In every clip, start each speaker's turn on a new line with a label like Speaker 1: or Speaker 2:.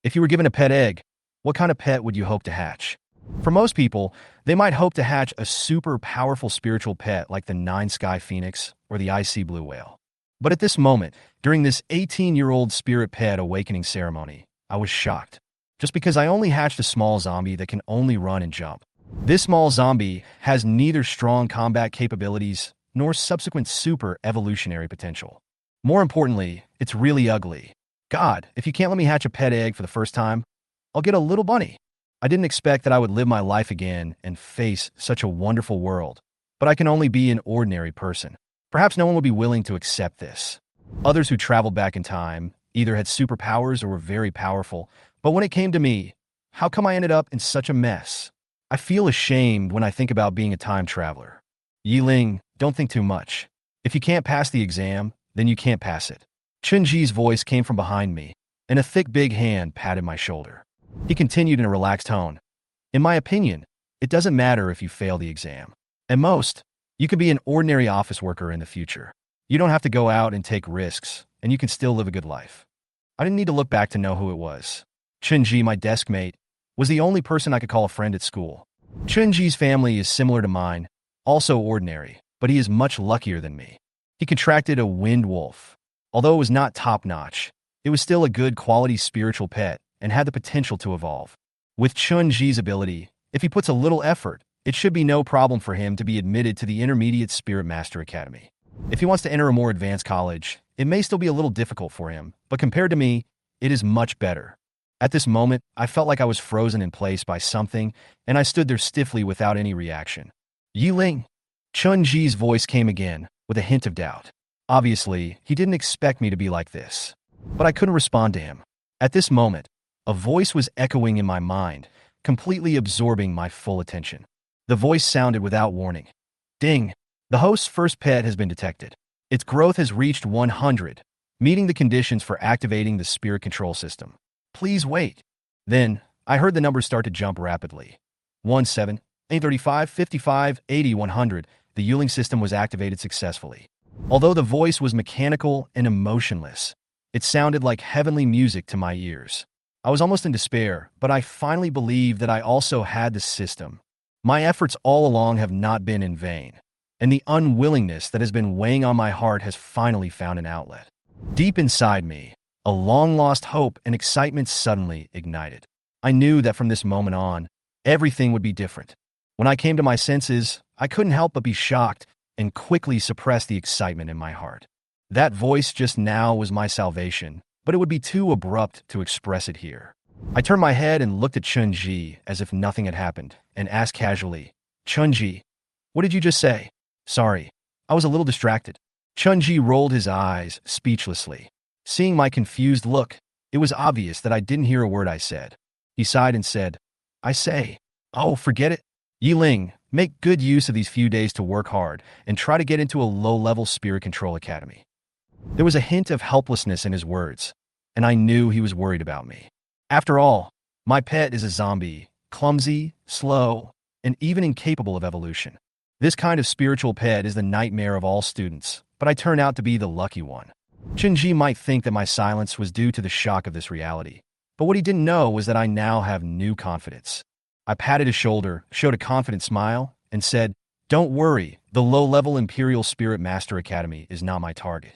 Speaker 1: If you were given a pet egg, what kind of pet would you hope to hatch? For most people, they might hope to hatch a super powerful spiritual pet like the nine sky phoenix or the icy blue whale. But at this moment, during this 18-year-old spirit pet awakening ceremony, I was shocked. Just because I only hatched a small zombie that can only run and jump. This small zombie has neither strong combat capabilities nor subsequent super evolutionary potential. More importantly, it's really ugly. God, if you can't let me hatch a pet egg for the first time, I'll get a little bunny. I didn't expect that I would live my life again and face such a wonderful world, but I can only be an ordinary person. Perhaps no one would be willing to accept this. Others who traveled back in time either had superpowers or were very powerful, but when it came to me, how come I ended up in such a mess? I feel ashamed when I think about being a time traveler. Ying, don't think too much. If you can't pass the exam, then you can't pass it. Chunji's voice came from behind me, and a thick big hand patted my shoulder. He continued in a relaxed tone. In my opinion, it doesn't matter if you fail the exam. At most, you could be an ordinary office worker in the future. You don't have to go out and take risks, and you can still live a good life. I didn't need to look back to know who it was. Chunji, my desk mate, was the only person I could call a friend at school. Chunji's family is similar to mine, also ordinary, but he is much luckier than me. He contracted a wind wolf. Although it was not top-notch, it was still a good quality spiritual pet and had the potential to evolve. With Chunji's ability, if he puts a little effort, it should be no problem for him to be admitted to the Intermediate Spirit Master Academy. If he wants to enter a more advanced college, it may still be a little difficult for him, but compared to me, it is much better. At this moment, I felt like I was frozen in place by something, and I stood there stiffly without any reaction. Ying. Chunji's voice came again, with a hint of doubt. Obviously, he didn't expect me to be like this, but I couldn't respond to him. At this moment, a voice was echoing in my mind, completely absorbing my full attention. The voice sounded without warning. Ding! The host's first pet has been detected. Its growth has reached 100, meeting the conditions for activating the spirit control system. Please wait. Then, I heard the numbers start to jump rapidly. 17, 835, 55, 80, 100. The Ying system was activated successfully. Although the voice was mechanical and emotionless, it sounded like heavenly music to my ears. I was almost in despair, but I finally believed that I also had the system. My efforts all along have not been in vain, and the unwillingness that has been weighing on my heart has finally found an outlet. Deep inside me, a long-lost hope and excitement suddenly ignited. I knew that from this moment on, everything would be different. When I came to my senses, I couldn't help but be shocked and quickly suppress the excitement in my heart. That voice just now was my salvation, but it would be too abrupt to express it here. I turned my head and looked at Chunji as if nothing had happened, and asked casually, Chunji, what did you just say? Sorry, I was a little distracted. Chunji rolled his eyes speechlessly. Seeing my confused look, it was obvious that I didn't hear a word I said. He sighed and said, I say, oh, forget it. Ying, make good use of these few days to work hard and try to get into a low-level spirit control academy. There was a hint of helplessness in his words, and I knew he was worried about me. After all, my pet is a zombie, clumsy, slow, and even incapable of evolution. This kind of spiritual pet is the nightmare of all students, but I turn out to be the lucky one. Chunji might think that my silence was due to the shock of this reality, but what he didn't know was that I now have new confidence. I patted his shoulder, showed a confident smile, and said, Don't worry, the low-level Imperial Spirit Master Academy is not my target.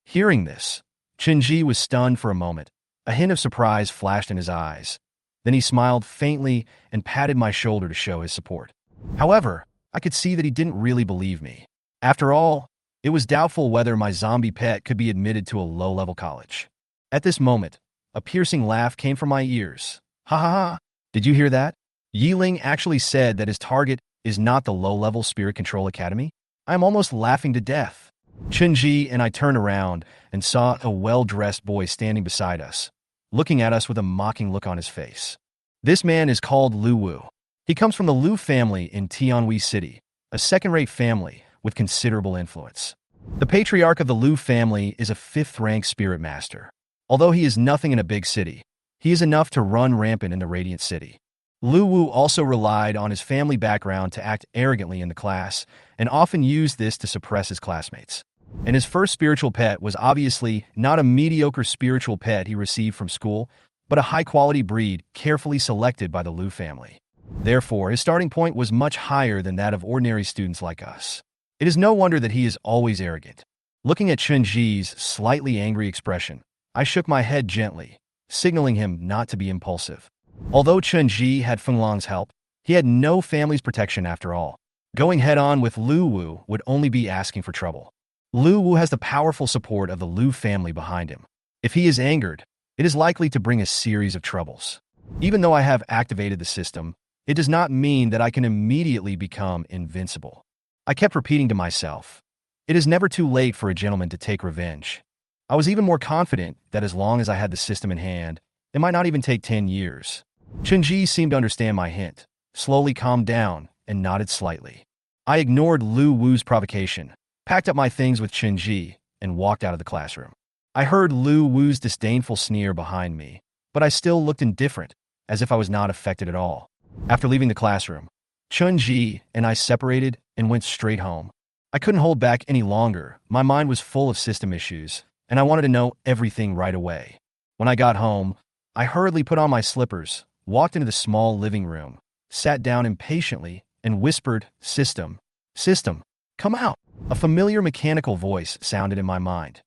Speaker 1: Hearing this, Chunji was stunned for a moment. A hint of surprise flashed in his eyes. Then he smiled faintly and patted my shoulder to show his support. However, I could see that he didn't really believe me. After all, it was doubtful whether my zombie pet could be admitted to a low-level college. At this moment, a piercing laugh came from my ears. Ha ha ha! Did you hear that? Ying actually said that his target is not the low-level Spirit Control Academy? I am almost laughing to death. Chunji and I turned around and saw a well-dressed boy standing beside us, looking at us with a mocking look on his face. This man is called Lu Wu. He comes from the Lu family in Tianhui City, a second-rate family with considerable influence. The patriarch of the Lu family is a fifth-rank spirit master. Although he is nothing in a big city, he is enough to run rampant in the Radiant City. Lu Wu also relied on his family background to act arrogantly in the class, and often used this to suppress his classmates. And his first spiritual pet was obviously not a mediocre spiritual pet he received from school, but a high-quality breed carefully selected by the Liu family. Therefore, his starting point was much higher than that of ordinary students like us. It is no wonder that he is always arrogant. Looking at Chunji's slightly angry expression, I shook my head gently, signaling him not to be impulsive. Although Chunji had Fenglong's help, he had no family's protection after all. Going head-on with Lu Wu would only be asking for trouble. Lu Wu has the powerful support of the Liu family behind him. If he is angered, it is likely to bring a series of troubles. Even though I have activated the system, it does not mean that I can immediately become invincible. I kept repeating to myself, it is never too late for a gentleman to take revenge. I was even more confident that as long as I had the system in hand, it might not even take 10 years. Chunji seemed to understand my hint, slowly calmed down, and nodded slightly. I ignored Lu Wu's provocation, packed up my things with Chunji, and walked out of the classroom. I heard Lu Wu's disdainful sneer behind me, but I still looked indifferent, as if I was not affected at all. After leaving the classroom, Chunji and I separated and went straight home. I couldn't hold back any longer. My mind was full of system issues, and I wanted to know everything right away. When I got home, I hurriedly put on my slippers, walked into the small living room, sat down impatiently, and whispered, "System, system, come out." A familiar mechanical voice sounded in my mind.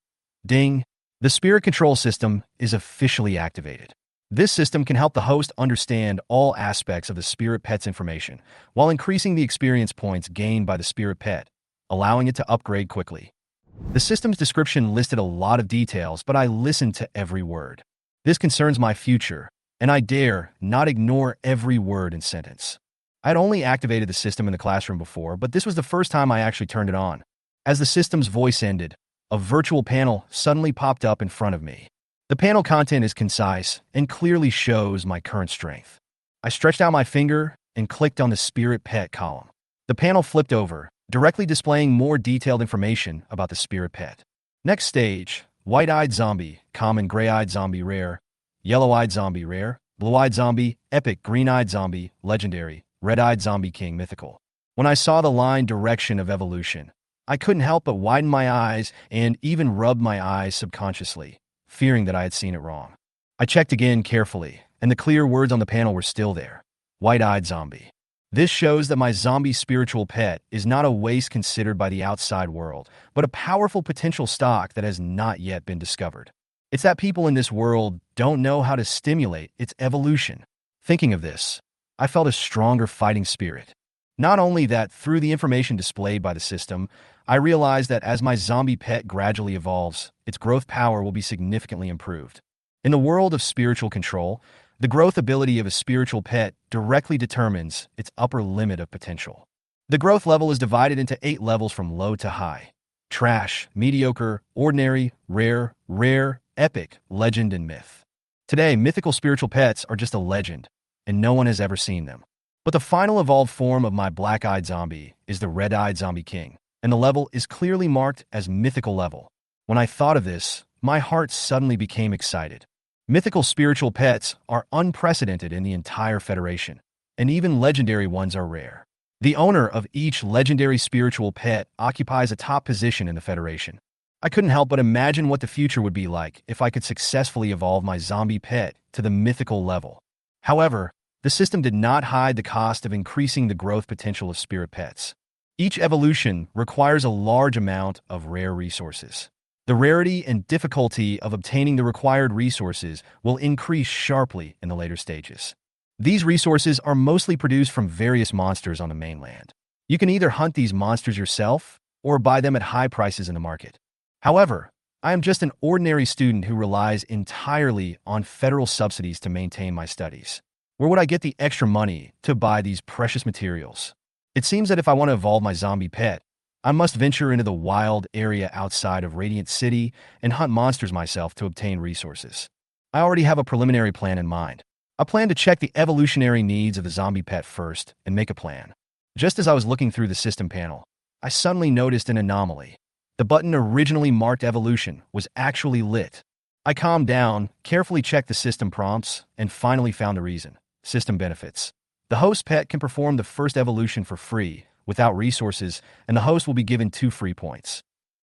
Speaker 1: Ding! The spirit control system is officially activated. This system can help the host understand all aspects of the spirit pet's information, while increasing the experience points gained by the spirit pet, allowing it to upgrade quickly. The system's description listed a lot of details, but I listened to every word. This concerns my future, and I dare not ignore every word and sentence. I had only activated the system in the classroom before, but this was the first time I actually turned it on. As the system's voice ended, a virtual panel suddenly popped up in front of me. The panel content is concise and clearly shows my current strength. I stretched out my finger and clicked on the spirit pet column. The panel flipped over, directly displaying more detailed information about the spirit pet. Next stage, white-eyed zombie, common gray-eyed zombie rare, yellow-eyed zombie rare, blue-eyed zombie, epic green-eyed zombie, legendary, red-eyed zombie king mythical. When I saw the line direction of evolution, I couldn't help but widen my eyes and even rub my eyes subconsciously, fearing that I had seen it wrong. I checked again carefully, and the clear words on the panel were still there. White-eyed zombie. This shows that my zombie spiritual pet is not a waste considered by the outside world, but a powerful potential stock that has not yet been discovered. It's that people in this world don't know how to stimulate its evolution. Thinking of this, I felt a stronger fighting spirit. Not only that, through the information displayed by the system, I realized that as my zombie pet gradually evolves, its growth power will be significantly improved. In the world of spiritual control, the growth ability of a spiritual pet directly determines its upper limit of potential. The growth level is divided into 8 levels from low to high: trash, mediocre, ordinary, rare, rare, epic, legend, and myth. Today, mythical spiritual pets are just a legend, and no one has ever seen them. But the final evolved form of my black-eyed zombie is the red-eyed zombie king, and the level is clearly marked as mythical level. When I thought of this, my heart suddenly became excited. Mythical spiritual pets are unprecedented in the entire Federation, and even legendary ones are rare. The owner of each legendary spiritual pet occupies a top position in the Federation. I couldn't help but imagine what the future would be like if I could successfully evolve my zombie pet to the mythical level. However, the system did not hide the cost of increasing the growth potential of spirit pets. Each evolution requires a large amount of rare resources. The rarity and difficulty of obtaining the required resources will increase sharply in the later stages. These resources are mostly produced from various monsters on the mainland. You can either hunt these monsters yourself or buy them at high prices in the market. However, I am just an ordinary student who relies entirely on federal subsidies to maintain my studies. Where would I get the extra money to buy these precious materials? It seems that if I want to evolve my zombie pet, I must venture into the wild area outside of Radiant City and hunt monsters myself to obtain resources. I already have a preliminary plan in mind. I plan to check the evolutionary needs of the zombie pet first and make a plan. Just as I was looking through the system panel, I suddenly noticed an anomaly. The button originally marked evolution was actually lit. I calmed down, carefully checked the system prompts, and finally found the reason. System benefits. The host pet can perform the first evolution for free, without resources, and the host will be given 2 free points.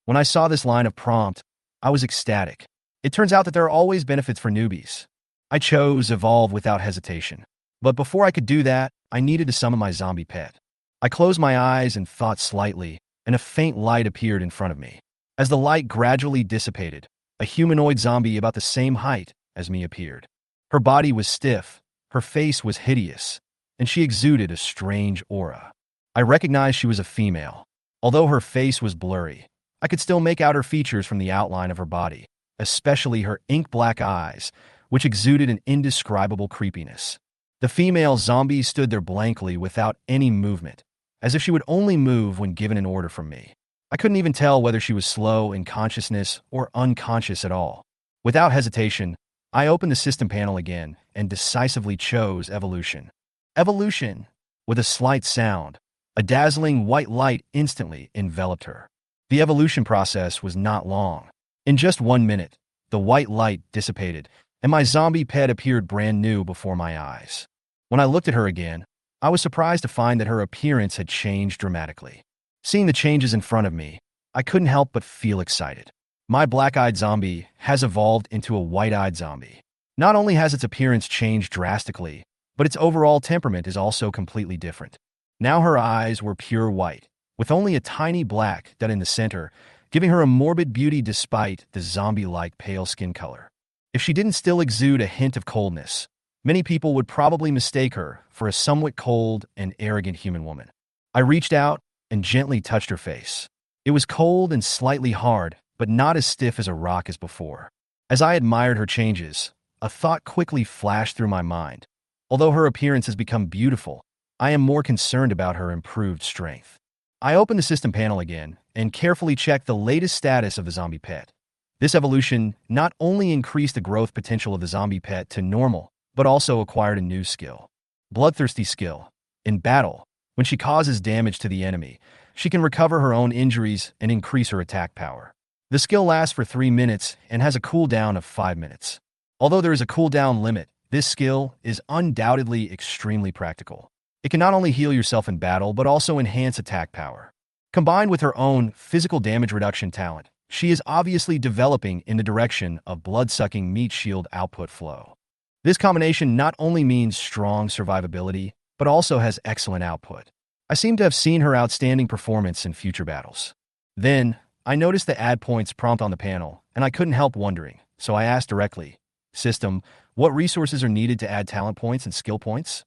Speaker 1: When I saw this line of prompt, I was ecstatic. It turns out that there are always benefits for newbies. I chose evolve without hesitation. But before I could do that, I needed to summon my zombie pet. I closed my eyes and thought slightly, and a faint light appeared in front of me. As the light gradually dissipated, a humanoid zombie about the same height as me appeared. Her body was stiff, her face was hideous, and she exuded a strange aura. I recognized she was a female. Although her face was blurry, I could still make out her features from the outline of her body, especially her ink-black eyes, which exuded an indescribable creepiness. The female zombie stood there blankly without any movement, as if she would only move when given an order from me. I couldn't even tell whether she was slow in consciousness or unconscious at all. Without hesitation, I opened the system panel again and decisively chose evolution. Evolution! With a slight sound, a dazzling white light instantly enveloped her. The evolution process was not long. In just 1 minute, the white light dissipated, and my zombie pet appeared brand new before my eyes. When I looked at her again, I was surprised to find that her appearance had changed dramatically. Seeing the changes in front of me, I couldn't help but feel excited. My black-eyed zombie has evolved into a white-eyed zombie. Not only has its appearance changed drastically, but its overall temperament is also completely different. Now her eyes were pure white, with only a tiny black dot in the center, giving her a morbid beauty despite the zombie-like pale skin color. If she didn't still exude a hint of coldness, many people would probably mistake her for a somewhat cold and arrogant human woman. I reached out and gently touched her face. It was cold and slightly hard, but not as stiff as a rock as before. As I admired her changes, a thought quickly flashed through my mind. Although her appearance has become beautiful, I am more concerned about her improved strength. I opened the system panel again and carefully checked the latest status of the zombie pet. This evolution not only increased the growth potential of the zombie pet to normal, but also acquired a new skill. Bloodthirsty skill. In battle, when she causes damage to the enemy, she can recover her own injuries and increase her attack power. The skill lasts for 3 minutes and has a cooldown of 5 minutes. Although there is a cooldown limit, this skill is undoubtedly extremely practical. It can not only heal yourself in battle, but also enhance attack power. Combined with her own physical damage reduction talent, she is obviously developing in the direction of blood-sucking meat shield output flow. This combination not only means strong survivability, but also has excellent output. I seem to have seen her outstanding performance in future battles. Then, I noticed the add points prompt on the panel, and I couldn't help wondering, so I asked directly, "System, what resources are needed to add talent points and skill points?"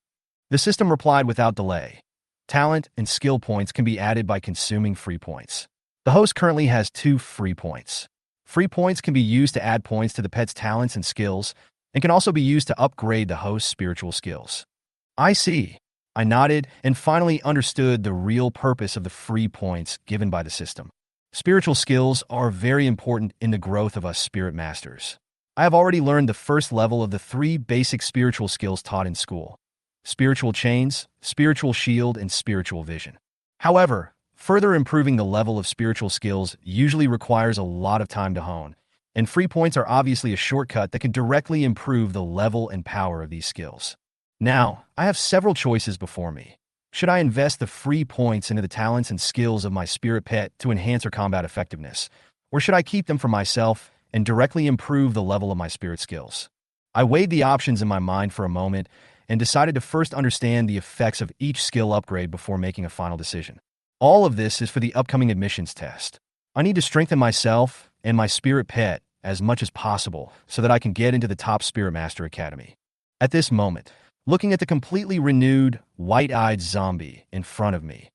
Speaker 1: The system replied without delay. Talent and skill points can be added by consuming free points. The host currently has 2 free points. Free points can be used to add points to the pet's talents and skills, and can also be used to upgrade the host's spiritual skills. I see. I nodded and finally understood the real purpose of the free points given by the system. Spiritual skills are very important in the growth of us spirit masters. I have already learned the first level of the 3 basic spiritual skills taught in school: spiritual chains, spiritual shield, and spiritual vision. However, further improving the level of spiritual skills usually requires a lot of time to hone, and free points are obviously a shortcut that can directly improve the level and power of these skills. Now, I have several choices before me. Should I invest the free points into the talents and skills of my spirit pet to enhance her combat effectiveness, or should I keep them for myself and directly improve the level of my spirit skills? I weighed the options in my mind for a moment and decided to first understand the effects of each skill upgrade before making a final decision. All of this is for the upcoming admissions test. I need to strengthen myself and my spirit pet as much as possible so that I can get into the top Spirit Master Academy. At this moment, looking at the completely renewed, white-eyed zombie in front of me,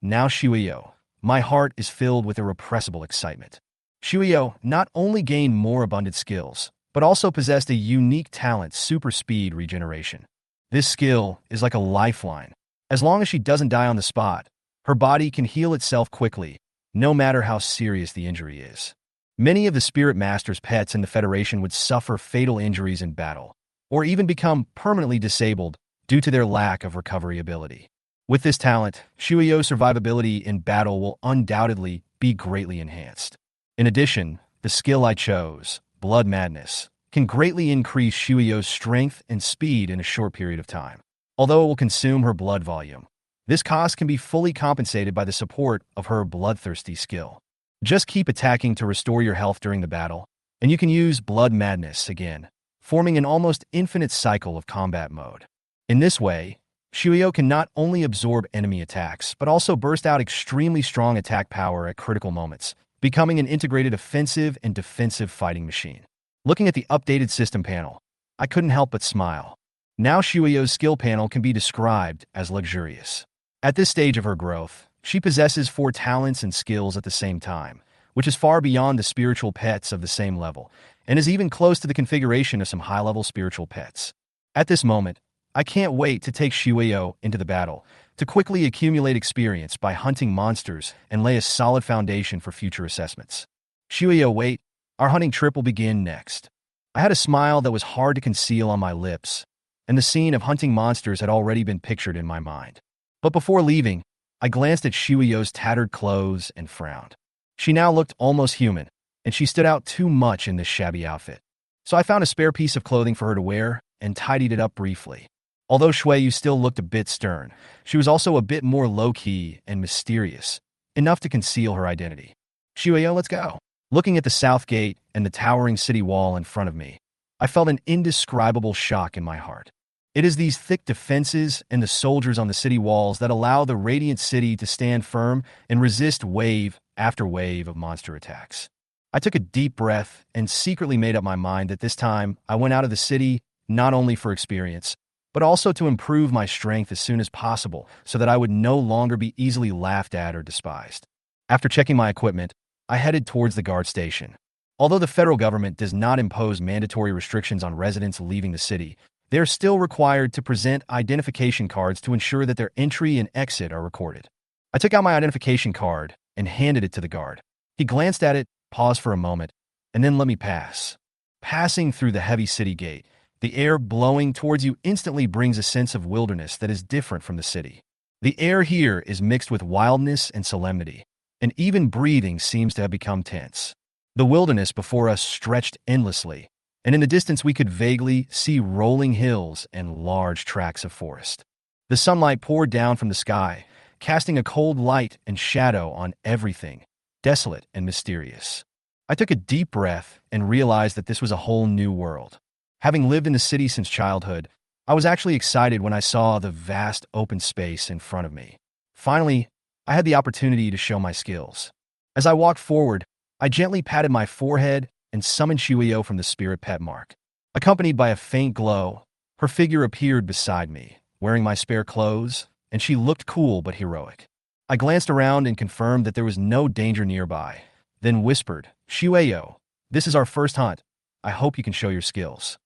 Speaker 1: now Shuyo, my heart is filled with irrepressible excitement. Shuyo not only gained more abundant skills, but also possessed a unique talent, super speed regeneration. This skill is like a lifeline. As long as she doesn't die on the spot, her body can heal itself quickly, no matter how serious the injury is. Many of the Spirit Master's pets in the Federation would suffer fatal injuries in battle, or even become permanently disabled due to their lack of recovery ability. With this talent, Shuyo's survivability in battle will undoubtedly be greatly enhanced. In addition, the skill I chose, Blood Madness, can greatly increase Shuyo's strength and speed in a short period of time. Although it will consume her blood volume, this cost can be fully compensated by the support of her bloodthirsty skill. Just keep attacking to restore your health during the battle, and you can use Blood Madness again, forming an almost infinite cycle of combat mode. In this way, Shuyo can not only absorb enemy attacks, but also burst out extremely strong attack power at critical moments, becoming an integrated offensive and defensive fighting machine. Looking at the updated system panel, I couldn't help but smile. Now Shuyo's skill panel can be described as luxurious. At this stage of her growth, she possesses 4 talents and skills at the same time, which is far beyond the spiritual pets of the same level, and is even close to the configuration of some high-level spiritual pets. At this moment, I can't wait to take Shuyo into the battle, to quickly accumulate experience by hunting monsters and lay a solid foundation for future assessments. Shuyo, wait, our hunting trip will begin next. I had a smile that was hard to conceal on my lips, and the scene of hunting monsters had already been pictured in my mind. But before leaving, I glanced at Shuyo's tattered clothes and frowned. She now looked almost human, and she stood out too much in this shabby outfit. So I found a spare piece of clothing for her to wear and tidied it up briefly. Although Shuyu still looked a bit stern, she was also a bit more low-key and mysterious, enough to conceal her identity. Shuyo, let's go. Looking at the south gate and the towering city wall in front of me, I felt an indescribable shock in my heart. It is these thick defenses and the soldiers on the city walls that allow the radiant city to stand firm and resist wave after wave of monster attacks. I took a deep breath and secretly made up my mind that this time I went out of the city not only for experience, but also to improve my strength as soon as possible so that I would no longer be easily laughed at or despised. After checking my equipment, I headed towards the guard station. Although the federal government does not impose mandatory restrictions on residents leaving the city, they are still required to present identification cards to ensure that their entry and exit are recorded. I took out my identification card and handed it to the guard. He glanced at it, paused for a moment, and then let me pass. Passing through the heavy city gate, the air blowing towards you instantly brings a sense of wilderness that is different from the city. The air here is mixed with wildness and solemnity, and even breathing seems to have become tense. The wilderness before us stretched endlessly, and in the distance we could vaguely see rolling hills and large tracts of forest. The sunlight poured down from the sky, casting a cold light and shadow on everything, desolate and mysterious. I took a deep breath and realized that this was a whole new world. Having lived in the city since childhood, I was actually excited when I saw the vast open space in front of me. Finally, I had the opportunity to show my skills. As I walked forward, I gently patted my forehead and summoned Shuyo from the spirit pet mark. Accompanied by a faint glow, her figure appeared beside me, wearing my spare clothes, and she looked cool but heroic. I glanced around and confirmed that there was no danger nearby, then whispered, Shuyo, this is our first hunt. I hope you can show your skills.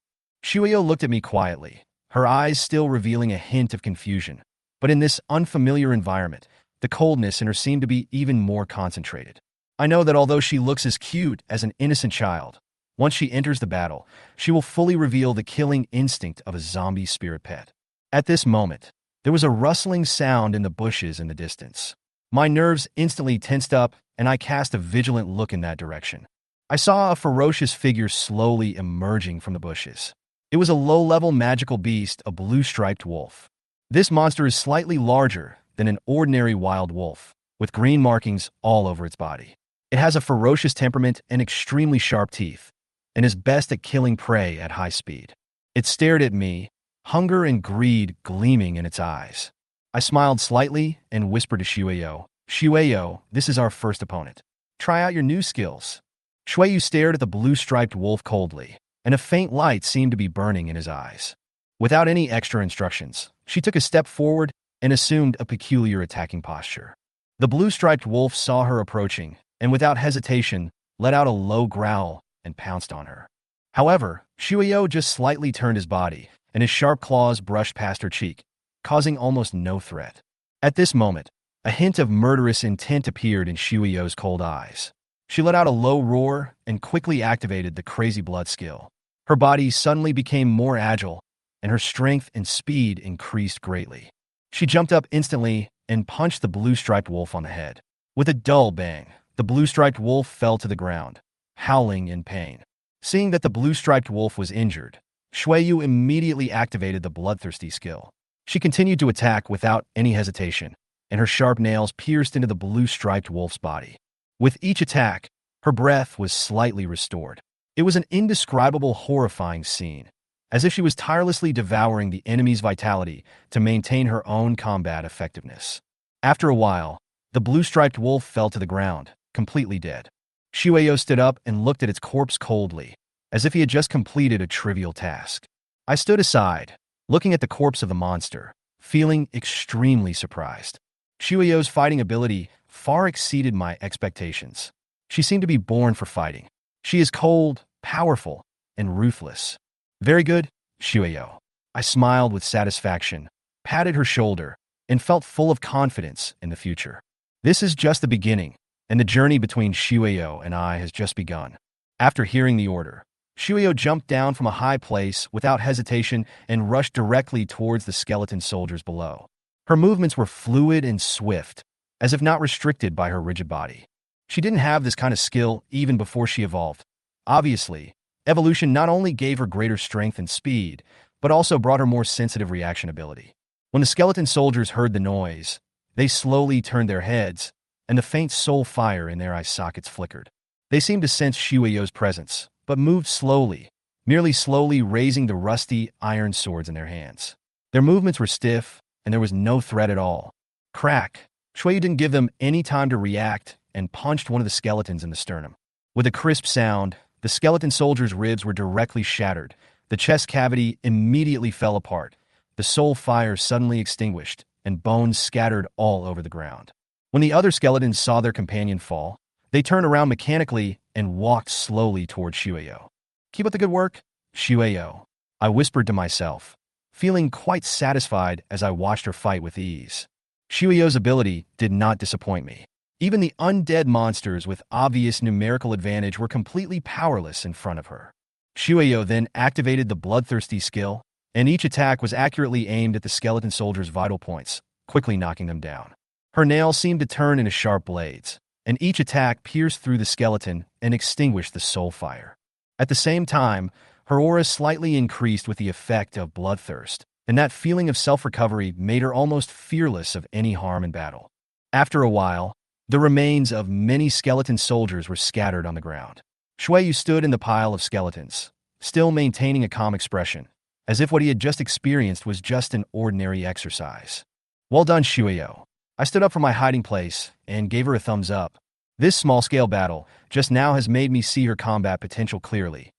Speaker 1: Shuyo looked at me quietly, her eyes still revealing a hint of confusion. But in this unfamiliar environment, the coldness in her seemed to be even more concentrated. I know that although she looks as cute as an innocent child, once she enters the battle, she will fully reveal the killing instinct of a zombie spirit pet. At this moment, there was a rustling sound in the bushes in the distance. My nerves instantly tensed up, and I cast a vigilant look in that direction. I saw a ferocious figure slowly emerging from the bushes. It was a low-level magical beast, a blue-striped wolf. This monster is slightly larger than an ordinary wild wolf, with green markings all over its body. It has a ferocious temperament and extremely sharp teeth, and is best at killing prey at high speed. It stared at me, hunger and greed gleaming in its eyes. I smiled slightly and whispered to Shuyo, Shuyo, this is our first opponent. Try out your new skills. Shuyo stared at the blue-striped wolf coldly, and a faint light seemed to be burning in his eyes. Without any extra instructions, she took a step forward and assumed a peculiar attacking posture. The blue-striped wolf saw her approaching, and without hesitation, let out a low growl and pounced on her. However, Shuyo just slightly turned his body, and his sharp claws brushed past her cheek, causing almost no threat. At this moment, a hint of murderous intent appeared in Shuyo's cold eyes. She let out a low roar and quickly activated the crazy blood skill. Her body suddenly became more agile, and her strength and speed increased greatly. She jumped up instantly and punched the blue-striped wolf on the head. With a dull bang, the blue-striped wolf fell to the ground, howling in pain. Seeing that the blue-striped wolf was injured, Shuyu immediately activated the bloodthirsty skill. She continued to attack without any hesitation, and her sharp nails pierced into the blue-striped wolf's body. With each attack, her breath was slightly restored. It was an indescribable, horrifying scene, as if she was tirelessly devouring the enemy's vitality to maintain her own combat effectiveness. After a while, the blue-striped wolf fell to the ground, completely dead. Shueyo stood up and looked at its corpse coldly, as if he had just completed a trivial task. I stood aside, looking at the corpse of the monster, feeling extremely surprised. Shueyo's fighting ability far exceeded my expectations. She seemed to be born for fighting. She is cold, powerful, and ruthless. Very good, Shueyo. I smiled with satisfaction, patted her shoulder, and felt full of confidence in the future. This is just the beginning, and the journey between Shueyo and I has just begun. After hearing the order, Shueyo jumped down from a high place without hesitation and rushed directly towards the skeleton soldiers below. Her movements were fluid and swift, as if not restricted by her rigid body. She didn't have this kind of skill even before she evolved. Obviously, evolution not only gave her greater strength and speed, but also brought her more sensitive reaction ability. When the skeleton soldiers heard the noise, they slowly turned their heads, and the faint soul fire in their eye sockets flickered. They seemed to sense Shueyo's presence, but moved slowly, merely slowly raising the rusty iron swords in their hands. Their movements were stiff, and there was no threat at all. Crack! Shueyo didn't give them any time to react and punched one of the skeletons in the sternum. With a crisp sound, the skeleton soldier's ribs were directly shattered. The chest cavity immediately fell apart. The soul fire suddenly extinguished, and bones scattered all over the ground. When the other skeletons saw their companion fall, they turned around mechanically and walked slowly toward Shueyo. Keep up the good work, Shueyo, I whispered to myself, feeling quite satisfied as I watched her fight with ease. Shueyo's ability did not disappoint me. Even the undead monsters with obvious numerical advantage were completely powerless in front of her. Shueyo then activated the bloodthirsty skill, and each attack was accurately aimed at the skeleton soldier's vital points, quickly knocking them down. Her nails seemed to turn into sharp blades, and each attack pierced through the skeleton and extinguished the soul fire. At the same time, her aura slightly increased with the effect of bloodthirst, and that feeling of self-recovery made her almost fearless of any harm in battle. After a while, the remains of many skeleton soldiers were scattered on the ground. Shueyo stood in the pile of skeletons, still maintaining a calm expression, as if what he had just experienced was just an ordinary exercise. Well done, Shueyo. I stood up from my hiding place and gave her a thumbs up. This small-scale battle just now has made me see her combat potential clearly.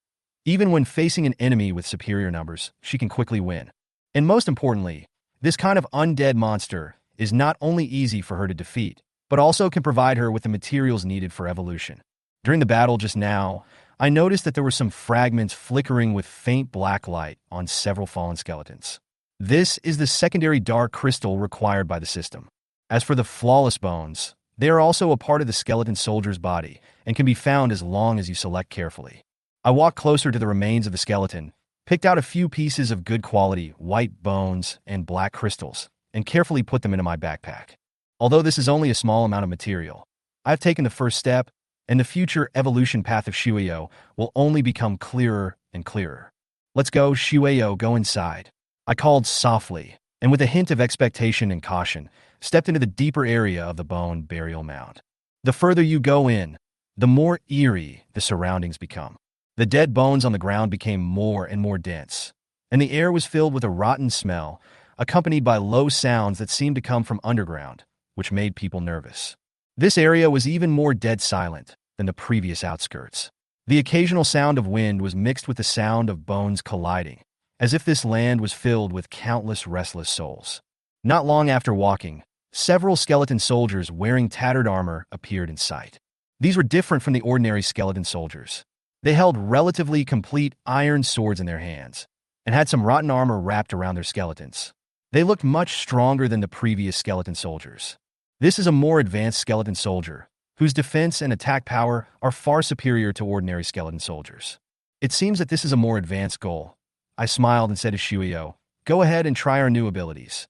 Speaker 1: Even when facing an enemy with superior numbers, she can quickly win. And most importantly, this kind of undead monster is not only easy for her to defeat, but also can provide her with the materials needed for evolution. During the battle just now, I noticed that there were some fragments flickering with faint black light on several fallen skeletons. This is the secondary dark crystal required by the system. As for the flawless bones, they are also a part of the skeleton soldier's body and can be found as long as you select carefully. I walked closer to the remains of the skeleton, picked out a few pieces of good quality white bones and black crystals, and carefully put them into my backpack. Although this is only a small amount of material, I've taken the first step, and the future evolution path of Shueyo will only become clearer and clearer. Let's go, Shueyo, go inside. I called softly, and with a hint of expectation and caution, stepped into the deeper area of the bone burial mound. The further you go in, the more eerie the surroundings become. The dead bones on the ground became more and more dense, and the air was filled with a rotten smell, accompanied by low sounds that seemed to come from underground, which made people nervous. This area was even more dead silent than the previous outskirts. The occasional sound of wind was mixed with the sound of bones colliding, as if this land was filled with countless restless souls. Not long after walking, several skeleton soldiers wearing tattered armor appeared in sight. These were different from the ordinary skeleton soldiers. They held relatively complete iron swords in their hands, and had some rotten armor wrapped around their skeletons. They looked much stronger than the previous skeleton soldiers. This is a more advanced skeleton soldier, whose defense and attack power are far superior to ordinary skeleton soldiers. It seems that this is a more advanced goal. I smiled and said to Shueyo, "Go ahead and try our new abilities."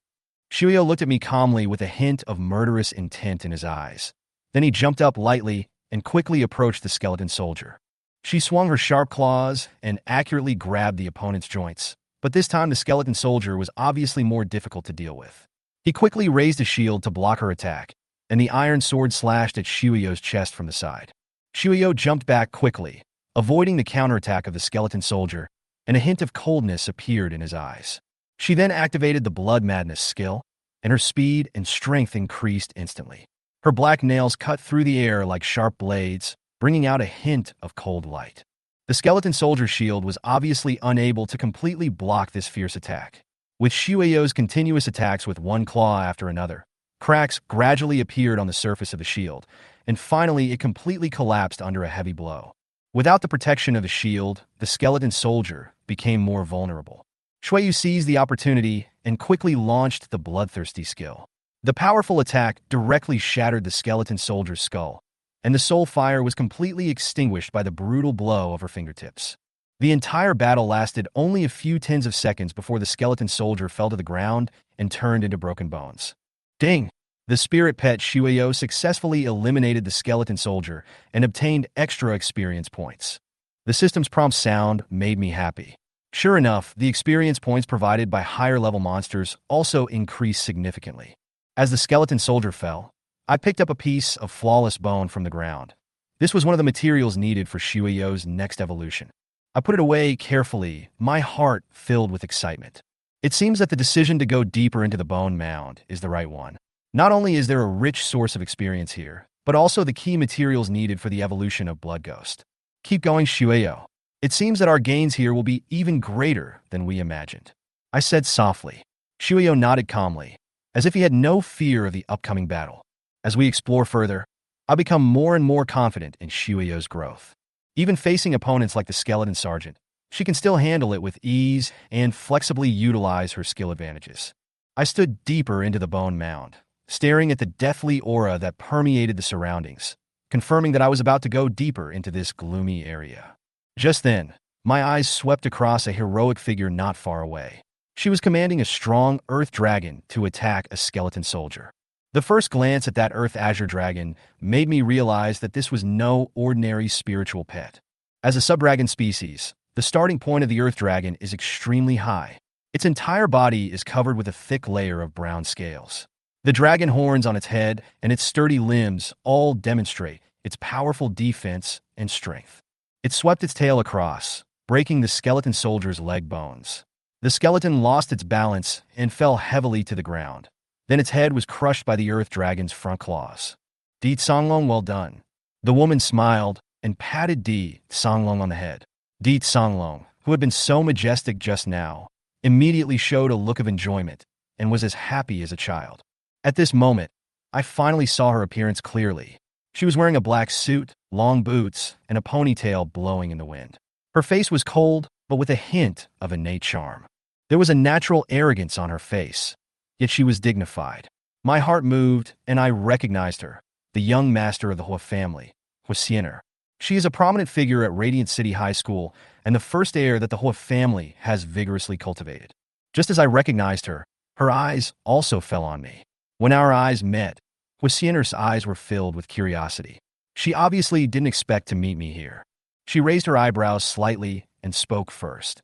Speaker 1: Shueyo looked at me calmly with a hint of murderous intent in his eyes. Then he jumped up lightly and quickly approached the skeleton soldier. She swung her sharp claws and accurately grabbed the opponent's joints, but this time the skeleton soldier was obviously more difficult to deal with. He quickly raised a shield to block her attack, and the iron sword slashed at Shueyo's chest from the side. Shueyo jumped back quickly, avoiding the counterattack of the skeleton soldier, and a hint of coldness appeared in his eyes. She then activated the blood madness skill, and her speed and strength increased instantly. Her black nails cut through the air like sharp blades, bringing out a hint of cold light. The skeleton soldier's shield was obviously unable to completely block this fierce attack. With Shueyo's continuous attacks with one claw after another, cracks gradually appeared on the surface of the shield, and finally it completely collapsed under a heavy blow. Without the protection of the shield, the skeleton soldier became more vulnerable. Shueyu seized the opportunity and quickly launched the bloodthirsty skill. The powerful attack directly shattered the skeleton soldier's skull, and the soul fire was completely extinguished by the brutal blow of her fingertips. The entire battle lasted only a few tens of seconds before the skeleton soldier fell to the ground and turned into broken bones. Ding! The spirit pet Shueyo successfully eliminated the skeleton soldier and obtained extra experience points. The system's prompt sound made me happy. Sure enough, the experience points provided by higher-level monsters also increased significantly. As the skeleton soldier fell, I picked up a piece of flawless bone from the ground. This was one of the materials needed for Shueyo's next evolution. I put it away carefully, my heart filled with excitement. It seems that the decision to go deeper into the bone mound is the right one. Not only is there a rich source of experience here, but also the key materials needed for the evolution of Blood Ghost. Keep going, Shueyo. It seems that our gains here will be even greater than we imagined, I said softly. Shueyo nodded calmly, as if he had no fear of the upcoming battle. As we explore further, I become more and more confident in Shueyo's growth. Even facing opponents like the skeleton sergeant, she can still handle it with ease and flexibly utilize her skill advantages. I stood deeper into the bone mound, staring at the deathly aura that permeated the surroundings, confirming that I was about to go deeper into this gloomy area. Just then, my eyes swept across a heroic figure not far away. She was commanding a strong earth dragon to attack a skeleton soldier. The first glance at that earth azure dragon made me realize that this was no ordinary spiritual pet. As a subdragon species, the starting point of the earth dragon is extremely high. Its entire body is covered with a thick layer of brown scales. The dragon horns on its head and its sturdy limbs all demonstrate its powerful defense and strength. It swept its tail across, breaking the skeleton soldier's leg bones. The skeleton lost its balance and fell heavily to the ground. Then its head was crushed by the earth dragon's front claws. Di Songlong, well done. The woman smiled and patted Di Songlong on the head. Di Songlong, who had been so majestic just now, immediately showed a look of enjoyment and was as happy as a child. At this moment, I finally saw her appearance clearly. She was wearing a black suit, long boots, and a ponytail blowing in the wind. Her face was cold, but with a hint of innate charm. There was a natural arrogance on her face, yet she was dignified. My heart moved, and I recognized her, the young master of the Hua family, Huasiener. She is a prominent figure at Radiant City High School and the first heir that the Hua family has vigorously cultivated. Just as I recognized her, her eyes also fell on me. When our eyes met, Huasiener's eyes were filled with curiosity. She obviously didn't expect to meet me here. She raised her eyebrows slightly and spoke first.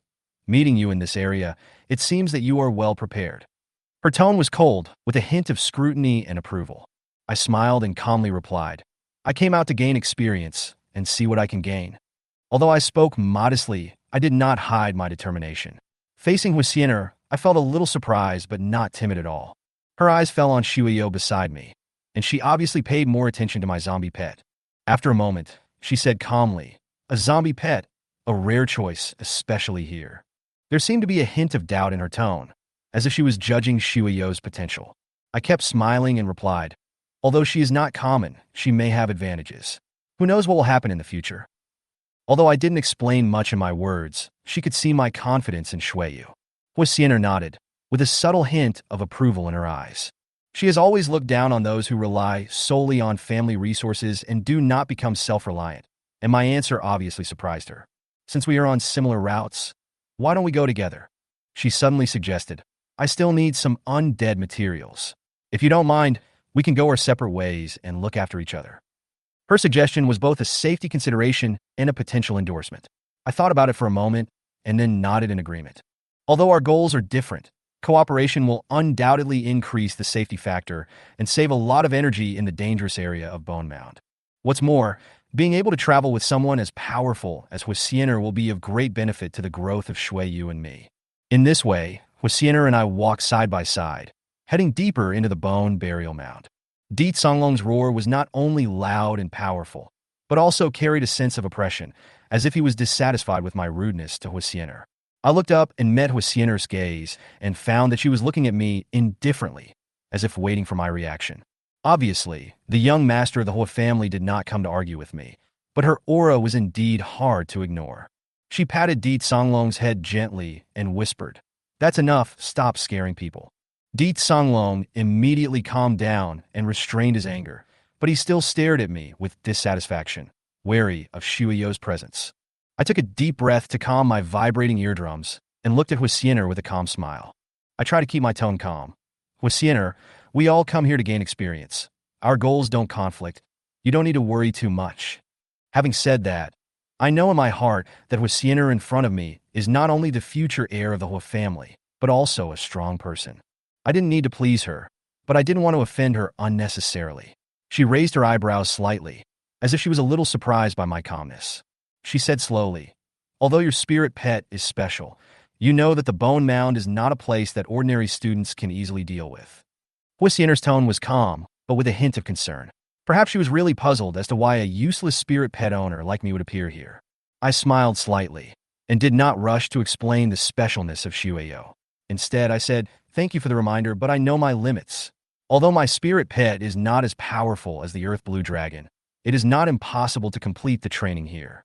Speaker 1: Meeting you in this area, it seems that you are well prepared. Her tone was cold, with a hint of scrutiny and approval. I smiled and calmly replied, I came out to gain experience and see what I can gain. Although I spoke modestly, I did not hide my determination. Facing Huasiener, I felt a little surprised but not timid at all. Her eyes fell on Shueyo beside me, and she obviously paid more attention to my zombie pet. After a moment, she said calmly, a zombie pet, a rare choice, especially here. There seemed to be a hint of doubt in her tone, as if she was judging Shueyo's potential. I kept smiling and replied, although she is not common, she may have advantages. Who knows what will happen in the future? Although I didn't explain much in my words, she could see my confidence in Shueyu. Huasiener nodded, with a subtle hint of approval in her eyes. She has always looked down on those who rely solely on family resources and do not become self-reliant, and my answer obviously surprised her. Since we are on similar routes, why don't we go together? She suddenly suggested, I still need some undead materials. If you don't mind, we can go our separate ways and look after each other. Her suggestion was both a safety consideration and a potential endorsement. I thought about it for a moment and then nodded in agreement. Although our goals are different, cooperation will undoubtedly increase the safety factor and save a lot of energy in the dangerous area of Bone Mound. What's more, Being able to travel with someone as powerful as Huasiener will be of great benefit to the growth of Shui Yu and me. In this way, Huasiener and I walked side by side, heading deeper into the bone burial mound. Di Songlong's roar was not only loud and powerful, but also carried a sense of oppression, as if he was dissatisfied with my rudeness to Huasiener. I looked up and met Huasiener's gaze and found that she was looking at me indifferently, as if waiting for my reaction. Obviously, the young master of the Hua family did not come to argue with me, but her aura was indeed hard to ignore. She patted Di Songlong's head gently and whispered, "That's enough, stop scaring people." Di Songlong immediately calmed down and restrained his anger, but he still stared at me with dissatisfaction, wary of Shuiyo's presence. I took a deep breath to calm my vibrating eardrums and looked at Huasiener with a calm smile. I try to keep my tone calm. "Huasiener, we all come here to gain experience. Our goals don't conflict. You don't need to worry too much." Having said that, I know in my heart that Huasiener in front of me is not only the future heir of the Hua family, but also a strong person. I didn't need to please her, but I didn't want to offend her unnecessarily. She raised her eyebrows slightly, as if she was a little surprised by my calmness. She said slowly, "Although your spirit pet is special, you know that the bone mound is not a place that ordinary students can easily deal with." Huasiener's tone was calm, but with a hint of concern. Perhaps she was really puzzled as to why a useless spirit pet owner like me would appear here. I smiled slightly, and did not rush to explain the specialness of Shueyo. Instead, I said, "Thank you for the reminder, but I know my limits. Although my spirit pet is not as powerful as the Earth Blue Dragon, it is not impossible to complete the training here."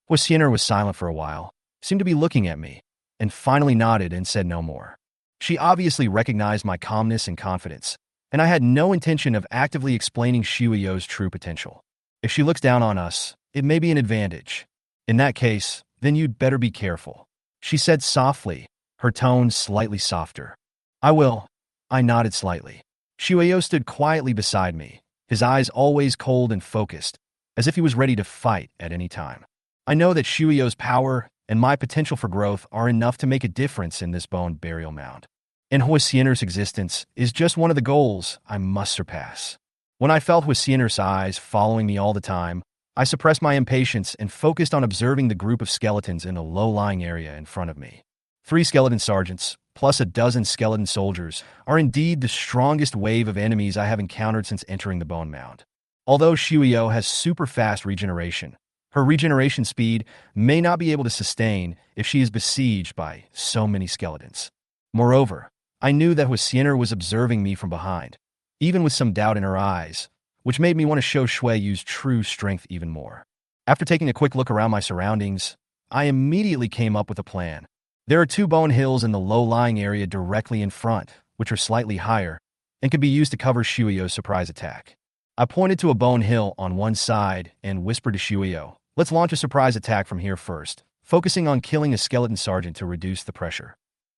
Speaker 1: Huasiener was silent for a while, seemed to be looking at me, and finally nodded and said no more. She obviously recognized my calmness and confidence, and I had no intention of actively explaining Shuiyo's true potential. If she looks down on us, it may be an advantage. In that case, then you'd better be careful, she said softly, her tone slightly softer. "I will." I nodded slightly. Shuio stood quietly beside me, his eyes always cold and focused, as if he was ready to fight at any time. I know that Shuio's power and my potential for growth are enough to make a difference in this bone burial mound. And Huasiener's existence is just one of the goals I must surpass. When I felt Huasiener's eyes following me all the time, I suppressed my impatience and focused on observing the group of skeletons in a low-lying area in front of me. 3 skeleton sergeants, plus a dozen skeleton soldiers, are indeed the strongest wave of enemies I have encountered since entering the bone mound. Although Shuio has super fast regeneration, her regeneration speed may not be able to sustain if she is besieged by so many skeletons. Moreover, I knew that Huasiener was observing me from behind, even with some doubt in her eyes, which made me want to show Shui Yu's true strength even more. After taking a quick look around my surroundings, I immediately came up with a plan. There are 2 bone hills in the low-lying area directly in front, which are slightly higher, and can be used to cover Shuio's surprise attack. I pointed to a bone hill on one side and whispered to Shuio, "Let's launch a surprise attack from here first, focusing on killing a skeleton sergeant to reduce the pressure."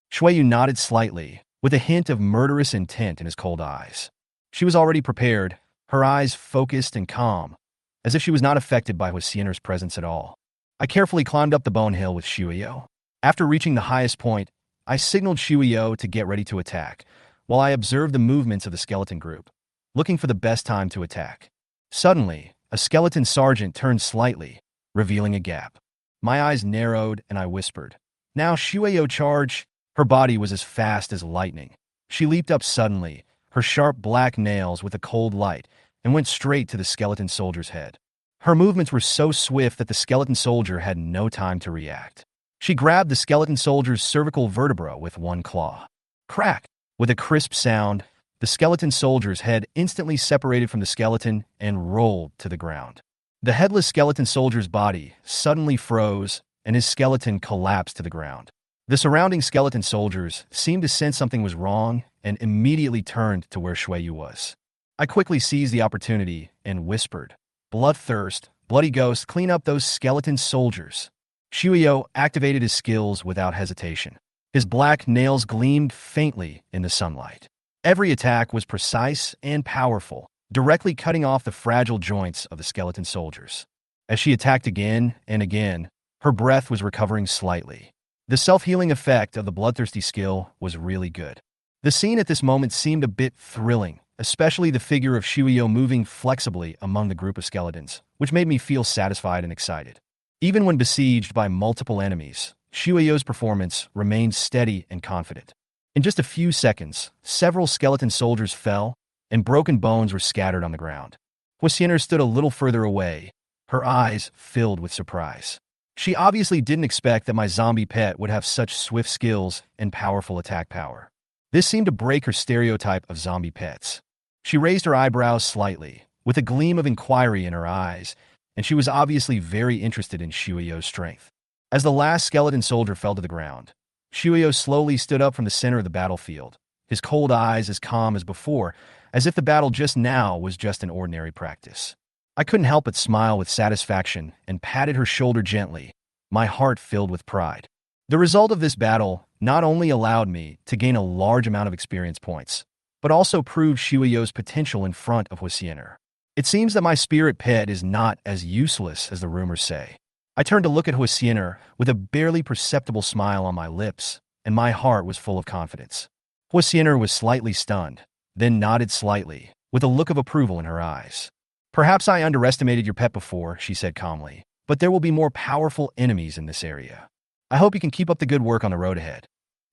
Speaker 1: Shuiyu nodded slightly, with a hint of murderous intent in his cold eyes. She was already prepared, her eyes focused and calm, as if she was not affected by Huasiener's presence at all. I carefully climbed up the bone hill with Shuio. After reaching the highest point, I signaled Shuio to get ready to attack, while I observed the movements of the skeleton group, looking for the best time to attack. Suddenly, a skeleton sergeant turned slightly, revealing a gap. My eyes narrowed and I whispered, "Now Shuio, charge!" Her body was as fast as lightning. She leaped up suddenly, her sharp black nails with a cold light, and went straight to the skeleton soldier's head. Her movements were so swift that the skeleton soldier had no time to react. She grabbed the skeleton soldier's cervical vertebra with one claw. Crack! With a crisp sound, the skeleton soldier's head instantly separated from the skeleton and rolled to the ground. The headless skeleton soldier's body suddenly froze, and his skeleton collapsed to the ground. The surrounding skeleton soldiers seemed to sense something was wrong and immediately turned to where Shuiyu was. I quickly seized the opportunity and whispered, "Bloodthirst, bloody ghost, clean up those skeleton soldiers." Shuiyu activated his skills without hesitation. His black nails gleamed faintly in the sunlight. Every attack was precise and powerful, directly cutting off the fragile joints of the skeleton soldiers. As she attacked again and again, her breath was recovering slightly. The self-healing effect of the bloodthirsty skill was really good. The scene at this moment seemed a bit thrilling, especially the figure of Shuyo moving flexibly among the group of skeletons, which made me feel satisfied and excited. Even when besieged by multiple enemies, Shuyo's performance remained steady and confident. In just a few seconds, several skeleton soldiers fell, and broken bones were scattered on the ground. Huixiner stood a little further away, her eyes filled with surprise. She obviously didn't expect that my zombie pet would have such swift skills and powerful attack power. This seemed to break her stereotype of zombie pets. She raised her eyebrows slightly, with a gleam of inquiry in her eyes, and she was obviously very interested in Shuyo's strength. As the last skeleton soldier fell to the ground, Shuyo slowly stood up from the center of the battlefield, his cold eyes as calm as before, as if the battle just now was just an ordinary practice. I couldn't help but smile with satisfaction and patted her shoulder gently, my heart filled with pride. The result of this battle not only allowed me to gain a large amount of experience points, but also proved Shuyo's potential in front of Huixiner. It seems that my spirit pet is not as useless as the rumors say. I turned to look at Huixiner with a barely perceptible smile on my lips, and my heart was full of confidence. Huixiner was slightly stunned, then nodded slightly, with a look of approval in her eyes. "Perhaps I underestimated your pet before," she said calmly, "but there will be more powerful enemies in this area. I hope you can keep up the good work on the road ahead."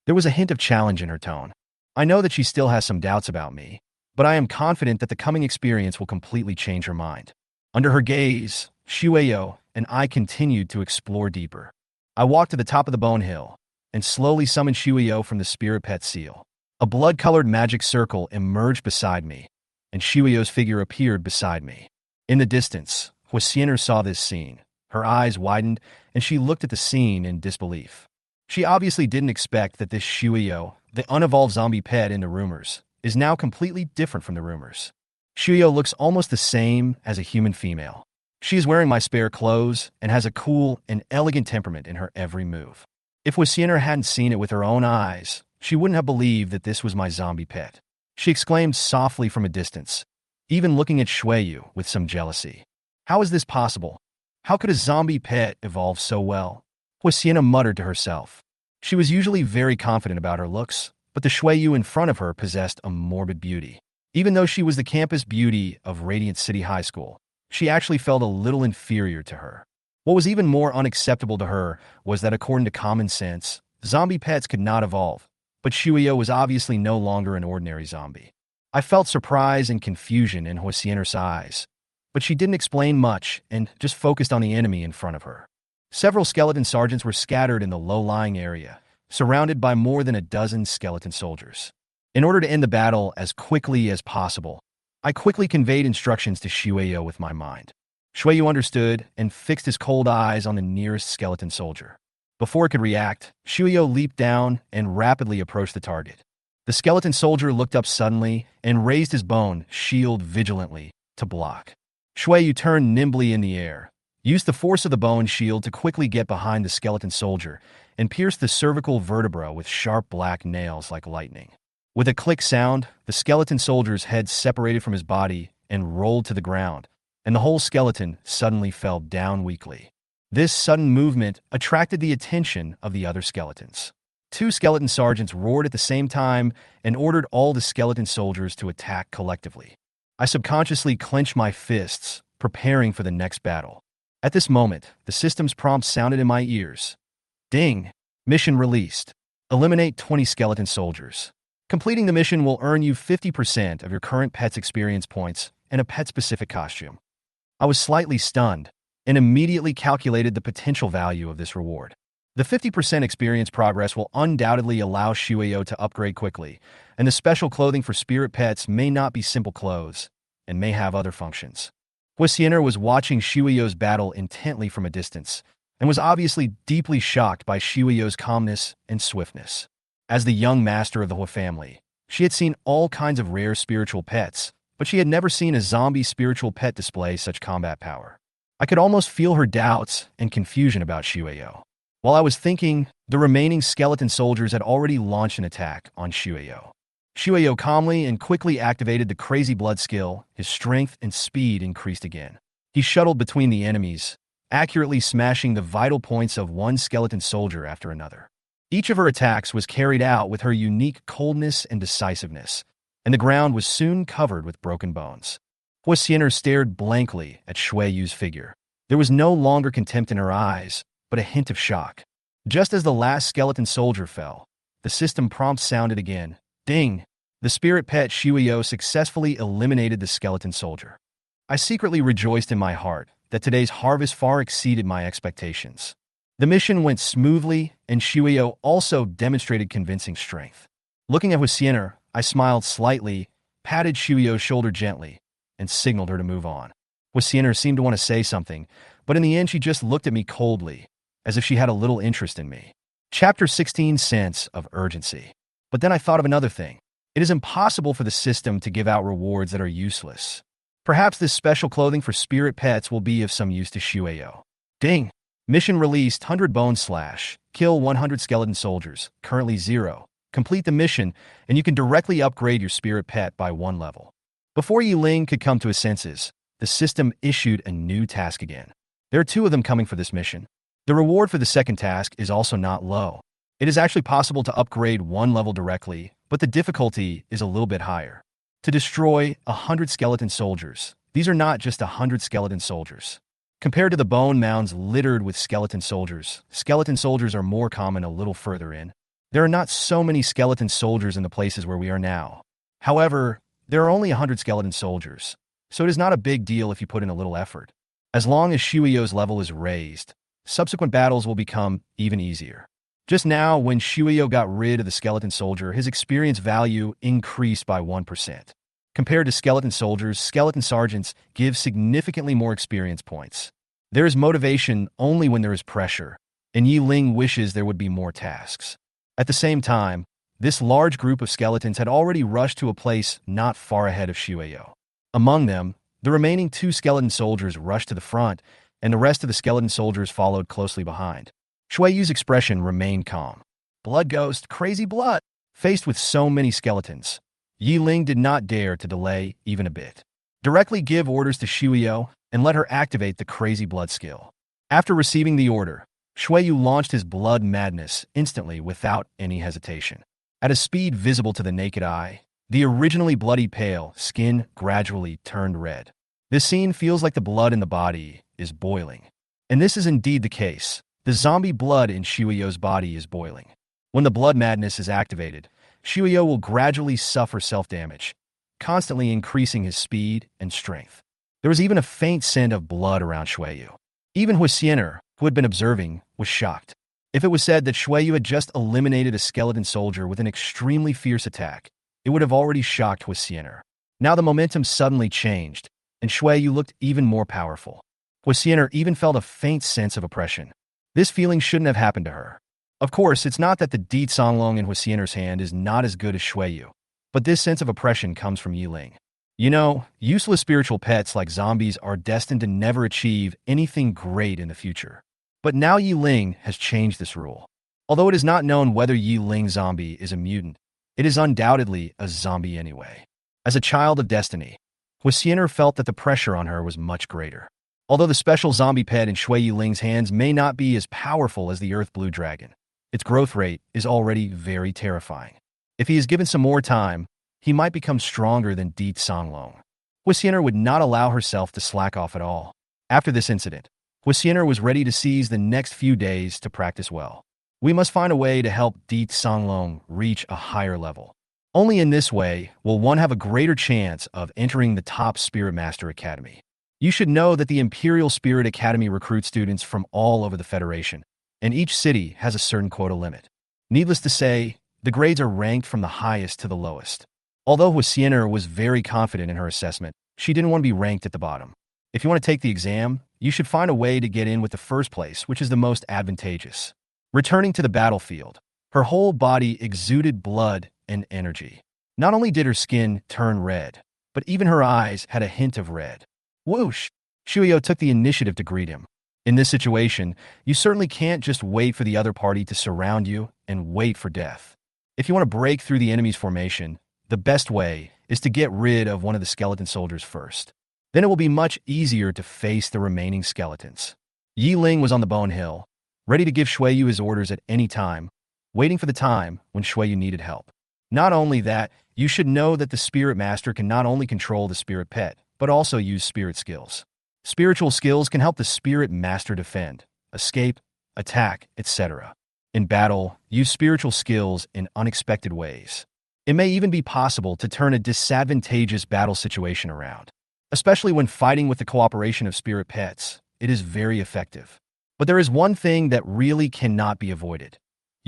Speaker 1: There was a hint of challenge in her tone. I know that she still has some doubts about me, but I am confident that the coming experience will completely change her mind. Under her gaze, Shuyo and I continued to explore deeper. I walked to the top of the bone hill and slowly summoned Shuyo from the spirit pet seal. A blood-colored magic circle emerged beside me, and Shuyo's figure appeared beside me. In the distance, Huixiner saw this scene. Her eyes widened, and she looked at the scene in disbelief. She obviously didn't expect that this Shuyo, the unevolved zombie pet in the rumors, is now completely different from the rumors. Shuyo looks almost the same as a human female. She is wearing my spare clothes and has a cool and elegant temperament in her every move. If Huixiner hadn't seen it with her own eyes, she wouldn't have believed that this was my zombie pet. She exclaimed softly from a distance, even looking at Shuyo with some jealousy. "How is this possible? How could a zombie pet evolve so well?" Huixiner muttered to herself. She was usually very confident about her looks, but the Shuyo in front of her possessed a morbid beauty. Even though she was the campus beauty of Radiant City High School, she actually felt a little inferior to her. What was even more unacceptable to her was that according to common sense, zombie pets could not evolve, but Shuyo was obviously no longer an ordinary zombie. I felt surprise and confusion in Huixiner's eyes, but she didn't explain much and just focused on the enemy in front of her. Several skeleton sergeants were scattered in the low-lying area, surrounded by more than a dozen skeleton soldiers. In order to end the battle as quickly as possible, I quickly conveyed instructions to Shuyo with my mind. Shuyo understood and fixed his cold eyes on the nearest skeleton soldier. Before it could react, Shuyo leaped down and rapidly approached the target. The skeleton soldier looked up suddenly and raised his bone shield vigilantly to block. Shuyo turned nimbly in the air, used the force of the bone shield to quickly get behind the skeleton soldier, and pierced the cervical vertebra with sharp black nails like lightning. With a click sound, the skeleton soldier's head separated from his body and rolled to the ground, and the whole skeleton suddenly fell down weakly. This sudden movement attracted the attention of the other skeletons. Two skeleton sergeants roared at the same time and ordered all the skeleton soldiers to attack collectively. I subconsciously clenched my fists, preparing for the next battle. At this moment, the system's prompt sounded in my ears. Ding! Mission released. Eliminate 20 skeleton soldiers. Completing the mission will earn you 50% of your current pet's experience points and a pet-specific costume. I was slightly stunned and immediately calculated the potential value of this reward. The 50% experience progress will undoubtedly allow Shuyo to upgrade quickly, and the special clothing for spirit pets may not be simple clothes and may have other functions. Huixiner was watching Shuyo's battle intently from a distance and was obviously deeply shocked by Shuyo's calmness and swiftness. As the young master of the Hua family, she had seen all kinds of rare spiritual pets, but she had never seen a zombie spiritual pet display such combat power. I could almost feel her doubts and confusion about Shuyo. While I was thinking, the remaining skeleton soldiers had already launched an attack on Shuyo. Shuyo calmly and quickly activated the crazy blood skill. His strength and speed increased again. He shuttled between the enemies, accurately smashing the vital points of one skeleton soldier after another. Each of her attacks was carried out with her unique coldness and decisiveness, and the ground was soon covered with broken bones. Huasiener stared blankly at Shui Yu's figure. There was no longer contempt in her eyes, but a hint of shock. Just as the last skeleton soldier fell, the system prompt sounded again. Ding! The spirit pet Shuyo successfully eliminated the skeleton soldier. I secretly rejoiced in my heart that today's harvest far exceeded my expectations. The mission went smoothly, and Shuyo also demonstrated convincing strength. Looking at Huasiener, I smiled slightly, patted Shuyo's shoulder gently, and signaled her to move on. Huasiener seemed to want to say something, but in the end she just looked at me coldly, as if she had a little interest in me. Chapter 16, Sense of Urgency. But then I thought of another thing. It is impossible for the system to give out rewards that are useless. Perhaps this special clothing for spirit pets will be of some use to Shuyo. Ding! Mission released 100 bone slash. Kill 100 skeleton soldiers. Currently 0. Complete the mission, and you can directly upgrade your spirit pet by 1 level. Before Ying could come to his senses, the system issued a new task again. There are 2 of them coming for this mission. The reward for the second task is also not low. It is actually possible to upgrade 1 level directly, but the difficulty is a little bit higher. To destroy 100 skeleton soldiers. These are not just 100 skeleton soldiers. Compared to the bone mounds littered with skeleton soldiers are more common a little further in. There are not so many skeleton soldiers in the places where we are now. However, there are only 100 skeleton soldiers, so it is not a big deal if you put in a little effort. As long as Shuyo's level is raised, subsequent battles will become even easier. Just now, when Shuyo got rid of the skeleton soldier, his experience value increased by 1%. Compared to skeleton soldiers, skeleton sergeants give significantly more experience points. There is motivation only when there is pressure, and Ying wishes there would be more tasks. At the same time, this large group of skeletons had already rushed to a place not far ahead of Shuyo. Among them, the remaining 2 skeleton soldiers rushed to the front, and the rest of the skeleton soldiers followed closely behind. Shueyu's expression remained calm. Blood ghost, crazy blood! Faced with so many skeletons, Ying did not dare to delay even a bit. Directly give orders to Shuyo and let her activate the crazy blood skill. After receiving the order, Shueyu launched his blood madness instantly without any hesitation. At a speed visible to the naked eye, the originally bloody pale skin gradually turned red. This scene feels like the blood in the body is boiling. And this is indeed the case. The zombie blood in Shuyo's body is boiling. When the blood madness is activated, Shuyo will gradually suffer self-damage, constantly increasing his speed and strength. There was even a faint scent of blood around Shuyo. Even Huasiener, who had been observing, was shocked. If it was said that Shuyo had just eliminated a skeleton soldier with an extremely fierce attack, it would have already shocked Huasiener. Now the momentum suddenly changed, and Shuyo looked even more powerful. Huasiener even felt a faint sense of oppression. This feeling shouldn't have happened to her. Of course, it's not that the Di Songlong in Huasiener's hand is not as good as Shuyo, but this sense of oppression comes from Ying. You know, useless spiritual pets like zombies are destined to never achieve anything great in the future. But now Ying has changed this rule. Although it is not known whether Ying zombie is a mutant, it is undoubtedly a zombie anyway. As a child of destiny, Huasiener felt that the pressure on her was much greater. Although the special zombie pet in Shui Yiling's hands may not be as powerful as the Earth Blue Dragon, its growth rate is already very terrifying. If he is given some more time, he might become stronger than Di Songlong. Huasiener would not allow herself to slack off at all. After this incident, Huasiener was ready to seize the next few days to practice well. We must find a way to help Di Songlong reach a higher level. Only in this way will one have a greater chance of entering the top Spirit Master Academy. You should know that the Imperial Spirit Academy recruits students from all over the Federation, and each city has a certain quota limit. Needless to say, the grades are ranked from the highest to the lowest. Although Huasiener was very confident in her assessment, she didn't want to be ranked at the bottom. If you want to take the exam, you should find a way to get in with the first place, which is the most advantageous. Returning to the battlefield, her whole body exuded blood and energy. Not only did her skin turn red, but even her eyes had a hint of red. Whoosh! Shuyo took the initiative to greet him. In this situation, you certainly can't just wait for the other party to surround you and wait for death. If you want to break through the enemy's formation, the best way is to get rid of one of the skeleton soldiers first. Then it will be much easier to face the remaining skeletons. Ying was on the Bone Hill, ready to give Shueyu his orders at any time, waiting for the time when Shueyu needed help. Not only that, you should know that the spirit master can not only control the spirit pet, but also use spirit skills. Spiritual skills can help the spirit master defend, escape, attack, etc. In battle, use spiritual skills in unexpected ways. It may even be possible to turn a disadvantageous battle situation around. Especially when fighting with the cooperation of spirit pets, it is very effective. But there is one thing that really cannot be avoided.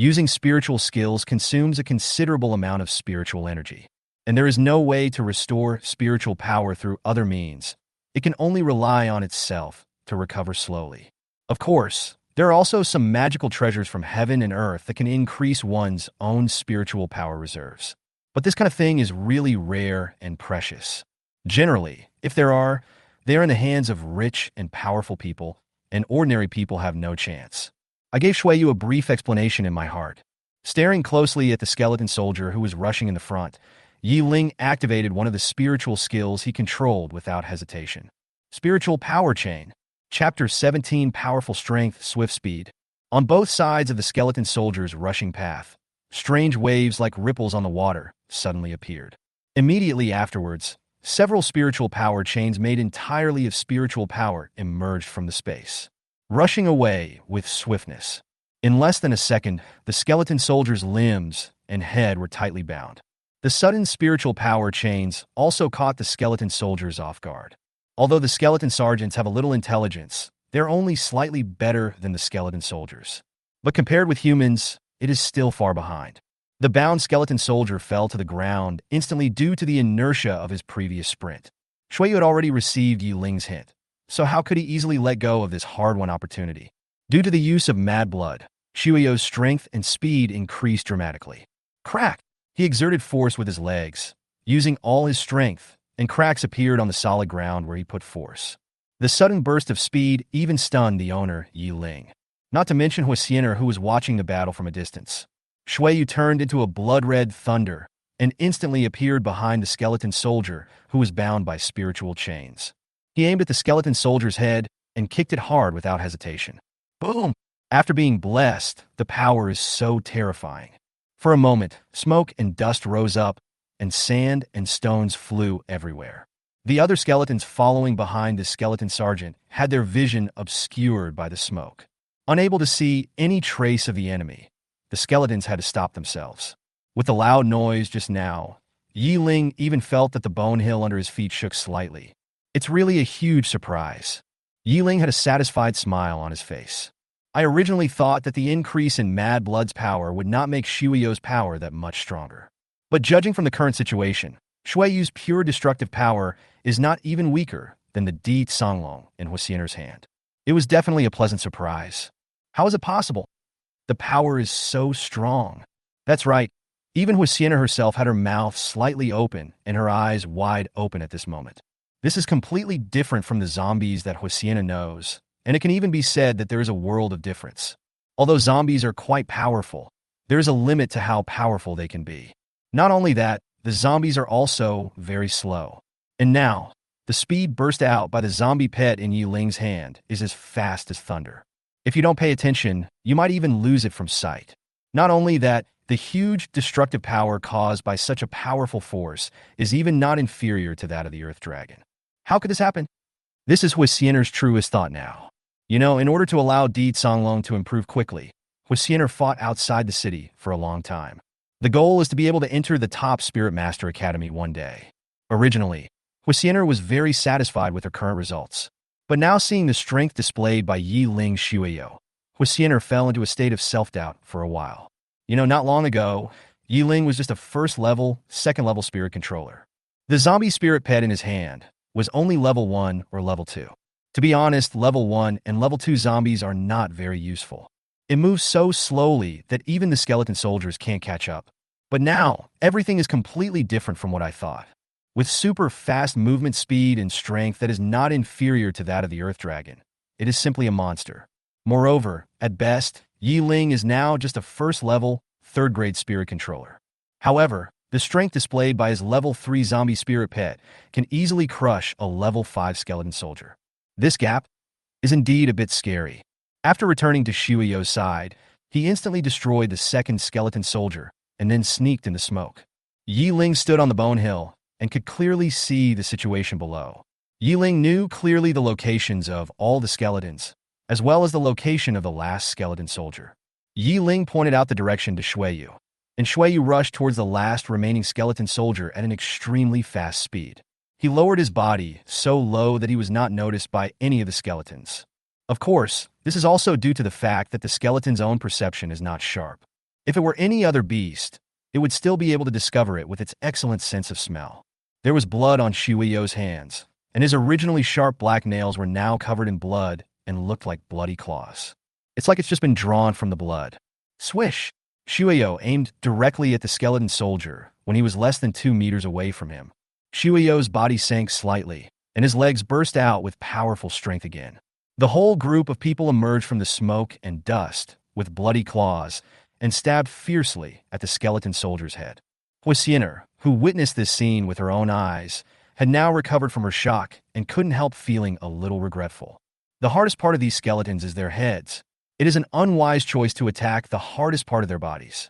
Speaker 1: Using spiritual skills consumes a considerable amount of spiritual energy. And there is no way to restore spiritual power through other means. It can only rely on itself to recover slowly. Of course, there are also some magical treasures from heaven and earth that can increase one's own spiritual power reserves. But this kind of thing is really rare and precious. Generally, if there are, they are in the hands of rich and powerful people, and ordinary people have no chance. I gave Shuiyu a brief explanation in my heart. Staring closely at the skeleton soldier who was rushing in the front, Ying activated one of the spiritual skills he controlled without hesitation. Spiritual Power Chain. Chapter 17 Powerful Strength, Swift Speed. On both sides of the skeleton soldier's rushing path, strange waves like ripples on the water suddenly appeared. Immediately afterwards, several spiritual power chains made entirely of spiritual power emerged from the space, rushing away with swiftness. In less than a second, the skeleton soldier's limbs and head were tightly bound. The sudden spiritual power chains also caught the skeleton soldiers off guard. Although the skeleton sergeants have a little intelligence, they're only slightly better than the skeleton soldiers. But compared with humans, it is still far behind. The bound skeleton soldier fell to the ground instantly due to the inertia of his previous sprint. Shuiyu had already received Yuling's hint, so how could he easily let go of this hard-won opportunity? Due to the use of mad blood, Shuiyu's strength and speed increased dramatically. Crack! He exerted force with his legs, using all his strength, and cracks appeared on the solid ground where he put force. The sudden burst of speed even stunned the owner, Ying. Not to mention Huasiener, who was watching the battle from a distance. Shuiyu turned into a blood-red thunder and instantly appeared behind the skeleton soldier who was bound by spiritual chains. He aimed at the skeleton soldier's head and kicked it hard without hesitation. Boom! After being blessed, the power is so terrifying. For a moment, smoke and dust rose up, and sand and stones flew everywhere. The other skeletons following behind the skeleton sergeant had their vision obscured by the smoke. Unable to see any trace of the enemy, the skeletons had to stop themselves. With the loud noise just now, Ying even felt that the bone hill under his feet shook slightly. It's really a huge surprise. Ying had a satisfied smile on his face. I originally thought that the increase in Mad Blood's power would not make Shuiyu's power that much stronger. But judging from the current situation, Shuiyu's pure destructive power is not even weaker than the Di Songlong in Huasiener's hand. It was definitely a pleasant surprise. How is it possible? The power is so strong. That's right. Even Huasiener herself had her mouth slightly open and her eyes wide open at this moment. This is completely different from the zombies that Huasiener knows, and it can even be said that there is a world of difference. Although zombies are quite powerful, there is a limit to how powerful they can be. Not only that, the zombies are also very slow. And now, the speed burst out by the zombie pet in Yuling's hand is as fast as thunder. If you don't pay attention, you might even lose it from sight. Not only that, the huge destructive power caused by such a powerful force is even not inferior to that of the Earth Dragon. How could this happen? This is Huasiener's truest thought now. In order to allow Di Songlong to improve quickly, Huasiener fought outside the city for a long time. The goal is to be able to enter the top Spirit Master Academy one day. Originally, Huasiener was very satisfied with her current results. But now seeing the strength displayed by Ying Shuiyu, Huasiener fell into a state of self-doubt for a while. Not long ago, Ying was just a first-level, second-level spirit controller. The zombie spirit pet in his hand was only level 1 or level 2. To be honest, level 1 and level 2 zombies are not very useful. It moves so slowly that even the skeleton soldiers can't catch up. But now, everything is completely different from what I thought. With super fast movement speed and strength that is not inferior to that of the Earth Dragon, it is simply a monster. Moreover, at best, Ying is now just a first-level, third-grade spirit controller. However, the strength displayed by his level 3 zombie spirit pet can easily crush a level 5 skeleton soldier. This gap is indeed a bit scary. After returning to Shuiyu's side, he instantly destroyed the second skeleton soldier and then sneaked into smoke. Yi Ling stood on the bone hill and could clearly see the situation below. Yi Ling knew clearly the locations of all the skeletons, as well as the location of the last skeleton soldier. Yi Ling pointed out the direction to Shuiyu, and Shuiyu rushed towards the last remaining skeleton soldier at an extremely fast speed. He lowered his body so low that he was not noticed by any of the skeletons. Of course, this is also due to the fact that the skeleton's own perception is not sharp. If it were any other beast, it would still be able to discover it with its excellent sense of smell. There was blood on Shuiyu's hands, and his originally sharp black nails were now covered in blood and looked like bloody claws. It's like it's just been drawn from the blood. Swish! Shuiyu aimed directly at the skeleton soldier when he was less than 2 meters away from him. Shuiyu's body sank slightly, and his legs burst out with powerful strength again. The whole group of people emerged from the smoke and dust with bloody claws and stabbed fiercely at the skeleton soldier's head. Huixiner, who witnessed this scene with her own eyes, had now recovered from her shock and couldn't help feeling a little regretful. The hardest part of these skeletons is their heads. It is an unwise choice to attack the hardest part of their bodies.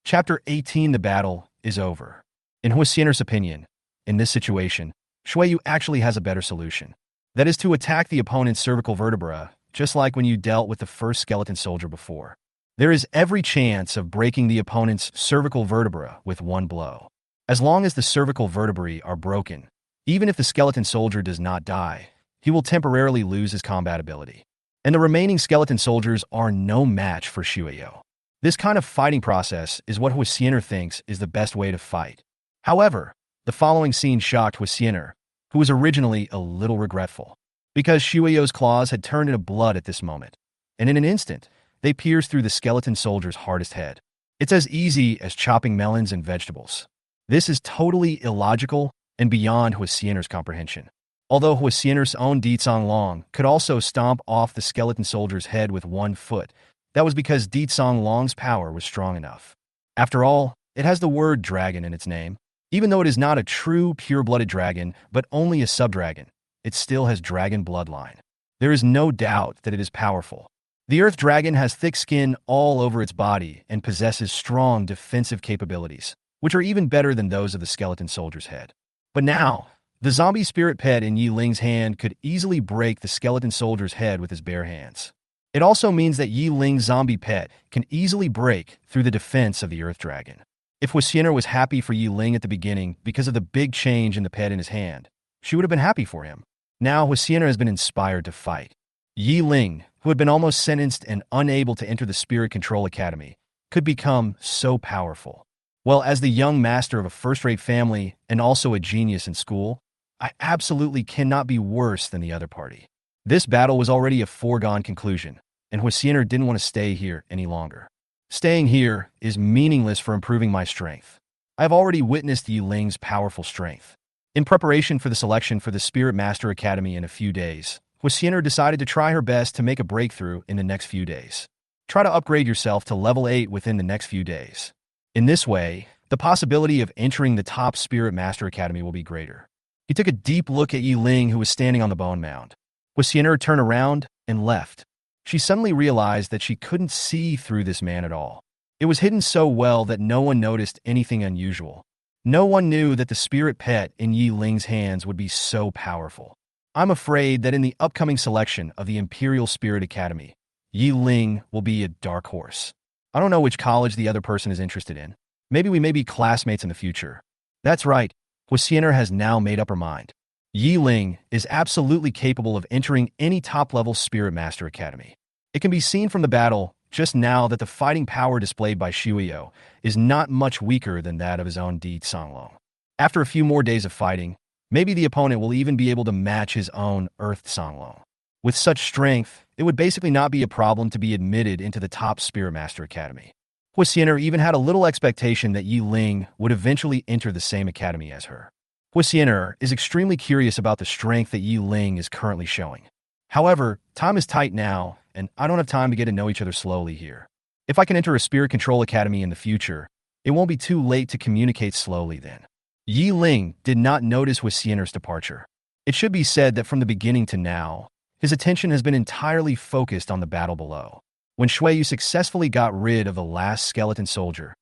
Speaker 1: Chapter 18. The battle is over. In Huixiner's opinion, in this situation, Shuiyu actually has a better solution. That is to attack the opponent's cervical vertebra, just like when you dealt with the first skeleton soldier before. There is every chance of breaking the opponent's cervical vertebra with one blow. As long as the cervical vertebrae are broken, even if the skeleton soldier does not die, he will temporarily lose his combat ability. And the remaining skeleton soldiers are no match for Shuiyu. This kind of fighting process is what Huixiner thinks is the best way to fight. However, the following scene shocked Huixiner, who was originally a little regretful, because Shuiyu's claws had turned into blood at this moment, and in an instant, they pierced through the skeleton soldier's hardest head. It's as easy as chopping melons and vegetables. This is totally illogical and beyond Huixiner's comprehension. Although Huixiner's own Ditsong Long could also stomp off the skeleton soldier's head with 1 foot, that was because Ditsong Long's power was strong enough. After all, it has the word dragon in its name. Even though it is not a true pure-blooded dragon, but only a subdragon, it still has dragon bloodline. There is no doubt that it is powerful. The earth dragon has thick skin all over its body and possesses strong defensive capabilities, which are even better than those of the skeleton soldier's head. But now, the zombie spirit pet in Yi Ling's hand could easily break the skeleton soldier's head with his bare hands. It also means that Yi Ling's zombie pet can easily break through the defense of the earth dragon. If Huixiner was happy for Yi Ling at the beginning because of the big change in the pet in his hand, she would have been happy for him. Now Huixiner has been inspired to fight. Yi Ling, who had been almost sentenced and unable to enter the Spirit Control Academy, could become so powerful. Well, as the young master of a first-rate family and also a genius in school, I absolutely cannot be worse than the other party. This battle was already a foregone conclusion, and Huixiner didn't want to stay here any longer. Staying here is meaningless for improving my strength. I have already witnessed Yi Ling's powerful strength. In preparation for the selection for the Spirit Master Academy in a few days, Huixiner decided to try her best to make a breakthrough in the next few days. Try to upgrade yourself to level 8 within the next few days. In this way, the possibility of entering the top Spirit Master Academy will be greater. He took a deep look at Yi Ling, who was standing on the bone mound. Huixiner turned around and left. She suddenly realized that she couldn't see through this man at all. It was hidden so well that no one noticed anything unusual. No one knew that the spirit pet in Yi Ling's hands would be so powerful. I'm afraid that in the upcoming selection of the Imperial Spirit Academy, Yi Ling will be a dark horse. I don't know which college the other person is interested in. Maybe we may be classmates in the future. That's right, Huixiner has now made up her mind. Yi Ling is absolutely capable of entering any top-level Spirit Master Academy. It can be seen from the battle just now that the fighting power displayed by Shuiyu is not much weaker than that of his own Di Songlong. After a few more days of fighting, maybe the opponent will even be able to match his own Earth Songlong. With such strength, it would basically not be a problem to be admitted into the top Spirit Master Academy. Huixiner even had a little expectation that Yi Ling would eventually enter the same academy as her. Huixiner is extremely curious about the strength that Yi Ling is currently showing. However, time is tight now, and I don't have time to get to know each other slowly here. If I can enter a Spirit Control Academy in the future, it won't be too late to communicate slowly then. Yi Ling did not notice Huixiner's departure. It should be said that from the beginning to now, his attention has been entirely focused on the battle below. When Shuiyu successfully got rid of the last skeleton soldier,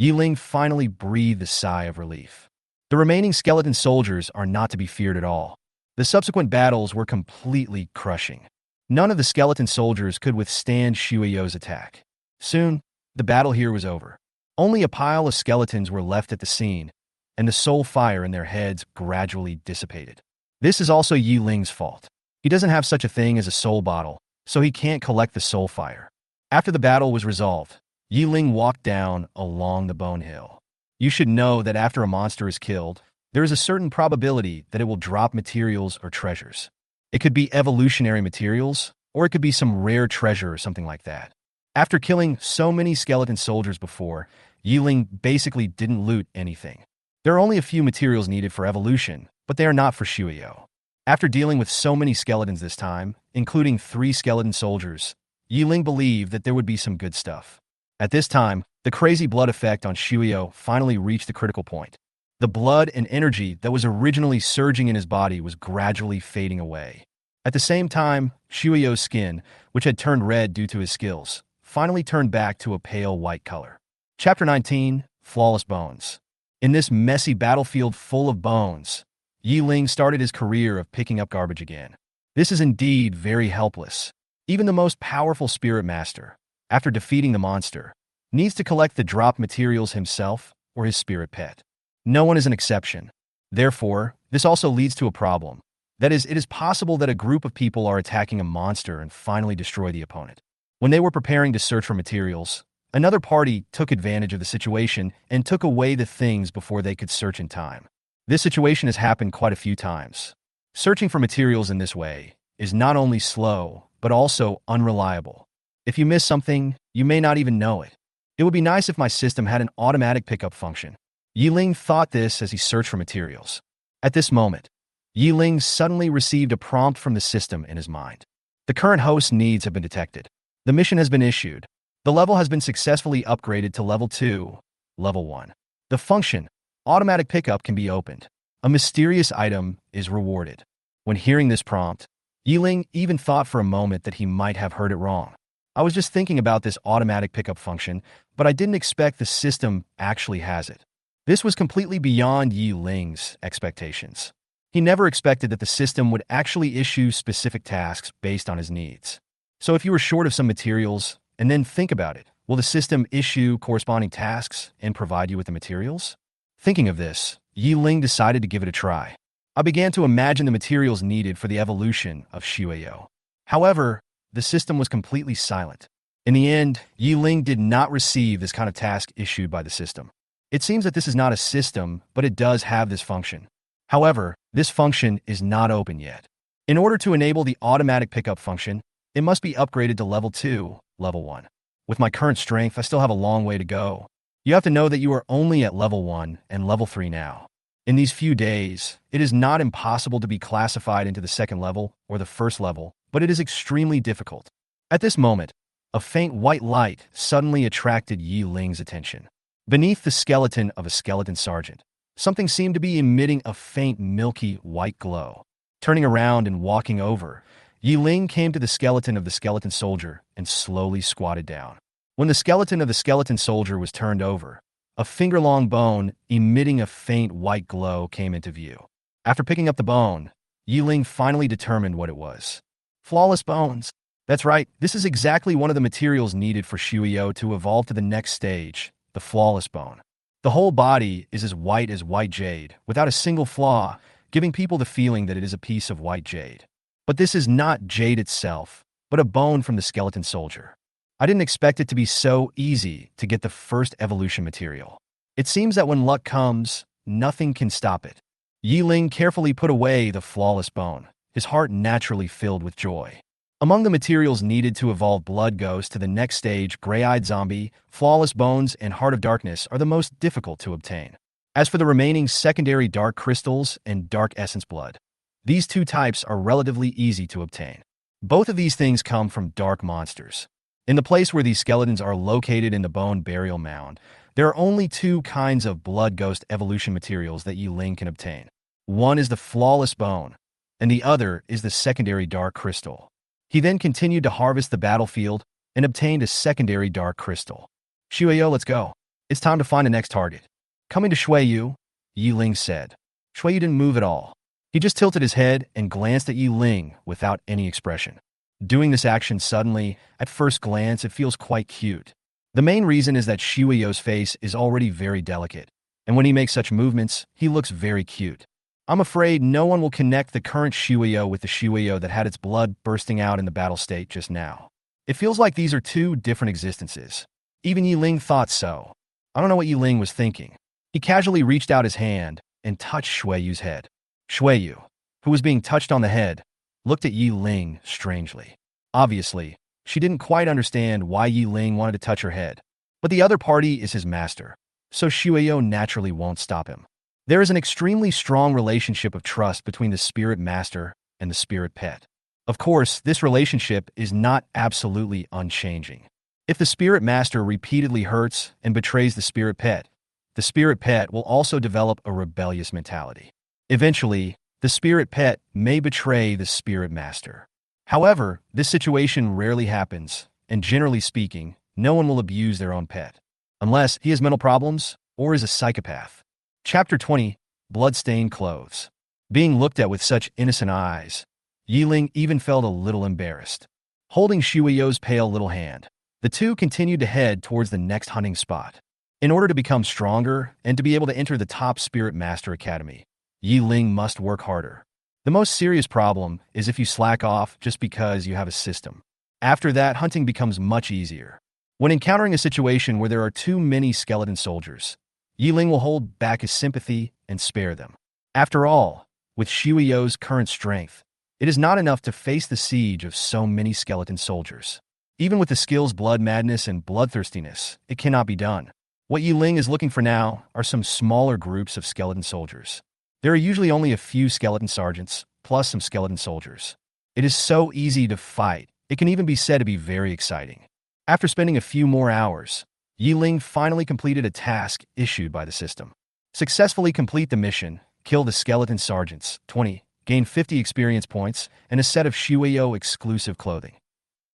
Speaker 1: Ling finally breathed a sigh of relief. The remaining skeleton soldiers are not to be feared at all. The subsequent battles were completely crushing. None of the skeleton soldiers could withstand Shueyo's attack. Soon, the battle here was over. Only a pile of skeletons were left at the scene, and the soul fire in their heads gradually dissipated. This is also Yi Ling's fault. He doesn't have such a thing as a soul bottle, so he can't collect the soul fire. After the battle was resolved, Yi Ling walked down along the bone hill. You should know that after a monster is killed, there is a certain probability that it will drop materials or treasures. It could be evolutionary materials, or it could be some rare treasure or something like that. After killing so many skeleton soldiers before, Yi Ling basically didn't loot anything. There are only a few materials needed for evolution, but they are not for Shueyo. After dealing with so many skeletons this time, including 3 skeleton soldiers, Yi Ling believed that there would be some good stuff. At this time, the crazy blood effect on Shueyo finally reached the critical point. The blood and energy that was originally surging in his body was gradually fading away. At the same time, Shueyo's skin, which had turned red due to his skills, finally turned back to a pale white color. Chapter 19, Flawless Bones. In this messy battlefield full of bones, Yi Ling started his career of picking up garbage again. This is indeed very helpless. Even the most powerful spirit master, after defeating the monster, needs to collect the dropped materials himself or his spirit pet. No one is an exception. Therefore, this also leads to a problem. That is, it is possible that a group of people are attacking a monster and finally destroy the opponent. When they were preparing to search for materials, another party took advantage of the situation and took away the things before they could search in time. This situation has happened quite a few times. Searching for materials in this way is not only slow, but also unreliable. If you miss something, you may not even know it. It would be nice if my system had an automatic pickup function. Yi Ling thought this as he searched for materials. At this moment, Yi Ling suddenly received a prompt from the system in his mind. The current host's needs have been detected. The mission has been issued. The level has been successfully upgraded to level 2, level 1. The function, automatic pickup, can be opened. A mysterious item is rewarded. When hearing this prompt, Yi Ling even thought for a moment that he might have heard it wrong. I was just thinking about this automatic pickup function, but I didn't expect the system actually has it. This was completely beyond Yi Ling's expectations. He never expected that the system would actually issue specific tasks based on his needs. So if you were short of some materials, and then think about it, will the system issue corresponding tasks and provide you with the materials? Thinking of this, Yi Ling decided to give it a try. I began to imagine the materials needed for the evolution of Shueyo. However, the system was completely silent. In the end, Yi Ling did not receive this kind of task issued by the system. It seems that this is not a system, but it does have this function. However, this function is not open yet. In order to enable the automatic pickup function, it must be upgraded to level 2, level 1. With my current strength, I still have a long way to go. You have to know that you are only at level 1 and level 3 now. In these few days, it is not impossible to be classified into the second level or the first level, but it is extremely difficult. At this moment, a faint white light suddenly attracted Yi Ling's attention. Beneath the skeleton of a skeleton sergeant, something seemed to be emitting a faint milky white glow. Turning around and walking over, Yi Ling came to the skeleton of the skeleton soldier and slowly squatted down. When the skeleton of the skeleton soldier was turned over, a finger-long bone emitting a faint white glow came into view. After picking up the bone, Yi Ling finally determined what it was. Flawless bones. That's right, this is exactly one of the materials needed for Shueyo to evolve to the next stage, the flawless bone. The whole body is as white jade, without a single flaw, giving people the feeling that it is a piece of white jade. But this is not jade itself, but a bone from the skeleton soldier. I didn't expect it to be so easy to get the first evolution material. It seems that when luck comes, nothing can stop it. Yi Ling carefully put away the flawless bone, his heart naturally filled with joy. Among the materials needed to evolve Blood Ghost to the next stage, Gray-Eyed Zombie, Flawless Bones, and Heart of Darkness are the most difficult to obtain. As for the remaining secondary Dark Crystals and Dark Essence Blood, these two types are relatively easy to obtain. Both of these things come from dark monsters. In the place where these skeletons are located in the bone burial mound, there are only 2 kinds of Blood Ghost evolution materials that Yi Ling can obtain. One is the Flawless Bone, and the other is the secondary Dark Crystal. He then continued to harvest the battlefield and obtained a secondary Dark Crystal. Shueyo, let's go. It's time to find the next target. Coming to Shuiyu, Yi Ling said. Shuiyu didn't move at all. He just tilted his head and glanced at Yi Ling without any expression. Doing this action suddenly, at first glance, it feels quite cute. The main reason is that Shuiyu's face is already very delicate, and when he makes such movements, he looks very cute. I'm afraid no one will connect the current Shuiyu with the Shuiyu that had its blood bursting out in the battle state just now. It feels like these are two different existences. Even Yi Ling thought so. I don't know what Yi Ling was thinking. He casually reached out his hand and touched Shuiyu's head. Shuiyu, who was being touched on the head, looked at Yi Ling strangely. Obviously, she didn't quite understand why Yi Ling wanted to touch her head. But the other party is his master, so Shuiyu naturally won't stop him. There is an extremely strong relationship of trust between the spirit master and the spirit pet. Of course, this relationship is not absolutely unchanging. If the spirit master repeatedly hurts and betrays the spirit pet will also develop a rebellious mentality. Eventually, the spirit pet may betray the spirit master. However, this situation rarely happens, and generally speaking, no one will abuse their own pet, unless he has mental problems or is a psychopath. Chapter 20, Bloodstained Clothes. Being looked at with such innocent eyes, Yi Ling even felt a little embarrassed. Holding Shuiyu's pale little hand, the two continued to head towards the next hunting spot. In order to become stronger and to be able to enter the top Spirit Master Academy, Yi Ling must work harder. The most serious problem is if you slack off just because you have a system. After that, hunting becomes much easier. When encountering a situation where there are too many skeleton soldiers, Yi Ling will hold back his sympathy and spare them. After all, with Shuiyu's current strength, it is not enough to face the siege of so many skeleton soldiers. Even with the skills Blood Madness and Bloodthirstiness, it cannot be done. What Yi Ling is looking for now are some smaller groups of skeleton soldiers. There are usually only a few skeleton sergeants, plus some skeleton soldiers. It is so easy to fight, it can even be said to be very exciting. After spending a few more hours, Yi Ling finally completed a task issued by the system. Successfully complete the mission, kill the skeleton sergeants, 20, gain 50 experience points, and a set of Shuiyu exclusive clothing.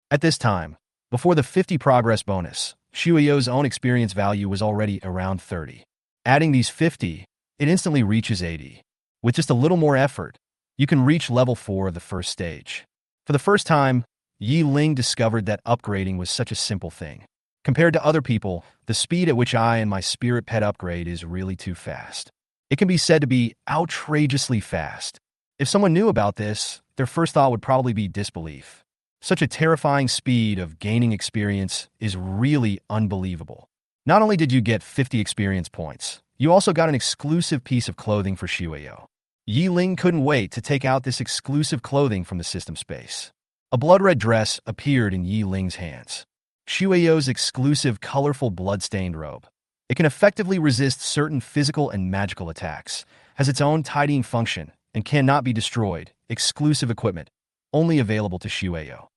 Speaker 1: At this time, before the 50 progress bonus, Shuiyu's own experience value was already around 30. Adding these 50, it instantly reaches 80. With just a little more effort, you can reach level 4 of the first stage. For the first time, Yi Ling discovered that upgrading was such a simple thing. Compared to other people, the speed at which I and my spirit pet upgrade is really too fast. It can be said to be outrageously fast. If someone knew about this, their first thought would probably be disbelief. Such a terrifying speed of gaining experience is really unbelievable. Not only did you get 50 experience points, you also got an exclusive piece of clothing for Shuiyu. Yi Ling couldn't wait to take out this exclusive clothing from the system space. A blood-red dress appeared in Yi Ling's hands. Shuiyu's exclusive colorful blood-stained robe. It can effectively resist certain physical and magical attacks, has its own tidying function, and cannot be destroyed. Exclusive equipment, only available to Shuiyu.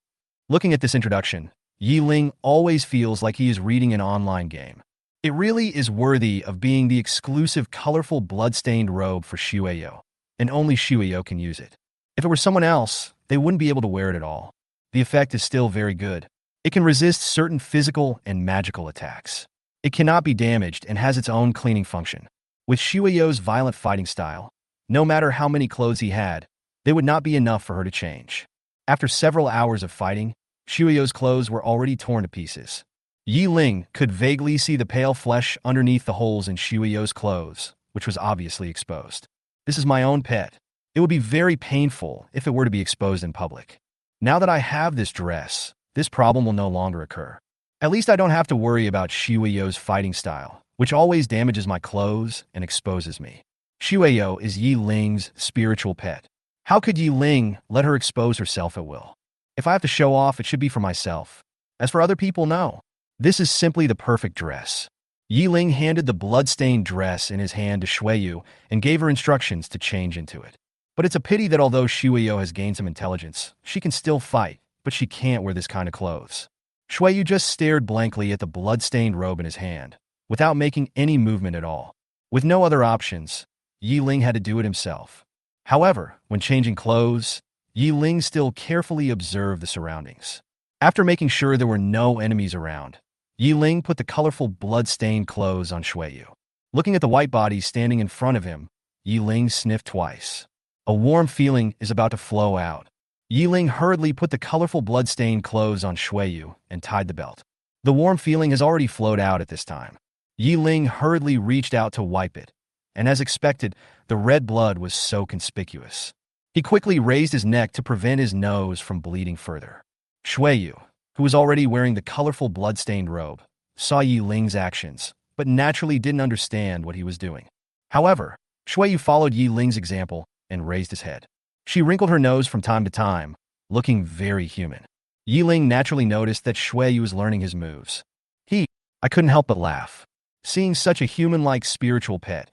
Speaker 1: Looking at this introduction, Yi Ling always feels like he is reading an online game. It really is worthy of being the exclusive colorful blood-stained robe for Shuiyu, and only Shuiyu can use it. If it were someone else, they wouldn't be able to wear it at all. The effect is still very good. It can resist certain physical and magical attacks. It cannot be damaged and has its own cleaning function. With Shuiyu's violent fighting style, no matter how many clothes he had, they would not be enough for her to change. After several hours of fighting, Shuiyu's clothes were already torn to pieces. Yi Ling could vaguely see the pale flesh underneath the holes in Shuiyu's clothes, which was obviously exposed. This is my own pet. It would be very painful if it were to be exposed in public. Now that I have this dress, this problem will no longer occur. At least I don't have to worry about Shuiyu's fighting style, which always damages my clothes and exposes me. Shuiyu is Yi Ling's spiritual pet. How could Yi Ling let her expose herself at will? If I have to show off, it should be for myself. As for other people, no. This is simply the perfect dress. Yi Ling handed the blood-stained dress in his hand to Shuiyu and gave her instructions to change into it. But it's a pity that although Shuiyu has gained some intelligence, she can still fight, but she can't wear this kind of clothes. Shuiyu just stared blankly at the blood-stained robe in his hand, without making any movement at all. With no other options, Yi Ling had to do it himself. However, when changing clothes, Yi Ling still carefully observed the surroundings. After making sure there were no enemies around, Ling put the colorful blood-stained clothes on Shuiyu. Looking at the white body standing in front of him, Ling sniffed twice. A warm feeling is about to flow out. Ling hurriedly put the colorful blood-stained clothes on Shuiyu and tied the belt. The warm feeling has already flowed out at this time. Ling hurriedly reached out to wipe it, and as expected, the red blood was so conspicuous. He quickly raised his neck to prevent his nose from bleeding further. Shuiyu, who was already wearing the colorful blood-stained robe, saw Ling's actions, but naturally didn't understand what he was doing. However, Shuiyu followed Ling's example and raised his head. She wrinkled her nose from time to time, looking very human. Ling naturally noticed that Shuiyu was learning his moves. I couldn't help but laugh. Seeing such a human-like spiritual pet,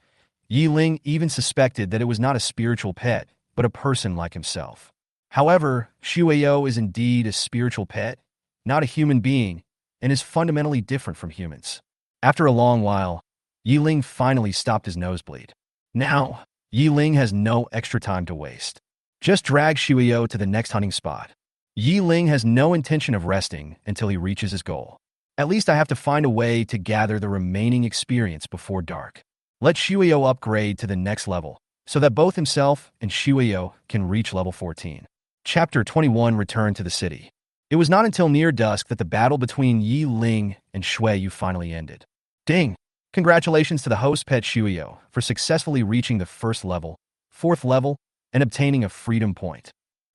Speaker 1: Ling even suspected that it was not a spiritual pet, but a person like himself. However, Shuiyu is indeed a spiritual pet, not a human being, and is fundamentally different from humans. After a long while, Ling finally stopped his nosebleed. Now, Ling has no extra time to waste. Just drag Shuiyu to the next hunting spot. Ling has no intention of resting until he reaches his goal. At least I have to find a way to gather the remaining experience before dark. Let Shuiyu upgrade to the next level, so that both himself and Shuiyu can reach level 14. Chapter 21 Return to the City. It was not until near dusk that the battle between Ling and Shuiyu finally ended. Ding! Congratulations to the host pet Shuiyu for successfully reaching the first level, 4th level, and obtaining a freedom point.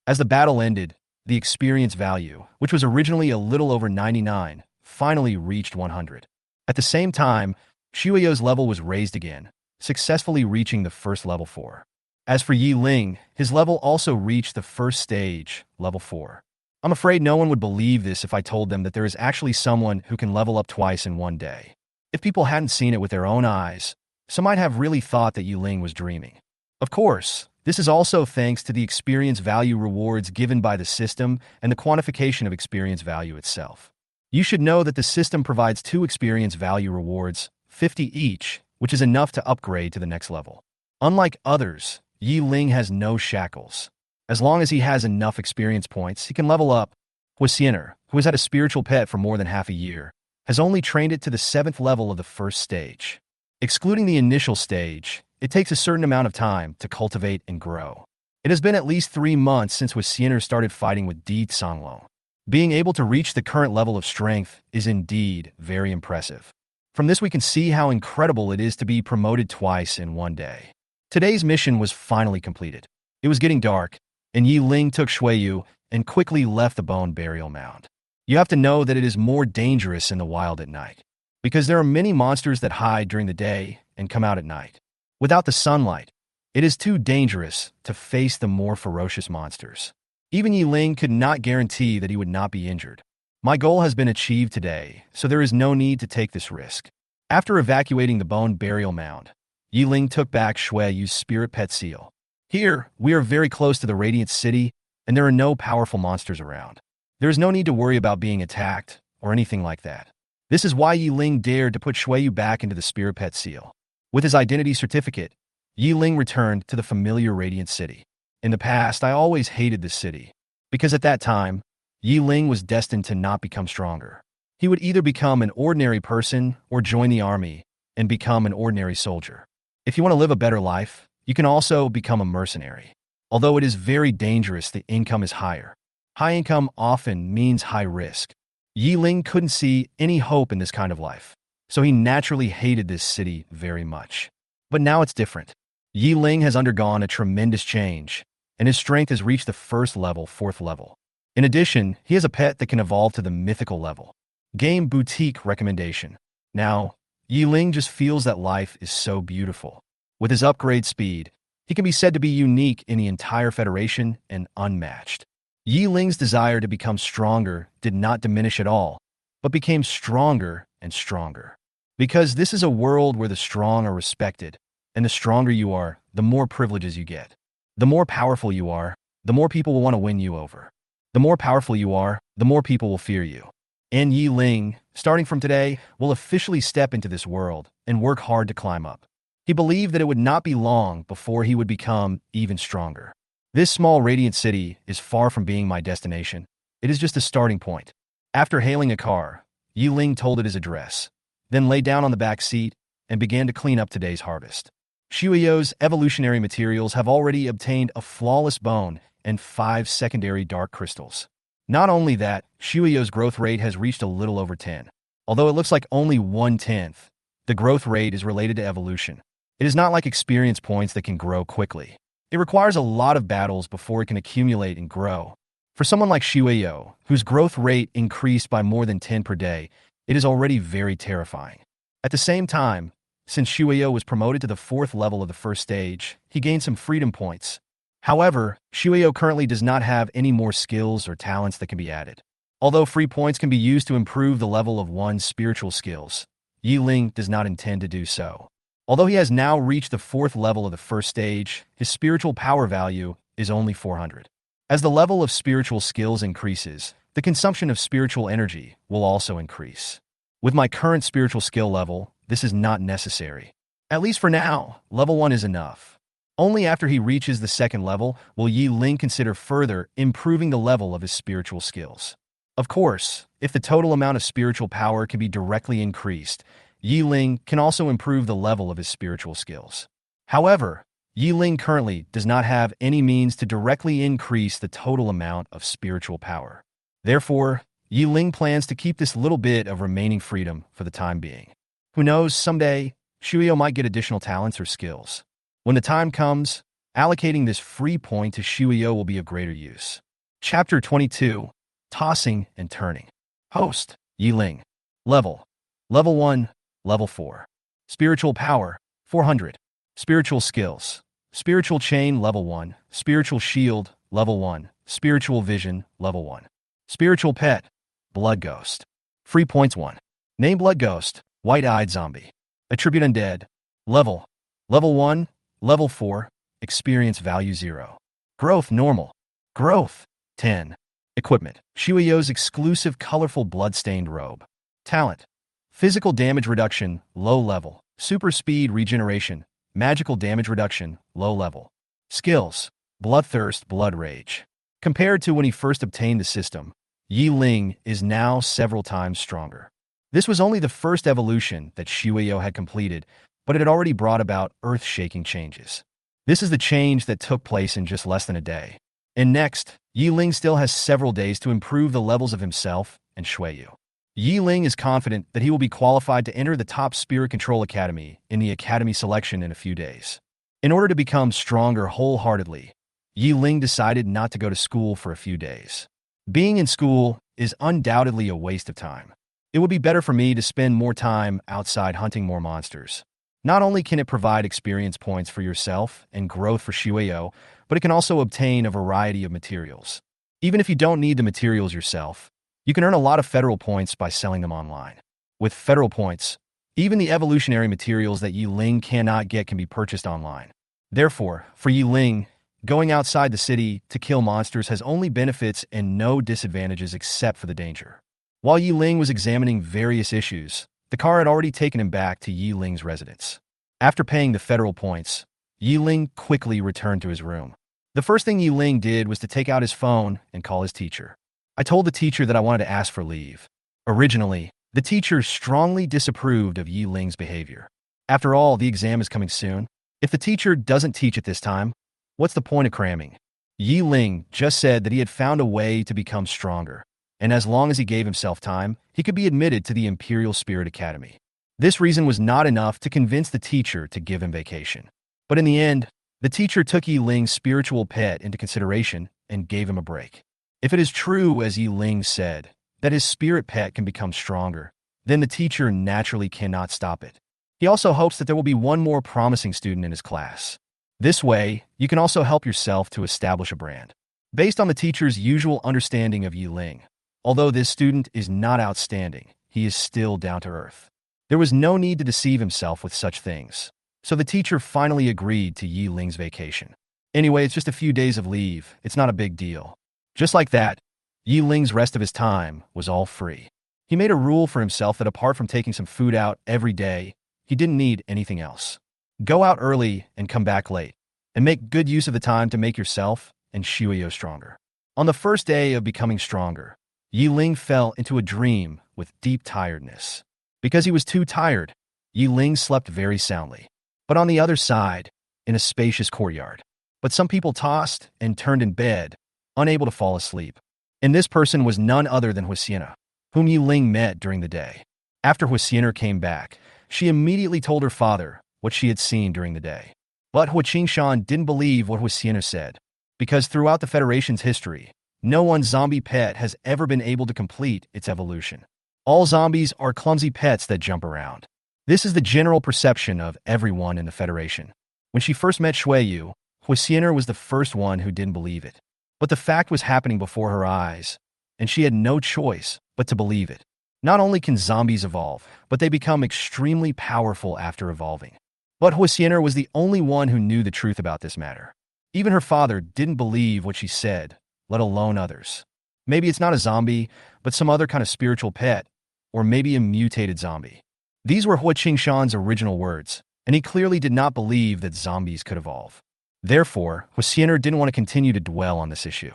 Speaker 1: As the battle ended, the experience value, which was originally a little over 99, finally reached 100. At the same time, Shuiyu's level was raised again, successfully reaching the first level 4. As for Ling, his level also reached the first stage, level 4. I'm afraid no one would believe this if I told them that there is actually someone who can level up twice in one day. If people hadn't seen it with their own eyes, some might have really thought that Ling was dreaming. Of course, this is also thanks to the experience value rewards given by the system and the quantification of experience value itself. You should know that the system provides 2 experience value rewards, 50 each, which is enough to upgrade to the next level. Unlike others, Ling has no shackles. As long as he has enough experience points, he can level up. Huasiener, who has had a spiritual pet for more than half a year, has only trained it to the 7th level of the first stage. Excluding the initial stage, it takes a certain amount of time to cultivate and grow. It has been at least 3 months since Huasiener started fighting with Di Songlong. Being able to reach the current level of strength is indeed very impressive. From this we can see how incredible it is to be promoted twice in one day. Today's mission was finally completed. It was getting dark, and Ling took Shuiyu and quickly left the bone burial mound. You have to know that it is more dangerous in the wild at night, because there are many monsters that hide during the day and come out at night. Without the sunlight, it is too dangerous to face the more ferocious monsters. Even Ling could not guarantee that he would not be injured. My goal has been achieved today, so there is no need to take this risk. After evacuating the bone burial mound, Ling took back Shuiyu's spirit pet seal. Here, we are very close to the Radiant City, and there are no powerful monsters around. There is no need to worry about being attacked or anything like that. This is why Ling dared to put Shuiyu back into the spirit pet seal. With his identity certificate, Ling returned to the familiar Radiant City. In the past, I always hated this city, because at that time, Ling was destined to not become stronger. He would either become an ordinary person or join the army and become an ordinary soldier. If you want to live a better life, you can also become a mercenary. Although it is very dangerous, the income is higher. High income often means high risk. Ling couldn't see any hope in this kind of life, so he naturally hated this city very much. But now it's different. Ling has undergone a tremendous change, and his strength has reached the first level, 4th level. In addition, he has a pet that can evolve to the mythical level. Game Boutique recommendation. Now, Ling just feels that life is so beautiful. With his upgrade speed, he can be said to be unique in the entire Federation and unmatched. Ling's desire to become stronger did not diminish at all, but became stronger and stronger. Because this is a world where the strong are respected, and the stronger you are, the more privileges you get. The more powerful you are, the more people will want to win you over. The more powerful you are, the more people will fear you. And Ling, starting from today, will officially step into this world and work hard to climb up. He believed that it would not be long before he would become even stronger. This small Radiant City is far from being my destination. It is just a starting point. After hailing a car, Ling told it his address, then lay down on the back seat and began to clean up today's harvest. Shuyo's evolutionary materials have already obtained a flawless bone and 5 secondary dark crystals. Not only that, Shuyo's growth rate has reached a little over 10. Although it looks like only 1/10, the growth rate is related to evolution. It is not like experience points that can grow quickly. It requires a lot of battles before it can accumulate and grow. For someone like Shuyo, whose growth rate increased by more than 10 per day, it is already very terrifying. At the same time, since Shuyo was promoted to the 4th level of the first stage, he gained some freedom points. However, Shuyo currently does not have any more skills or talents that can be added. Although free points can be used to improve the level of one's spiritual skills, Ling does not intend to do so. Although he has now reached the 4th level of the first stage, his spiritual power value is only 400. As the level of spiritual skills increases, the consumption of spiritual energy will also increase. With my current spiritual skill level, this is not necessary. At least for now, level 1 is enough. Only after he reaches the 2nd level will Ling consider further improving the level of his spiritual skills. Of course, if the total amount of spiritual power can be directly increased, Ling can also improve the level of his spiritual skills. However, Ling currently does not have any means to directly increase the total amount of spiritual power. Therefore, Ling plans to keep this little bit of remaining freedom for the time being. Who knows, someday, Shuyo might get additional talents or skills. When the time comes, allocating this free point to Shuyo will be of greater use. Chapter 22. Tossing and Turning. Host, Ling. Level 1, Level 4. Spiritual Power, 400. Spiritual Skills. Spiritual Chain, Level 1. Spiritual Shield, Level 1. Spiritual Vision, Level 1. Spiritual Pet, Blood Ghost. Free points 1. Name Blood Ghost, White-Eyed Zombie. Attribute Undead. Level 1, Level 4. Experience Value 0. Growth Normal. Growth 10. Equipment, Shuyo's exclusive colorful blood-stained robe. Talent, Physical Damage Reduction, Low Level. Super Speed Regeneration, Magical Damage Reduction, Low Level. Skills, Bloodthirst, Blood Rage. Compared to when he first obtained the system, Ling is now several times stronger. This was only the first evolution that Shuyo had completed, but it had already brought about earth-shaking changes. This is the change that took place in just less than a day. And next, Ling still has several days to improve the levels of himself and Shuyo. Ling is confident that he will be qualified to enter the top Spirit Control Academy in the Academy selection in a few days. In order to become stronger wholeheartedly, Ling decided not to go to school for a few days. Being in school is undoubtedly a waste of time. It would be better for me to spend more time outside hunting more monsters. Not only can it provide experience points for yourself and growth for Shuyo, but it can also obtain a variety of materials. Even if you don't need the materials yourself, you can earn a lot of federal points by selling them online. With federal points, even the evolutionary materials that Ling cannot get can be purchased online. Therefore, for Ling, going outside the city to kill monsters has only benefits and no disadvantages except for the danger. While Ling was examining various issues, the car had already taken him back to Ling's residence. After paying the federal points, Ling quickly returned to his room. The first thing Ling did was to take out his phone and call his teacher. I told the teacher that I wanted to ask for leave. Originally, the teacher strongly disapproved of Ling's behavior. After all, the exam is coming soon. If the teacher doesn't teach at this time, what's the point of cramming? Ling just said that he had found a way to become stronger, and as long as he gave himself time, he could be admitted to the Imperial Spirit Academy. This reason was not enough to convince the teacher to give him vacation. But in the end, the teacher took Ling's spiritual pet into consideration and gave him a break. If it is true, as Ling said, that his spirit pet can become stronger, then the teacher naturally cannot stop it. He also hopes that there will be one more promising student in his class. This way, you can also help yourself to establish a brand. Based on the teacher's usual understanding of Ling, although this student is not outstanding, he is still down to earth. There was no need to deceive himself with such things. So the teacher finally agreed to Ling's vacation. Anyway, it's just a few days of leave. It's not a big deal. Just like that, Ling's rest of his time was all free. He made a rule for himself that apart from taking some food out every day, he didn't need anything else. Go out early and come back late, and make good use of the time to make yourself and Shuyo stronger. On the first day of becoming stronger, Ling fell into a dream with deep tiredness. Because he was too tired, Yi Ling slept very soundly. But on the other side, in a spacious courtyard. But some people tossed and turned in bed, unable to fall asleep. And this person was none other than Husiena, whom Yi Ling met during the day. After Husiena came back, she immediately told her father what she had seen during the day. But Hua Qingshan didn't believe what Husiena said, because throughout the Federation's history, no one zombie pet has ever been able to complete its evolution. All zombies are clumsy pets that jump around. This is the general perception of everyone in the Federation. When she first met Shuiyu, Husiena was the first one who didn't believe it. But the fact was happening before her eyes, and she had no choice but to believe it. Not only can zombies evolve, but they become extremely powerful after evolving. But Husiena was the only one who knew the truth about this matter. Even her father didn't believe what she said, let alone others. Maybe it's not a zombie, but some other kind of spiritual pet, or maybe a mutated zombie. These were Hua Qingshan's original words, and he clearly did not believe that zombies could evolve. Therefore, Husiena didn't want to continue to dwell on this issue.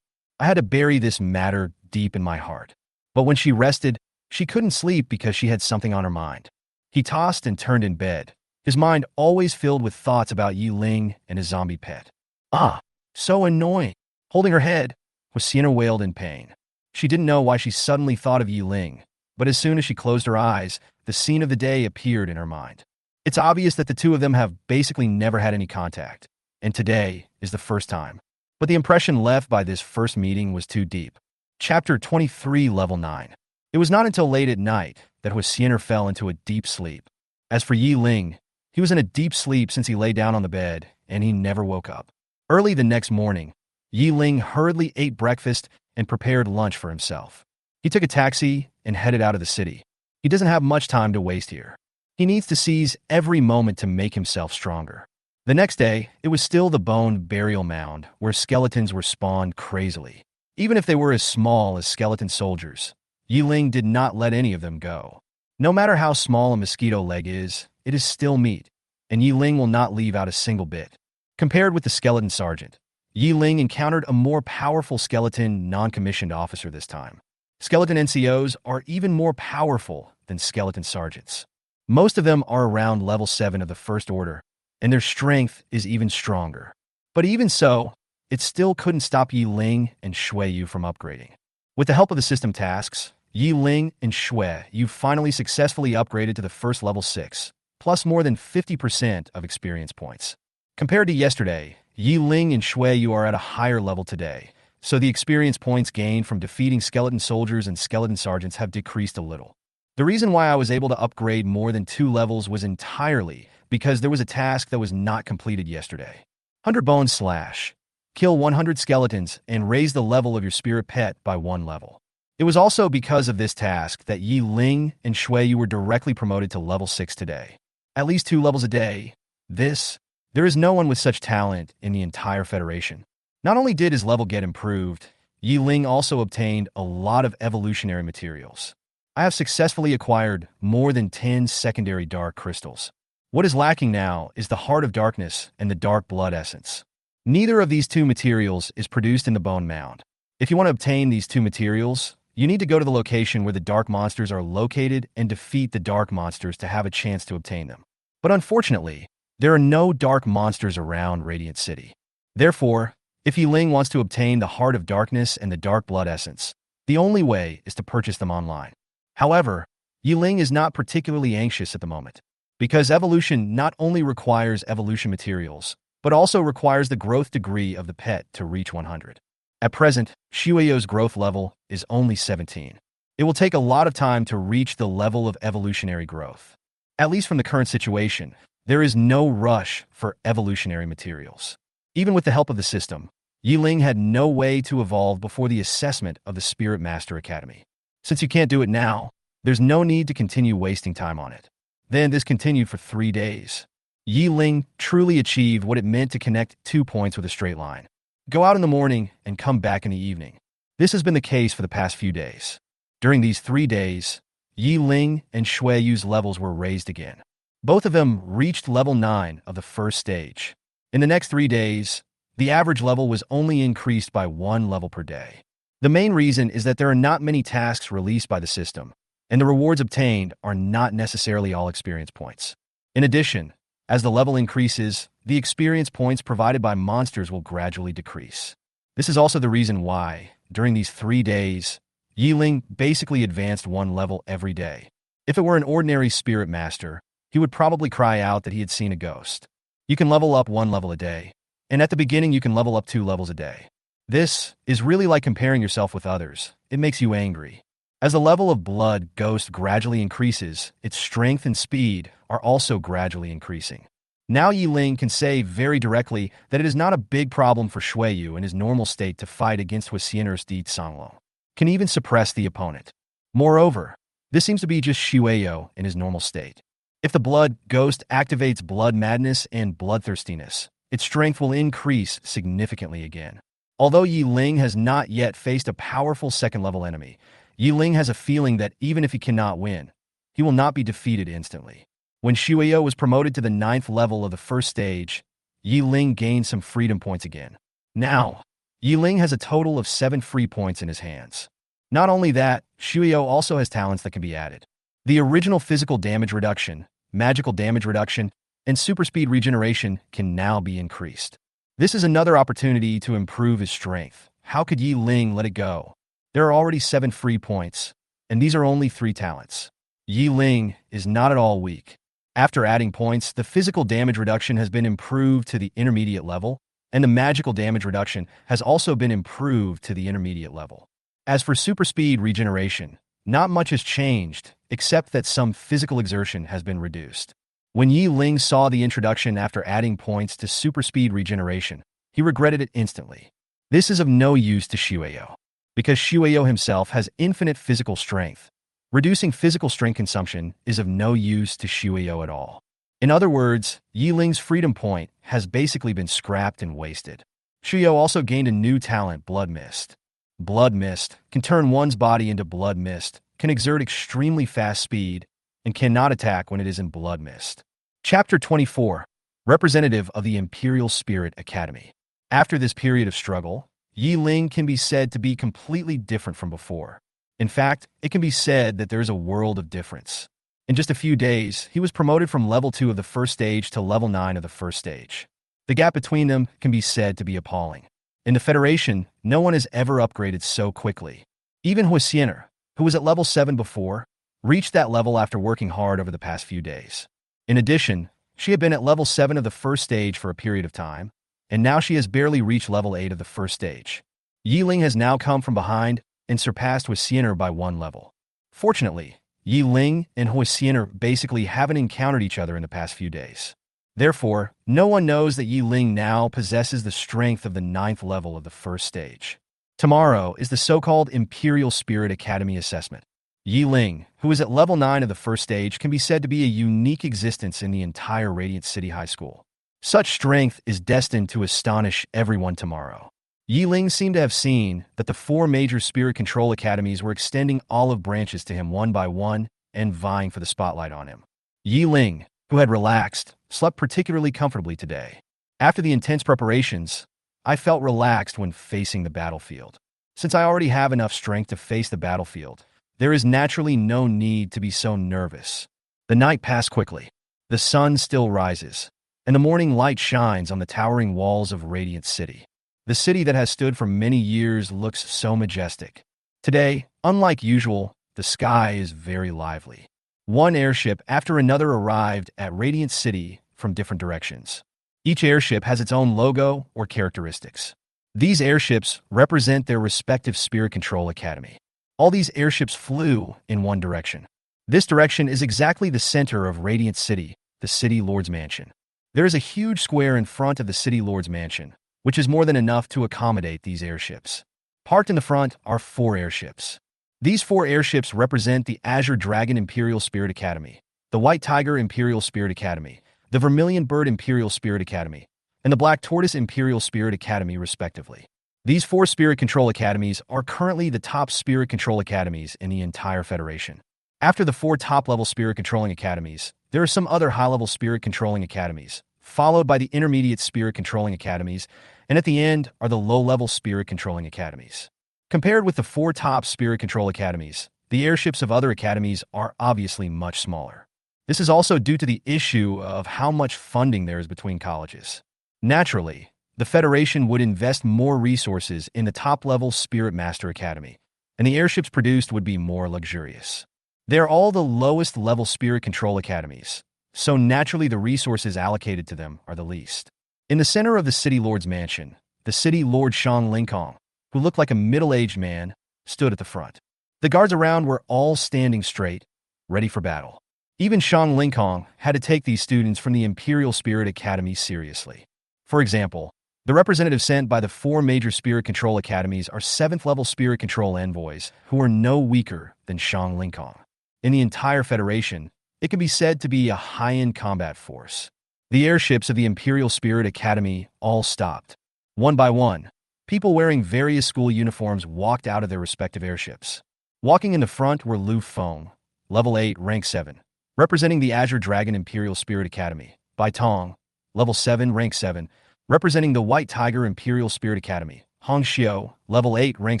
Speaker 1: I had to bury this matter deep in my heart. But when she rested, she couldn't sleep because she had something on her mind. He tossed and turned in bed, his mind always filled with thoughts about Yi Ling and his zombie pet. Ah, so annoying. Holding her head, Husiena wailed in pain. She didn't know why she suddenly thought of Yi Ling, but as soon as she closed her eyes, the scene of the day appeared in her mind. It's obvious that the two of them have basically never had any contact, and today is the first time. But the impression left by this first meeting was too deep. Chapter 23, Level 9. It was not until late at night that Husiena fell into a deep sleep. As for Yi Ling, he was in a deep sleep since he lay down on the bed, and he never woke up. Early the next morning, Yi Ling hurriedly ate breakfast and prepared lunch for himself. He took a taxi and headed out of the city. He doesn't have much time to waste here. He needs to seize every moment to make himself stronger. The next day, it was still the bone burial mound where skeletons were spawned crazily. Even if they were as small as skeleton soldiers, Yi Ling did not let any of them go. No matter how small a mosquito leg is, it is still meat, and Yi Ling will not leave out a single bit. Compared with the skeleton sergeant, Yi Ling encountered a more powerful skeleton non-commissioned officer this time. Skeleton NCOs are even more powerful than skeleton sergeants. Most of them are around level 7 of the First Order, and their strength is even stronger. But even so, it still couldn't stop Yi Ling and Shuiyu from upgrading. With the help of the system tasks, Yi Ling and Shuiyu finally successfully upgraded to the first level 6, plus more than 50% of experience points. Compared to yesterday, Yi Ling and Shuiyu are at a higher level today, so the experience points gained from defeating skeleton soldiers and skeleton sergeants have decreased a little. The reason why I was able to upgrade more than 2 levels was entirely because there was a task that was not completed yesterday. 100 bone slash. Kill 100 skeletons and raise the level of your spirit pet by 1 level. It was also because of this task that Yi Ling and Shuiyu were directly promoted to level 6 today. At least 2 levels a day. There is no one with such talent in the entire Federation. Not only did his level get improved, Yi Ling also obtained a lot of evolutionary materials. I have successfully acquired more than 10 secondary dark crystals. What is lacking now is the Heart of Darkness and the Dark Blood Essence. Neither of these two materials is produced in the Bone Mound. If you want to obtain these two materials, you need to go to the location where the dark monsters are located and defeat the dark monsters to have a chance to obtain them. But unfortunately, there are no dark monsters around Radiant City. Therefore, if Yi Ling wants to obtain the Heart of Darkness and the Dark Blood Essence, the only way is to purchase them online. However, Yi Ling is not particularly anxious at the moment, because evolution not only requires evolution materials, but also requires the growth degree of the pet to reach 100. At present, Shuiyu's growth level is only 17. It will take a lot of time to reach the level of evolutionary growth. At least from the current situation, there is no rush for evolutionary materials. Even with the help of the system, Yi Ling had no way to evolve before the assessment of the Spirit Master Academy. Since you can't do it now, there's no need to continue wasting time on it. Then this continued for 3 days. Yi Ling truly achieved what it meant to connect 2 points with a straight line. Go out in the morning and come back in the evening. This has been the case for the past few days. During these 3 days, Yi Ling and Shuiyu's levels were raised again. Both of them reached level 9 of the first stage. In the next 3 days, the average level was only increased by 1 level per day. The main reason is that there are not many tasks released by the system, and the rewards obtained are not necessarily all experience points. In addition, as the level increases, the experience points provided by monsters will gradually decrease. This is also the reason why, during these 3 days, Ying basically advanced 1 level every day. If it were an ordinary spirit master, he would probably cry out that he had seen a ghost. You can level up 1 level a day, and at the beginning you can level up 2 levels a day. This is really like comparing yourself with others. It makes you angry. As the level of blood ghost gradually increases, its strength and speed are also gradually increasing. Now Ying can say very directly that it is not a big problem for Shuiyu in his normal state to fight against Huisiener's Di Sanglo. Can even suppress the opponent. Moreover, this seems to be just Shuiyu in his normal state. If the blood ghost activates blood madness and bloodthirstiness, its strength will increase significantly again. Although Ying has not yet faced a powerful second-level enemy, Ying has a feeling that even if he cannot win, he will not be defeated instantly. When Shuiyu was promoted to the 9th level of the first stage, Ying gained some freedom points again. Now, Ying has a total of 7 free points in his hands. Not only that, Shuiyu also has talents that can be added. The original physical damage reduction, magical damage reduction, and super speed regeneration can now be increased. This is another opportunity to improve his strength. How could Ying let it go? There are already 7 free points, and these are only 3 talents. Ying is not at all weak. After adding points, the physical damage reduction has been improved to the intermediate level, and the magical damage reduction has also been improved to the intermediate level. As for super speed regeneration, not much has changed, except that some physical exertion has been reduced. When Ying saw the introduction after adding points to super speed regeneration, he regretted it instantly. This is of no use to Shuiyu, because Shuiyu himself has infinite physical strength. Reducing physical strength consumption is of no use to Shuiyu at all. In other words, Ying's freedom point has basically been scrapped and wasted. Shuiyu also gained a new talent, Blood Mist. Blood Mist can turn one's body into blood mist, can exert extremely fast speed, and cannot attack when it is in blood mist. Chapter 24, Representative of the Imperial Spirit Academy. After this period of struggle, Ying can be said to be completely different from before. In fact, it can be said that there is a world of difference. In just a few days, he was promoted from level 2 of the first stage to level 9 of the first stage. The gap between them can be said to be appalling. In the Federation, no one has ever upgraded so quickly. Even Huisiener, who was at level 7 before, reached that level after working hard over the past few days. In addition, she had been at level 7 of the first stage for a period of time, and now she has barely reached level 8 of the first stage. Ying has now come from behind and surpassed Huisiener by 1 level. Fortunately, Ying and Huisiener basically haven't encountered each other in the past few days. Therefore, no one knows that Ying now possesses the strength of the 9th level of the first stage. Tomorrow is the so-called Imperial Spirit Academy assessment. Ying, who is at level 9 of the first stage, can be said to be a unique existence in the entire Radiant City High School. Such strength is destined to astonish everyone tomorrow. Ying seemed to have seen that the 4 major spirit control academies were extending olive branches to him one by one and vying for the spotlight on him. Ying, who had relaxed, slept particularly comfortably today. After the intense preparations, I felt relaxed when facing the battlefield. Since I already have enough strength to face the battlefield, there is naturally no need to be so nervous. The night passed quickly. The sun still rises, and the morning light shines on the towering walls of Radiant City. The city that has stood for many years looks so majestic. Today, unlike usual, the sky is very lively. One airship after another arrived at Radiant City from different directions. Each airship has its own logo or characteristics. These airships represent their respective Spirit Control Academy. All these airships flew in one direction. This direction is exactly the center of Radiant City, the City Lord's Mansion. There is a huge square in front of the City Lord's Mansion, which is more than enough to accommodate these airships. Parked in the front are 4 airships. These 4 airships represent the Azure Dragon Imperial Spirit Academy, the White Tiger Imperial Spirit Academy, the Vermilion Bird Imperial Spirit Academy, and the Black Tortoise Imperial Spirit Academy, respectively. These 4 Spirit Control Academies are currently the top Spirit Control Academies in the entire Federation. After the 4 top-level Spirit Controlling Academies, there are some other high-level Spirit Controlling Academies, followed by the intermediate Spirit Controlling Academies, and at the end are the low-level Spirit Controlling Academies. Compared with the 4 top Spirit Control Academies, The airships of other academies are obviously much smaller. This is also due to the issue of how much funding there is between colleges. Naturally, the Federation would invest more resources in the top-level Spirit Master Academy, and the airships produced would be more luxurious. They are all the lowest-level Spirit Control Academies, so naturally the resources allocated to them are the least. In the center of the City Lord's mansion, the City Lord Shang Lingkong, who looked like a middle-aged man, stood at the front. The guards around were all standing straight, ready for battle. Even Shang Lingkong had to take these students from the Imperial Spirit Academy seriously. For example, the representatives sent by the 4 major Spirit Control Academies are 7th-level Spirit Control envoys who are no weaker than Shang Lingkong. In the entire Federation, it can be said to be a high-end combat force. The airships of the Imperial Spirit Academy all stopped. One by one, people wearing various school uniforms walked out of their respective airships. Walking in the front were Newfound, level 8, rank 7, representing the Azure Dragon Imperial Spirit Academy, Bai Tong, level 7, rank 7, representing the White Tiger Imperial Spirit Academy, Hong Xiao, level 8, rank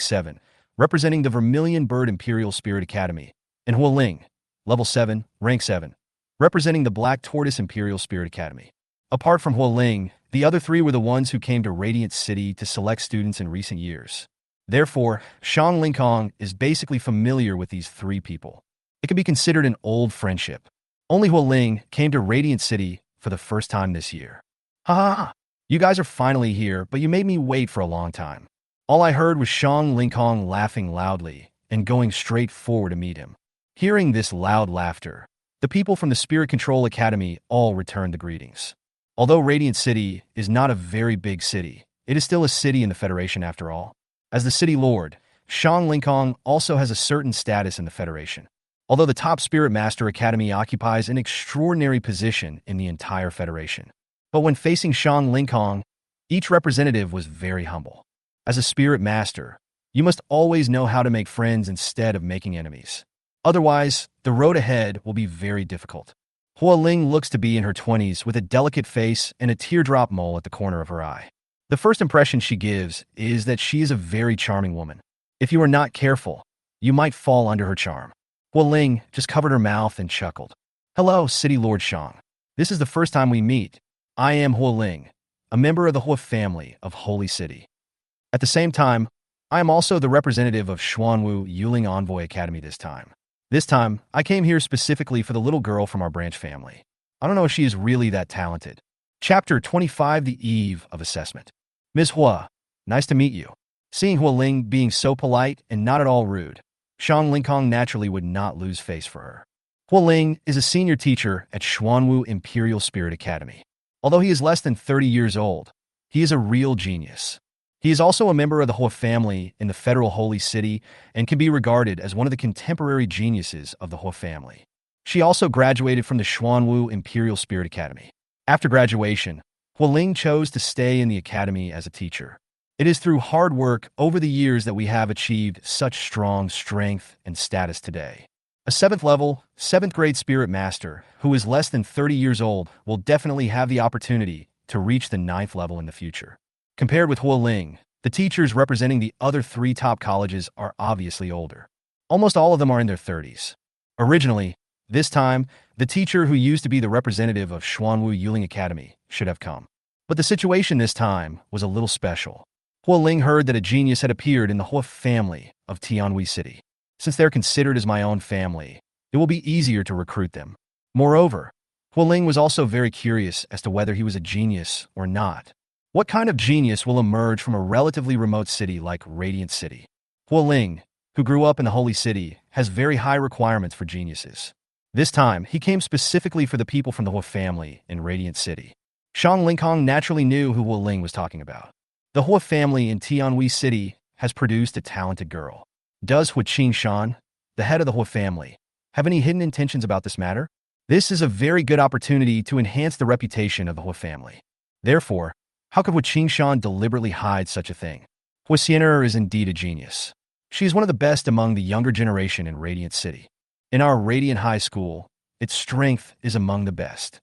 Speaker 1: 7, representing the Vermilion Bird Imperial Spirit Academy, and Hua Ling, level 7, rank 7, representing the Black Tortoise Imperial Spirit Academy. Apart from Hua Ling, the other 3 were the ones who came to Radiant City to select students in recent years. Therefore, Shang Lingkong is basically familiar with these 3 people. It can be considered an old friendship. Only Hua Ling came to Radiant City for the first time this year. Ha ha ha! You guys are finally here, but you made me wait for a long time. All I heard was Shang Lingkong laughing loudly and going straight forward to meet him. Hearing this loud laughter, the people from the Spirit Control Academy all returned the greetings. Although Radiant City is not a very big city, it is still a city in the Federation after all. As the City Lord, Shang Lingkong also has a certain status in the Federation. Although the top Spirit Master Academy occupies an extraordinary position in the entire Federation. But when facing Shang Lingkong, each representative was very humble. As a Spirit Master, you must always know how to make friends instead of making enemies. Otherwise, the road ahead will be very difficult. Hua Ling looks to be in her 20s with a delicate face and a teardrop mole at the corner of her eye. The first impression she gives is that she is a very charming woman. If you are not careful, you might fall under her charm. Hua Ling just covered her mouth and chuckled. Hello, City Lord Shang. This is the first time we meet. I am Hua Ling, a member of the Hua family of Holy City. At the same time, I am also the representative of Xuanwu Yuling Envoy Academy this time. This time, I came here specifically for the little girl from our branch family. I don't know if she is really that talented. Chapter 25, The Eve of Assessment. Ms. Hua, nice to meet you. Seeing Hua Ling being so polite and not at all rude, Shang Lingkong naturally would not lose face for her. Hua Ling is a senior teacher at Xuanwu Imperial Spirit Academy. Although he is less than 30 years old, he is a real genius. He is also a member of the Hua family in the Federal Holy City and can be regarded as one of the contemporary geniuses of the Hua family. She also graduated from the Xuanwu Imperial Spirit Academy. After graduation, Hua Ling chose to stay in the academy as a teacher. It is through hard work over the years that we have achieved such strong strength and status today. A 7th level, 7th grade Spirit Master, who is less than 30 years old, will definitely have the opportunity to reach the 9th level in the future. Compared with Hua Ling, the teachers representing the other 3 top colleges are obviously older. Almost all of them are in their 30s. Originally, this time, the teacher who used to be the representative of Xuanwu Yuling Academy should have come. But the situation this time was a little special. Hua Ling heard that a genius had appeared in the Hua family of Tianhui City. Since they're considered as my own family, it will be easier to recruit them. Moreover, Hua Ling was also very curious as to whether he was a genius or not. What kind of genius will emerge from a relatively remote city like Radiant City? Hua Ling, who grew up in the Holy City, has very high requirements for geniuses. This time, he came specifically for the people from the Hua family in Radiant City. Shang Lingkong naturally knew who Hua Ling was talking about. The Hua family in Tianhui City has produced a talented girl. Does Hua Qingshan, the head of the Hua family, have any hidden intentions about this matter? This is a very good opportunity to enhance the reputation of the Hua family. Therefore, how could Hua Qingshan deliberately hide such a thing? Hua Xianer is indeed a genius. She is one of the best among the younger generation in Radiant City. In our Radiant High School, its strength is among the best.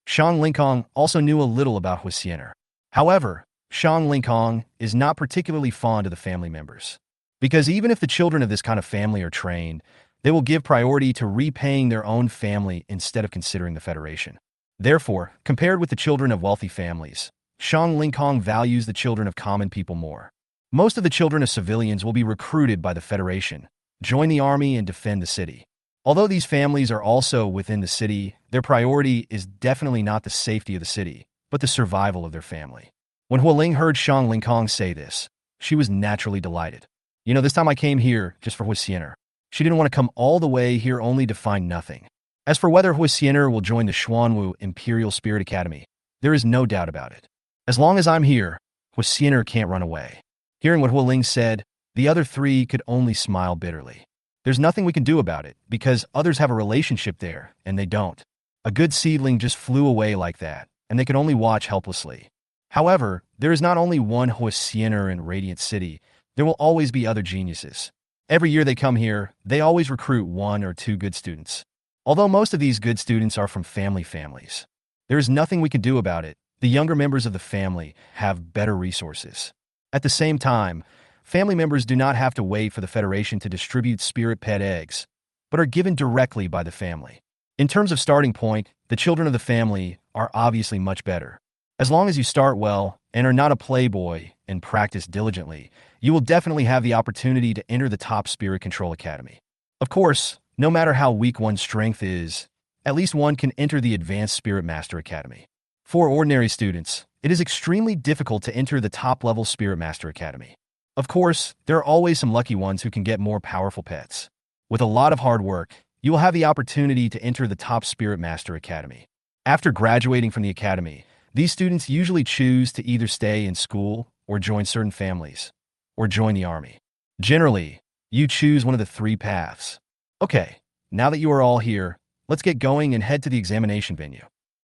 Speaker 1: Shang Lingkong also knew a little about Hua Xianer. However, Shang Lingkong is not particularly fond of the family members. Because even if the children of this kind of family are trained, they will give priority to repaying their own family instead of considering the Federation. Therefore, compared with the children of wealthy families, Shang Lingkong values the children of common people more. Most of the children of civilians will be recruited by the Federation, join the army, and defend the city. Although these families are also within the city, their priority is definitely not the safety of the city, but the survival of their family. When Hualing heard Shang Lingkong say this, she was naturally delighted. This time I came here just for Huixiener. She didn't want to come all the way here only to find nothing. As for whether Huixiener will join the Xuanwu Imperial Spirit Academy, there is no doubt about it. As long as I'm here, Huixiener can't run away. Hearing what Hualing said, the other three could only smile bitterly. There's nothing we can do about it, because others have a relationship there, and they don't. A good seedling just flew away like that, and they could only watch helplessly. However, there is not only one Huixiener in Radiant City, there will always be other geniuses. Every year they come here, they always recruit 1 or 2 good students. Although most of these good students are from families. There is nothing we can do about it. The younger members of the family have better resources. At the same time, family members do not have to wait for the Federation to distribute spirit pet eggs, but are given directly by the family. In terms of starting point, the children of the family are obviously much better. As long as you start well and are not a playboy and practice diligently, you will definitely have the opportunity to enter the top Spirit Control Academy. Of course, no matter how weak one's strength is, at least one can enter the Advanced Spirit Master Academy. For ordinary students, it is extremely difficult to enter the top-level Spirit Master Academy. Of course, there are always some lucky ones who can get more powerful pets. With a lot of hard work, you will have the opportunity to enter the top Spirit Master Academy. After graduating from the academy, these students usually choose to either stay in school or join certain families, or join the army. Generally, you choose one of the 3 paths. Okay, now that you are all here, let's get going and head to the examination venue.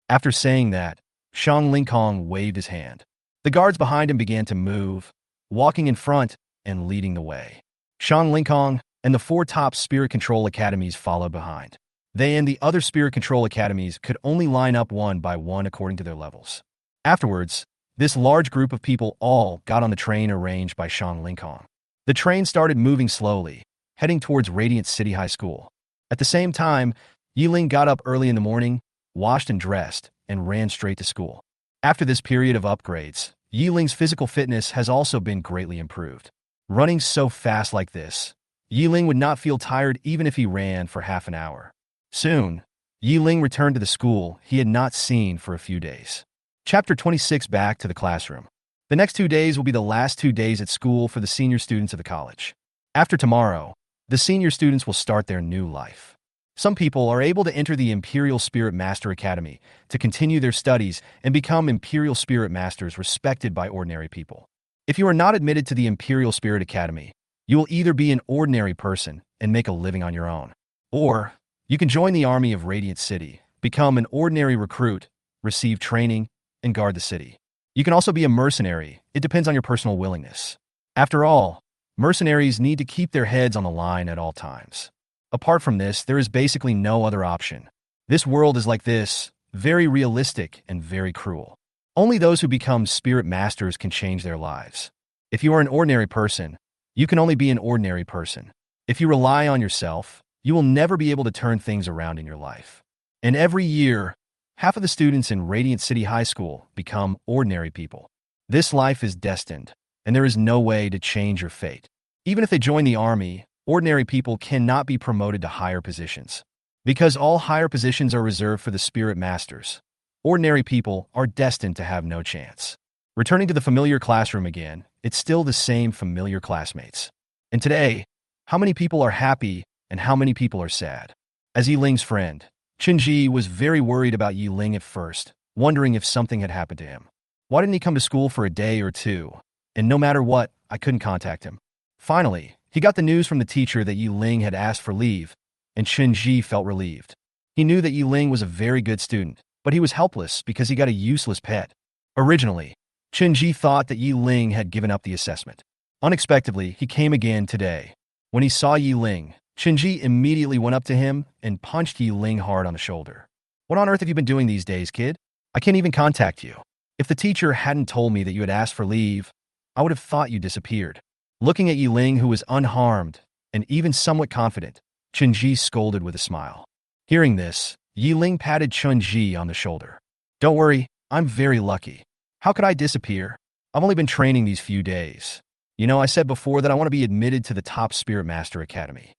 Speaker 1: After saying that, Shang Lingkong waved his hand. The guards behind him began to move, walking in front and leading the way. Shang Lingkong and the 4 top Spirit Control Academies followed behind. They and the other Spirit Control Academies could only line up one by one according to their levels. Afterwards, this large group of people all got on the train arranged by Shang Lingkong. The train started moving slowly, heading towards Radiant City High School. At the same time, Ying got up early in the morning, washed and dressed, and ran straight to school. After this period of upgrades, Yiling's physical fitness has also been greatly improved. Running so fast like this, Yiling would not feel tired even if he ran for half an hour. Soon, Yiling returned to the school he had not seen for a few days. Chapter 26. Back to the classroom. The next 2 days will be the last 2 days at school for the senior students of the college. After tomorrow, the senior students will start their new life. Some people are able to enter the Imperial Spirit Master Academy to continue their studies and become Imperial Spirit Masters respected by ordinary people. If you are not admitted to the Imperial Spirit Academy, you will either be an ordinary person and make a living on your own, or you can join the army of Radiant City, become an ordinary recruit, receive training, and guard the city. You can also be a mercenary. It depends on your personal willingness. After all, mercenaries need to keep their heads on the line at all times. Apart from this, there is basically no other option. This world is like this, very realistic and very cruel. Only those who become spirit masters can change their lives. If you are an ordinary person, you can only be an ordinary person. If you rely on yourself, you will never be able to turn things around in your life. And every year, half of the students in Radiant City High School become ordinary people. This life is destined, and there is no way to change your fate. Even if they join the army, ordinary people cannot be promoted to higher positions. Because all higher positions are reserved for the spirit masters, ordinary people are destined to have no chance. Returning to the familiar classroom again, it's still the same familiar classmates. And today, how many people are happy and how many people are sad? As Yiling's friend, Qinji was very worried about Yiling at first, wondering if something had happened to him. Why didn't he come to school for a day or two? And no matter what, I couldn't contact him. Finally, he got the news from the teacher that Yiling had asked for leave, and Qinji felt relieved. He knew that Yiling was a very good student, but he was helpless because he got a useless pet. Originally, Qinji thought that Yiling had given up the assessment. Unexpectedly, he came again today. When he saw Yiling, Qinji immediately went up to him and punched Yiling hard on the shoulder. "What on earth have you been doing these days, kid? I can't even contact you. If the teacher hadn't told me that you had asked for leave, I would have thought you disappeared." Looking at Yiling, who was unharmed and even somewhat confident, Chun-ji scolded with a smile. Hearing this, Yi Ling patted Chun-ji on the shoulder. Don't worry, I'm very lucky. How could I disappear? I've only been training these few days. You know, I said before that I want to be admitted to the top Spirit Master Academy.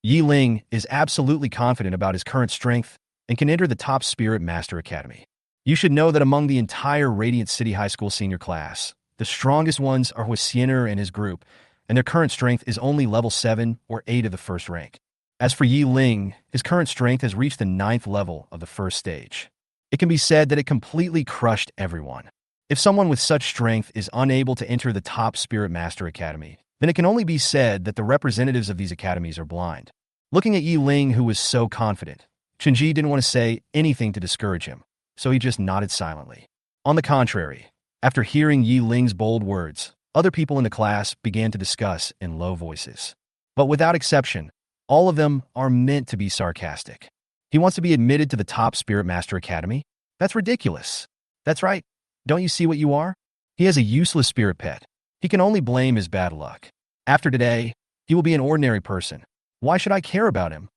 Speaker 1: Yi Ling is absolutely confident about his current strength and can enter the top Spirit Master Academy. You should know that among the entire Radiant City High School senior class, the strongest ones are Huasiener and his group, and their current strength is only level 7 or 8 of the first rank. As for Yi Ling, his current strength has reached the 9th level of the first stage. It can be said that it completely crushed everyone. If someone with such strength is unable to enter the top Spirit Master Academy, then it can only be said that the representatives of these academies are blind. Looking at Yi Ling, who was so confident, Chun-ji didn't want to say anything to discourage him, so he just nodded silently. On the contrary, after hearing Yi Ling's bold words, other people in the class began to discuss in low voices. But without exception, all of them are meant to be sarcastic. He wants to be admitted to the top Spirit Master Academy? That's ridiculous. That's right. Don't you see what you are? He has a useless spirit pet. He can only blame his bad luck. After today, he will be an ordinary person. Why should I care about him?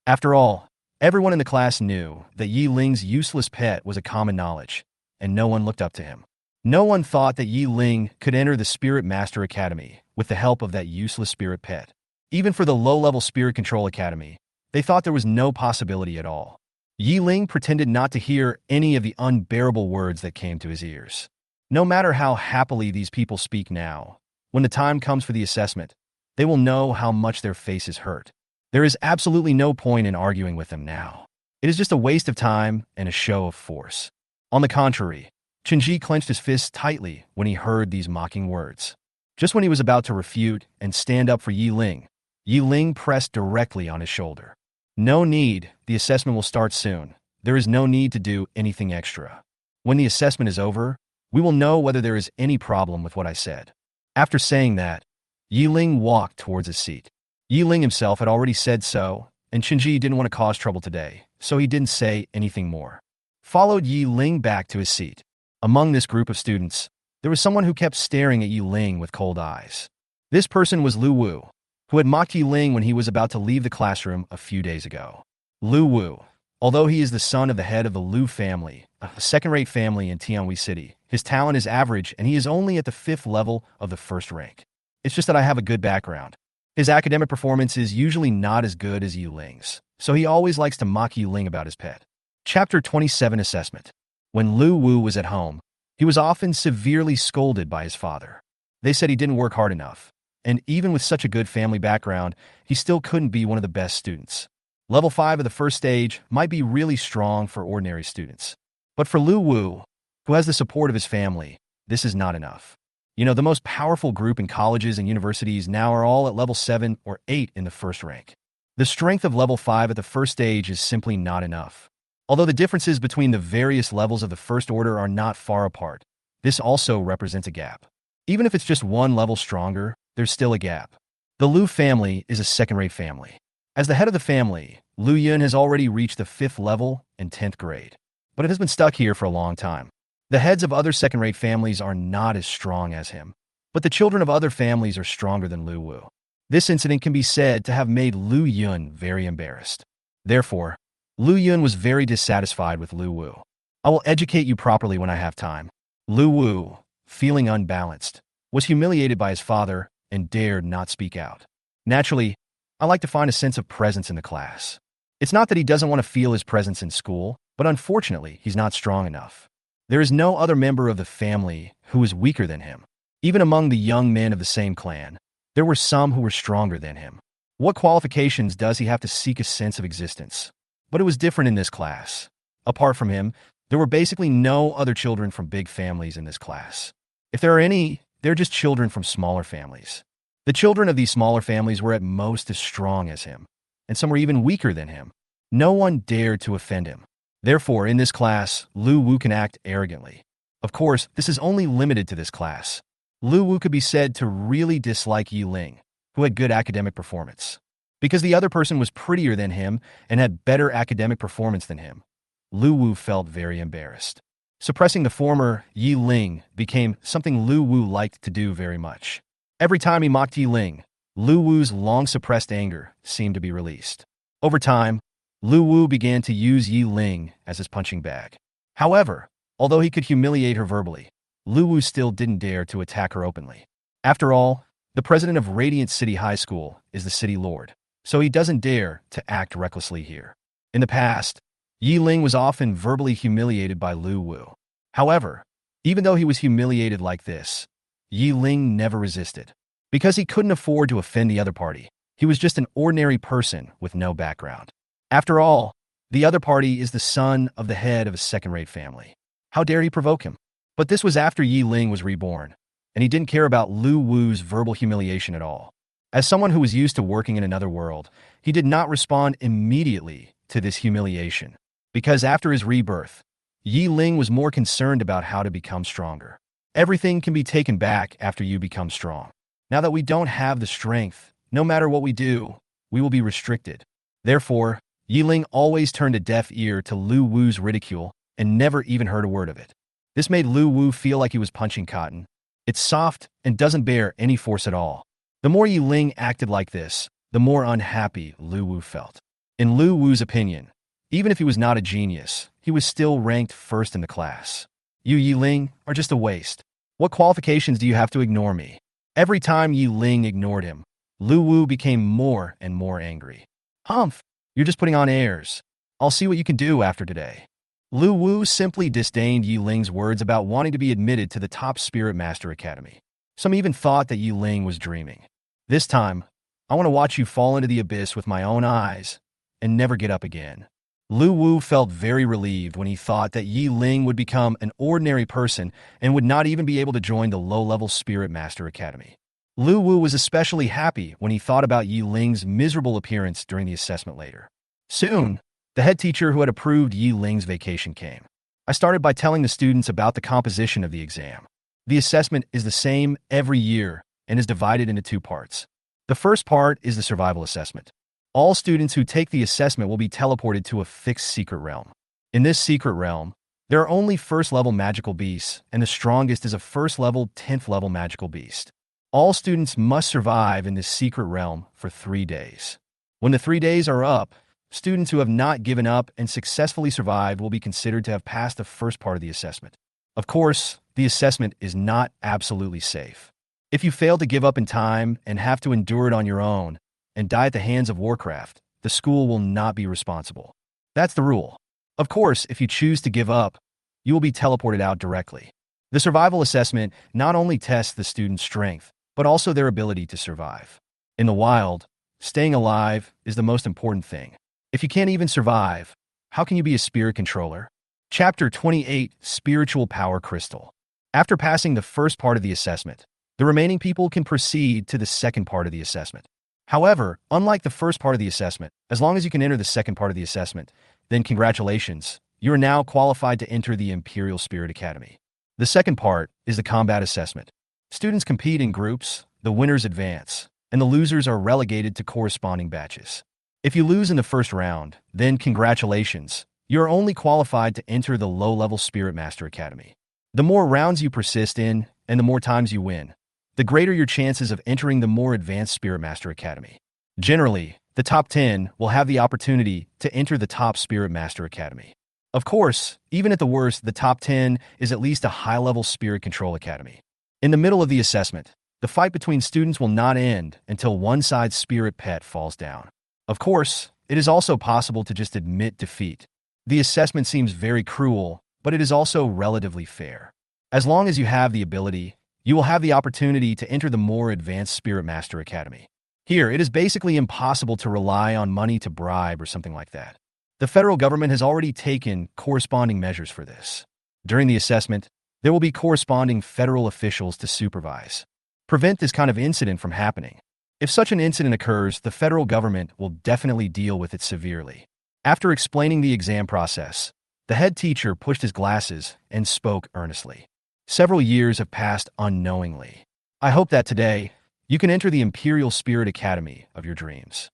Speaker 1: After all, everyone in the class knew that Yi Ling's useless pet was a common knowledge, and no one looked up to him. No one thought that Yi Ling could enter the Spirit Master Academy with the help of that useless spirit pet. Even for the low-level Spirit Control Academy, they thought there was no possibility at all. Yi Ling pretended not to hear any of the unbearable words that came to his ears. No matter how happily these people speak now, when the time comes for the assessment, they will know how much their faces hurt. There is absolutely no point in arguing with them now. It is just a waste of time and a show of force. On the contrary, Chun-ji clenched his fists tightly when he heard these mocking words. Just when he was about to refute and stand up for Yi Ling pressed directly on his shoulder. No need, the assessment will start soon. There is no need to do anything extra. When the assessment is over, we will know whether there is any problem with what I said. After saying that, Yi Ling walked towards his seat. Yi Ling himself had already said so, and Chun-ji didn't want to cause trouble today, so he didn't say anything more. Followed Yi Ling back to his seat. Among this group of students, there was someone who kept staring at Yi Ling with cold eyes. This person was Lu Wu, who had mocked Yi Ling when he was about to leave the classroom a few days ago. Lu Wu, although he is the son of the head of the Lu family, a second-rate family in Tianhui City, his talent is average and he is only at the 5th level of the first rank. It's just that I have a good background. His academic performance is usually not as good as Yi Ling's, so he always likes to mock Yi Ling about his pet. Chapter 27 Assessment. When Lu Wu was at home, he was often severely scolded by his father. They said he didn't work hard enough, and even with such a good family background, he still couldn't be one of the best students. Level 5 of the first stage might be really strong for ordinary students. But for Lu Wu, who has the support of his family, this is not enough. You know, the most powerful group in colleges and universities now are all at level 7 or 8 in the first rank. The strength of level 5 at the first stage is simply not enough. Although the differences between the various levels of the first order are not far apart, this also represents a gap. Even if it's just one level stronger, there's still a gap. The Lu family is a second-rate family. As the head of the family, Lu Yun has already reached the 5th level and 10th grade, but it has been stuck here for a long time. The heads of other second-rate families are not as strong as him, but the children of other families are stronger than Lu Wu. This incident can be said to have made Lu Yun very embarrassed. Therefore, Lu Yun was very dissatisfied with Lu Wu. I will educate you properly when I have time. Lu Wu, feeling unbalanced, was humiliated by his father and dared not speak out. Naturally, I like to find a sense of presence in the class. It's not that he doesn't want to feel his presence in school, but unfortunately, he's not strong enough. There is no other member of the family who is weaker than him. Even among the young men of the same clan, there were some who were stronger than him. What qualifications does he have to seek a sense of existence? But it was different in this class. Apart from him, there were basically no other children from big families in this class. If there are any, they're just children from smaller families. The children of these smaller families were at most as strong as him, and some were even weaker than him. No one dared to offend him. Therefore, in this class, Lu Wu can act arrogantly. Of course, this is only limited to this class. Lu Wu could be said to really dislike Yi Ling, who had good academic performance. Because the other person was prettier than him and had better academic performance than him, Lu Wu felt very embarrassed. Suppressing the former, Yi Ling became something Lu Wu liked to do very much. Every time he mocked Yi Ling, Lu Wu's long-suppressed anger seemed to be released. Over time, Lu Wu began to use Yi Ling as his punching bag. However, although he could humiliate her verbally, Lu Wu still didn't dare to attack her openly. After all, the president of Radiant City High School is the city lord, so he doesn't dare to act recklessly here. In the past, Yi Ling was often verbally humiliated by Lu Wu. However, even though he was humiliated like this, Yi Ling never resisted. Because he couldn't afford to offend the other party, he was just an ordinary person with no background. After all, the other party is the son of the head of a second-rate family. How dare he provoke him? But this was after Yi Ling was reborn, and he didn't care about Lu Wu's verbal humiliation at all. As someone who was used to working in another world, he did not respond immediately to this humiliation. Because after his rebirth, Yi Ling was more concerned about how to become stronger. Everything can be taken back after you become strong. Now that we don't have the strength, no matter what we do, we will be restricted. Therefore, Yi Ling always turned a deaf ear to Lu Wu's ridicule and never even heard a word of it. This made Lu Wu feel like he was punching cotton. It's soft and doesn't bear any force at all. The more Yi Ling acted like this, the more unhappy Lu Wu felt. In Lu Wu's opinion, even if he was not a genius, he was still ranked first in the class. You, Yi Ling, are just a waste. What qualifications do you have to ignore me? Every time Yi Ling ignored him, Lu Wu became more and more angry. Humph, you're just putting on airs. I'll see what you can do after today. Lu Wu simply disdained Yi Ling's words about wanting to be admitted to the top Spirit Master Academy. Some even thought that Yi Ling was dreaming. This time, I want to watch you fall into the abyss with my own eyes and never get up again. Lu Wu felt very relieved when he thought that Yi Ling would become an ordinary person and would not even be able to join the low-level Spirit Master Academy. Lu Wu was especially happy when he thought about Yi Ling's miserable appearance during the assessment later. Soon, the head teacher who had approved Yi Ling's vacation came. I started by telling the students about the composition of the exam. The assessment is the same every year and is divided into two parts. The first part is the survival assessment. All students who take the assessment will be teleported to a fixed secret realm. In this secret realm, there are only first-level magical beasts, and the strongest is a first-level, 10th-level magical beast. All students must survive in this secret realm for 3 days. When the 3 days are up, students who have not given up and successfully survived will be considered to have passed the first part of the assessment. Of course, the assessment is not absolutely safe. If you fail to give up in time and have to endure it on your own and die at the hands of Warcraft, the school will not be responsible. That's the rule. Of course, if you choose to give up, you will be teleported out directly. The survival assessment not only tests the student's strength, but also their ability to survive. In the wild, staying alive is the most important thing. If you can't even survive, how can you be a spirit controller? Chapter 28, Spiritual Power Crystal. After passing the first part of the assessment, the remaining people can proceed to the second part of the assessment. However, unlike the first part of the assessment, as long as you can enter the second part of the assessment, then congratulations, you are now qualified to enter the Imperial Spirit Academy. The second part is the combat assessment. Students compete in groups, the winners advance, and the losers are relegated to corresponding batches. If you lose in the first round, then congratulations, you are only qualified to enter the low-level Spirit Master Academy. The more rounds you persist in, and the more times you win, the greater your chances of entering the more advanced Spirit Master Academy. Generally, the top 10 will have the opportunity to enter the top Spirit Master Academy. Of course, even at the worst, the top 10 is at least a high-level Spirit Control Academy. In the middle of the assessment, the fight between students will not end until one side's spirit pet falls down. Of course, it is also possible to just admit defeat. The assessment seems very cruel, but it is also relatively fair. As long as you have the ability, you will have the opportunity to enter the more advanced Spirit Master Academy. Here, it is basically impossible to rely on money to bribe or something like that. The federal government has already taken corresponding measures for this. During the assessment, there will be corresponding federal officials to supervise. Prevent this kind of incident from happening. If such an incident occurs, the federal government will definitely deal with it severely. After explaining the exam process, the head teacher pushed his glasses and spoke earnestly. Several years have passed unknowingly. I hope that today, you can enter the Imperial Spirit Academy of your dreams.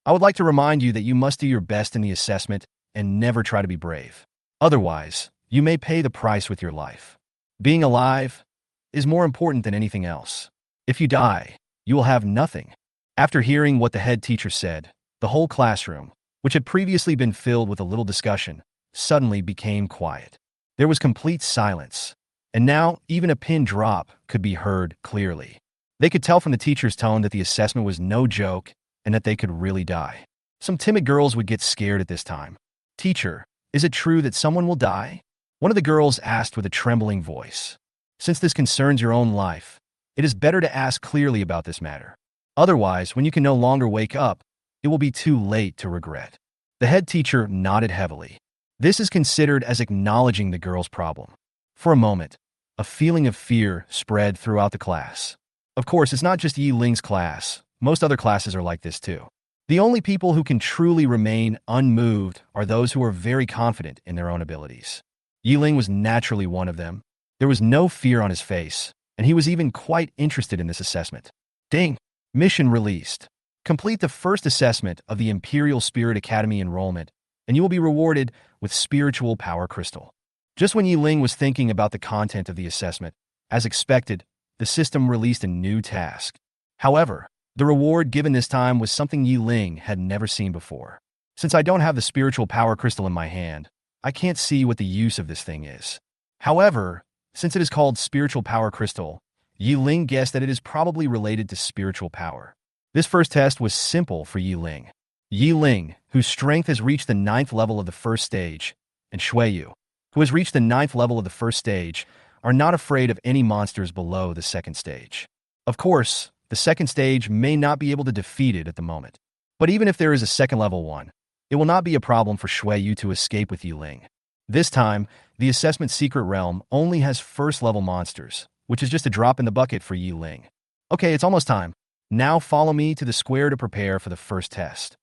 Speaker 1: I would like to remind you that you must do your best in the assessment and never try to be brave. Otherwise, you may pay the price with your life. Being alive is more important than anything else. If you die, you will have nothing. After hearing what the head teacher said, the whole classroom, which had previously been filled with a little discussion, suddenly became quiet. There was complete silence, and now even a pin drop could be heard clearly. They could tell from the teacher's tone that the assessment was no joke and that they could really die. Some timid girls would get scared at this time. "Teacher, is it true that someone will die?" One of the girls asked with a trembling voice. "Since this concerns your own life, it is better to ask clearly about this matter. Otherwise, when you can no longer wake up, it will be too late to regret." The head teacher nodded heavily. This is considered as acknowledging the girl's problem. For a moment, a feeling of fear spread throughout the class. Of course, it's not just Yi Ling's class. Most other classes are like this too. The only people who can truly remain unmoved are those who are very confident in their own abilities. Yi Ling was naturally one of them. There was no fear on his face, and he was even quite interested in this assessment. Ding! Mission released. Complete the first assessment of the Imperial Spirit Academy enrollment, and you will be rewarded with Spiritual Power Crystal. Just when Yi Ling was thinking about the content of the assessment, as expected, the system released a new task. However, the reward given this time was something Yi Ling had never seen before. Since I don't have the Spiritual Power Crystal in my hand, I can't see what the use of this thing is. However, since it is called Spiritual Power Crystal, Yi Ling guessed that it is probably related to spiritual power. This first test was simple for Yi Ling. Yi Ling, whose strength has reached the 9th level of the first stage, and Shuiyu, who has reached the 9th level of the first stage, are not afraid of any monsters below the second stage. Of course, the second stage may not be able to defeat it at the moment. But even if there is a second level one, it will not be a problem for Shuiyu to escape with Yi Ling. This time, the assessment secret realm only has first level monsters, which is just a drop in the bucket for Yi Ling. Okay, it's almost time. Now follow me to the square to prepare for the first test.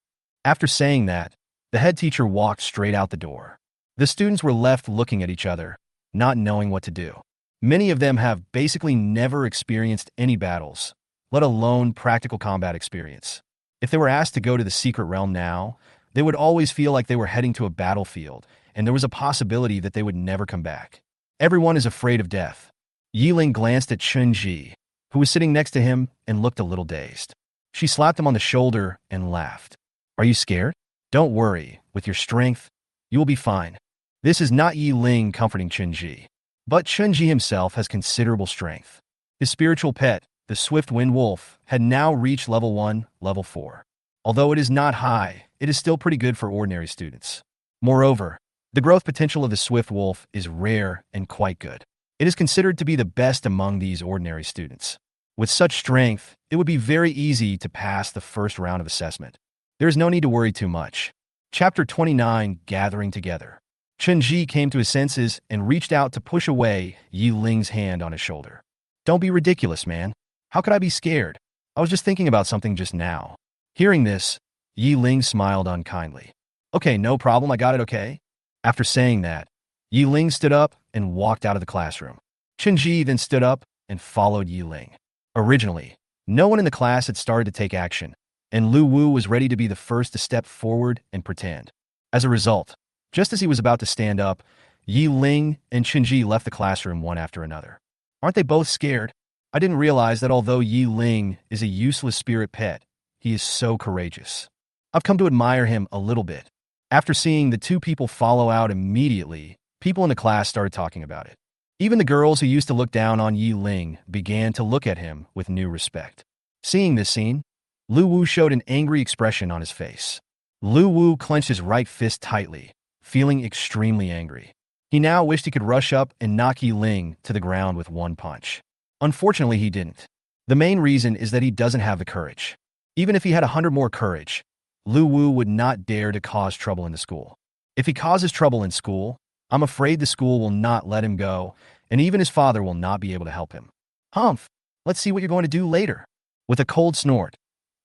Speaker 1: After saying that, the head teacher walked straight out the door. The students were left looking at each other, not knowing what to do. Many of them have basically never experienced any battles, let alone practical combat experience. If they were asked to go to the secret realm now, they would always feel like they were heading to a battlefield, and there was a possibility that they would never come back. Everyone is afraid of death. Yi Ling glanced at Chun-Ji, who was sitting next to him, and looked a little dazed. She slapped him on the shoulder and laughed. "Are you scared? Don't worry. With your strength, you will be fine." This is not Yi Ling comforting Chun-Ji. But Chun-Ji himself has considerable strength. His spiritual pet, the Swift Wind Wolf, had now reached level 1, level 4. Although it is not high, it is still pretty good for ordinary students. Moreover, the growth potential of the Swift Wolf is rare and quite good. It is considered to be the best among these ordinary students. With such strength, it would be very easy to pass the first round of assessment. There is no need to worry too much. Chapter 29, Gathering Together. Chun-Ji came to his senses and reached out to push away Yi Ling's hand on his shoulder. "Don't be ridiculous, man. How could I be scared? I was just thinking about something just now." Hearing this, Yi Ling smiled unkindly. "Okay, no problem, I got it, okay?" After saying that, Yi Ling stood up and walked out of the classroom. Chun-Ji then stood up and followed Yi Ling. Originally, no one in the class had started to take action, and Lu Wu was ready to be the first to step forward and pretend. As a result, just as he was about to stand up, Yi Ling and Chun-Ji left the classroom one after another. Aren't they both scared? I didn't realize that although Yi Ling is a useless spirit pet, he is so courageous. I've come to admire him a little bit. After seeing the two people follow out immediately, people in the class started talking about it. Even the girls who used to look down on Yi Ling began to look at him with new respect. Seeing this scene, Lu Wu showed an angry expression on his face. Lu Wu clenched his right fist tightly, feeling extremely angry. He now wished he could rush up and knock Yi Ling to the ground with one punch. Unfortunately, he didn't. The main reason is that he doesn't have the courage. Even if he had 100 more courage, Lu Wu would not dare to cause trouble in the school. If he causes trouble in school, I'm afraid the school will not let him go, and even his father will not be able to help him. Humph, let's see what you're going to do later. With a cold snort,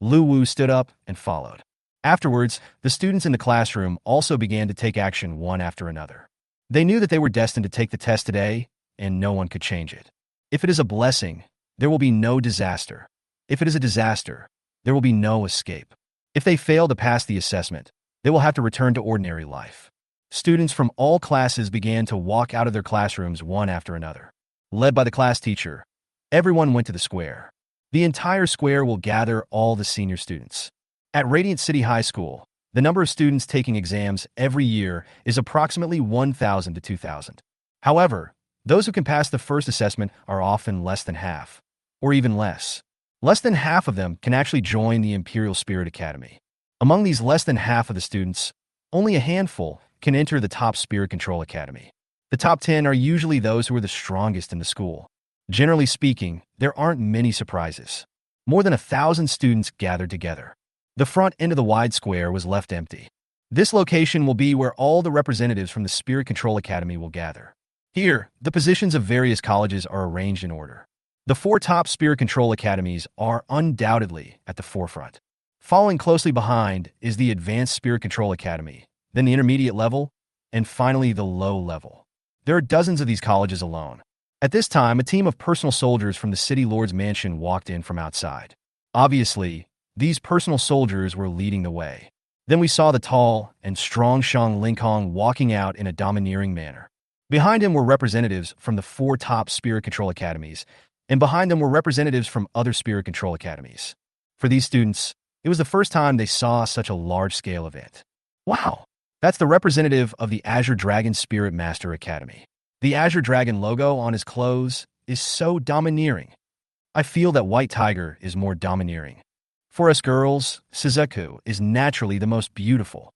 Speaker 1: Lu Wu stood up and followed. Afterwards, the students in the classroom also began to take action one after another. They knew that they were destined to take the test today, and no one could change it. If it is a blessing, there will be no disaster. If it is a disaster, there will be no escape. If they fail to pass the assessment, they will have to return to ordinary life. Students from all classes began to walk out of their classrooms one after another. Led by the class teacher, everyone went to the square. The entire square will gather all the senior students. At Radiant City High School, The number of students taking exams every year is approximately 1,000 to 2,000. However, those who can pass the first assessment are often less than half, or even less. Less than half of them can actually join the Imperial Spirit Academy. Among these less than half of the students, only a handful can enter the top Spirit Control Academy. The top 10 are usually those who are the strongest in the school. Generally speaking, there aren't many surprises. More than 1,000 students gathered together. The front end of the wide square was left empty. This location will be where all the representatives from the Spirit Control Academy will gather. Here, the positions of various colleges are arranged in order. The 4 top Spirit Control Academies are undoubtedly at the forefront. Following closely behind is the Advanced Spirit Control Academy, then the intermediate level, and finally the low level. There are dozens of these colleges alone. At this time, a team of personal soldiers from the City Lord's mansion walked in from outside. Obviously, these personal soldiers were leading the way. Then we saw the tall and strong Shang Lingkong walking out in a domineering manner. Behind him were representatives from the 4 top Spirit Control Academies, and behind them were representatives from other Spirit Control Academies. For these students, it was the first time they saw such a large-scale event. Wow! That's the representative of the Azure Dragon Spirit Master Academy. The Azure Dragon logo on his clothes is so domineering. I feel that White Tiger is more domineering. For us girls, Suzuku is naturally the most beautiful.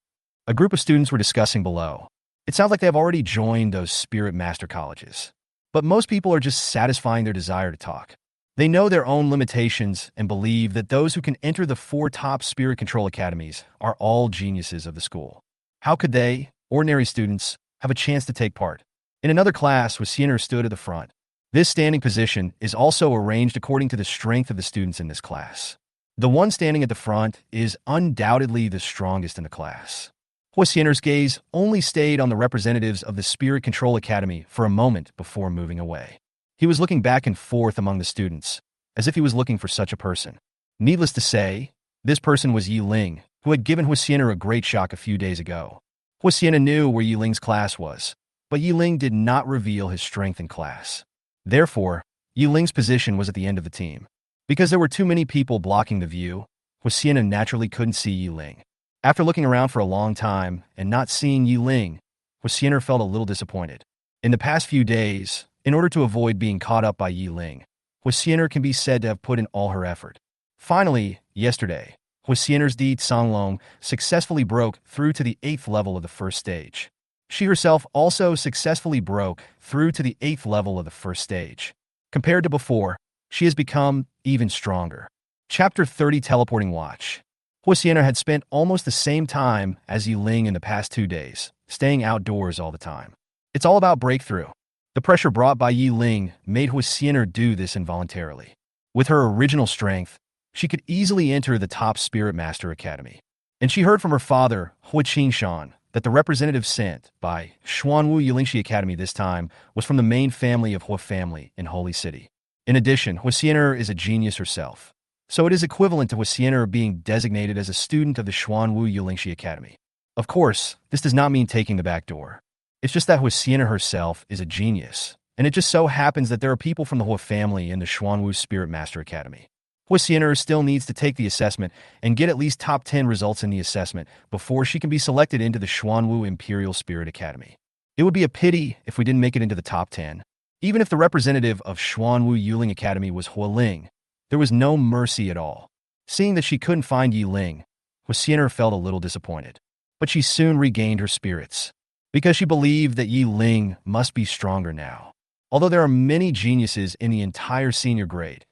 Speaker 1: A group of students were discussing below. It sounds like they have already joined those Spirit Master colleges. But most people are just satisfying their desire to talk. They know their own limitations and believe that those who can enter the 4 top Spirit Control Academies are all geniuses of the school. How could they, ordinary students, have a chance to take part? In another class, Hussiener stood at the front. This standing position is also arranged according to the strength of the students in this class. The one standing at the front is undoubtedly the strongest in the class. Hussiener's gaze only stayed on the representatives of the Spirit Control Academy for a moment before moving away. He was looking back and forth among the students, as if he was looking for such a person. Needless to say, this person was Ying, who had given Hussiener a great shock a few days ago. Hussiener knew where Ying's class was, but Ying did not reveal his strength in class. Therefore, Ying's position was at the end of the team. Because there were too many people blocking the view, Hussiener naturally couldn't see Ying. After looking around for a long time and not seeing Ying, Hussiener felt a little disappointed. In the past few days, in order to avoid being caught up by Ying, Hussiener can be said to have put in all her effort. Finally, yesterday, Hussiener's Di Songlong successfully broke through to the 8th level of the first stage. She herself also successfully broke through to the 8th level of the first stage. Compared to before, she has become even stronger. Chapter 30 Teleporting Watch. Hussiener had spent almost the same time as Ying in the past 2 days, staying outdoors all the time. It's all about breakthrough. The pressure brought by Ying made Hussiener do this involuntarily. With her original strength, she could easily enter the top Spirit Master Academy. And she heard from her father, Hui Qingshan, that the representative sent by Xuanwu Yulingshi Academy this time was from the main family of Hui family in Holy City. In addition, Hussiener is a genius herself. So it is equivalent to Hussiener being designated as a student of the Xuanwu Yulingshi Academy. Of course, this does not mean taking the back door. It's just that Hussiener herself is a genius, and it just so happens that there are people from the Hui family in the Xuanwu Spirit Master Academy. Hussiener still needs to take the assessment and get at least top 10 results in the assessment before she can be selected into the Xuanwu Imperial Spirit Academy. It would be a pity if we didn't make it into the top 10. Even if the representative of Xuanwu Yuling Academy was Hualing, there was no mercy at all. Seeing that she couldn't find Ying, Hussiener felt a little disappointed. But she soon regained her spirits, because she believed that Ying must be stronger now. Although there are many geniuses in the entire senior grade,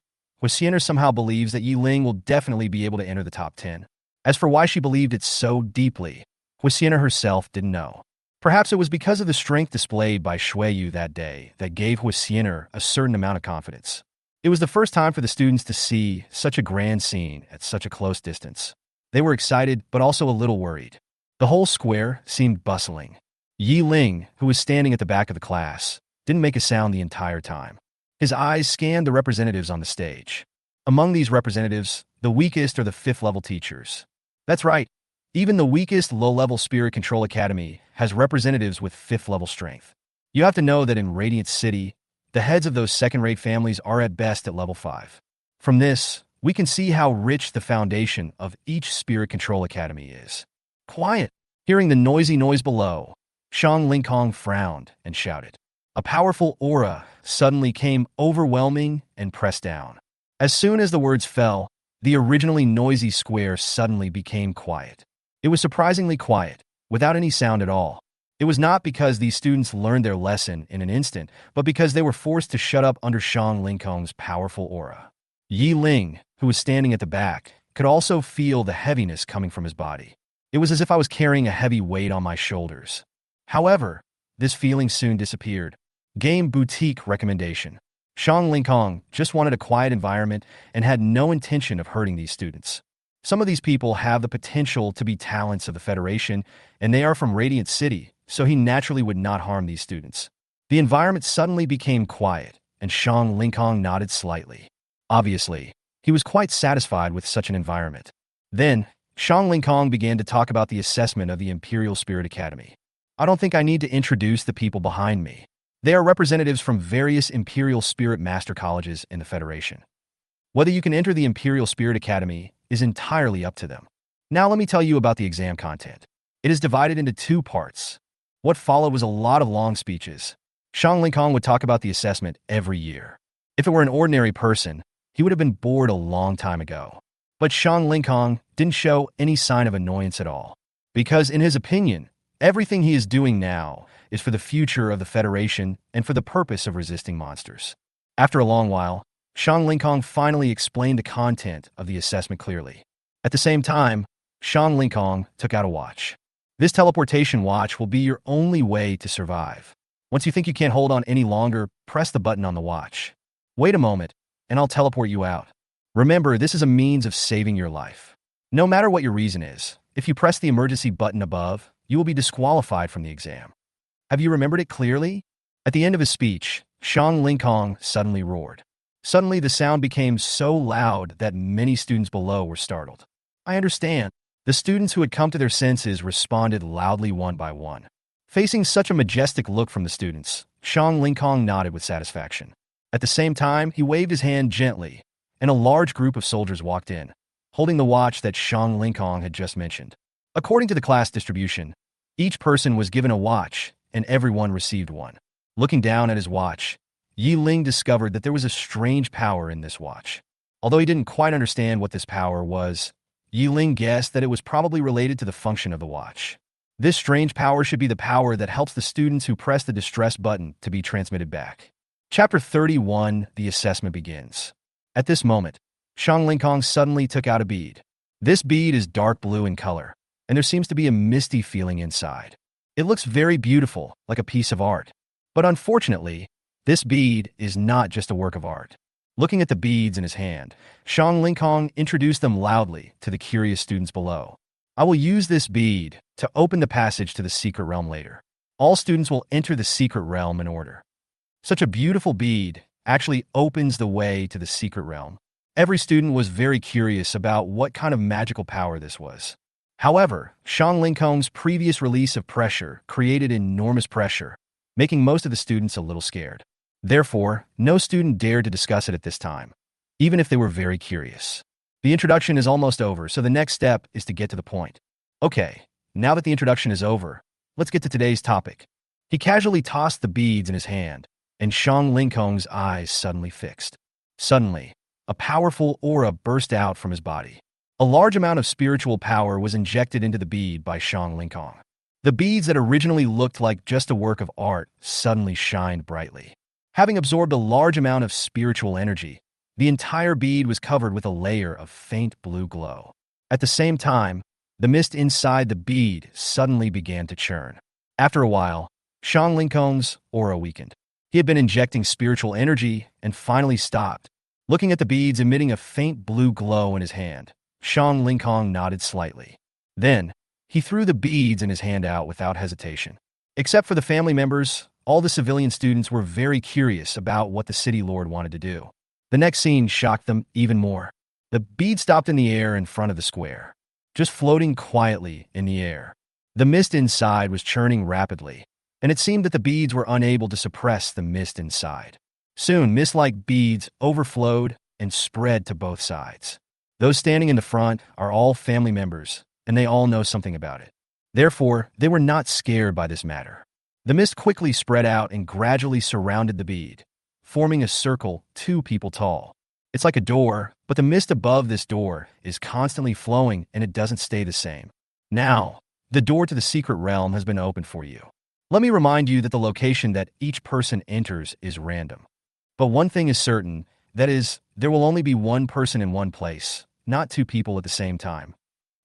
Speaker 1: Hussiener somehow believes that Ying will definitely be able to enter the top 10. As for why she believed it so deeply, Hussiener herself didn't know. Perhaps it was because of the strength displayed by Shuiyu that day that gave Hussiener a certain amount of confidence. It was the first time for the students to see such a grand scene at such a close distance. They were excited, but also a little worried. The whole square seemed bustling. Ying, who was standing at the back of the class, didn't make a sound the entire time. His eyes scanned the representatives on the stage. Among these representatives, the weakest are the 5th-level teachers. That's right. Even the weakest low-level Spirit Control Academy has representatives with 5th-level strength. You have to know that in Radiant City, the heads of those second-rate families are at best at level 5. From this, we can see how rich the foundation of each Spirit Control Academy is. Quiet! Hearing the noisy noise below, Shang Lingkong frowned and shouted. A powerful aura suddenly came overwhelming and pressed down. As soon as the words fell, the originally noisy square suddenly became quiet. It was surprisingly quiet, without any sound at all. It was not because these students learned their lesson in an instant, but because they were forced to shut up under Shang Lingkong's powerful aura. Yi Ling, who was standing at the back, could also feel the heaviness coming from his body. It was as if I was carrying a heavy weight on my shoulders. However, this feeling soon disappeared. Game Boutique recommendation. Shang Lingkong just wanted a quiet environment and had no intention of hurting these students. Some of these people have the potential to be talents of the Federation, and they are from Radiant City, so he naturally would not harm these students. The environment suddenly became quiet, and Shang Lingkong nodded slightly. Obviously, he was quite satisfied with such an environment. Then, Shang Lingkong began to talk about the assessment of the Imperial Spirit Academy. I don't think I need to introduce the people behind me. They are representatives from various Imperial Spirit Master Colleges in the Federation. Whether you can enter the Imperial Spirit Academy is entirely up to them. Now let me tell you about the exam content. It is divided into two parts. What followed was a lot of long speeches. Shang Lingkong would talk about the assessment every year. If it were an ordinary person, he would have been bored a long time ago. But Shang Lingkong didn't show any sign of annoyance at all. Because in his opinion, everything he is doing now is for the future of the Federation and for the purpose of resisting monsters. After a long while, Shang Lingkong finally explained the content of the assessment clearly. At the same time, Shang Lingkong took out a watch. This teleportation watch will be your only way to survive. Once you think you can't hold on any longer, press the button on the watch. Wait a moment, and I'll teleport you out. Remember, this is a means of saving your life. No matter what your reason is, if you press the emergency button above, you will be disqualified from the exam. Have you remembered it clearly? At the end of his speech, Shang Lingkong suddenly roared. Suddenly, the sound became so loud that many students below were startled. I understand. The students who had come to their senses responded loudly one by one. Facing such a majestic look from the students, Shang Lingkong nodded with satisfaction. At the same time, he waved his hand gently, and a large group of soldiers walked in, holding the watch that Shang Lingkong had just mentioned. According to the class distribution, each person was given a watch, and everyone received one. Looking down at his watch, Yi Ling discovered that there was a strange power in this watch. Although he didn't quite understand what this power was, Yi Ling guessed that it was probably related to the function of the watch. This strange power should be the power that helps the students who press the distress button to be transmitted back. Chapter 31, The Assessment begins. At this moment, Shang Lingkong suddenly took out a bead. This bead is dark blue in color, and there seems to be a misty feeling inside. It looks very beautiful, like a piece of art. But unfortunately, this bead is not just a work of art. Looking at the beads in his hand, Shang Lingkong introduced them loudly to the curious students below. I will use this bead to open the passage to the secret realm later. All students will enter the secret realm in order. Such a beautiful bead actually opens the way to the secret realm. Every student was very curious about what kind of magical power this was. However, Shang Lingkong's previous release of pressure created enormous pressure, making most of the students a little scared. Therefore, no student dared to discuss it at this time, even if they were very curious. The introduction is almost over, so the next step is to get to the point. Okay, now that the introduction is over, let's get to today's topic. He casually tossed the beads in his hand, and Shang Lingkong's eyes suddenly fixed. Suddenly, a powerful aura burst out from his body. A large amount of spiritual power was injected into the bead by Shang Lingkong. The beads that originally looked like just a work of art suddenly shined brightly. Having absorbed a large amount of spiritual energy, the entire bead was covered with a layer of faint blue glow. At the same time, the mist inside the bead suddenly began to churn. After a while, Shang Lingkong's aura weakened. He had been injecting spiritual energy and finally stopped. Looking at the beads emitting a faint blue glow in his hand, Shang Lingkong nodded slightly. Then, he threw the beads in his hand out without hesitation. Except for the family members, all the civilian students were very curious about what the city lord wanted to do. The next scene shocked them even more. The bead stopped in the air in front of the square, just floating quietly in the air. The mist inside was churning rapidly, and it seemed that the beads were unable to suppress the mist inside. Soon, mist-like beads overflowed and spread to both sides. Those standing in the front are all family members, and they all know something about it. Therefore, they were not scared by this matter. The mist quickly spread out and gradually surrounded the bead, forming a circle 2 people tall. It's like a door, but the mist above this door is constantly flowing and it doesn't stay the same. Now, the door to the secret realm has been opened for you. Let me remind you that the location that each person enters is random. But one thing is certain, that is, there will only be one person in one place, not 2 people at the same time.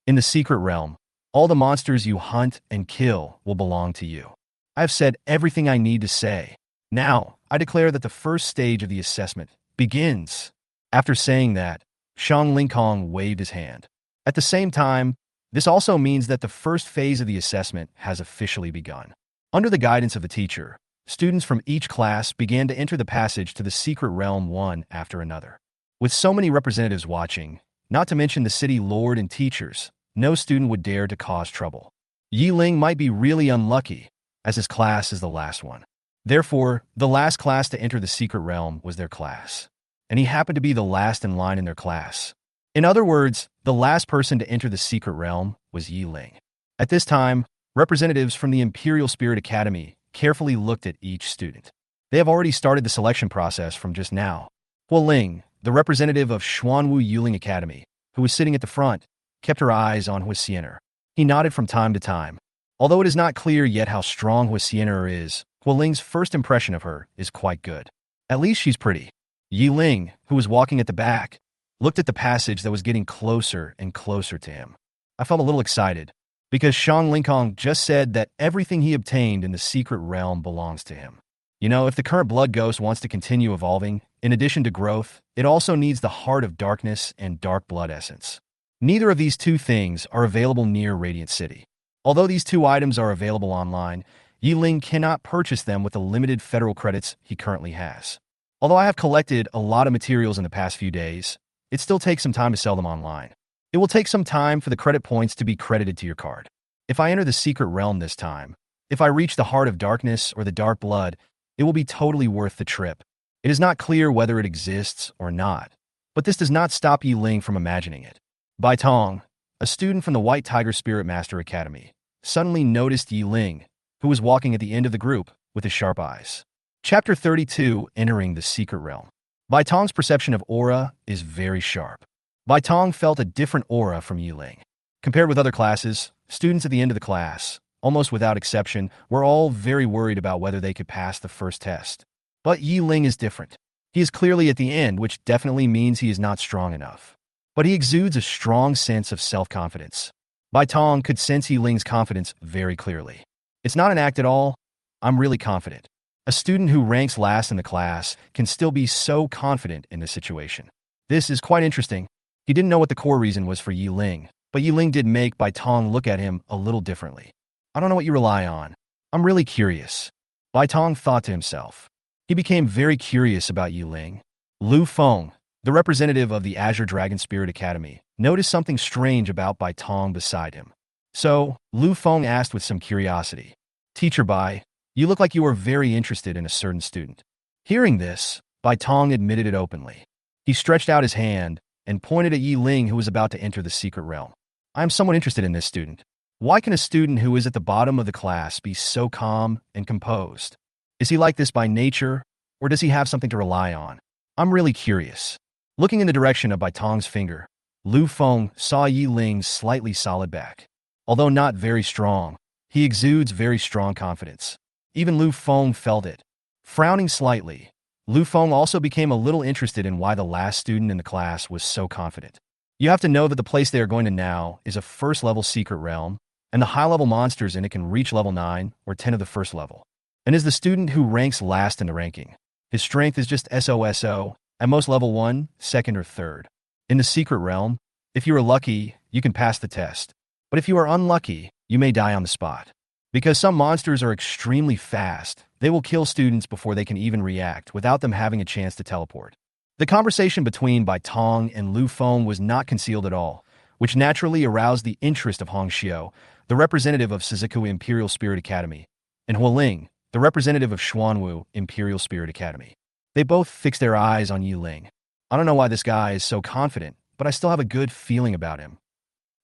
Speaker 1: In the secret realm, all the monsters you hunt and kill will belong to you. I have said everything I need to say. Now, I declare that the first stage of the assessment begins. After saying that, Shang Lingkong waved his hand. At the same time, this also means that the first phase of the assessment has officially begun. Under the guidance of the teacher, students from each class began to enter the passage to the secret realm one after another. With so many representatives watching, not to mention the city lord and teachers, no student would dare to cause trouble. Ying might be really unlucky, as his class is the last one. Therefore, the last class to enter the secret realm was their class, and he happened to be the last in line in their class. In other words, the last person to enter the secret realm was Ying. At this time, representatives from the Imperial Spirit Academy carefully looked at each student. They have already started the selection process from just now. Ling, the representative of Xuanwu Yuling Academy, who was sitting at the front, kept her eyes on Huisiener. He nodded from time to time. Although it is not clear yet how strong Huisiener is, Ling's first impression of her is quite good. At least she's pretty. Ying, who was walking at the back, looked at the passage that was getting closer and closer to him. I felt a little excited, because Shang Lingkong just said that everything he obtained in the secret realm belongs to him. You know, if the current blood ghost wants to continue evolving, in addition to growth, it also needs the heart of darkness and dark blood essence. Neither of these 2 things are available near Radiant City. Although these 2 items are available online, Ying cannot purchase them with the limited federal credits he currently has. Although I have collected a lot of materials in the past few days, it still takes some time to sell them online. It will take some time for the credit points to be credited to your card. If I enter the secret realm this time, if I reach the heart of darkness or the dark blood, it will be totally worth the trip. It is not clear whether it exists or not, but this does not stop Ying from imagining it. Bai Tong, a student from the White Tiger Spirit Master Academy, suddenly noticed Ying, who was walking at the end of the group with his sharp eyes. Chapter 32, Entering the Secret Realm. Bai Tong's perception of aura is very sharp. Bai Tong felt a different aura from Ying. Compared with other classes, students at the end of the class, almost without exception, were all very worried about whether they could pass the first test. But Ying is different. He is clearly at the end, which definitely means he is not strong enough. But he exudes a strong sense of self-confidence. Bai Tong could sense Ying's confidence very clearly. It's not an act at all. I'm really confident. A student who ranks last in the class can still be so confident in this situation. This is quite interesting. He didn't know what the core reason was for Ying, but Ying did make Bai Tong look at him a little differently. I don't know what you rely on. I'm really curious. Bai Tong thought to himself. He became very curious about Ying. Lu Feng, the representative of the Azure Dragon Spirit Academy, noticed something strange about Bai Tong beside him. So, Lu Feng asked with some curiosity, "Teacher Bai, you look like you are very interested in a certain student." Hearing this, Bai Tong admitted it openly. He stretched out his hand and pointed at Ying, who was about to enter the secret realm. "I am somewhat interested in this student. Why can a student who is at the bottom of the class be so calm and composed? Is he like this by nature, or does he have something to rely on? I'm really curious." Looking in the direction of Bai Tong's finger, Lu Feng saw Ying's slightly solid back. Although not very strong, he exudes very strong confidence. Even Lu Feng felt it. Frowning slightly, Lu Feng also became a little interested in why the last student in the class was so confident. You have to know that the place they are going to now is a first-level secret realm, and the high-level monsters in it can reach level 9 or 10 of the first level. And is the student who ranks last in the ranking. His strength is just SOSO, at most level 1, 2nd, or 3rd. In the secret realm, if you are lucky, you can pass the test. But if you are unlucky, you may die on the spot. Because some monsters are extremely fast, they will kill students before they can even react without them having a chance to teleport. The conversation between Bai Tong and Lu Feng was not concealed at all, which naturally aroused the interest of Hong Xiao, the representative of Suzuku Imperial Spirit Academy, and Ling, the representative of Xuanwu Imperial Spirit Academy. They both fixed their eyes on Ying. I don't know why this guy is so confident, but I still have a good feeling about him.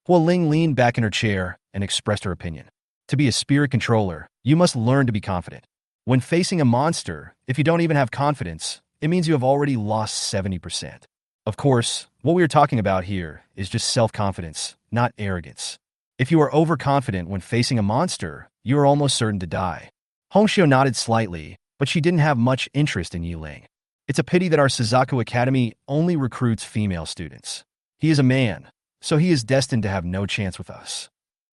Speaker 1: Ling leaned back in her chair and expressed her opinion. To be a spirit controller, you must learn to be confident. When facing a monster, if you don't even have confidence, it means you have already lost 70%. Of course, what we are talking about here is just self-confidence, not arrogance. If you are overconfident when facing a monster, you are almost certain to die. Hongxiu nodded slightly, but she didn't have much interest in Ying. It's a pity that our Suzaku Academy only recruits female students. He is a man, so he is destined to have no chance with us.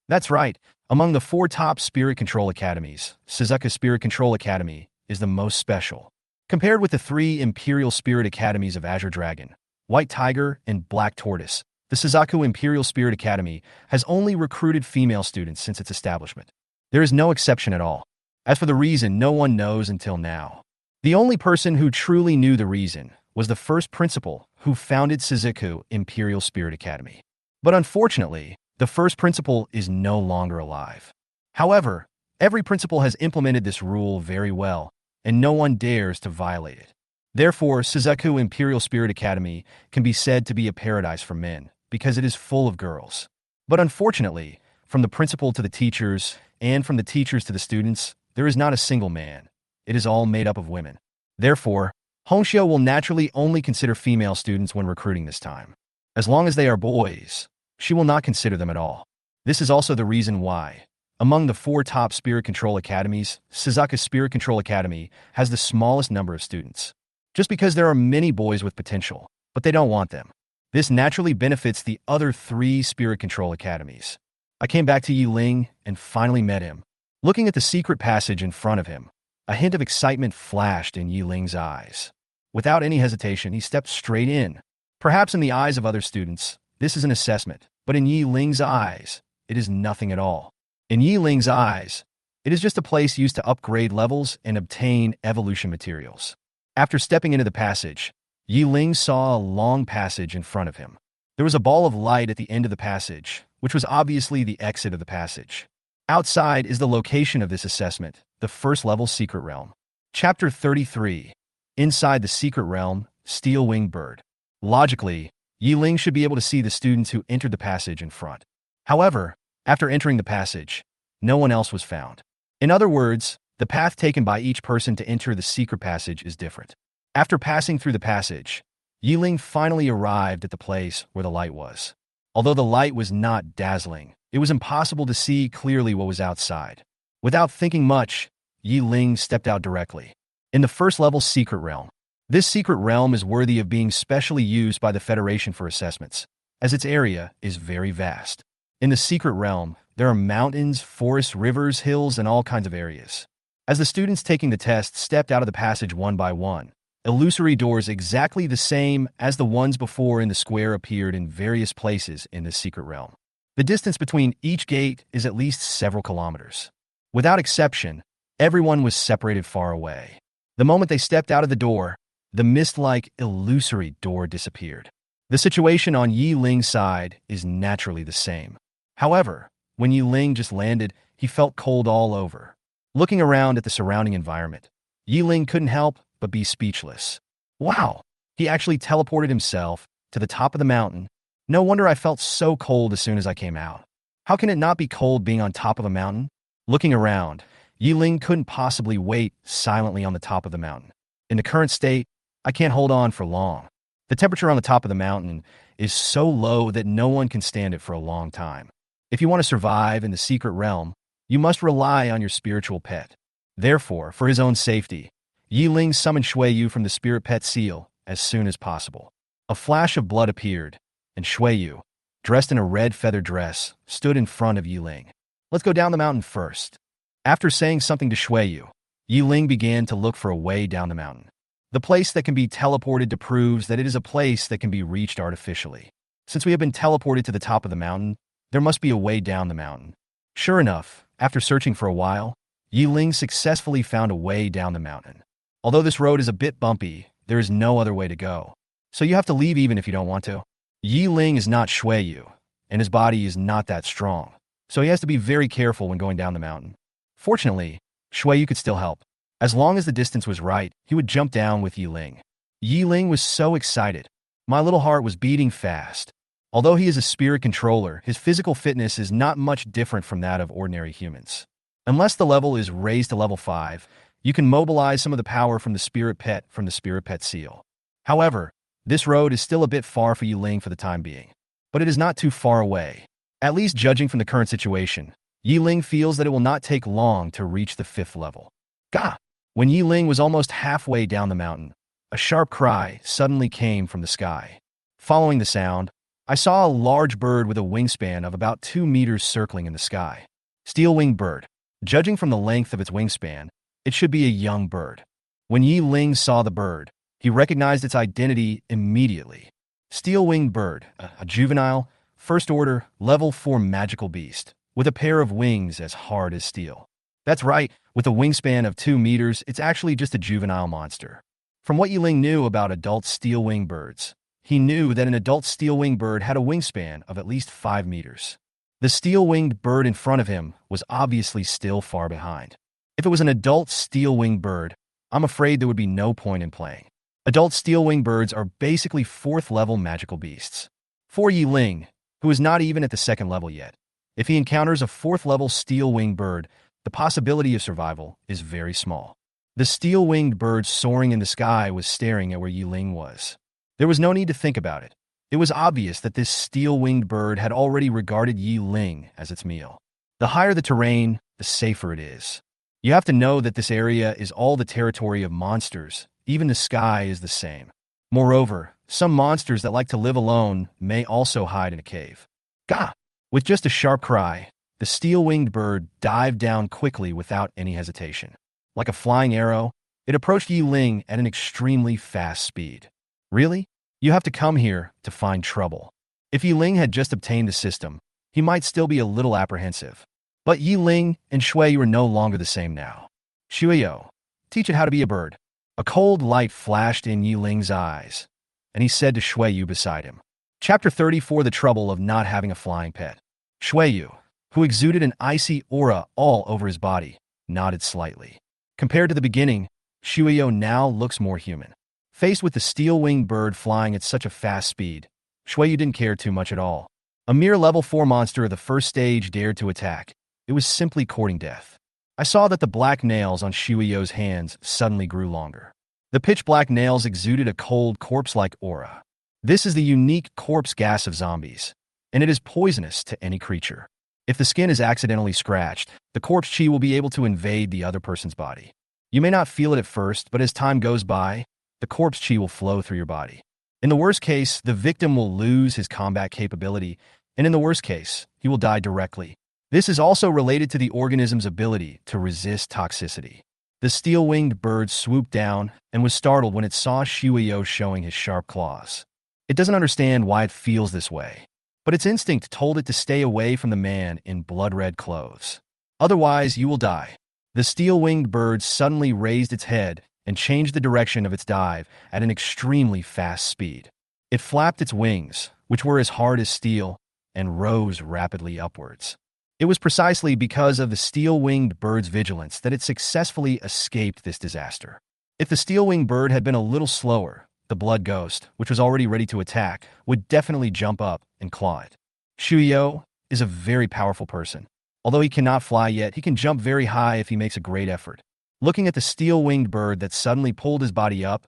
Speaker 1: That's right. Among the 4 top Spirit Control Academies, Suzaku Spirit Control Academy is the most special. Compared with the 3 Imperial Spirit Academies of Azure Dragon, White Tiger, and Black Tortoise, the Suzaku Imperial Spirit Academy has only recruited female students since its establishment. There is no exception at all. As for the reason, no one knows until now. The only person who truly knew the reason was the first principal who founded Suzaku Imperial Spirit Academy. But unfortunately, the first principal is no longer alive. However, every principal has implemented this rule very well, and no one dares to violate it. Therefore, Suzaku Imperial Spirit Academy can be said to be a paradise for men, because it is full of girls. But unfortunately, from the principal to the teachers, and from the teachers to the students, there is not a single man. It is all made up of women. Therefore, Hongxiu will naturally only consider female students when recruiting this time. As long as they are boys, she will not consider them at all. This is also the reason why, among the 4 top Spirit Control Academies, Suzaku Spirit Control Academy has the smallest number of students. Just because there are many boys with potential, but they don't want them. This naturally benefits the other 3 Spirit Control Academies. I came back to Ying and finally met him. Looking at the secret passage in front of him, a hint of excitement flashed in Ying's eyes. Without any hesitation, he stepped straight in. Perhaps in the eyes of other students, this is an assessment, but in Ying's eyes, it is nothing at all. In Ying's eyes, it is just a place used to upgrade levels and obtain evolution materials. After stepping into the passage, Ying saw a long passage in front of him. There was a ball of light at the end of the passage, which was obviously the exit of the passage. Outside is the location of this assessment, the first level secret realm. Chapter 33. Inside the secret realm, steel-winged bird. Logically, Ying should be able to see the students who entered the passage in front. However, after entering the passage, no one else was found. In other words, the path taken by each person to enter the secret passage is different. After passing through the passage, Ying finally arrived at the place where the light was. Although the light was not dazzling, it was impossible to see clearly what was outside. Without thinking much, Ying stepped out directly. In the first level secret realm. This secret realm is worthy of being specially used by the Federation for assessments, as its area is very vast. In the secret realm, there are mountains, forests, rivers, hills, and all kinds of areas. As the students taking the test stepped out of the passage one by one, illusory doors exactly the same as the ones before in the square appeared in various places in this secret realm. The distance between each gate is at least several kilometers. Without exception, everyone was separated far away. The moment they stepped out of the door, the mist-like illusory door disappeared. The situation on Ying's side is naturally the same. However, when Ying just landed, he felt cold all over. Looking around at the surrounding environment, Ying couldn't help but be speechless. Wow! He actually teleported himself to the top of the mountain. No wonder I felt so cold as soon as I came out. How can it not be cold being on top of a mountain? Looking around, Ying couldn't possibly wait silently on the top of the mountain. In the current state, I can't hold on for long. The temperature on the top of the mountain is so low that no one can stand it for a long time. If you want to survive in the secret realm, you must rely on your spiritual pet. Therefore, for his own safety, Ying summoned Shuiyu from the spirit pet seal as soon as possible. A flash of blood appeared, and Shuiyu, dressed in a red feather dress, stood in front of Ying. Let's go down the mountain first. After saying something to Shuiyu, Ying began to look for a way down the mountain. The place that can be teleported to proves that it is a place that can be reached artificially. Since we have been teleported to the top of the mountain, there must be a way down the mountain. Sure enough, after searching for a while, Ying successfully found a way down the mountain. Although this road is a bit bumpy, there is no other way to go. So you have to leave even if you don't want to. Ying is not Shuiyu, and his body is not that strong, so he has to be very careful when going down the mountain. Fortunately, Shuiyu could still help. As long as the distance was right, he would jump down with Ying. Ying was so excited. My little heart was beating fast. Although he is a spirit controller, his physical fitness is not much different from that of ordinary humans. Unless the level is raised to level 5, you can mobilize some of the power from the spirit pet seal. However, this road is still a bit far for Ying for the time being. But it is not too far away. At least judging from the current situation, Ying feels that it will not take long to reach the 5th level. Gah! When Ying was almost halfway down the mountain, a sharp cry suddenly came from the sky. Following the sound, I saw a large bird with a wingspan of about 2 meters circling in the sky. Steel-winged bird. Judging from the length of its wingspan, it should be a young bird. When Ying saw the bird, he recognized its identity immediately. Steel-winged bird, a juvenile, first-order, level 4 magical beast, with a pair of wings as hard as steel. That's right, with a wingspan of 2 meters, it's actually just a juvenile monster. From what Ying knew about adult steel-winged birds, he knew that an adult steel-winged bird had a wingspan of at least 5 meters. The steel-winged bird in front of him was obviously still far behind. If it was an adult steel-winged bird, I'm afraid there would be no point in playing. Adult steel-winged birds are basically 4th-level magical beasts. For Ying, who is not even at the 2nd level yet, if he encounters a 4th-level steel-winged bird, the possibility of survival is very small. The steel-winged bird soaring in the sky was staring at where Ying was. There was no need to think about it. It was obvious that this steel-winged bird had already regarded Ying as its meal. The higher the terrain, the safer it is. You have to know that this area is all the territory of monsters. Even the sky is the same. Moreover, some monsters that like to live alone may also hide in a cave. Gah! With just a sharp cry, the steel-winged bird dived down quickly without any hesitation. Like a flying arrow, it approached Ying at an extremely fast speed. Really? You have to come here to find trouble. If Ying had just obtained the system, he might still be a little apprehensive. But Ying and Shuiyu are no longer the same now. Shuiyu, teach it how to be a bird. A cold light flashed in Ying's eyes, and he said to Shuiyu beside him. Chapter 34: The Trouble of Not Having a Flying Pet. Shuiyu, who exuded an icy aura all over his body, nodded slightly. Compared to the beginning, Shuiyu now looks more human. Faced with the steel-winged bird flying at such a fast speed, Shuiyu didn't care too much at all. A mere level 4 monster of the first stage dared to attack. It was simply courting death. I saw that the black nails on Shuiyu's hands suddenly grew longer. The pitch-black nails exuded a cold, corpse-like aura. This is the unique corpse gas of zombies, and it is poisonous to any creature. If the skin is accidentally scratched, the corpse chi will be able to invade the other person's body. You may not feel it at first, but as time goes by, the corpse chi will flow through your body. In the worst case, the victim will lose his combat capability, and in the worst case, he will die directly. This is also related to the organism's ability to resist toxicity. The steel-winged bird swooped down and was startled when it saw Shuiyu showing his sharp claws. It doesn't understand why it feels this way, but its instinct told it to stay away from the man in blood-red clothes. Otherwise, you will die. The steel-winged bird suddenly raised its head and changed the direction of its dive at an extremely fast speed. It flapped its wings, which were as hard as steel, and rose rapidly upwards. It was precisely because of the steel-winged bird's vigilance that it successfully escaped this disaster. If the steel-winged bird had been a little slower, the blood ghost, which was already ready to attack, would definitely jump up and claw it. Shuiyu is a very powerful person. Although he cannot fly yet, he can jump very high if he makes a great effort. Looking at the steel-winged bird that suddenly pulled his body up,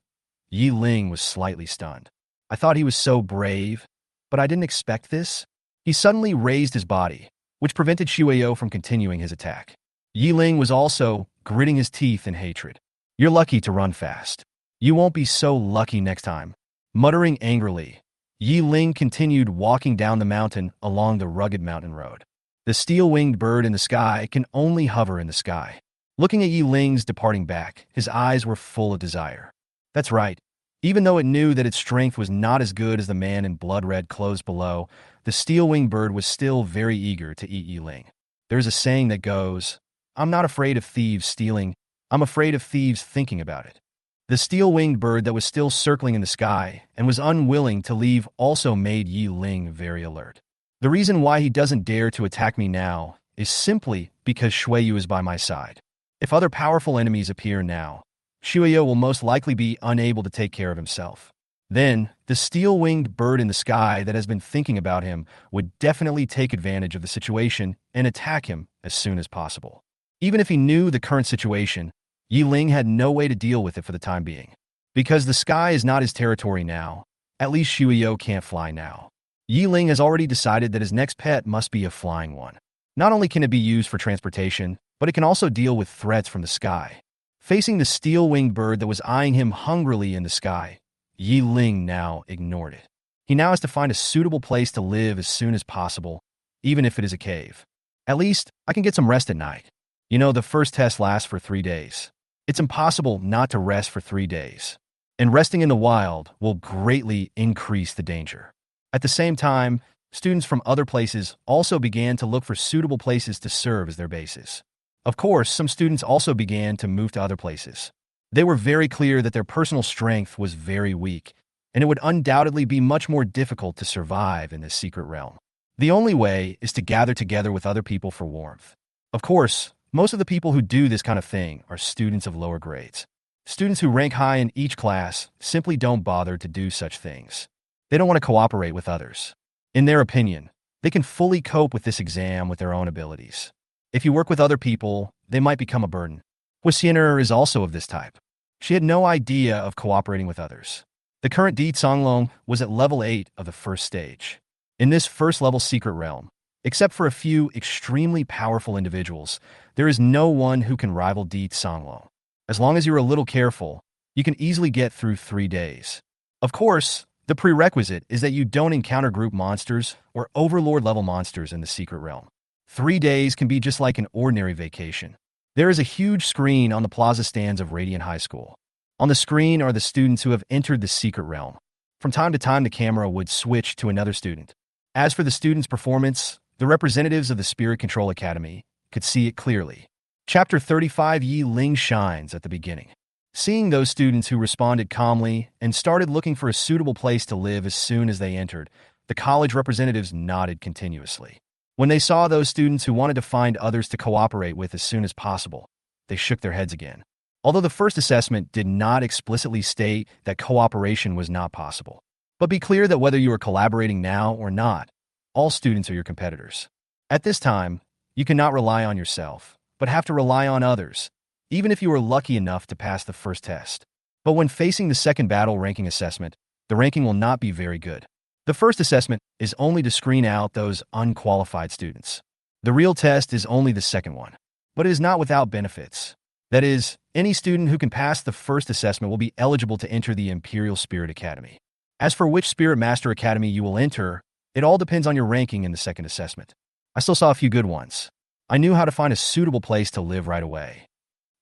Speaker 1: Ying was slightly stunned. I thought he was so brave, but I didn't expect this. He suddenly raised his body, which prevented Shuiyu from continuing his attack. Ying was also gritting his teeth in hatred. You're lucky to run fast. You won't be so lucky next time. Muttering angrily, Ying continued walking down the mountain along the rugged mountain road. The steel-winged bird in the sky can only hover in the sky. Looking at Ying's departing back, his eyes were full of desire. That's right. Even though it knew that its strength was not as good as the man in blood-red clothes below, the steel-winged bird was still very eager to eat Ying. There's a saying that goes, I'm not afraid of thieves stealing, I'm afraid of thieves thinking about it. The steel-winged bird that was still circling in the sky and was unwilling to leave also made Ying very alert. The reason why he doesn't dare to attack me now is simply because Shuiyu is by my side. If other powerful enemies appear now, Shuiyu will most likely be unable to take care of himself. Then, the steel-winged bird in the sky that has been thinking about him would definitely take advantage of the situation and attack him as soon as possible. Even if he knew the current situation, Ying had no way to deal with it for the time being. Because the sky is not his territory now, at least Shuyo can't fly now. Ying has already decided that his next pet must be a flying one. Not only can it be used for transportation, but it can also deal with threats from the sky. Facing the steel-winged bird that was eyeing him hungrily in the sky, Ying now ignored it. He now has to find a suitable place to live as soon as possible, even if it is a cave. At least, I can get some rest at night. You know, the first test lasts for 3 days. It's impossible not to rest for 3 days. And resting in the wild will greatly increase the danger. At the same time, students from other places also began to look for suitable places to serve as their bases. Of course, some students also began to move to other places. They were very clear that their personal strength was very weak, and it would undoubtedly be much more difficult to survive in this secret realm. The only way is to gather together with other people for warmth. Of course, most of the people who do this kind of thing are students of lower grades. Students who rank high in each class simply don't bother to do such things. They don't want to cooperate with others. In their opinion, they can fully cope with this exam with their own abilities. If you work with other people, they might become a burden. Huixiner is also of this type. She had no idea of cooperating with others. The current Di Songlong was at level 8 of the first stage. In this first-level secret realm, except for a few extremely powerful individuals, there is no one who can rival Di Songlong. As long as you're a little careful, you can easily get through 3 days. Of course, the prerequisite is that you don't encounter group monsters or overlord-level monsters in the secret realm. 3 days can be just like an ordinary vacation. There is a huge screen on the plaza stands of Radiant High School. On the screen are the students who have entered the secret realm. From time to time, the camera would switch to another student. As for the student's performance, the representatives of the Spirit Control Academy could see it clearly. Chapter 35 Ying shines at the beginning. Seeing those students who responded calmly and started looking for a suitable place to live as soon as they entered, the college representatives nodded continuously. When they saw those students who wanted to find others to cooperate with as soon as possible, they shook their heads again. Although the first assessment did not explicitly state that cooperation was not possible. But be clear that whether you are collaborating now or not, all students are your competitors. At this time, you cannot rely on yourself, but have to rely on others, even if you are lucky enough to pass the first test. But when facing the second battle ranking assessment, the ranking will not be very good. The first assessment is only to screen out those unqualified students. The real test is only the second one, but it is not without benefits. That is, any student who can pass the first assessment will be eligible to enter the Imperial Spirit Academy. As for which Spirit Master Academy you will enter, it all depends on your ranking in the second assessment. I still saw a few good ones. I knew how to find a suitable place to live right away.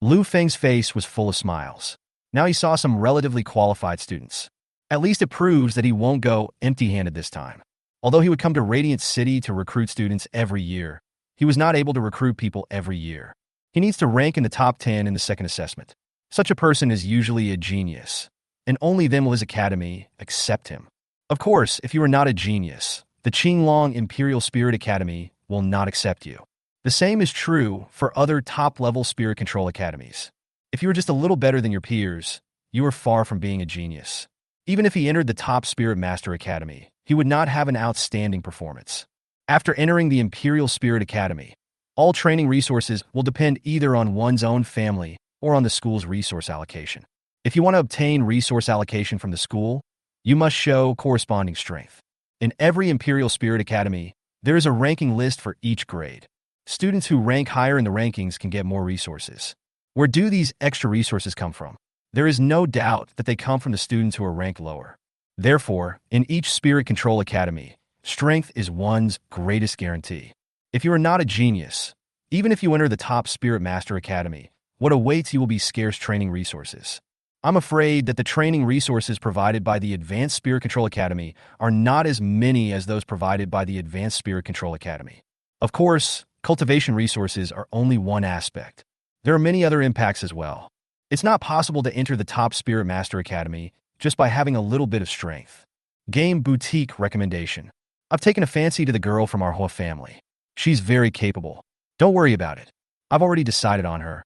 Speaker 1: Lu Feng's face was full of smiles. Now he saw some relatively qualified students. At least it proves that he won't go empty-handed this time. Although he would come to Radiant City to recruit students every year, he was not able to recruit people every year. He needs to rank in the top 10 in the second assessment. Such a person is usually a genius, and only then will his academy accept him. Of course, if you are not a genius, the Qinglong Imperial Spirit Academy will not accept you. The same is true for other top-level spirit control academies. If you are just a little better than your peers, you are far from being a genius. Even if he entered the top Spirit Master Academy, he would not have an outstanding performance. After entering the Imperial Spirit Academy, all training resources will depend either on one's own family or on the school's resource allocation. If you want to obtain resource allocation from the school, you must show corresponding strength. In every Imperial Spirit Academy, there is a ranking list for each grade. Students who rank higher in the rankings can get more resources. Where do these extra resources come from? There is no doubt that they come from the students who are ranked lower. Therefore, in each Spirit Control Academy, strength is one's greatest guarantee. If you are not a genius, even if you enter the top Spirit Master Academy, what awaits you will be scarce training resources. I'm afraid that the training resources provided by the Advanced Spirit Control Academy are not as many as those provided by the Advanced Spirit Control Academy. Of course, cultivation resources are only one aspect. There are many other impacts as well. It's not possible to enter the top Spirit Master Academy just by having a little bit of strength. Game Boutique recommendation. I've taken a fancy to the girl from our whole family. She's very capable. Don't worry about it. I've already decided on her.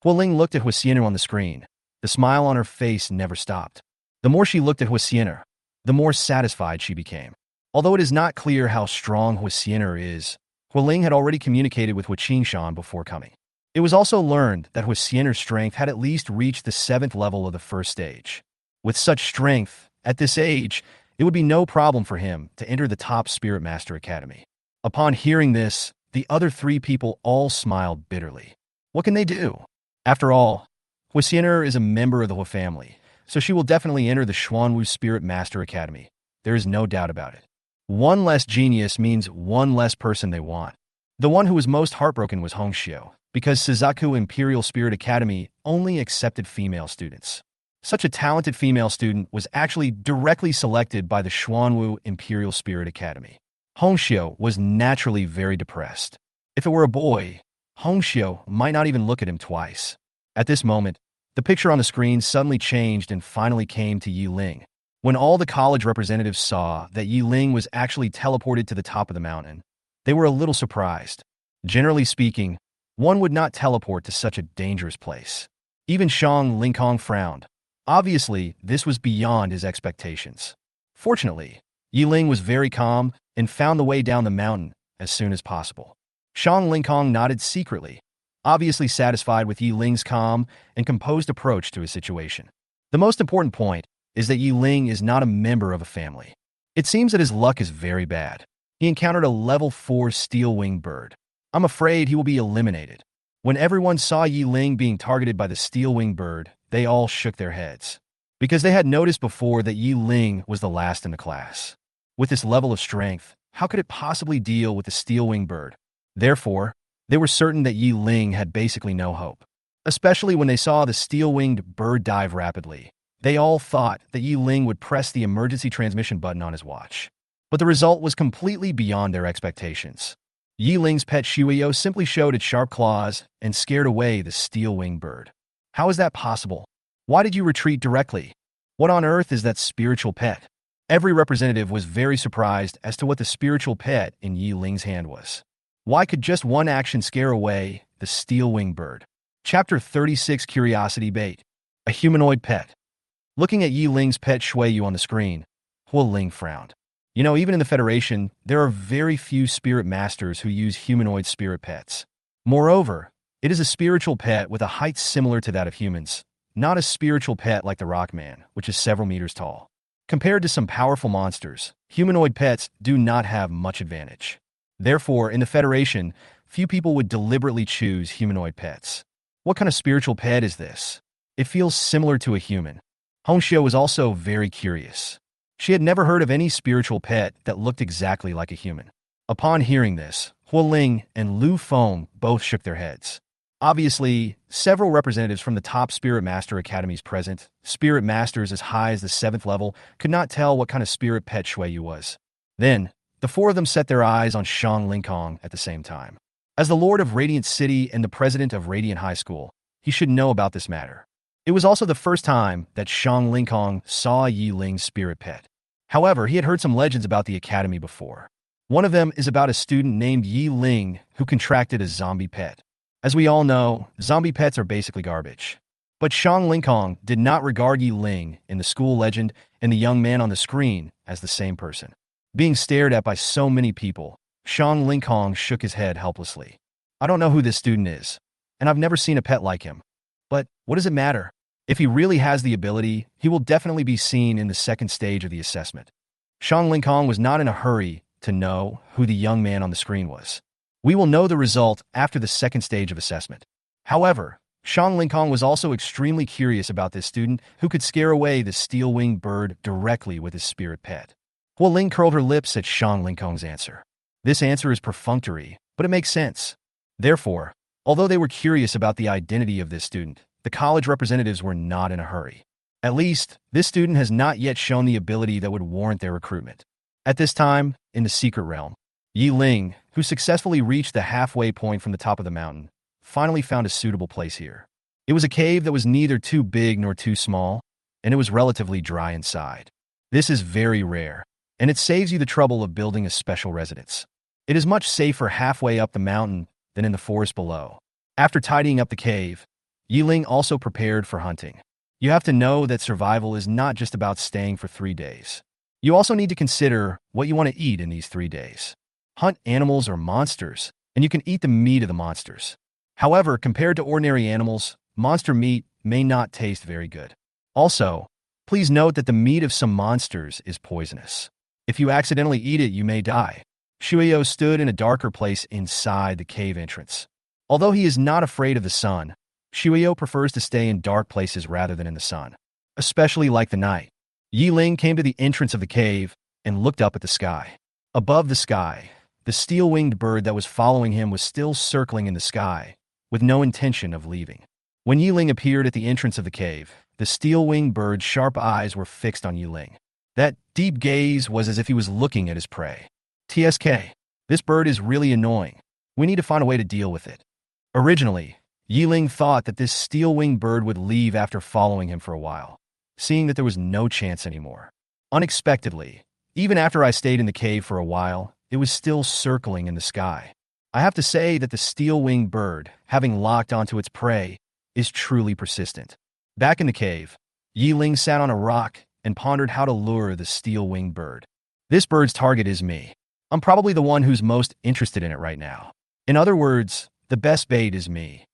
Speaker 1: Hualing looked at Huixiner on the screen. The smile on her face never stopped. The more she looked at Huixiner, the more satisfied she became. Although it is not clear how strong Huixiener is, Huiling had already communicated with Huiqingshan before coming. It was also learned that Huixiener's strength had at least reached the 7th level of the first stage. With such strength, at this age, it would be no problem for him to enter the top Spirit Master Academy. Upon hearing this, the other 3 people all smiled bitterly. What can they do? After all, Huixiener is a member of the Hu family, so she will definitely enter the Xuanwu Spirit Master Academy. There is no doubt about it. One less genius means one less person they want. The one who was most heartbroken was Hongxiu, because Suzaku Imperial Spirit Academy only accepted female students. Such a talented female student was actually directly selected by the Xuanwu Imperial Spirit Academy. Hongxiu was naturally very depressed. If it were a boy, Hongxiu might not even look at him twice. At this moment, the picture on the screen suddenly changed and finally came to Yi Ling. When all the college representatives saw that Yi Ling was actually teleported to the top of the mountain, they were a little surprised. Generally speaking, one would not teleport to such a dangerous place. Even Shang Lingkong frowned. Obviously, this was beyond his expectations. Fortunately, Yi Ling was very calm and found the way down the mountain as soon as possible. Shang Lingkong nodded secretly, obviously satisfied with Yi Ling's calm and composed approach to his situation. The most important point is that Yi Ling is not a member of a family. It seems that his luck is very bad. He encountered a level 4 steel-winged bird. I'm afraid he will be eliminated. When everyone saw Yi Ling being targeted by the steel-winged bird, they all shook their heads, because they had noticed before that Yi Ling was the last in the class. With this level of strength, how could it possibly deal with the steel-winged bird? Therefore, they were certain that Yi Ling had basically no hope. Especially when they saw the steel-winged bird dive rapidly. They all thought that Yi Ling would press the emergency transmission button on his watch. But the result was completely beyond their expectations. Yi Ling's pet Shuiyo simply showed its sharp claws and scared away the steel-winged bird. How is that possible? Why did you retreat directly? What on earth is that spiritual pet? Every representative was very surprised as to what the spiritual pet in Yi Ling's hand was. Why could just one action scare away the steel-winged bird? Chapter 36 Curiosity Bait. A humanoid pet. Looking at Yi Ling's pet Shuiyu on the screen, Huiling frowned. You know, even in the Federation, there are very few spirit masters who use humanoid spirit pets. Moreover, it is a spiritual pet with a height similar to that of humans, not a spiritual pet like the Rockman, which is several meters tall. Compared to some powerful monsters, humanoid pets do not have much advantage. Therefore, in the Federation, few people would deliberately choose humanoid pets. What kind of spiritual pet is this? It feels similar to a human. Hongxiu was also very curious. She had never heard of any spiritual pet that looked exactly like a human. Upon hearing this, Huiling and Lu Feng both shook their heads. Obviously, several representatives from the top Spirit Master Academies present, Spirit Masters as high as the 7th level, could not tell what kind of spirit pet Shuiyu was. Then, the 4 of them set their eyes on Shang Lingkong at the same time. As the Lord of Radiant City and the President of Radiant High School, he should know about this matter. It was also the first time that Shang Lingkong saw Yi Ling's spirit pet. However, he had heard some legends about the academy before. One of them is about a student named Yi Ling who contracted a zombie pet. As we all know, zombie pets are basically garbage. But Shang Lingkong did not regard Yi Ling in the school legend and the young man on the screen as the same person. Being stared at by so many people, Shang Lingkong shook his head helplessly. I don't know who this student is, and I've never seen a pet like him. But what does it matter? If he really has the ability, he will definitely be seen in the 2nd stage of the assessment. Shang Lingkong was not in a hurry to know who the young man on the screen was. We will know the result after the 2nd stage of assessment. However, Shang Lingkong was also extremely curious about this student who could scare away the steel-winged bird directly with his spirit pet. Huiling curled her lips at Shang Lingkong's answer. This answer is perfunctory, but it makes sense. Therefore, although they were curious about the identity of this student, the college representatives were not in a hurry. At least, this student has not yet shown the ability that would warrant their recruitment. At this time, in the secret realm, Yi Ling, who successfully reached the halfway point from the top of the mountain, finally found a suitable place here. It was a cave that was neither too big nor too small, and it was relatively dry inside. This is very rare, and it saves you the trouble of building a special residence. It is much safer halfway up the mountain than in the forest below. After tidying up the cave, Yi Ling also prepared for hunting. You have to know that survival is not just about staying for 3 days. You also need to consider what you want to eat in these 3 days. Hunt animals or monsters, and you can eat the meat of the monsters. However, compared to ordinary animals, monster meat may not taste very good. Also, please note that the meat of some monsters is poisonous. If you accidentally eat it, you may die. Shuyo stood in a darker place inside the cave entrance. Although he is not afraid of the sun, Shuyo prefers to stay in dark places rather than in the sun, especially like the night. Ying came to the entrance of the cave and looked up at the sky. Above the sky, the steel-winged bird that was following him was still circling in the sky, with no intention of leaving. When Ying appeared at the entrance of the cave, the steel-winged bird's sharp eyes were fixed on Ying. That deep gaze was as if he was looking at his prey. TSK. This bird is really annoying. We need to find a way to deal with it. Originally, Ying thought that this steel-winged bird would leave after following him for a while, seeing that there was no chance anymore. Unexpectedly, even after I stayed in the cave for a while, it was still circling in the sky. I have to say that the steel-winged bird, having locked onto its prey, is truly persistent. Back in the cave, Ying sat on a rock and pondered how to lure the steel-winged bird. This bird's target is me. I'm probably the one who's most interested in it right now. In other words, the best bait is me.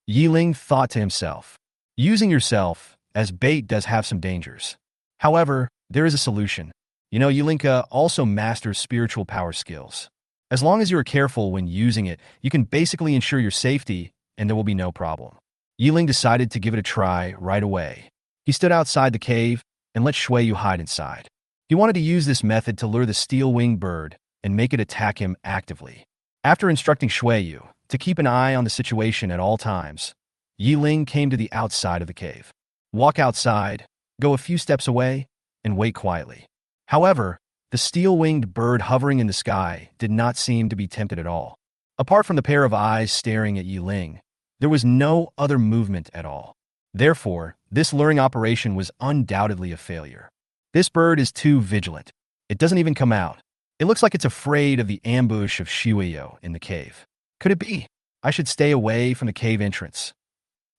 Speaker 1: Ying thought to himself. Using yourself as bait does have some dangers. However, there is a solution. Yulinka also masters spiritual power skills. As long as you are careful when using it, you can basically ensure your safety and there will be no problem. Ying decided to give it a try right away. He stood outside the cave and let Shuyu hide inside. He wanted to use this method to lure the steel-winged bird and make it attack him actively. After instructing Shuyu to keep an eye on the situation at all times, Ying came to the outside of the cave. Walk outside, go a few steps away, and wait quietly. However, the steel-winged bird hovering in the sky did not seem to be tempted at all. Apart from the pair of eyes staring at Ying, there was no other movement at all. Therefore, this luring operation was undoubtedly a failure. This bird is too vigilant. It doesn't even come out. It looks like it's afraid of the ambush of Shuyo in the cave. Could it be? I should stay away from the cave entrance.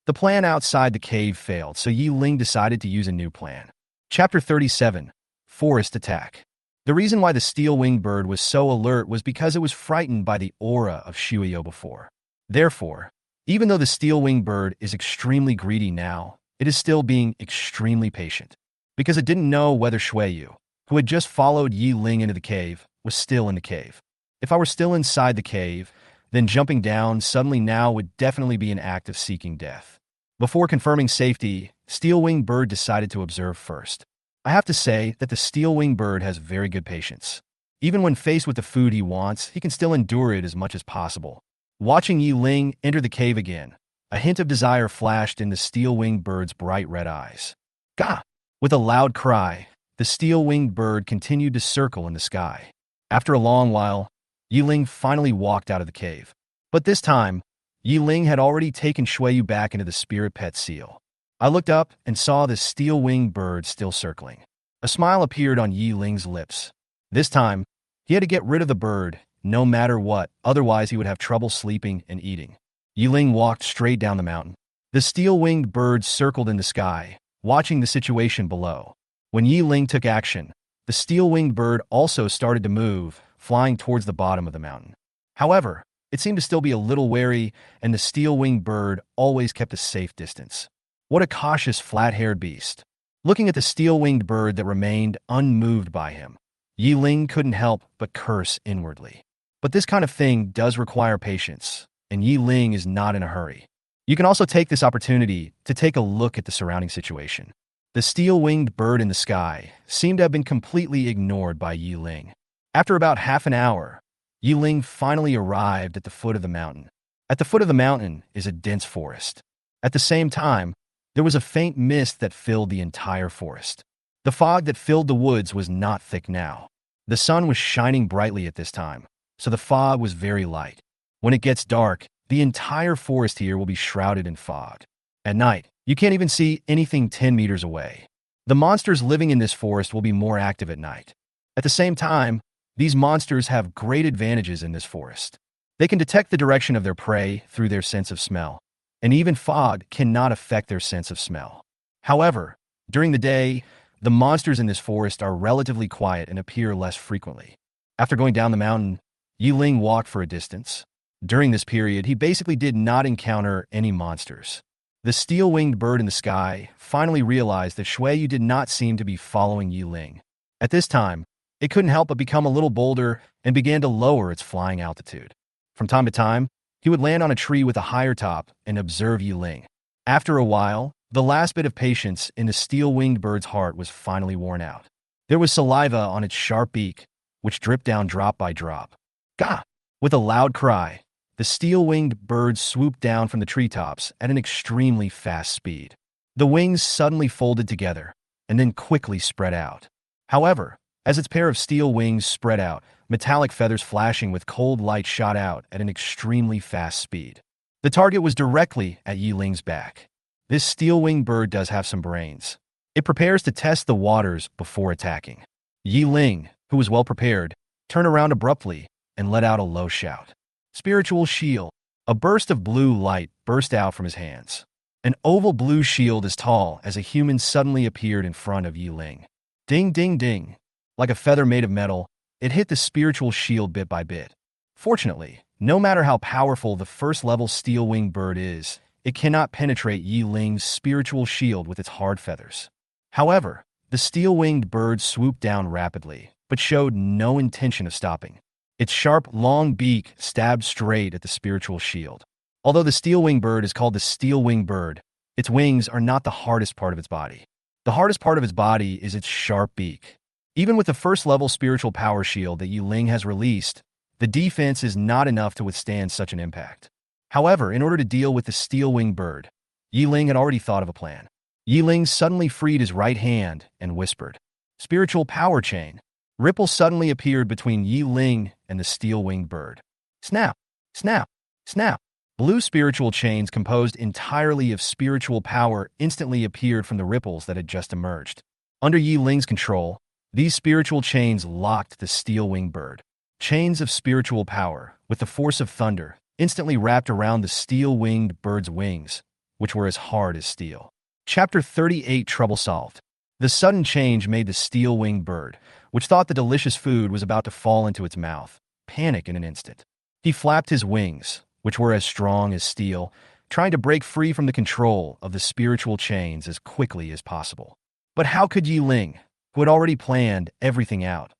Speaker 1: The plan outside the cave failed, so Ying decided to use a new plan. Chapter 37. Forest Attack. The reason why the steel-winged bird was so alert was because it was frightened by the aura of Shuyo before. Therefore, even though the steel-winged bird is extremely greedy now, it is still being extremely patient. Because it didn't know whether Shuyu, who had just followed Ying into the cave, was still in the cave. If I were still inside the cave, then jumping down suddenly now would definitely be an act of seeking death. Before confirming safety, steel-winged bird decided to observe first. I have to say that the steel-winged bird has very good patience. Even when faced with the food he wants, he can still endure it as much as possible. Watching Ying enter the cave again, a hint of desire flashed in the steel-winged bird's bright red eyes. Gah! With a loud cry, the steel-winged bird continued to circle in the sky. After a long while, Ying finally walked out of the cave. But this time, Ying had already taken Shuyu back into the spirit pet seal. I looked up and saw the steel-winged bird still circling. A smile appeared on Ying's lips. This time, he had to get rid of the bird, no matter what, otherwise he would have trouble sleeping and eating. Ying walked straight down the mountain. The steel-winged bird circled in the sky, watching the situation below. When Ying took action, the steel-winged bird also started to move, flying towards the bottom of the mountain. However, it seemed to still be a little wary, and the steel-winged bird always kept a safe distance. What a cautious, flat-haired beast. Looking at the steel-winged bird that remained unmoved by him, Ying couldn't help but curse inwardly. But this kind of thing does require patience, and Ying is not in a hurry. You can also take this opportunity to take a look at the surrounding situation. The steel-winged bird in the sky seemed to have been completely ignored by Ying. After about half an hour, Ying finally arrived at the foot of the mountain. At the foot of the mountain is a dense forest. At the same time, there was a faint mist that filled the entire forest. The fog that filled the woods was not thick now. The sun was shining brightly at this time, so the fog was very light. When it gets dark, the entire forest here will be shrouded in fog. At night, you can't even see anything 10 meters away. The monsters living in this forest will be more active at night. At the same time, these monsters have great advantages in this forest. They can detect the direction of their prey through their sense of smell, and even fog cannot affect their sense of smell. However, during the day, the monsters in this forest are relatively quiet and appear less frequently. After going down the mountain, Ying walked for a distance. During this period, he basically did not encounter any monsters. The steel-winged bird in the sky finally realized that Shuiyu did not seem to be following Ying. At this time, it couldn't help but become a little bolder and began to lower its flying altitude. From time to time, he would land on a tree with a higher top and observe Ying. After a while, the last bit of patience in the steel-winged bird's heart was finally worn out. There was saliva on its sharp beak, which dripped down drop by drop. Gah! With a loud cry, the steel-winged bird swooped down from the treetops at an extremely fast speed. The wings suddenly folded together and then quickly spread out. However, as its pair of steel wings spread out, metallic feathers flashing with cold light shot out at an extremely fast speed. The target was directly at Ying's back. This steel-winged bird does have some brains. It prepares to test the waters before attacking. Ying, who was well prepared, turned around abruptly and let out a low shout. Spiritual shield. A burst of blue light burst out from his hands. An oval blue shield as tall as a human suddenly appeared in front of Ying. Ding, ding, ding. Like a feather made of metal, it hit the spiritual shield bit by bit. Fortunately, no matter how powerful the first-level steel-winged bird is, it cannot penetrate Ying's spiritual shield with its hard feathers. However, the steel-winged bird swooped down rapidly, but showed no intention of stopping. Its sharp, long beak stabbed straight at the spiritual shield. Although the steel-winged bird is called the steel-winged bird, its wings are not the hardest part of its body. The hardest part of its body is its sharp beak. Even with the first-level spiritual power shield that Ying has released, the defense is not enough to withstand such an impact. However, in order to deal with the steel-winged bird, Ying had already thought of a plan. Ying suddenly freed his right hand and whispered, "Spiritual power chain." Ripples suddenly appeared between Ying and the steel-winged bird. Snap, snap, snap. Blue spiritual chains composed entirely of spiritual power instantly appeared from the ripples that had just emerged. Under Ying's control, these spiritual chains locked the steel-winged bird. Chains of spiritual power, with the force of thunder, instantly wrapped around the steel-winged bird's wings, which were as hard as steel. Chapter 38 Trouble Solved. The sudden change made the steel-winged bird, which thought the delicious food was about to fall into its mouth, panic in an instant. He flapped his wings, which were as strong as steel, trying to break free from the control of the spiritual chains as quickly as possible. But how could Ying, who had already planned everything out,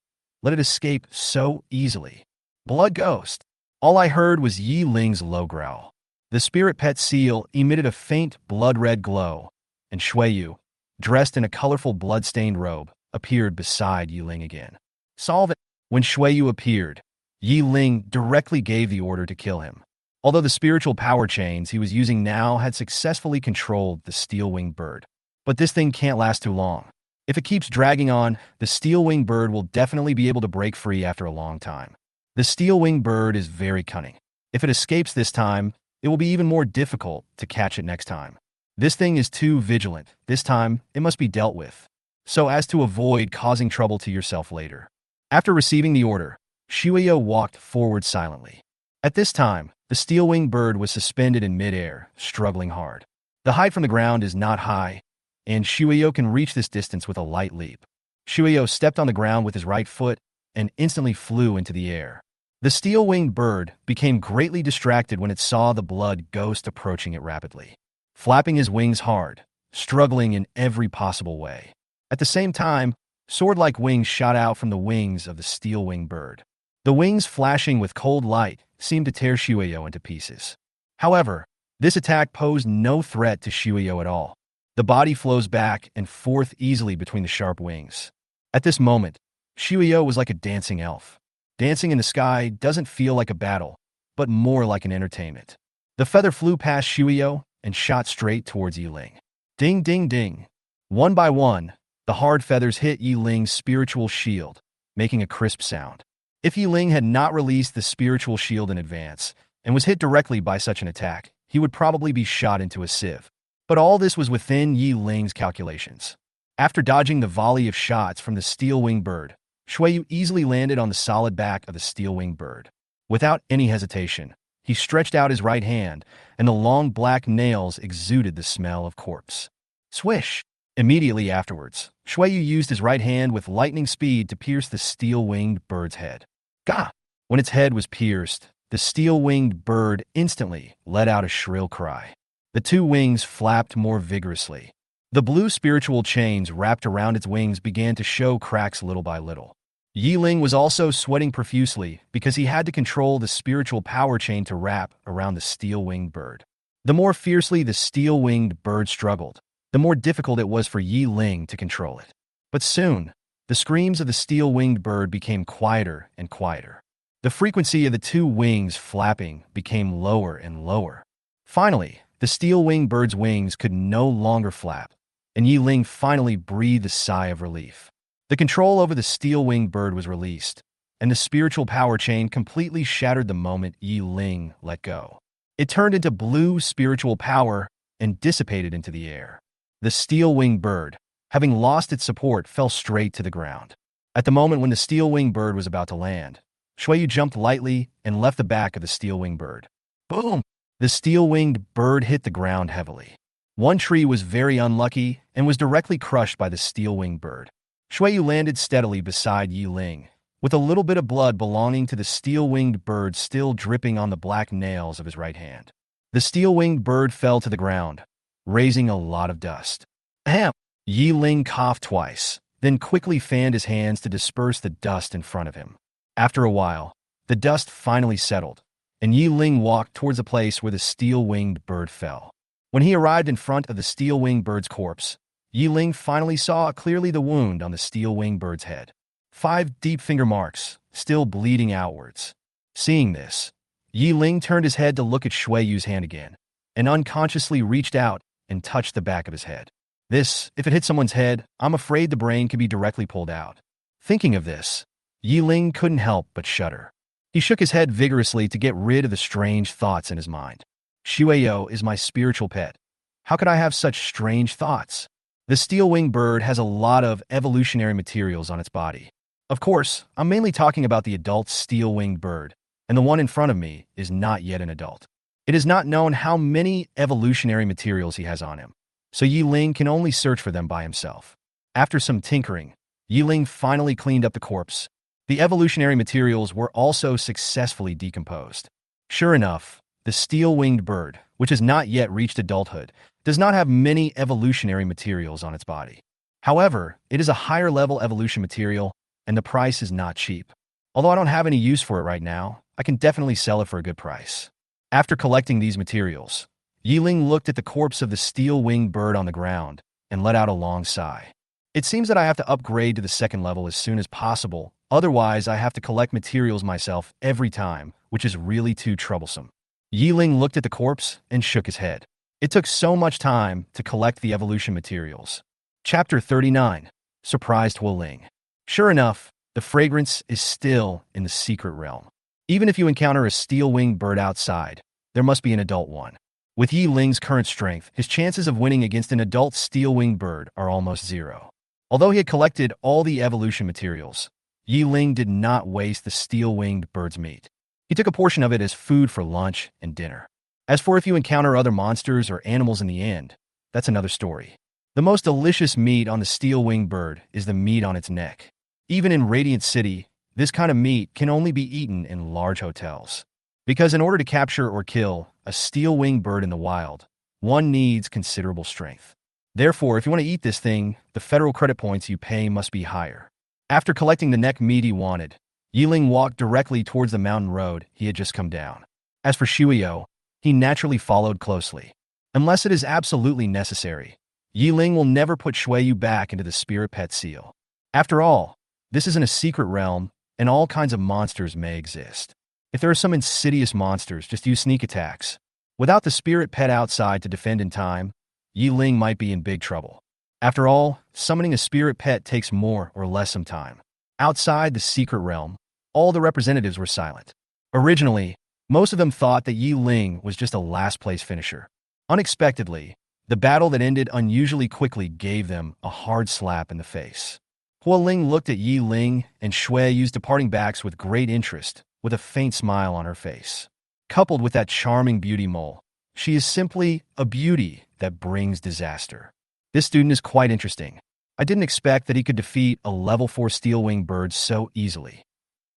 Speaker 1: let it escape so easily? Blood ghost. All I heard was Ying's low growl. The spirit pet seal emitted a faint blood-red glow, and Shuiyu, dressed in a colorful blood-stained robe, appeared beside Ying again. Solve it. When Shuiyu appeared, Ying directly gave the order to kill him. Although the spiritual power chains he was using now had successfully controlled the steel-winged bird. But this thing can't last too long. If it keeps dragging on, the steel-winged bird will definitely be able to break free after a long time. The steel-winged bird is very cunning. If it escapes this time, it will be even more difficult to catch it next time. This thing is too vigilant. This time, it must be dealt with, so as to avoid causing trouble to yourself later. After receiving the order, Shuiyu walked forward silently. At this time, the steel-winged bird was suspended in midair, struggling hard. The height from the ground is not high, and Shuiyu can reach this distance with a light leap. Shuiyu stepped on the ground with his right foot and instantly flew into the air. The steel-winged bird became greatly distracted when it saw the blood ghost approaching it rapidly, flapping his wings hard, struggling in every possible way. At the same time, sword-like wings shot out from the wings of the steel-winged bird. The wings flashing with cold light seemed to tear Shuiyu into pieces. However, this attack posed no threat to Shuiyu at all. The body flows back and forth easily between the sharp wings. At this moment, Shuiyu was like a dancing elf. Dancing in the sky doesn't feel like a battle, but more like an entertainment. The feather flew past Shuiyu and shot straight towards Ying. Ding, ding, ding. One by one, the hard feathers hit Ying's spiritual shield, making a crisp sound. If Ying had not released the spiritual shield in advance and was hit directly by such an attack, he would probably be shot into a sieve. But all this was within Ying's calculations. After dodging the volley of shots from the steel-winged bird, Shuiyu easily landed on the solid back of the steel-winged bird. Without any hesitation, he stretched out his right hand, and the long black nails exuded the smell of corpse. Swish! Immediately afterwards, Shuiyu used his right hand with lightning speed to pierce the steel-winged bird's head. Gah! When its head was pierced, the steel-winged bird instantly let out a shrill cry. The two wings flapped more vigorously. The blue spiritual chains wrapped around its wings began to show cracks little by little. Ying was also sweating profusely because he had to control the spiritual power chain to wrap around the steel-winged bird. The more fiercely the steel-winged bird struggled, the more difficult it was for Ying to control it. But soon, the screams of the steel-winged bird became quieter and quieter. The frequency of the two wings flapping became lower and lower. Finally, the steel-winged bird's wings could no longer flap, and Ying finally breathed a sigh of relief. The control over the steel-winged bird was released, and the spiritual power chain completely shattered the moment Ying let go. It turned into blue spiritual power and dissipated into the air. The steel-winged bird, having lost its support, fell straight to the ground. At the moment when the steel-winged bird was about to land, Shuiyu jumped lightly and left the back of the steel-winged bird. Boom! The steel-winged bird hit the ground heavily. One tree was very unlucky and was directly crushed by the steel-winged bird. Shuiyu landed steadily beside Ying, with a little bit of blood belonging to the steel-winged bird still dripping on the black nails of his right hand. The steel-winged bird fell to the ground, raising a lot of dust. Ahem! Ying coughed twice, then quickly fanned his hands to disperse the dust in front of him. After a while, the dust finally settled, and Ying walked towards the place where the steel-winged bird fell. When he arrived in front of the steel-winged bird's corpse, Ying finally saw clearly the wound on the steel-winged bird's head. 5 deep finger marks, still bleeding outwards. Seeing this, Ying turned his head to look at Shuiyu's hand again, and unconsciously reached out and touched the back of his head. This, if it hit someone's head, I'm afraid the brain could be directly pulled out. Thinking of this, Ying couldn't help but shudder. He shook his head vigorously to get rid of the strange thoughts in his mind. Shuiyu is my spiritual pet. How could I have such strange thoughts? The steel-winged bird has a lot of evolutionary materials on its body. Of course, I'm mainly talking about the adult steel-winged bird, and the one in front of me is not yet an adult. It is not known how many evolutionary materials he has on him, so Ying can only search for them by himself. After some tinkering, Ying finally cleaned up the corpse. The evolutionary materials were also successfully decomposed. Sure enough, the steel-winged bird, which has not yet reached adulthood, does not have many evolutionary materials on its body. However, it is a higher-level evolution material, and the price is not cheap. Although I don't have any use for it right now, I can definitely sell it for a good price. After collecting these materials, Ying looked at the corpse of the steel-winged bird on the ground and let out a long sigh. It seems that I have to upgrade to the second level as soon as possible, otherwise I have to collect materials myself every time, which is really too troublesome. Ying looked at the corpse and shook his head. It took so much time to collect the evolution materials. Chapter 39. Surprised Hualing. Sure enough, the fragrance is still in the secret realm. Even if you encounter a steel-winged bird outside, there must be an adult one. With Ying's current strength, his chances of winning against an adult steel-winged bird are almost zero. Although he had collected all the evolution materials, Ying did not waste the steel-winged bird's meat. He took a portion of it as food for lunch and dinner. As for if you encounter other monsters or animals in the end, that's another story. The most delicious meat on the steel-winged bird is the meat on its neck. Even in Radiant City, this kind of meat can only be eaten in large hotels. Because in order to capture or kill a steel-winged bird in the wild, one needs considerable strength. Therefore, if you want to eat this thing, the federal credit points you pay must be higher. After collecting the neck meat he wanted, Ying walked directly towards the mountain road he had just come down. As for Shuiyu, he naturally followed closely. Unless it is absolutely necessary, Ying will never put Shuiyu back into the spirit pet seal. After all, this isn't a secret realm, and all kinds of monsters may exist. If there are some insidious monsters, just use sneak attacks. Without the spirit pet outside to defend in time, Ying might be in big trouble. After all, summoning a spirit pet takes more or less some time. Outside the secret realm, all the representatives were silent. Originally, most of them thought that Ying was just a last-place finisher. Unexpectedly, the battle that ended unusually quickly gave them a hard slap in the face. Hualing looked at Ying and Shuiyu's departing backs with great interest, with a faint smile on her face. Coupled with that charming beauty mole, she is simply a beauty that brings disaster. This student is quite interesting. I didn't expect that he could defeat a level 4 steel-winged bird so easily.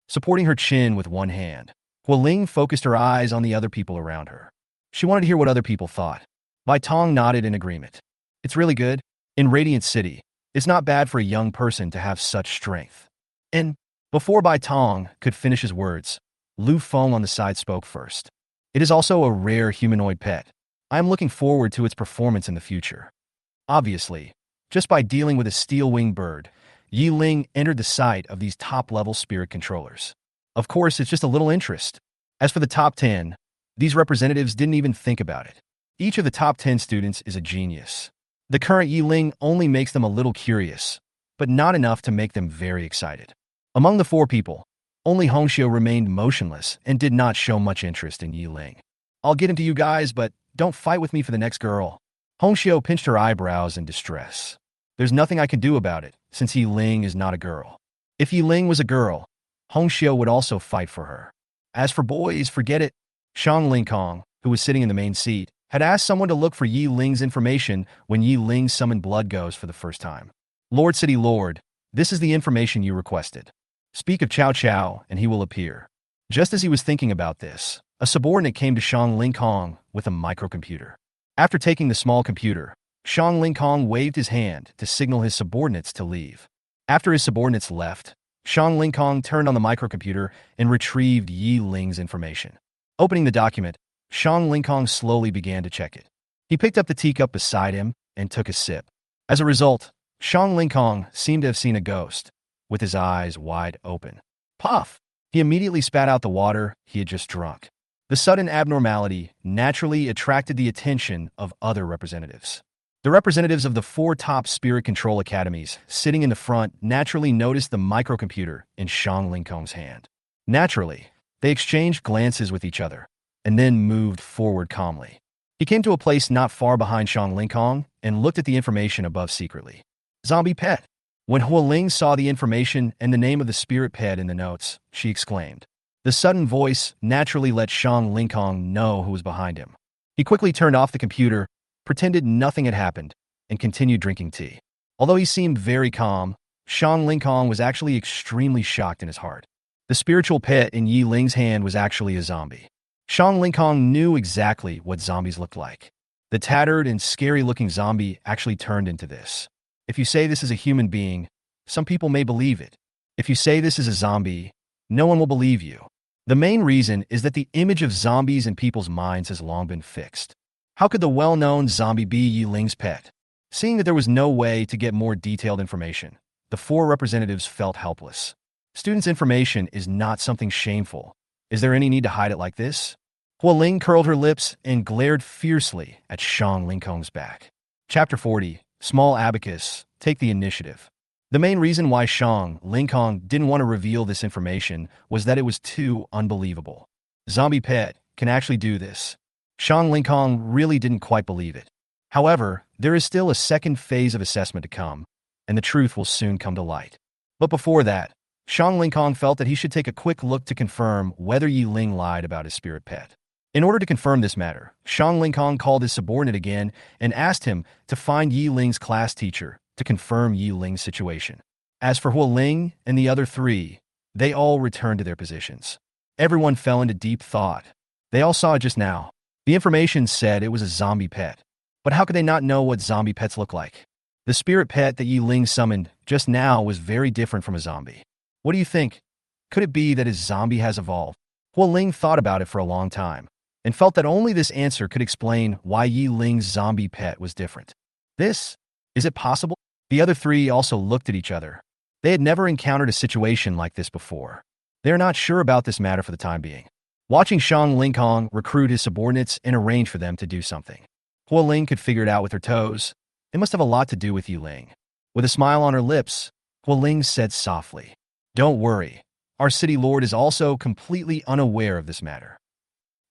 Speaker 1: Supporting her chin with one hand, Ling focused her eyes on the other people around her. She wanted to hear what other people thought. Bai Tong nodded in agreement. It's really good. In Radiant City, it's not bad for a young person to have such strength. And before Bai Tong could finish his words, Lu Feng on the side spoke first. It is also a rare humanoid pet. I am looking forward to its performance in the future. Obviously, just by dealing with a steel-winged bird, Yi Ling entered the sight of these top-level spirit controllers. Of course, it's just a little interest. As for the top 10, these representatives didn't even think about it. Each of the top 10 students is a genius. The current Yi Ling only makes them a little curious, but not enough to make them very excited. Among the 4 people, only Hongxiu remained motionless and did not show much interest in Yi Ling. I'll get into you guys, but don't fight with me for the next girl. Hongxiu pinched her eyebrows in distress. There's nothing I can do about it, since Yi Ling is not a girl. If Yi Ling was a girl, Hongxiu would also fight for her. As for boys, forget it. Shang Lingkong, who was sitting in the main seat, had asked someone to look for Yi Ling's information when Yi Ling summoned Blood Ghost for the first time. Lord City Lord, this is the information you requested. Speak of Cao Cao, and he will appear. Just as he was thinking about this, a subordinate came to Shang Lingkong with a microcomputer. After taking the small computer, Shang Lingkong waved his hand to signal his subordinates to leave. After his subordinates left, Shang Lingkong turned on the microcomputer and retrieved Yi Ling's information. Opening the document, Shang Lingkong slowly began to check it. He picked up the teacup beside him and took a sip. As a result, Shang Lingkong seemed to have seen a ghost, with his eyes wide open. Puff! He immediately spat out the water he had just drunk. The sudden abnormality naturally attracted the attention of other representatives. The representatives of the 4 top spirit control academies sitting in the front naturally noticed the microcomputer in Shang Lingkong's hand. Naturally, they exchanged glances with each other, and then moved forward calmly. He came to a place not far behind Shang Lingkong and looked at the information above secretly. Zombie pet. When Ling saw the information and the name of the spirit pet in the notes, she exclaimed. The sudden voice naturally let Shang Lingkong know who was behind him. He quickly turned off the computer, pretended nothing had happened, and continued drinking tea. Although he seemed very calm, Shang Lingkong was actually extremely shocked in his heart. The spiritual pet in Yi Ling's hand was actually a zombie. Shang Lingkong knew exactly what zombies looked like. The tattered and scary-looking zombie actually turned into this. If you say this is a human being, some people may believe it. If you say this is a zombie, no one will believe you. The main reason is that the image of zombies in people's minds has long been fixed. How could the well-known zombie be Yi Ling's pet? Seeing that there was no way to get more detailed information, the 4 representatives felt helpless. Students' information is not something shameful. Is there any need to hide it like this? Ling curled her lips and glared fiercely at Shang Lingkong's back. Chapter 40, Small Abacus, Take the Initiative. The main reason why Shang Lingkong didn't want to reveal this information was that it was too unbelievable. Zombie pet can actually do this. Shang Lingkong really didn't quite believe it. However, there is still a second phase of assessment to come, and the truth will soon come to light. But before that, Shang Lingkong felt that he should take a quick look to confirm whether Yi Ling lied about his spirit pet. In order to confirm this matter, Shang Lingkong called his subordinate again and asked him to find Yi Ling's class teacher to confirm Yi Ling's situation. As for Ling and the other 3, they all returned to their positions. Everyone fell into deep thought. They all saw it just now. The information said it was a zombie pet. But how could they not know what zombie pets look like? The spirit pet that Yi Ling summoned just now was very different from a zombie. What do you think? Could it be that his zombie has evolved? Ling thought about it for a long time, and felt that only this answer could explain why Yi Ling's zombie pet was different. Is it possible? The other 3 also looked at each other. They had never encountered a situation like this before. They are not sure about this matter for the time being. Watching Shang Lingkong recruit his subordinates and arrange for them to do something. Ling could figure it out with her toes. It must have a lot to do with Yi Ling. With a smile on her lips, Ling said softly, "Don't worry. Our city lord is also completely unaware of this matter.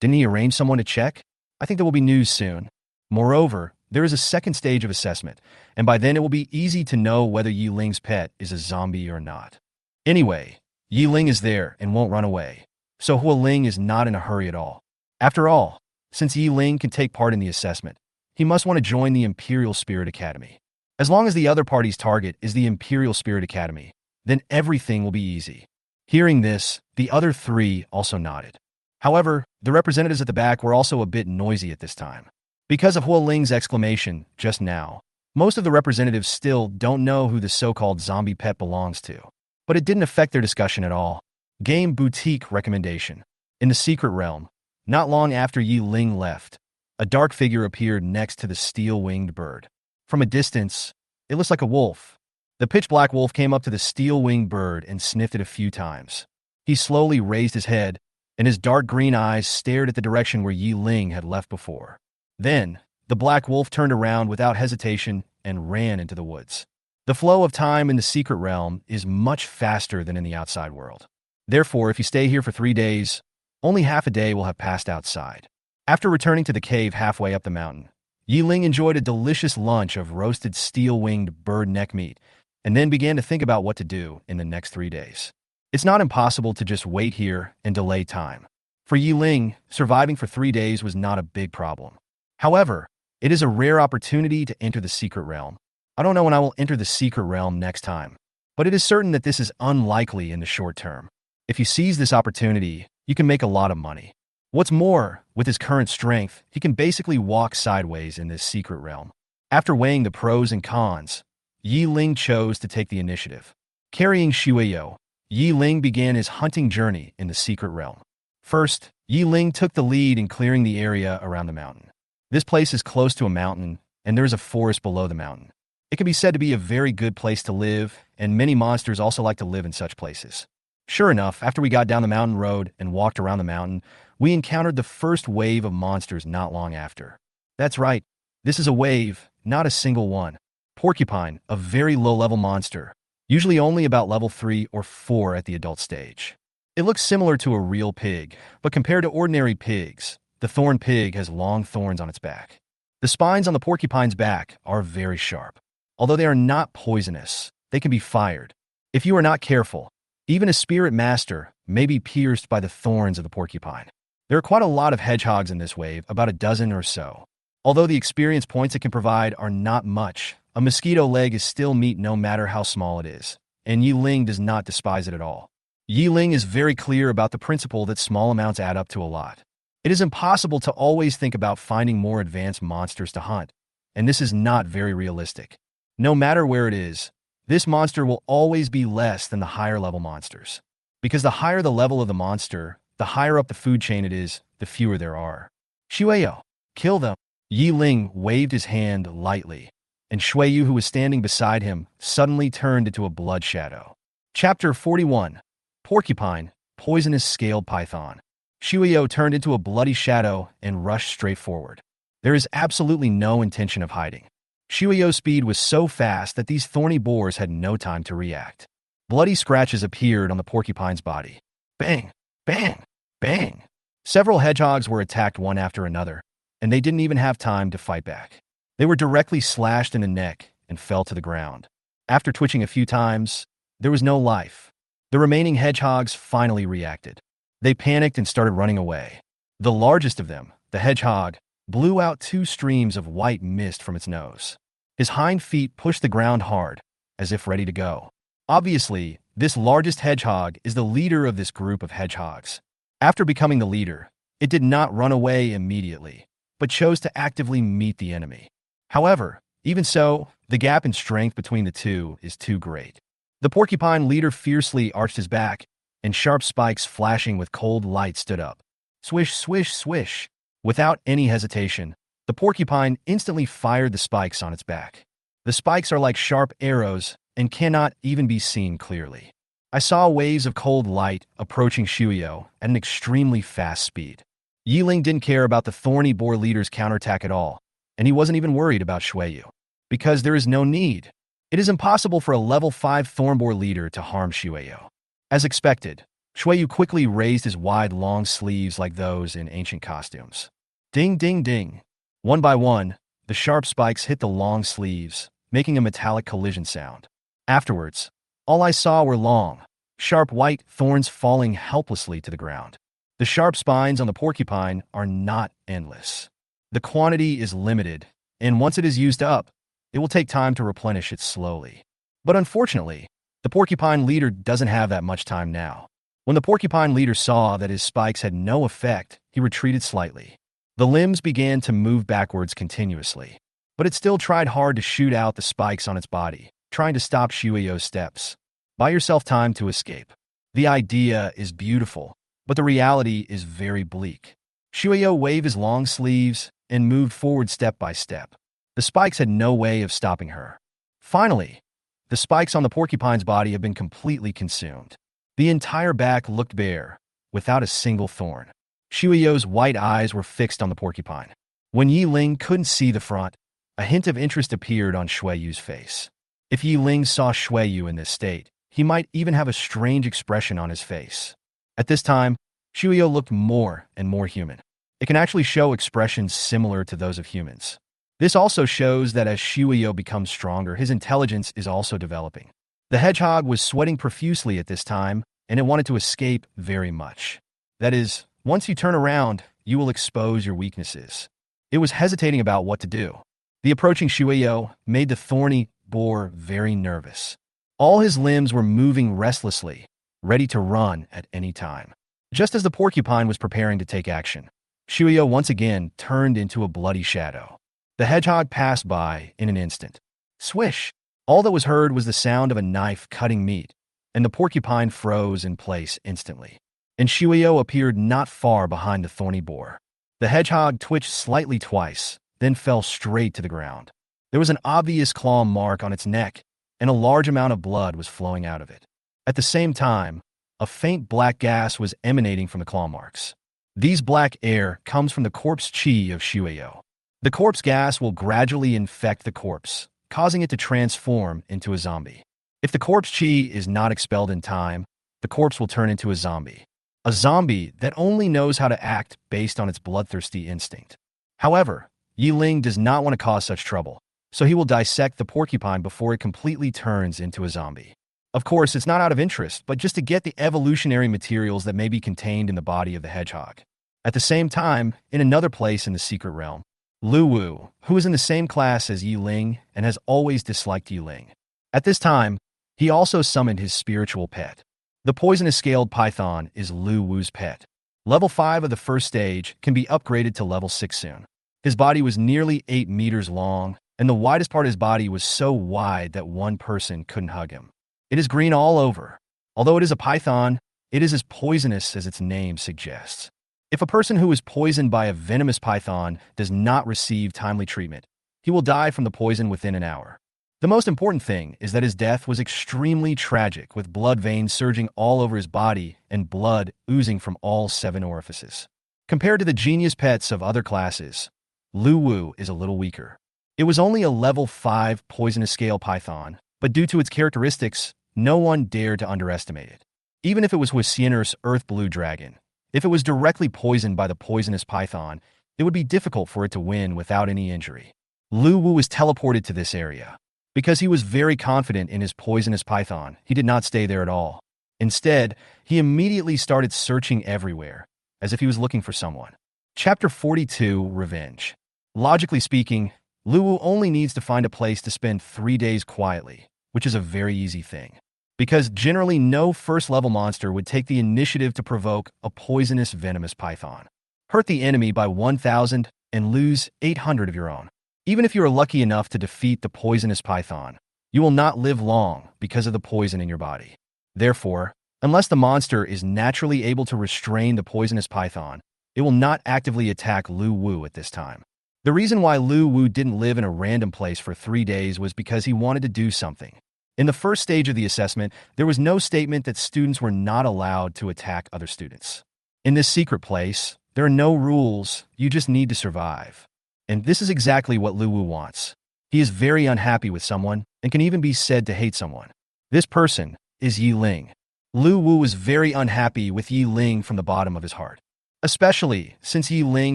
Speaker 1: Didn't he arrange someone to check? I think there will be news soon. Moreover, there is a second stage of assessment, and by then it will be easy to know whether Yi Ling's pet is a zombie or not. Anyway, Yi Ling is there and won't run away, so Ling is not in a hurry at all. After all, since Yi Ling can take part in the assessment, he must want to join the Imperial Spirit Academy. As long as the other party's target is the Imperial Spirit Academy, then everything will be easy. Hearing this, the other three also nodded. However, the representatives at the back were also a bit noisy at this time. Because of Huo Ling's exclamation just now, most of the representatives still don't know who the so-called zombie pet belongs to. But it didn't affect their discussion at all. Game Boutique recommendation. In the secret realm, not long after Yi Ling left, a dark figure appeared next to the steel-winged bird. From a distance, it looks like a wolf. The pitch-black wolf came up to the steel-winged bird and sniffed it a few times. He slowly raised his head, and his dark green eyes stared at the direction where Yi Ling had left before. Then, the black wolf turned around without hesitation and ran into the woods. The flow of time in the secret realm is much faster than in the outside world. Therefore, if you stay here for 3 days, only half a day will have passed outside. After returning to the cave halfway up the mountain, Yi Ling enjoyed a delicious lunch of roasted steel-winged bird neck meat and then began to think about what to do in the next 3 days. It's not impossible to just wait here and delay time. For Yi Ling, surviving for 3 days was not a big problem. However, it is a rare opportunity to enter the secret realm. I don't know when I will enter the secret realm next time, but it is certain that this is unlikely in the short term. If you seize this opportunity, you can make a lot of money. What's more, with his current strength, he can basically walk sideways in this secret realm. After weighing the pros and cons, Yi Ling chose to take the initiative. Carrying Shueyo, Yi Ling began his hunting journey in the secret realm. First, Yi Ling took the lead in clearing the area around the mountain. This place is close to a mountain, and there is a forest below the mountain. It can be said to be a very good place to live, and many monsters also like to live in such places. Sure enough, after we got down the mountain road and walked around the mountain, we encountered the first wave of monsters not long after. That's right, this is a wave, not a single one. Porcupine, a very low-level monster, usually only about level 3 or 4 at the adult stage. It looks similar to a real pig, but compared to ordinary pigs, the thorn pig has long thorns on its back. The spines on the porcupine's back are very sharp. Although they are not poisonous, they can be fired. If you are not careful, even a spirit master may be pierced by the thorns of the porcupine. There are quite a lot of hedgehogs in this wave, about a dozen or so. Although the experience points it can provide are not much, a mosquito leg is still meat no matter how small it is, and Yi Ling does not despise it at all. Yi Ling is very clear about the principle that small amounts add up to a lot. It is impossible to always think about finding more advanced monsters to hunt, and this is not very realistic. No matter where it is, this monster will always be less than the higher level monsters. Because the higher the level of the monster, the higher up the food chain it is, the fewer there are. Shueyo, kill them. Yi Ling waved his hand lightly, and Shueyu, who was standing beside him, suddenly turned into a blood shadow. Chapter 41. Porcupine, Poisonous Scaled Python. Shueyo turned into a bloody shadow and rushed straight forward. There is absolutely no intention of hiding. Shueyo's speed was so fast that these thorny boars had no time to react. Bloody scratches appeared on the porcupine's body. Bang! Bang! Bang! Several hedgehogs were attacked one after another, and they didn't even have time to fight back. They were directly slashed in the neck and fell to the ground. After twitching a few times, there was no life. The remaining hedgehogs finally reacted. They panicked and started running away. The largest of them, the hedgehog, blew out 2 streams of white mist from its nose. His hind feet pushed the ground hard, as if ready to go. Obviously, this largest hedgehog is the leader of this group of hedgehogs. After becoming the leader, it did not run away immediately, but chose to actively meet the enemy. However, even so, the gap in strength between the two is too great. The porcupine leader fiercely arched his back, and sharp spikes flashing with cold light stood up. Swish, swish, swish. Without any hesitation, the porcupine instantly fired the spikes on its back. The spikes are like sharp arrows and cannot even be seen clearly. I saw waves of cold light approaching Shueyo at an extremely fast speed. Yi Ling didn't care about the thorny boar leader's counterattack at all, and he wasn't even worried about Shueyo, because there is no need. It is impossible for a level 5 thorn boar leader to harm Shueyo. As expected, Shueyu quickly raised his wide, long sleeves like those in ancient costumes. Ding, ding, ding. One by one, the sharp spikes hit the long sleeves, making a metallic collision sound. Afterwards, all I saw were long, sharp white thorns falling helplessly to the ground. The sharp spines on the porcupine are not endless. The quantity is limited, and once it is used up, it will take time to replenish it slowly. But unfortunately, the porcupine leader doesn't have that much time now. When the porcupine leader saw that his spikes had no effect, he retreated slightly. The limbs began to move backwards continuously, but it still tried hard to shoot out the spikes on its body, trying to stop Shueyo's steps. Buy yourself time to escape. The idea is beautiful, but the reality is very bleak. Shueyo waved his long sleeves and moved forward step by step. The spikes had no way of stopping her. Finally, the spikes on the porcupine's body have been completely consumed. The entire back looked bare, without a single thorn. Shueyo's white eyes were fixed on the porcupine. When Ying couldn't see the front, a hint of interest appeared on Shueyu's face. If Ying saw Shueyu in this state, he might even have a strange expression on his face. At this time, Shueyo looked more and more human. It can actually show expressions similar to those of humans. This also shows that as Shueyo becomes stronger, his intelligence is also developing. The hedgehog was sweating profusely at this time, and it wanted to escape very much. That is, once you turn around, you will expose your weaknesses. It was hesitating about what to do. The approaching Shueyo made the thorny boar very nervous. All his limbs were moving restlessly, ready to run at any time. Just as the porcupine was preparing to take action, Shueyo once again turned into a bloody shadow. The hedgehog passed by in an instant. Swish! All that was heard was the sound of a knife cutting meat, and the porcupine froze in place instantly. And Shueyo appeared not far behind the thorny boar. The hedgehog twitched slightly twice, then fell straight to the ground. There was an obvious claw mark on its neck, and a large amount of blood was flowing out of it. At the same time, a faint black gas was emanating from the claw marks. These black air comes from the corpse chi of Shueyo. The corpse gas will gradually infect the corpse, causing it to transform into a zombie. If the corpse chi is not expelled in time, the corpse will turn into a zombie. A zombie that only knows how to act based on its bloodthirsty instinct. However, Ying does not want to cause such trouble, so he will dissect the porcupine before it completely turns into a zombie. Of course, it's not out of interest, but just to get the evolutionary materials that may be contained in the body of the hedgehog. At the same time, in another place in the secret realm, Lu Wu, who is in the same class as Ying and has always disliked Ying. At this time, he also summoned his spiritual pet. The poisonous scaled python is Lu Wu's pet. Level 5 of the first stage can be upgraded to level 6 soon. His body was nearly 8 meters long, and the widest part of his body was so wide that one person couldn't hug him. It is green all over. Although it is a python, it is as poisonous as its name suggests. If a person who is poisoned by a venomous python does not receive timely treatment, he will die from the poison within an hour. The most important thing is that his death was extremely tragic, with blood veins surging all over his body and blood oozing from all 7 orifices. Compared to the genius pets of other classes, Lu Wu is a little weaker. It was only a level 5 poisonous scale python, but due to its characteristics, no one dared to underestimate it. Even if it was Huisiener's Earth Blue Dragon, if it was directly poisoned by the poisonous python, it would be difficult for it to win without any injury. Lu Wu was teleported to this area. Because he was very confident in his poisonous python, he did not stay there at all. Instead, he immediately started searching everywhere, as if he was looking for someone. Chapter 42, Revenge. Logically speaking, Lu Wu only needs to find a place to spend 3 days quietly, which is a very easy thing. Because generally no first-level monster would take the initiative to provoke a poisonous venomous python. Hurt the enemy by 1,000 and lose 800 of your own. Even if you are lucky enough to defeat the poisonous python, you will not live long because of the poison in your body. Therefore, unless the monster is naturally able to restrain the poisonous python, it will not actively attack Lu Wu at this time. The reason why Lu Wu didn't live in a random place for 3 days was because he wanted to do something. In the first stage of the assessment, there was no statement that students were not allowed to attack other students. In this secret place, there are no rules, you just need to survive. And this is exactly what Lu Wu wants. He is very unhappy with someone and can even be said to hate someone. This person is Ying. Lu Wu was very unhappy with Ying from the bottom of his heart. Especially since Ying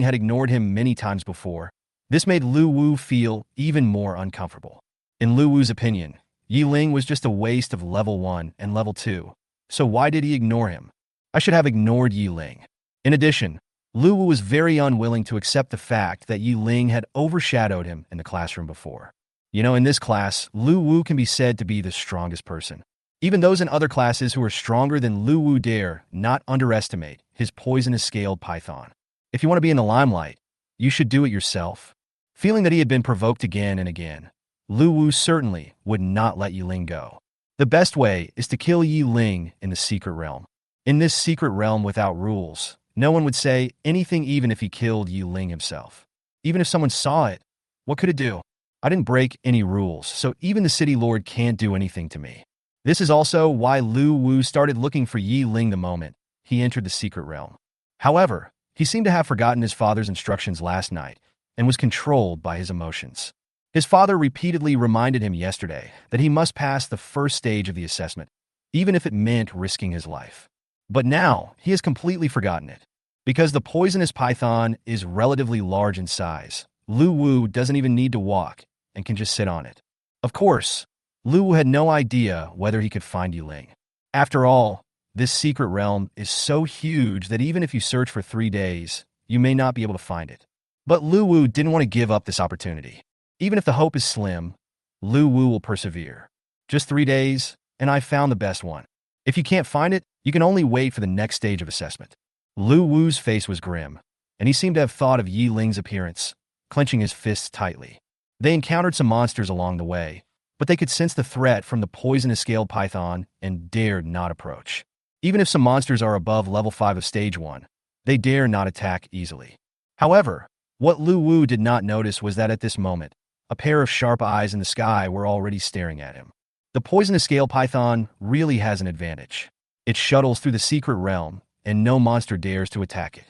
Speaker 1: had ignored him many times before, this made Lu Wu feel even more uncomfortable. In Lu Wu's opinion, Ying was just a waste of level 1 and level 2, so why did he ignore him? I should have ignored Ying. In addition, Lu Wu was very unwilling to accept the fact that Ying had overshadowed him in the classroom before. In this class, Lu Wu can be said to be the strongest person. Even those in other classes who are stronger than Lu Wu dare not underestimate his poisonous scaled python. If you want to be in the limelight, you should do it yourself. Feeling that he had been provoked again and again, Lu Wu certainly would not let Yi Ling go. The best way is to kill Yi Ling in the secret realm. In this secret realm without rules, no one would say anything even if he killed Yi Ling himself. Even if someone saw it, what could it do? I didn't break any rules, so even the city lord can't do anything to me. This is also why Lu Wu started looking for Yi Ling the moment he entered the secret realm. However, he seemed to have forgotten his father's instructions last night and was controlled by his emotions. His father repeatedly reminded him yesterday that he must pass the first stage of the assessment, even if it meant risking his life. But now, he has completely forgotten it. Because the poisonous python is relatively large in size, Lu Wu doesn't even need to walk and can just sit on it. Of course, Lu Wu had no idea whether he could find Yi Ling. After all, this secret realm is so huge that even if you search for 3 days, you may not be able to find it. But Lu Wu didn't want to give up this opportunity. Even if the hope is slim, Lu Wu will persevere. Just 3 days, and I found the best one. If you can't find it, you can only wait for the next stage of assessment. Lu Wu's face was grim, and he seemed to have thought of Yi Ling's appearance, clenching his fists tightly. They encountered some monsters along the way, but they could sense the threat from the poisonous scaled python and dared not approach. Even if some monsters are above level 5 of stage 1, they dare not attack easily. However, what Lu Wu did not notice was that at this moment, a pair of sharp eyes in the sky were already staring at him. The poisonous scale python really has an advantage. It shuttles through the secret realm, and no monster dares to attack it.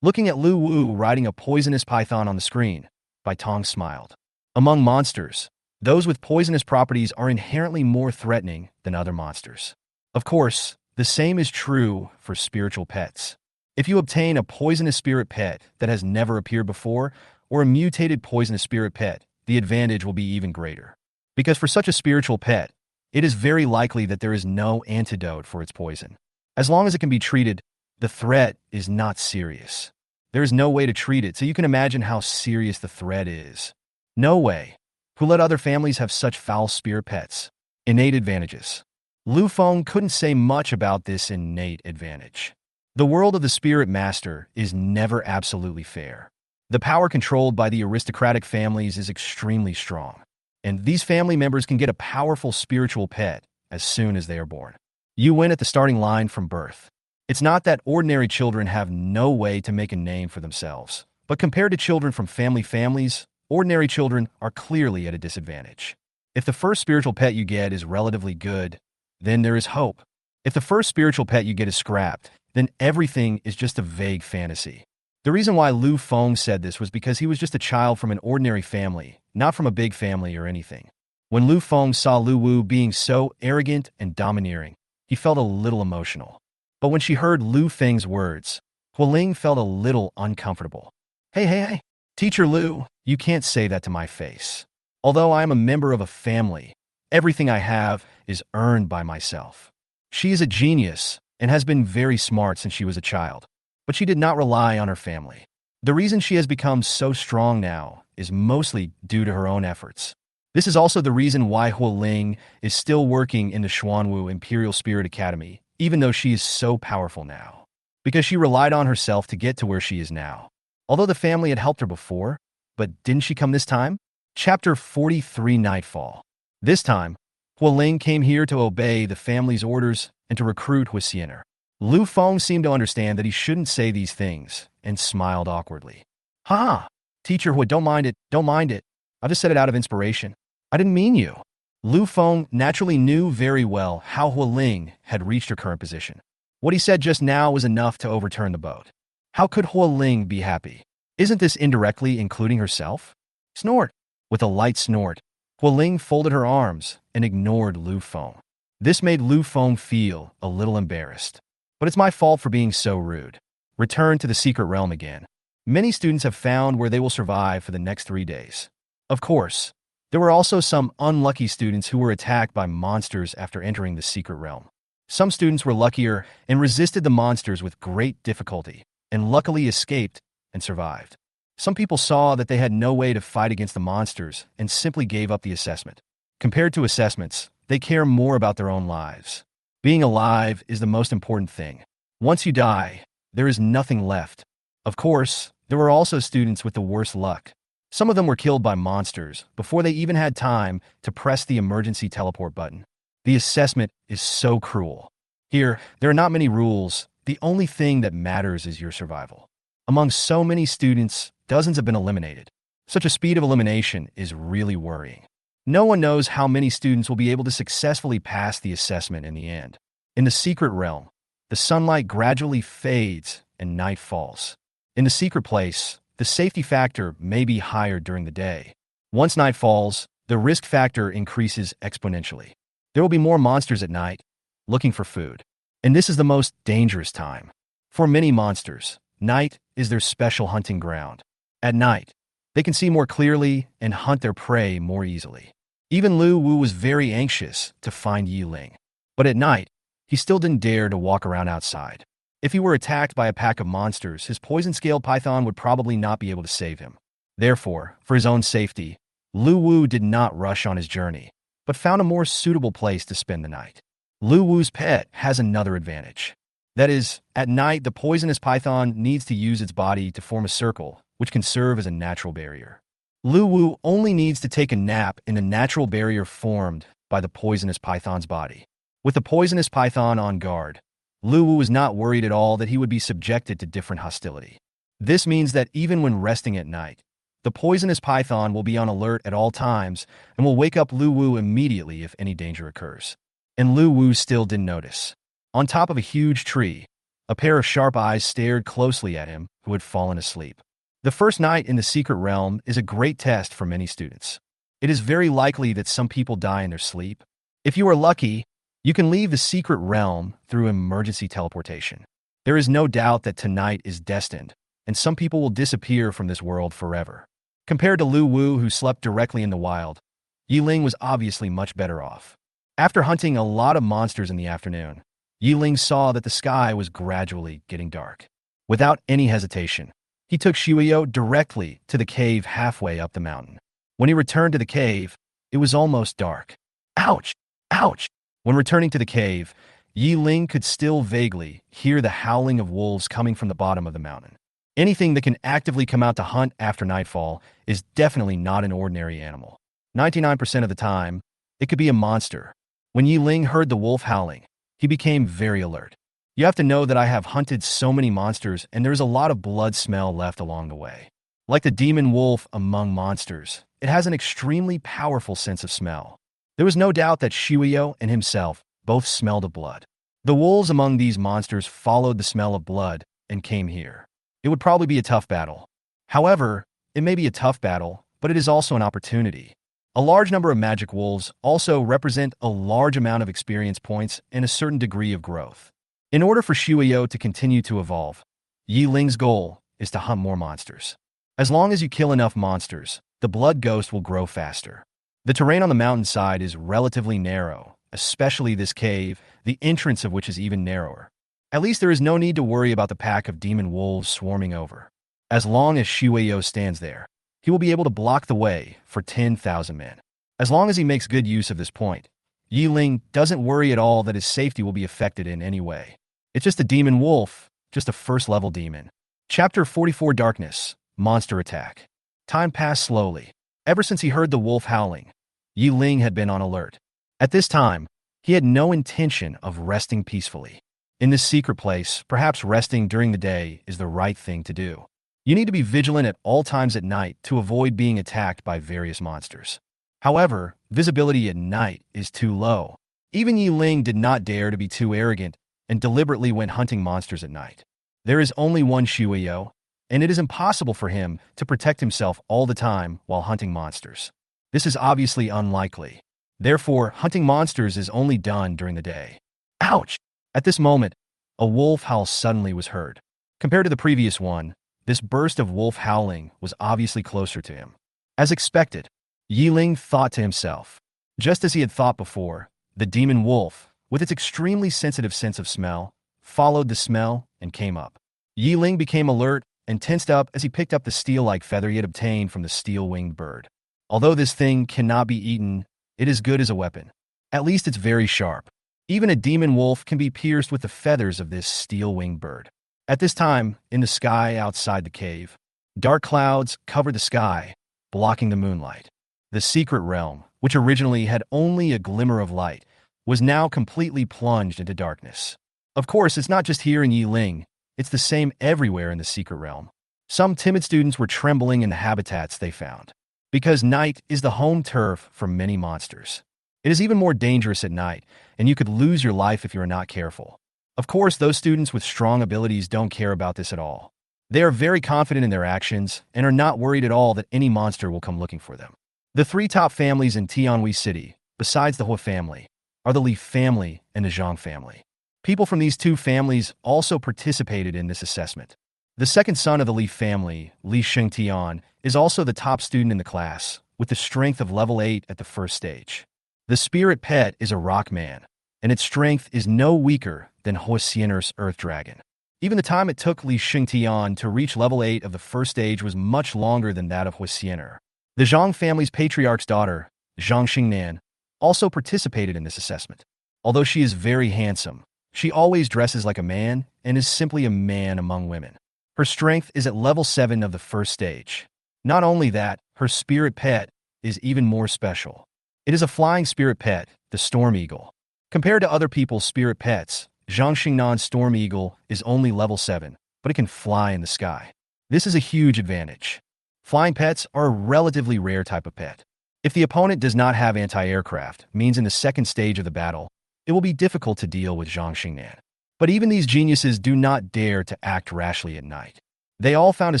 Speaker 1: Looking at Lu Wu riding a poisonous python on the screen, Bai Tong smiled. Among monsters, those with poisonous properties are inherently more threatening than other monsters. Of course, the same is true for spiritual pets. If you obtain a poisonous spirit pet that has never appeared before, or a mutated poisonous spirit pet, the advantage will be even greater. Because for such a spiritual pet, it is very likely that there is no antidote for its poison. As long as it can be treated, the threat is not serious. There is no way to treat it, so you can imagine how serious the threat is. No way. Who let other families have such foul spirit pets? Innate advantages. Lu Feng couldn't say much about this innate advantage. The world of the spirit master is never absolutely fair. The power controlled by the aristocratic families is extremely strong, and these family members can get a powerful spiritual pet as soon as they are born. You win at the starting line from birth. It's not that ordinary children have no way to make a name for themselves, but compared to children from families, ordinary children are clearly at a disadvantage. If the first spiritual pet you get is relatively good, then there is hope. If the first spiritual pet you get is scrapped, then everything is just a vague fantasy. The reason why Lu Feng said this was because he was just a child from an ordinary family, not from a big family or anything. When Lu Feng saw Lu Wu being so arrogant and domineering, he felt a little emotional. But when she heard Lu Feng's words, Hualing felt a little uncomfortable. Hey, Teacher Lu, you can't say that to my face. Although I am a member of a family, everything I have is earned by myself. She is a genius and has been very smart since she was a child, but she did not rely on her family. The reason she has become so strong now is mostly due to her own efforts. This is also the reason why Hualing is still working in the Xuanwu Imperial Spirit Academy, even though she is so powerful now. Because she relied on herself to get to where she is now. Although the family had helped her before, but didn't she come this time? Chapter 43 Nightfall. This time, Hualing came here to obey the family's orders and to recruit Huixiener. Lu Feng seemed to understand that he shouldn't say these things and smiled awkwardly. Ha! Teacher Hui, don't mind it. I just said it out of inspiration. I didn't mean you. Lu Feng naturally knew very well how Hualing had reached her current position. What he said just now was enough to overturn the boat. How could Hualing be happy? Isn't this indirectly including herself? Snort. With a light snort, Hualing folded her arms and ignored Lu Feng. This made Lu Feng feel a little embarrassed. But it's my fault for being so rude. Return to the secret realm again. Many students have found where they will survive for the next 3 days. Of course, there were also some unlucky students who were attacked by monsters after entering the secret realm. Some students were luckier and resisted the monsters with great difficulty, and luckily escaped and survived. Some people saw that they had no way to fight against the monsters and simply gave up the assessment. Compared to assessments, they care more about their own lives. Being alive is the most important thing. Once you die, there is nothing left. Of course, there were also students with the worst luck. Some of them were killed by monsters before they even had time to press the emergency teleport button. The assessment is so cruel. Here, there are not many rules. The only thing that matters is your survival. Among so many students, dozens have been eliminated. Such a speed of elimination is really worrying. No one knows how many students will be able to successfully pass the assessment in the end. In the secret realm, the sunlight gradually fades and night falls. In the secret place, the safety factor may be higher during the day. Once night falls, the risk factor increases exponentially. There will be more monsters at night, looking for food. And this is the most dangerous time. For many monsters, night is their special hunting ground. At night, they can see more clearly and hunt their prey more easily. Even Lu Wu was very anxious to find Ying. But at night, he still didn't dare to walk around outside. If he were attacked by a pack of monsters, his poison-scaled python would probably not be able to save him. Therefore, for his own safety, Lu Wu did not rush on his journey, but found a more suitable place to spend the night. Lu Wu's pet has another advantage. That is, at night, the poisonous python needs to use its body to form a circle, which can serve as a natural barrier. Lu Wu only needs to take a nap in the natural barrier formed by the poisonous python's body. With the poisonous python on guard, Lu Wu is not worried at all that he would be subjected to different hostility. This means that even when resting at night, the poisonous python will be on alert at all times and will wake up Lu Wu immediately if any danger occurs. And Lu Wu still didn't notice. On top of a huge tree, a pair of sharp eyes stared closely at him who had fallen asleep. The first night in the secret realm is a great test for many students. It is very likely that some people die in their sleep. If you are lucky, you can leave the secret realm through emergency teleportation. There is no doubt that tonight is destined, and some people will disappear from this world forever. Compared to Lu Wu, who slept directly in the wild, Ying was obviously much better off. After hunting a lot of monsters in the afternoon, Ying saw that the sky was gradually getting dark. Without any hesitation, he took Shuyo directly to the cave halfway up the mountain. When he returned to the cave, it was almost dark. Ouch! Ouch! When returning to the cave, Ying could still vaguely hear the howling of wolves coming from the bottom of the mountain. Anything that can actively come out to hunt after nightfall is definitely not an ordinary animal. 99% of the time, it could be a monster. When Ying heard the wolf howling, he became very alert. You have to know that I have hunted so many monsters and there is a lot of blood smell left along the way. Like the demon wolf among monsters, it has an extremely powerful sense of smell. There was no doubt that Shuyo and himself both smelled of blood. The wolves among these monsters followed the smell of blood and came here. It would probably be a tough battle. However, it may be a tough battle, but it is also an opportunity. A large number of magic wolves also represent a large amount of experience points and a certain degree of growth. In order for Shuyo to continue to evolve, Ying's goal is to hunt more monsters. As long as you kill enough monsters, the blood ghost will grow faster. The terrain on the mountainside is relatively narrow, especially this cave, the entrance of which is even narrower. At least there is no need to worry about the pack of demon wolves swarming over. As long as Shuyo stands there, he will be able to block the way for 10,000 men. As long as he makes good use of this point, Ying doesn't worry at all that his safety will be affected in any way. It's just a demon wolf, just a first-level demon. Chapter 44 Darkness, Monster Attack. Time passed slowly. Ever since he heard the wolf howling, Ying had been on alert. At this time, he had no intention of resting peacefully. In this secret place, perhaps resting during the day is the right thing to do. You need to be vigilant at all times at night to avoid being attacked by various monsters. However, visibility at night is too low. Even Ying did not dare to be too arrogant and deliberately went hunting monsters at night. There is only one Shuyo, and it is impossible for him to protect himself all the time while hunting monsters. This is obviously unlikely. Therefore, hunting monsters is only done during the day. Ouch! At this moment, a wolf howl suddenly was heard. Compared to the previous one, this burst of wolf howling was obviously closer to him. As expected, Ying thought to himself. Just as he had thought before, the demon wolf, with its extremely sensitive sense of smell, followed the smell and came up. Ying became alert and tensed up as he picked up the steel-like feather he had obtained from the steel-winged bird. Although this thing cannot be eaten, it is good as a weapon. At least it's very sharp. Even a demon wolf can be pierced with the feathers of this steel-winged bird. At this time, in the sky outside the cave, dark clouds covered the sky, blocking the moonlight. The secret realm, which originally had only a glimmer of light, was now completely plunged into darkness. Of course, it's not just here in Ying, it's the same everywhere in the secret realm. Some timid students were trembling in the habitats they found, because night is the home turf for many monsters. It is even more dangerous at night, and you could lose your life if you are not careful. Of course, those students with strong abilities don't care about this at all. They are very confident in their actions and are not worried at all that any monster will come looking for them. The three top families in Tianhui City, besides the Hua family, are the Li family and the Zhang family. People from these two families also participated in this assessment. The second son of the Li family, Li Shengtian, is also the top student in the class, with the strength of level 8 at the first stage. The spirit pet is a rock man, and its strength is no weaker than Hua Xiener's earth dragon. Even the time it took Li Shengtian to reach level 8 of the first stage was much longer than that of Hua Xiener. The Zhang family's patriarch's daughter, Zhang Xingnan, also participated in this assessment. Although she is very handsome, she always dresses like a man and is simply a man among women. Her strength is at level 7 of the first stage. Not only that, her spirit pet is even more special. It is a flying spirit pet, the Storm Eagle. Compared to other people's spirit pets, Zhang Xingnan's Storm Eagle is only level 7, but it can fly in the sky. This is a huge advantage. Flying pets are a relatively rare type of pet. If the opponent does not have anti-aircraft, means in the second stage of the battle, it will be difficult to deal with Zhang Xingnan. But even these geniuses do not dare to act rashly at night. They all found a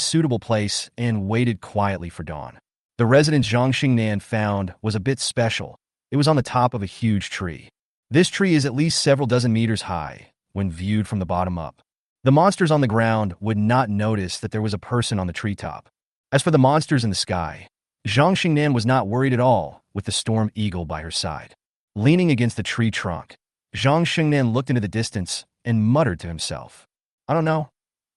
Speaker 1: suitable place and waited quietly for dawn. The residence Zhang Xingnan found was a bit special. It was on the top of a huge tree. This tree is at least several dozen meters high when viewed from the bottom up. The monsters on the ground would not notice that there was a person on the treetop. As for the monsters in the sky, Zhang Xingnan was not worried at all with the Storm Eagle by her side. Leaning against the tree trunk, Zhang Xingnan looked into the distance and muttered to himself, "I don't know.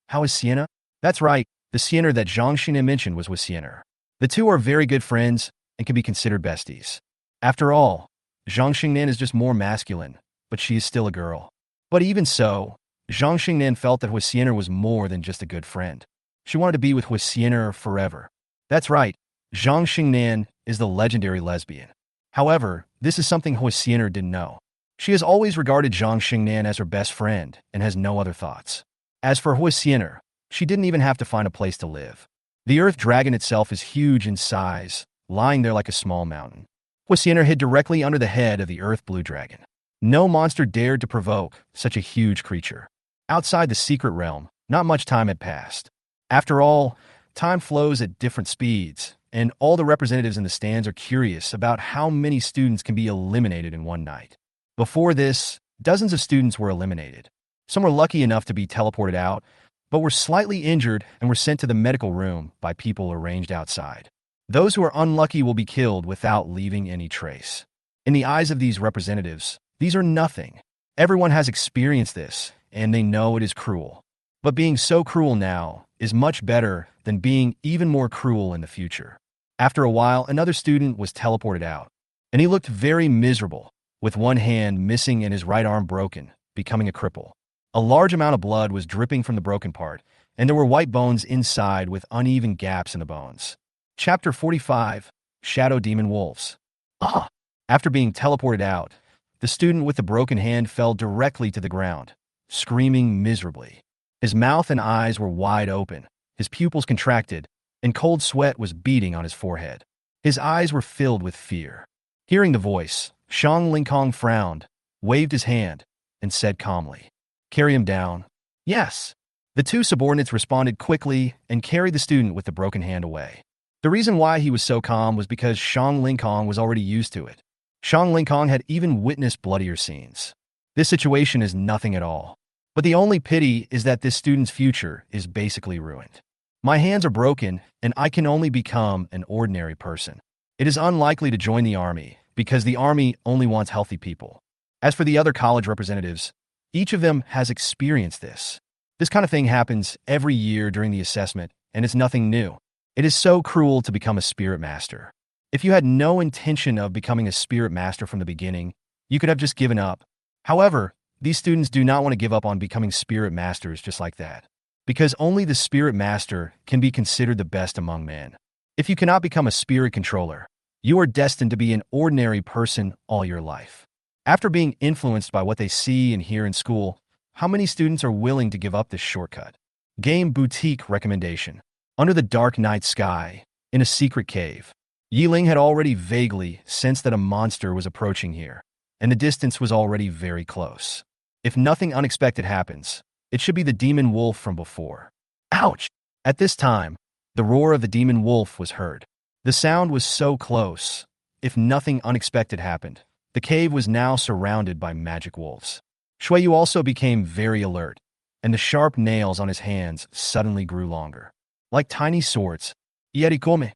Speaker 1: How is Sienna?" That's right, the Sienna that Zhang Xingnan mentioned was with Sienna. The two are very good friends and can be considered besties. After all, Zhang Xingnan is just more masculine, but she is still a girl. But even so, Zhang Xingnan felt that Hua Sienna was more than just a good friend. She wanted to be with Hua Sienna forever. That's right, Zhang Xingnan is the legendary lesbian. However, this is something Hua Sienna didn't know. She has always regarded Zhang Xingnan as her best friend and has no other thoughts. As for Hua Sienna, she didn't even have to find a place to live. The earth dragon itself is huge in size, lying there like a small mountain. Hua Sienna hid directly under the head of the earth blue dragon. No monster dared to provoke such a huge creature. Outside the secret realm, not much time had passed. After all, time flows at different speeds, and all the representatives in the stands are curious about how many students can be eliminated in one night. Before this, dozens of students were eliminated. Some were lucky enough to be teleported out, but were slightly injured and were sent to the medical room by people arranged outside. Those who are unlucky will be killed without leaving any trace. In the eyes of these representatives, these are nothing. Everyone has experienced this, and they know it is cruel. But being so cruel now is much better than being even more cruel in the future. After a while, another student was teleported out, and he looked very miserable, with one hand missing and his right arm broken, becoming a cripple. A large amount of blood was dripping from the broken part, and there were white bones inside with uneven gaps in the bones. Chapter 45, Shadow Demon Wolves. After being teleported out, the student with the broken hand fell directly to the ground, screaming miserably. His mouth and eyes were wide open, his pupils contracted, and cold sweat was beading on his forehead. His eyes were filled with fear. Hearing the voice, Shang Lingkong frowned, waved his hand, and said calmly, "Carry him down." "Yes." The two subordinates responded quickly and carried the student with the broken hand away. The reason why he was so calm was because Shang Lingkong was already used to it. Shang Lingkong had even witnessed bloodier scenes. This situation is nothing at all. But the only pity is that this student's future is basically ruined. My hands are broken, and I can only become an ordinary person. It is unlikely to join the army, because the army only wants healthy people. As for the other college representatives, each of them has experienced this. This kind of thing happens every year during the assessment, and it's nothing new. It is so cruel to become a spirit master. If you had no intention of becoming a spirit master from the beginning, you could have just given up. However, these students do not want to give up on becoming spirit masters just like that, because only the spirit master can be considered the best among men. If you cannot become a spirit controller, you are destined to be an ordinary person all your life. After being influenced by what they see and hear in school, how many students are willing to give up this shortcut? Game Boutique recommendation. Under the dark night sky, in a secret cave, Ying had already vaguely sensed that a monster was approaching here, and the distance was already very close. If nothing unexpected happens, it should be the demon wolf from before. Ouch! At this time, the roar of the demon wolf was heard. The sound was so close. If nothing unexpected happened, the cave was now surrounded by magic wolves. Shuiyu also became very alert, and the sharp nails on his hands suddenly grew longer. Like tiny swords. Yerikome.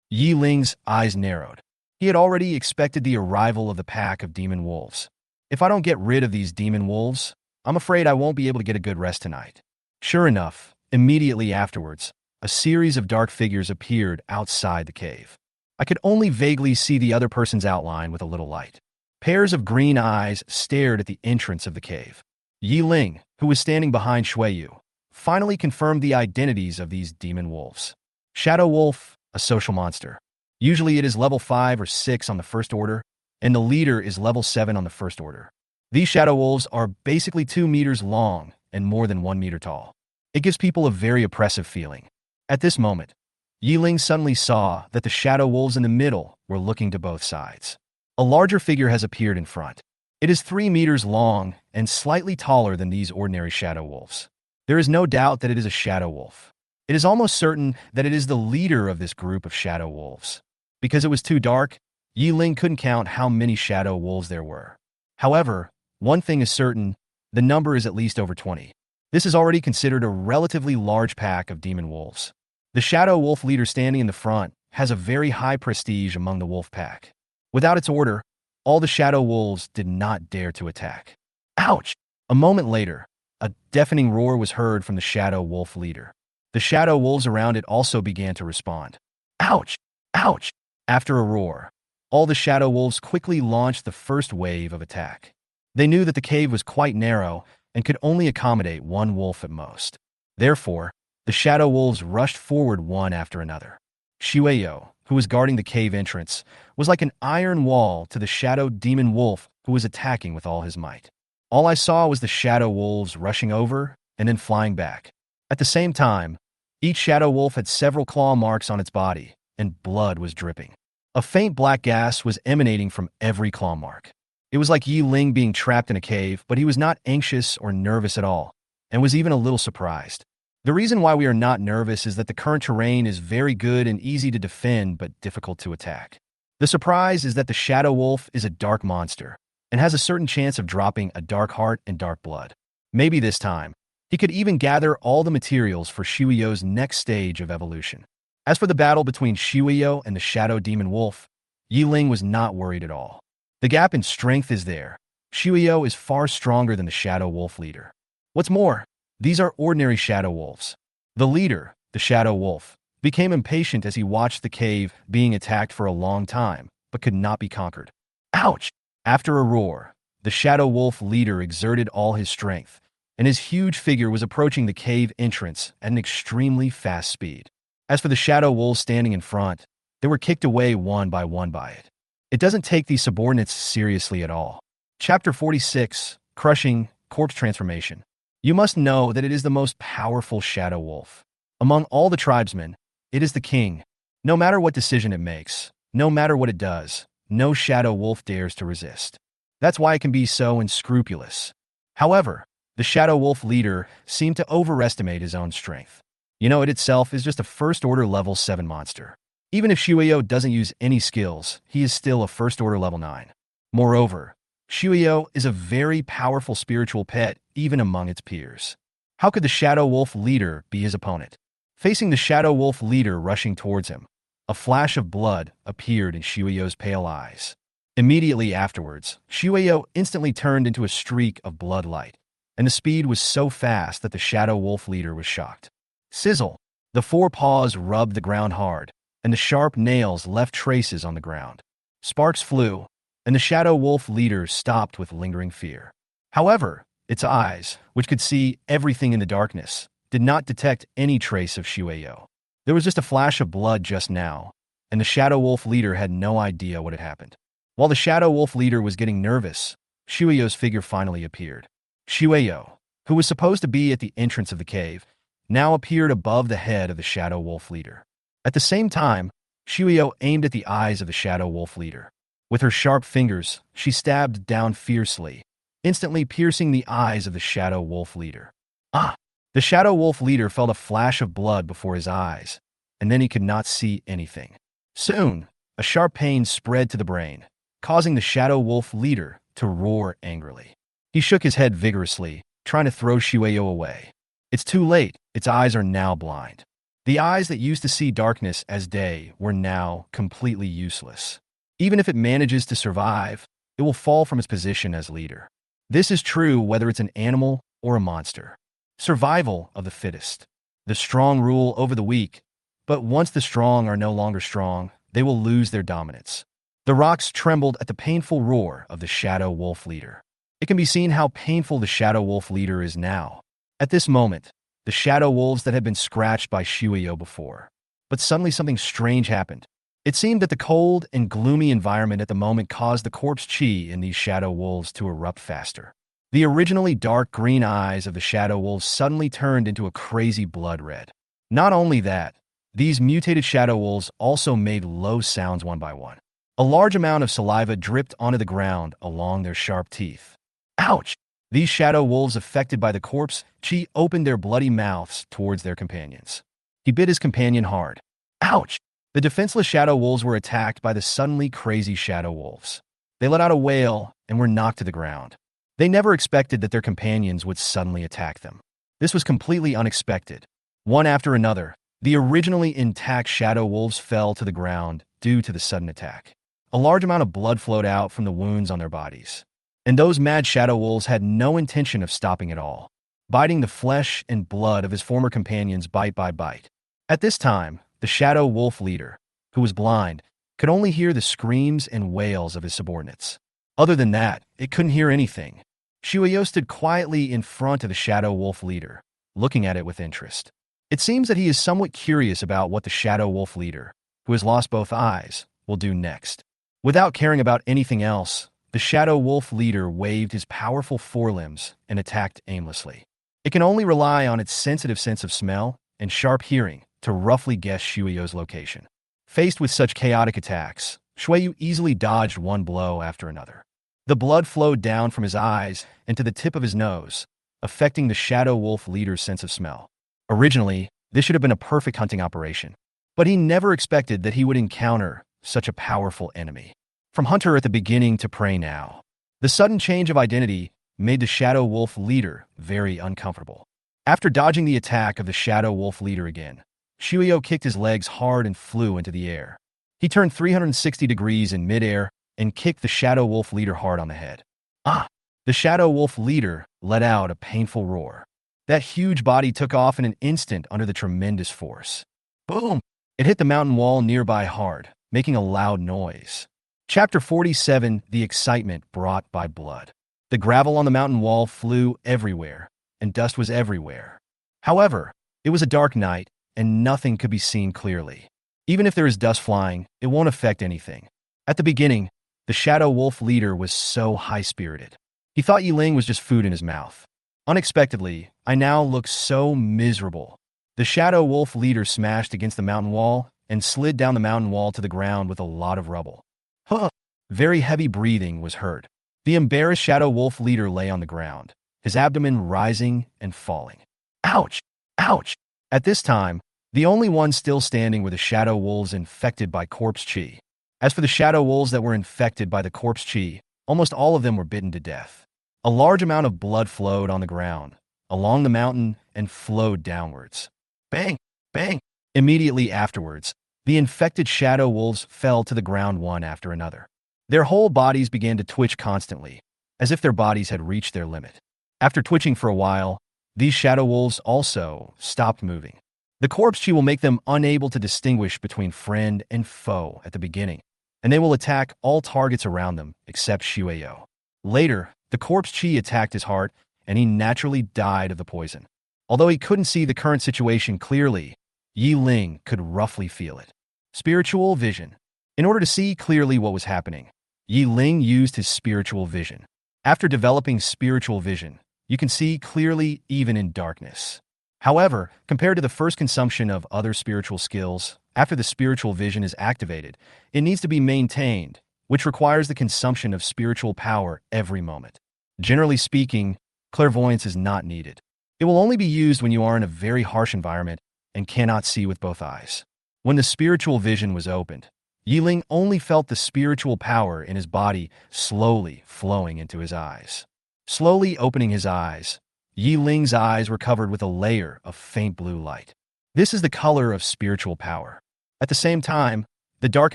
Speaker 1: Yi Ling's eyes narrowed. He had already expected the arrival of the pack of demon wolves. If I don't get rid of these demon wolves, I'm afraid I won't be able to get a good rest tonight. Sure enough, immediately afterwards, a series of dark figures appeared outside the cave. I could only vaguely see the other person's outline with a little light. Pairs of green eyes stared at the entrance of the cave. Yi Ling, who was standing behind Shuiyu, finally confirmed the identities of these demon wolves. Shadow Wolf, a social monster. Usually it is level 5 or 6 on the first order, and the leader is level 7 on the first order. These shadow wolves are basically 2 meters long and more than 1 meter tall. It gives people a very oppressive feeling. At this moment, Yi Ling suddenly saw that the shadow wolves in the middle were looking to both sides. A larger figure has appeared in front. It is 3 meters long and slightly taller than these ordinary shadow wolves. There is no doubt that it is a shadow wolf. It is almost certain that it is the leader of this group of shadow wolves. Because it was too dark, Yi Ling couldn't count how many shadow wolves there were. However, one thing is certain, the number is at least over 20. This is already considered a relatively large pack of demon wolves. The shadow wolf leader standing in the front has a very high prestige among the wolf pack. Without its order, all the shadow wolves did not dare to attack. Ouch! A moment later, a deafening roar was heard from the shadow wolf leader. The shadow wolves around it also began to respond. Ouch! Ouch! After a roar, all the shadow wolves quickly launched the first wave of attack. They knew that the cave was quite narrow and could only accommodate one wolf at most. Therefore, the shadow wolves rushed forward one after another. Shuiyu, who was guarding the cave entrance, was like an iron wall to the shadow demon wolf who was attacking with all his might. All I saw was the shadow wolves rushing over and then flying back. At the same time, each shadow wolf had several claw marks on its body, and blood was dripping. A faint black gas was emanating from every claw mark. It was like Yi Ling being trapped in a cave, but he was not anxious or nervous at all, and was even a little surprised. The reason why we are not nervous is that the current terrain is very good and easy to defend, but difficult to attack. The surprise is that the shadow wolf is a dark monster, and has a certain chance of dropping a dark heart and dark blood. Maybe this time, he could even gather all the materials for Shuiyu's next stage of evolution. As for the battle between Shuiyu and the shadow demon wolf, Yi Ling was not worried at all. The gap in strength is there. Shuiyu is far stronger than the shadow wolf leader. What's more, these are ordinary shadow wolves. The leader, the shadow wolf, became impatient as he watched the cave being attacked for a long time, but could not be conquered. Ouch! After a roar, the shadow wolf leader exerted all his strength, and his huge figure was approaching the cave entrance at an extremely fast speed. As for the shadow wolves standing in front, they were kicked away one by it. It doesn't take these subordinates seriously at all. Chapter 46, Crushing Corpse Transformation. You must know that it is the most powerful shadow wolf. Among all the tribesmen, it is the king. No matter what decision it makes, no matter what it does, no shadow wolf dares to resist. That's why it can be so unscrupulous. However, the shadow wolf leader seemed to overestimate his own strength. It itself is just a first-order level 7 monster. Even if Shuiyu doesn't use any skills, he is still a first-order level 9. Moreover, Shuiyu is a very powerful spiritual pet even among its peers. How could the shadow wolf leader be his opponent? Facing the shadow wolf leader rushing towards him, a flash of blood appeared in Shuiyu's pale eyes. Immediately afterwards, Shuiyu instantly turned into a streak of blood light. and the speed was so fast that the shadow wolf leader was shocked. Sizzle! The four paws rubbed the ground hard, and the sharp nails left traces on the ground. Sparks flew, and the shadow wolf leader stopped with lingering fear. However, its eyes, which could see everything in the darkness, did not detect any trace of Shueyo. There was just a flash of blood just now, and the shadow wolf leader had no idea what had happened. While the shadow wolf leader was getting nervous, Shueyo's figure finally appeared. Shueyo, who was supposed to be at the entrance of the cave, now appeared above the head of the shadow wolf leader. At the same time, Shueyo aimed at the eyes of the shadow wolf leader. With her sharp fingers, she stabbed down fiercely, instantly piercing the eyes of the shadow wolf leader. Ah! The shadow wolf leader felt a flash of blood before his eyes, and then he could not see anything. Soon, a sharp pain spread to the brain, causing the shadow wolf leader to roar angrily. He shook his head vigorously, trying to throw Shueyo away. It's too late. Its eyes are now blind. The eyes that used to see darkness as day were now completely useless. Even if it manages to survive, it will fall from its position as leader. This is true whether it's an animal or a monster. Survival of the fittest. The strong rule over the weak, but once the strong are no longer strong, they will lose their dominance. The rocks trembled at the painful roar of the shadow wolf leader. It can be seen how painful the shadow wolf leader is now. At this moment, the shadow wolves that had been scratched by Shueyo before. But suddenly something strange happened. It seemed that the cold and gloomy environment at the moment caused the corpse chi in these shadow wolves to erupt faster. The originally dark green eyes of the shadow wolves suddenly turned into a crazy blood red. Not only that, these mutated shadow wolves also made low sounds one by one. A large amount of saliva dripped onto the ground along their sharp teeth. Ouch! These shadow wolves affected by the corpse chi opened their bloody mouths towards their companions. He bit his companion hard. Ouch! The defenseless shadow wolves were attacked by the suddenly crazy shadow wolves. They let out a wail and were knocked to the ground. They never expected that their companions would suddenly attack them. This was completely unexpected. One after another, the originally intact shadow wolves fell to the ground due to the sudden attack. A large amount of blood flowed out from the wounds on their bodies. And those mad shadow wolves had no intention of stopping at all, biting the flesh and blood of his former companions bite by bite. At this time, the shadow wolf leader, who was blind, could only hear the screams and wails of his subordinates. Other than that, it couldn't hear anything. Shueyo stood quietly in front of the shadow wolf leader, looking at it with interest. It seems that he is somewhat curious about what the shadow wolf leader, who has lost both eyes, will do next. Without caring about anything else, the shadow wolf leader waved his powerful forelimbs and attacked aimlessly. It can only rely on its sensitive sense of smell and sharp hearing to roughly guess Shueyo's location. Faced with such chaotic attacks, Shueyo easily dodged one blow after another. The blood flowed down from his eyes and to the tip of his nose, affecting the shadow wolf leader's sense of smell. Originally, this should have been a perfect hunting operation, but he never expected that he would encounter such a powerful enemy. From hunter at the beginning to prey now. The sudden change of identity made the shadow wolf leader very uncomfortable. After dodging the attack of the shadow wolf leader again, Shueyo kicked his legs hard and flew into the air. He turned 360 degrees in midair and kicked the shadow wolf leader hard on the head. Ah! The shadow wolf leader let out a painful roar. That huge body took off in an instant under the tremendous force. Boom! It hit the mountain wall nearby hard, making a loud noise. Chapter 47, The Excitement Brought by Blood. The gravel on the mountain wall flew everywhere, and dust was everywhere. However, it was a dark night, and nothing could be seen clearly. Even if there is dust flying, it won't affect anything. At the beginning, the shadow wolf leader was so high-spirited. He thought Ying was just food in his mouth. Unexpectedly, I now look so miserable. The shadow wolf leader smashed against the mountain wall and slid down the mountain wall to the ground with a lot of rubble. Huh! Very heavy breathing was heard. The embarrassed shadow wolf leader lay on the ground, his abdomen rising and falling. Ouch! Ouch! At this time, the only ones still standing were the shadow wolves infected by corpse chi. As for the shadow wolves that were infected by the corpse chi, almost all of them were bitten to death. A large amount of blood flowed on the ground, along the mountain, and flowed downwards. Bang! Bang! Immediately afterwards, the infected shadow wolves fell to the ground one after another. Their whole bodies began to twitch constantly, as if their bodies had reached their limit. After twitching for a while, these shadow wolves also stopped moving. The corpse chi will make them unable to distinguish between friend and foe at the beginning, and they will attack all targets around them except Shueyo. Later, the corpse chi attacked his heart, and he naturally died of the poison. Although he couldn't see the current situation clearly, Yi Ling could roughly feel it. Spiritual vision. In order to see clearly what was happening, Yi Ling used his spiritual vision. After developing spiritual vision, you can see clearly even in darkness. However, compared to the first consumption of other spiritual skills, after the spiritual vision is activated, it needs to be maintained, which requires the consumption of spiritual power every moment. Generally speaking, clairvoyance is not needed. It will only be used when you are in a very harsh environment and cannot see with both eyes. When the spiritual vision was opened, Yi Ling only felt the spiritual power in his body slowly flowing into his eyes. Slowly opening his eyes, Yi Ling's eyes were covered with a layer of faint blue light. This is the color of spiritual power. At the same time, the dark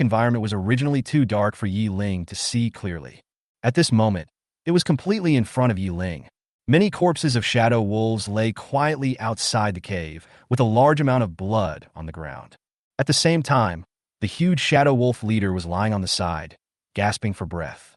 Speaker 1: environment was originally too dark for Yi Ling to see clearly. At this moment, it was completely in front of Yi Ling. Many corpses of shadow wolves lay quietly outside the cave, with a large amount of blood on the ground. At the same time, the huge shadow wolf leader was lying on the side, gasping for breath.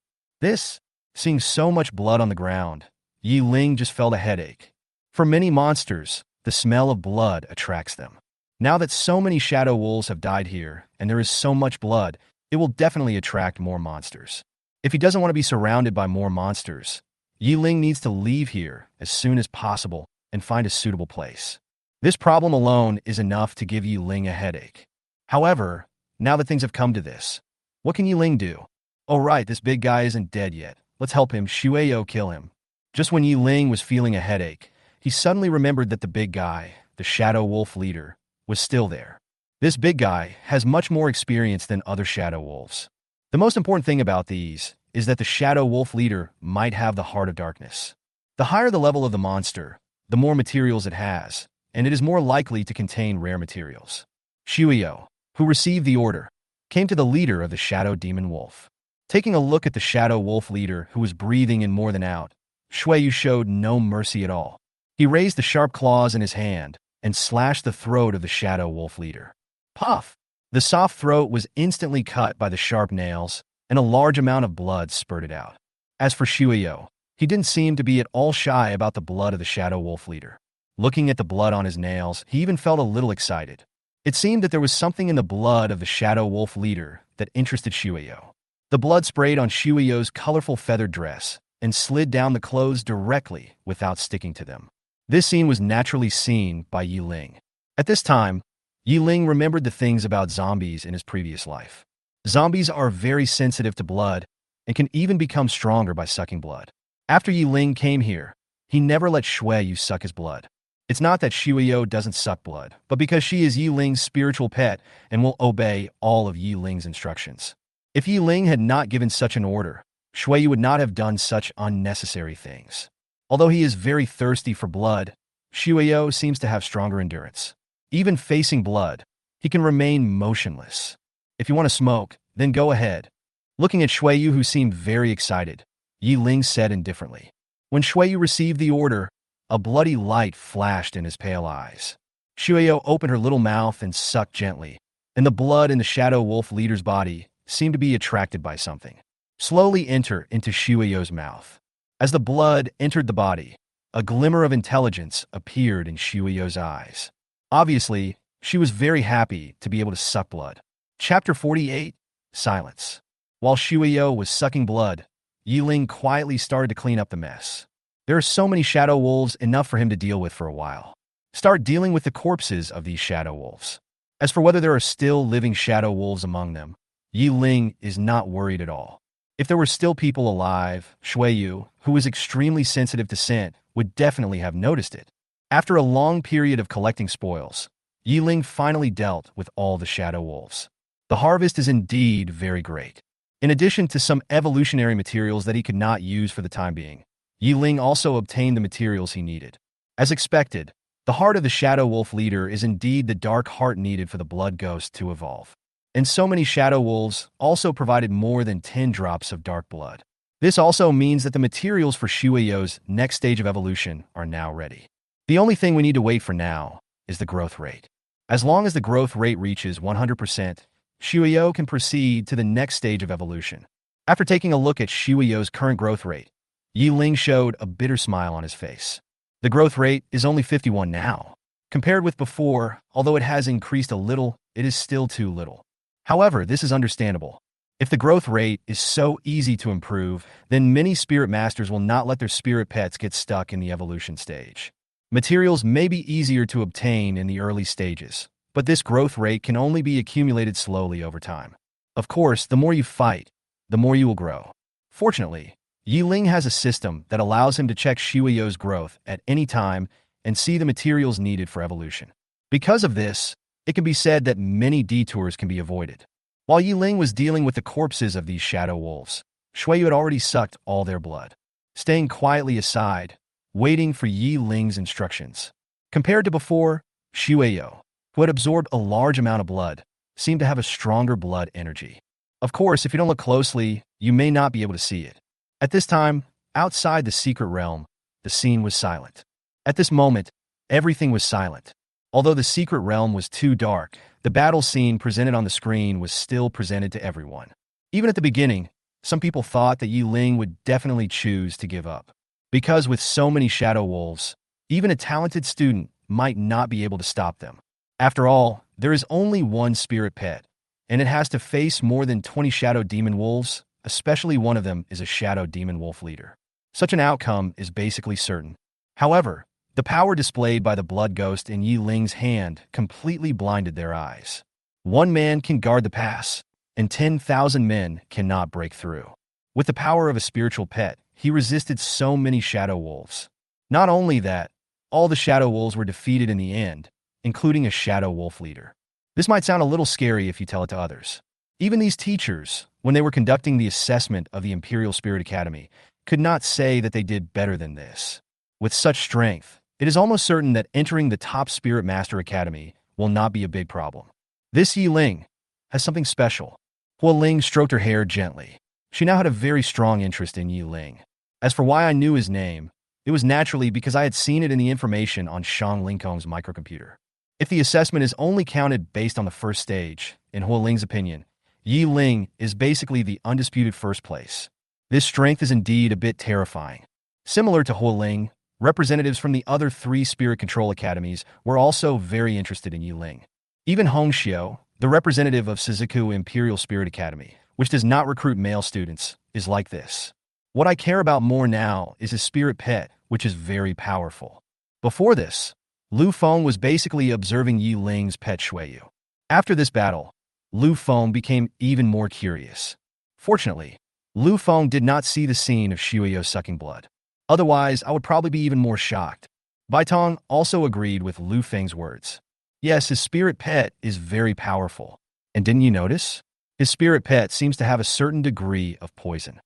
Speaker 1: Seeing so much blood on the ground, Yi Ling just felt a headache. For many monsters, the smell of blood attracts them. Now that so many shadow wolves have died here, and there is so much blood, it will definitely attract more monsters. If he doesn't want to be surrounded by more monsters, Yi Ling needs to leave here as soon as possible and find a suitable place. This problem alone is enough to give Yi Ling a headache. However, now that things have come to this, what can Yi Ling do? Oh right, this big guy isn't dead yet. Let's help him, Shueyo kill him. Just when Yi Ling was feeling a headache, he suddenly remembered that the big guy, the shadow wolf leader, was still there. This big guy has much more experience than other shadow wolves. The most important thing about these is that the shadow wolf leader might have the heart of darkness. The higher the level of the monster, the more materials it has, and it is more likely to contain rare materials. Shueyo, who received the order, came to the leader of the shadow demon wolf. Taking a look at the shadow wolf leader who was breathing in more than out, Shueyu showed no mercy at all. He raised the sharp claws in his hand and slashed the throat of the shadow wolf leader. Puff! The soft throat was instantly cut by the sharp nails, and a large amount of blood spurted out. As for Shueyo, he didn't seem to be at all shy about the blood of the shadow wolf leader. Looking at the blood on his nails, he even felt a little excited. It seemed that there was something in the blood of the shadow wolf leader that interested Shueyo. The blood sprayed on Shueyo's colorful feathered dress and slid down the clothes directly without sticking to them. This scene was naturally seen by Yi Ling. At this time, Yi Ling remembered the things about zombies in his previous life. Zombies are very sensitive to blood and can even become stronger by sucking blood. After Yi Ling came here, he never let Shueyu suck his blood. It's not that Shueyo doesn't suck blood, but because she is Yi Ling's spiritual pet and will obey all of Yi Ling's instructions. If Yi Ling had not given such an order, Shueyu would not have done such unnecessary things. Although he is very thirsty for blood, Shueyo seems to have stronger endurance. Even facing blood, he can remain motionless. If you want to smoke, then go ahead. Looking at Shueyu, who seemed very excited, Yi Ling said indifferently. When Shueyu received the order, a bloody light flashed in his pale eyes. Shueyu opened her little mouth and sucked gently, and the blood in the shadow wolf leader's body seemed to be attracted by something. Slowly enter into Shueyo's mouth. As the blood entered the body, a glimmer of intelligence appeared in Shueyo's eyes. Obviously, she was very happy to be able to suck blood. Chapter 48, Silence. While Shueyo was sucking blood, Yi Ling quietly started to clean up the mess. There are so many shadow wolves, enough for him to deal with for a while. Start dealing with the corpses of these shadow wolves. As for whether there are still living shadow wolves among them, Yi Ling is not worried at all. If there were still people alive, Shueyu, who is extremely sensitive to scent, would definitely have noticed it. After a long period of collecting spoils, Yi Ling finally dealt with all the shadow wolves. The harvest is indeed very great. In addition to some evolutionary materials that he could not use for the time being, Yi Ling also obtained the materials he needed. As expected, the heart of the shadow wolf leader is indeed the dark heart needed for the blood ghost to evolve. And so many shadow wolves also provided more than 10 drops of dark blood. This also means that the materials for Shueyo's next stage of evolution are now ready. The only thing we need to wait for now is the growth rate. As long as the growth rate reaches 100%, Shueyo can proceed to the next stage of evolution. After taking a look at Shueyo's current growth rate, Ling showed a bitter smile on his face. The growth rate is only 51 now. Compared with before, although it has increased a little, it is still too little. However, this is understandable. If the growth rate is so easy to improve, then many spirit masters will not let their spirit pets get stuck in the evolution stage. Materials may be easier to obtain in the early stages, but this growth rate can only be accumulated slowly over time. Of course, the more you fight, the more you will grow. Fortunately, Ling has a system that allows him to check Shueyo's growth at any time and see the materials needed for evolution. Because of this, it can be said that many detours can be avoided. While Ling was dealing with the corpses of these shadow wolves, Shueyo had already sucked all their blood, staying quietly aside, waiting for Ling's instructions. Compared to before, Shueyo, who had absorbed a large amount of blood, seemed to have a stronger blood energy. Of course, if you don't look closely, you may not be able to see it. At this time, outside the secret realm, the scene was silent. At this moment, everything was silent. Although the secret realm was too dark, the battle scene presented on the screen was still presented to everyone. Even at the beginning, some people thought that Ling would definitely choose to give up. Because with so many shadow wolves, even a talented student might not be able to stop them. After all, there is only one spirit pet, and it has to face more than 20 shadow demon wolves, especially one of them is a shadow demon wolf leader. Such an outcome is basically certain. However, the power displayed by the blood ghost in Ling's hand completely blinded their eyes. One man can guard the pass, and 10,000 men cannot break through. With the power of a spiritual pet, he resisted so many shadow wolves. Not only that, all the shadow wolves were defeated in the end, including a shadow wolf leader. This might sound a little scary if you tell it to others. Even these teachers, when they were conducting the assessment of the Imperial Spirit Academy, could not say that they did better than this. With such strength, it is almost certain that entering the top Spirit Master Academy will not be a big problem. This Ling has something special. Ling stroked her hair gently. She now had a very strong interest in Ling. As for why I knew his name, it was naturally because I had seen it in the information on Shang Lingkong's microcomputer. If the assessment is only counted based on the first stage, in Ling's opinion, Ling is basically the undisputed first place. This strength is indeed a bit terrifying. Similar to Ling, representatives from the other 3 spirit control academies were also very interested in Ling. Even Hongxiu, the representative of Suzuku Imperial Spirit Academy, which does not recruit male students, is like this. What I care about more now is his spirit pet, which is very powerful. Before this, Lu Feng was basically observing Ling's pet Shueyu. After this battle, Lu Feng became even more curious. Fortunately, Lu Feng did not see the scene of Shueyu sucking blood. Otherwise, I would probably be even more shocked. Baitong also agreed with Lu Feng's words. Yes, his spirit pet is very powerful. And didn't you notice? His spirit pet seems to have a certain degree of poison.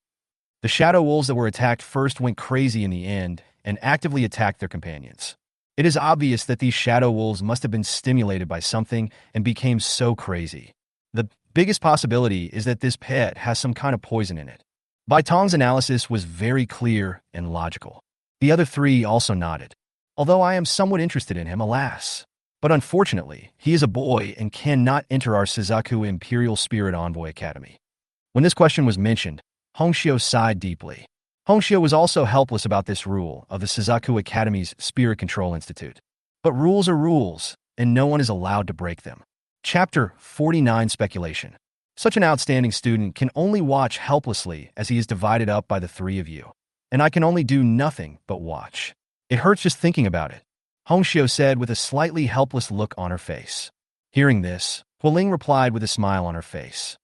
Speaker 1: The shadow wolves that were attacked first went crazy in the end and actively attacked their companions. It is obvious that these shadow wolves must have been stimulated by something and became so crazy. The biggest possibility is that this pet has some kind of poison in it. Baitong's analysis was very clear and logical. The other 3 also nodded. Although I am somewhat interested in him, alas. But unfortunately, he is a boy and cannot enter our Suzaku Imperial Spirit Envoy Academy. When this question was mentioned, Hongxiu sighed deeply. Hongxiu was also helpless about this rule of the Suzaku Academy's Spirit Control Institute. But rules are rules, and no one is allowed to break them. Chapter 49 Speculation. Such an outstanding student can only watch helplessly as he is divided up by the 3 of you. And I can only do nothing but watch. It hurts just thinking about it, Hongxiu said with a slightly helpless look on her face. Hearing this, Ling replied with a smile on her face.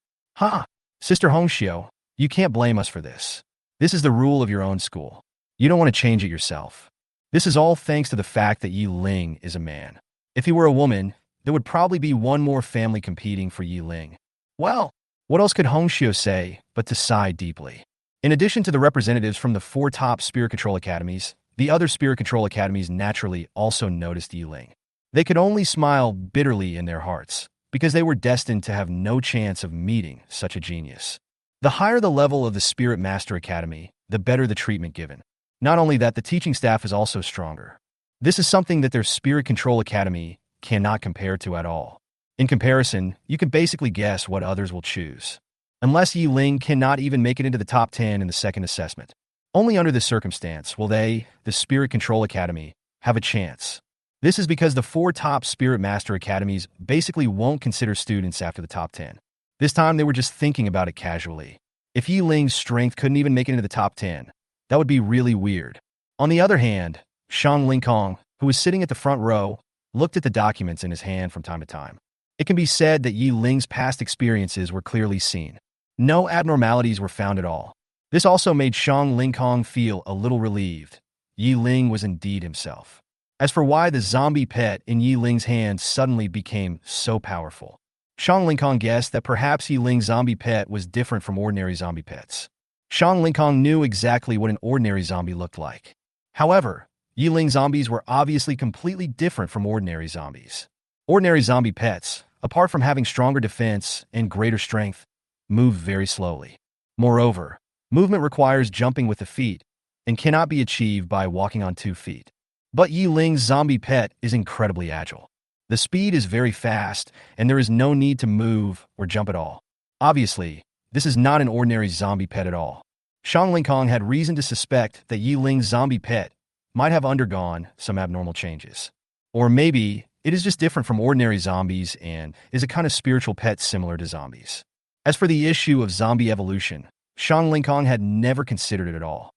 Speaker 1: Sister Hongxiu, you can't blame us for this. This is the rule of your own school. You don't want to change it yourself. This is all thanks to the fact that Ling is a man. If he were a woman, there would probably be one more family competing for Ling. Well, what else could Hongxiu say but to sigh deeply? In addition to the representatives from the 4 top Spirit Control Academies, the other Spirit Control Academies naturally also noticed Ling. They could only smile bitterly in their hearts, because they were destined to have no chance of meeting such a genius. The higher the level of the Spirit Master Academy, the better the treatment given. Not only that, the teaching staff is also stronger. This is something that their Spirit Control Academy cannot compare to at all. In comparison, you can basically guess what others will choose. Unless Ling cannot even make it into the top 10 in the second assessment. Only under this circumstance will they, the Spirit Control Academy, have a chance. This is because the 4 top Spirit Master Academies basically won't consider students after the top 10. This time they were just thinking about it casually. If Ling's strength couldn't even make it into the top 10, that would be really weird. On the other hand, Shang Lingkong, who was sitting at the front row, looked at the documents in his hand from time to time. It can be said that Ling's past experiences were clearly seen. No abnormalities were found at all. This also made Shang Lingkong feel a little relieved. Ling was indeed himself. As for why the zombie pet in Ling's hand suddenly became so powerful, Shang Lingkong guessed that perhaps Ling's zombie pet was different from ordinary zombie pets. Shang Lingkong knew exactly what an ordinary zombie looked like. However, Ling zombies were obviously completely different from ordinary zombies. Ordinary zombie pets, apart from having stronger defense and greater strength, move very slowly. Moreover, movement requires jumping with the feet and cannot be achieved by walking on 2 feet. But Ling's zombie pet is incredibly agile. The speed is very fast, and there is no need to move or jump at all. Obviously, this is not an ordinary zombie pet at all. Shang Lingkong had reason to suspect that Ling's zombie pet might have undergone some abnormal changes. Or maybe it is just different from ordinary zombies and is a kind of spiritual pet similar to zombies. As for the issue of zombie evolution, Shang Lingkong had never considered it at all.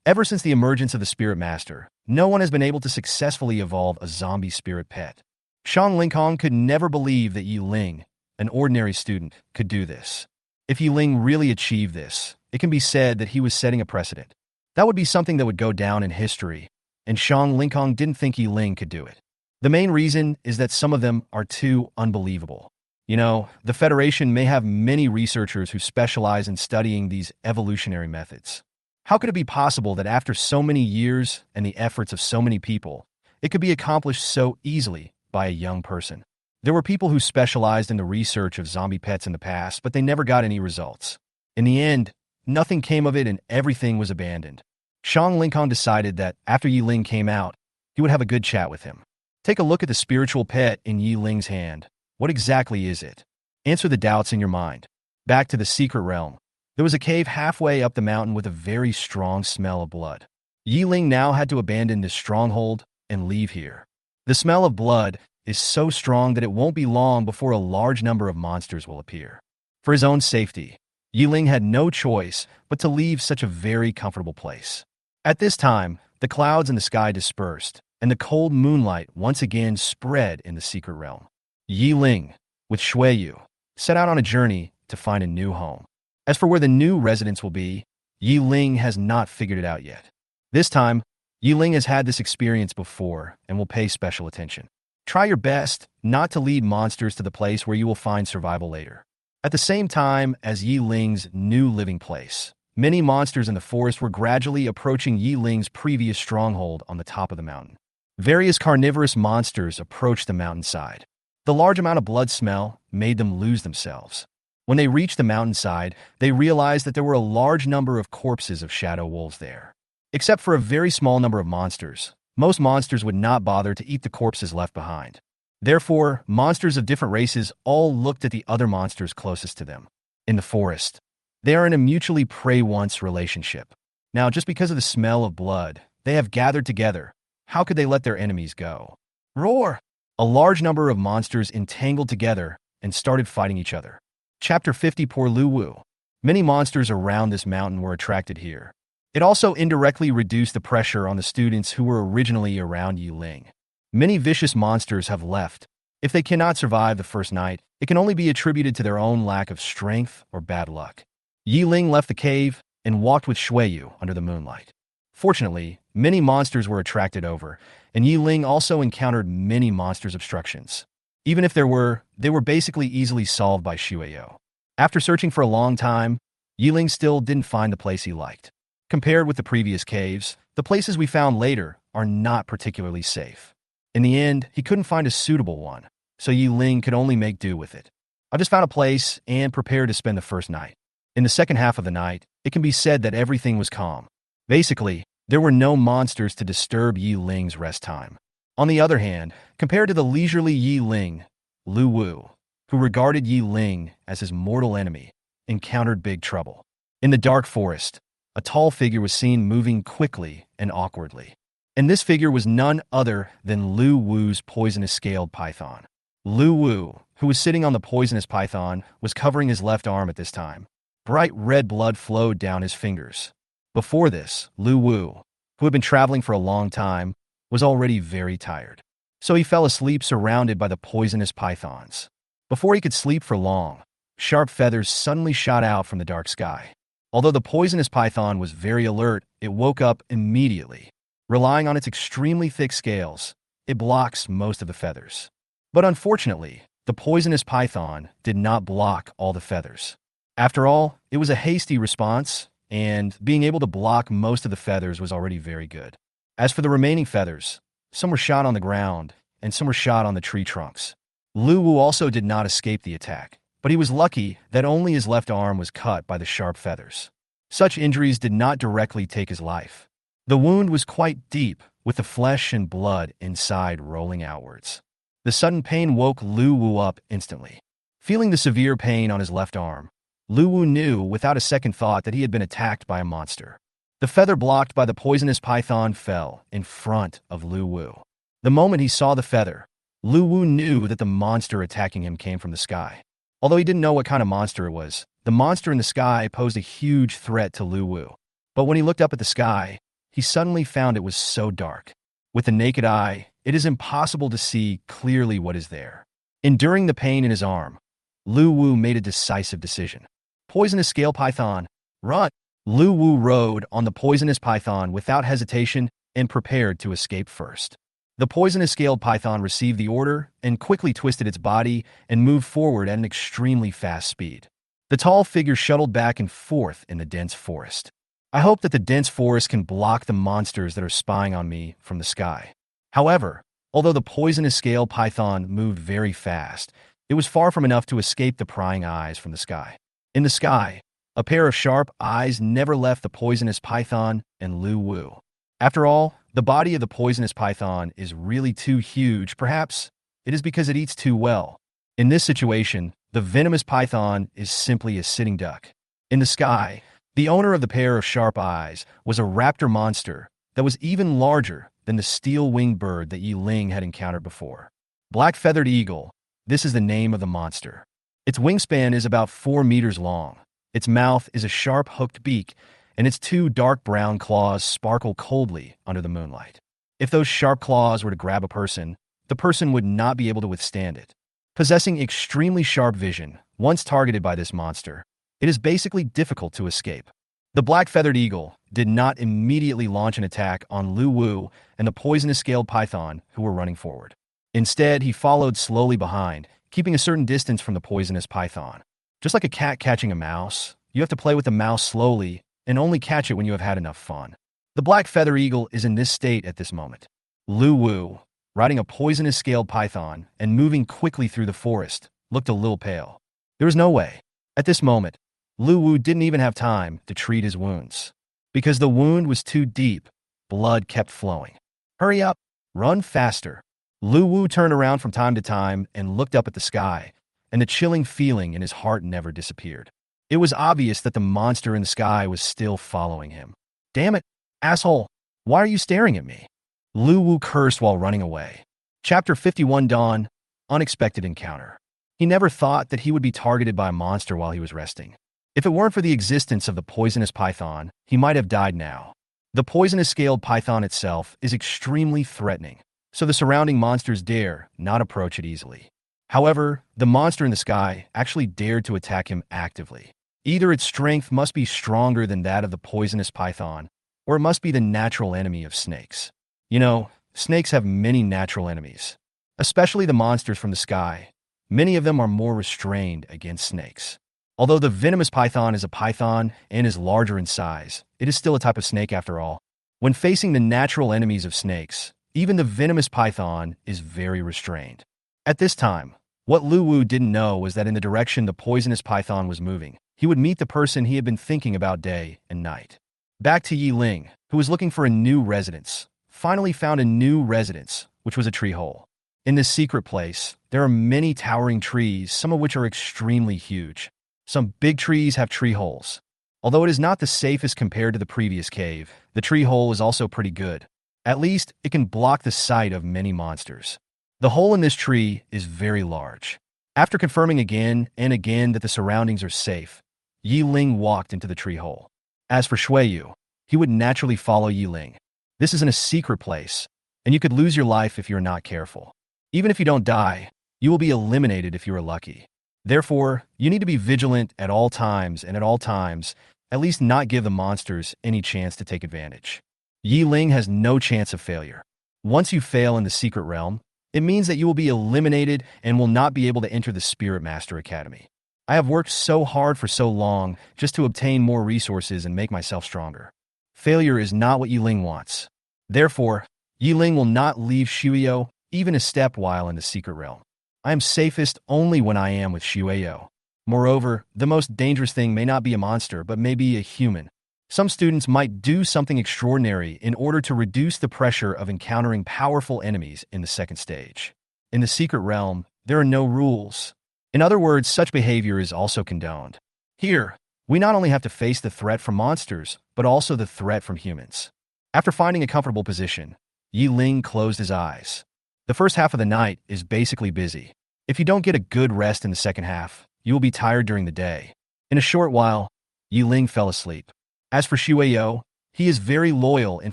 Speaker 1: Ever since the emergence of the Spirit Master, no one has been able to successfully evolve a zombie spirit pet. Shang Lingkong could never believe that Ling, an ordinary student, could do this. If Ling really achieved this, it can be said that he was setting a precedent. That would be something that would go down in history, and Shang Lingkong didn't think Ling could do it. The main reason is that some of them are too unbelievable. The Federation may have many researchers who specialize in studying these evolutionary methods. How could it be possible that after so many years and the efforts of so many people, it could be accomplished so easily by a young person? There were people who specialized in the research of zombie pets in the past, but they never got any results. In the end, nothing came of it and everything was abandoned. Shang Lingkong decided that after Ling came out, he would have a good chat with him. Take a look at the spiritual pet in Ling's hand. What exactly is it? Answer the doubts in your mind. Back to the secret realm. There was a cave halfway up the mountain with a very strong smell of blood. Ling now had to abandon this stronghold and leave here. The smell of blood is so strong that it won't be long before a large number of monsters will appear. For his own safety, Ling had no choice but to leave such a very comfortable place. At this time, the clouds in the sky dispersed, and the cold moonlight once again spread in the secret realm. Ling, with Shuiyu, set out on a journey to find a new home. As for where the new residence will be, Ling has not figured it out yet. This time, Ling has had this experience before and will pay special attention. Try your best not to lead monsters to the place where you will find survival later. At the same time as Ling's new living place, many monsters in the forest were gradually approaching Ling's previous stronghold on the top of the mountain. Various carnivorous monsters approached the mountainside. The large amount of blood smell made them lose themselves. When they reached the mountainside, they realized that there were a large number of corpses of shadow wolves there. Except for a very small number of monsters, most monsters would not bother to eat the corpses left behind. Therefore, monsters of different races all looked at the other monsters closest to them. In the forest, they are in a mutually prey-once relationship. Now, just because of the smell of blood, they have gathered together. How could they let their enemies go? Roar! A large number of monsters entangled together and started fighting each other. Chapter 50 Poor Lu Wu. Many monsters around this mountain were attracted here. It also indirectly reduced the pressure on the students who were originally around Ling. Many vicious monsters have left. If they cannot survive the first night, it can only be attributed to their own lack of strength or bad luck. Ling left the cave and walked with Shuiyu under the moonlight. Fortunately, many monsters were attracted over, and Ling also encountered many monsters' obstructions. Even if they were basically easily solved by Shuiyu. After searching for a long time, Ling still didn't find the place he liked. Compared with the previous caves, the places we found later are not particularly safe. In the end, he couldn't find a suitable one, so Ling could only make do with it. I just found a place and prepared to spend the first night. In the second half of the night, it can be said that everything was calm. Basically, there were no monsters to disturb Yi Ling's rest time. On the other hand, compared to the leisurely Yi Ling, Lu Wu, who regarded Yi Ling as his mortal enemy, encountered big trouble. In the dark forest, a tall figure was seen moving quickly and awkwardly. And this figure was none other than Lu Wu's poisonous scaled python. Lu Wu, who was sitting on the poisonous python, was covering his left arm at this time. Bright red blood flowed down his fingers. Before this, Lu Wu, who had been traveling for a long time, was already very tired. So he fell asleep surrounded by the poisonous pythons. Before he could sleep for long, sharp feathers suddenly shot out from the dark sky. Although the poisonous python was very alert, it woke up immediately. Relying on its extremely thick scales, it blocks most of the feathers. But unfortunately, the poisonous python did not block all the feathers. After all, it was a hasty response, and being able to block most of the feathers was already very good. As for the remaining feathers, some were shot on the ground, and some were shot on the tree trunks. Lu Wu also did not escape the attack, but he was lucky that only his left arm was cut by the sharp feathers. Such injuries did not directly take his life. The wound was quite deep, with the flesh and blood inside rolling outwards. The sudden pain woke Lu Wu up instantly. Feeling the severe pain on his left arm, Lu Wu knew without a second thought that he had been attacked by a monster. The feather blocked by the poisonous python fell in front of Lu Wu. The moment he saw the feather, Lu Wu knew that the monster attacking him came from the sky. Although he didn't know what kind of monster it was, the monster in the sky posed a huge threat to Lu Wu. But when he looked up at the sky, he suddenly found it was so dark. With the naked eye, it is impossible to see clearly what is there. Enduring the pain in his arm, Lu Wu made a decisive decision. Poisonous scale python, run! Lu Wu rode on the poisonous python without hesitation and prepared to escape first. The poisonous scaled python received the order and quickly twisted its body and moved forward at an extremely fast speed. The tall figure shuttled back and forth in the dense forest. I hope that the dense forest can block the monsters that are spying on me from the sky. However, although the poisonous scaled python moved very fast, it was far from enough to escape the prying eyes from the sky. In the sky, a pair of sharp eyes never left the poisonous python and Lu Wu. After all, the body of the poisonous python is really too huge. Perhaps it is because it eats too well. In this situation, the venomous python is simply a sitting duck. In the sky, the owner of the pair of sharp eyes was a raptor monster that was even larger than the steel-winged bird that Yi Ling had encountered before. Black-feathered eagle, this is the name of the monster. Its wingspan is about 4 meters long. Its mouth is a sharp hooked beak, and its 2 dark brown claws sparkle coldly under the moonlight. If those sharp claws were to grab a person, the person would not be able to withstand it. Possessing extremely sharp vision, once targeted by this monster, it is basically difficult to escape. The black-feathered eagle did not immediately launch an attack on Lu Wu and the poisonous scaled python who were running forward. Instead, he followed slowly behind, keeping a certain distance from the poisonous python. Just like a cat catching a mouse, you have to play with the mouse slowly and only catch it when you have had enough fun. The black feather eagle is in this state at this moment. Lu Wu, riding a poisonous scaled python and moving quickly through the forest, looked a little pale. There was no way. At this moment, Lu Wu didn't even have time to treat his wounds. Because the wound was too deep, blood kept flowing. Hurry up! Run faster! Lu Wu turned around from time to time and looked up at the sky, and the chilling feeling in his heart never disappeared. It was obvious that the monster in the sky was still following him. Damn it, asshole! Why are you staring at me? Lu Wu cursed while running away. Chapter 51 Dawn, Unexpected Encounter. He never thought that he would be targeted by a monster while he was resting. If it weren't for the existence of the poisonous python, he might have died now. The poisonous scaled python itself is extremely threatening, so the surrounding monsters dare not approach it easily. However, the monster in the sky actually dared to attack him actively. Either its strength must be stronger than that of the poisonous python, or it must be the natural enemy of snakes. You know, snakes have many natural enemies, especially the monsters from the sky. Many of them are more restrained against snakes. Although the venomous python is a python and is larger in size, it is still a type of snake after all. When facing the natural enemies of snakes, even the venomous python is very restrained. At this time, what Lu Wu didn't know was that in the direction the poisonous python was moving, he would meet the person he had been thinking about day and night. Back to Ying, who was looking for a new residence, finally found a new residence, which was a tree hole. In this secret place, there are many towering trees, some of which are extremely huge. Some big trees have tree holes. Although it is not the safest compared to the previous cave, the tree hole is also pretty good. At least, it can block the sight of many monsters. The hole in this tree is very large. After confirming again and again that the surroundings are safe, Ying walked into the tree hole. As for Shuiyu, he would naturally follow Ying. This isn't a secret place, and you could lose your life if you're not careful. Even if you don't die, you will be eliminated if you are lucky. Therefore, you need to be vigilant at all times, and at all times, at least not give the monsters any chance to take advantage. Ying has no chance of failure. Once you fail in the secret realm, it means that you will be eliminated and will not be able to enter the Spirit Master Academy. I have worked so hard for so long just to obtain more resources and make myself stronger. Failure is not what Ying wants. Therefore, Ying will not leave Shuiyu even a step while in the secret realm. I am safest only when I am with Shuiyu. Moreover, the most dangerous thing may not be a monster but may be a human. Some students might do something extraordinary in order to reduce the pressure of encountering powerful enemies in the second stage. In the secret realm, there are no rules. In other words, such behavior is also condoned. Here, we not only have to face the threat from monsters, but also the threat from humans. After finding a comfortable position, Ying closed his eyes. The first half of the night is basically busy. If you don't get a good rest in the second half, you will be tired during the day. In a short while, Ying fell asleep. As for Shuiyu, he is very loyal in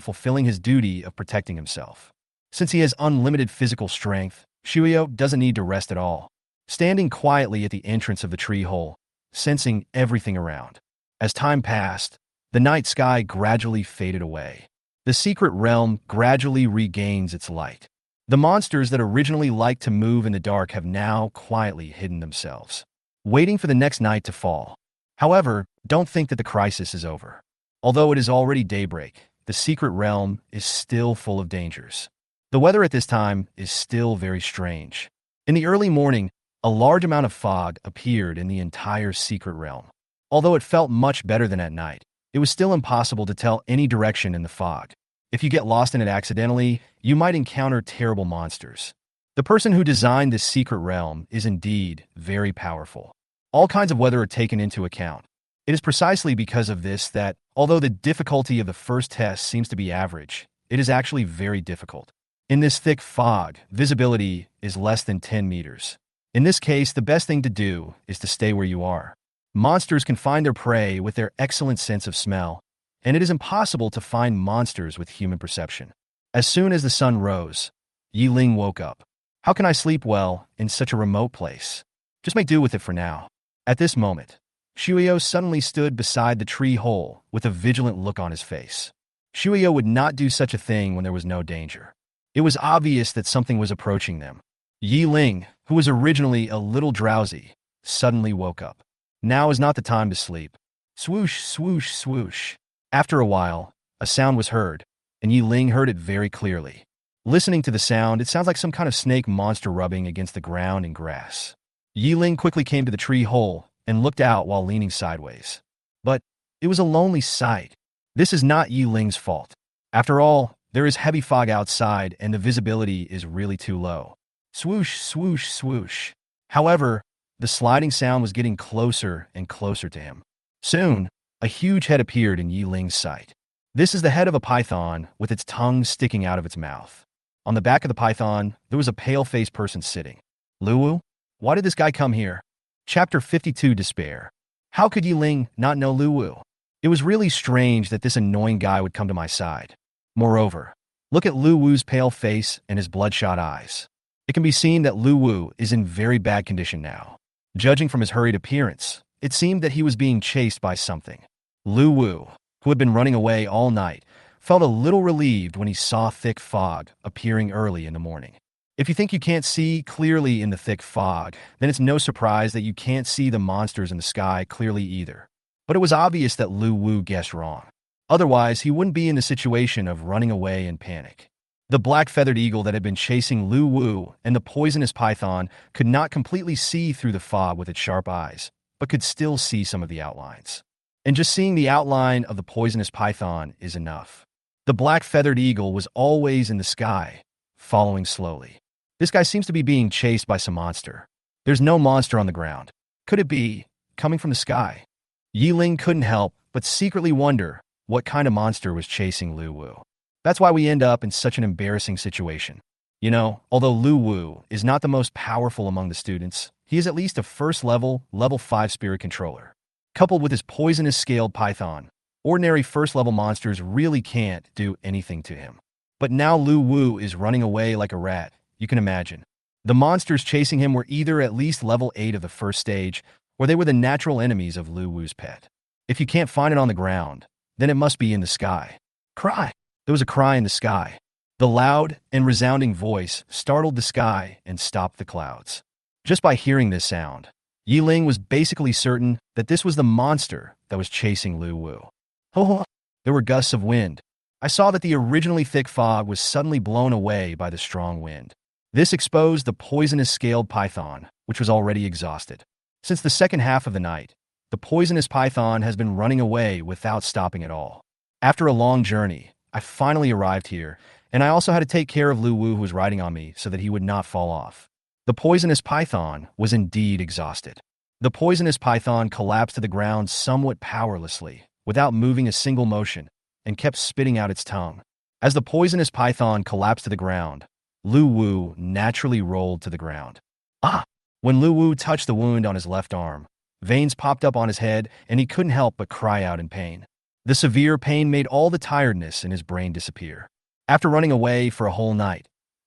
Speaker 1: fulfilling his duty of protecting himself. Since he has unlimited physical strength, Shuiyu doesn't need to rest at all. Standing quietly at the entrance of the tree hole, sensing everything around. As time passed, the night sky gradually faded away. The secret realm gradually regains its light. The monsters that originally liked to move in the dark have now quietly hidden themselves, waiting for the next night to fall. However, don't think that the crisis is over. Although it is already daybreak, the secret realm is still full of dangers. The weather at this time is still very strange. In the early morning, a large amount of fog appeared in the entire secret realm. Although it felt much better than at night, it was still impossible to tell any direction in the fog. If you get lost in it accidentally, you might encounter terrible monsters. The person who designed this secret realm is indeed very powerful. All kinds of weather are taken into account. It is precisely because of this that, although the difficulty of the first test seems to be average, it is actually very difficult. In this thick fog, visibility is less than 10 meters. In this case, the best thing to do is to stay where you are. Monsters can find their prey with their excellent sense of smell, and it is impossible to find monsters with human perception. As soon as the sun rose, Ying woke up. How can I sleep well in such a remote place? Just make do with it for now. At this moment, Shuiyu suddenly stood beside the tree hole with a vigilant look on his face. Shuiyu would not do such a thing when there was no danger. It was obvious that something was approaching them. Ying, who was originally a little drowsy, suddenly woke up. Now is not the time to sleep. Swoosh, swoosh, swoosh. After a while, a sound was heard, and Ying heard it very clearly. Listening to the sound, it sounds like some kind of snake monster rubbing against the ground and grass. Ying quickly came to the tree hole and looked out while leaning sideways. But it was a lonely sight. This is not Ying's fault. After all, there is heavy fog outside and the visibility is really too low. Swoosh, swoosh, swoosh. However, the sliding sound was getting closer and closer to him. Soon, a huge head appeared in Ying's sight. This is the head of a python with its tongue sticking out of its mouth. On the back of the python, there was a pale-faced person sitting. Luwu? Why did this guy come here? Chapter 52, Despair. How could Ying not know Luwu? It was really strange that this annoying guy would come to my side. Moreover, look at Luwu's pale face and his bloodshot eyes. It can be seen that Luwu is in very bad condition now. Judging from his hurried appearance, it seemed that he was being chased by something. Luwu, who had been running away all night, felt a little relieved when he saw thick fog appearing early in the morning. If you think you can't see clearly in the thick fog, then it's no surprise that you can't see the monsters in the sky clearly either. But it was obvious that Luwu guessed wrong. Otherwise, he wouldn't be in the situation of running away in panic. The black-feathered eagle that had been chasing Luwu and the poisonous python could not completely see through the fog with its sharp eyes, but could still see some of the outlines. And just seeing the outline of the poisonous python is enough. The black-feathered eagle was always in the sky, following slowly. This guy seems to be being chased by some monster. There's no monster on the ground. Could it be coming from the sky? Ying couldn't help but secretly wonder what kind of monster was chasing Lu Wu. That's why we end up in such an embarrassing situation. You know, although Lu Wu is not the most powerful among the students, he is at least a first-level, level 5 spirit controller. Coupled with his poisonous scaled python, ordinary first-level monsters really can't do anything to him. But now Lu Wu is running away like a rat, you can imagine. The monsters chasing him were either at least level 8 of the first stage, or they were the natural enemies of Lu Wu's pet. If you can't find it on the ground, then it must be in the sky. Cry! There was a cry in the sky. The loud and resounding voice startled the sky and stopped the clouds. Just by hearing this sound, Ying was basically certain that this was the monster that was chasing Lu Wu. Oh, there were gusts of wind. I saw that the originally thick fog was suddenly blown away by the strong wind. This exposed the poisonous scaled python, which was already exhausted. Since the second half of the night, the poisonous python has been running away without stopping at all. After a long journey, I finally arrived here, and I also had to take care of Lu Wu, who was riding on me, so that he would not fall off. The poisonous python was indeed exhausted. The poisonous python collapsed to the ground somewhat powerlessly, without moving a single motion, and kept spitting out its tongue. As the poisonous python collapsed to the ground, Lu Wu naturally rolled to the ground. Ah! When Lu Wu touched the wound on his left arm, veins popped up on his head, and he couldn't help but cry out in pain. The severe pain made all the tiredness in his brain disappear. After running away for a whole night,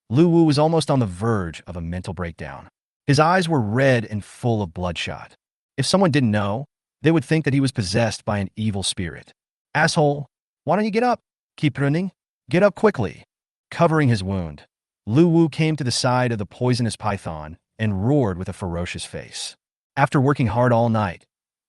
Speaker 1: Lu Wu was almost on the verge of a mental breakdown. His eyes were red and full of bloodshot. If someone didn't know, they would think that he was possessed by an evil spirit. Asshole, why don't you get up? Keep running. Get up quickly. Covering his wound, Lu Wu came to the side of the poisonous python and roared with a ferocious face. After working hard all night,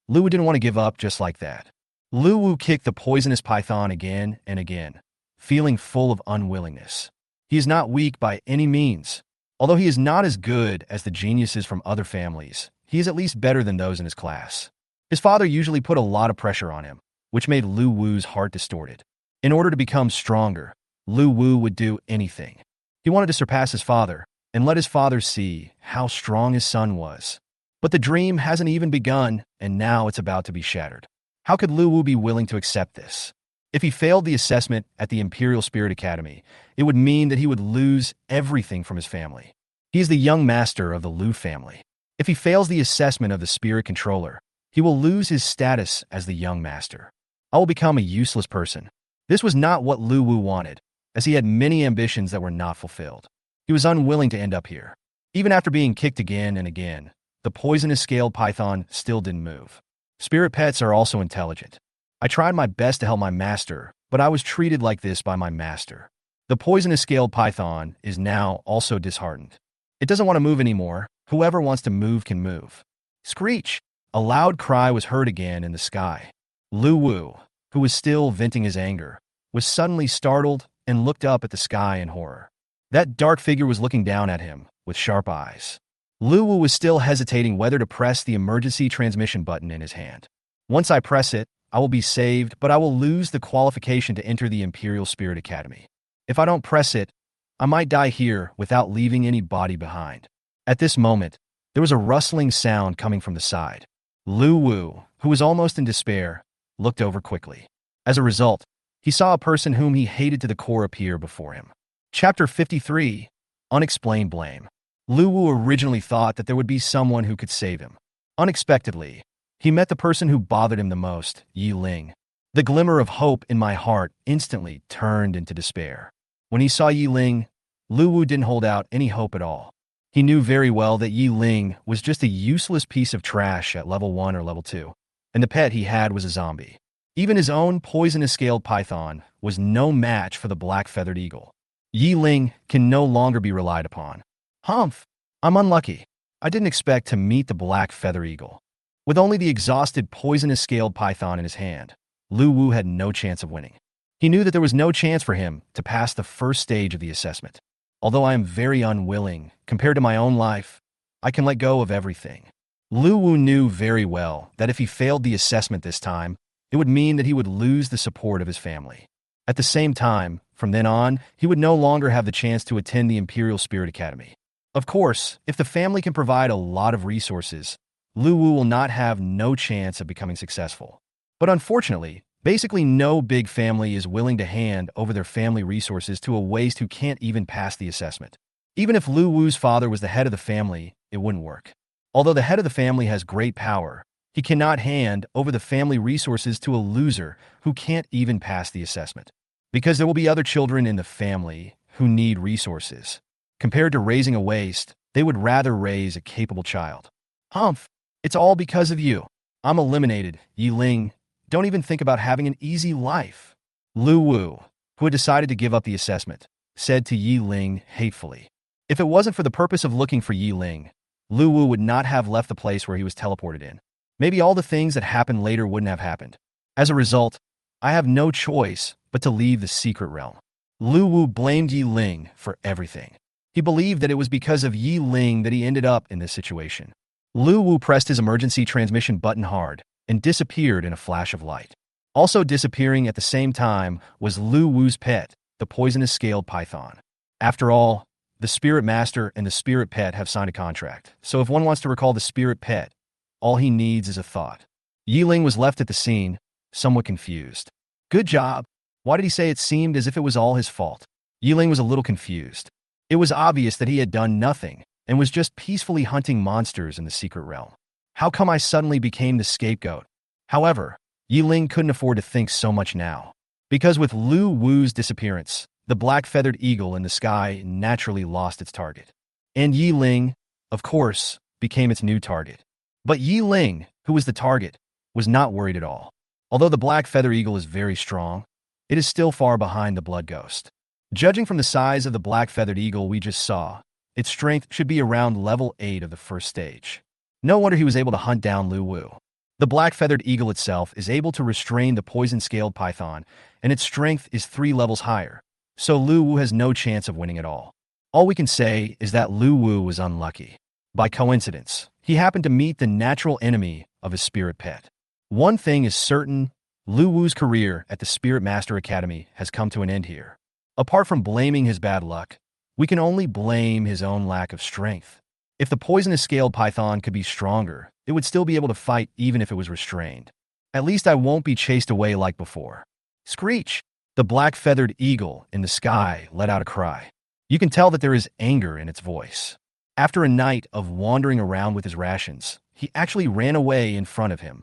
Speaker 1: Lu Wu didn't want to give up just like that. Lu Wu kicked the poisonous python again and again, feeling full of unwillingness. He is not weak by any means. Although he is not as good as the geniuses from other families, he is at least better than those in his class. His father usually put a lot of pressure on him, which made Lu Wu's heart distorted. In order to become stronger, Lu Wu would do anything. He wanted to surpass his father and let his father see how strong his son was. But the dream hasn't even begun, and now it's about to be shattered. How could Lu Wu be willing to accept this? If he failed the assessment at the Imperial Spirit Academy, it would mean that he would lose everything from his family. He is the young master of the Lu family. If he fails the assessment of the Spirit Controller, he will lose his status as the young master. I will become a useless person. This was not what Lu Wu wanted, as he had many ambitions that were not fulfilled. He was unwilling to end up here. Even after being kicked again and again, the poisonous scaled python still didn't move. Spirit pets are also intelligent. I tried my best to help my master, but I was treated like this by my master. The poisonous scaled python is now also disheartened. It doesn't want to move anymore. Whoever wants to move can move. Screech! A loud cry was heard again in the sky. Lu Wu, who was still venting his anger, was suddenly startled and looked up at the sky in horror. That dark figure was looking down at him with sharp eyes. Lu Wu was still hesitating whether to press the emergency transmission button in his hand. Once I press it, I will be saved, but I will lose the qualification to enter the Imperial Spirit Academy. If I don't press it, I might die here without leaving any body behind. At this moment, there was a rustling sound coming from the side. Lu Wu, who was almost in despair, looked over quickly. As a result, he saw a person whom he hated to the core appear before him. Chapter 53, Unexplained Blame. Lu Wu originally thought that there would be someone who could save him. Unexpectedly, he met the person who bothered him the most, Ying. The glimmer of hope in my heart instantly turned into despair. When he saw Ying, Lu Wu didn't hold out any hope at all. He knew very well that Ying was just a useless piece of trash at level 1 or level 2, and the pet he had was a zombie. Even his own poisonous scaled python was no match for the black-feathered eagle. Ying can no longer be relied upon. Humph! I'm unlucky. I didn't expect to meet the black feather eagle. With only the exhausted poisonous scaled python in his hand, Lu Wu had no chance of winning. He knew that there was no chance for him to pass the first stage of the assessment. Although I am very unwilling, compared to my own life, I can let go of everything. Lu Wu knew very well that if he failed the assessment this time, it would mean that he would lose the support of his family. At the same time, from then on, he would no longer have the chance to attend the Imperial Spirit Academy. Of course, if the family can provide a lot of resources, Lu Wu will not have no chance of becoming successful. But unfortunately, basically no big family is willing to hand over their family resources to a waste who can't even pass the assessment. Even if Lu Wu's father was the head of the family, it wouldn't work. Although the head of the family has great power, he cannot hand over the family resources to a loser who can't even pass the assessment. Because there will be other children in the family who need resources. Compared to raising a waste, they would rather raise a capable child. Humph, it's all because of you. I'm eliminated, Yi Ling. Don't even think about having an easy life. Lu Wu, who had decided to give up the assessment, said to Yi Ling hatefully. If it wasn't for the purpose of looking for Yi Ling, Lu Wu would not have left the place where he was teleported in. Maybe all the things that happened later wouldn't have happened. As a result, I have no choice but to leave the secret realm. Lu Wu blamed Yi Ling for everything. He believed that it was because of Yi Ling that he ended up in this situation. Lu Wu pressed his emergency transmission button hard and disappeared in a flash of light. Also disappearing at the same time was Lu Wu's pet, the poisonous scaled python. After all, the spirit master and the spirit pet have signed a contract, so if one wants to recall the spirit pet, all he needs is a thought. Yi Ling was left at the scene, somewhat confused. Good job. Why did he say it seemed as if it was all his fault? Yi Ling was a little confused. It was obvious that he had done nothing and was just peacefully hunting monsters in the secret realm. How come I suddenly became the scapegoat? However, Yi Ling couldn't afford to think so much now. Because with Lu Wu's disappearance, the black-feathered eagle in the sky naturally lost its target. And Yi Ling, of course, became its new target. But Yi Ling, who was the target, was not worried at all. Although the black feather eagle is very strong, it is still far behind the blood ghost. Judging from the size of the black-feathered eagle we just saw, its strength should be around level 8 of the first stage. No wonder he was able to hunt down Lu Wu. The black-feathered eagle itself is able to restrain the poison-scaled python, and its strength is 3 levels higher, so Lu Wu has no chance of winning at all. All we can say is that Lu Wu was unlucky. By coincidence, he happened to meet the natural enemy of his spirit pet. One thing is certain, Lu Wu's career at the Spirit Master Academy has come to an end here. Apart from blaming his bad luck, we can only blame his own lack of strength. If the poisonous scaled python could be stronger, it would still be able to fight even if it was restrained. At least I won't be chased away like before. Screech! The black-feathered eagle in the sky let out a cry. You can tell that there is anger in its voice. After a night of wandering around with his rations, he actually ran away in front of him.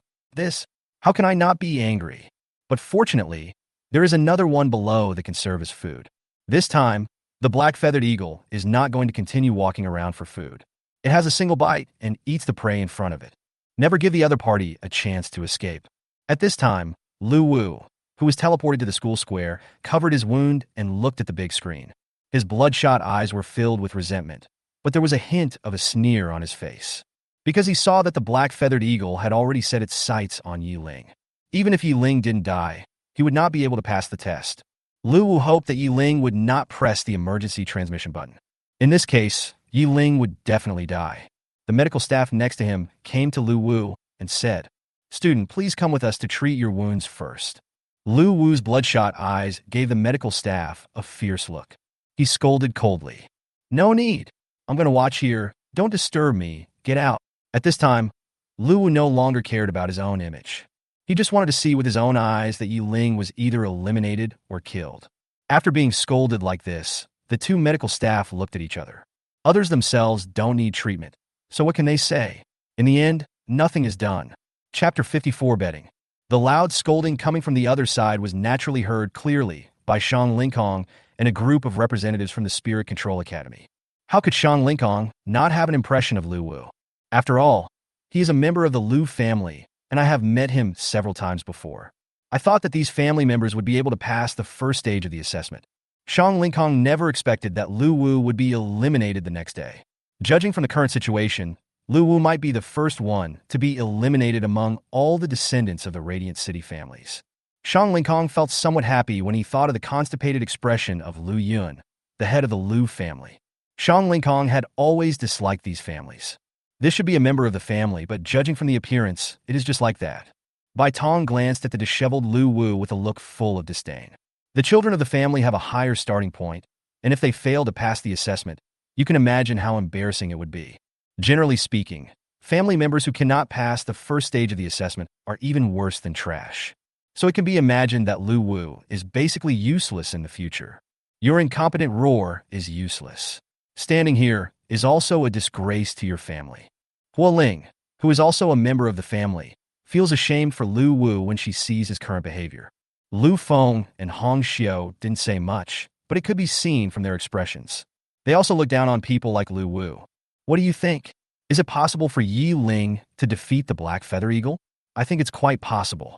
Speaker 1: How can I not be angry? But fortunately, there is another one below that can serve as food. This time, the black-feathered eagle is not going to continue walking around for food. It has a single bite and eats the prey in front of it. Never give the other party a chance to escape. At this time, Lu Wu, who was teleported to the school square, covered his wound and looked at the big screen. His bloodshot eyes were filled with resentment, but there was a hint of a sneer on his face. Because he saw that the black-feathered eagle had already set its sights on Yi Ling. Even if Yi Ling didn't die, he would not be able to pass the test. Lu Wu hoped that Yi Ling would not press the emergency transmission button. In this case, Yi Ling would definitely die. The medical staff next to him came to Lu Wu and said, "Student, please come with us to treat your wounds first." Lu Wu's bloodshot eyes gave the medical staff a fierce look. He scolded coldly. "No need. I'm going to watch here. Don't disturb me. Get out." At this time, Lu Wu no longer cared about his own image. He just wanted to see with his own eyes that Yi Ling was either eliminated or killed. After being scolded like this, the two medical staff looked at each other. Others themselves don't need treatment, so what can they say? In the end, nothing is done. Chapter 54 Betting. The loud scolding coming from the other side was naturally heard clearly by Shang Linkong and a group of representatives from the Spirit Control Academy. How could Shang Linkong not have an impression of Lu Wu? After all, he is a member of the Lu family, and I have met him several times before. I thought that these family members would be able to pass the first stage of the assessment. Shang Linkong never expected that Lu Wu would be eliminated the next day. Judging from the current situation, Lu Wu might be the first one to be eliminated among all the descendants of the Radiant City families. Shang Linkong felt somewhat happy when he thought of the constipated expression of Lu Yun, the head of the Lu family. Shang Linkong had always disliked these families. This should be a member of the family, but judging from the appearance, it is just like that. Bai Tong glanced at the disheveled Lu Wu with a look full of disdain. The children of the family have a higher starting point, and if they fail to pass the assessment, you can imagine how embarrassing it would be. Generally speaking, family members who cannot pass the first stage of the assessment are even worse than trash. So it can be imagined that Lu Wu is basically useless in the future. Your incompetent roar is useless. Standing here is also a disgrace to your family. Hua Ling, who is also a member of the family, feels ashamed for Lu Wu when she sees his current behavior. Lu Feng and Hong Xiu didn't say much, but it could be seen from their expressions. They also look down on people like Lu Wu. What do you think? Is it possible for Yi Ling to defeat the Black Feather Eagle? I think it's quite possible.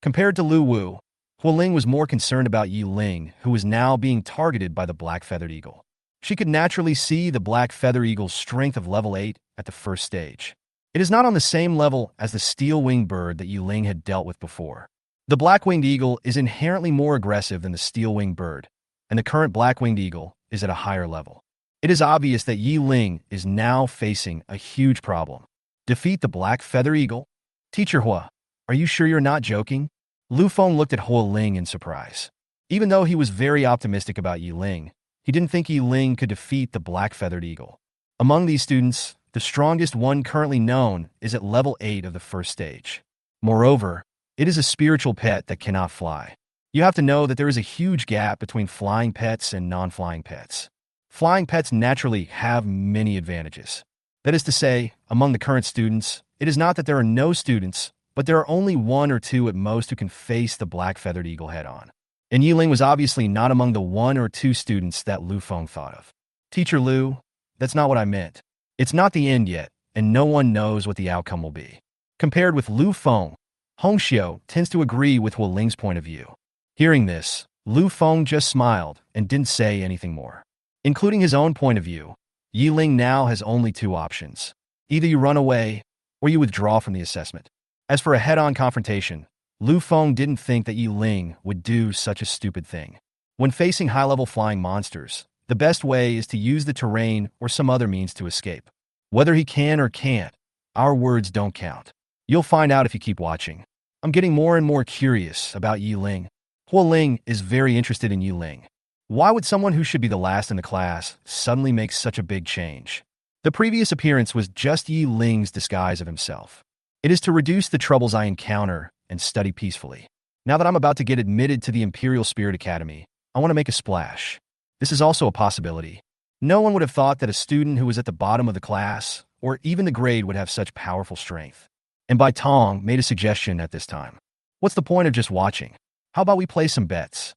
Speaker 1: Compared to Lu Wu, Hua Ling was more concerned about Yi Ling, who was now being targeted by the Black Feathered Eagle. She could naturally see the Black Feather Eagle's strength of level 8 at the first stage. It is not on the same level as the steel-winged bird that Yi Ling had dealt with before. The black-winged eagle is inherently more aggressive than the steel-winged bird, and the current black-winged eagle is at a higher level. It is obvious that Yi Ling is now facing a huge problem. Defeat the Black Feather Eagle? Teacher Hua, are you sure you're not joking? Lu Feng looked at Hua Ling in surprise. Even though he was very optimistic about Yi Ling, he didn't think Yi Ling could defeat the Black Feathered Eagle. Among these students, the strongest one currently known is at level 8 of the first stage. Moreover, it is a spiritual pet that cannot fly. You have to know that there is a huge gap between flying pets and non-flying pets. Flying pets naturally have many advantages. That is to say, among the current students, it is not that there are no students, but there are only 1 or 2 at most who can face the black-feathered eagle head-on. And Yi Ling was obviously not among the 1 or 2 students that Lu Feng thought of. Teacher Lu, that's not what I meant. It's not the end yet, and no one knows what the outcome will be. Compared with Lu Feng, Hong Xiu tends to agree with Hua Ling's point of view. Hearing this, Lu Feng just smiled and didn't say anything more. Including his own point of view, Yi Ling now has only 2 options. Either you run away, or you withdraw from the assessment. As for a head-on confrontation, Lu Feng didn't think that Yi Ling would do such a stupid thing. When facing high-level flying monsters, the best way is to use the terrain or some other means to escape. Whether he can or can't, our words don't count. You'll find out if you keep watching. I'm getting more and more curious about Yi Ling. Hua Ling is very interested in Yi Ling. Why would someone who should be the last in the class suddenly make such a big change? The previous appearance was just Yi Ling's disguise of himself. It is to reduce the troubles I encounter and study peacefully. Now that I'm about to get admitted to the Imperial Spirit Academy, I want to make a splash. This is also a possibility. No one would have thought that a student who was at the bottom of the class, or even the grade, would have such powerful strength. And Bai Tong made a suggestion at this time. What's the point of just watching? How about we play some bets?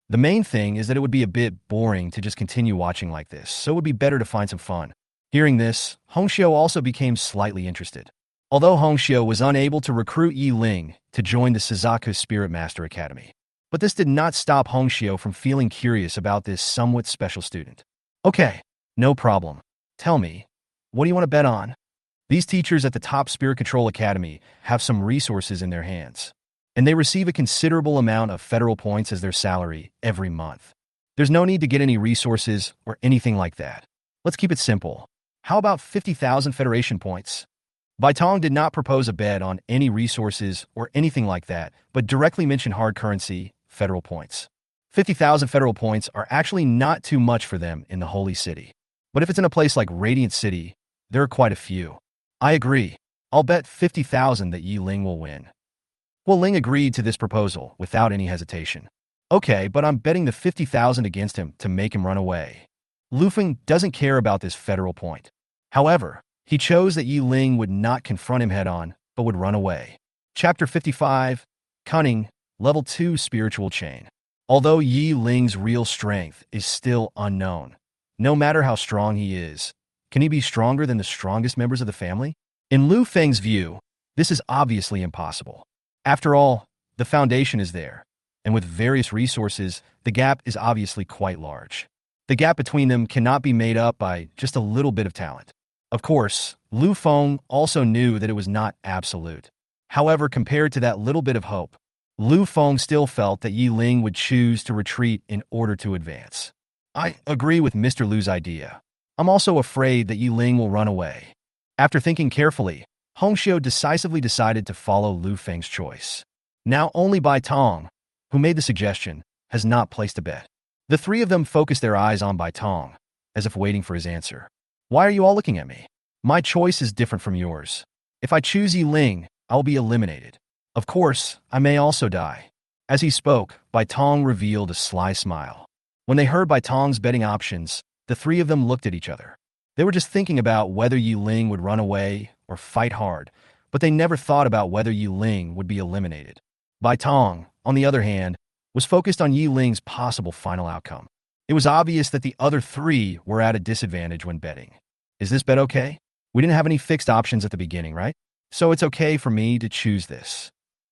Speaker 1: The main thing is that it would be a bit boring to just continue watching like this, so it would be better to find some fun. Hearing this, Hong Xiu also became slightly interested. Although Hong Xiu was unable to recruit Yi Ling to join the Suzaku Spirit Master Academy. But this did not stop Hong Xiu from feeling curious about this somewhat special student. Okay, no problem. Tell me, what do you want to bet on? These teachers at the top Spirit Control Academy have some resources in their hands, and they receive a considerable amount of federal points as their salary every month. There's no need to get any resources or anything like that. Let's keep it simple. How about 50,000 Federation points? Bai Tong did not propose a bet on any resources or anything like that, but directly mentioned hard currency, federal points. 50,000 federal points are actually not too much for them in the Holy City. But if it's in a place like Radiant City, there are quite a few. I agree. I'll bet 50,000 that Yi Ling will win. Hua Ling agreed to this proposal without any hesitation. Okay, but I'm betting the 50,000 against him to make him run away. Lu Feng doesn't care about this federal point. However, he chose that Yi Ling would not confront him head-on, but would run away. Chapter 55, Cunning, Level 2 Spiritual Chain. Although Yi Ling's real strength is still unknown, no matter how strong he is, can he be stronger than the strongest members of the family? In Lu Feng's view, this is obviously impossible. After all, the foundation is there, and with various resources, the gap is obviously quite large. The gap between them cannot be made up by just a little bit of talent. Of course, Lu Feng also knew that it was not absolute. However, compared to that little bit of hope, Lu Feng still felt that Yi Ling would choose to retreat in order to advance. I agree with Mr. Lu's idea. I'm also afraid that Yi Ling will run away. After thinking carefully, Hongxiu decisively decided to follow Lu Feng's choice. Now only Bai Tong, who made the suggestion, has not placed a bet. The three of them focused their eyes on Bai Tong, as if waiting for his answer. Why are you all looking at me? My choice is different from yours. If I choose Yi Ling, I'll be eliminated. Of course, I may also die. As he spoke, Bai Tong revealed a sly smile. When they heard Bai Tong's betting options, the three of them looked at each other. They were just thinking about whether Yi Ling would run away or fight hard, but they never thought about whether Yi Ling would be eliminated. Bai Tong, on the other hand, was focused on Yi Ling's possible final outcome. It was obvious that the other three were at a disadvantage when betting. Is this bet okay? We didn't have any fixed options at the beginning, right? So it's okay for me to choose this.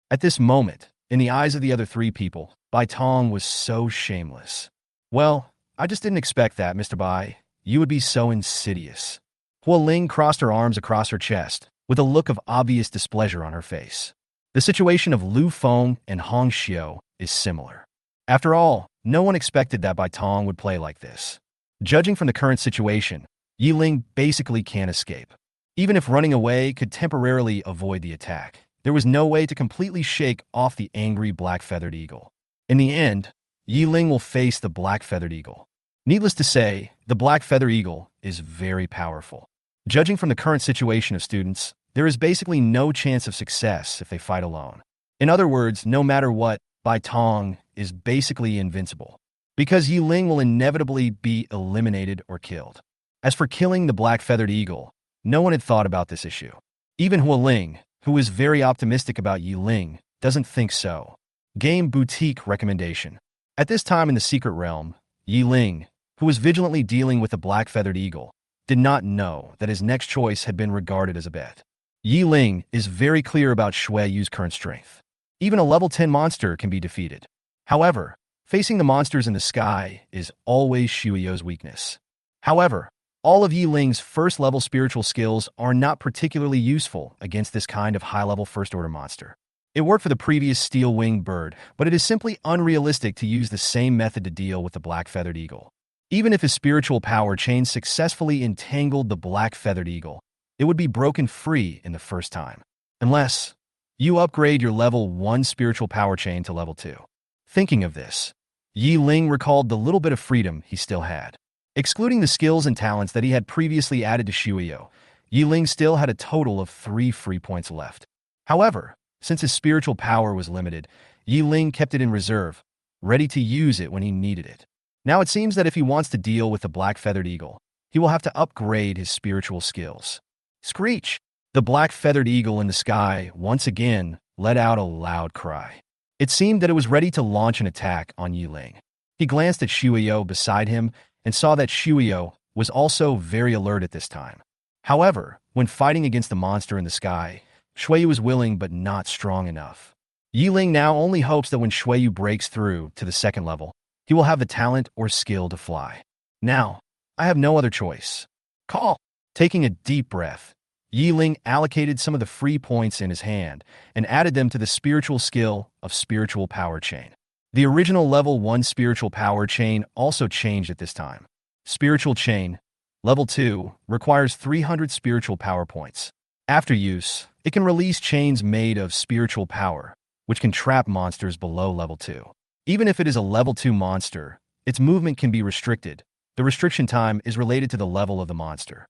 Speaker 1: At this moment, in the eyes of the other three people, Bai Tong was so shameless. Well, I just didn't expect that, Mr. Bai. You would be so insidious. Hua Ling crossed her arms across her chest, with a look of obvious displeasure on her face. The situation of Lu Feng and Hongxiu is similar. After all, no one expected that Bai Tong would play like this. Judging from the current situation, Yi Ling basically can't escape. Even if running away could temporarily avoid the attack, there was no way to completely shake off the angry black-feathered eagle. In the end, Yi Ling will face the black-feathered eagle. Needless to say, the black-feathered eagle is very powerful. Judging from the current situation of students, there is basically no chance of success if they fight alone. In other words, no matter what, Bai Tong is basically invincible, because Yi Ling will inevitably be eliminated or killed. As for killing the black-feathered eagle, no one had thought about this issue. Even Hua Ling, who is very optimistic about Yi Ling, doesn't think so. Game Boutique recommendation. At this time in the secret realm, Yi Ling, who was vigilantly dealing with the black-feathered eagle, did not know that his next choice had been regarded as a bet. Yi Ling is very clear about Shui Yu's current strength. Even a level 10 monster can be defeated. However, facing the monsters in the sky is always Shui Yu's weakness. However, all of Yi Ling's first-level spiritual skills are not particularly useful against this kind of high-level first-order monster. It worked for the previous steel-winged bird, but it is simply unrealistic to use the same method to deal with the black-feathered eagle. Even if his spiritual power chain successfully entangled the black-feathered eagle, it would be broken free in the first time. Unless you upgrade your level 1 spiritual power chain to level 2. Thinking of this, Yi Ling recalled the little bit of freedom he still had. Excluding the skills and talents that he had previously added to Shuyo, Yi Ling still had a total of 3 free points left. However, since his spiritual power was limited, Yi Ling kept it in reserve, ready to use it when he needed it. Now it seems that if he wants to deal with the black-feathered eagle, he will have to upgrade his spiritual skills. Screech! The black-feathered eagle in the sky once again let out a loud cry. It seemed that it was ready to launch an attack on Yi Ling. He glanced at Shuyo beside him and saw that Shuyo was also very alert at this time. However, when fighting against the monster in the sky, Shuyu was willing but not strong enough. Yi Ling now only hopes that when Shuyu breaks through to the second level, he will have the talent or skill to fly. Now, I have no other choice. Call! Taking a deep breath, Yi Ling allocated some of the free points in his hand and added them to the spiritual skill of Spiritual Power Chain. The original level 1 Spiritual Power Chain also changed at this time. Spiritual Chain, level 2, requires 300 spiritual power points. After use, it can release chains made of spiritual power, which can trap monsters below level 2. Even if it is a level 2 monster, its movement can be restricted. The restriction time is related to the level of the monster.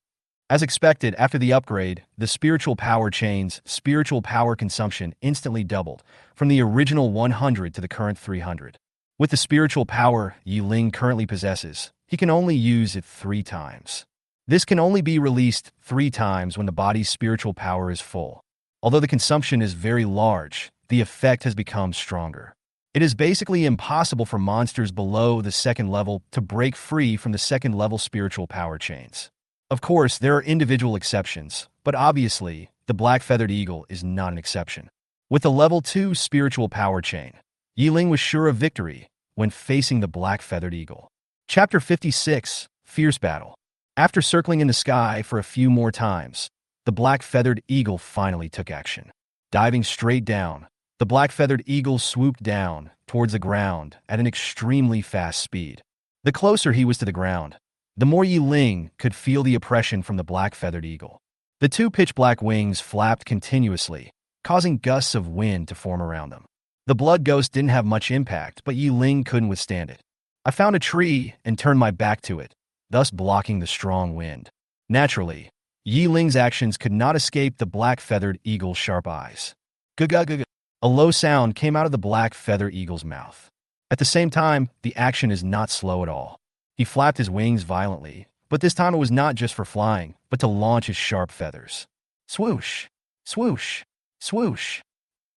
Speaker 1: As expected, after the upgrade, the spiritual power chain's spiritual power consumption instantly doubled, from the original 100 to the current 300. With the spiritual power Yi Ling currently possesses, he can only use it 3 times. This can only be released 3 times when the body's spiritual power is full. Although the consumption is very large, the effect has become stronger. It is basically impossible for monsters below the second level to break free from the second level spiritual power chains. Of course, there are individual exceptions, but obviously, the black-feathered eagle is not an exception. With the level 2 spiritual power chain, Yi Ling was sure of victory when facing the black-feathered eagle. Chapter 56, Fierce Battle. After circling in the sky for a few more times, the black-feathered eagle finally took action. Diving straight down, the black-feathered eagle swooped down towards the ground at an extremely fast speed. The closer he was to the ground, the more Yi Ling could feel the oppression from the black-feathered eagle. The two pitch-black wings flapped continuously, causing gusts of wind to form around them. The blood ghost didn't have much impact, but Ying couldn't withstand it. I found a tree and turned my back to it, thus blocking the strong wind. Naturally, Ying's actions could not escape the black-feathered eagle's sharp eyes. Gug-gug-gug. A low sound came out of the black-feathered eagle's mouth. At the same time, the action is not slow at all. He flapped his wings violently, but this time it was not just for flying, but to launch his sharp feathers. Swoosh! Swoosh! Swoosh!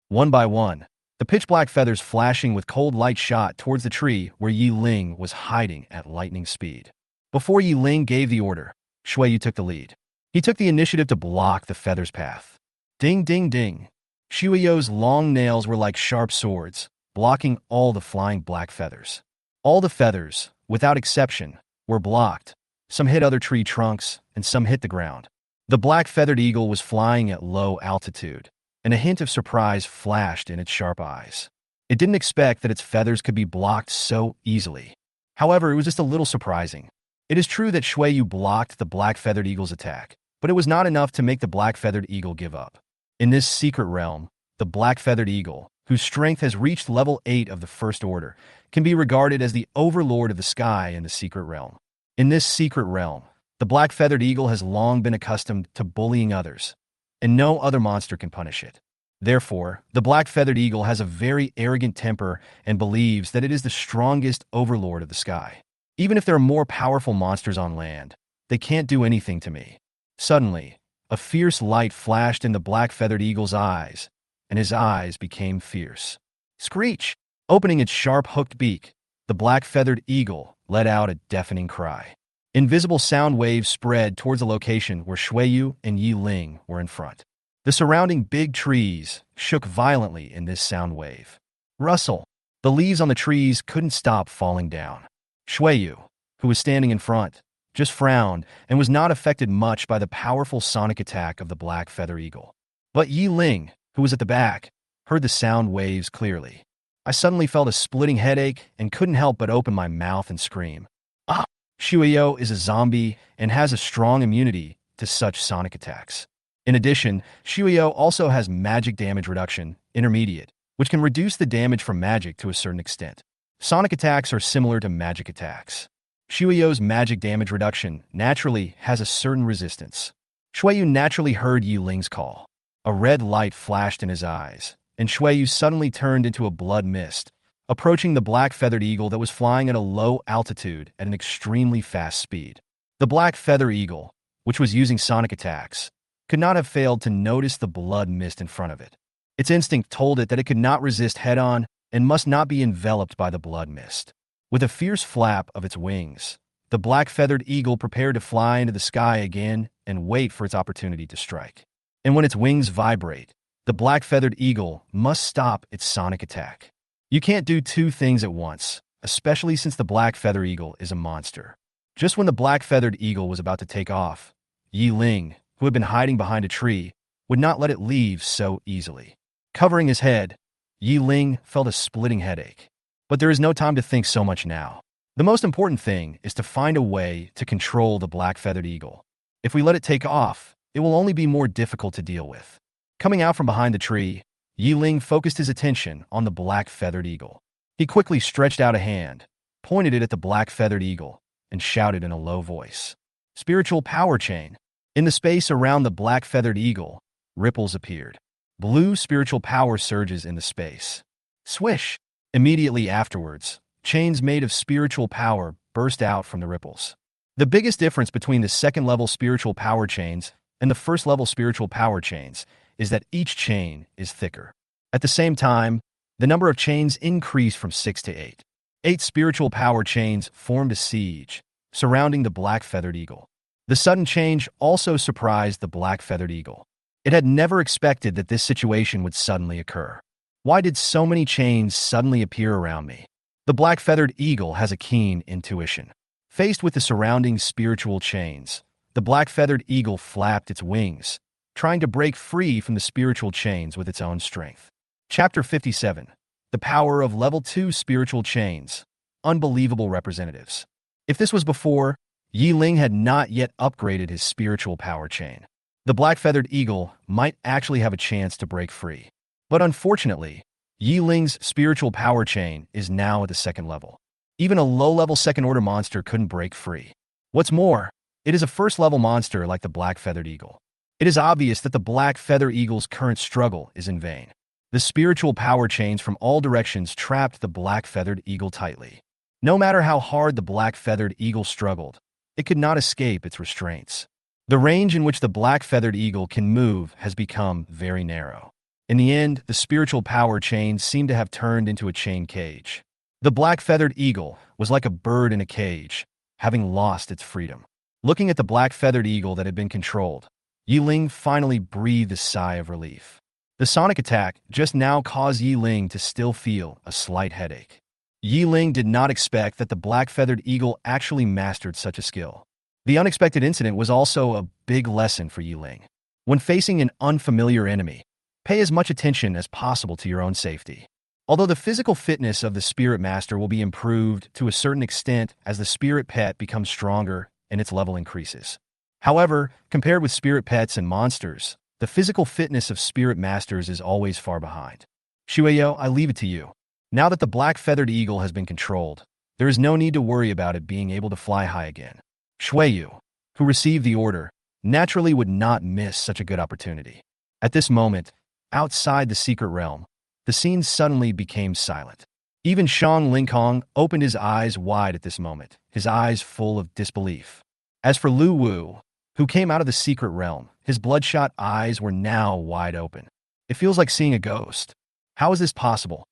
Speaker 1: One by one, the pitch-black feathers flashing with cold light shot towards the tree where Ying was hiding at lightning speed. Before Ying gave the order, Shuiyu took the lead. He took the initiative to block the feathers' path. Ding, ding, ding. Shuiyu's long nails were like sharp swords, blocking all the flying black feathers. All the feathers, without exception, were blocked. Some hit other tree trunks, and some hit the ground. The black-feathered eagle was flying at low altitude, and a hint of surprise flashed in its sharp eyes. It didn't expect that its feathers could be blocked so easily. However, it was just a little surprising. It is true that Shuiyu blocked the black-feathered eagle's attack, but it was not enough to make the black-feathered eagle give up. In this secret realm, the black-feathered eagle, whose strength has reached level 8 of the First Order, can be regarded as the overlord of the sky in the secret realm. In this secret realm, the black-feathered eagle has long been accustomed to bullying others, and no other monster can punish it. Therefore, the black-feathered eagle has a very arrogant temper and believes that it is the strongest overlord of the sky. Even if there are more powerful monsters on land, they can't do anything to me. Suddenly, a fierce light flashed in the black-feathered eagle's eyes, and his eyes became fierce. Screech! Opening its sharp hooked beak, the black-feathered eagle let out a deafening cry. Invisible sound waves spread towards the location where Shuiyu and Ying were in front. The surrounding big trees shook violently in this sound wave. Rustle! The leaves on the trees couldn't stop falling down. Shuiyu, who was standing in front, just frowned and was not affected much by the powerful sonic attack of the black feather eagle. But Ying, who was at the back, heard the sound waves clearly. I suddenly felt a splitting headache and couldn't help but open my mouth and scream. Ah! Shuiyu is a zombie and has a strong immunity to such sonic attacks. In addition, Shuiyu also has magic damage reduction, intermediate, which can reduce the damage from magic to a certain extent. Sonic attacks are similar to magic attacks. Shuiyu's magic damage reduction naturally has a certain resistance. Shuiyu naturally heard Ying's call. A red light flashed in his eyes, and Shuiyu suddenly turned into a blood mist, approaching the black-feathered eagle that was flying at a low altitude at an extremely fast speed. The black-feather eagle, which was using sonic attacks, could not have failed to notice the blood mist in front of it. Its instinct told it that it could not resist head-on and must not be enveloped by the blood mist. With a fierce flap of its wings, the black-feathered eagle prepared to fly into the sky again and wait for its opportunity to strike. And when its wings vibrate, the black-feathered eagle must stop its sonic attack. You can't do two things at once, especially since the black-feather eagle is a monster. Just when the black-feathered eagle was about to take off, Ying, who had been hiding behind a tree, would not let it leave so easily. Covering his head, Ying felt a splitting headache. But there is no time to think so much now. The most important thing is to find a way to control the black-feathered eagle. If we let it take off, it will only be more difficult to deal with. Coming out from behind the tree, Ying focused his attention on the black-feathered eagle. He quickly stretched out a hand, pointed it at the black-feathered eagle, and shouted in a low voice. Spiritual power chain. In the space around the black-feathered eagle, ripples appeared. Blue spiritual power surges in the space. Swish! Immediately afterwards, chains made of spiritual power burst out from the ripples. The biggest difference between the second-level spiritual power chains and the first-level spiritual power chains is that each chain is thicker. At the same time, the number of chains increased from 6 to 8. 8 spiritual power chains formed a siege, surrounding the black-feathered eagle. The sudden change also surprised the black-feathered eagle. It had never expected that this situation would suddenly occur. Why did so many chains suddenly appear around me? The black-feathered eagle has a keen intuition. Faced with the surrounding spiritual chains, the black-feathered eagle flapped its wings, trying to break free from the spiritual chains with its own strength. Chapter 57. The Power of Level 2 Spiritual Chains. Unbelievable Representatives. If this was before, Ying had not yet upgraded his spiritual power chain. the black-feathered eagle might actually have a chance to break free. But unfortunately, Yiling's spiritual power chain is now at the second level. Even a low-level second-order monster couldn't break free. What's more, it is a first-level monster like the black-feathered eagle. It is obvious that the black-feathered eagle's current struggle is in vain. The spiritual power chains from all directions trapped the black-feathered eagle tightly. No matter how hard the black-feathered eagle struggled, it could not escape its restraints. The range in which the black-feathered eagle can move has become very narrow. In the end, the spiritual power chains seem to have turned into a chain cage. The black-feathered eagle was like a bird in a cage, having lost its freedom. Looking at the black-feathered eagle that had been controlled, Yiling finally breathed a sigh of relief. The sonic attack just now caused Yiling to still feel a slight headache. Yiling did not expect that the black-feathered eagle actually mastered such a skill. The unexpected incident was also a big lesson for Yiling. When facing an unfamiliar enemy, pay as much attention as possible to your own safety. Although the physical fitness of the spirit master will be improved to a certain extent as the spirit pet becomes stronger and its level increases. However, compared with spirit pets and monsters, the physical fitness of spirit masters is always far behind. Shueyo, I leave it to you. Now that the black-feathered eagle has been controlled, there is no need to worry about it being able to fly high again. Shueyu, who received the order, naturally would not miss such a good opportunity. At this moment, outside the secret realm, the scene suddenly became silent. Even Shang Lingkong opened his eyes wide at this moment, his eyes full of disbelief. As for Lu Wu, who came out of the secret realm, his bloodshot eyes were now wide open. It feels like seeing a ghost. How is this possible?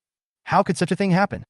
Speaker 1: How could such a thing happen?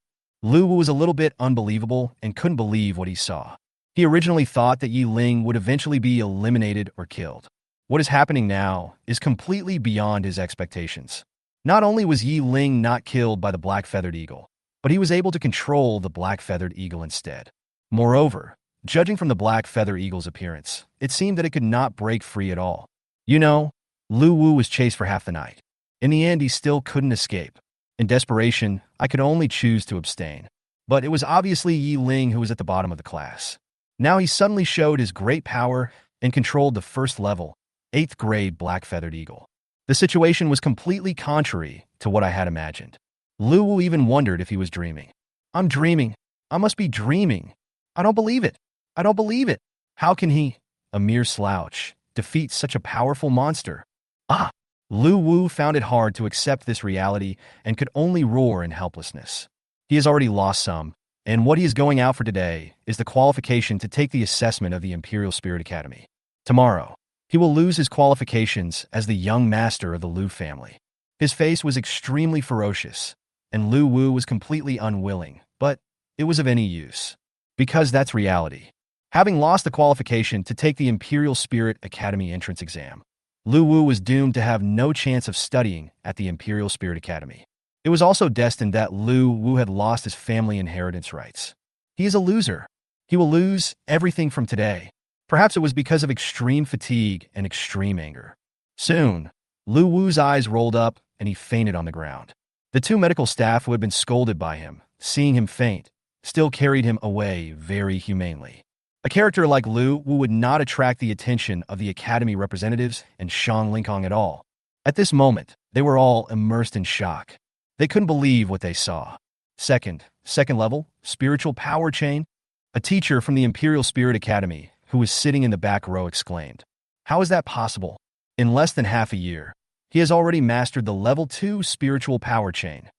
Speaker 1: Lu Wu was a little bit unbelievable and couldn't believe what he saw. He originally thought that Yiling would eventually be eliminated or killed. What is happening now is completely beyond his expectations. Not only was Yiling not killed by the black-feathered eagle, but he was able to control the black-feathered eagle instead. Moreover, judging from the black-feathered eagle's appearance, it seemed that it could not break free at all. You know, Lu Wu was chased for half the night. In the end, he still couldn't escape. In desperation, I could only choose to abstain. But it was obviously Yiling who was at the bottom of the class. Now he suddenly showed his great power and controlled the first-level, 8th-grade black-feathered eagle. The situation was completely contrary to what I had imagined. Lu Wu even wondered if he was dreaming. I'm dreaming. I must be dreaming. I don't believe it. I don't believe it. How can he, a mere slouch, defeat such a powerful monster? Ah! Lu Wu found it hard to accept this reality and could only roar in helplessness. He has already lost some, and what he is going out for today is the qualification to take the assessment of the Imperial Spirit Academy. Tomorrow, he will lose his qualifications as the young master of the Lu family. His face was extremely ferocious, and Lu Wu was completely unwilling, but it was of any use. Because that's reality. Having lost the qualification to take the Imperial Spirit Academy entrance exam, Lu Wu was doomed to have no chance of studying at the Imperial Spirit Academy. It was also destined that Lu Wu had lost his family inheritance rights. He is a loser. He will lose everything from today. Perhaps it was because of extreme fatigue and extreme anger. Soon, Lu Wu's eyes rolled up and he fainted on the ground. The two medical staff who had been scolded by him, seeing him faint, still carried him away very humanely. A character like Lu Wu would not attract the attention of the Academy representatives and Shang Lingkong at all. At this moment, they were all immersed in shock. They couldn't believe what they saw. Second level, spiritual power chain. A teacher from the Imperial Spirit Academy, who was sitting in the back row, exclaimed, "How is that possible? In less than half a year, he has already mastered the level 2 spiritual power chain.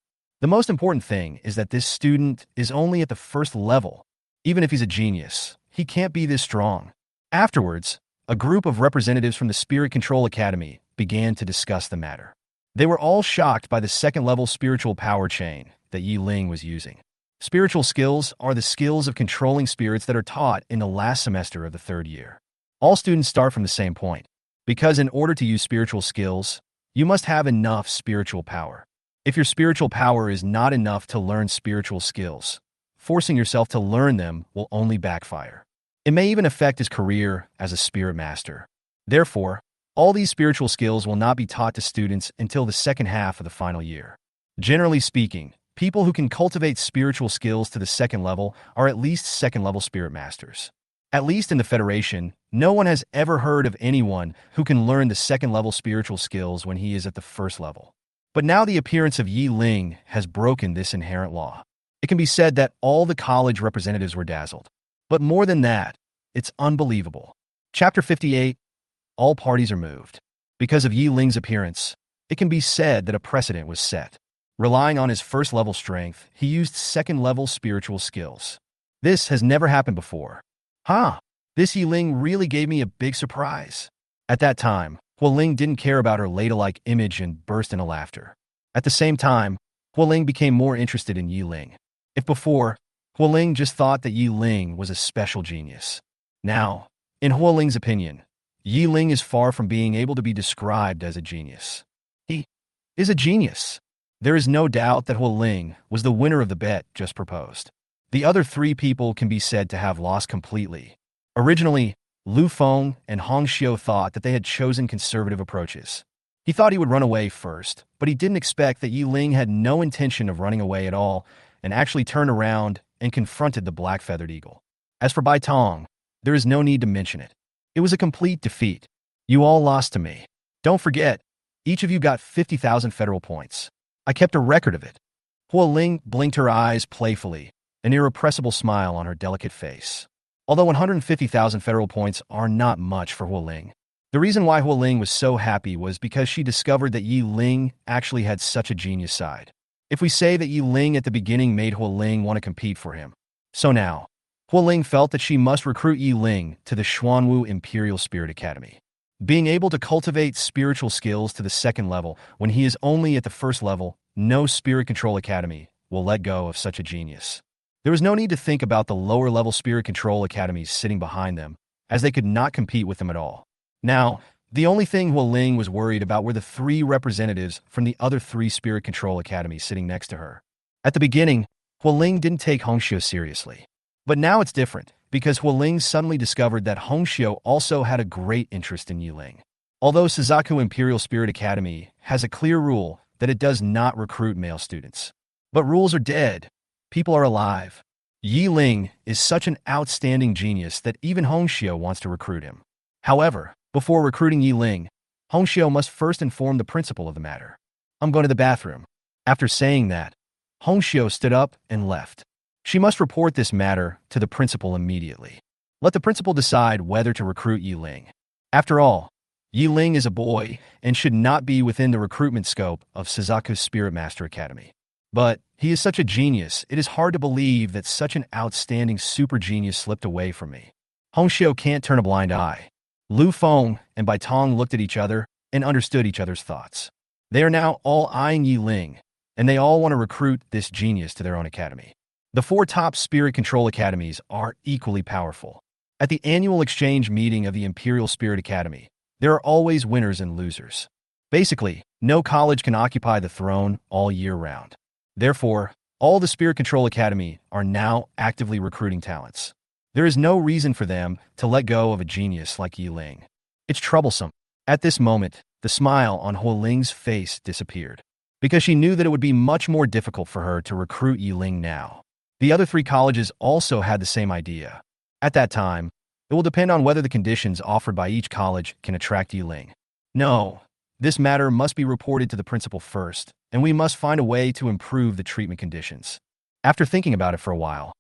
Speaker 1: The most important thing is that this student is only at the first level. Even if he's a genius, he can't be this strong." Afterwards, a group of representatives from the Spirit Control Academy began to discuss the matter. They were all shocked by the second-level spiritual power chain that Yiling was using. Spiritual skills are the skills of controlling spirits that are taught in the last semester of the 3rd year. All students start from the same point, because in order to use spiritual skills, you must have enough spiritual power. If your spiritual power is not enough to learn spiritual skills, forcing yourself to learn them will only backfire. It may even affect his career as a spirit master. Therefore, all these spiritual skills will not be taught to students until the second half of the final year. Generally speaking, people who can cultivate spiritual skills to the second level are at least second-level spirit masters. At least in the Federation, no one has ever heard of anyone who can learn the second-level spiritual skills when he is at the first level. But now the appearance of Ying has broken this inherent law. It can be said that all the college representatives were dazzled. But more than that, it's unbelievable. Chapter 58, all parties are moved. Because of Ying's appearance, it can be said that a precedent was set. Relying on his first-level strength, he used second-level spiritual skills. This has never happened before. This Ying really gave me a big surprise. At that time, Ling didn't care about her ladle-like image and burst into laughter. At the same time, Ling became more interested in Ying. If before, Ling just thought that Ying was a special genius. Now, in Ling's opinion, Ying is far from being able to be described as a genius. He is a genius. There is no doubt that Ling was the winner of the bet just proposed. The other three people can be said to have lost completely. Originally, Lu Feng and Hong Xiu thought that they had chosen conservative approaches. He thought he would run away first, but he didn't expect that Ying had no intention of running away at all and actually turned around and confronted the black-feathered eagle. As for Bai Tong, there is no need to mention it. It was a complete defeat. You all lost to me. Don't forget, each of you got 50,000 federal points. I kept a record of it. Ling blinked her eyes playfully, an irrepressible smile on her delicate face. Although 150,000 federal points are not much for Ling, the reason why Ling was so happy was because she discovered that Ying actually had such a genius side. If we say that Ying at the beginning made Ling want to compete for him, so now, Ling felt that she must recruit Ying to the Xuanwu Imperial Spirit Academy. Being able to cultivate spiritual skills to the second level when he is only at the first level, no Spirit Control Academy will let go of such a genius. There was no need to think about the lower-level Spirit Control Academies sitting behind them, as they could not compete with them at all. Now, the only thing Ling was worried about were the three representatives from the other three Spirit Control Academies sitting next to her. At the beginning, Ling didn't take Hongxiu seriously. But now it's different, because Ling suddenly discovered that Hongxiu also had a great interest in Ying. Although Suzaku Imperial Spirit Academy has a clear rule that it does not recruit male students. But rules are dead. People are alive. Ying is such an outstanding genius that even Hongxiu wants to recruit him. However, before recruiting Ying, Hongxiu must first inform the principal of the matter. I'm going to the bathroom. After saying that, Hongxiu stood up and left. She must report this matter to the principal immediately. Let the principal decide whether to recruit Ying. After all, Ying is a boy and should not be within the recruitment scope of Suzaku's Spirit Master Academy. But he is such a genius, it is hard to believe that such an outstanding super genius slipped away from me. Hongxiu can't turn a blind eye. Lu Feng and Bai Tong looked at each other and understood each other's thoughts. They are now all eyeing Ying, and they all want to recruit this genius to their own academy. The four top Spirit Control Academies are equally powerful. At the annual exchange meeting of the Imperial Spirit Academy, there are always winners and losers. Basically, no college can occupy the throne all year round. Therefore, all the Spirit Control Academy are now actively recruiting talents. There is no reason for them to let go of a genius like Ying. It's troublesome. At this moment, the smile on Ling's face disappeared, because she knew that it would be much more difficult for her to recruit Ying now. The other three colleges also had the same idea. At that time, it will depend on whether the conditions offered by each college can attract Ying. No, this matter must be reported to the principal first, and we must find a way to improve the treatment conditions. After thinking about it for a while,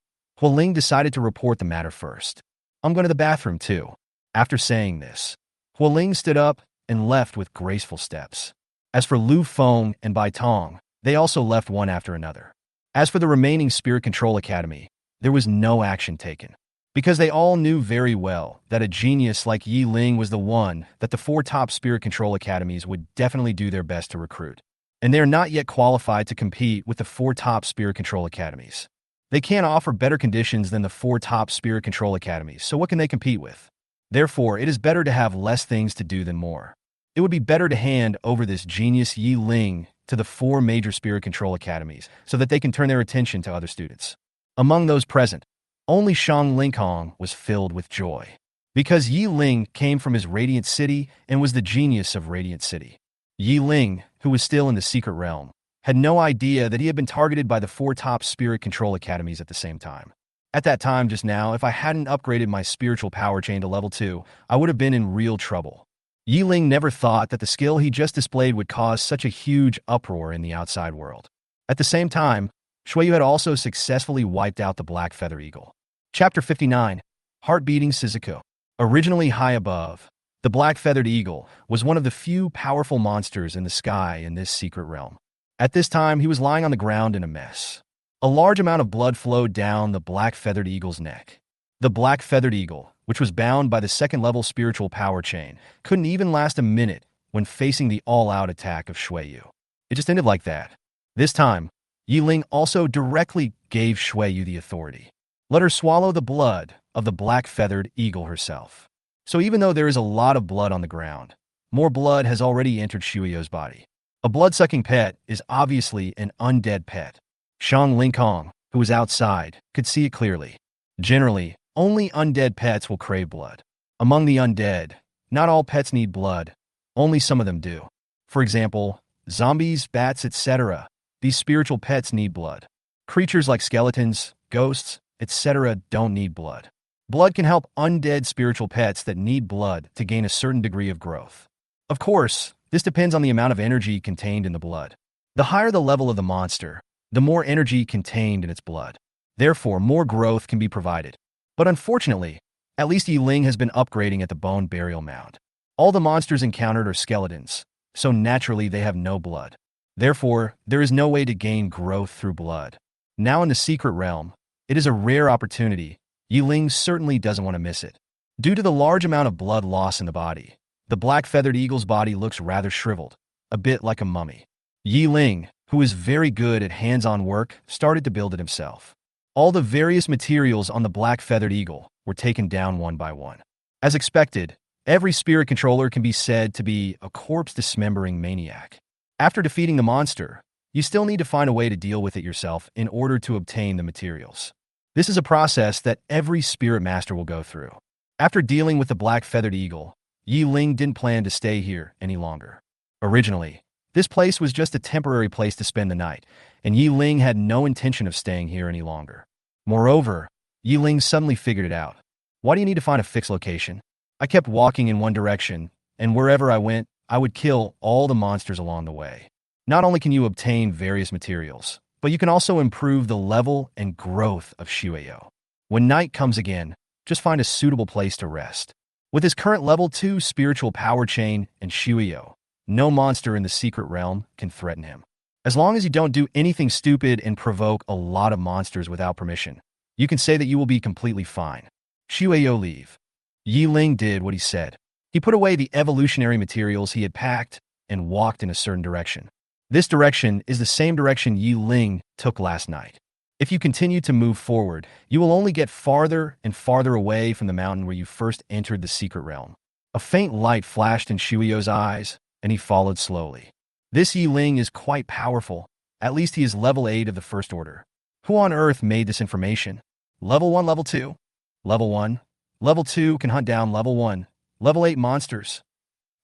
Speaker 1: Ling decided to report the matter first. I'm going to the bathroom too. After saying this, Ling stood up and left with graceful steps. As for Lu Feng and Bai Tong, they also left one after another. As for the remaining Spirit Control Academy, there was no action taken, because they all knew very well that a genius like Ying was the one that the four top Spirit Control Academies would definitely do their best to recruit. And they are not yet qualified to compete with the four top Spirit Control Academies. They can't offer better conditions than the four top Spirit Control Academies, so what can they compete with? Therefore, it is better to have less things to do than more. It would be better to hand over this genius Ying to the four major Spirit Control Academies so that they can turn their attention to other students. Among those present, only Shang Lingkong was filled with joy, because Ying came from his Radiant City and was the genius of Radiant City. Ying, who was still in the secret realm, had no idea that he had been targeted by the four top Spirit Control Academies at the same time. At that time just now, if I hadn't upgraded my spiritual power chain to level 2, I would have been in real trouble. Ying never thought that the skill he just displayed would cause such a huge uproar in the outside world. At the same time, Shuiyu had also successfully wiped out the black feather eagle. Chapter 59, Heart-Beating Shizuku. Originally high above, the black-feathered eagle was one of the few powerful monsters in the sky in this secret realm. At this time, he was lying on the ground in a mess. A large amount of blood flowed down the black-feathered eagle's neck. The black-feathered eagle, which was bound by the second-level spiritual power chain, couldn't even last a minute when facing the all-out attack of Shuiyu. It just ended like that. This time, Ying also directly gave Shuiyu the authority. Let her swallow the blood of the black-feathered eagle herself. So even though there is a lot of blood on the ground, more blood has already entered Shuiyu's body. A blood-sucking pet is obviously an undead pet. Shang Lingkong, who was outside, could see it clearly. Generally, only undead pets will crave blood. Among the undead, not all pets need blood, only some of them do. For example, zombies, bats, etc. These spiritual pets need blood. Creatures like skeletons, ghosts, etc. don't need blood. Blood can help undead spiritual pets that need blood to gain a certain degree of growth. Of course, this depends on the amount of energy contained in the blood. The higher the level of the monster, the more energy contained in its blood. Therefore, more growth can be provided. But unfortunately, at least Ying has been upgrading at the bone burial mound. All the monsters encountered are skeletons, so naturally they have no blood. Therefore, there is no way to gain growth through blood. Now in the secret realm, it is a rare opportunity. Ying certainly doesn't want to miss it. Due to the large amount of blood loss in the body, the black-feathered eagle's body looks rather shriveled, a bit like a mummy. Ying, who is very good at hands-on work, started to build it himself. All the various materials on the black-feathered eagle were taken down one by one. As expected, every spirit controller can be said to be a corpse-dismembering maniac. After defeating the monster, you still need to find a way to deal with it yourself in order to obtain the materials. This is a process that every spirit master will go through. After dealing with the black-feathered eagle, Ying didn't plan to stay here any longer. Originally, this place was just a temporary place to spend the night, and Ying had no intention of staying here any longer. Moreover, Ying suddenly figured it out. Why do you need to find a fixed location? I kept walking in one direction, and wherever I went, I would kill all the monsters along the way. Not only can you obtain various materials, but you can also improve the level and growth of Shuiyu. When night comes again, just find a suitable place to rest. With his current level 2 spiritual power chain and Shuiyu, no monster in the secret realm can threaten him. As long as you don't do anything stupid and provoke a lot of monsters without permission, you can say that you will be completely fine. Shuiyu leave. Ying did what he said. He put away the evolutionary materials he had packed and walked in a certain direction. This direction is the same direction Ying took last night. If you continue to move forward, you will only get farther and farther away from the mountain where you first entered the secret realm. A faint light flashed in Shuiyu's eyes, and he followed slowly. This Ying is quite powerful. At least he is level 8 of the first order. Who on earth made this information? Level 1, level 2. Level 1. Level 2 can hunt down level 1. Level 8 monsters.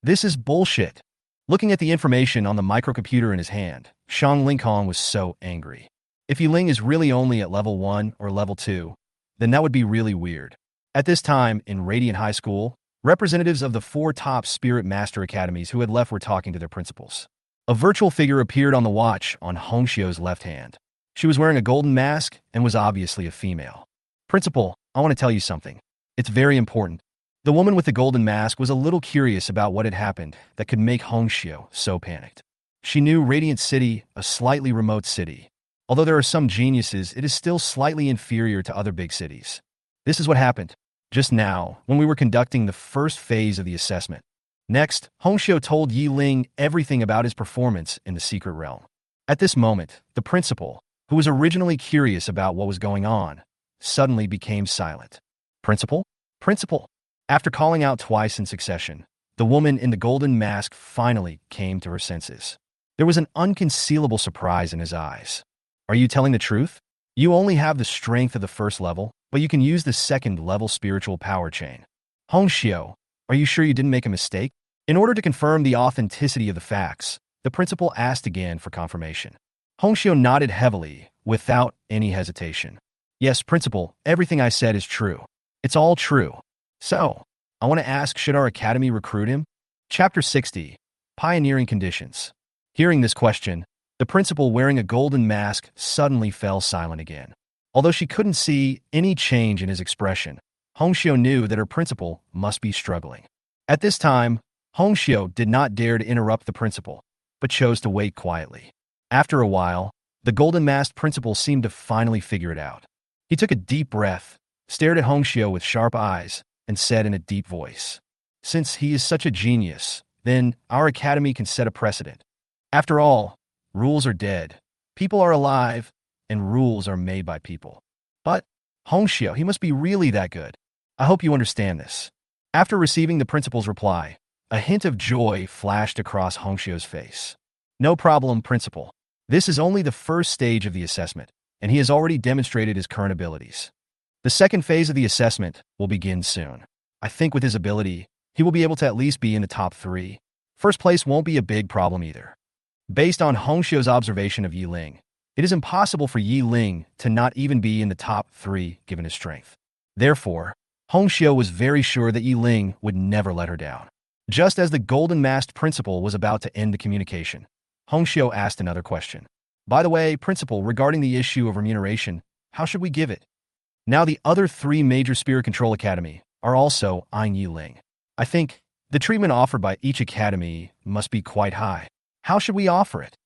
Speaker 1: This is bullshit. Looking at the information on the microcomputer in his hand, Shang Lingkong was so angry. If Ying is really only at level 1 or level 2, then that would be really weird. At this time, in Radiant High School, representatives of the 4 top Spirit Master Academies who had left were talking to their principals. A virtual figure appeared on the watch on Hongxiu's left hand. She was wearing a golden mask and was obviously a female. Principal, I want to tell you something. It's very important. The woman with the golden mask was a little curious about what had happened that could make Hongxiu so panicked. She knew Radiant City, a slightly remote city. Although there are some geniuses, it is still slightly inferior to other big cities. This is what happened just now when we were conducting the first phase of the assessment. Next, Hongxiu told Ying everything about his performance in the secret realm. At this moment, the principal, who was originally curious about what was going on, suddenly became silent. Principal? Principal? After calling out twice in succession, the woman in the golden mask finally came to her senses. There was an unconcealable surprise in his eyes. Are you telling the truth? You only have the strength of the first level, but you can use the second level spiritual power chain. Hongxiu, are you sure you didn't make a mistake? In order to confirm the authenticity of the facts, the principal asked again for confirmation. Hongxiu nodded heavily, without any hesitation. Yes, principal, everything I said is true. It's all true. So, I want to ask, should our academy recruit him? Chapter 60, Pioneering Conditions. Hearing this question, the principal wearing a golden mask suddenly fell silent again. Although she couldn't see any change in his expression, Hongxiu knew that her principal must be struggling. At this time, Hongxiu did not dare to interrupt the principal, but chose to wait quietly. After a while, the golden-masked principal seemed to finally figure it out. He took a deep breath, stared at Hongxiu with sharp eyes, and said in a deep voice, "Since he is such a genius, then our academy can set a precedent. After all, rules are dead, people are alive, and rules are made by people. But, Hongxiu, he must be really that good. I hope you understand this." After receiving the principal's reply, a hint of joy flashed across Hongxiu's face. "No problem, principal. This is only the first stage of the assessment, and he has already demonstrated his current abilities. The second phase of the assessment will begin soon. I think with his ability, he will be able to at least be in the top 3. First place won't be a big problem either." Based on Hongxiu's observation of Yi Ling, it is impossible for Yi Ling to not even be in the top 3 given his strength. Therefore, Hongxiu was very sure that Yi Ling would never let her down. Just as the golden-masked principal was about to end the communication, Hongxiu asked another question. "By the way, principal, regarding the issue of remuneration, how should we give it?" Now the other 3 major Spirit Control Academy are also eyeing Yi Ling. "I think the treatment offered by each academy must be quite high. How should we offer it?"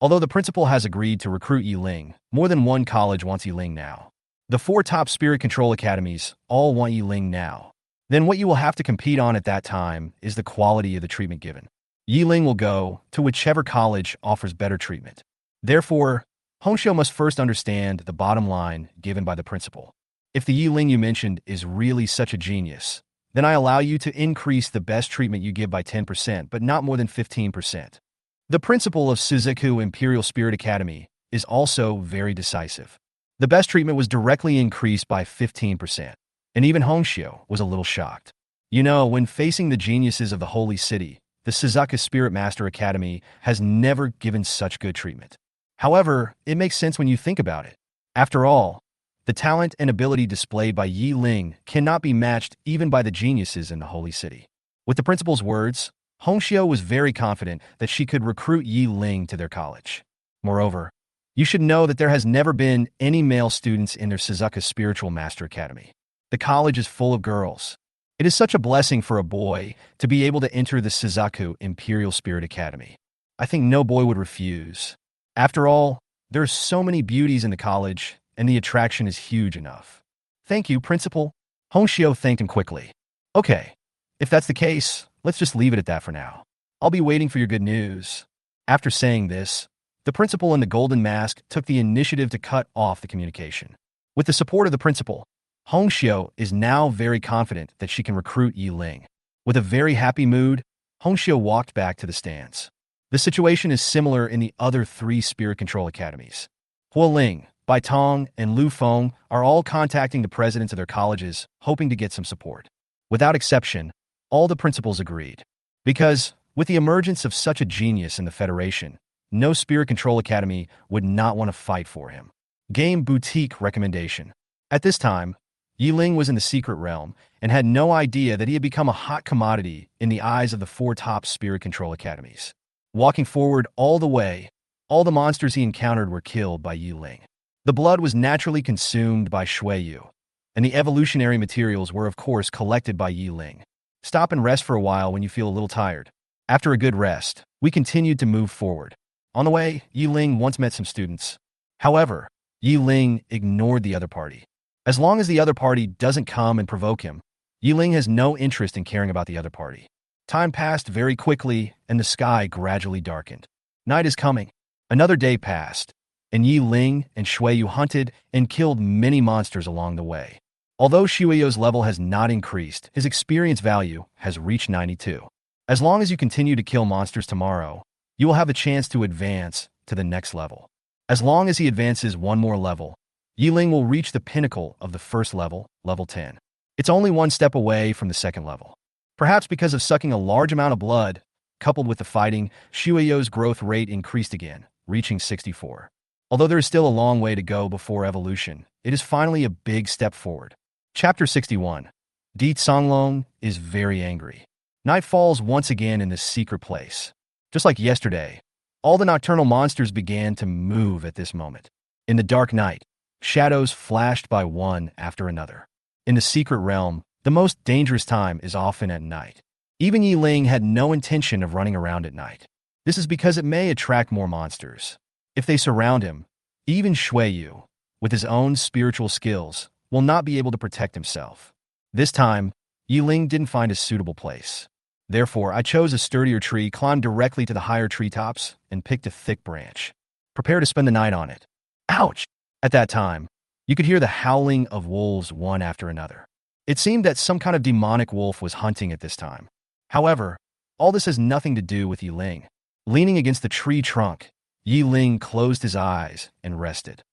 Speaker 1: Although the principal has agreed to recruit Yi Ling, more than one college wants Yi Ling now. The 4 top Spirit Control Academies all want Yi Ling now. Then what you will have to compete on at that time is the quality of the treatment given. Yi Ling will go to whichever college offers better treatment. Therefore, Hongxiu must first understand the bottom line given by the principal. If the Yi Ling you mentioned is really such a genius, then I allow you to increase the best treatment you give by 10%, but not more than 15%. The principal of Suzuku Imperial Spirit Academy is also very decisive. The best treatment was directly increased by 15%, and even Hongxiu was a little shocked. You know, when facing the geniuses of the Holy City, the Suzuka Spirit Master Academy has never given such good treatment. However, it makes sense when you think about it. After all, the talent and ability displayed by Yi Ling cannot be matched even by the geniuses in the Holy City. With the principal's words, Hongxiu was very confident that she could recruit Yi Ling to their college. Moreover, you should know that there has never been any male students in their Suzuka Spiritual Master Academy. The college is full of girls. It is such a blessing for a boy to be able to enter the Suzuku Imperial Spirit Academy. I think no boy would refuse. After all, there are so many beauties in the college, and the attraction is huge enough. "Thank you, principal." Hongxiu thanked him quickly. "Okay, if that's the case, let's just leave it at that for now. I'll be waiting for your good news." After saying this, the principal in the golden mask took the initiative to cut off the communication. With the support of the principal, Hongxiu is now very confident that she can recruit Yi Ling. With a very happy mood, Hongxiu walked back to the stands. The situation is similar in the other 3 Spirit Control Academies. Hualing, Baitong, and Lu Feng are all contacting the presidents of their colleges, hoping to get some support. Without exception, all the principals agreed. Because, with the emergence of such a genius in the Federation, no Spirit Control Academy would not want to fight for him. Game Boutique Recommendation. At this time, Yi Ling was in the secret realm and had no idea that he had become a hot commodity in the eyes of the 4 top Spirit Control Academies. Walking forward all the way, all the monsters he encountered were killed by Yi Ling. The blood was naturally consumed by Shui Yu, and the evolutionary materials were of course collected by Yi Ling. Stop and rest for a while when you feel a little tired. After a good rest, we continued to move forward. On the way, Yi Ling once met some students. However, Yi Ling ignored the other party. As long as the other party doesn't come and provoke him, Yi Ling has no interest in caring about the other party. Time passed very quickly, and the sky gradually darkened. Night is coming. Another day passed, and Yi Ling and Shui Yu hunted and killed many monsters along the way. Although Shui Yu's level has not increased, his experience value has reached 92. As long as you continue to kill monsters tomorrow, you will have a chance to advance to the next level. As long as he advances one more level, Yi Ling will reach the pinnacle of the first level, level 10. It's only one step away from the second level. Perhaps because of sucking a large amount of blood, coupled with the fighting, Shui Yu's growth rate increased again, reaching 64. Although there is still a long way to go before evolution, it is finally a big step forward. Chapter 61. Di Songlong is very angry. Night falls once again in this secret place. Just like yesterday, all the nocturnal monsters began to move at this moment. In the dark night, shadows flashed by one after another. In the secret realm, the most dangerous time is often at night. Even Ying had no intention of running around at night. This is because it may attract more monsters. If they surround him, even Yu, with his own spiritual skills, will not be able to protect himself. This time, Ying didn't find a suitable place. Therefore, I chose a sturdier tree, climbed directly to the higher treetops, and picked a thick branch. Prepare to spend the night on it. Ouch! At that time, you could hear the howling of wolves one after another. It seemed that some kind of demonic wolf was hunting at this time. However, all this has nothing to do with Ying. Leaning against the tree trunk, Ying closed his eyes and rested.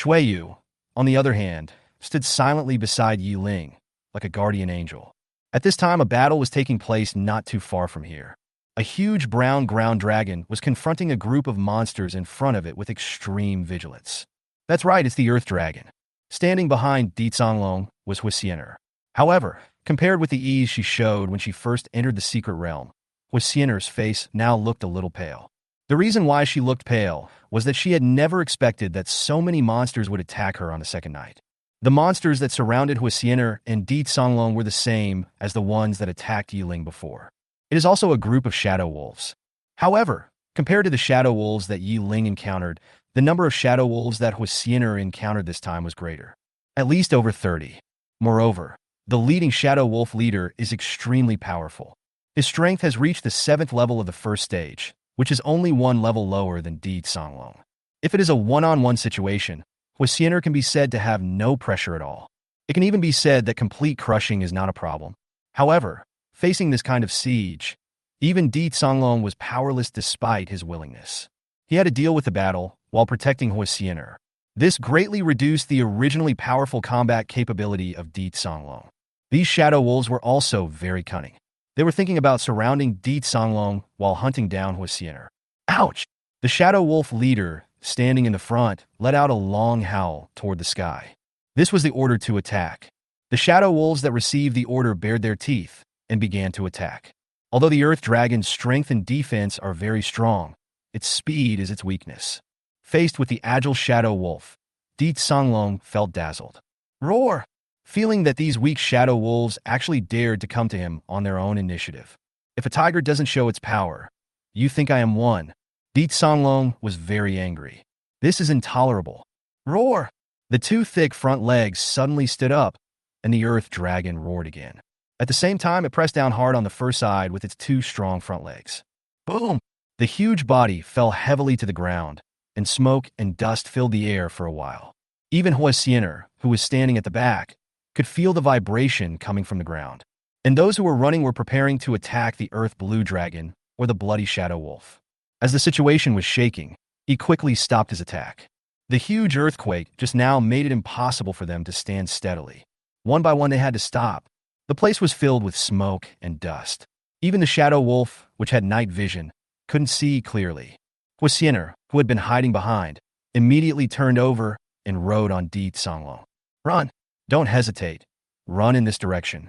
Speaker 1: Yu, on the other hand, stood silently beside Ying, like a guardian angel. At this time, a battle was taking place not too far from here. A huge brown ground dragon was confronting a group of monsters in front of it with extreme vigilance. That's right, it's the Earth Dragon. Standing behind Di Songlong was Huixiener. However, compared with the ease she showed when she first entered the secret realm, Huixiener's face now looked a little pale. The reason why she looked pale was that she had never expected that so many monsters would attack her on the second night. The monsters that surrounded Huixiener and Di Songlong were the same as the ones that attacked Ying before. It is also a group of shadow wolves. However, compared to the shadow wolves that Ying encountered, the number of shadow wolves that Huixiener encountered this time was greater. At least over 30. Moreover, the leading shadow wolf leader is extremely powerful. His strength has reached the 7th level of the first stage, which is only one level lower than Di Songlong. If it is a one-on-one situation, Huixiener can be said to have no pressure at all. It can even be said that complete crushing is not a problem. However, facing this kind of siege, even Di Songlong was powerless despite his willingness. He had to deal with the battle while protecting Huixiener. This greatly reduced the originally powerful combat capability of Di Songlong. These shadow wolves were also very cunning. They were thinking about surrounding Di Songlong while hunting down Huixiener. Ouch! The shadow wolf leader, standing in the front, let out a long howl toward the sky. This was the order to attack. The shadow wolves that received the order bared their teeth and began to attack. Although the Earth Dragon's strength and defense are very strong, its speed is its weakness. Faced with the agile shadow wolf, Di Songlong felt dazzled. Roar! Feeling that these weak shadow wolves actually dared to come to him on their own initiative. If a tiger doesn't show its power, you think I am one. Di Songlong was very angry. This is intolerable. Roar! The two thick front legs suddenly stood up, and the Earth Dragon roared again. At the same time, it pressed down hard on the first side with its two strong front legs. Boom! The huge body fell heavily to the ground, and smoke and dust filled the air for a while. Even Huixiener, who was standing at the back, could feel the vibration coming from the ground. And those who were running were preparing to attack the Earth Blue Dragon or the Bloody Shadow Wolf. As the situation was shaking, he quickly stopped his attack. The huge earthquake just now made it impossible for them to stand steadily. One by one they had to stop. The place was filled with smoke and dust. Even the Shadow Wolf, which had night vision, couldn't see clearly. Huixiener, who had been hiding behind, immediately turned over and rode on Di Songlong. Run! Don't hesitate. Run in this direction.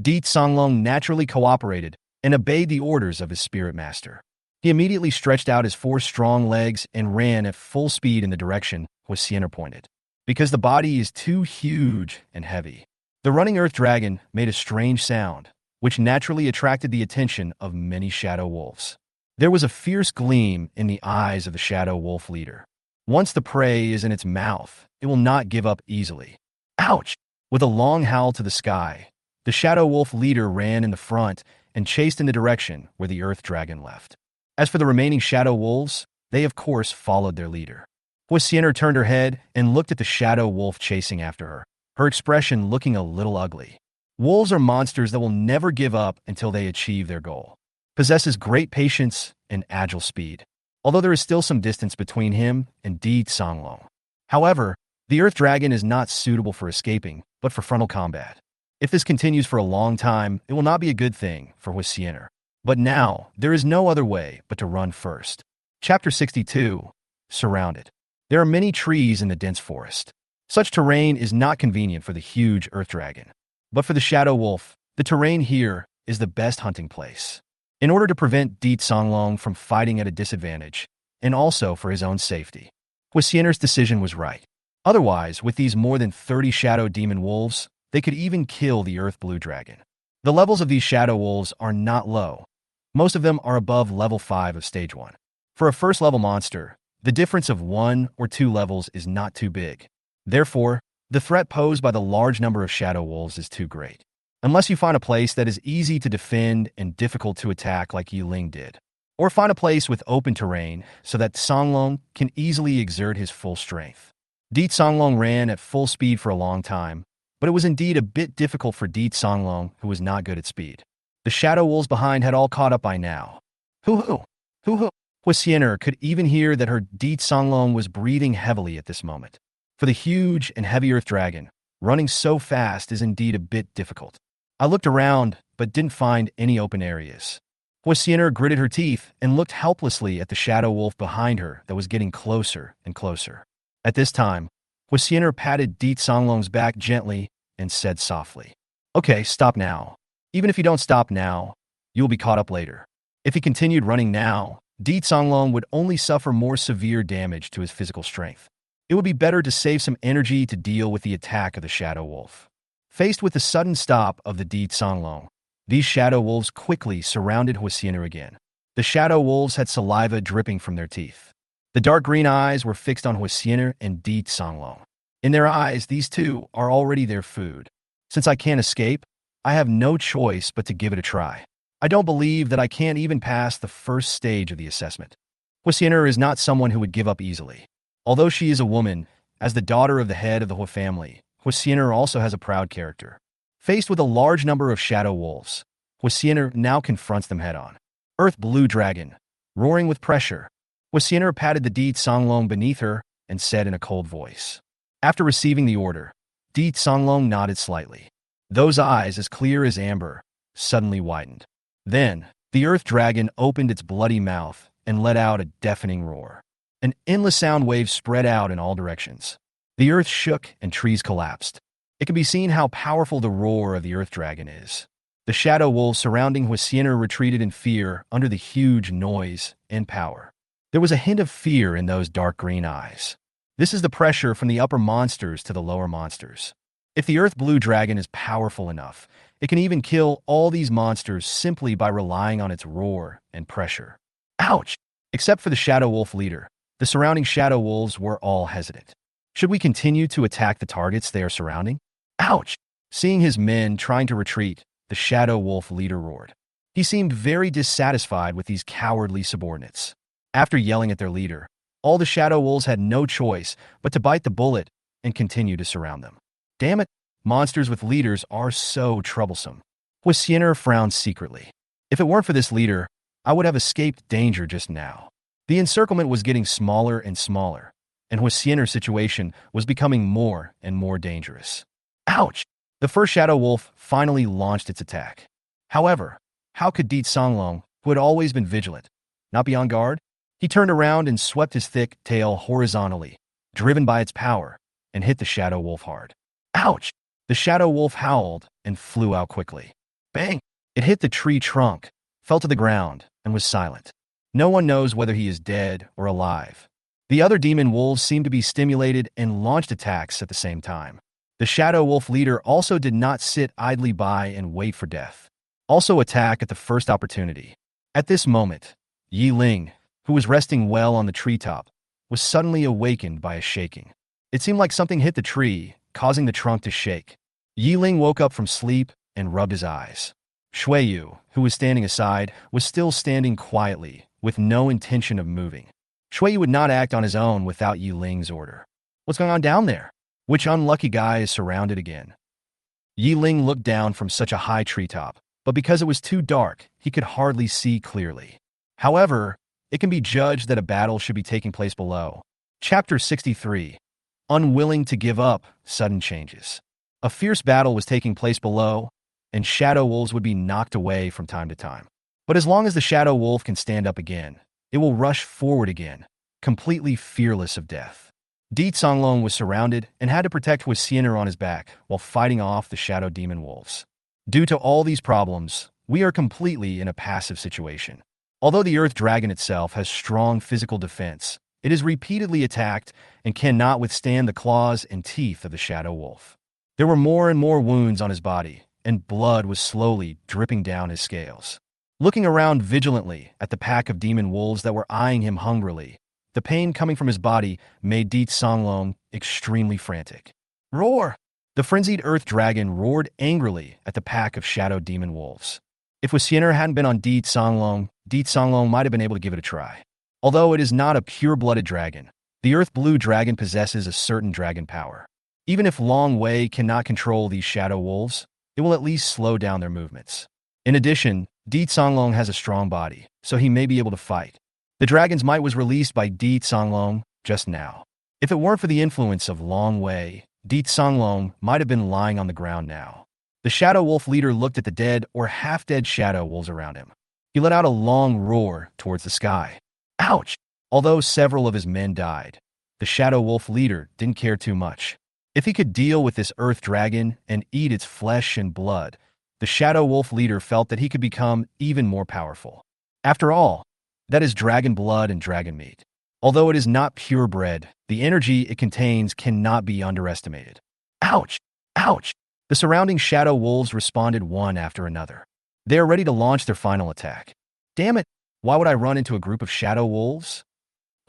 Speaker 1: Di Songlong naturally cooperated and obeyed the orders of his spirit master. He immediately stretched out his 4 strong legs and ran at full speed in the direction Huixiener pointed. Because the body is too huge and heavy, the running Earth Dragon made a strange sound, which naturally attracted the attention of many shadow wolves. There was a fierce gleam in the eyes of the shadow wolf leader. Once the prey is in its mouth, it will not give up easily. Ouch! With a long howl to the sky, the shadow wolf leader ran in the front and chased in the direction where the Earth Dragon left. As for the remaining shadow wolves, they of course followed their leader. Huixiener turned her head and looked at the shadow wolf chasing after her, her expression looking a little ugly. Wolves are monsters that will never give up until they achieve their goal. Possesses great patience and agile speed, although there is still some distance between him and Di Songlong. However, the Earth Dragon is not suitable for escaping, but for frontal combat. If this continues for a long time, it will not be a good thing for Huixiener. But now, there is no other way but to run first. Chapter 62. Surrounded. There are many trees in the dense forest. Such terrain is not convenient for the huge earth dragon. But for the shadow wolf, the terrain here is the best hunting place. In order to prevent Deet Songlong from fighting at a disadvantage, and also for his own safety, Huasiener's decision was right. Otherwise, with these more than 30 shadow demon wolves, they could even kill the earth blue dragon. The levels of these shadow wolves are not low. Most of them are above level 5 of stage 1. For a first level monster, the difference of 1 or 2 levels is not too big. Therefore, the threat posed by the large number of shadow wolves is too great. Unless you find a place that is easy to defend and difficult to attack like Ying did. Or find a place with open terrain so that Songlong can easily exert his full strength. Deet Songlong ran at full speed for a long time, but it was indeed a bit difficult for Deet Songlong, who was not good at speed. The shadow wolves behind had all caught up by now. Hoo-hoo! Hoo-hoo! Huasiener could even hear that her Deet Songlong was breathing heavily at this moment. For the huge and heavy earth dragon, running so fast is indeed a bit difficult. I looked around, but didn't find any open areas. Huasiener gritted her teeth and looked helplessly at the shadow wolf behind her that was getting closer and closer. At this time, Huasiener patted Deet Songlong's back gently and said softly, "Okay, stop now. Even if you don't stop now, you will be caught up later." If he continued running now, Deet Songlong would only suffer more severe damage to his physical strength. It would be better to save some energy to deal with the attack of the shadow wolf. Faced with the sudden stop of the Deet Songlong, these shadow wolves quickly surrounded Huasiener again. The shadow wolves had saliva dripping from their teeth. The dark green eyes were fixed on Huasiener and Deet Songlong. In their eyes, these two are already their food. Since I can't escape, I have no choice but to give it a try. I don't believe that I can't even pass the first stage of the assessment. Huasiener is not someone who would give up easily. Although she is a woman, as the daughter of the head of the Hua family, Huasiener also has a proud character. Faced with a large number of shadow wolves, Huasiener now confronts them head-on. Earth Blue Dragon, roaring with pressure, Huasiener patted the Deet Songlong beneath her and said in a cold voice. After receiving the order, Deet Songlong nodded slightly. Those eyes, as clear as amber, suddenly widened. Then, the Earth Dragon opened its bloody mouth and let out a deafening roar. An endless sound wave spread out in all directions. The earth shook and trees collapsed. It can be seen how powerful the roar of the Earth Dragon is. The shadow wolves surrounding Huasiener retreated in fear under the huge noise and power. There was a hint of fear in those dark green eyes. This is the pressure from the upper monsters to the lower monsters. If the Earth Blue Dragon is powerful enough, it can even kill all these monsters simply by relying on its roar and pressure. Ouch! Except for the shadow wolf leader, the surrounding shadow wolves were all hesitant. Should we continue to attack the targets they are surrounding? Ouch! Seeing his men trying to retreat, the shadow wolf leader roared. He seemed very dissatisfied with these cowardly subordinates. After yelling at their leader, all the shadow wolves had no choice but to bite the bullet and continue to surround them. Damn it, monsters with leaders are so troublesome. Huasiener frowned secretly. If it weren't for this leader, I would have escaped danger just now. The encirclement was getting smaller and smaller, and Huasiener's situation was becoming more and more dangerous. Ouch! The first shadow wolf finally launched its attack. However, how could Deet Songlong, who had always been vigilant, not be on guard? He turned around and swept his thick tail horizontally, driven by its power, and hit the shadow wolf hard. Ouch! The shadow wolf howled and flew out quickly. Bang! It hit the tree trunk, fell to the ground, and was silent. No one knows whether he is dead or alive. The other demon wolves seemed to be stimulated and launched attacks at the same time. The shadow wolf leader also did not sit idly by and wait for death. Also attack at the first opportunity. At this moment, Ying, who was resting well on the treetop, was suddenly awakened by a shaking. It seemed like something hit the tree, causing the trunk to shake. Ying woke up from sleep and rubbed his eyes. Shuiyu, who was standing aside, was still standing quietly, with no intention of moving. Shuiyu would not act on his own without Ying's order. What's going on down there? Which unlucky guy is surrounded again? Ying looked down from such a high treetop, but because it was too dark, he could hardly see clearly. However, it can be judged that a battle should be taking place below. Chapter 63. Unwilling to give up sudden changes. A fierce battle was taking place below, and shadow wolves would be knocked away from time to time. But as long as the shadow wolf can stand up again, it will rush forward again, completely fearless of death. Di Songlong was surrounded and had to protect Huixiner on his back while fighting off the shadow demon wolves. Due to all these problems, we are completely in a passive situation. Although the earth dragon itself has strong physical defense, it is repeatedly attacked and cannot withstand the claws and teeth of the shadow wolf. There were more and more wounds on his body, and blood was slowly dripping down his scales. Looking around vigilantly at the pack of demon wolves that were eyeing him hungrily, the pain coming from his body made Di Songlong extremely frantic. Roar! The frenzied earth dragon roared angrily at the pack of shadow demon wolves. If Huixiner hadn't been on Di Songlong might have been able to give it a try. Although it is not a pure-blooded dragon, the earth blue dragon possesses a certain dragon power. Even if Long Wei cannot control these shadow wolves, it will at least slow down their movements. In addition, Di Songlong has a strong body, so he may be able to fight. The dragon's might was released by Di Songlong just now. If it weren't for the influence of Long Wei, Di Songlong might have been lying on the ground now. The shadow wolf leader looked at the dead or half-dead shadow wolves around him. He let out a long roar towards the sky. Ouch! Although several of his men died, the shadow wolf leader didn't care too much. If he could deal with this earth dragon and eat its flesh and blood, the shadow wolf leader felt that he could become even more powerful. After all, that is dragon blood and dragon meat. Although it is not purebred, the energy it contains cannot be underestimated. Ouch! Ouch! The surrounding shadow wolves responded one after another. They are ready to launch their final attack. Damn it! Why would I run into a group of shadow wolves?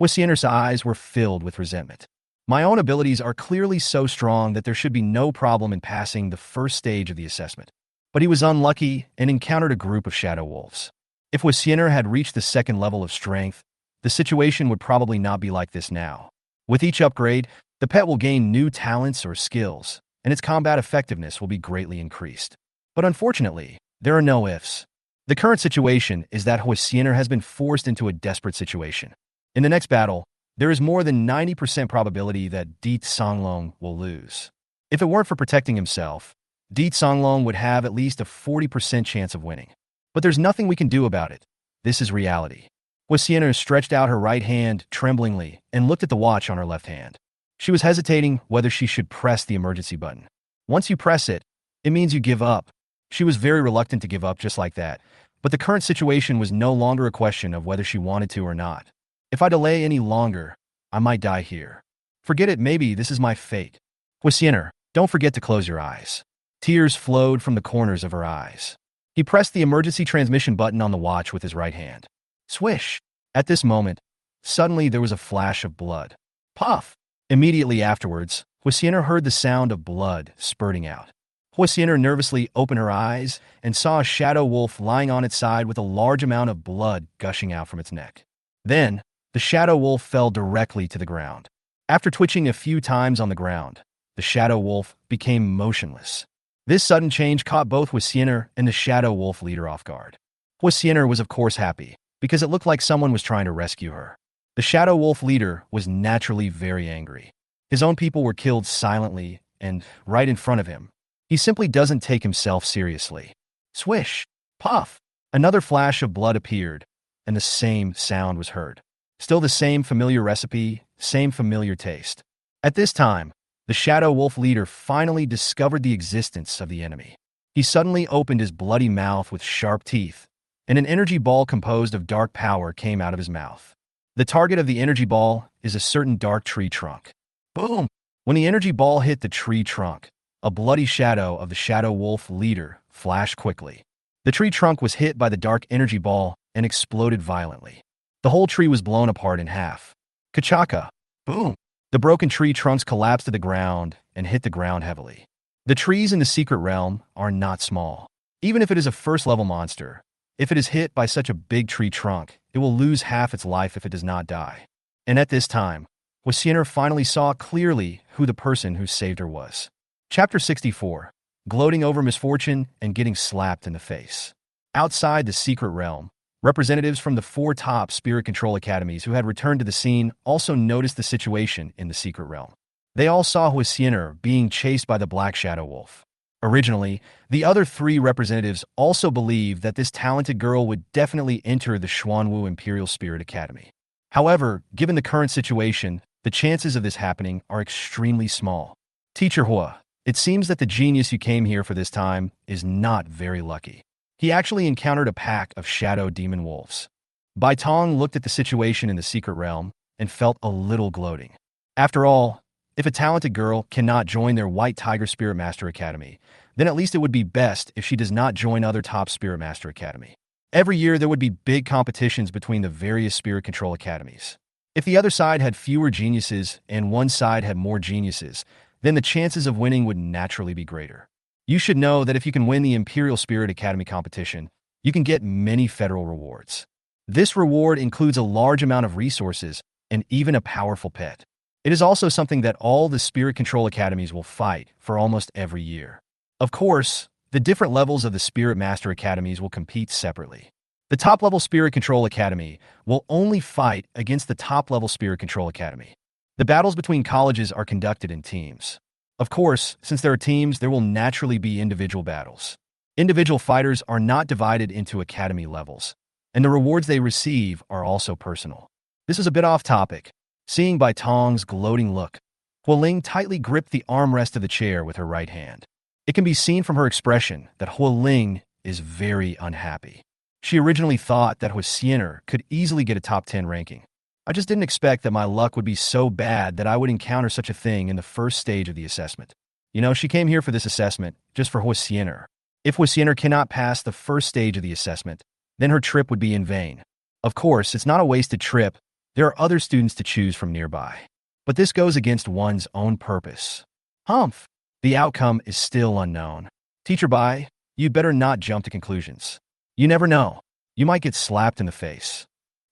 Speaker 1: Huixiner's eyes were filled with resentment. My own abilities are clearly so strong that there should be no problem in passing the first stage of the assessment. But he was unlucky and encountered a group of shadow wolves. If Huixiner had reached the second level of strength, the situation would probably not be like this now. With each upgrade, the pet will gain new talents or skills, and its combat effectiveness will be greatly increased. But unfortunately, there are no ifs. The current situation is that Huixiner has been forced into a desperate situation. In the next battle, there is more than 90% probability that Di Songlong will lose. If it weren't for protecting himself, Di Songlong would have at least a 40% chance of winning. But there's nothing we can do about it. This is reality. Huixiner stretched out her right hand tremblingly and looked at the watch on her left hand. She was hesitating whether she should press the emergency button. Once you press it, it means you give up. She was very reluctant to give up just like that, but the current situation was no longer a question of whether she wanted to or not. If I delay any longer, I might die here. Forget it, maybe this is my fate. Huixiner, don't forget to close your eyes. Tears flowed from the corners of her eyes. He pressed the emergency transmission button on the watch with his right hand. Swish! At this moment, suddenly there was a flash of blood. Puff! Immediately afterwards, Huixiner heard the sound of blood spurting out. Huixiner nervously opened her eyes and saw a shadow wolf lying on its side with a large amount of blood gushing out from its neck. Then, the shadow wolf fell directly to the ground. After twitching a few times on the ground, the shadow wolf became motionless. This sudden change caught both Huixiner and the shadow wolf leader off guard. Huixiner was of course happy, because it looked like someone was trying to rescue her. The shadow wolf leader was naturally very angry. His own people were killed silently and right in front of him. He simply doesn't take himself seriously. Swish! Puff! Another flash of blood appeared, and the same sound was heard. Still the same familiar recipe, same familiar taste. At this time, the shadow wolf leader finally discovered the existence of the enemy. He suddenly opened his bloody mouth with sharp teeth, and an energy ball composed of dark power came out of his mouth. The target of the energy ball is a certain dark tree trunk. Boom! When the energy ball hit the tree trunk, a bloody shadow of the shadow wolf leader flashed quickly. The tree trunk was hit by the dark energy ball and exploded violently. The whole tree was blown apart in half. Kachaka! Boom! The broken tree trunks collapsed to the ground and hit the ground heavily. The trees in the secret realm are not small. Even if it is a first-level monster, if it is hit by such a big tree trunk, it will lose half its life if it does not die. And at this time, Huixiner finally saw clearly who the person who saved her was. Chapter 64. Gloating over misfortune and getting slapped in the face. Outside the secret realm, representatives from the 4 top spirit control academies who had returned to the scene also noticed the situation in the secret realm. They all saw Huixiner being chased by the Black Shadow Wolf. Originally, the other 3 representatives also believed that this talented girl would definitely enter the Xuanwu Imperial Spirit Academy. However, given the current situation, the chances of this happening are extremely small. Teacher Hua, it seems that the genius you came here for this time is not very lucky. He actually encountered a pack of shadow demon wolves. Bai Tong looked at the situation in the secret realm and felt a little gloating. After all, if a talented girl cannot join their White Tiger Spirit Master Academy, then at least it would be best if she does not join other top Spirit Master Academy. Every year there would be big competitions between the various Spirit Control Academies. If the other side had fewer geniuses and one side had more geniuses, then the chances of winning would naturally be greater. You should know that if you can win the Imperial Spirit Academy competition, you can get many federal rewards. This reward includes a large amount of resources and even a powerful pet. It is also something that all the Spirit Control Academies will fight for almost every year. Of course, the different levels of the Spirit Master Academies will compete separately. The top-level Spirit Control Academy will only fight against the top-level Spirit Control Academy. The battles between colleges are conducted in teams. Of course, since there are teams, there will naturally be individual battles. Individual fighters are not divided into academy levels, and the rewards they receive are also personal. This is a bit off topic. Seeing Bai Tong's gloating look, Hualing tightly gripped the armrest of the chair with her right hand. It can be seen from her expression that Hualing is very unhappy. She originally thought that Huasiener could easily get a top 10 ranking. I just didn't expect that my luck would be so bad that I would encounter such a thing in the first stage of the assessment. You know, she came here for this assessment just for Huasiener. If Huasiener cannot pass the first stage of the assessment, then her trip would be in vain. Of course, it's not a wasted trip. There are other students to choose from nearby. But this goes against one's own purpose. Humph! The outcome is still unknown. Teacher Bai, you'd better not jump to conclusions. You never know. You might get slapped in the face.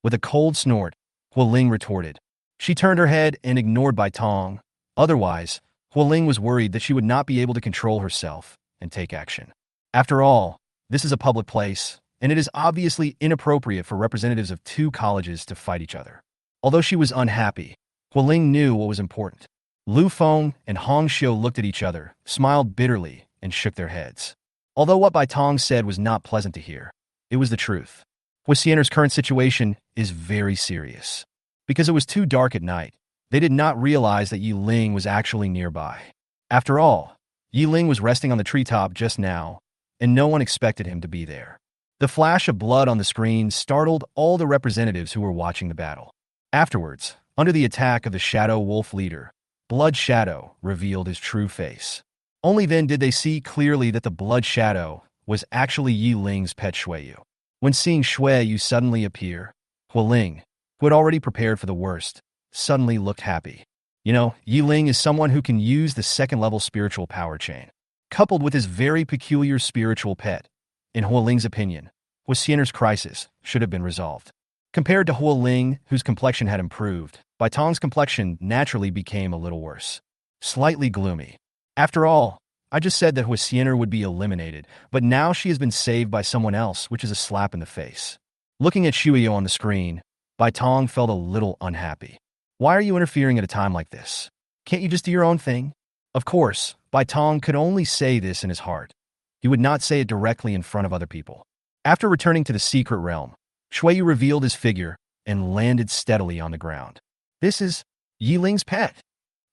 Speaker 1: With a cold snort, Hualing retorted. She turned her head and ignored Bai Tong. Otherwise, Hualing was worried that she would not be able to control herself and take action. After all, this is a public place, and it is obviously inappropriate for representatives of two colleges to fight each other. Although she was unhappy, Hualing knew what was important. Lu Feng and Hong Xiu looked at each other, smiled bitterly, and shook their heads. Although what Bai Tong said was not pleasant to hear, it was the truth. Huasiener's current situation is very serious. Because it was too dark at night, they did not realize that Yi Ling was actually nearby. After all, Yi Ling was resting on the treetop just now, and no one expected him to be there. The flash of blood on the screen startled all the representatives who were watching the battle. Afterwards, under the attack of the Shadow Wolf leader, Blood Shadow revealed his true face. Only then did they see clearly that the Blood Shadow was actually Yi Ling's pet Shuiyu. When seeing Shuiyu suddenly appear, Hualing, who had already prepared for the worst, suddenly looked happy. You know, Yi Ling is someone who can use the second-level spiritual power chain, coupled with his very peculiar spiritual pet. In Hualing's opinion, Huasiener's crisis should have been resolved. Compared to Hualing, whose complexion had improved, Bai Tong's complexion naturally became a little worse. Slightly gloomy. After all, I just said that Huasiener would be eliminated, but now she has been saved by someone else, which is a slap in the face. Looking at Shuiyu on the screen, Bai Tong felt a little unhappy. Why are you interfering at a time like this? Can't you just do your own thing? Of course, Bai Tong could only say this in his heart. He would not say it directly in front of other people. After returning to the secret realm, Shuiyu revealed his figure and landed steadily on the ground. This is Yi Ling's pet.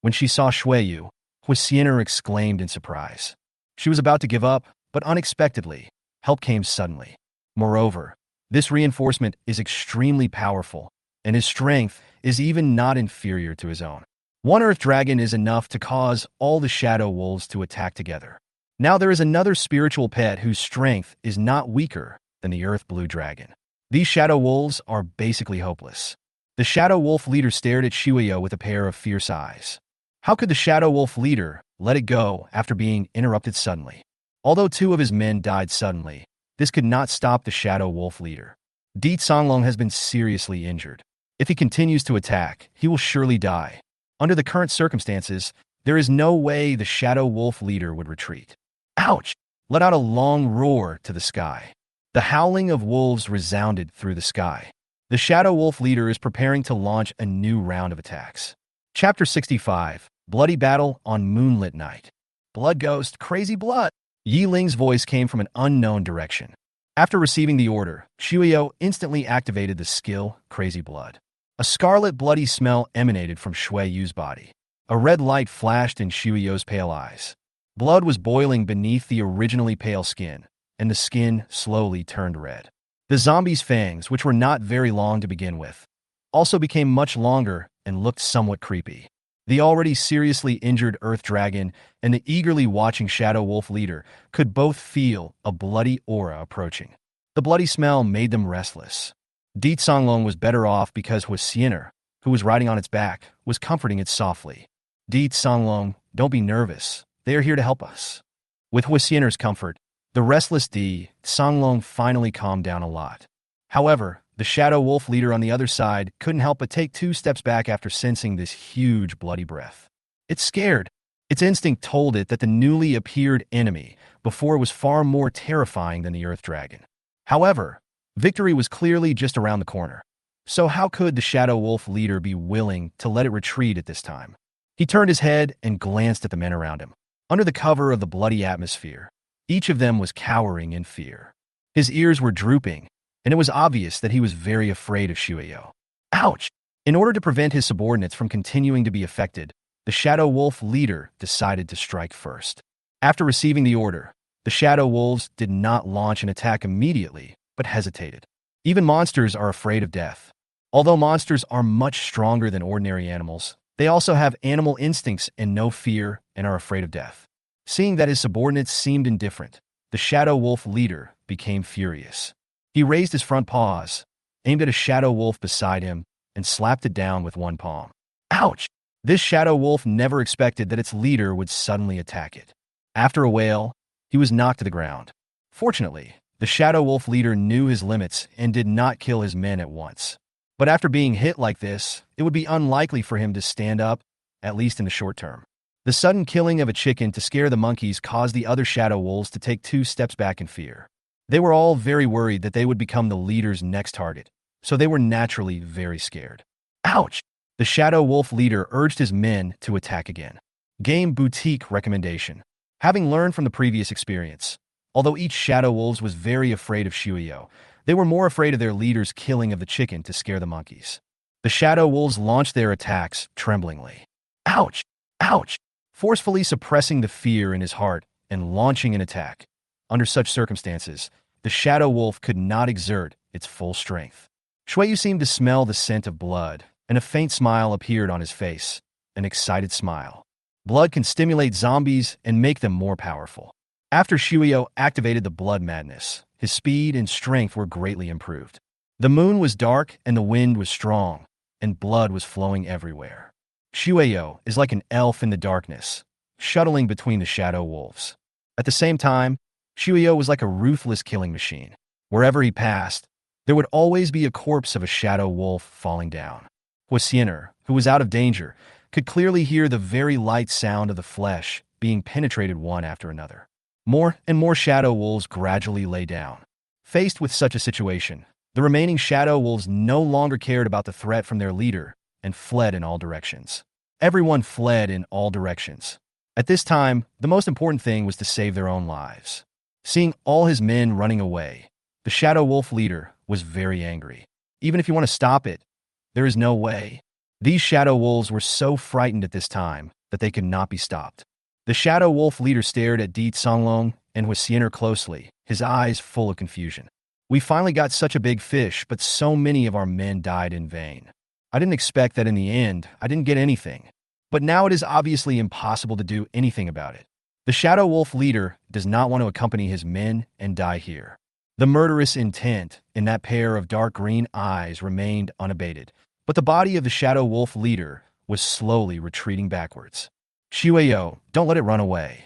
Speaker 1: When she saw Shuiyu, Huasiener exclaimed in surprise. She was about to give up, but unexpectedly, help came suddenly. Moreover, this reinforcement is extremely powerful, and his strength is even not inferior to his own. One Earth Dragon is enough to cause all the Shadow Wolves to attack together. Now there is another spiritual pet whose strength is not weaker than the Earth Blue Dragon. These Shadow Wolves are basically hopeless. The Shadow Wolf leader stared at Shuiyu with a pair of fierce eyes. How could the Shadow Wolf leader let it go after being interrupted suddenly? Although two of his men died suddenly, this could not stop the Shadow Wolf leader. Di Songlong has been seriously injured. If he continues to attack, he will surely die. Under the current circumstances, there is no way the Shadow Wolf leader would retreat. Ouch! Let out a long roar to the sky. The howling of wolves resounded through the sky. The Shadow Wolf leader is preparing to launch a new round of attacks. Chapter 65, Bloody Battle on Moonlit Night. Blood Ghost, Crazy Blood. Yi Ling's voice came from an unknown direction. After receiving the order, Shuiyu instantly activated the skill Crazy Blood. A scarlet, bloody smell emanated from Shui Yu's body. A red light flashed in Shui Yu's pale eyes. Blood was boiling beneath the originally pale skin, and the skin slowly turned red. The zombie's fangs, which were not very long to begin with, also became much longer and looked somewhat creepy. The already seriously injured Earth Dragon and the eagerly watching Shadow Wolf leader could both feel a bloody aura approaching. The bloody smell made them restless. Di Songlong was better off because Huasiener, who was riding on its back, was comforting it softly. Di Songlong, don't be nervous. They are here to help us. With Huasiener's comfort, the restless Di Songlong finally calmed down a lot. However, the Shadow Wolf leader on the other side couldn't help but take 2 steps back after sensing this huge bloody breath. It's scared. Its instinct told it that the newly appeared enemy before was far more terrifying than the Earth Dragon. However, victory was clearly just around the corner. So how could the Shadow Wolf leader be willing to let it retreat at this time? He turned his head and glanced at the men around him. Under the cover of the bloody atmosphere, each of them was cowering in fear. His ears were drooping, and it was obvious that he was very afraid of Shueyo. Ouch! In order to prevent his subordinates from continuing to be affected, the Shadow Wolf leader decided to strike first. After receiving the order, the Shadow Wolves did not launch an attack immediately, but hesitated. Even monsters are afraid of death. Although monsters are much stronger than ordinary animals, they also have animal instincts and no fear and are afraid of death. Seeing that his subordinates seemed indifferent, the Shadow Wolf leader became furious. He raised his front paws, aimed at a Shadow Wolf beside him, and slapped it down with one palm. Ouch! This Shadow Wolf never expected that its leader would suddenly attack it. After a wail, he was knocked to the ground. Fortunately, the Shadow Wolf leader knew his limits and did not kill his men at once. But after being hit like this, it would be unlikely for him to stand up, at least in the short term. The sudden killing of a chicken to scare the monkeys caused the other Shadow Wolves to take 2 steps back in fear. They were all very worried that they would become the leader's next target, so they were naturally very scared. Ouch! The Shadow Wolf leader urged his men to attack again. Game Boutique recommendation. Having learned from the previous experience, although each Shadow Wolves was very afraid of Shueyo, they were more afraid of their leader's killing of the chicken to scare the monkeys. The Shadow Wolves launched their attacks tremblingly. Ouch! Ouch! Forcefully suppressing the fear in his heart and launching an attack. Under such circumstances, the Shadow Wolf could not exert its full strength. Shueyu seemed to smell the scent of blood, and a faint smile appeared on his face, an excited smile. Blood can stimulate zombies and make them more powerful. After Shueyo activated the blood madness, his speed and strength were greatly improved. The moon was dark and the wind was strong, and blood was flowing everywhere. Shueyo is like an elf in the darkness, shuttling between the Shadow Wolves. At the same time, Shueyo was like a ruthless killing machine. Wherever he passed, there would always be a corpse of a Shadow Wolf falling down. Huasiener, who was out of danger, could clearly hear the very light sound of the flesh being penetrated one after another. More and more Shadow Wolves gradually lay down. Faced with such a situation, the remaining Shadow Wolves no longer cared about the threat from their leader and fled in all directions. Everyone fled in all directions. At this time, the most important thing was to save their own lives. Seeing all his men running away, the Shadow Wolf leader was very angry. Even if you want to stop it, there is no way. These Shadow Wolves were so frightened at this time that they could not be stopped. The Shadow Wolf leader stared at Di Songlong and Huasiener closely, his eyes full of confusion. We finally got such a big fish, but so many of our men died in vain. I didn't expect that in the end, I didn't get anything. But now it is obviously impossible to do anything about it. The Shadow Wolf leader does not want to accompany his men and die here. The murderous intent in that pair of dark green eyes remained unabated, but the body of the Shadow Wolf leader was slowly retreating backwards. Shueyo, don't let it run away.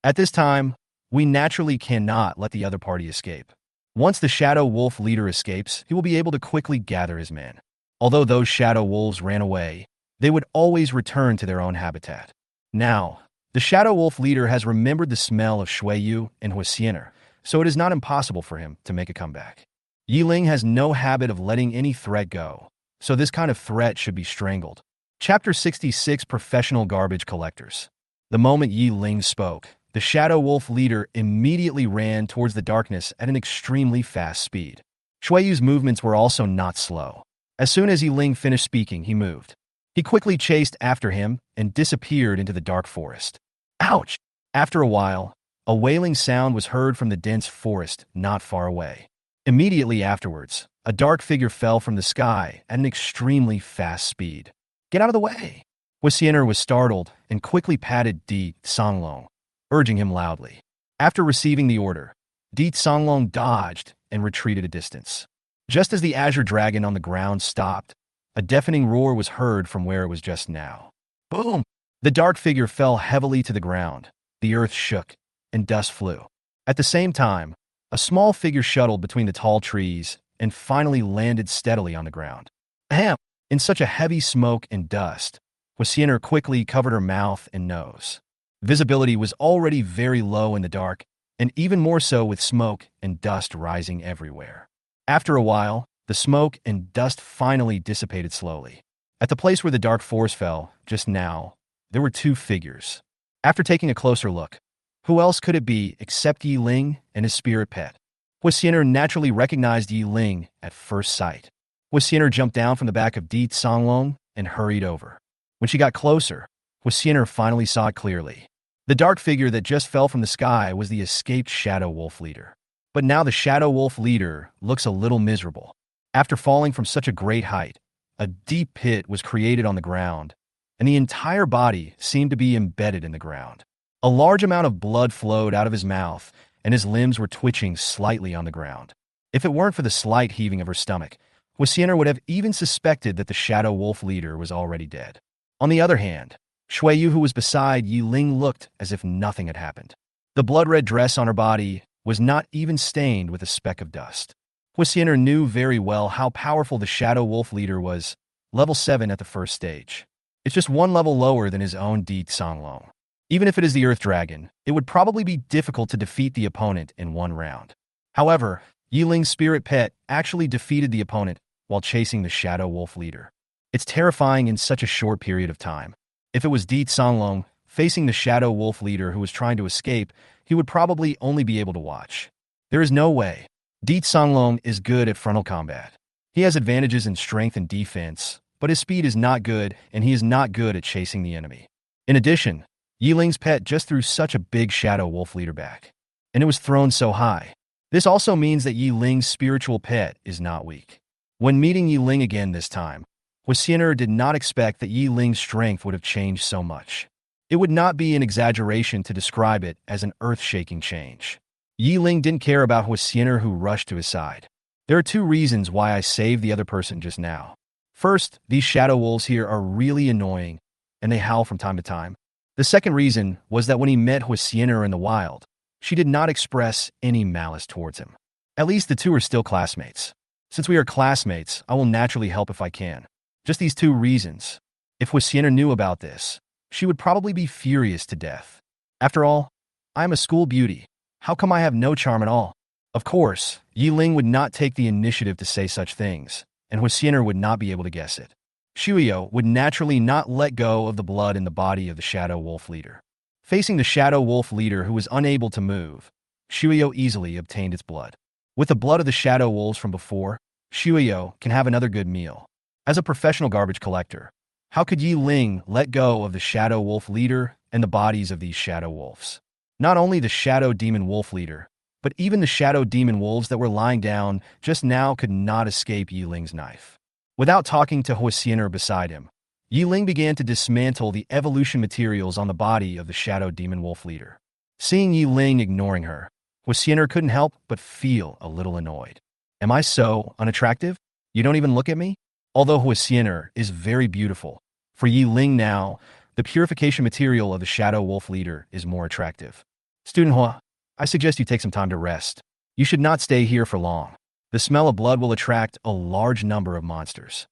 Speaker 1: At this time, we naturally cannot let the other party escape. Once the Shadow Wolf leader escapes, he will be able to quickly gather his men. Although those Shadow Wolves ran away, they would always return to their own habitat. Now, the Shadow Wolf leader has remembered the smell of Shueyu and Huasiener, so it is not impossible for him to make a comeback. Ying has no habit of letting any threat go, so this kind of threat should be strangled. Chapter 66 Professional Garbage Collectors. The moment Ying spoke, the Shadow Wolf leader immediately ran towards the darkness at an extremely fast speed. Shueyu's movements were also not slow. As soon as Ying finished speaking, he moved. He quickly chased after him and disappeared into the dark forest. Ouch! After a while, a wailing sound was heard from the dense forest not far away. Immediately afterwards, a dark figure fell from the sky at an extremely fast speed. Get out of the way! Huixiner was startled and quickly patted Di Songlong, urging him loudly. After receiving the order, Di Songlong dodged and retreated a distance. Just as the azure dragon on the ground stopped, a deafening roar was heard from where it was just now. Boom! The dark figure fell heavily to the ground. The earth shook, and dust flew. At the same time, a small figure shuttled between the tall trees and finally landed steadily on the ground. Ahem! In such a heavy smoke and dust, Huixiner quickly covered her mouth and nose. Visibility was already very low in the dark, and even more so with smoke and dust rising everywhere. After a while, the smoke and dust finally dissipated slowly. At the place where the dark forest fell, just now, there were two figures. After taking a closer look, who else could it be except Ying and his spirit pet? Huixiner naturally recognized Ying at first sight. Huixiner jumped down from the back of Di Songlong and hurried over. When she got closer, Huixiner finally saw it clearly. The dark figure that just fell from the sky was the escaped Shadow Wolf leader. But now the Shadow Wolf leader looks a little miserable. After falling from such a great height, a deep pit was created on the ground, and the entire body seemed to be embedded in the ground. A large amount of blood flowed out of his mouth, and his limbs were twitching slightly on the ground. If it weren't for the slight heaving of her stomach, Huixiner would have even suspected that the Shadow Wolf leader was already dead. On the other hand, Shuiyu, who was beside Ying, looked as if nothing had happened. The blood-red dress on her body was not even stained with a speck of dust. Huixiner knew very well how powerful the Shadow Wolf leader was, level 7 at the first stage. It's just one level lower than his own Di Songlong. Even if it is the Earth Dragon, it would probably be difficult to defeat the opponent in one round. However, Yiling's spirit pet actually defeated the opponent while chasing the Shadow Wolf leader. It's terrifying in such a short period of time. If it was Di Songlong facing the Shadow Wolf leader who was trying to escape, he would probably only be able to watch. There is no way. Di Songlong is good at frontal combat. He has advantages in strength and defense, but his speed is not good, and he is not good at chasing the enemy. In addition, Yiling's pet just threw such a big Shadow Wolf leader back, and it was thrown so high. This also means that Yiling's spiritual pet is not weak. When meeting Ying again this time, Huixiner did not expect that Yiling's strength would have changed so much. It would not be an exaggeration to describe it as an earth-shaking change. Ying didn't care about Huixiner, who rushed to his side. There are two reasons why I saved the other person just now. First, these shadow wolves here are really annoying, and they howl from time to time. The second reason was that when he met Huixiner in the wild, she did not express any malice towards him. At least the two are still classmates. Since we are classmates, I will naturally help if I can. Just these two reasons. If Huixiner knew about this, she would probably be furious to death. After all, I am a school beauty. How come I have no charm at all? Of course, Ying would not take the initiative to say such things, and Huixiner would not be able to guess it. Shuiyu would naturally not let go of the blood in the body of the Shadow Wolf leader. Facing the Shadow Wolf leader, who was unable to move, Shuiyu easily obtained its blood. With the blood of the Shadow Wolves from before, Shuiyu can have another good meal. As a professional garbage collector, how could Ying let go of the Shadow Wolf leader and the bodies of these Shadow Wolves? Not only the Shadow Demon Wolf leader, but even the Shadow Demon Wolves that were lying down just now could not escape Yiling's knife. Without talking to Huixiner beside him, Ying began to dismantle the evolution materials on the body of the Shadow Demon Wolf leader. Seeing Ying ignoring her, Huixiner couldn't help but feel a little annoyed. Am I so unattractive? You don't even look at me? Although Huixiner is very beautiful, for Ying now, the purification material of the Shadow Wolf leader is more attractive. Student Hua, I suggest you take some time to rest. You should not stay here for long. The smell of blood will attract a large number of monsters.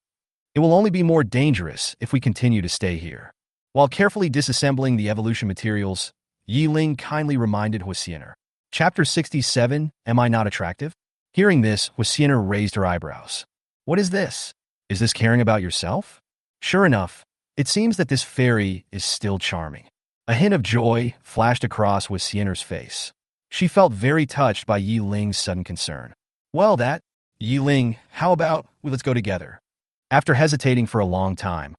Speaker 1: It will only be more dangerous if we continue to stay here. While carefully disassembling the evolution materials, Ying kindly reminded Huixiner. Chapter 67, Am I Not Attractive? Hearing this, Huixiner raised her eyebrows. What is this? Is this caring about yourself? Sure enough, it seems that this fairy is still charming. A hint of joy flashed across Huixiner's face. She felt very touched by Yiling's sudden concern. Well, Yiling, how about let's go together? After hesitating for a long time,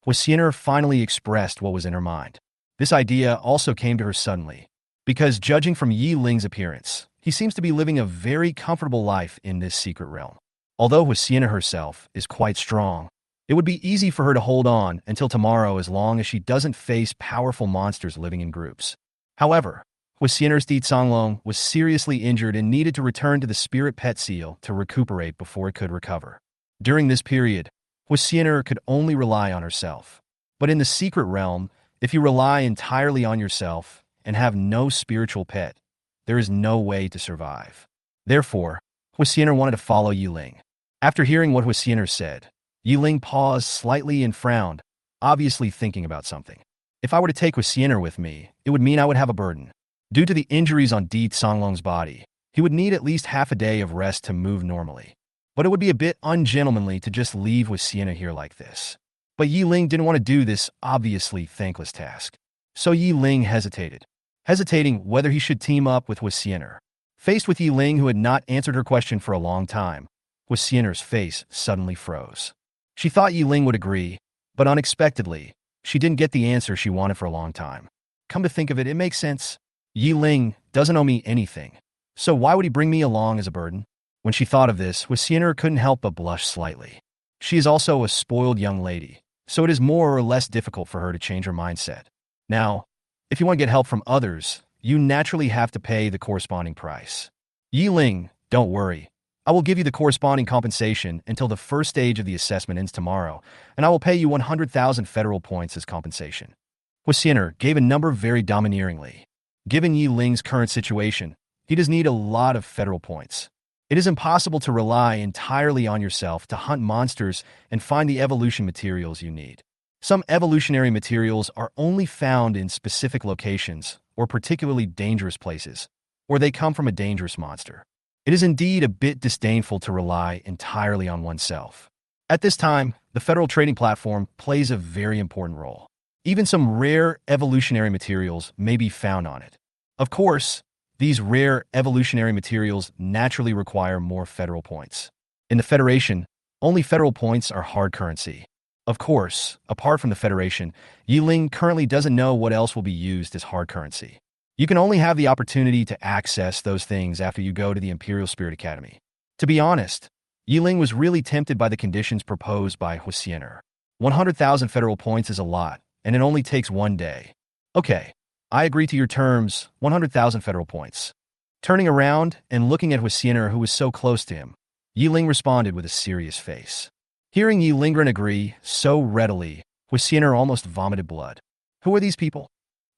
Speaker 1: Huixiner finally expressed what was in her mind. This idea also came to her suddenly, because judging from Yi Ling's appearance, he seems to be living a very comfortable life in this secret realm. Although Huixiner herself is quite strong, it would be easy for her to hold on until tomorrow as long as she doesn't face powerful monsters living in groups. However, Huixiner's Di Songlong was seriously injured and needed to return to the spirit pet seal to recuperate before it could recover. During this period, Huixiner could only rely on herself. But in the secret realm, if you rely entirely on yourself and have no spiritual pet, there is no way to survive. Therefore, Huixiner wanted to follow Yi Ling. After hearing what Huixiner said, Yi Ling paused slightly and frowned, obviously thinking about something. If I were to take Huixiner with me, it would mean I would have a burden. Due to the injuries on Di Songlong's body, he would need at least half a day of rest to move normally. But it would be a bit ungentlemanly to just leave Huixiner here like this. But Yi Ling didn't want to do this obviously thankless task. So Yi Ling hesitated, hesitating whether he should team up with Huixiner. Faced with Yi Ling, who had not answered her question for a long time, Huixiner's face suddenly froze. She thought Yi Ling would agree, but unexpectedly, she didn't get the answer she wanted for a long time. Come to think of it, it makes sense. Yi Ling doesn't owe me anything, so why would he bring me along as a burden? When she thought of this, Huixiner couldn't help but blush slightly. She is also a spoiled young lady, so it is more or less difficult for her to change her mindset. Now, if you want to get help from others, you naturally have to pay the corresponding price. Yi Ling, don't worry. I will give you the corresponding compensation until the first stage of the assessment ends tomorrow, and I will pay you 100,000 federal points as compensation. Huixiner gave a number very domineeringly. Given Yi Ling's current situation, he does need a lot of federal points. It is impossible to rely entirely on yourself to hunt monsters and find the evolution materials you need. Some evolutionary materials are only found in specific locations or particularly dangerous places, or they come from a dangerous monster. It is indeed a bit disdainful to rely entirely on oneself. At this time, the Federal Trading Platform plays a very important role. Even some rare evolutionary materials may be found on it. Of course, these rare evolutionary materials naturally require more federal points. In the Federation, only federal points are hard currency. Of course, apart from the Federation, Yi Ling currently doesn't know what else will be used as hard currency. You can only have the opportunity to access those things after you go to the Imperial Spirit Academy. To be honest, Yi Ling was really tempted by the conditions proposed by Huixiner. 100,000 federal points is a lot, and it only takes one day. Okay, I agree to your terms, 100,000 federal points. Turning around and looking at Huixiner, who was so close to him, Yi Ling responded with a serious face. Hearing Yi Ling agree so readily, Huixiner almost vomited blood. Who are these people?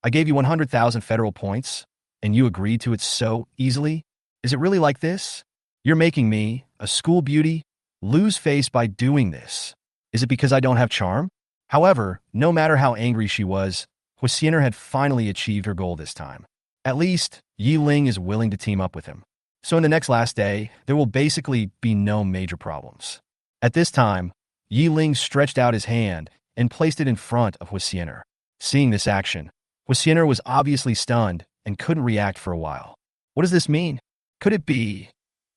Speaker 1: I gave you 100,000 federal points, and you agreed to it so easily? Is it really like this? You're making me, a school beauty, lose face by doing this. Is it because I don't have charm? However, no matter how angry she was, Huixiner had finally achieved her goal this time. At least, Yi Ling is willing to team up with him. So in the next last day, there will basically be no major problems. At this time, Yi Ling stretched out his hand and placed it in front of Huixiner. Seeing this action, Huixiner was obviously stunned and couldn't react for a while. What does this mean? Could it be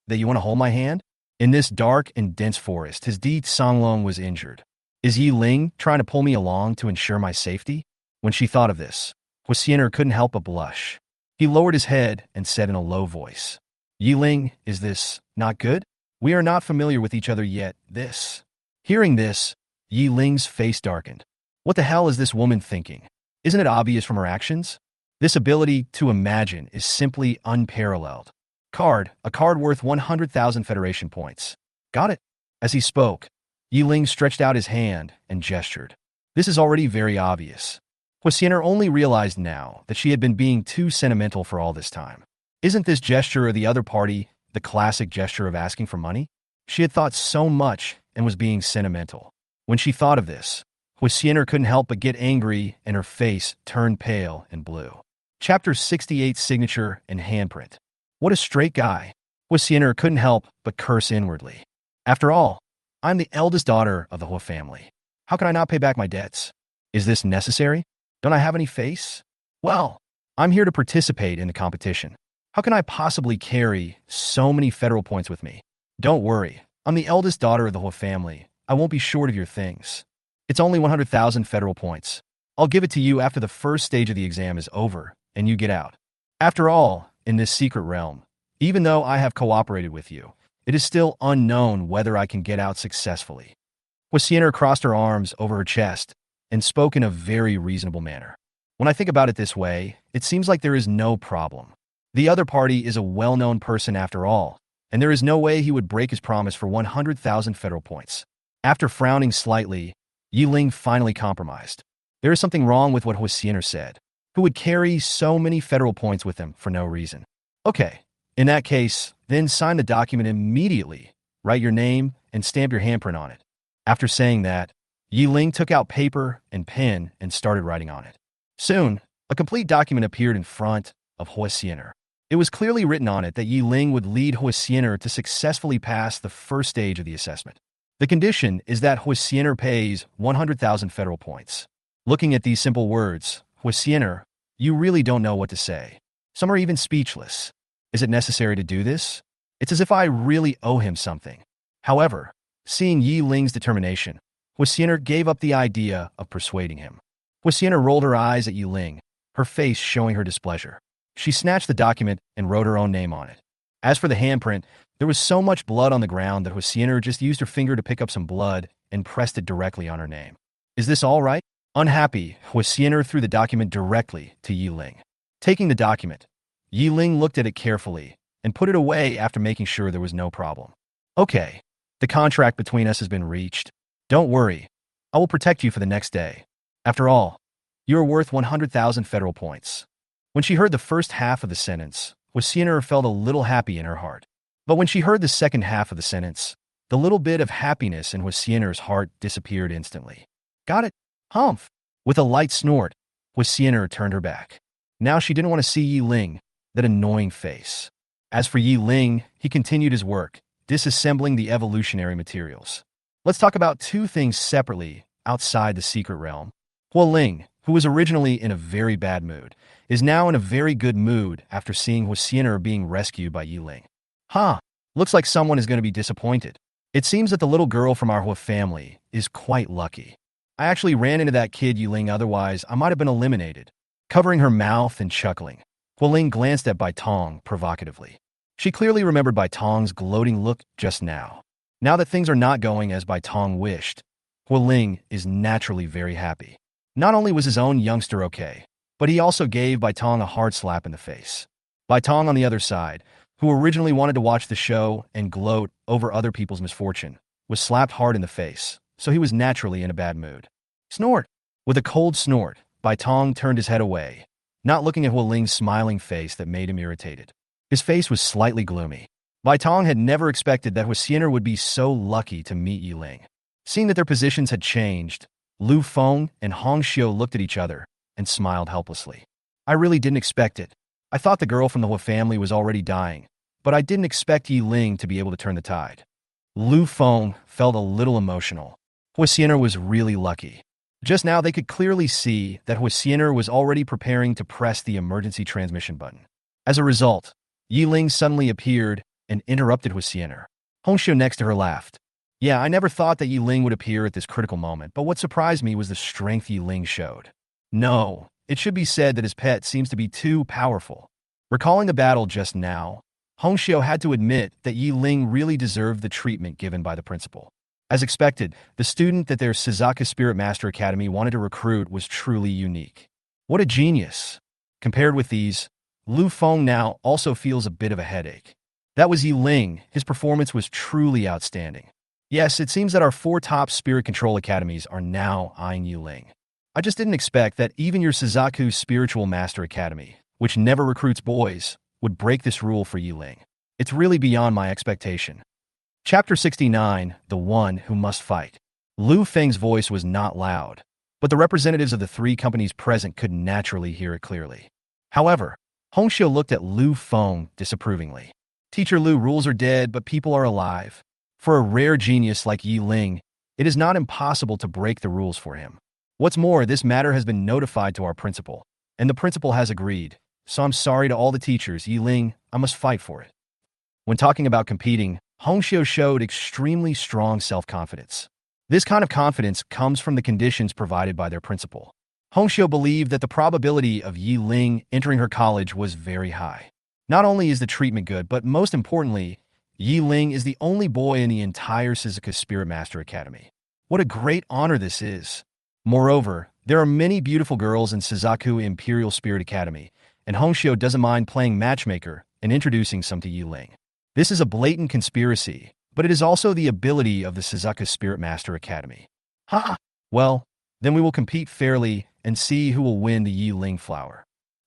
Speaker 1: that you want to hold my hand? In this dark and dense forest, his Di Songlong was injured. Is Yi Ling trying to pull me along to ensure my safety? When she thought of this, Huixiner couldn't help but blush. He lowered his head and said in a low voice, Yi Ling, is this not good? We are not familiar with each other yet, this. Hearing this, Yi Ling's face darkened. What the hell is this woman thinking? Isn't it obvious from her actions? This ability to imagine is simply unparalleled. A card worth 100,000 Federation points. Got it. As he spoke, Yi Ling stretched out his hand and gestured. This is already very obvious. Huixiner only realized now that she had been being too sentimental for all this time. Isn't this gesture of the other party the classic gesture of asking for money? She had thought so much and was being sentimental. When she thought of this, Huixiner couldn't help but get angry and her face turned pale and blue. Chapter 68 Signature and Handprint. What a straight guy. Huixiner couldn't help but curse inwardly. After all, I'm the eldest daughter of the Hua family. How can I not pay back my debts? Is this necessary? Don't I have any face? Well, I'm here to participate in the competition. How can I possibly carry so many federal points with me? Don't worry, I'm the eldest daughter of the Hua family. I won't be short of your things. It's only 100,000 federal points. I'll give it to you after the first stage of the exam is over, and you get out. After all, in this secret realm, even though I have cooperated with you, it is still unknown whether I can get out successfully. Huasianer crossed her arms over her chest and spoke in a very reasonable manner. When I think about it this way, it seems like there is no problem. The other party is a well-known person after all, and there is no way he would break his promise for 100,000 federal points. After frowning slightly, Ying finally compromised. There is something wrong with what Huasianer said. Who would carry so many federal points with him for no reason? Okay, in that case, then sign the document immediately. Write your name and stamp your handprint on it. After saying that, Ying took out paper and pen and started writing on it. Soon, a complete document appeared in front of Huasianer. It was clearly written on it that Ying would lead Huasianer to successfully pass the first stage of the assessment. The condition is that Huasianer pays 100,000 federal points. Looking at these simple words, Huasianer, you really don't know what to say. Some are even speechless. Is it necessary to do this? It's as if I really owe him something. However, seeing Ying's determination, Huasianer gave up the idea of persuading him. Huasianer rolled her eyes at Ying, her face showing her displeasure. She snatched the document and wrote her own name on it. As for the handprint, there was so much blood on the ground that Huasianer just used her finger to pick up some blood and pressed it directly on her name. Is this all right? Unhappy, Huasianer threw the document directly to Ying. Taking the document, Ying looked at it carefully and put it away after making sure there was no problem. Okay, the contract between us has been reached. Don't worry, I will protect you for the next day. After all, you are worth 100,000 federal points. When she heard the first half of the sentence, Huasianer felt a little happy in her heart. But when she heard the second half of the sentence, the little bit of happiness in Huasianer's heart disappeared instantly. Got it? Humph! With a light snort, Huasianer turned her back. Now she didn't want to see Ying, that annoying face. As for Ying, he continued his work, disassembling the evolutionary materials. Let's talk about two things separately outside the secret realm. Ling, who was originally in a very bad mood, is now in a very good mood after seeing Huasianer being rescued by Ying. Looks like someone is going to be disappointed. It seems that the little girl from our Hua family is quite lucky. I actually ran into that kid Ying, otherwise I might have been eliminated. Covering her mouth and chuckling, Ling glanced at Bai Tong provocatively. She clearly remembered Bai Tong's gloating look just now. Now that things are not going as Bai Tong wished, Ling is naturally very happy. Not only was his own youngster okay, but he also gave Bai Tong a hard slap in the face. Bai Tong, on the other side, who originally wanted to watch the show and gloat over other people's misfortune, was slapped hard in the face, so he was naturally in a bad mood. Snort! With a cold snort, Bai Tong turned his head away, not looking at Ling's smiling face that made him irritated. His face was slightly gloomy. Bai Tong had never expected that Huasianer would be so lucky to meet Ying. Seeing that their positions had changed, Lu Feng and Hong Xiu looked at each other and smiled helplessly. I really didn't expect it. I thought the girl from the Hua family was already dying, but I didn't expect Ying to be able to turn the tide. Lu Feng felt a little emotional. Huasianer was really lucky. Just now they could clearly see that Huasianer was already preparing to press the emergency transmission button. As a result, Ying suddenly appeared and interrupted Huasianer. Hong Xiu next to her laughed. Yeah, I never thought that Ying would appear at this critical moment, but what surprised me was the strength Ying showed. No, it should be said that his pet seems to be too powerful. Recalling the battle just now, Hong Xiu had to admit that Ying really deserved the treatment given by the principal. As expected, the student that their Suzaku Spirit Master Academy wanted to recruit was truly unique. What a genius! Compared with these, Lu Feng now also feels a bit of a headache. That was Ying. His performance was truly outstanding. Yes, it seems that our 4 top spirit control academies are now eyeing Ying. I just didn't expect that even your Suzaku Spiritual Master Academy, which never recruits boys, would break this rule for Ying. It's really beyond my expectation. Chapter 69, The One Who Must Fight. Lu Feng's voice was not loud, but the representatives of the 3 companies present could naturally hear it clearly. However, Hong Xiu looked at Lu Feng disapprovingly. Teacher Lu, rules are dead, but people are alive. For a rare genius like Ying, it is not impossible to break the rules for him. What's more, this matter has been notified to our principal, and the principal has agreed, so I'm sorry to all the teachers. Ying, I must fight for it. When talking about competing, Hong Xiu showed extremely strong self-confidence. This kind of confidence comes from the conditions provided by their principal. Hongxiu believed that the probability of Yi Ling entering her college was very high. Not only is the treatment good, but most importantly, Yi Ling is the only boy in the entire Suzuka Spirit Master Academy. What a great honor this is! Moreover, there are many beautiful girls in Suzaku Imperial Spirit Academy, and Hongxiu doesn't mind playing matchmaker and introducing some to Yi Ling. This is a blatant conspiracy, but it is also the ability of the Suzuka Spirit Master Academy. Ha! Well, then we will compete fairly and see who will win the Yi Ling flower.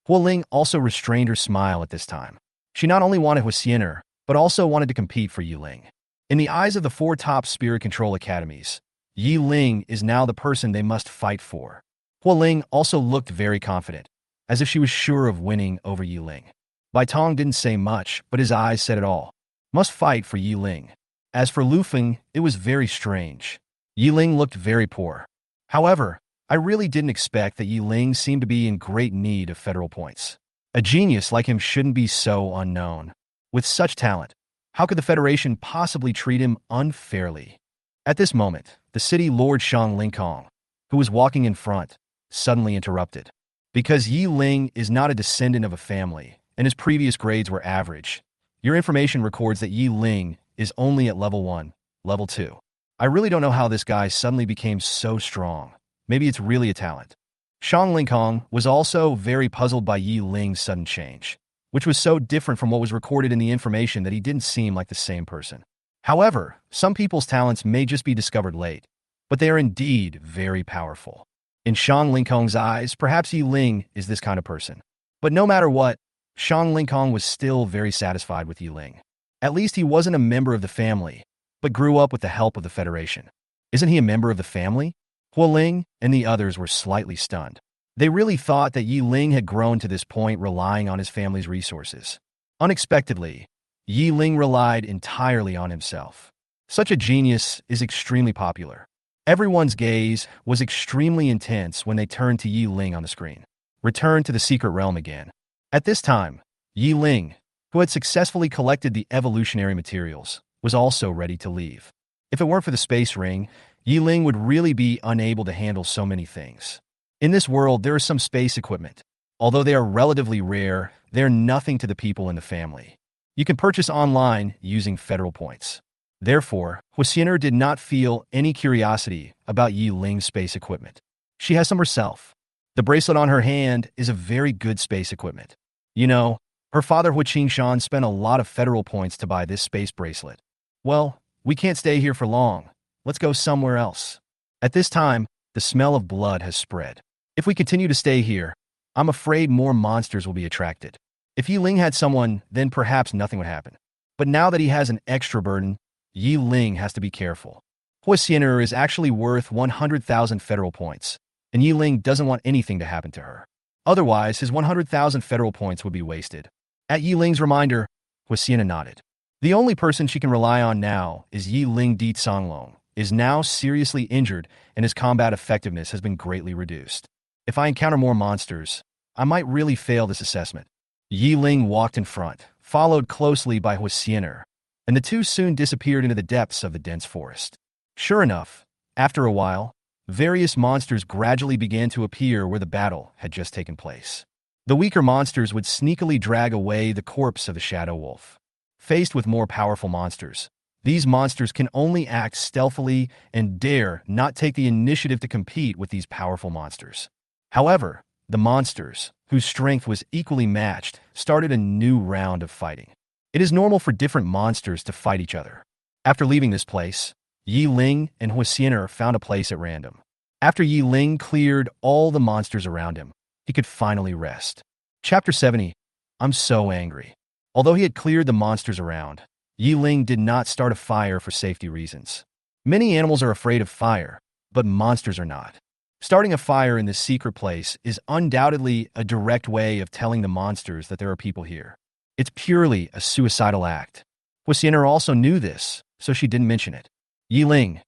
Speaker 1: Hua Ling also restrained her smile at this time. She not only wanted Huasiener, but also wanted to compete for Yi Ling. In the eyes of the 4 top spirit control academies, Yi Ling is now the person they must fight for. Hua Ling also looked very confident, as if she was sure of winning over Yi Ling. Bai Tong didn't say much, but his eyes said it all. Must fight for Yi Ling. As for Lu Feng, it was very strange. Yi Ling looked very poor. However, I really didn't expect that Yi Ling seemed to be in great need of federal points. A genius like him shouldn't be so unknown. With such talent, how could the Federation possibly treat him unfairly? At this moment, the city Lord Shang Lingkong, who was walking in front, suddenly interrupted. Because Yi Ling is not a descendant of a family, and his previous grades were average, your information records that Yi Ling is only at level 1, level 2. I really don't know how this guy suddenly became so strong. Maybe it's really a talent. Shang Lingkong was also very puzzled by Yi Ling's sudden change, which was so different from what was recorded in the information that he didn't seem like the same person. However, some people's talents may just be discovered late, but they are indeed very powerful. In Shang Lingkong's eyes, perhaps Yi Ling is this kind of person. But no matter what, Shang Lingkong was still very satisfied with Yi Ling. At least he wasn't a member of the family, but grew up with the help of the Federation. Isn't he a member of the family? Hua Ling and the others were slightly stunned. They really thought that Yi Ling had grown to this point relying on his family's resources. Unexpectedly, Yi Ling relied entirely on himself. Such a genius is extremely popular. Everyone's gaze was extremely intense when they turned to Yi Ling on the screen. Return to the secret realm again. At this time, Yi Ling, who had successfully collected the evolutionary materials, was also ready to leave. If it weren't for the space ring, Yi Ling would really be unable to handle so many things. In this world, there is some space equipment. Although they are relatively rare, they are nothing to the people in the family. You can purchase online using federal points. Therefore, Huasiener did not feel any curiosity about Yi Ling's space equipment. She has some herself. The bracelet on her hand is a very good space equipment. You know, her father Hua Qingshan spent a lot of federal points to buy this space bracelet. Well, we can't stay here for long. Let's go somewhere else. At this time, the smell of blood has spread. If we continue to stay here, I'm afraid more monsters will be attracted. If Yi Ling had someone, then perhaps nothing would happen. But now that he has an extra burden, Yi Ling has to be careful. Huasiener is actually worth 100,000 federal points, and Yi Ling doesn't want anything to happen to her. Otherwise, his 100,000 federal points would be wasted. At Yi Ling's reminder, Huasiener nodded. The only person she can rely on now is Yi Ling Di Songlong, is now seriously injured and his combat effectiveness has been greatly reduced. If I encounter more monsters, I might really fail this assessment. Yi Ling walked in front, followed closely by Huasiener, and the two soon disappeared into the depths of the dense forest. Sure enough, after a while, various monsters gradually began to appear where the battle had just taken place. The weaker monsters would sneakily drag away the corpse of the shadow wolf. Faced with more powerful monsters, these monsters can only act stealthily and dare not take the initiative to compete with these powerful monsters. However, the monsters, whose strength was equally matched, started a new round of fighting. It is normal for different monsters to fight each other. After leaving this place, Yi Ling and Huasiener found a place at random. After Yi Ling cleared all the monsters around him, he could finally rest. Chapter 70. I'm so angry. Although he had cleared the monsters around, Yi Ling did not start a fire for safety reasons. Many animals are afraid of fire, but monsters are not. Starting a fire in this secret place is undoubtedly a direct way of telling the monsters that there are people here. It's purely a suicidal act. Huasiener also knew this, so she didn't mention it. Yi Ling,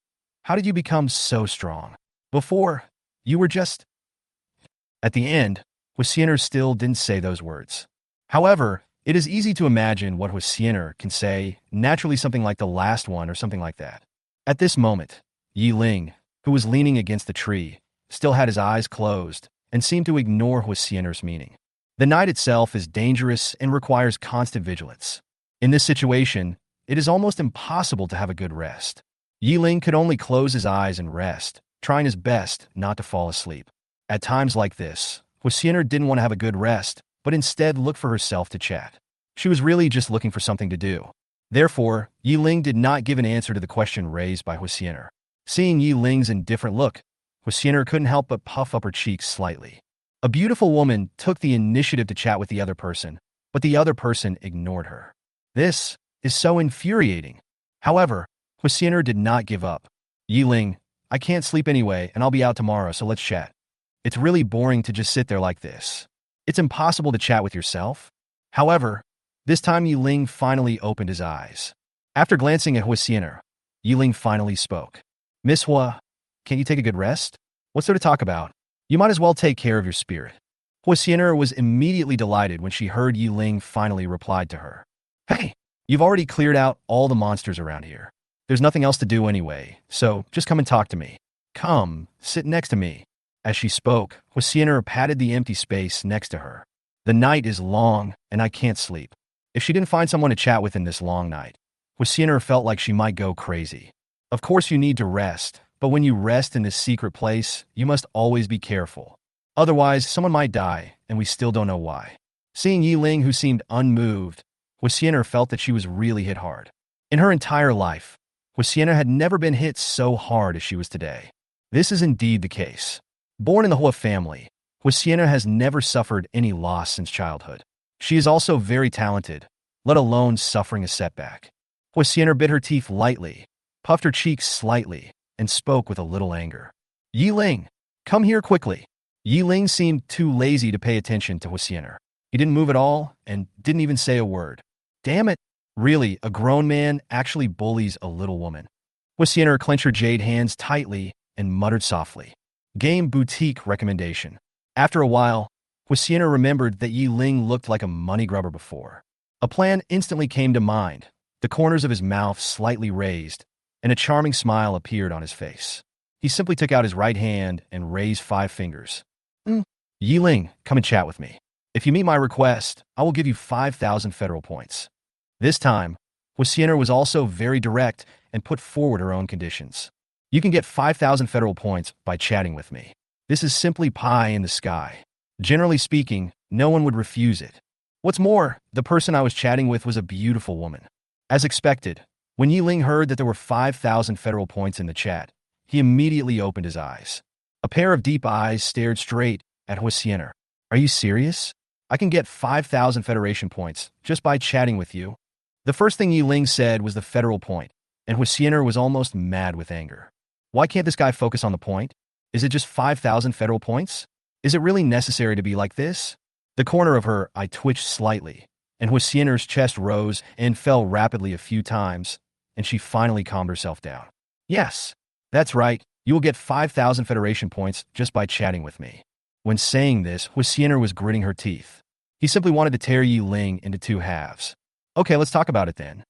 Speaker 1: how did you become so strong? Before, you were just... At the end, Huasiener still didn't say those words. However, it is easy to imagine what Huasiener can say, naturally something like the last one or something like that. At this moment, Ling, who was leaning against the tree, still had his eyes closed and seemed to ignore Huasiener's meaning. The night itself is dangerous and requires constant vigilance. In this situation, it is almost impossible to have a good rest. Ling could only close his eyes and rest, trying his best not to fall asleep. At times like this, Huasiener didn't want to have a good rest, but instead looked for herself to chat. She was really just looking for something to do. Therefore, Ling did not give an answer to the question raised by Huasiener. Seeing Ling's indifferent look, Huasiener couldn't help but puff up her cheeks slightly. A beautiful woman took the initiative to chat with the other person, but the other person ignored her. This is so infuriating. However, Huasiener did not give up. Ling, I can't sleep anyway, and I'll be out tomorrow, so let's chat. It's really boring to just sit there like this. It's impossible to chat with yourself. However, this time Ling finally opened his eyes. After glancing at Huasiener, Ling finally spoke. Miss Hua, can't you take a good rest? What's there to talk about? You might as well take care of your spirit. Huasiener was immediately delighted when she heard Ling finally replied to her. Hey, you've already cleared out all the monsters around here. There's nothing else to do anyway, so just come and talk to me. Come, sit next to me. As she spoke, Huasiener patted the empty space next to her. The night is long, and I can't sleep. If she didn't find someone to chat with in this long night, Huasiener felt like she might go crazy. Of course you need to rest, but when you rest in this secret place, you must always be careful. Otherwise, someone might die, and we still don't know why. Seeing Ling, who seemed unmoved, Huasiener felt that she was really hit hard. In her entire life, Huasiener had never been hit so hard as she was today. This is indeed the case. Born in the Hua family, Huasiener has never suffered any loss since childhood. She is also very talented, let alone suffering a setback. Huasiener bit her teeth lightly, puffed her cheeks slightly, and spoke with a little anger. Ling, come here quickly. Ling seemed too lazy to pay attention to Huasiener. He didn't move at all and didn't even say a word. Damn it. Really, a grown man actually bullies a little woman. Huasiener clenched her jade hands tightly and muttered softly. Game boutique recommendation. After a while, Huasiener remembered that Ling looked like a money grubber before. A plan instantly came to mind, the corners of his mouth slightly raised, and a charming smile appeared on his face. He simply took out his right hand and raised 5 fingers. Ling, come and chat with me. If you meet my request, I will give you 5,000 federal points. This time, Huasiener was also very direct and put forward her own conditions. You can get 5,000 federal points by chatting with me. This is simply pie in the sky. Generally speaking, no one would refuse it. What's more, the person I was chatting with was a beautiful woman. As expected, when Ling heard that there were 5,000 federal points in the chat, he immediately opened his eyes. A pair of deep eyes stared straight at Huasiener. Are you serious? I can get 5,000 Federation points just by chatting with you. The first thing Ling said was the federal point, and Huasiener was almost mad with anger. Why can't this guy focus on the point? Is it just 5,000 federal points? Is it really necessary to be like this? The corner of her eye twitched slightly, and Huasiener's chest rose and fell rapidly a few times, and she finally calmed herself down. Yes, that's right. You will get 5,000 Federation points just by chatting with me. When saying this, Huasiener was gritting her teeth. He simply wanted to tear Ling into 2 halves. Okay, let's talk about it then.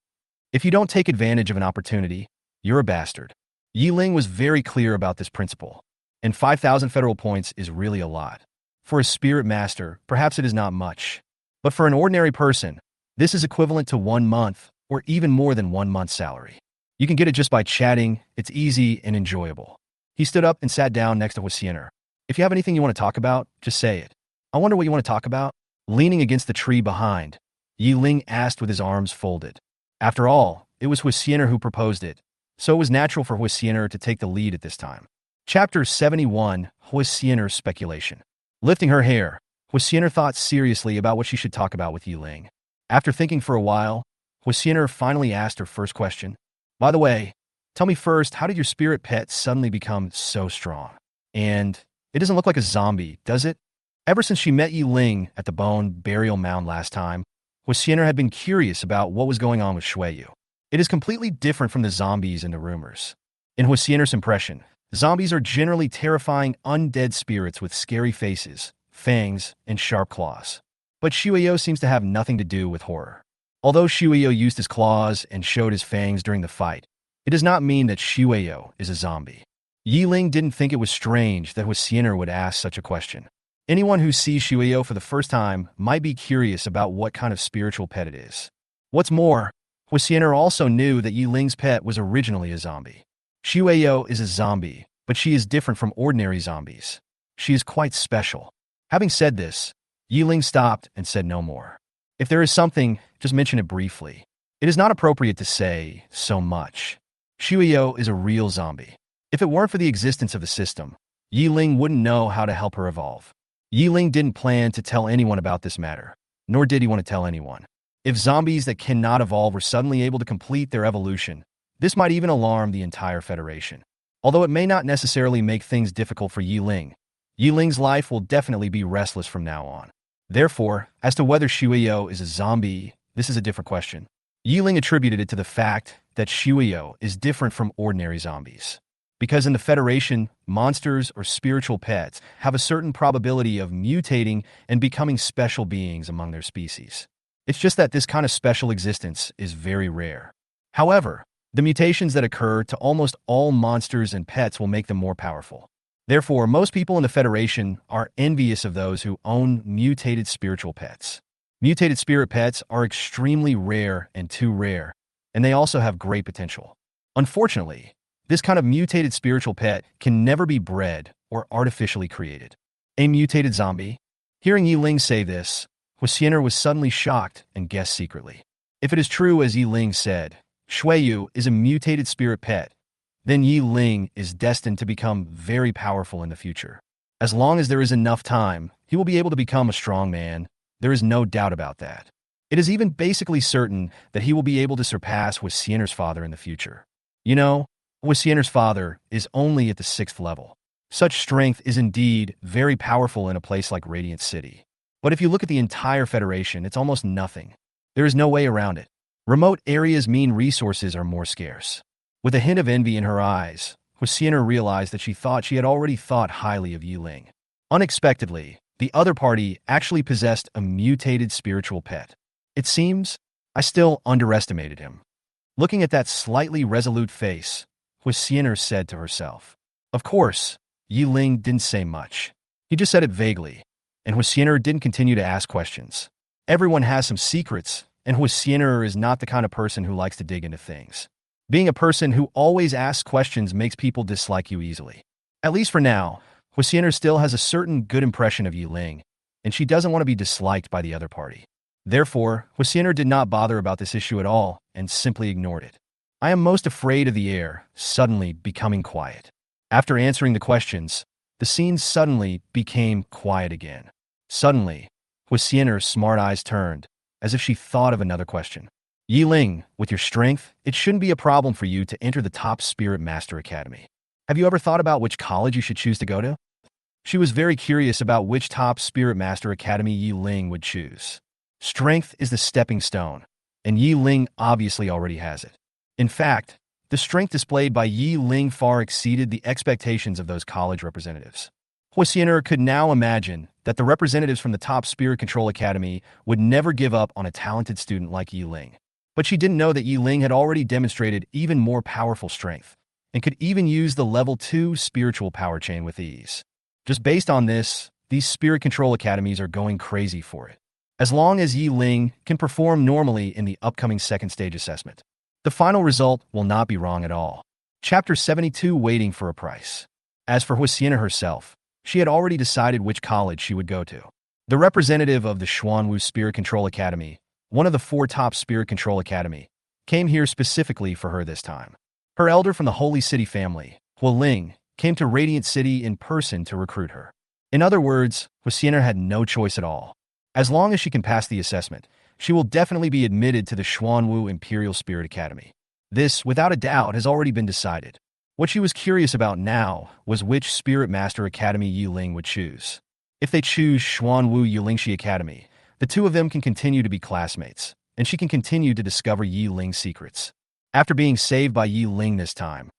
Speaker 1: If you don't take advantage of an opportunity, you're a bastard. Ling was very clear about this principle, and 5,000 federal points is really a lot. For a spirit master, perhaps it is not much. But for an ordinary person, this is equivalent to 1 month or even more than 1 month's salary. You can get it just by chatting. It's easy and enjoyable. He stood up and sat down next to Huasiener. If you have anything you want to talk about, just say it. I wonder what you want to talk about? Leaning against the tree behind, Ling asked with his arms folded. After all, it was Huasiener who proposed it, so it was natural for Huasiener to take the lead at this time. Chapter 71, Huasiener's Speculation. Lifting her hair, Huasiener thought seriously about what she should talk about with Ling. After thinking for a while, Huasiener finally asked her first question. By the way, tell me first, how did your spirit pet suddenly become so strong? And it doesn't look like a zombie, does it? Ever since she met Ling at the bone burial mound last time, Huasiener had been curious about what was going on with Shuiyu. It is completely different from the zombies in the rumors. In Huasiener's impression, zombies are generally terrifying undead spirits with scary faces, fangs, and sharp claws. But Shuiyu seems to have nothing to do with horror. Although Shuiyu used his claws and showed his fangs during the fight, It does not mean that Shueyo is a zombie. Yi Ling didn't think it was strange that Huasiener would ask such a question. Anyone who sees Shueyo for the first time might be curious about what kind of spiritual pet it is. What's more, Huasiener also knew that Yi Ling's pet was originally a zombie. Shueyo is a zombie, but she is different from ordinary zombies. She is quite special. Having said this, Yi Ling stopped and said no more. If there is something, just mention it briefly. It is not appropriate to say so much. Shueyo is a real zombie. If it weren't for the existence of the system, Yi Ling wouldn't know how to help her evolve. Yi Ling didn't plan to tell anyone about this matter, nor did he want to tell anyone. If zombies that cannot evolve were suddenly able to complete their evolution, this might even alarm the entire Federation. Although it may not necessarily make things difficult for Yi Ling's life will definitely be restless from now on. Therefore, as to whether Shueyo is a zombie, this is a different question. Yi Ling attributed it to the fact that Shueyo is different from ordinary zombies. Because in the Federation, monsters or spiritual pets have a certain probability of mutating and becoming special beings among their species. It's just that this kind of special existence is very rare. However, the mutations that occur to almost all monsters and pets will make them more powerful. Therefore, most people in the Federation are envious of those who own mutated spiritual pets. Mutated spirit pets are extremely rare and too rare, and they also have great potential. Unfortunately, this kind of mutated spiritual pet can never be bred or artificially created. A mutated zombie? Hearing Yi Ling say this, Huasiener was suddenly shocked and guessed secretly. If it is true as Yi Ling said, Shueyu is a mutated spirit pet, then Yi Ling is destined to become very powerful in the future. As long as there is enough time, he will be able to become a strong man. There is no doubt about that. It is even basically certain that he will be able to surpass Huasiener's father in the future. You know, Huasiener's father is only at the 6th level. Such strength is indeed very powerful in a place like Radiant City. But if you look at the entire Federation, it's almost nothing. There is no way around it. Remote areas mean resources are more scarce. With a hint of envy in her eyes, Huasiener realized that she thought she had already thought highly of Yi Ling. Unexpectedly, the other party actually possessed a mutated spiritual pet. It seems I still underestimated him. Looking at that slightly resolute face, Huasiener said to herself. Of course, Yi Ling didn't say much. He just said it vaguely, and Huasiener didn't continue to ask questions. Everyone has some secrets, and Huasiener is not the kind of person who likes to dig into things. Being a person who always asks questions makes people dislike you easily. At least for now, Huasiener still has a certain good impression of Yi Ling, and she doesn't want to be disliked by the other party. Therefore, Huasiener did not bother about this issue at all and simply ignored it. I am most afraid of the air suddenly becoming quiet. After answering the questions, the scene suddenly became quiet again. Suddenly, Huasiener's smart eyes turned, as if she thought of another question. Yi Ling, with your strength, it shouldn't be a problem for you to enter the top Spirit Master Academy. Have you ever thought about which college you should choose to go to? She was very curious about which top Spirit Master Academy Yi Ling would choose. Strength is the stepping stone, and Yi Ling obviously already has it. In fact, the strength displayed by Yi Ling far exceeded the expectations of those college representatives. Huasiener could now imagine that the representatives from the top Spirit Control Academy would never give up on a talented student like Yi Ling. But she didn't know that Yi Ling had already demonstrated even more powerful strength, and could even use the level 2 spiritual power chain with ease. Just based on this, these Spirit Control Academies are going crazy for it. As long as Yi Ling can perform normally in the upcoming second stage assessment, the final result will not be wrong at all. Chapter 72, Waiting for a Price. As for Huasiener herself, she had already decided which college she would go to. The representative of the Xuanwu Spirit Control Academy, one of the 4 top Spirit Control Academy, came here specifically for her this time. Her elder from the Holy City family, Hua Ling, came to Radiant City in person to recruit her. In other words, Huasiener had no choice at all. As long as she can pass the assessment, she will definitely be admitted to the Xuanwu Imperial Spirit Academy. This, without a doubt, has already been decided. What she was curious about now was which Spirit Master Academy Yi Ling would choose. If they choose Xuanwu Yulingshi Academy, the two of them can continue to be classmates, and she can continue to discover Yi Ling's secrets. After being saved by Yi Ling this time,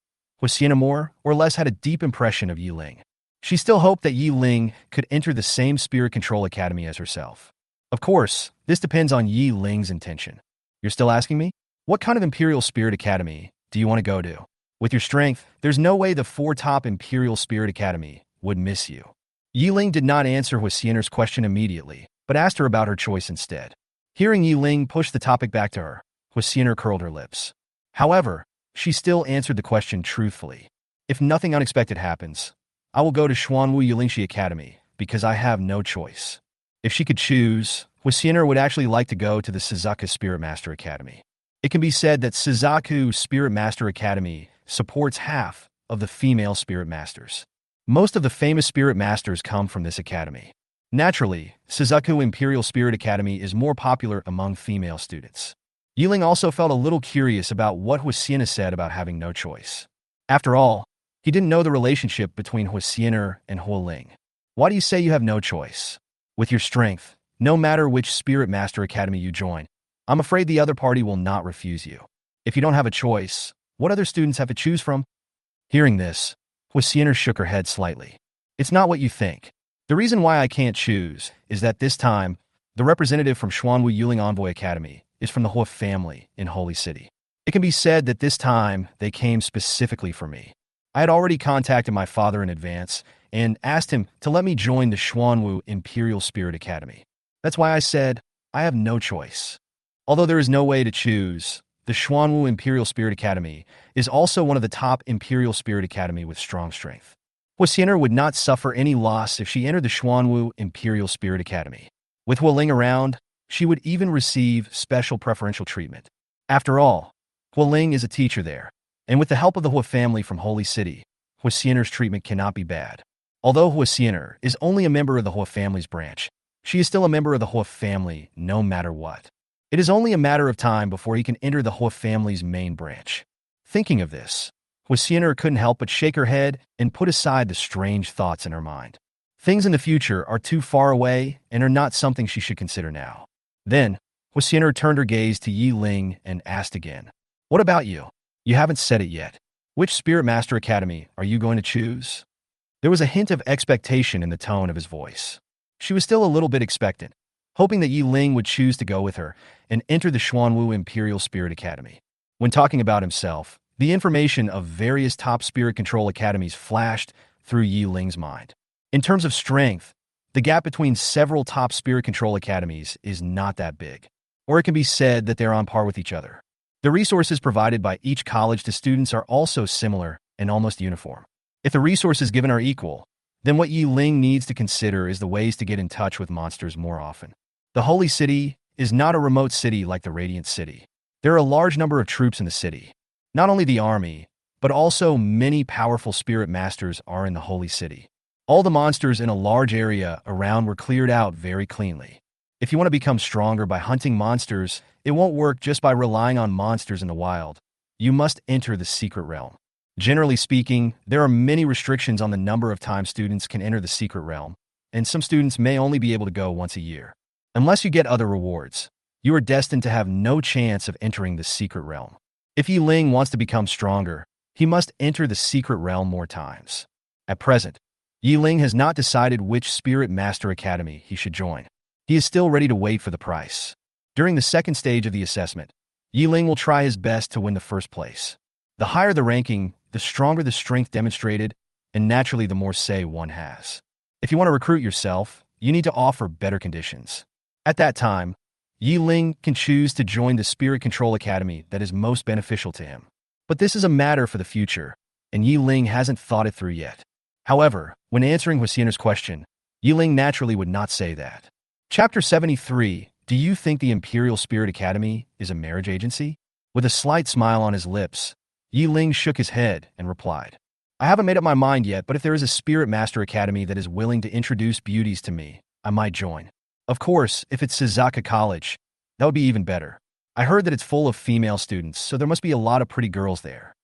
Speaker 1: Huasiener more or less had a deep impression of Yi Ling. She still hoped that Yi Ling could enter the same Spirit Control Academy as herself. Of course, this depends on Yi Ling's intention. You're still asking me? What kind of Imperial Spirit Academy do you want to go to? With your strength, there's no way the 4 top Imperial Spirit Academy would miss you. Yiling did not answer Huasiener's question immediately, but asked her about her choice instead. Hearing Yiling push the topic back to her, Huasiener curled her lips. However, she still answered the question truthfully. If nothing unexpected happens, I will go to Xuanwu Yulingshi Academy because I have no choice. If she could choose, Huasiener would actually like to go to the Suzaku Spirit Master Academy. It can be said that Suzaku Spirit Master Academy supports half of the female Spirit Masters. Most of the famous Spirit Masters come from this academy. Naturally, Suzaku Imperial Spirit Academy is more popular among female students. Yiling also felt a little curious about what Huasiener said about having no choice. After all, he didn't know the relationship between Huasiener and Hualing. Why do you say you have no choice? With your strength, no matter which Spirit Master Academy you join, I'm afraid the other party will not refuse you. If you don't have a choice, what other students have to choose from? Hearing this, Huasiener shook her head slightly. It's not what you think. The reason why I can't choose is that this time, the representative from Xuanwu Yuling Envoy Academy is from the Hua family in Holy City. It can be said that this time they came specifically for me. I had already contacted my father in advance and asked him to let me join the Xuanwu Imperial Spirit Academy. That's why I said I have no choice. Although there is no way to choose, the Xuanwu Imperial Spirit Academy is also one of the top Imperial Spirit Academy with strong strength. Huasiener would not suffer any loss if she entered the Xuanwu Imperial Spirit Academy. With Hualing around, she would even receive special preferential treatment. After all, Hualing is a teacher there, and with the help of the Hua family from Holy City, Huasiener's treatment cannot be bad. Although Huasiener is only a member of the Hua family's branch, she is still a member of the Hua family no matter what. It is only a matter of time before he can enter the Hua family's main branch. Thinking of this, Huasiener couldn't help but shake her head and put aside the strange thoughts in her mind. Things in the future are too far away and are not something she should consider now. Then, Huasiener turned her gaze to Yiling and asked again, "What about you? You haven't said it yet. Which Spirit Master Academy are you going to choose?" There was a hint of expectation in the tone of his voice. She was still a little bit expectant, hoping that Yiling would choose to go with her and enter the Xuanwu Imperial Spirit Academy. When talking about himself, the information of various top spirit control academies flashed through Yiling's mind. In terms of strength, the gap between several top spirit control academies is not that big, or it can be said that they're on par with each other. The resources provided by each college to students are also similar and almost uniform. If the resources given are equal, then what Yiling needs to consider is the ways to get in touch with monsters more often. The Holy City is not a remote city like the Radiant City. There are a large number of troops in the city. Not only the army, but also many powerful spirit masters are in the Holy City. All the monsters in a large area around were cleared out very cleanly. If you want to become stronger by hunting monsters, it won't work just by relying on monsters in the wild. You must enter the secret realm. Generally speaking, there are many restrictions on the number of times students can enter the secret realm, and some students may only be able to go once a year. Unless you get other rewards, you are destined to have no chance of entering the secret realm. If Yiling wants to become stronger, he must enter the secret realm more times. At present, Yiling has not decided which Spirit Master Academy he should join. He is still ready to wait for the price. During the second stage of the assessment, Yiling will try his best to win the first place. The higher the ranking, the stronger the strength demonstrated, and naturally the more say one has. If you want to recruit yourself, you need to offer better conditions. At that time, Yiling can choose to join the Spirit Control Academy that is most beneficial to him. But this is a matter for the future, and Yiling hasn't thought it through yet. However, when answering Huasiener's question, Yiling naturally would not say that. Chapter 73, Do you think the Imperial Spirit Academy is a marriage agency? With a slight smile on his lips, Yiling shook his head and replied, I haven't made up my mind yet, but if there is a Spirit Master Academy that is willing to introduce beauties to me, I might join. Of course, if it's Suzaku College, that would be even better. I heard that it's full of female students, so there must be a lot of pretty girls there.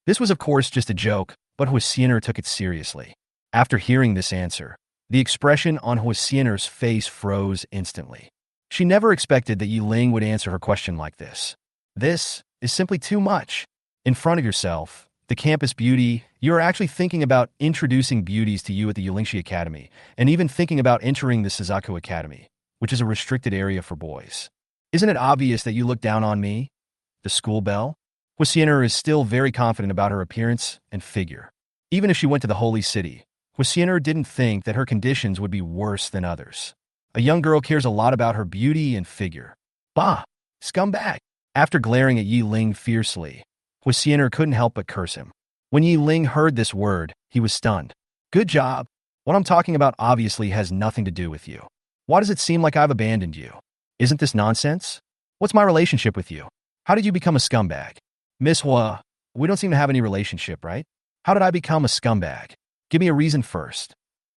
Speaker 1: This was of course just a joke, but Huasiener took it seriously. After hearing this answer, the expression on Huasiener's face froze instantly. She never expected that Yiling would answer her question like this. This is simply too much. In front of yourself, the campus beauty, you are actually thinking about introducing beauties to you at the Yulingshi Academy, and even thinking about entering the Suzaku Academy, which is a restricted area for boys. Isn't it obvious that you look down on me? The school belle? Huisiener is still very confident about her appearance and figure. Even if she went to the holy city, Huisiener didn't think that her conditions would be worse than others. A young girl cares a lot about her beauty and figure. Bah! Scumbag! After glaring at Yi Ling fiercely, Huisiener couldn't help but curse him. When Yi Ling heard this word, he was stunned. Good job. What I'm talking about obviously has nothing to do with you. Why does it seem like I've abandoned you? Isn't this nonsense? What's my relationship with you? How did you become a scumbag? Miss Hua, we don't seem to have any relationship, right? How did I become a scumbag? Give me a reason first.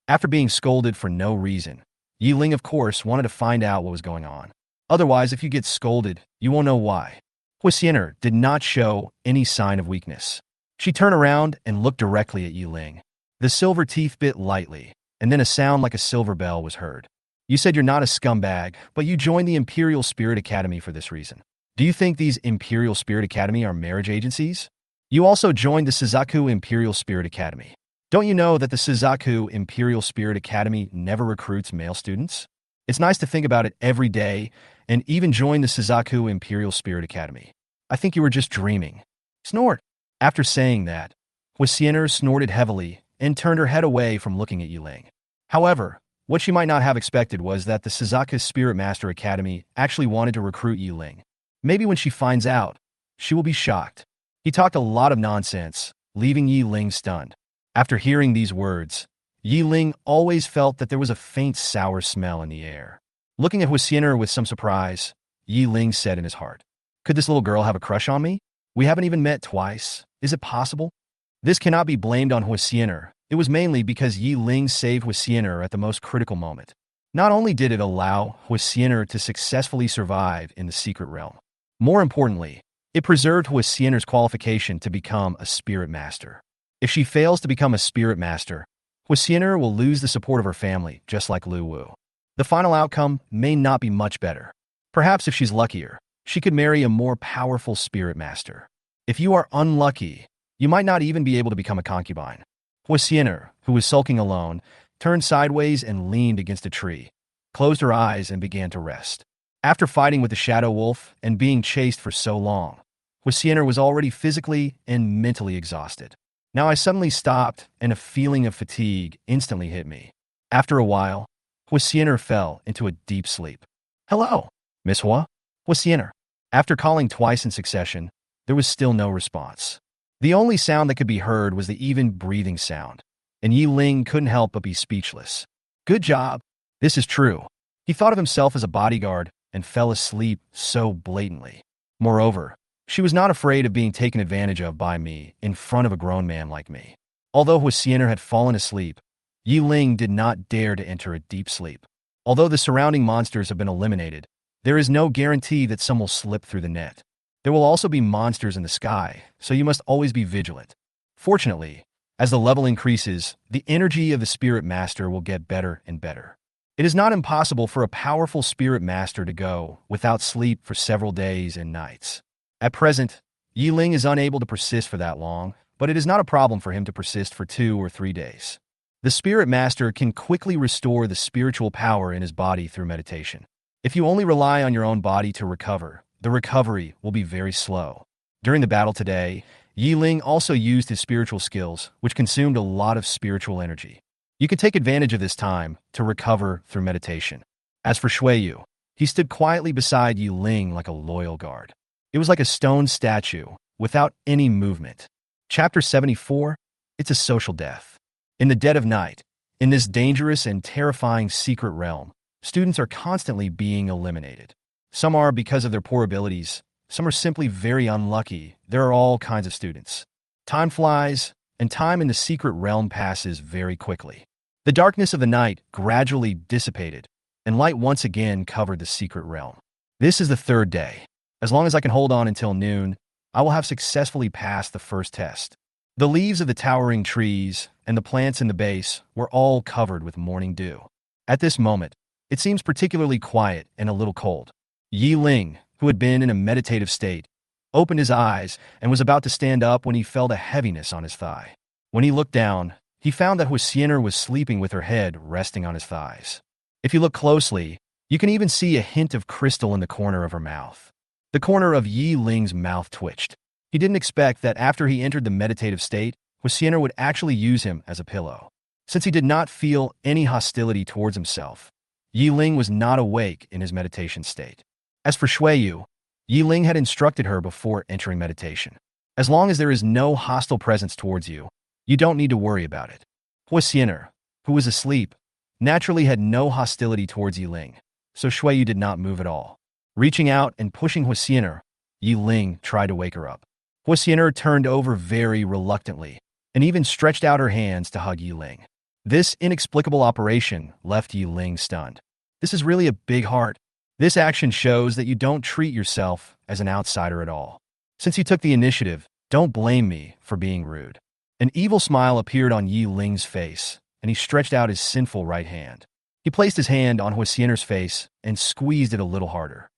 Speaker 1: After being scolded for no reason, Yi Ling, of course, wanted to find out what was going on. Otherwise, if you get scolded, you won't know why. Huisiener did not show any sign of weakness. She turned around and looked directly at Yi Ling. The silver teeth bit lightly, and then a sound like a silver bell was heard. You said you're not a scumbag, but you joined the Imperial Spirit Academy for this reason. Do you think these Imperial Spirit Academy are marriage agencies? You also joined the Suzaku Imperial Spirit Academy. Don't you know that the Suzaku Imperial Spirit Academy never recruits male students? It's nice to think about it every day and even join the Suzaku Imperial Spirit Academy. I think you were just dreaming. Snort. After saying that, Huisiener snorted heavily and turned her head away from looking at Yi Ling. However, what she might not have expected was that the Suzaku Spirit Master Academy actually wanted to recruit Yi Ling. Maybe when she finds out, she will be shocked. He talked a lot of nonsense, leaving Yi Ling stunned. After hearing these words, Yi Ling always felt that there was a faint sour smell in the air. Looking at Huisiener with some surprise, Yi Ling said in his heart, "Could this little girl have a crush on me? We haven't even met twice. Is it possible?" This cannot be blamed on Huisiener. It was mainly because Yi Ling saved Huisiener at the most critical moment. Not only did it allow Huisiener to successfully survive in the secret realm, more importantly, it preserved Huisiener's qualification to become a spirit master. If she fails to become a spirit master, Huisiener will lose the support of her family, just like Lu Wu. The final outcome may not be much better. Perhaps if she's luckier, she could marry a more powerful spirit master. If you are unlucky, you might not even be able to become a concubine. Huisiener, who was sulking alone, turned sideways and leaned against a tree, closed her eyes and began to rest. After fighting with the shadow wolf and being chased for so long, Huisiener was already physically and mentally exhausted. Now I suddenly stopped and a feeling of fatigue instantly hit me. After a while, Huisiener fell into a deep sleep. "Hello, Miss Hua?" Huisiener. After calling twice in succession, there was still no response. The only sound that could be heard was the even breathing sound, and Yi Ling couldn't help but be speechless. Good job. This is true. He thought of himself as a bodyguard and fell asleep so blatantly. Moreover, she was not afraid of being taken advantage of by me in front of a grown man like me. Although Huisiener had fallen asleep, Yi Ling did not dare to enter a deep sleep. Although the surrounding monsters have been eliminated, there is no guarantee that some will slip through the net. There will also be monsters in the sky, so you must always be vigilant. Fortunately, as the level increases, the energy of the Spirit Master will get better and better. It is not impossible for a powerful Spirit Master to go without sleep for several days and nights. At present, Yi Ling is unable to persist for that long, but it is not a problem for him to persist for 2 or 3 days. The Spirit Master can quickly restore the spiritual power in his body through meditation. If you only rely on your own body to recover, the recovery will be very slow. During the battle today, Yi Ling also used his spiritual skills, which consumed a lot of spiritual energy. You can take advantage of this time to recover through meditation. As for Shuiyu, he stood quietly beside Yi Ling like a loyal guard. It was like a stone statue, without any movement. Chapter 74, It's a Social Death. In the dead of night, in this dangerous and terrifying secret realm, students are constantly being eliminated. Some are because of their poor abilities, some are simply very unlucky. There are all kinds of students. Time flies, and time in the secret realm passes very quickly. The darkness of the night gradually dissipated, and light once again covered the secret realm. This is the 3rd day. As long as I can hold on until noon, I will have successfully passed the first test. The leaves of the towering trees and the plants in the base were all covered with morning dew. At this moment, it seems particularly quiet and a little cold. Yi Ling, who had been in a meditative state, opened his eyes and was about to stand up when he felt a heaviness on his thigh. When he looked down, he found that Huisiener was sleeping with her head resting on his thighs. If you look closely, you can even see a hint of crystal in the corner of her mouth. The corner of Yi Ling's mouth twitched. He didn't expect that after he entered the meditative state, Huisiener would actually use him as a pillow. Since he did not feel any hostility towards himself, Yi Ling was not awake in his meditation state. As for Shuiyu, Yi Ling had instructed her before entering meditation. As long as there is no hostile presence towards you, you don't need to worry about it. Huisiener, who was asleep, naturally had no hostility towards Yi Ling, so Shuiyu did not move at all. Reaching out and pushing Huisiener, Yi Ling tried to wake her up. Huisiener turned over very reluctantly and even stretched out her hands to hug Yi Ling. This inexplicable operation left Yi Ling stunned. This is really a big heart. This action shows that you don't treat yourself as an outsider at all. Since you took the initiative, don't blame me for being rude. An evil smile appeared on Yi Ling's face, and he stretched out his sinful right hand. He placed his hand on Huisiener's face and squeezed it a little harder.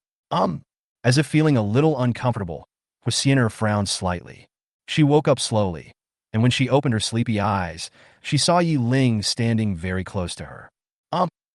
Speaker 1: As if feeling a little uncomfortable, Huisiener frowned slightly. She woke up slowly, and when she opened her sleepy eyes, she saw Yi Ling standing very close to her.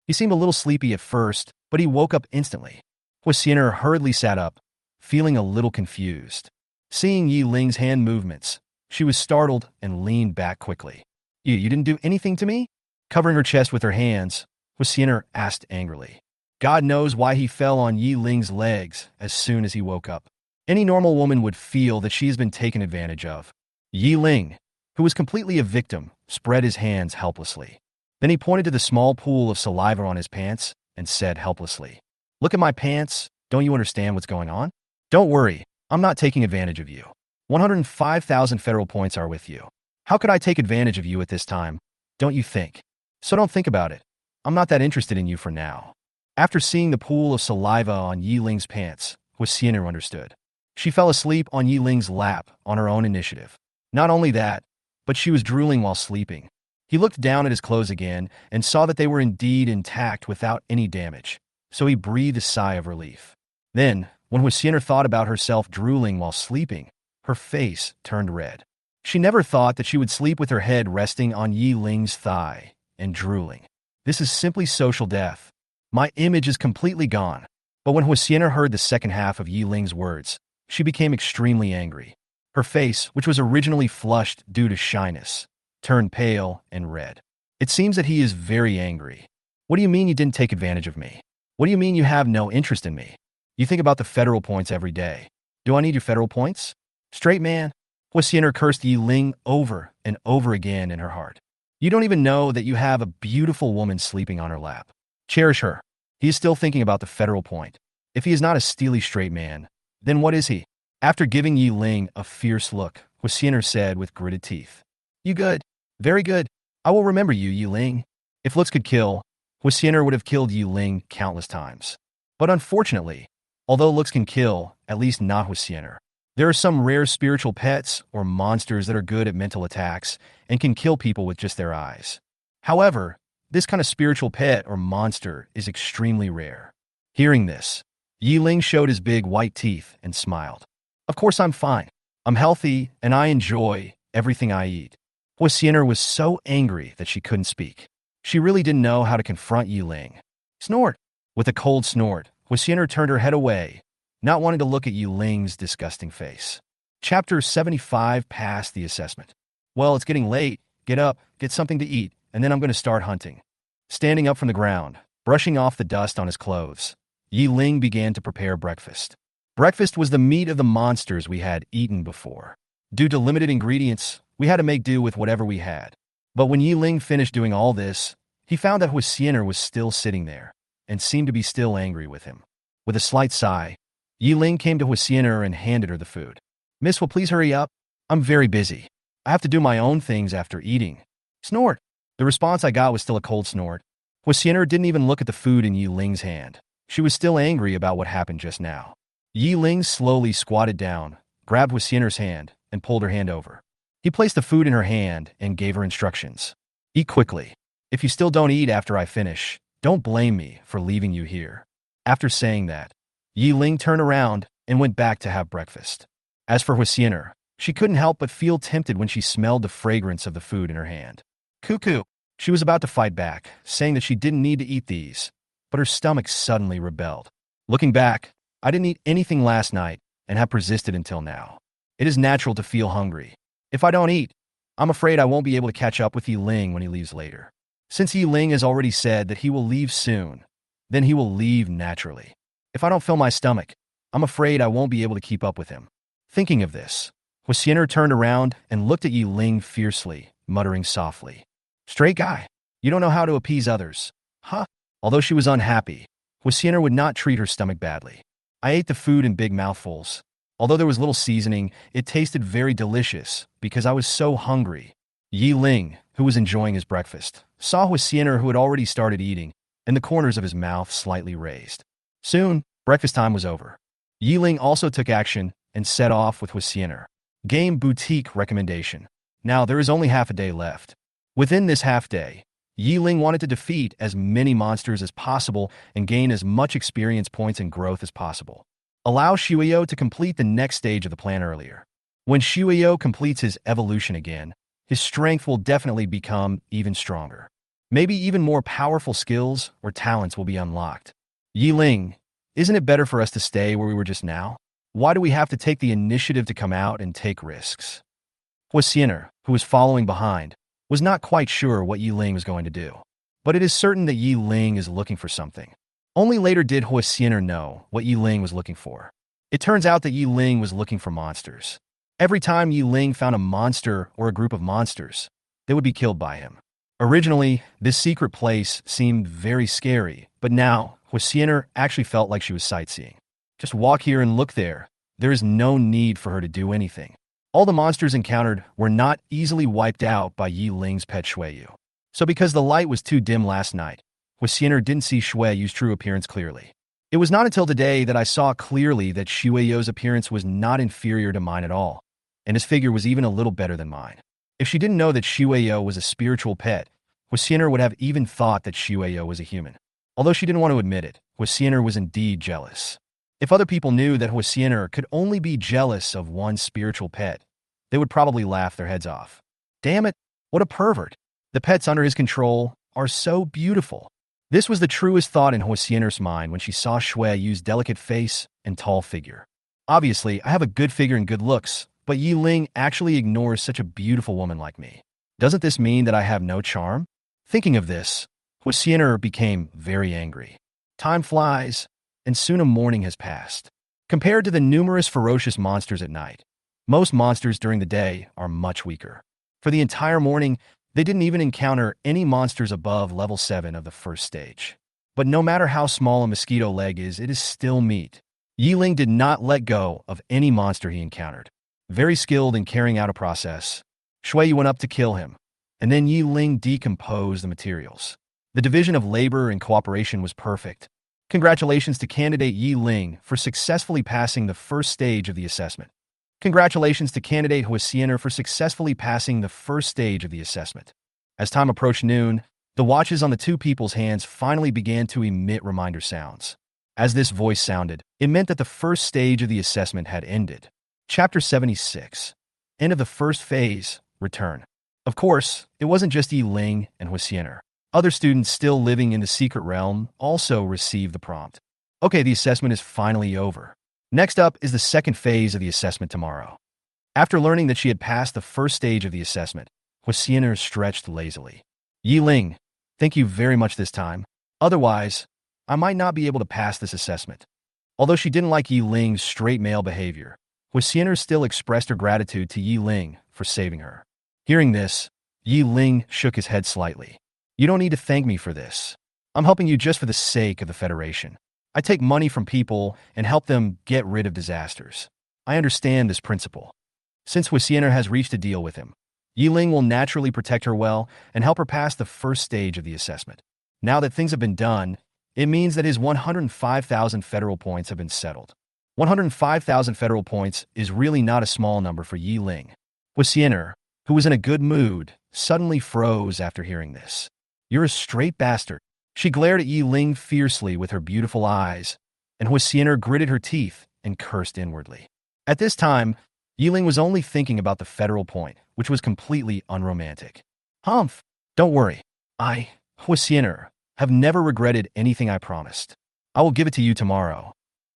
Speaker 1: He seemed a little sleepy at first, but he woke up instantly. Huisiener hurriedly sat up, feeling a little confused. Seeing Yi Ling's hand movements, she was startled and leaned back quickly. You didn't do anything to me?" Covering her chest with her hands, Huisiener asked angrily. God knows why he fell on Yi Ling's legs as soon as he woke up. Any normal woman would feel that she has been taken advantage of. Yi Ling, who was completely a victim, spread his hands helplessly. Then he pointed to the small pool of saliva on his pants and said helplessly, "Look at my pants. Don't you understand what's going on? Don't worry, I'm not taking advantage of you. 105,000 federal points are with you. How could I take advantage of you at this time? Don't you think? So don't think about it. I'm not that interested in you for now." After seeing the pool of saliva on Yi Ling's pants, Huisiener understood. She fell asleep on Yi Ling's lap on her own initiative. Not only that, but she was drooling while sleeping. He looked down at his clothes again and saw that they were indeed intact without any damage, so he breathed a sigh of relief. Then, when Huisiener thought about herself drooling while sleeping, her face turned red. She never thought that she would sleep with her head resting on Yi Ling's thigh and drooling. This is simply social death. My image is completely gone. But when Huisiener heard the second half of Yi Ling's words, she became extremely angry. Her face, which was originally flushed due to shyness, turned pale and red. It seems that he is very angry. What do you mean you didn't take advantage of me? What do you mean you have no interest in me? You think about the federal points every day. Do I need your federal points? Straight man. Huisiener cursed Yi Ling over and over again in her heart. You don't even know that you have a beautiful woman sleeping on her lap. Cherish her. He is still thinking about the federal point. If he is not a steely straight man, then what is he? After giving Yi Ling a fierce look, Huisiener said with gritted teeth, "You good. Very good. I will remember you, Yi Ling." If looks could kill, Huisiener would have killed Yi Ling countless times. But unfortunately, although looks can kill, at least not Huisiener. There are some rare spiritual pets or monsters that are good at mental attacks and can kill people with just their eyes. However, this kind of spiritual pet or monster is extremely rare. Hearing this, Yi Ling showed his big white teeth and smiled. "Of course I'm fine. I'm healthy and I enjoy everything I eat." Huisiener was so angry that she couldn't speak. She really didn't know how to confront Yi Ling. Snort! With a cold snort, Huisiener turned her head away, not wanting to look at Yi Ling's disgusting face. Chapter 75 passed the assessment. "Well, it's getting late. Get up, get something to eat, and then I'm going to start hunting." Standing up from the ground, brushing off the dust on his clothes, Yi Ling began to prepare breakfast. Breakfast was the meat of the monsters we had eaten before. Due to limited ingredients, we had to make do with whatever we had. But when Yi Ling finished doing all this, he found that Huisiener was still sitting there and seemed to be still angry with him. With a slight sigh, Yi Ling came to Huisiener and handed her the food. "Miss, will please hurry up? I'm very busy. I have to do my own things after eating." Snort! The response I got was still a cold snort. Huisiener didn't even look at the food in Yi Ling's hand. She was still angry about what happened just now. Yi Ling slowly squatted down, grabbed Huisiener's hand, and pulled her hand over. He placed the food in her hand and gave her instructions. "Eat quickly. If you still don't eat after I finish, don't blame me for leaving you here." After saying that, Yi Ling turned around and went back to have breakfast. As for Huisiener, she couldn't help but feel tempted when she smelled the fragrance of the food in her hand. Cuckoo! She was about to fight back, saying that she didn't need to eat these, but her stomach suddenly rebelled. Looking back, I didn't eat anything last night and have persisted until now. It is natural to feel hungry. If I don't eat, I'm afraid I won't be able to catch up with Ling when he leaves later. Since Ling has already said that he will leave soon, then he will leave naturally. If I don't fill my stomach, I'm afraid I won't be able to keep up with him. Thinking of this, Huasiener turned around and looked at Ling fiercely, muttering softly, "Straight guy, you don't know how to appease others, huh?" Although she was unhappy, Huasiener would not treat her stomach badly. I ate the food in big mouthfuls. Although there was little seasoning, it tasted very delicious because I was so hungry. Ling, who was enjoying his breakfast, saw Huasiener, who had already started eating, and the corners of his mouth slightly raised. Soon, breakfast time was over. Ling also took action and set off with Huasiener. Game boutique recommendation. Now there is only half a day left. Within this half day, Ling wanted to defeat as many monsters as possible and gain as much experience points and growth as possible. Allow Shuyo to complete the next stage of the plan earlier. When Shuyo completes his evolution again, his strength will definitely become even stronger. Maybe even more powerful skills or talents will be unlocked. Ling, isn't it better for us to stay where we were just now? Why do we have to take the initiative to come out and take risks? Huasiener, who was following behind, was not quite sure what Ling was going to do. But it is certain that Ling is looking for something. Only later did Huasiener know what Ling was looking for. It turns out that Ling was looking for monsters. Every time Ling found a monster or a group of monsters, they would be killed by him. Originally, this secret place seemed very scary, but now Huasiener actually felt like she was sightseeing. Just walk here and look there. There is no need for her to do anything. All the monsters encountered were not easily wiped out by Ling's pet Shueyu. So because the light was too dim last night, Huasiener didn't see Shueyu's true appearance clearly. It was not until today that I saw clearly that Shueyu's appearance was not inferior to mine at all, and his figure was even a little better than mine. If she didn't know that Shueyu was a spiritual pet, Huasiener would have even thought that Shueyu was a human. Although she didn't want to admit it, Huasiener was indeed jealous. If other people knew that Huasiener could only be jealous of one spiritual pet, they would probably laugh their heads off. Damn it, what a pervert. The pets under his control are so beautiful. This was the truest thought in Huasiener's mind when she saw Shueyu's delicate face and tall figure. Obviously, I have a good figure and good looks, but Ling actually ignores such a beautiful woman like me. Doesn't this mean that I have no charm? Thinking of this, Huasiener became very angry. Time flies, and soon a morning has passed. Compared to the numerous ferocious monsters at night, most monsters during the day are much weaker. For the entire morning, they didn't even encounter any monsters above level 7 of the first stage. But no matter how small a mosquito leg is, it is still meat. Ling did not let go of any monster he encountered. Very skilled in carrying out a process, Shueyu went up to kill him, and then Ling decomposed the materials. The division of labor and cooperation was perfect. Congratulations to candidate Ling for successfully passing the first stage of the assessment. Congratulations to candidate Huasiener for successfully passing the first stage of the assessment. As time approached noon, the watches on the two people's hands finally began to emit reminder sounds. As this voice sounded, it meant that the first stage of the assessment had ended. Chapter 76. End of the first phase. Return. Of course, it wasn't just Ling and Huasiener. Other students still living in the secret realm also received the prompt. Okay, the assessment is finally over. Next up is the second phase of the assessment tomorrow. After learning that she had passed the first stage of the assessment, Huasiener stretched lazily. Ling, thank you very much this time. Otherwise, I might not be able to pass this assessment. Although she didn't like Ling's straight male behavior, Huasiener still expressed her gratitude to Ling for saving her. Hearing this, Ling shook his head slightly. You don't need to thank me for this. I'm helping you just for the sake of the Federation. I take money from people and help them get rid of disasters. I understand this principle. Since Huasiener has reached a deal with him, Ling will naturally protect her well and help her pass the first stage of the assessment. Now that things have been done, it means that his 105,000 federal points have been settled. 105,000 federal points is really not a small number for Ling. Huasiener, who was in a good mood, suddenly froze after hearing this. You're a straight bastard. She glared at Ling fiercely with her beautiful eyes, and Huasiener gritted her teeth and cursed inwardly. At this time, Ling was only thinking about the federal point, which was completely unromantic. Humph, don't worry. I, Huasiener, have never regretted anything I promised. I will give it to you tomorrow.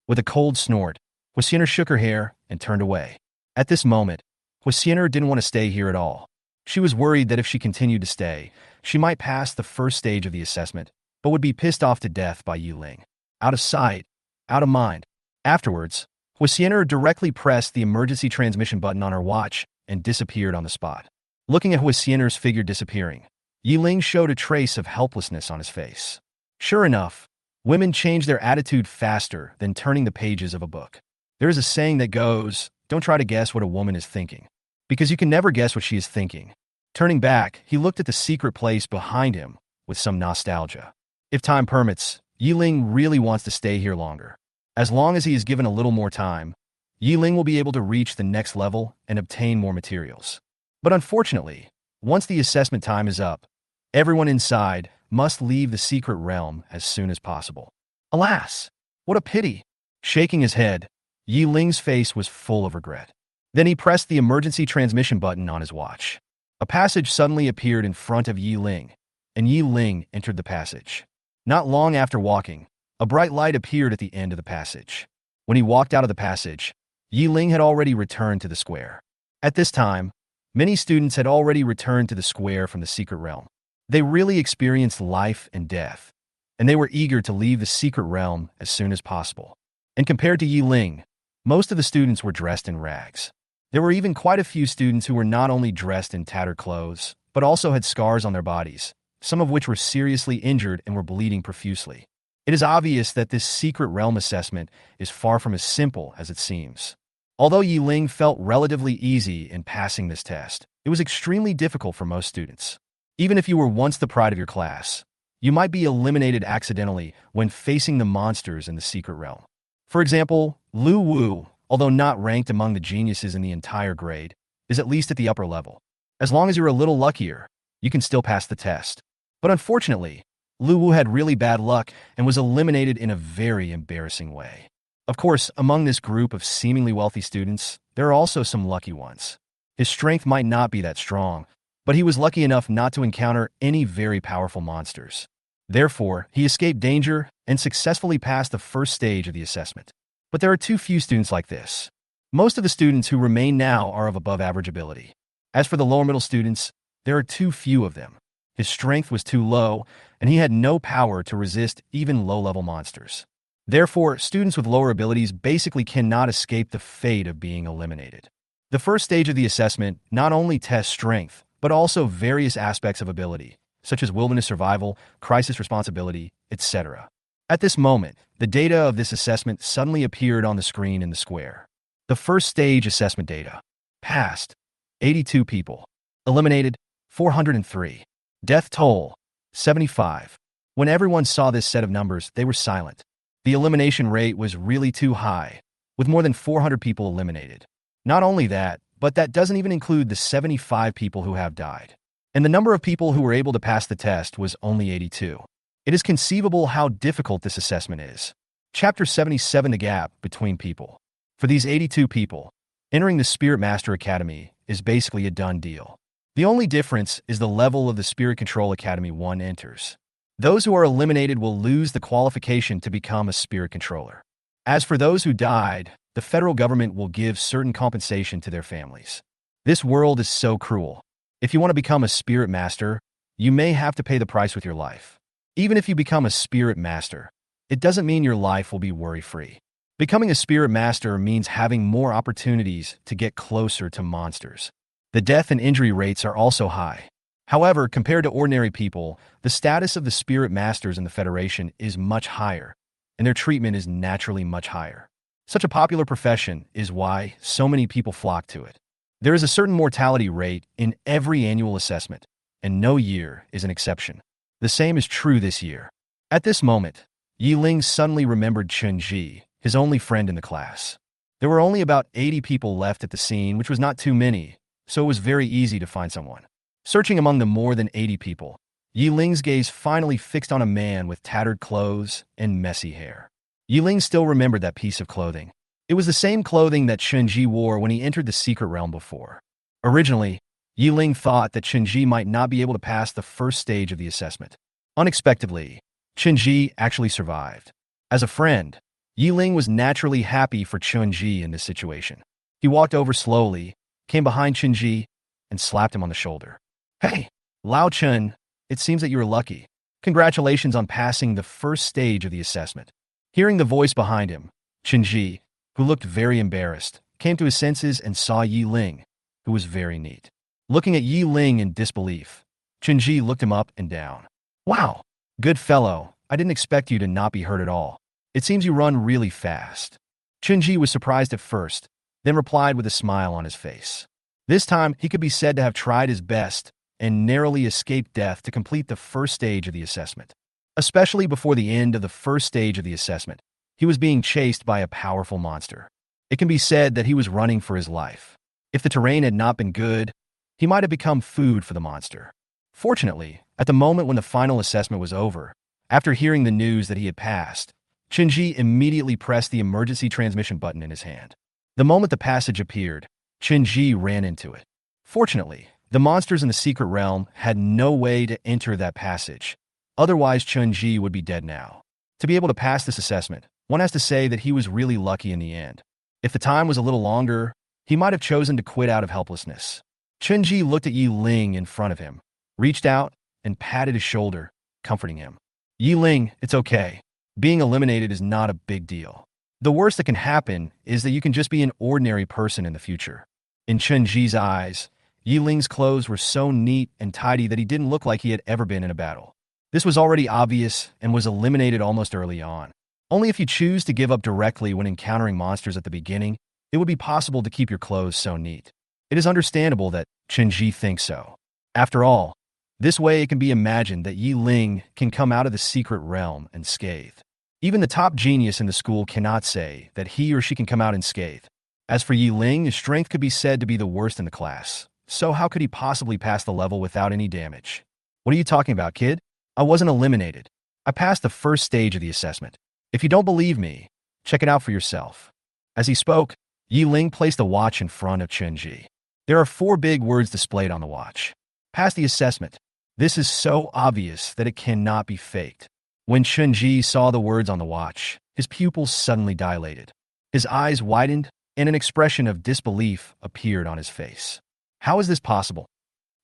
Speaker 1: With a cold snort, Huasiener shook her hair and turned away. At this moment, Huisiener didn't want to stay here at all. She was worried that if she continued to stay, she might pass the first stage of the assessment, but would be pissed off to death by Ling. Out of sight, out of mind. Afterwards, Huisiener directly pressed the emergency transmission button on her watch and disappeared on the spot. Looking at Huisiener's figure disappearing, Ling showed a trace of helplessness on his face. Sure enough, women change their attitude faster than turning the pages of a book. There is a saying that goes, "Don't try to guess what a woman is thinking, because you can never guess what she is thinking." Turning back, he looked at the secret place behind him with some nostalgia. If time permits, Ling really wants to stay here longer. As long as he is given a little more time, Ling will be able to reach the next level and obtain more materials. But unfortunately, once the assessment time is up, everyone inside must leave the secret realm as soon as possible. Alas, what a pity! Shaking his head, Ling's face was full of regret. Then he pressed the emergency transmission button on his watch. A passage suddenly appeared in front of Ling, and Ling entered the passage. Not long after walking, a bright light appeared at the end of the passage. When he walked out of the passage, Ling had already returned to the square. At this time, many students had already returned to the square from the secret realm. They really experienced life and death, and they were eager to leave the secret realm as soon as possible. And compared to Ling, most of the students were dressed in rags. There were even quite a few students who were not only dressed in tattered clothes, but also had scars on their bodies, some of which were seriously injured and were bleeding profusely. It is obvious that this secret realm assessment is far from as simple as it seems. Although Ling felt relatively easy in passing this test, it was extremely difficult for most students. Even if you were once the pride of your class, you might be eliminated accidentally when facing the monsters in the secret realm. For example, Lu Wu, although not ranked among the geniuses in the entire grade, is at least at the upper level. As long as you're a little luckier, you can still pass the test. But unfortunately, Lu Wu had really bad luck and was eliminated in a very embarrassing way. Of course, among this group of seemingly wealthy students, there are also some lucky ones. His strength might not be that strong, but he was lucky enough not to encounter any very powerful monsters. Therefore, he escaped danger and successfully passed the first stage of the assessment. But there are too few students like this. Most of the students who remain now are of above average ability. As for the lower middle students, there are too few of them. His strength was too low, and he had no power to resist even low-level monsters. Therefore, students with lower abilities basically cannot escape the fate of being eliminated. The first stage of the assessment not only tests strength, but also various aspects of ability, such as wilderness survival, crisis responsibility, etc. At this moment, the data of this assessment suddenly appeared on the screen in the square. The first stage assessment data. Passed, 82 people. Eliminated, 403. Death toll, 75. When everyone saw this set of numbers, they were silent. The elimination rate was really too high, with more than 400 people eliminated. Not only that, but that doesn't even include the 75 people who have died. And the number of people who were able to pass the test was only 82. It is conceivable how difficult this assessment is. Chapter 77: The Gap Between People. For these 82 people, entering the Spirit Master Academy is basically a done deal. The only difference is the level of the Spirit Control Academy one enters. Those who are eliminated will lose the qualification to become a Spirit Controller. As for those who died, the federal government will give certain compensation to their families. This world is so cruel. If you want to become a Spirit Master, you may have to pay the price with your life. Even if you become a Spirit Master, it doesn't mean your life will be worry-free. Becoming a Spirit Master means having more opportunities to get closer to monsters. The death and injury rates are also high. However, compared to ordinary people, the status of the Spirit Masters in the Federation is much higher, and their treatment is naturally much higher. Such a popular profession is why so many people flock to it. There is a certain mortality rate in every annual assessment, and no year is an exception. The same is true this year. At this moment, Ling suddenly remembered Chunji, his only friend in the class. There were only about 80 people left at the scene, which was not too many, so it was very easy to find someone. Searching among the more than 80 people, Ling's gaze finally fixed on a man with tattered clothes and messy hair. Ling still remembered that piece of clothing. It was the same clothing that Chunji wore when he entered the secret realm before. Originally, Ling thought that Chunji might not be able to pass the first stage of the assessment. Unexpectedly, Chunji actually survived. As a friend, Ling was naturally happy for Chunji in this situation. He walked over slowly, came behind Qinji, and slapped him on the shoulder. Hey, Lao Chun, it seems that you were lucky. Congratulations on passing the first stage of the assessment. Hearing the voice behind him, Qinji, who looked very embarrassed, came to his senses and saw Yi Ling, who was very neat. Looking at Yi Ling in disbelief, Qinji looked him up and down. Wow, good fellow, I didn't expect you to not be hurt at all. It seems you run really fast. Qinji was surprised at first, then replied with a smile on his face. This time, he could be said to have tried his best and narrowly escaped death to complete the first stage of the assessment. Especially before the end of the first stage of the assessment, he was being chased by a powerful monster. It can be said that he was running for his life. If the terrain had not been good, he might have become food for the monster. Fortunately, at the moment when the final assessment was over, after hearing the news that he had passed, Qinji immediately pressed the emergency transmission button in his hand. The moment the passage appeared, Qinji ran into it. Fortunately, the monsters in the secret realm had no way to enter that passage. Otherwise, Qinji would be dead now. To be able to pass this assessment, one has to say that he was really lucky in the end. If the time was a little longer, he might have chosen to quit out of helplessness. Qinji looked at Yi Ling in front of him, reached out, and patted his shoulder, comforting him. Yi Ling, it's okay. Being eliminated is not a big deal. The worst that can happen is that you can just be an ordinary person in the future. In Qinji's eyes, Yi Ling's clothes were so neat and tidy that he didn't look like he had ever been in a battle. This was already obvious and was eliminated almost early on. Only if you choose to give up directly when encountering monsters at the beginning, it would be possible to keep your clothes so neat. It is understandable that Qinji thinks so. After all, this way it can be imagined that Yi Ling can come out of the secret realm unscathed. Even the top genius in the school cannot say that he or she can come out unscathed. As for Yi Ling, his strength could be said to be the worst in the class. So how could he possibly pass the level without any damage? What are you talking about, kid? I wasn't eliminated. I passed the first stage of the assessment. If you don't believe me, check it out for yourself. As he spoke, Yi Ling placed a watch in front of Qinji. There are 4 big words displayed on the watch. Pass the assessment. This is so obvious that it cannot be faked. When Qinji saw the words on the watch, his pupils suddenly dilated. His eyes widened, and an expression of disbelief appeared on his face. How is this possible?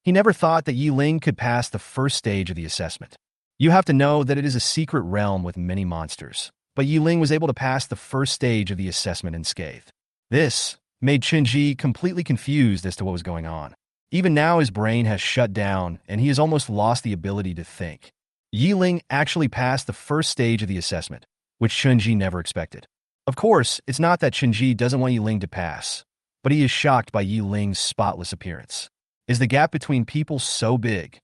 Speaker 1: He never thought that Yi Ling could pass the first stage of the assessment. You have to know that it is a secret realm with many monsters, but Yi Ling was able to pass the first stage of the assessment unscathed. This made Qinji completely confused as to what was going on. Even now his brain has shut down and he has almost lost the ability to think. Yi Ling actually passed the first stage of the assessment, which Qinji never expected. Of course, it's not that Qinji doesn't want Yi Ling to pass, but he is shocked by Yi Ling's spotless appearance. Is the gap between people so big?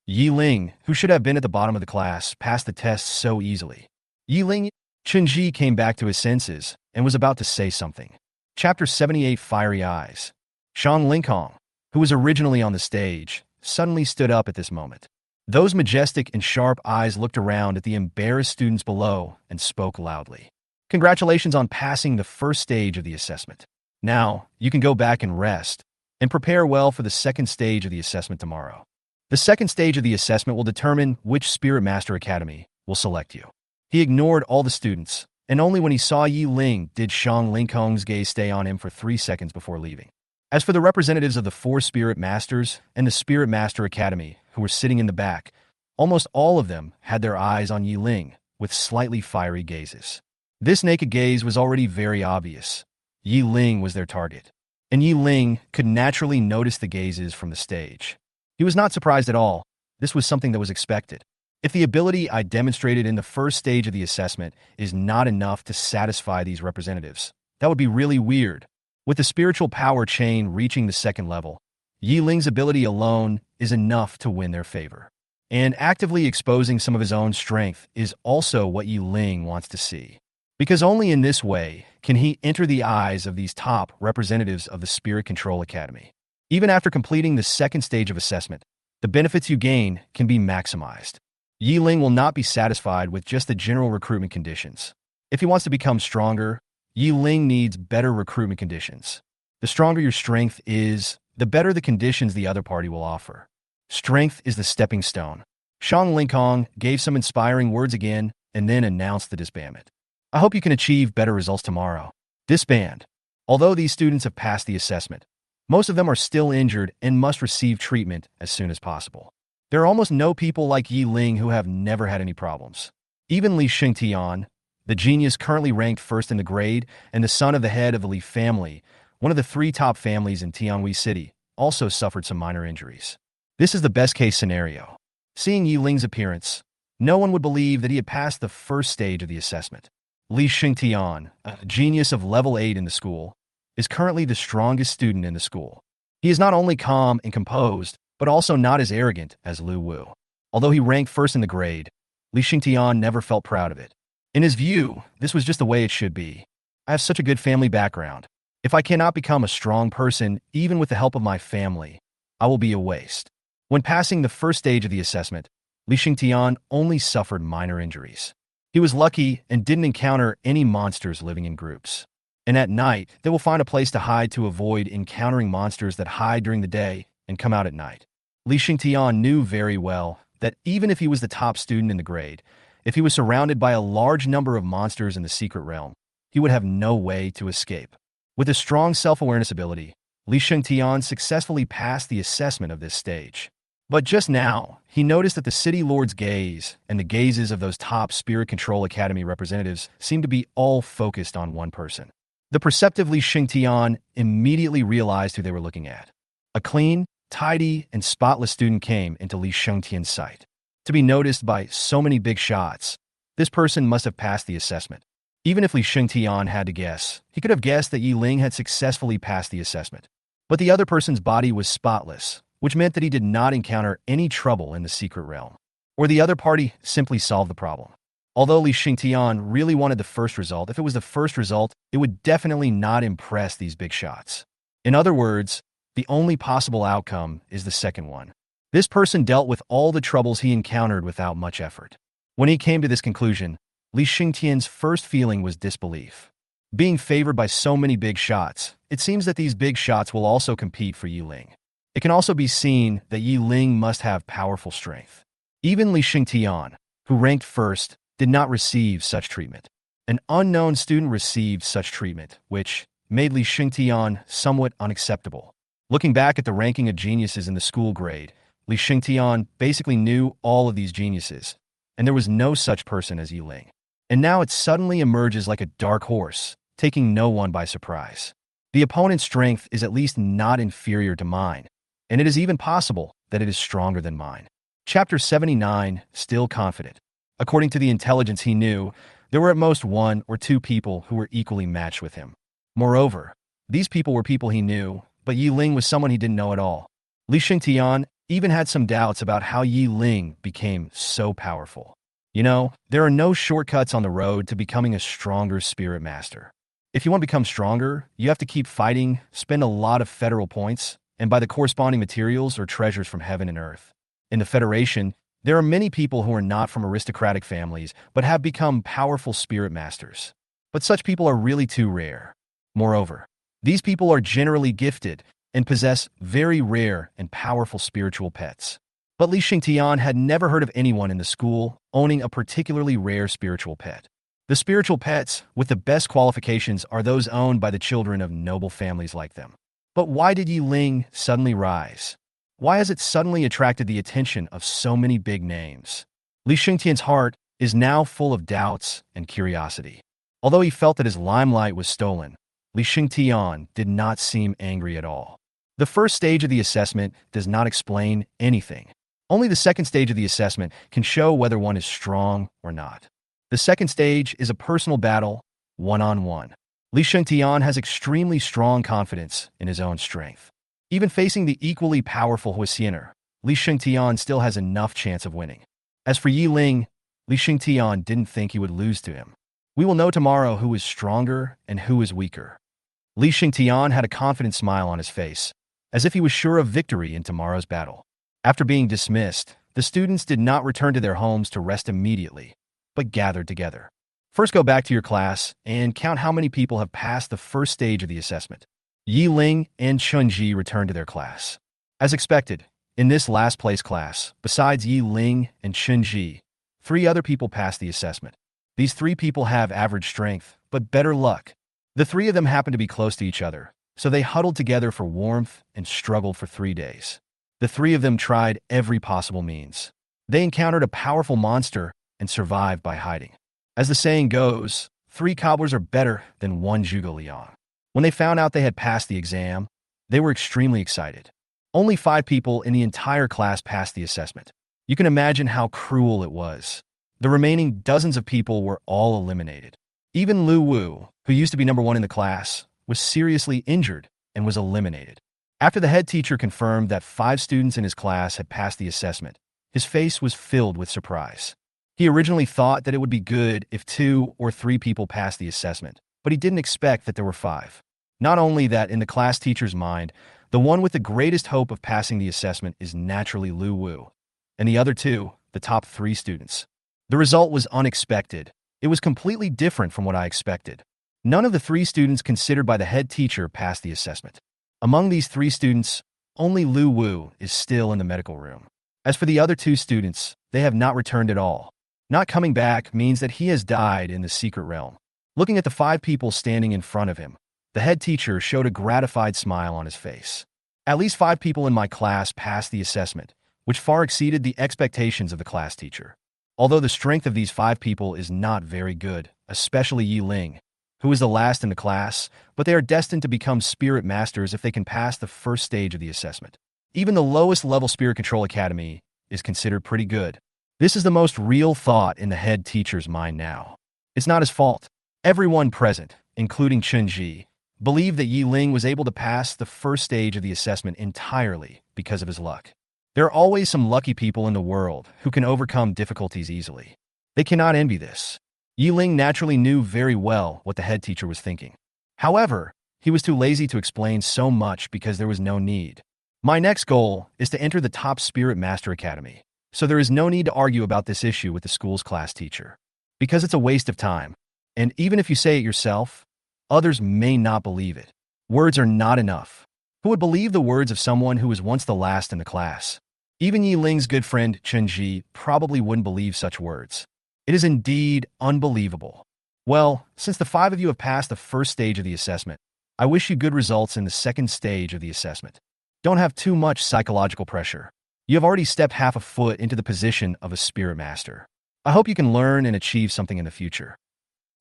Speaker 1: Yi Ling, who should have been at the bottom of the class, passed the test so easily. Yi Ling, Qinji came back to his senses and was about to say something. Chapter 78 Fiery Eyes. Shang Lingkong, who was originally on the stage, suddenly stood up at this moment. Those majestic and sharp eyes looked around at the embarrassed students below and spoke loudly. Congratulations on passing the first stage of the assessment. Now, you can go back and rest, and prepare well for the second stage of the assessment tomorrow. The second stage of the assessment will determine which Spirit Master Academy will select you. He ignored all the students, and only when he saw Yi Ling did Shang Lingkong's gaze stay on him for 3 seconds before leaving. As for the representatives of the 4 Spirit Masters and the Spirit Master Academy who were sitting in the back, almost all of them had their eyes on Yi Ling with slightly fiery gazes. This naked gaze was already very obvious. Yi Ling was their target, and Yi Ling could naturally notice the gazes from the stage. He was not surprised at all. This was something that was expected. If the ability I demonstrated in the first stage of the assessment is not enough to satisfy these representatives, that would be really weird. With the spiritual power chain reaching the second level, Yi Ling's ability alone is enough to win their favor. And actively exposing some of his own strength is also what Yi Ling wants to see. Because only in this way can he enter the eyes of these top representatives of the Spirit Control Academy. Even after completing the second stage of assessment, the benefits you gain can be maximized. Yi Ling will not be satisfied with just the general recruitment conditions. If he wants to become stronger, Yi Ling needs better recruitment conditions. The stronger your strength is, the better the conditions the other party will offer. Strength is the stepping stone. Shang Lingkong gave some inspiring words again and then announced the disbandment. I hope you can achieve better results tomorrow. Disband. Although these students have passed the assessment, most of them are still injured and must receive treatment as soon as possible. There are almost no people like Yi Ling who have never had any problems. Even Li Xingtian, the genius currently ranked first in the grade and the son of the head of the Li family, one of the three top families in Tianhui City, also suffered some minor injuries. This is the best-case scenario. Seeing Yi Ling's appearance, no one would believe that he had passed the first stage of the assessment. Li Xingtian, a genius of level 8 in the school, is currently the strongest student in the school. He is not only calm and composed, but also not as arrogant as Lu Wu. Although he ranked first in the grade, Li Xingtian never felt proud of it. In his view, this was just the way it should be. I have such a good family background. If I cannot become a strong person, even with the help of my family, I will be a waste. When passing the first stage of the assessment, Li Xingtian only suffered minor injuries. He was lucky and didn't encounter any monsters living in groups. And at night, they will find a place to hide to avoid encountering monsters that hide during the day and come out at night. Li Xingtian knew very well that even if he was the top student in the grade, if he was surrounded by a large number of monsters in the secret realm, he would have no way to escape. With a strong self-awareness ability, Li Xingtian successfully passed the assessment of this stage. But just now, he noticed that the city lord's gaze and the gazes of those top Spirit Control Academy representatives seemed to be all focused on one person. The perceptive Li Xingtian immediately realized who they were looking at. A clean, tidy, and spotless student came into Li Xingtian's sight. To be noticed by so many big shots, this person must have passed the assessment. Even if Li Xingtian had to guess, he could have guessed that Yi Ling had successfully passed the assessment. But the other person's body was spotless, which meant that he did not encounter any trouble in the secret realm. Or the other party simply solved the problem. Although Li Xingtian really wanted the first result, if it was the first result, it would definitely not impress these big shots. In other words, the only possible outcome is the second one. This person dealt with all the troubles he encountered without much effort. When he came to this conclusion, Li Xingtian's first feeling was disbelief. Being favored by so many big shots, it seems that these big shots will also compete for Yi Ling. It can also be seen that Yi Ling must have powerful strength. Even Li Xingtian, who ranked first, did not receive such treatment. An unknown student received such treatment, which made Li Xingtian somewhat unacceptable. Looking back at the ranking of geniuses in the school grade, Li Xingtian basically knew all of these geniuses, and there was no such person as Yi Ling. And now it suddenly emerges like a dark horse, taking no one by surprise. The opponent's strength is at least not inferior to mine, and it is even possible that it is stronger than mine. Chapter 79, Still Confident. According to the intelligence he knew, there were at most 1 or 2 people who were equally matched with him. Moreover, these people were people he knew, but Yi Ling was someone he didn't know at all. Li Xingtian even had some doubts about how Yi Ling became so powerful. You know, there are no shortcuts on the road to becoming a stronger spirit master. If you want to become stronger, you have to keep fighting, spend a lot of federal points, and buy the corresponding materials or treasures from heaven and earth. In the Federation, there are many people who are not from aristocratic families, but have become powerful spirit masters. But such people are really too rare. Moreover, these people are generally gifted and possess very rare and powerful spiritual pets. But Li Xingtian had never heard of anyone in the school owning a particularly rare spiritual pet. The spiritual pets with the best qualifications are those owned by the children of noble families like them. But why did Yi Ling suddenly rise? Why has it suddenly attracted the attention of so many big names? Li Xingtian's heart is now full of doubts and curiosity. Although he felt that his limelight was stolen, Li Xingtian did not seem angry at all. The first stage of the assessment does not explain anything. Only the second stage of the assessment can show whether one is strong or not. The second stage is a personal battle, one-on-one. Li Xingtian has extremely strong confidence in his own strength. Even facing the equally powerful Huixiner, Li Xingtian still has enough chance of winning. As for Yi Ling, Li Xingtian didn't think he would lose to him. We will know tomorrow who is stronger and who is weaker. Li Xingtian had a confident smile on his face, as if he was sure of victory in tomorrow's battle. After being dismissed, the students did not return to their homes to rest immediately, but gathered together. First, go back to your class and count how many people have passed the first stage of the assessment. Yi Ling and Chunji returned to their class. As expected, in this last-place class, besides Yi Ling and Chunji, 3 other people passed the assessment. These 3 people have average strength, but better luck. The three of them happened to be close to each other, so they huddled together for warmth and struggled for 3 days. The three of them tried every possible means. They encountered a powerful monster and survived by hiding. As the saying goes, 3 cobblers are better than 1 Zhuge. When they found out they had passed the exam, they were extremely excited. Only 5 people in the entire class passed the assessment. You can imagine how cruel it was. The remaining dozens of people were all eliminated. Even Lu Wu, who used to be number 1 in the class, was seriously injured and was eliminated. After the head teacher confirmed that 5 students in his class had passed the assessment, his face was filled with surprise. He originally thought that it would be good if 2 or 3 people passed the assessment, but he didn't expect that there were 5. Not only that, in the class teacher's mind, the one with the greatest hope of passing the assessment is naturally Lu Wu, and the other 2, the top 3 students. The result was unexpected. It was completely different from what I expected. None of the 3 students considered by the head teacher passed the assessment. Among these 3 students, only Lu Wu is still in the medical room. As for the other 2 students, they have not returned at all. Not coming back means that he has died in the secret realm. Looking at the 5 people standing in front of him, the head teacher showed a gratified smile on his face. At least 5 people in my class passed the assessment, which far exceeded the expectations of the class teacher. Although the strength of these 5 people is not very good, especially Ying, who is the last in the class, but they are destined to become spirit masters if they can pass the first stage of the assessment. Even the lowest level spirit control academy is considered pretty good. This is the most real thought in the head teacher's mind now. It's not his fault. Everyone present, including Chunji, believed that Ying was able to pass the first stage of the assessment entirely because of his luck. There are always some lucky people in the world who can overcome difficulties easily. They cannot envy this. Ying naturally knew very well what the head teacher was thinking. However, he was too lazy to explain so much because there was no need. My next goal is to enter the top Spirit Master Academy, so there is no need to argue about this issue with the school's class teacher. Because it's a waste of time, and even if you say it yourself, others may not believe it. Words are not enough. Who would believe the words of someone who was once the last in the class? Even Ying's good friend Chunji probably wouldn't believe such words. It is indeed unbelievable. Well, since the 5 of you have passed the first stage of the assessment, I wish you good results in the second stage of the assessment. Don't have too much psychological pressure. You have already stepped half a foot into the position of a spirit master. I hope you can learn and achieve something in the future.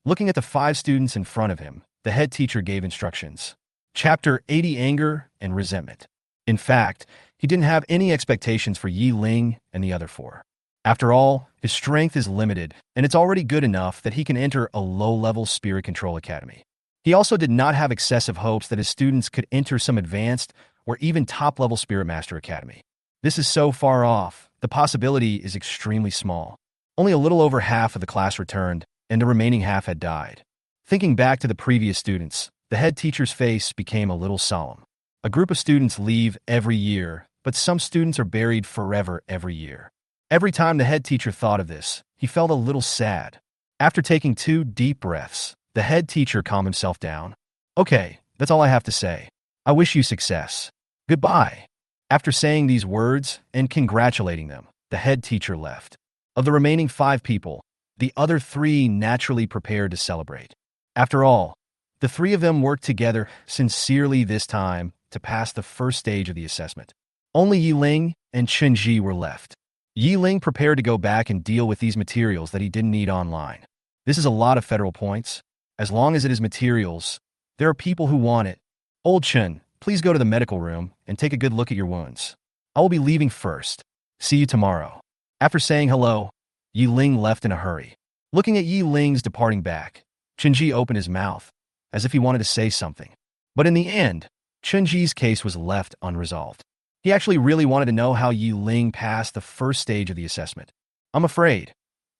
Speaker 1: Looking at the 5 students in front of him, the head teacher gave instructions. Chapter 80: Anger and Resentment. In fact, he didn't have any expectations for Ying and the other 4. After all, his strength is limited, and it's already good enough that he can enter a low-level spirit control academy. He also did not have excessive hopes that his students could enter some advanced or even top-level spirit master academy. This is so far off, the possibility is extremely small. Only a little over half of the class returned, and the remaining half had died. Thinking back to the previous students, the head teacher's face became a little solemn. A group of students leave every year, but some students are buried forever every year. Every time the head teacher thought of this, he felt a little sad. After taking 2 deep breaths, the head teacher calmed himself down. Okay, that's all I have to say. I wish you success. Goodbye. After saying these words and congratulating them, the head teacher left. Of the remaining 5 people, the other 3 naturally prepared to celebrate. After all, the 3 of them worked together sincerely this time to pass the first stage of the assessment. Only Ying and Chunji were left. Ying prepared to go back and deal with these materials that he didn't need online. This is a lot of federal points. As long as it is materials, there are people who want it. Old Chun, please go to the medical room and take a good look at your wounds. I will be leaving first. See you tomorrow. After saying hello, Ying left in a hurry. Looking at Ying's departing back, Chunji opened his mouth, as if he wanted to say something. But in the end, Chunji's case was left unresolved. He actually really wanted to know how Ying passed the first stage of the assessment. I'm afraid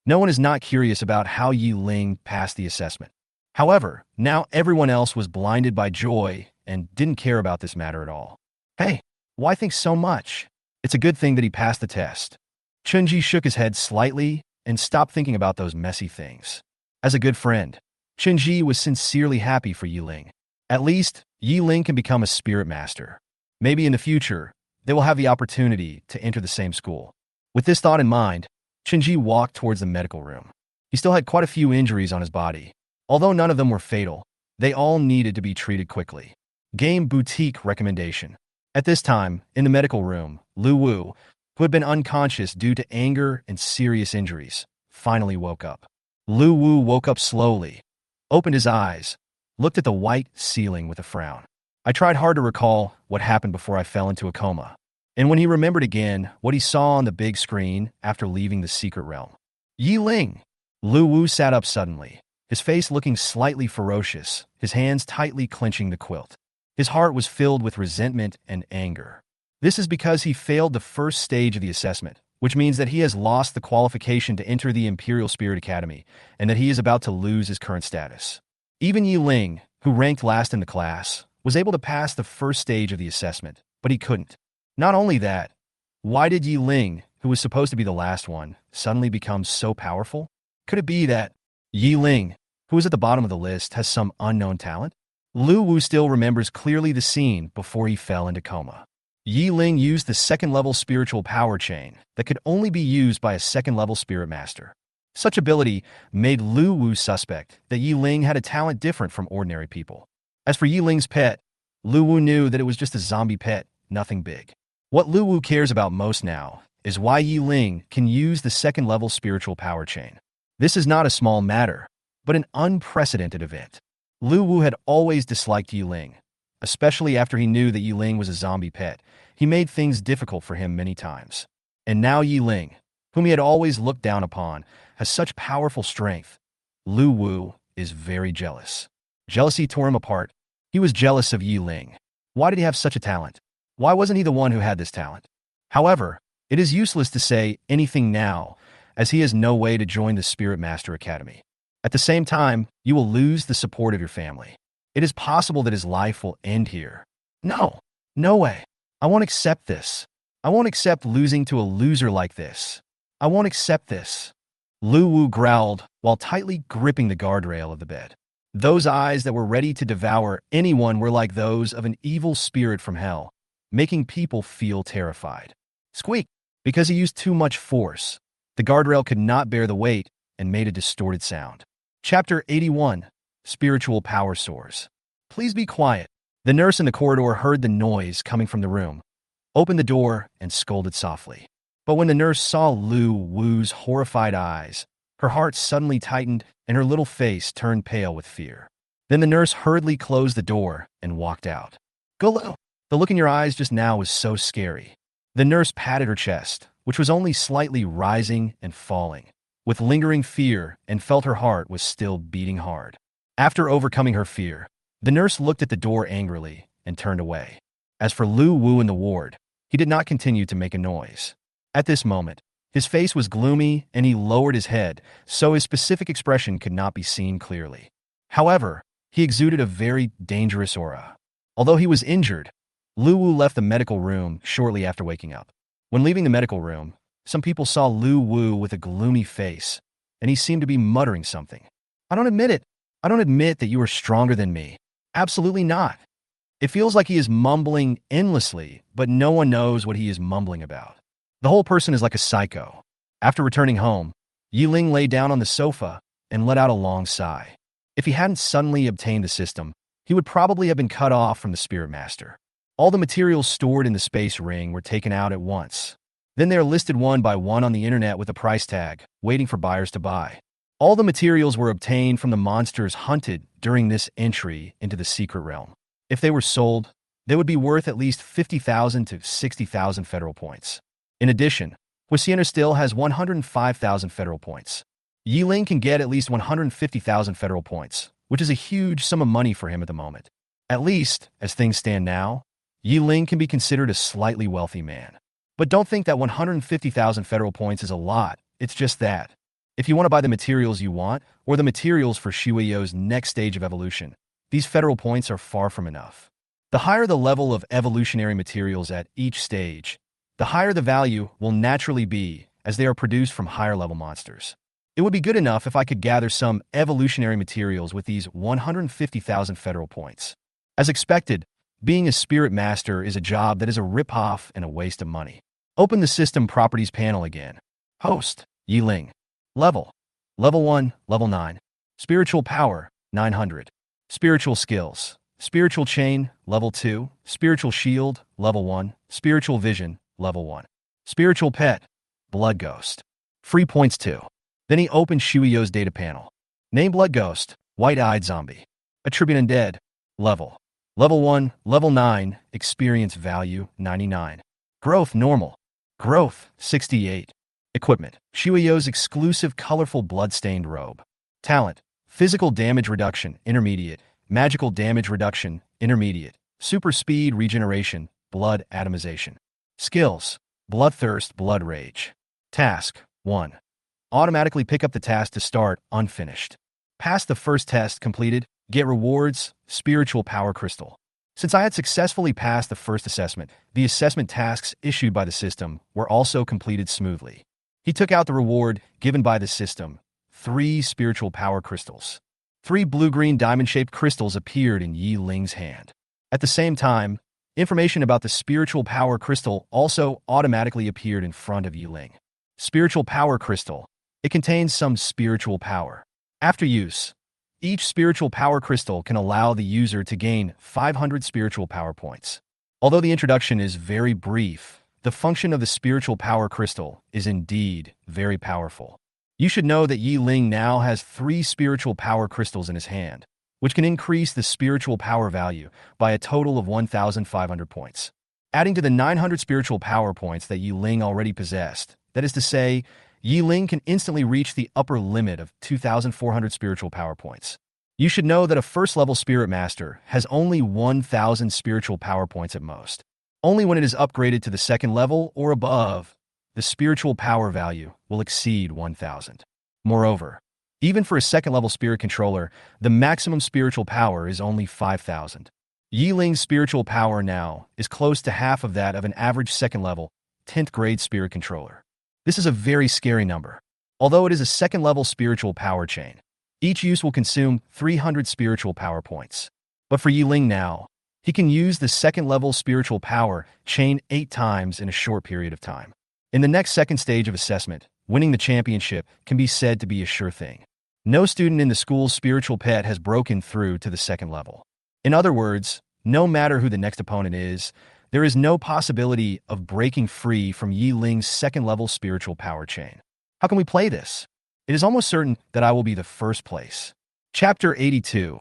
Speaker 1: no one is not curious about how Ying passed the assessment. However, now everyone else was blinded by joy and didn't care about this matter at all. Hey, why think so much? It's a good thing that he passed the test. Chunji shook his head slightly and stopped thinking about those messy things. As a good friend, Chunji was sincerely happy for Ying. At least, Ying can become a spirit master. Maybe in the future, they will have the opportunity to enter the same school. With this thought in mind, Chunji walked towards the medical room. He still had quite a few injuries on his body. Although none of them were fatal, They all needed to be treated quickly. Game boutique recommendation. At this time, in the medical room, Lu Wu, who had been unconscious due to anger and serious injuries, finally woke up. Lu Wu woke up slowly, opened his eyes, looked at the white ceiling with a frown. I tried hard to recall what happened before I fell into a coma. And when he remembered again what he saw on the big screen after leaving the secret realm. Ying! Lu Wu sat up suddenly, his face looking slightly ferocious, his hands tightly clenching the quilt. His heart was filled with resentment and anger. This is because he failed the first stage of the assessment, which means that he has lost the qualification to enter the Imperial Spirit Academy, and that he is about to lose his current status. Even Ying, who ranked last in the class, was able to pass the first stage of the assessment, but he couldn't. Not only that, why did Ying, who was supposed to be the last one, suddenly become so powerful? Could it be that Ying, who was at the bottom of the list, has some unknown talent? Lu Wu still remembers clearly the scene before he fell into coma. Ying used the second-level spiritual power chain that could only be used by a second-level spirit master. Such ability made Lu Wu suspect that Ying had a talent different from ordinary people. As for Ying's pet, Lu Wu knew that it was just a zombie pet, nothing big. What Lu Wu cares about most now is why Ying can use the second-level spiritual power chain. This is not a small matter, but an unprecedented event. Lu Wu had always disliked Ying, especially after he knew that Ying was a zombie pet. He made things difficult for him many times. And now Ying, whom he had always looked down upon, has such powerful strength. Lu Wu is very jealous. Jealousy tore him apart. He was jealous of Ying. Why did he have such a talent? Why wasn't he the one who had this talent? However, it is useless to say anything now, as he has no way to join the Spirit Master Academy. At the same time, you will lose the support of your family. It is possible that his life will end here. No, no way. I won't accept this. I won't accept losing to a loser like this. I won't accept this. Lu Wu growled while tightly gripping the guardrail of the bed. Those eyes that were ready to devour anyone were like those of an evil spirit from hell, making people feel terrified. Squeak! Because he used too much force, the guardrail could not bear the weight and made a distorted sound. Chapter 81. Spiritual Power Source. Please be quiet. The nurse in the corridor heard the noise coming from the room, opened the door, and scolded softly. But when the nurse saw Lu Wu's horrified eyes, her heart suddenly tightened and her little face turned pale with fear. Then the nurse hurriedly closed the door and walked out. Go, Lu. The look in your eyes just now was so scary. The nurse patted her chest, which was only slightly rising and falling, with lingering fear, and felt her heart was still beating hard. After overcoming her fear, the nurse looked at the door angrily and turned away. As for Lu Wu in the ward, he did not continue to make a noise. At this moment, his face was gloomy and he lowered his head, so his specific expression could not be seen clearly. However, he exuded a very dangerous aura. Although he was injured, Lu Wu left the medical room shortly after waking up. When leaving the medical room, some people saw Lu Wu with a gloomy face, and he seemed to be muttering something. I don't admit it. I don't admit that you are stronger than me. Absolutely not. It feels like he is mumbling endlessly, but no one knows what he is mumbling about. The whole person is like a psycho. After returning home, Ying lay down on the sofa and let out a long sigh. If he hadn't suddenly obtained the system, he would probably have been cut off from the Spirit Master. All the materials stored in the space ring were taken out at once. Then they are listed one by one on the internet with a price tag, waiting for buyers to buy. All the materials were obtained from the monsters hunted during this entry into the secret realm. If they were sold, they would be worth at least 50,000 to 60,000 federal points. In addition, Huasiana still has 105,000 federal points. Ying can get at least 150,000 federal points, which is a huge sum of money for him at the moment. At least, as things stand now, Ying can be considered a slightly wealthy man. But don't think that 150,000 federal points is a lot, it's just that. If you want to buy the materials you want, or the materials for Shueyo's next stage of evolution, these federal points are far from enough. The higher the level of evolutionary materials at each stage, the higher the value will naturally be as they are produced from higher level monsters. It would be good enough if I could gather some evolutionary materials with these 150,000 federal points. As expected, being a spirit master is a job that is a rip-off and a waste of money. Open the system properties panel again. Host, Ying. Level 1, level 9. Spiritual power, 900. Spiritual skills. Spiritual chain, level 2. Spiritual shield, level 1. Spiritual vision, level 1. Spiritual pet, blood ghost. Free points 2. Then he opened Shuyo's data panel. Name blood ghost, white-eyed zombie. Attribute undead, level. Level 1, level 9, experience value, 99. Growth normal. Growth, 68. Equipment, Shuyo's exclusive colorful blood-stained robe. Talent, physical damage reduction, intermediate. Magical damage reduction, intermediate. Super speed regeneration, blood atomization. Skills, bloodthirst, blood rage. Task, 1. Automatically pick up the task to start, unfinished. Pass the first test completed, get rewards, spiritual power crystal. Since I had successfully passed the first assessment, the assessment tasks issued by the system were also completed smoothly. He took out the reward given by the system, 3 spiritual power crystals. 3 blue-green diamond-shaped crystals appeared in Yi Ling's hand. At the same time, information about the spiritual power crystal also automatically appeared in front of Yi Ling. Spiritual power crystal. It contains some spiritual power. After use, each spiritual power crystal can allow the user to gain 500 spiritual power points. Although the introduction is very brief, the function of the spiritual power crystal is indeed very powerful. You should know that Yi Ling now has 3 spiritual power crystals in his hand, which can increase the spiritual power value by a total of 1,500 points. Adding to the 900 spiritual power points that Yi Ling already possessed, that is to say, Yi Ling can instantly reach the upper limit of 2,400 spiritual power points. You should know that a first-level spirit master has only 1,000 spiritual power points at most. Only when it is upgraded to the second level or above, the spiritual power value will exceed 1,000. Moreover, even for a second-level spirit controller, the maximum spiritual power is only 5,000. Yi Ling's spiritual power now is close to half of that of an average second-level, 10th-grade spirit controller. This is a very scary number. Although it is a second-level spiritual power chain, each use will consume 300 spiritual power points. But for Yi Ling now, he can use the second-level spiritual power chain 8 times in a short period of time. In the next second stage of assessment, winning the championship can be said to be a sure thing. No student in the school's spiritual pet has broken through to the second level. In other words, no matter who the next opponent is, there is no possibility of breaking free from Yi Ling's second-level spiritual power chain. How can we play this? It is almost certain that I will be the first place. Chapter 82.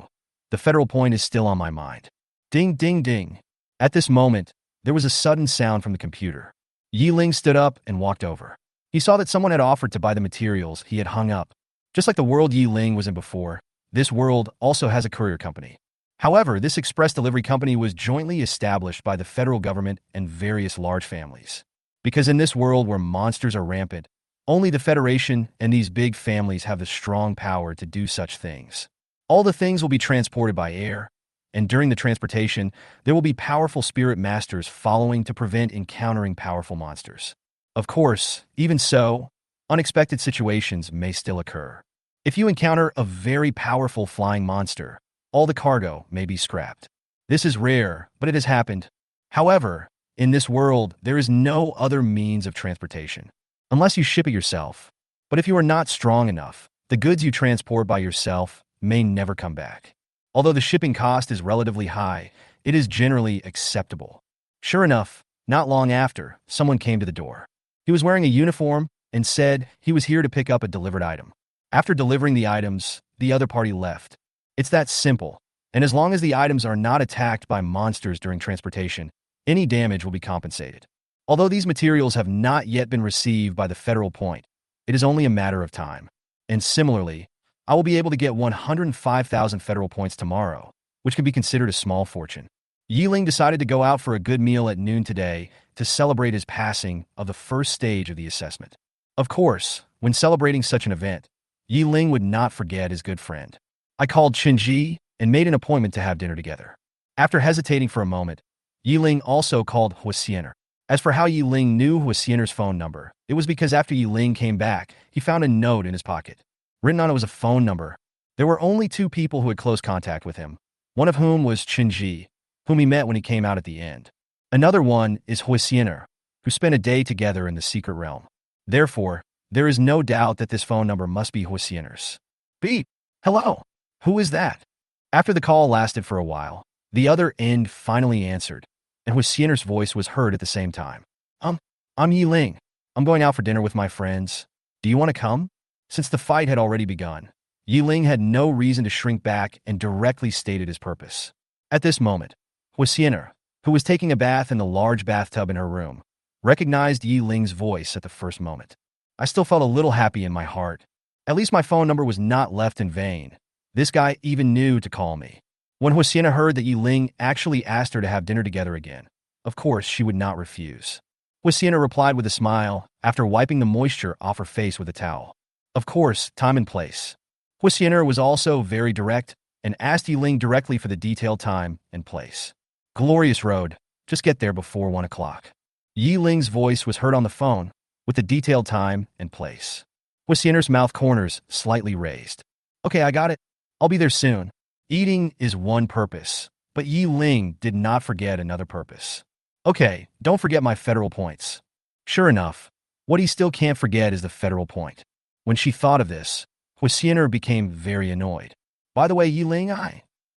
Speaker 1: The federal point is still on my mind. Ding, ding, ding. At this moment, there was a sudden sound from the computer. Yi Ling stood up and walked over. He saw that someone had offered to buy the materials he had hung up. Just like the world Yi Ling was in before, this world also has a courier company. However, this express delivery company was jointly established by the federal government and various large families. Because in this world where monsters are rampant, only the Federation and these big families have the strong power to do such things. All the things will be transported by air, and during the transportation, there will be powerful spirit masters following to prevent encountering powerful monsters. Of course, even so, unexpected situations may still occur. If you encounter a very powerful flying monster, all the cargo may be scrapped. This is rare, but it has happened. However, in this world, there is no other means of transportation, unless you ship it yourself. But if you are not strong enough, the goods you transport by yourself may never come back. Although the shipping cost is relatively high, it is generally acceptable. Sure enough, not long after, someone came to the door. He was wearing a uniform and said he was here to pick up a delivered item. After delivering the items, the other party left. It's that simple, and as long as the items are not attacked by monsters during transportation, any damage will be compensated. Although these materials have not yet been received by the federal point, it is only a matter of time. And similarly, I will be able to get 105,000 federal points tomorrow, which can be considered a small fortune. Yi Ling decided to go out for a good meal at noon today to celebrate his passing of the first stage of the assessment. Of course, when celebrating such an event, Yi Ling would not forget his good friend. I called Qinji and made an appointment to have dinner together. After hesitating for a moment, Yi Ling also called Huasiener. As for how Yi Ling knew Huasiener's phone number, it was because after Yi Ling came back, he found a note in his pocket. Written on it was a phone number. There were only 2 people who had close contact with him, one of whom was Qinji, whom he met when he came out at the end. Another one is Huasiener, who spent a day together in the secret realm. Therefore, there is no doubt that this phone number must be Huasiener's. Beep! Hello! Who is that? After the call lasted for a while, the other end finally answered, and Husseiner's voice was heard at the same time. Um, I'm Yi Ling. I'm going out for dinner with my friends. Do you want to come? Since the fight had already begun, Yi Ling had no reason to shrink back and directly stated his purpose. At this moment, Hussieiner, who was taking a bath in the large bathtub in her room, recognized Yi Ling's voice at the first moment. I still felt a little happy in my heart. At least my phone number was not left in vain. This guy even knew to call me. When Hussiena heard that Yi Ling actually asked her to have dinner together again, of course she would not refuse. Hussiena replied with a smile after wiping the moisture off her face with a towel. Of course, time and place. Hussiena was also very direct and asked Yi Ling directly for the detailed time and place. Glorious road. Just get there before 1 o'clock. Yi Ling's voice was heard on the phone with the detailed time and place. Husseiner's mouth corners slightly raised. Okay, I got it. I'll be there soon. Eating is one purpose, but Yi Ling did not forget another purpose. Okay, don't forget my federal points. Sure enough, what he still can't forget is the federal point. When she thought of this, Hussieiner became very annoyed. By the way, Yi Ling,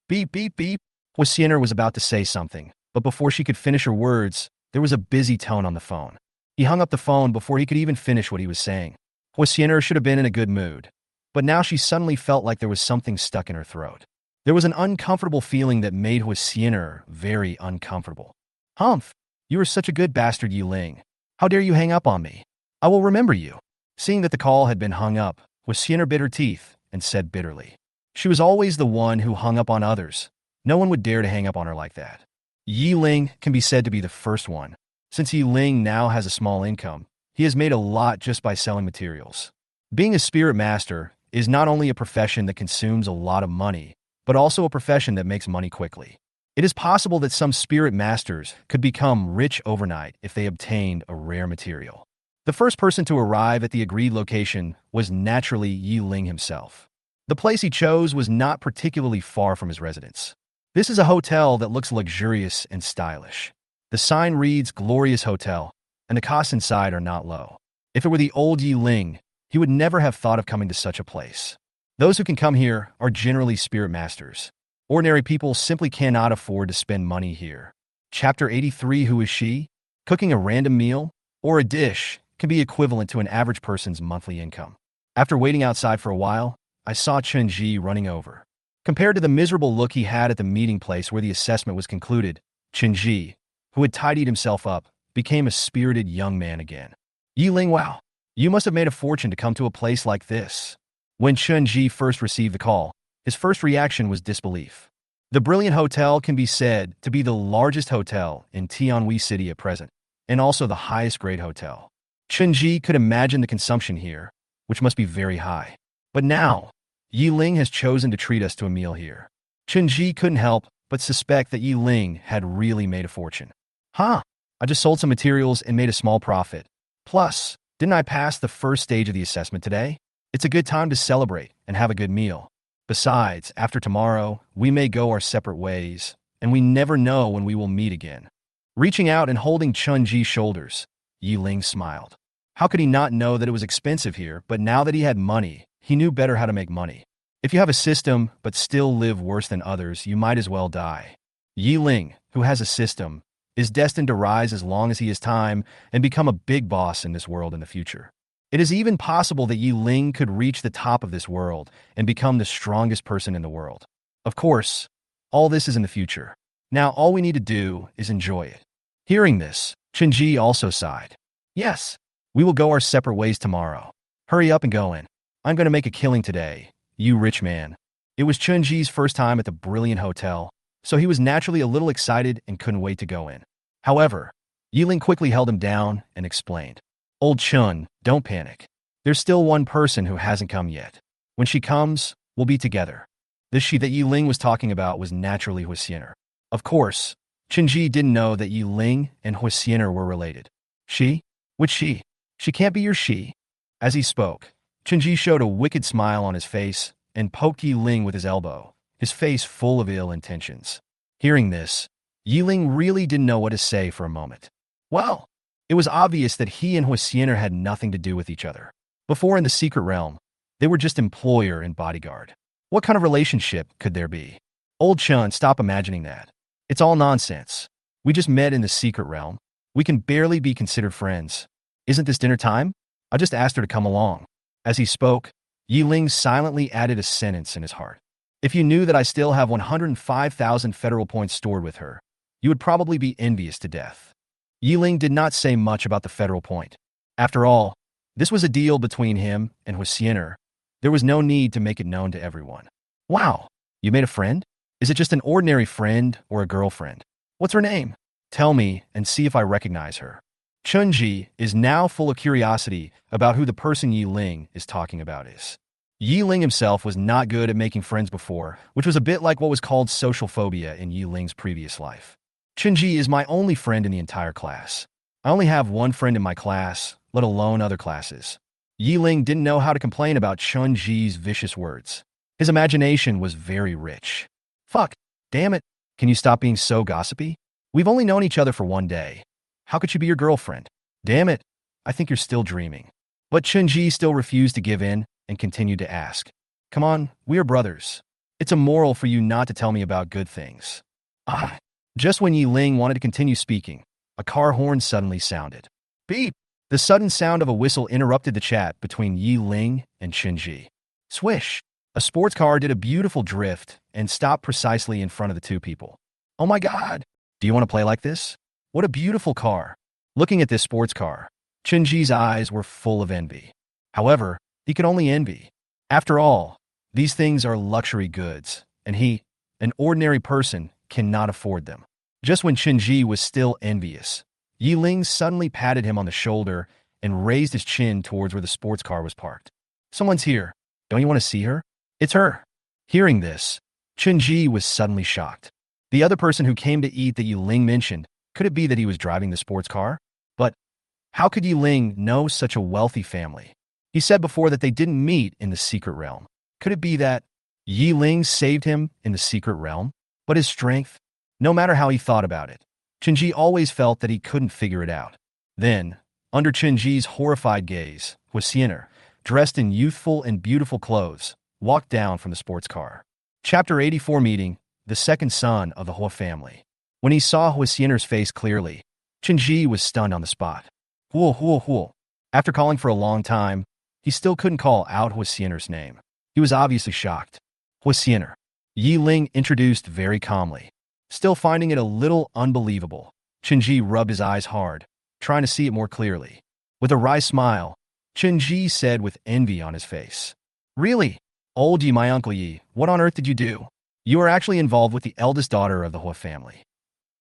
Speaker 1: beep, beep, beep. Hussieiner was about to say something, but before she could finish her words, there was a busy tone on the phone. He hung up the phone before he could even finish what he was saying. Hussieiner should have been in a good mood, but now she suddenly felt like there was something stuck in her throat. There was an uncomfortable feeling that made Hussieiner very uncomfortable. Humph, you are such a good bastard, Yi Ling. How dare you hang up on me? I will remember you. Seeing that the call had been hung up, Hussieiner bit her teeth and said bitterly. She was always the one who hung up on others. No one would dare to hang up on her like that. Yi Ling can be said to be the first one. Since Yi Ling now has a small income, he has made a lot just by selling materials. Being a spirit master is not only a profession that consumes a lot of money, but also a profession that makes money quickly. It is possible that some spirit masters could become rich overnight if they obtained a rare material. The first person to arrive at the agreed location was naturally Yi Ling himself. The place he chose was not particularly far from his residence. This is a hotel that looks luxurious and stylish. The sign reads Glorious Hotel, and the costs inside are not low. If it were the old Yi Ling, he would never have thought of coming to such a place. Those who can come here are generally spirit masters. Ordinary people simply cannot afford to spend money here. Chapter 83. Who is she? Cooking a random meal or a dish can be equivalent to an average person's monthly income. After waiting outside for a while, I saw Chunji running over. Compared to the miserable look he had at the meeting place where the assessment was concluded, Chunji, who had tidied himself up, became a spirited young man again. Yi Ling, wow, you must have made a fortune to come to a place like this. When Chunji first received the call, his first reaction was disbelief. The Brilliant Hotel can be said to be the largest hotel in Tianhui City at present, and also the highest grade hotel. Chunji could imagine the consumption here, which must be very high. But now, Yi Ling has chosen to treat us to a meal here. Chunji couldn't help but suspect that Yi Ling had really made a fortune. I just sold some materials and made a small profit. Plus, didn't I pass the first stage of the assessment today? It's a good time to celebrate and have a good meal. Besides, after tomorrow, we may go our separate ways, and we never know when we will meet again. Reaching out and holding Chunji's shoulders, Yi Ling smiled. How could he not know that it was expensive here, but now that he had money, he knew better how to make money. If you have a system but still live worse than others, you might as well die. Yi Ling, who has a system, is destined to rise as long as he has time and become a big boss in this world in the future. It is even possible that Yi Ling could reach the top of this world and become the strongest person in the world. Of course, all this is in the future. Now all we need to do is enjoy it. Hearing this, Chunji also sighed. Yes, we will go our separate ways tomorrow. Hurry up and go in. I'm going to make a killing today, you rich man. It was Chunji's first time at the Brilliant Hotel, so he was naturally a little excited and couldn't wait to go in. However, Yi Ling quickly held him down and explained. Old Chun, don't panic. There's still one person who hasn't come yet. When she comes, we'll be together. This she that Yi Ling was talking about was naturally Husseiner. Of course, Chunji didn't know that Yi Ling and Husseiner were related. She? Which she? She can't be your she. As he spoke, Chunji showed a wicked smile on his face and poked Yi Ling with his elbow, his face full of ill intentions. Hearing this, Yi Ling really didn't know what to say for a moment. Well, it was obvious that he and Husseiner had nothing to do with each other. Before in the secret realm, they were just employer and bodyguard. What kind of relationship could there be? Old Chun, stop imagining that. It's all nonsense. We just met in the secret realm. We can barely be considered friends. Isn't this dinner time? I just asked her to come along. As he spoke, Yi Ling silently added a sentence in his heart. If you knew that I still have 105,000 federal points stored with her, you would probably be envious to death. Yi Ling did not say much about the federal point. After all, this was a deal between him and Huisiener. There was no need to make it known to everyone. Wow, you made a friend? Is it just an ordinary friend or a girlfriend? What's her name? Tell me and see if I recognize her. Chunji is now full of curiosity about who the person Yi Ling is talking about is. Yi Ling himself was not good at making friends before, which was a bit like what was called social phobia in Yi Ling's previous life. Chunji is my only friend in the entire class. I only have one friend in my class, let alone other classes. Yi Ling didn't know how to complain about Chunji's vicious words. His imagination was very rich. Fuck, damn it, can you stop being so gossipy? We've only known each other for one day. How could she be your girlfriend? Damn it, I think you're still dreaming. But Chunji still refused to give in and continued to ask. Come on, we are brothers. It's immoral for you not to tell me about good things. Just when Yi Ling wanted to continue speaking, a car horn suddenly sounded. Beep! The sudden sound of a whistle interrupted the chat between Yi Ling and Chunji. Swish! A sports car did a beautiful drift and stopped precisely in front of the two people. Oh my god! Do you want to play like this? What a beautiful car. Looking at this sports car, Chunji's eyes were full of envy. However, he could only envy. After all, these things are luxury goods, and he, an ordinary person, cannot afford them. Just when Chunji was still envious, Yi Ling suddenly patted him on the shoulder and raised his chin towards where the sports car was parked. Someone's here. Don't you want to see her? It's her. Hearing this, Chunji was suddenly shocked. The other person who came to eat that Yi Ling mentioned, could it be that he was driving the sports car? But how could Yi Ling know such a wealthy family? He said before that they didn't meet in the secret realm. Could it be that Yi Ling saved him in the secret realm? But his strength? No matter how he thought about it, Chunji always felt that he couldn't figure it out. Then, under Chunji's horrified gaze, Huisiener, dressed in youthful and beautiful clothes, walked down from the sports car. Chapter 84 Meeting, the second son of the Hua family. When he saw Huisiener's face clearly, Chunji was stunned on the spot. Huo, huo, huo. After calling for a long time, he still couldn't call out Huisiener's name. He was obviously shocked. Huisiener. Yi Ling introduced very calmly. Still finding it a little unbelievable, Chunji rubbed his eyes hard, trying to see it more clearly. With a wry smile, Chunji said with envy on his face. Really? Old Yi, my uncle Yi, what on earth did you do? You are actually involved with the eldest daughter of the Hua family.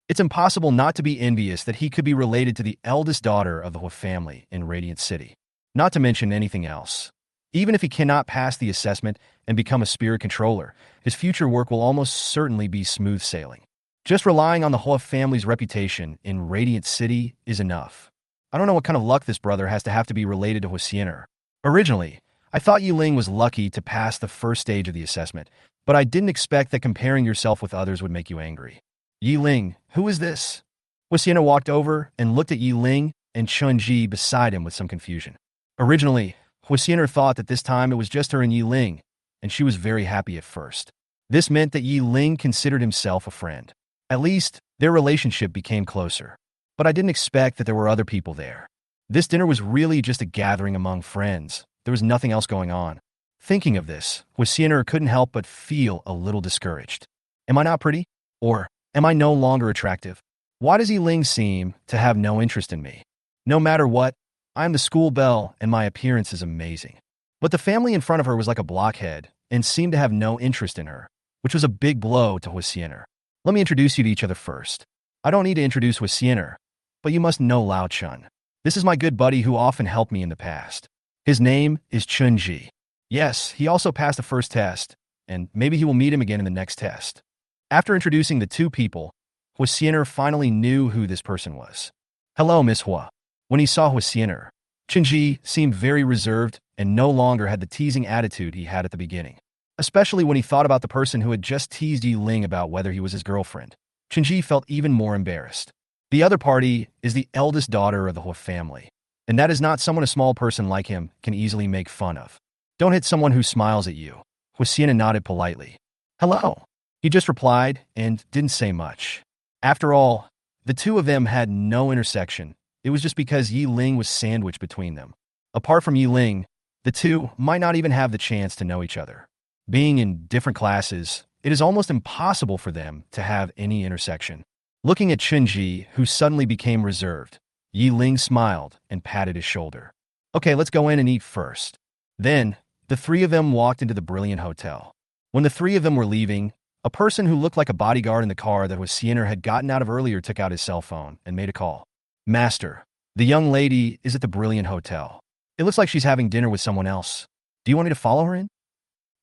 Speaker 1: It's impossible not to be envious that he could be related to the eldest daughter of the Hua family in Radiant City. Not to mention anything else. Even if he cannot pass the assessment and become a spirit controller, his future work will almost certainly be smooth sailing. Just relying on the Hua family's reputation in Radiant City is enough. I don't know what kind of luck this brother has to have to be related to Huisiener. Originally, I thought Yi Ling was lucky to pass the first stage of the assessment, but I didn't expect that comparing yourself with others would make you angry. Yi Ling, who is this? Huisiener walked over and looked at Yi Ling and Chunji beside him with some confusion. Originally, Huisiener thought that this time it was just her and Yi Ling, and she was very happy at first. This meant that Yi Ling considered himself a friend. At least, their relationship became closer. But I didn't expect that there were other people there. This dinner was really just a gathering among friends. There was nothing else going on. Thinking of this, Huisiener couldn't help but feel a little discouraged. Am I not pretty? Or am I no longer attractive? Why does Yi Ling seem to have no interest in me? No matter what, I am the school belle and my appearance is amazing. But the family in front of her was like a blockhead and seemed to have no interest in her, which was a big blow to Huisiener. Let me introduce you to each other first. I don't need to introduce Huisiener, but you must know Lao Chun. This is my good buddy who often helped me in the past. His name is Chunji. Yes, he also passed the first test, and maybe he will meet him again in the next test. After introducing the two people, Huisiener finally knew who this person was. Hello, Miss Hua. When he saw Huisiener, Chunji seemed very reserved and no longer had the teasing attitude he had at the beginning. Especially when he thought about the person who had just teased Yi Ling about whether he was his girlfriend. Chunji felt even more embarrassed. The other party is the eldest daughter of the Hua family, and that is not someone a small person like him can easily make fun of. Don't hit someone who smiles at you. Huisiener nodded politely. Hello. He just replied and didn't say much. After all, the two of them had no intersection. It was just because Ling was sandwiched between them. Apart from Ling, the two might not even have the chance to know each other. Being in different classes, it is almost impossible for them to have any intersection. Looking at Chunji, who suddenly became reserved, Ling smiled and patted his shoulder. Okay, let's go in and eat first. Then, the three of them walked into the brilliant hotel. When the three of them were leaving, a person who looked like a bodyguard in the car that Huasiener had gotten out of earlier took out his cell phone and made a call. Master, the young lady is at the brilliant hotel. It looks like she's having dinner with someone else. Do you want me to follow her in?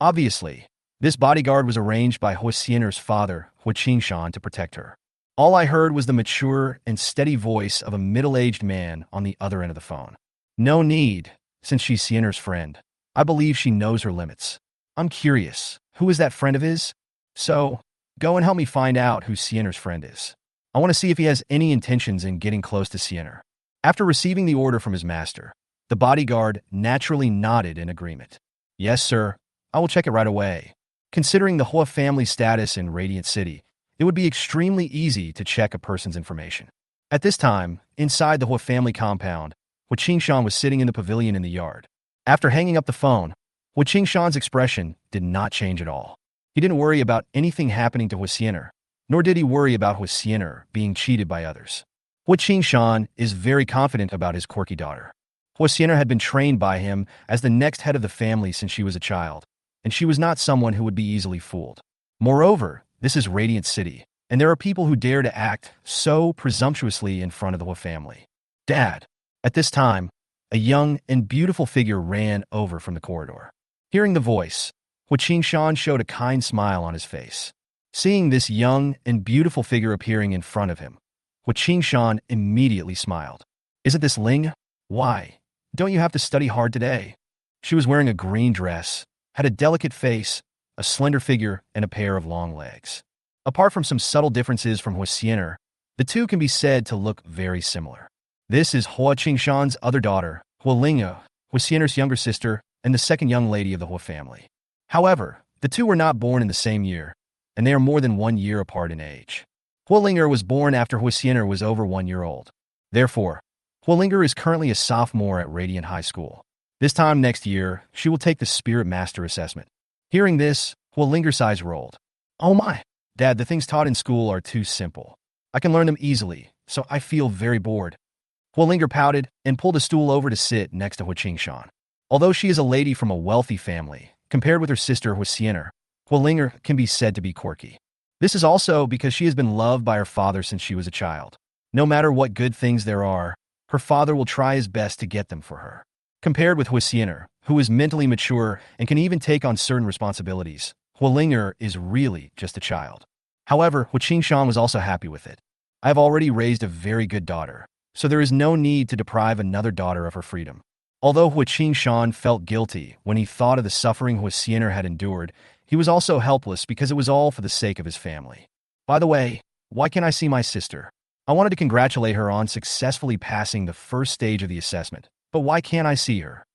Speaker 1: Obviously, this bodyguard was arranged by Huasiener's father, Huaqingshan, to protect her. All I heard was the mature and steady voice of a middle-aged man on the other end of the phone. No need, since she's Siener's friend. I believe she knows her limits. I'm curious, who is that friend of his? So, go and help me find out who Siener's friend is. I want to see if he has any intentions in getting close to Siener. After receiving the order from his master, the bodyguard naturally nodded in agreement. Yes, sir. I will check it right away. Considering the Hua family status in Radiant City, it would be extremely easy to check a person's information. At this time, inside the Hua family compound, Huaqingshan was sitting in the pavilion in the yard. After hanging up the phone, Huaqingshan's expression did not change at all. He didn't worry about anything happening to Huasiener, nor did he worry about Huasiener being cheated by others. Huaqingshan is very confident about his quirky daughter. Huasiener had been trained by him as the next head of the family since she was a child, and she was not someone who would be easily fooled. Moreover, this is Radiant City, and there are people who dare to act so presumptuously in front of the Hua family. Dad! At this time, a young and beautiful figure ran over from the corridor. Hearing the voice, Huaqingshan showed a kind smile on his face. Seeing this young and beautiful figure appearing in front of him, Huaqingshan immediately smiled. Isn't this Ling? Why? Don't you have to study hard today? She was wearing a green dress, had a delicate face, a slender figure, and a pair of long legs. Apart from some subtle differences from Huasiener, the two can be said to look very similar. This is Huaqingshan's other daughter, Hualinga, Huasiener's younger sister, and the second young lady of the Hua family. However, the two were not born in the same year, and they are more than 1 year apart in age. Hualinger was born after Huasiener was over 1 year old. Therefore, Hualinger is currently a sophomore at Radiant High School. This time next year, she will take the Spirit Master assessment. Hearing this, Hualinger's eyes rolled. Oh my! Dad, the things taught in school are too simple. I can learn them easily, so I feel very bored. Hualinger pouted and pulled a stool over to sit next to Huaqingshan. Although she is a lady from a wealthy family, compared with her sister Huasiener, Hualinger can be said to be quirky. This is also because she has been loved by her father since she was a child. No matter what good things there are, her father will try his best to get them for her. Compared with Huasiener, who is mentally mature and can even take on certain responsibilities, Hualinger is really just a child. However, Huaqingshan was also happy with it. I have already raised a very good daughter, so there is no need to deprive another daughter of her freedom. Although Huaqingshan felt guilty when he thought of the suffering Huasiener had endured, he was also helpless because it was all for the sake of his family. By the way, why can't I see my sister? I wanted to congratulate her on successfully passing the first stage of the assessment, but why can't I see her?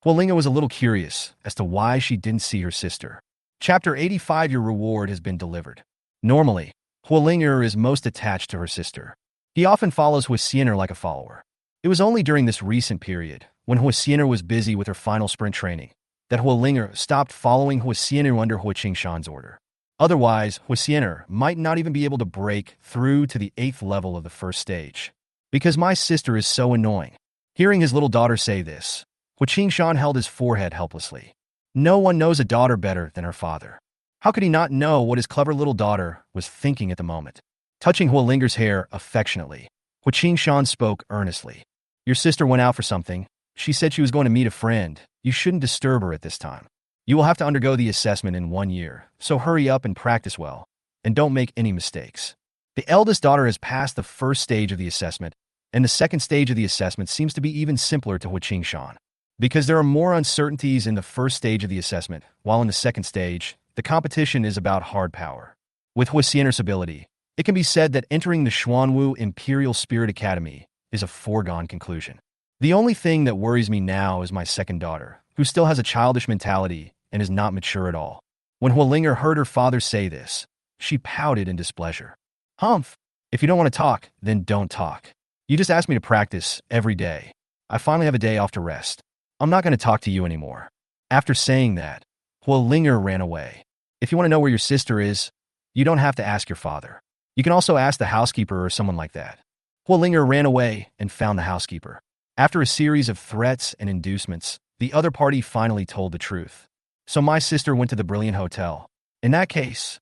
Speaker 1: Hualinga was a little curious as to why she didn't see her sister. Chapter 85, your reward has been delivered. Normally, Hualinga is most attached to her sister. He often follows Huasiener like a follower. It was only during this recent period, when Huasiener was busy with her final sprint training, that Hualinga stopped following Huasiener under Huaqingshan's order. Otherwise, Huasiener might not even be able to break through to the 8th level of the first stage. Because my sister is so annoying. Hearing his little daughter say this, Huaqingshan held his forehead helplessly. No one knows a daughter better than her father. How could he not know what his clever little daughter was thinking at the moment? Touching Hualinger's hair affectionately, Huaqingshan spoke earnestly. Your sister went out for something. She said she was going to meet a friend. You shouldn't disturb her at this time. You will have to undergo the assessment in 1 year, so hurry up and practice well, and don't make any mistakes. The eldest daughter has passed the first stage of the assessment, and the second stage of the assessment seems to be even simpler to Huaqingshan. Because there are more uncertainties in the first stage of the assessment, while in the second stage, the competition is about hard power. With Huasiener's ability, it can be said that entering the Xuanwu Imperial Spirit Academy is a foregone conclusion. The only thing that worries me now is my second daughter, who still has a childish mentality and is not mature at all. When Hualinger heard her father say this, she pouted in displeasure. Humph! If you don't want to talk, then don't talk. You just asked me to practice every day. I finally have a day off to rest. I'm not going to talk to you anymore. After saying that, Hualinger ran away. If you want to know where your sister is, you don't have to ask your father. You can also ask the housekeeper or someone like that. Hualinger ran away and found the housekeeper. After a series of threats and inducements, the other party finally told the truth. So my sister went to the brilliant hotel. In that case,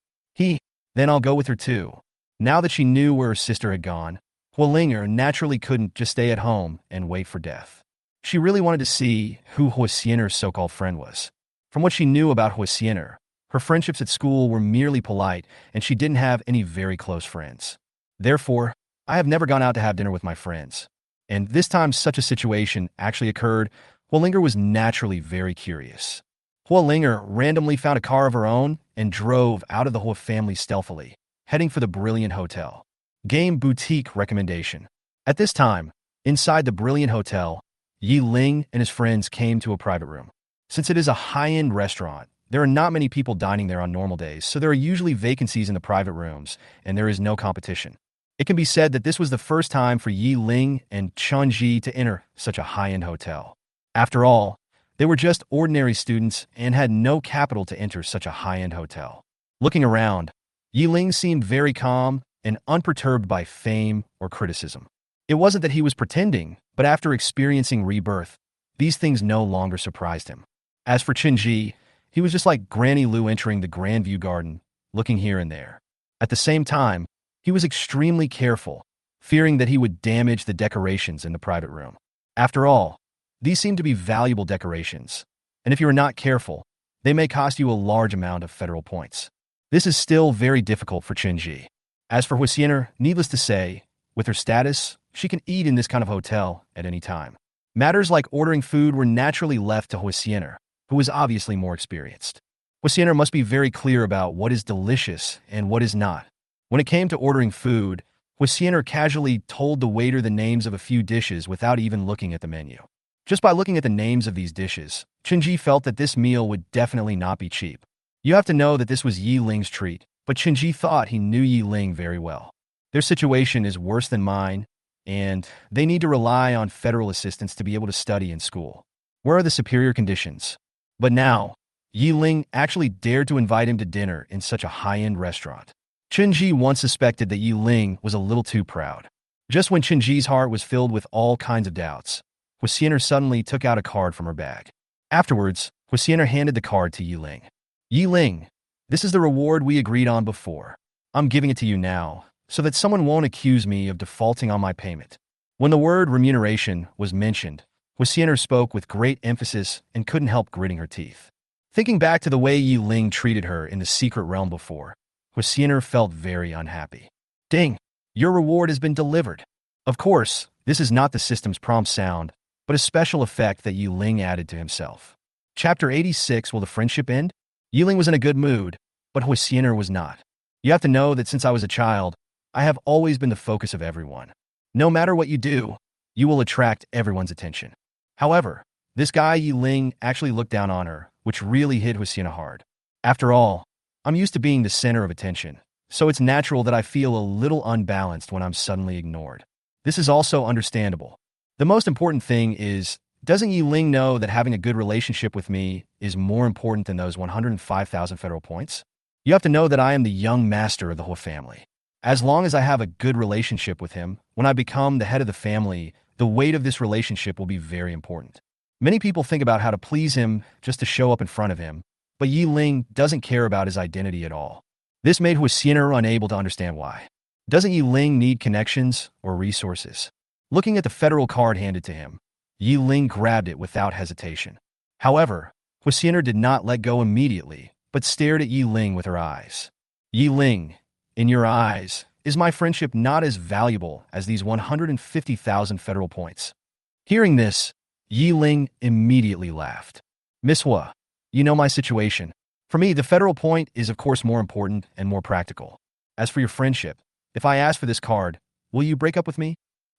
Speaker 1: then I'll go with her too. Now that she knew where her sister had gone, Hualinger naturally couldn't just stay at home and wait for death. She really wanted to see who Huasiener's so-called friend was. From what she knew about Huasiener, her friendships at school were merely polite and she didn't have any very close friends. Therefore, I have never gone out to have dinner with my friends. And this time such a situation actually occurred, Hualinger was naturally very curious. Hualinger randomly found a car of her own and drove out of the Hua family stealthily, heading for the Brilliant Hotel. Game Boutique recommendation. At this time, inside the Brilliant Hotel, Yi Ling and his friends came to a private room. Since it is a high-end restaurant, there are not many people dining there on normal days, so there are usually vacancies in the private rooms, and there is no competition. It can be said that this was the first time for Yi Ling and Chun Ji to enter such a high-end hotel. After all, they were just ordinary students and had no capital to enter such a high-end hotel. Looking around, Yi Ling seemed very calm and unperturbed by fame or criticism. It wasn't that he was pretending, but after experiencing rebirth, these things no longer surprised him. As for Chun Ji, he was just like Granny Lu entering the Grandview Garden, looking here and there. At the same time, he was extremely careful, fearing that he would damage the decorations in the private room. After all, these seem to be valuable decorations, and if you are not careful, they may cost you a large amount of federal points. This is still very difficult for Chun Ji. As for Huasiener, needless to say, with her status, she can eat in this kind of hotel at any time. Matters like ordering food were naturally left to Huasiener, who was obviously more experienced. Huasiener must be very clear about what is delicious and what is not. When it came to ordering food, Huasiener casually told the waiter the names of a few dishes without even looking at the menu. Just by looking at the names of these dishes, Chun Ji felt that this meal would definitely not be cheap. You have to know that this was Yi Ling's treat, but Chun Ji thought he knew Yi Ling very well. Their situation is worse than mine, and they need to rely on federal assistance to be able to study in school. Where are the superior conditions? But now, Yi Ling actually dared to invite him to dinner in such a high-end restaurant. Chun Ji once suspected that Yi Ling was a little too proud. Just when Chun Ji's heart was filled with all kinds of doubts, Huasiener suddenly took out a card from her bag. Afterwards, Huasiener handed the card to Yi Ling. Yi Ling, this is the reward we agreed on before. I'm giving it to you now, so that someone won't accuse me of defaulting on my payment. When the word remuneration was mentioned, Huasiener spoke with great emphasis and couldn't help gritting her teeth. Thinking back to the way Yi Ling treated her in the secret realm before, Huasiener felt very unhappy. Ding! Your reward has been delivered. Of course, this is not the system's prompt sound, but a special effect that Yi Ling added to himself. Chapter 86, Will the Friendship End? Yi Ling was in a good mood, but Huasiener was not. You have to know that since I was a child, I have always been the focus of everyone. No matter what you do, you will attract everyone's attention. However, this guy Yi Ling actually looked down on her, which really hit Huasiener hard. After all, I'm used to being the center of attention, so it's natural that I feel a little unbalanced when I'm suddenly ignored. This is also understandable. The most important thing is, doesn't Yi Ling know that having a good relationship with me is more important than those 105,000 federal points? You have to know that I am the young master of the Hua family. As long as I have a good relationship with him, when I become the head of the family, the weight of this relationship will be very important. Many people think about how to please him just to show up in front of him, but Yi Ling doesn't care about his identity at all. This made Huasiener unable to understand why. Doesn't Yi Ling need connections or resources? Looking at the federal card handed to him, Yi Ling grabbed it without hesitation. However, Huasiener did not let go immediately, but stared at Yi Ling with her eyes. Yi Ling, in your eyes, is my friendship not as valuable as these 150,000 federal points? Hearing this, Yi Ling immediately laughed. Miss Hua, you know my situation. For me, the federal point is of course more important and more practical. As for your friendship, if I ask for this card, will you break up with me?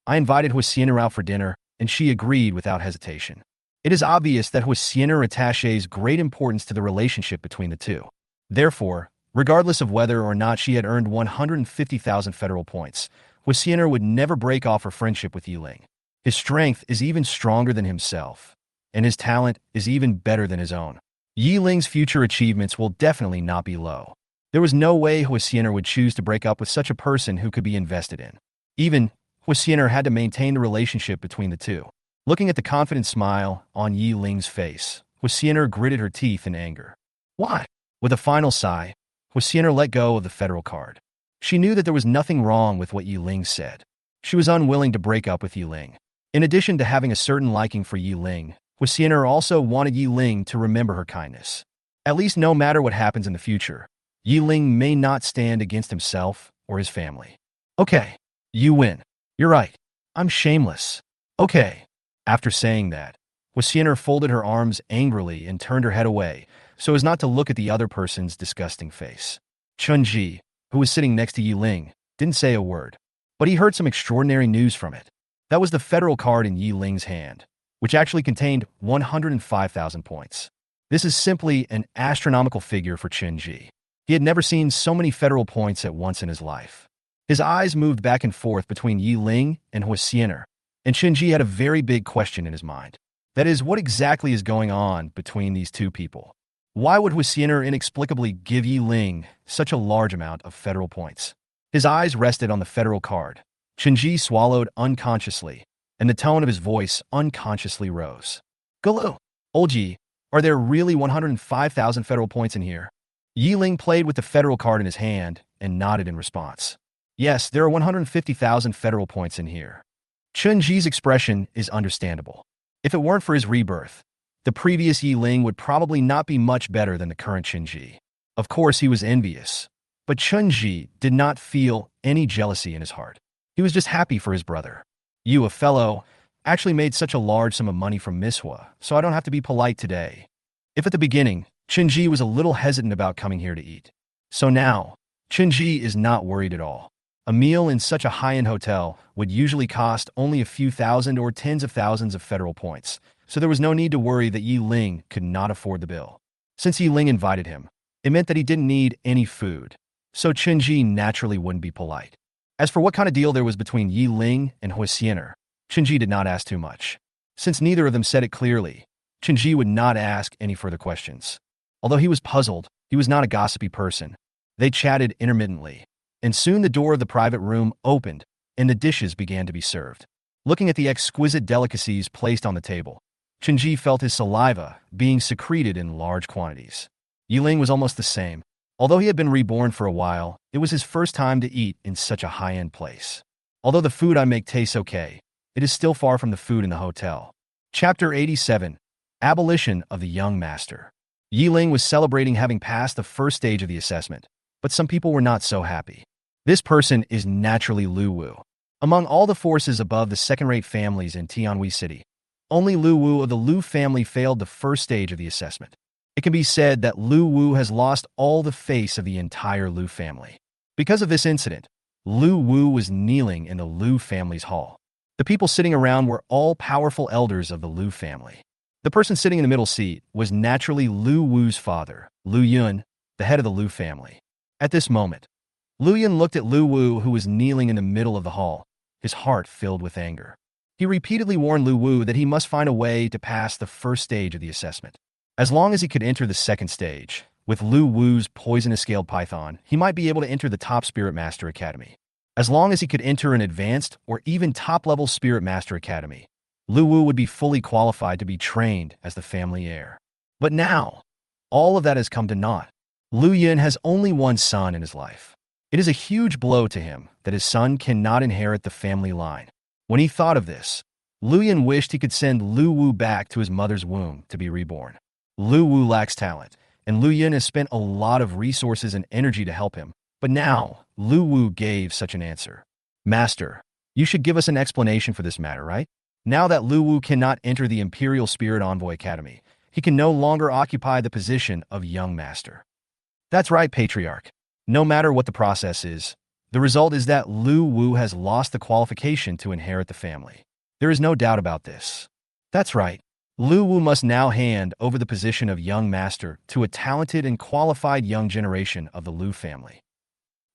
Speaker 1: I invited Huasiener out for dinner, and she agreed without hesitation. It is obvious that Huasiener attaches great importance to the relationship between the two. Therefore, Regardless of whether or not she had earned 150,000 federal points, Huixiner would never break off her friendship with Ying. His strength is even stronger than himself, and his talent is even better than his own. Ying's future achievements will definitely not be low. There was no way Huixiner would choose to break up with such a person who could be invested in. Even Huixiner had to maintain the relationship between the two. Looking at the confident smile on Ying's face, Huixiner gritted her teeth in anger. Why? With a final sigh, Huixiner let go of the federal card. She knew that there was nothing wrong with what Ying said. She was unwilling to break up with Ying. In addition to having a certain liking for Ying, Huixiner also wanted Ying to remember her kindness. At least no matter what happens in the future, Ying may not stand against himself or his family. Okay, you win. You're right. I'm shameless. Okay. After saying that, Huixiner folded her arms angrily and turned her head away so as not to look at the other person's disgusting face. Chunji, who was sitting next to Ying, didn't say a word, but he heard some extraordinary news from it. That was the federal card in Ying's hand, which actually contained 105,000 points. This is simply an astronomical figure for Chunji. He had never seen so many federal points at once in his life. His eyes moved back and forth between Ying and Huixiner, and Chunji had a very big question in his mind. That is, what exactly is going on between these two people? Why would Huixiner inexplicably give Ying such a large amount of federal points? His eyes rested on the federal card. Chunji swallowed unconsciously, and the tone of his voice unconsciously rose. Galu, Olji, are there really 105,000 federal points in here? Ying played with the federal card in his hand and nodded in response. Yes, there are 150,000 federal points in here. Chunji's expression is understandable. If it weren't for his rebirth, the previous Ying would probably not be much better than the current Chunji. Of course, he was envious, but Chunji did not feel any jealousy in his heart. He was just happy for his brother. You, a fellow, actually made such a large sum of money from manhwa, so I don't have to be polite today. If at the beginning, Chunji was a little hesitant about coming here to eat. So now, Chunji is not worried at all. A meal in such a high-end hotel would usually cost only a few thousand or tens of thousands of federal points, so there was no need to worry that Ying could not afford the bill. Since Ying invited him, it meant that he didn't need any food, so Chunji naturally wouldn't be polite. As for what kind of deal there was between Ying and Huixiner, Chunji did not ask too much. Since neither of them said it clearly, Chunji would not ask any further questions. Although he was puzzled, he was not a gossipy person. They chatted intermittently, and soon the door of the private room opened, and the dishes began to be served. Looking at the exquisite delicacies placed on the table, Chunji felt his saliva being secreted in large quantities. Ying was almost the same. Although he had been reborn for a while, it was his first time to eat in such a high-end place. Although the food I make tastes okay, it is still far from the food in the hotel. Chapter 87, Abolition of the Young Master. Ying was celebrating having passed the first stage of the assessment, but some people were not so happy. This person is naturally Lu Wu. Among all the forces above the second-rate families in Tianhui City, only Lu Wu of the Lu family failed the first stage of the assessment. It can be said that Lu Wu has lost all the face of the entire Lu family. Because of this incident, Lu Wu was kneeling in the Lu family's hall. The people sitting around were all powerful elders of the Lu family. The person sitting in the middle seat was naturally Lu Wu's father, Lu Yun, the head of the Lu family. At this moment, Lu Yun looked at Lu Wu, who was kneeling in the middle of the hall, his heart filled with anger. He repeatedly warned Lu Wu that he must find a way to pass the first stage of the assessment. As long as he could enter the second stage, with Lu Wu's poisonous scaled python, he might be able to enter the top Spirit Master Academy. As long as he could enter an advanced or even top-level Spirit Master Academy, Lu Wu would be fully qualified to be trained as the family heir. But now, all of that has come to naught. Lu Yun has only one son in his life. It is a huge blow to him that his son cannot inherit the family line. When he thought of this, Lu Yun wished he could send Lu Wu back to his mother's womb to be reborn. Lu Wu lacks talent, and Lu Yun has spent a lot of resources and energy to help him. But now, Lu Wu gave such an answer. Master, you should give us an explanation for this matter, right? Now that Lu Wu cannot enter the Imperial Spirit Envoy Academy, he can no longer occupy the position of Young Master. That's right, Patriarch. No matter what the process is, the result is that Lu Wu has lost the qualification to inherit the family. There is no doubt about this. That's right. Lu Wu must now hand over the position of young master to a talented and qualified young generation of the Lu family.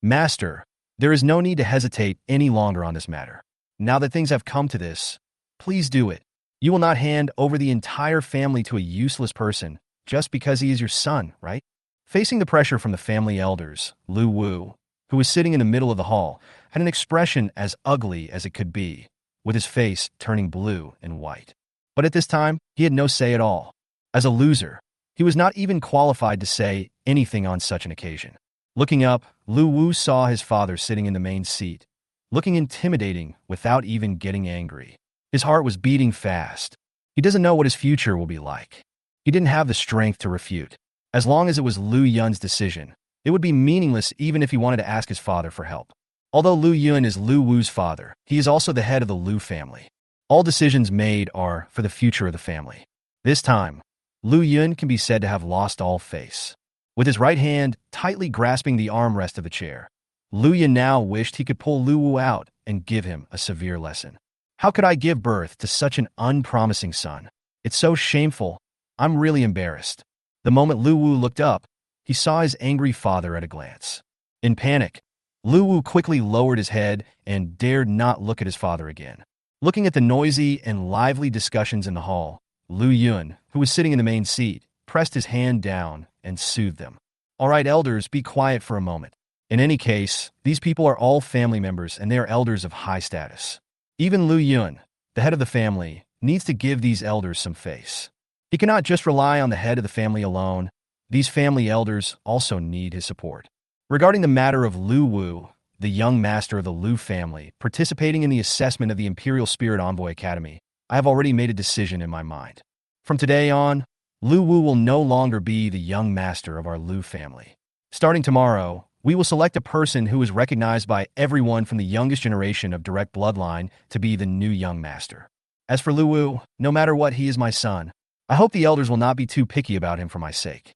Speaker 1: Master, there is no need to hesitate any longer on this matter. Now that things have come to this, please do it. You will not hand over the entire family to a useless person just because he is your son, right? Facing the pressure from the family elders, Lu Wu, who was sitting in the middle of the hall, had an expression as ugly as it could be, with his face turning blue and white. But at this time, he had no say at all. As a loser, he was not even qualified to say anything on such an occasion. Looking up, Lu Wu saw his father sitting in the main seat, looking intimidating without even getting angry. His heart was beating fast. He doesn't know what his future will be like. He didn't have the strength to refute. As long as it was Lu Yun's decision, it would be meaningless even if he wanted to ask his father for help. Although Lu Yun is Lu Wu's father, he is also the head of the Lu family. All decisions made are for the future of the family. This time, Lu Yun can be said to have lost all face. With his right hand tightly grasping the armrest of the chair, Lu Yun now wished he could pull Lu Wu out and give him a severe lesson. How could I give birth to such an unpromising son? It's so shameful. I'm really embarrassed. The moment Lu Wu looked up, he saw his angry father at a glance. In panic, Lu Wu quickly lowered his head and dared not look at his father again. Looking at the noisy and lively discussions in the hall, Lu Yun, who was sitting in the main seat, pressed his hand down and soothed them. All right, elders, be quiet for a moment. In any case, these people are all family members and they are elders of high status. Even Lu Yun, the head of the family, needs to give these elders some face. He cannot just rely on the head of the family alone. These family elders also need his support. Regarding the matter of Lu Wu, the young master of the Lu family, participating in the assessment of the Imperial Spirit Envoy Academy, I have already made a decision in my mind. From today on, Lu Wu will no longer be the young master of our Lu family. Starting tomorrow, we will select a person who is recognized by everyone from the youngest generation of direct bloodline to be the new young master. As for Lu Wu, no matter what, he is my son. I hope the elders will not be too picky about him for my sake.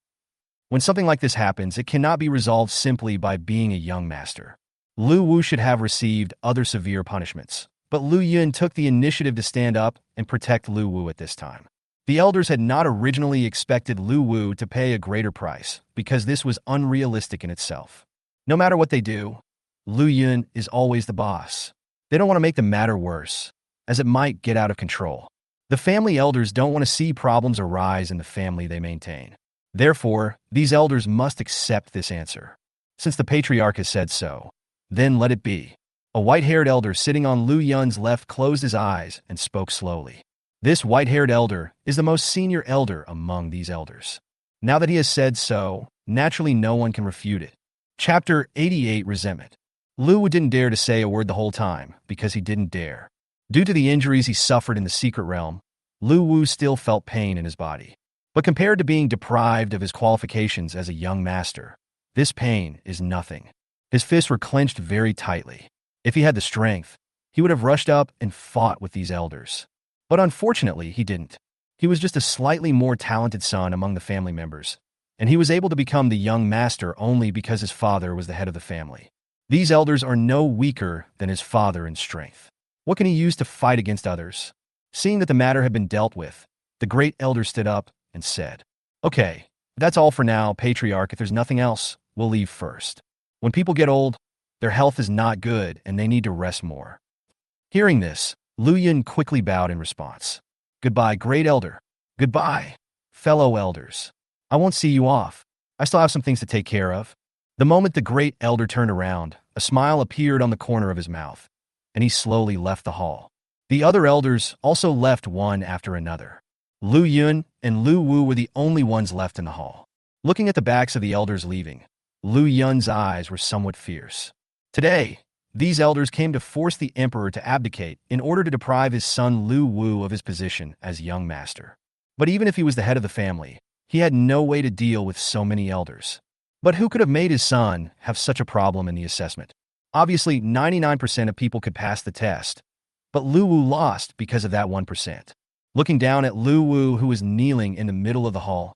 Speaker 1: When something like this happens, it cannot be resolved simply by being a young master. Lu Wu should have received other severe punishments, but Lu Yun took the initiative to stand up and protect Lu Wu at this time. The elders had not originally expected Lu Wu to pay a greater price because this was unrealistic in itself. No matter what they do, Lu Yun is always the boss. They don't want to make the matter worse, as it might get out of control. The family elders don't want to see problems arise in the family they maintain. Therefore, these elders must accept this answer. Since the patriarch has said so, then let it be. A white-haired elder sitting on Lu Yun's left closed his eyes and spoke slowly. This white-haired elder is the most senior elder among these elders. Now that he has said so, naturally no one can refute it. Chapter 88, Resentment. Lu Wu didn't dare to say a word the whole time because he didn't dare. Due to the injuries he suffered in the secret realm, Lu Wu still felt pain in his body. But compared to being deprived of his qualifications as a young master, this pain is nothing. His fists were clenched very tightly. If he had the strength, he would have rushed up and fought with these elders. But unfortunately, he didn't. He was just a slightly more talented son among the family members, and he was able to become the young master only because his father was the head of the family. These elders are no weaker than his father in strength. What can he use to fight against others? Seeing that the matter had been dealt with, the great elder stood up and said, "Okay, that's all for now, Patriarch. If there's nothing else, we'll leave first. When people get old, their health is not good and they need to rest more." Hearing this, Lu Yun quickly bowed in response. "Goodbye, great elder. Goodbye, fellow elders. I won't see you off. I still have some things to take care of." The moment the great elder turned around, a smile appeared on the corner of his mouth, and he slowly left the hall. The other elders also left one after another. Lu Yun and Lu Wu were the only ones left in the hall. Looking at the backs of the elders leaving, Lu Yun's eyes were somewhat fierce. Today, these elders came to force the emperor to abdicate in order to deprive his son Lu Wu of his position as young master. But even if he was the head of the family, he had no way to deal with so many elders. But who could have made his son have such a problem in the assessment? Obviously, 99% of people could pass the test, but Lu Wu lost because of that 1%. Looking down at Lu Wu, who was kneeling in the middle of the hall,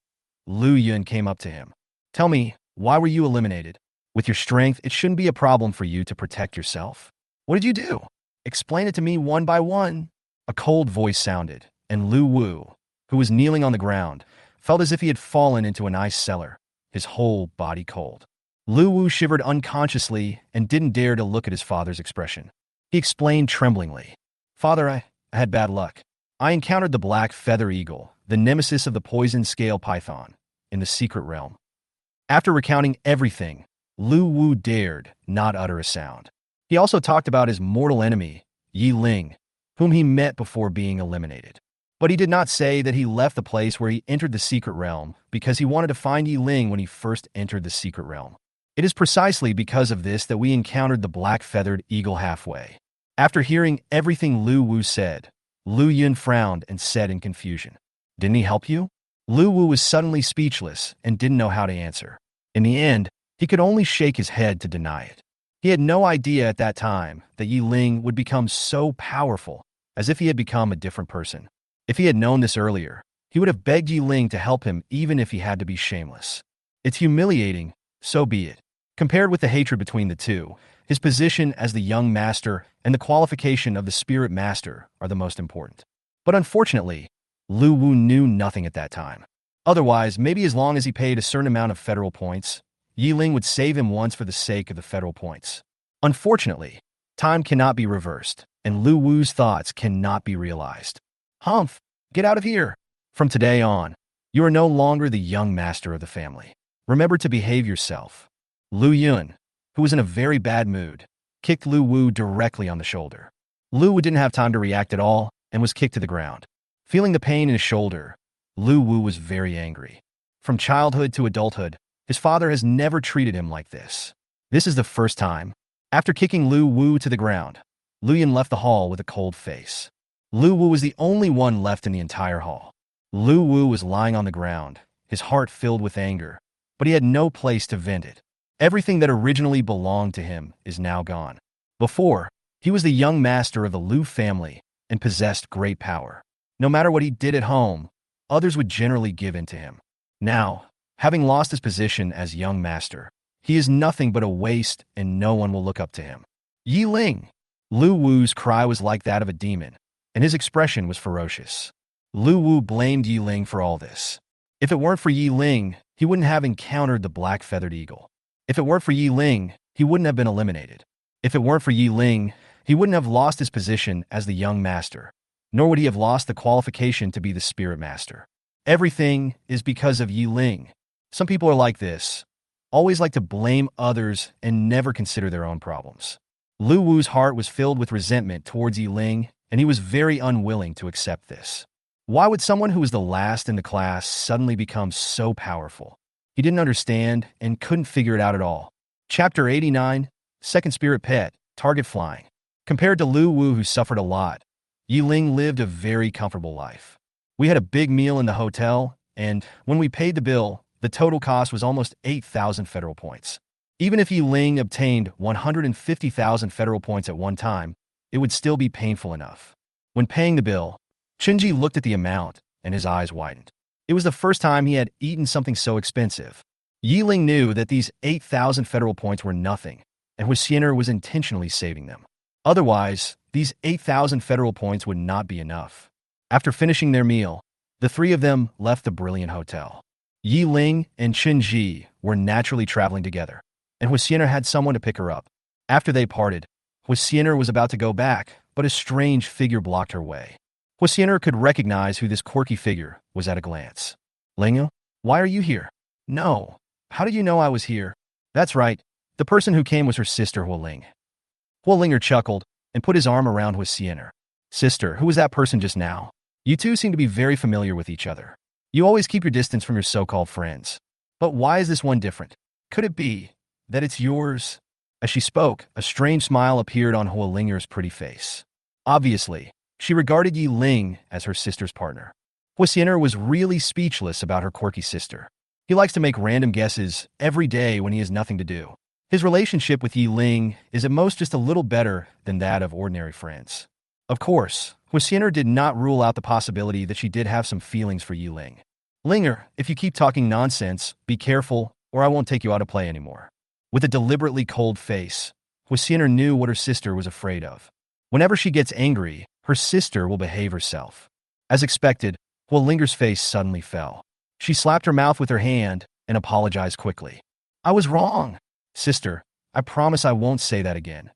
Speaker 1: Lu Yun came up to him. "Tell me, why were you eliminated? With your strength, it shouldn't be a problem for you to protect yourself. What did you do? Explain it to me one by one." A cold voice sounded, and Lu Wu, who was kneeling on the ground, felt as if he had fallen into an ice cellar, his whole body cold. Lu Wu shivered unconsciously and didn't dare to look at his father's expression. He explained tremblingly, "Father, I had bad luck. I encountered the black feather eagle, the nemesis of the poison scale python, in the secret realm." After recounting everything, Lu Wu dared not utter a sound. He also talked about his mortal enemy, Ling, whom he met before being eliminated. But he did not say that he left the place where he entered the secret realm because he wanted to find Ling when he first entered the secret realm. It is precisely because of this that we encountered the black-feathered eagle halfway. After hearing everything Lu Wu said, Lu Yun frowned and said in confusion, "Didn't he help you?" Lu Wu was suddenly speechless and didn't know how to answer. In the end, he could only shake his head to deny it. He had no idea at that time that Ling would become so powerful, as if he had become a different person. If he had known this earlier, he would have begged Ling to help him even if he had to be shameless. It's humiliating, so be it. Compared with the hatred between the two, his position as the young master and the qualification of the spirit master are the most important. But unfortunately, Lu Wu knew nothing at that time. Otherwise, maybe as long as he paid a certain amount of federal points, Ling would save him once for the sake of the federal points. Unfortunately, time cannot be reversed, and Lu Wu's thoughts cannot be realized. "Humph, get out of here. From today on, you are no longer the young master of the family. Remember to behave yourself." Lu Yun, who was in a very bad mood, kicked Lu Wu directly on the shoulder. Lu Wu didn't have time to react at all and was kicked to the ground. Feeling the pain in his shoulder, Lu Wu was very angry. From childhood to adulthood, his father has never treated him like this. This is the first time. After kicking Lu Wu to the ground, Lu Yun left the hall with a cold face. Lu Wu was the only one left in the entire hall. Lu Wu was lying on the ground, his heart filled with anger, but he had no place to vent it. Everything that originally belonged to him is now gone. Before, he was the young master of the Lu family and possessed great power. No matter what he did at home, others would generally give in to him. Now, having lost his position as young master, he is nothing but a waste and no one will look up to him. Ling! Lu Wu's cry was like that of a demon, and his expression was ferocious. Lu Wu blamed Ling for all this. If it weren't for Ling, he wouldn't have encountered the black-feathered eagle. If it weren't for Ling, he wouldn't have been eliminated. If it weren't for Ling, he wouldn't have lost his position as the young master, nor would he have lost the qualification to be the spirit master. Everything is because of Ling. Some people are like this, always like to blame others and never consider their own problems. Lu Wu's heart was filled with resentment towards Ling, and he was very unwilling to accept this. Why would someone who was the last in the class suddenly become so powerful? He didn't understand and couldn't figure it out at all. Chapter 89, Second Spirit Pet, Target Flying. Compared to Lu Wu, who suffered a lot, Ling lived a very comfortable life. We had a big meal in the hotel, and when we paid the bill, the total cost was almost 8,000 federal points. Even if Ling obtained 150,000 federal points at one time, it would still be painful enough. When paying the bill, Chenji looked at the amount, and his eyes widened. It was the first time he had eaten something so expensive. Ling knew that these 8,000 federal points were nothing, and Huixiner was intentionally saving them. Otherwise, these 8,000 federal points would not be enough. After finishing their meal, the three of them left the brilliant hotel. Ling and Chenji were naturally traveling together, and Huixiner had someone to pick her up. After they parted, Huixiner was about to go back, but a strange figure blocked her way. Huixiner could recognize who this quirky figure was at a glance. "Ling, why are you here?" "No. How did you know I was here?" "That's right. The person who came was her sister, Hualing." Hualinger chuckled and put his arm around Huixiner. "Sister, who was that person just now? You two seem to be very familiar with each other. You always keep your distance from your so-called friends. But why is this one different? Could it be that it's yours?" As she spoke, a strange smile appeared on Hualinger's pretty face. Obviously, she regarded Ling as her sister's partner. Huixiner was really speechless about her quirky sister. He likes to make random guesses every day when he has nothing to do. His relationship with Ling is at most just a little better than that of ordinary friends. Of course, Huixiner did not rule out the possibility that she did have some feelings for Ling. "Linger, if you keep talking nonsense, be careful, or I won't take you out to play anymore." With a deliberately cold face, Huixiner knew what her sister was afraid of. Whenever she gets angry, her sister will behave herself. As expected, Linger's face suddenly fell. She slapped her mouth with her hand and apologized quickly. I was wrong. Sister, I promise I won't say that again.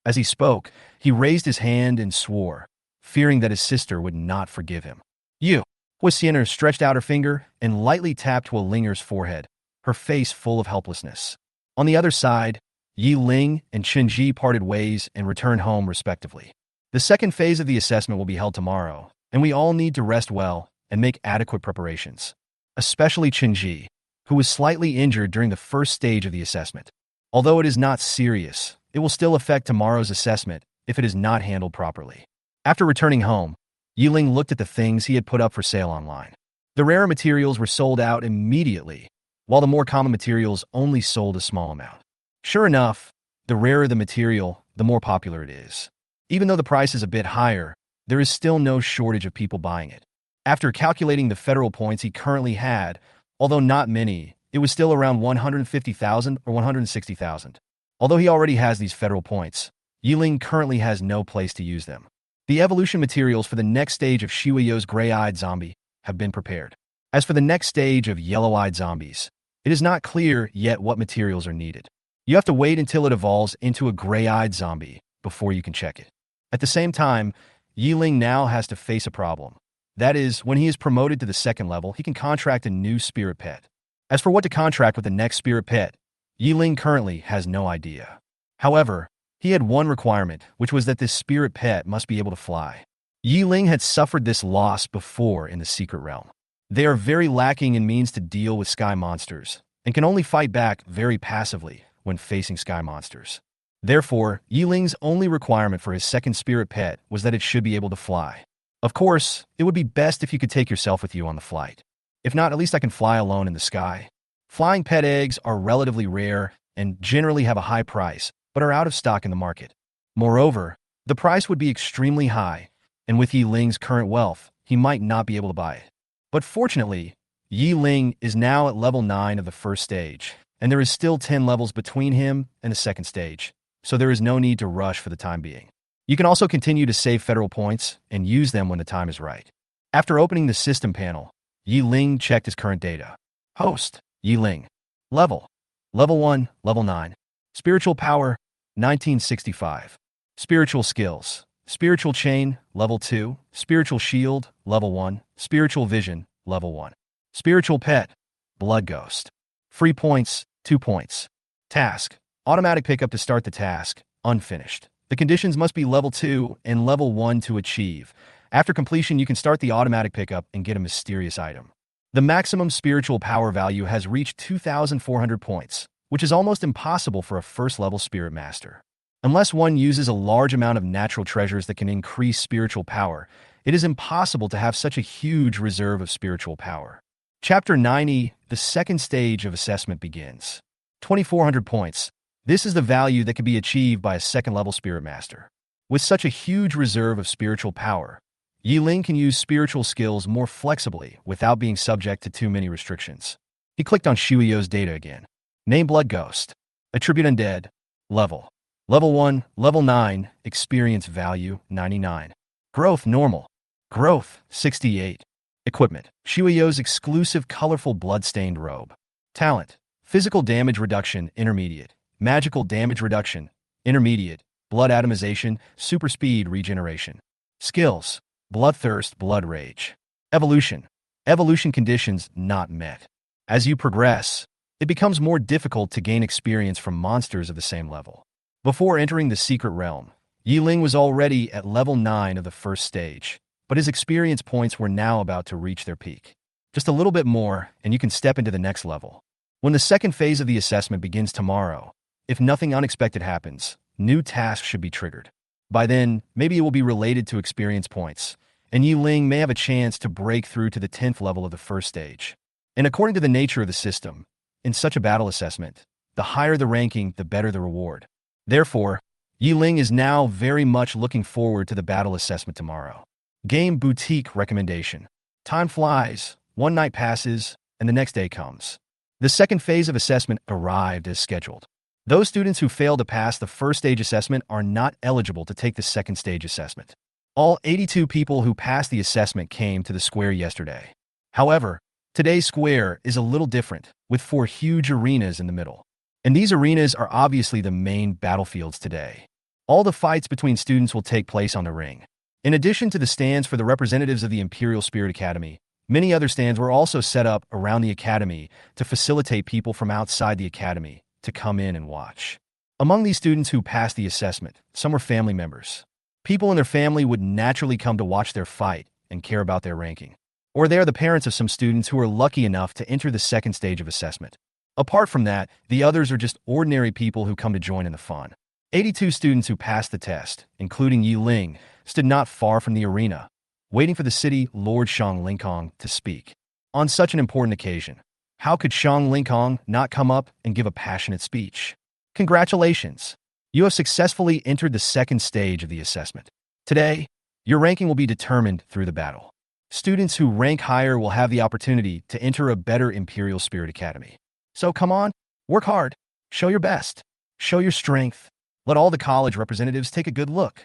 Speaker 1: As he spoke, he raised his hand and swore, fearing that his sister would not forgive him. You. Sienna stretched out her finger and lightly tapped Linger's forehead, her face full of helplessness. On the other side, Yi Ling and Chen Ji parted ways and returned home respectively. The second phase of the assessment will be held tomorrow, and we all need to rest well and make adequate preparations. Especially Chen Ji, who was slightly injured during the first stage of the assessment. Although it is not serious, it will still affect tomorrow's assessment if it is not handled properly. After returning home, Yi Ling looked at the things he had put up for sale online. The rarer materials were sold out immediately, while the more common materials only sold a small amount. Sure enough, the rarer the material, the more popular it is. Even though the price is a bit higher, there is still no shortage of people buying it. After calculating the federal points he currently had, although not many, it was still around 150,000 or 160,000. Although he already has these federal points, Yi Ling currently has no place to use them. The evolution materials for the next stage of Shuiyo's gray-eyed zombie have been prepared. As for the next stage of yellow-eyed zombies, it is not clear yet what materials are needed. You have to wait until it evolves into a gray-eyed zombie before you can check it. At the same time, Yi Ling now has to face a problem. That is, when he is promoted to the second level, he can contract a new spirit pet. As for what to contract with the next spirit pet, Yi Ling currently has no idea. However, he had one requirement, which was that this spirit pet must be able to fly. Yi Ling had suffered this loss before in the secret realm. They are very lacking in means to deal with sky monsters, and can only fight back very passively when facing sky monsters. Therefore, Yi Ling's only requirement for his second spirit pet was that it should be able to fly. Of course, it would be best if you could take yourself with you on the flight. If not, at least I can fly alone in the sky. Flying pet eggs are relatively rare and generally have a high price, but are out of stock in the market. Moreover, the price would be extremely high, and with Yi Ling's current wealth, he might not be able to buy it. But fortunately, Yi Ling is now at level 9 of the first stage, and there is still 10 levels between him and the second stage, so there is no need to rush for the time being. You can also continue to save federal points and use them when the time is right. After opening the system panel, Yi Ling checked his current data. Host, Yi Ling. Level 1, level 9. Spiritual power, 1965. Spiritual skills. Spiritual chain, level 2. Spiritual shield, level 1. Spiritual vision, level 1. Spiritual pet, blood ghost. Free points, 2 points. Task. Automatic pickup to start the task, unfinished. The conditions must be level 2 and level 1 to achieve. After completion, you can start the automatic pickup and get a mysterious item. The maximum spiritual power value has reached 2,400 points, which is almost impossible for a first-level spirit master. Unless one uses a large amount of natural treasures that can increase spiritual power, it is impossible to have such a huge reserve of spiritual power. Chapter 90, the second stage of assessment begins. 2,400 points. This is the value that can be achieved by a second-level spirit master. With such a huge reserve of spiritual power, Yi Ling can use spiritual skills more flexibly without being subject to too many restrictions. He clicked on Shuiyo's data again. Name Blood Ghost. Attribute Undead. Level 1, level 9, experience value 99. Growth normal. Growth 68. Equipment. Shuiyo's exclusive colorful blood-stained robe. Talent. Physical damage reduction intermediate. Magical damage reduction intermediate. Blood atomization, super speed regeneration. Skills. Bloodthirst, blood rage. Evolution. Evolution conditions not met. As you progress, it becomes more difficult to gain experience from monsters of the same level. Before entering the secret realm, Yi Ling was already at level 9 of the first stage, but his experience points were now about to reach their peak. Just a little bit more, and you can step into the next level. When the second phase of the assessment begins tomorrow, if nothing unexpected happens, new tasks should be triggered. By then, maybe it will be related to experience points, and Yi Ling may have a chance to break through to the 10th level of the first stage. And according to the nature of the system, in such a battle assessment, the higher the ranking, the better the reward. Therefore, Yi Ling is now very much looking forward to the battle assessment tomorrow. Game Boutique Recommendation. Time flies, one night passes, and the next day comes. The second phase of assessment arrived as scheduled. Those students who fail to pass the first stage assessment are not eligible to take the second stage assessment. All 82 people who passed the assessment came to the square yesterday. However, today's square is a little different, with 4 huge arenas in the middle. And these arenas are obviously the main battlefields today. All the fights between students will take place on the ring. In addition to the stands for the representatives of the Imperial Spirit Academy, many other stands were also set up around the academy to facilitate people from outside the academy to come in and watch. Among these students who passed the assessment, some were family members. People in their family would naturally come to watch their fight and care about their ranking. Or they are the parents of some students who are lucky enough to enter the second stage of assessment. Apart from that, the others are just ordinary people who come to join in the fun. 82 students who passed the test, including Ying, stood not far from the arena, waiting for the city Lord Shang Lingkong to speak. On such an important occasion, how could Shang Lingkong not come up and give a passionate speech? Congratulations! You have successfully entered the second stage of the assessment. Today, your ranking will be determined through the battle. Students who rank higher will have the opportunity to enter a better Imperial Spirit Academy. So come on, work hard, show your best, show your strength. Let all the college representatives take a good look.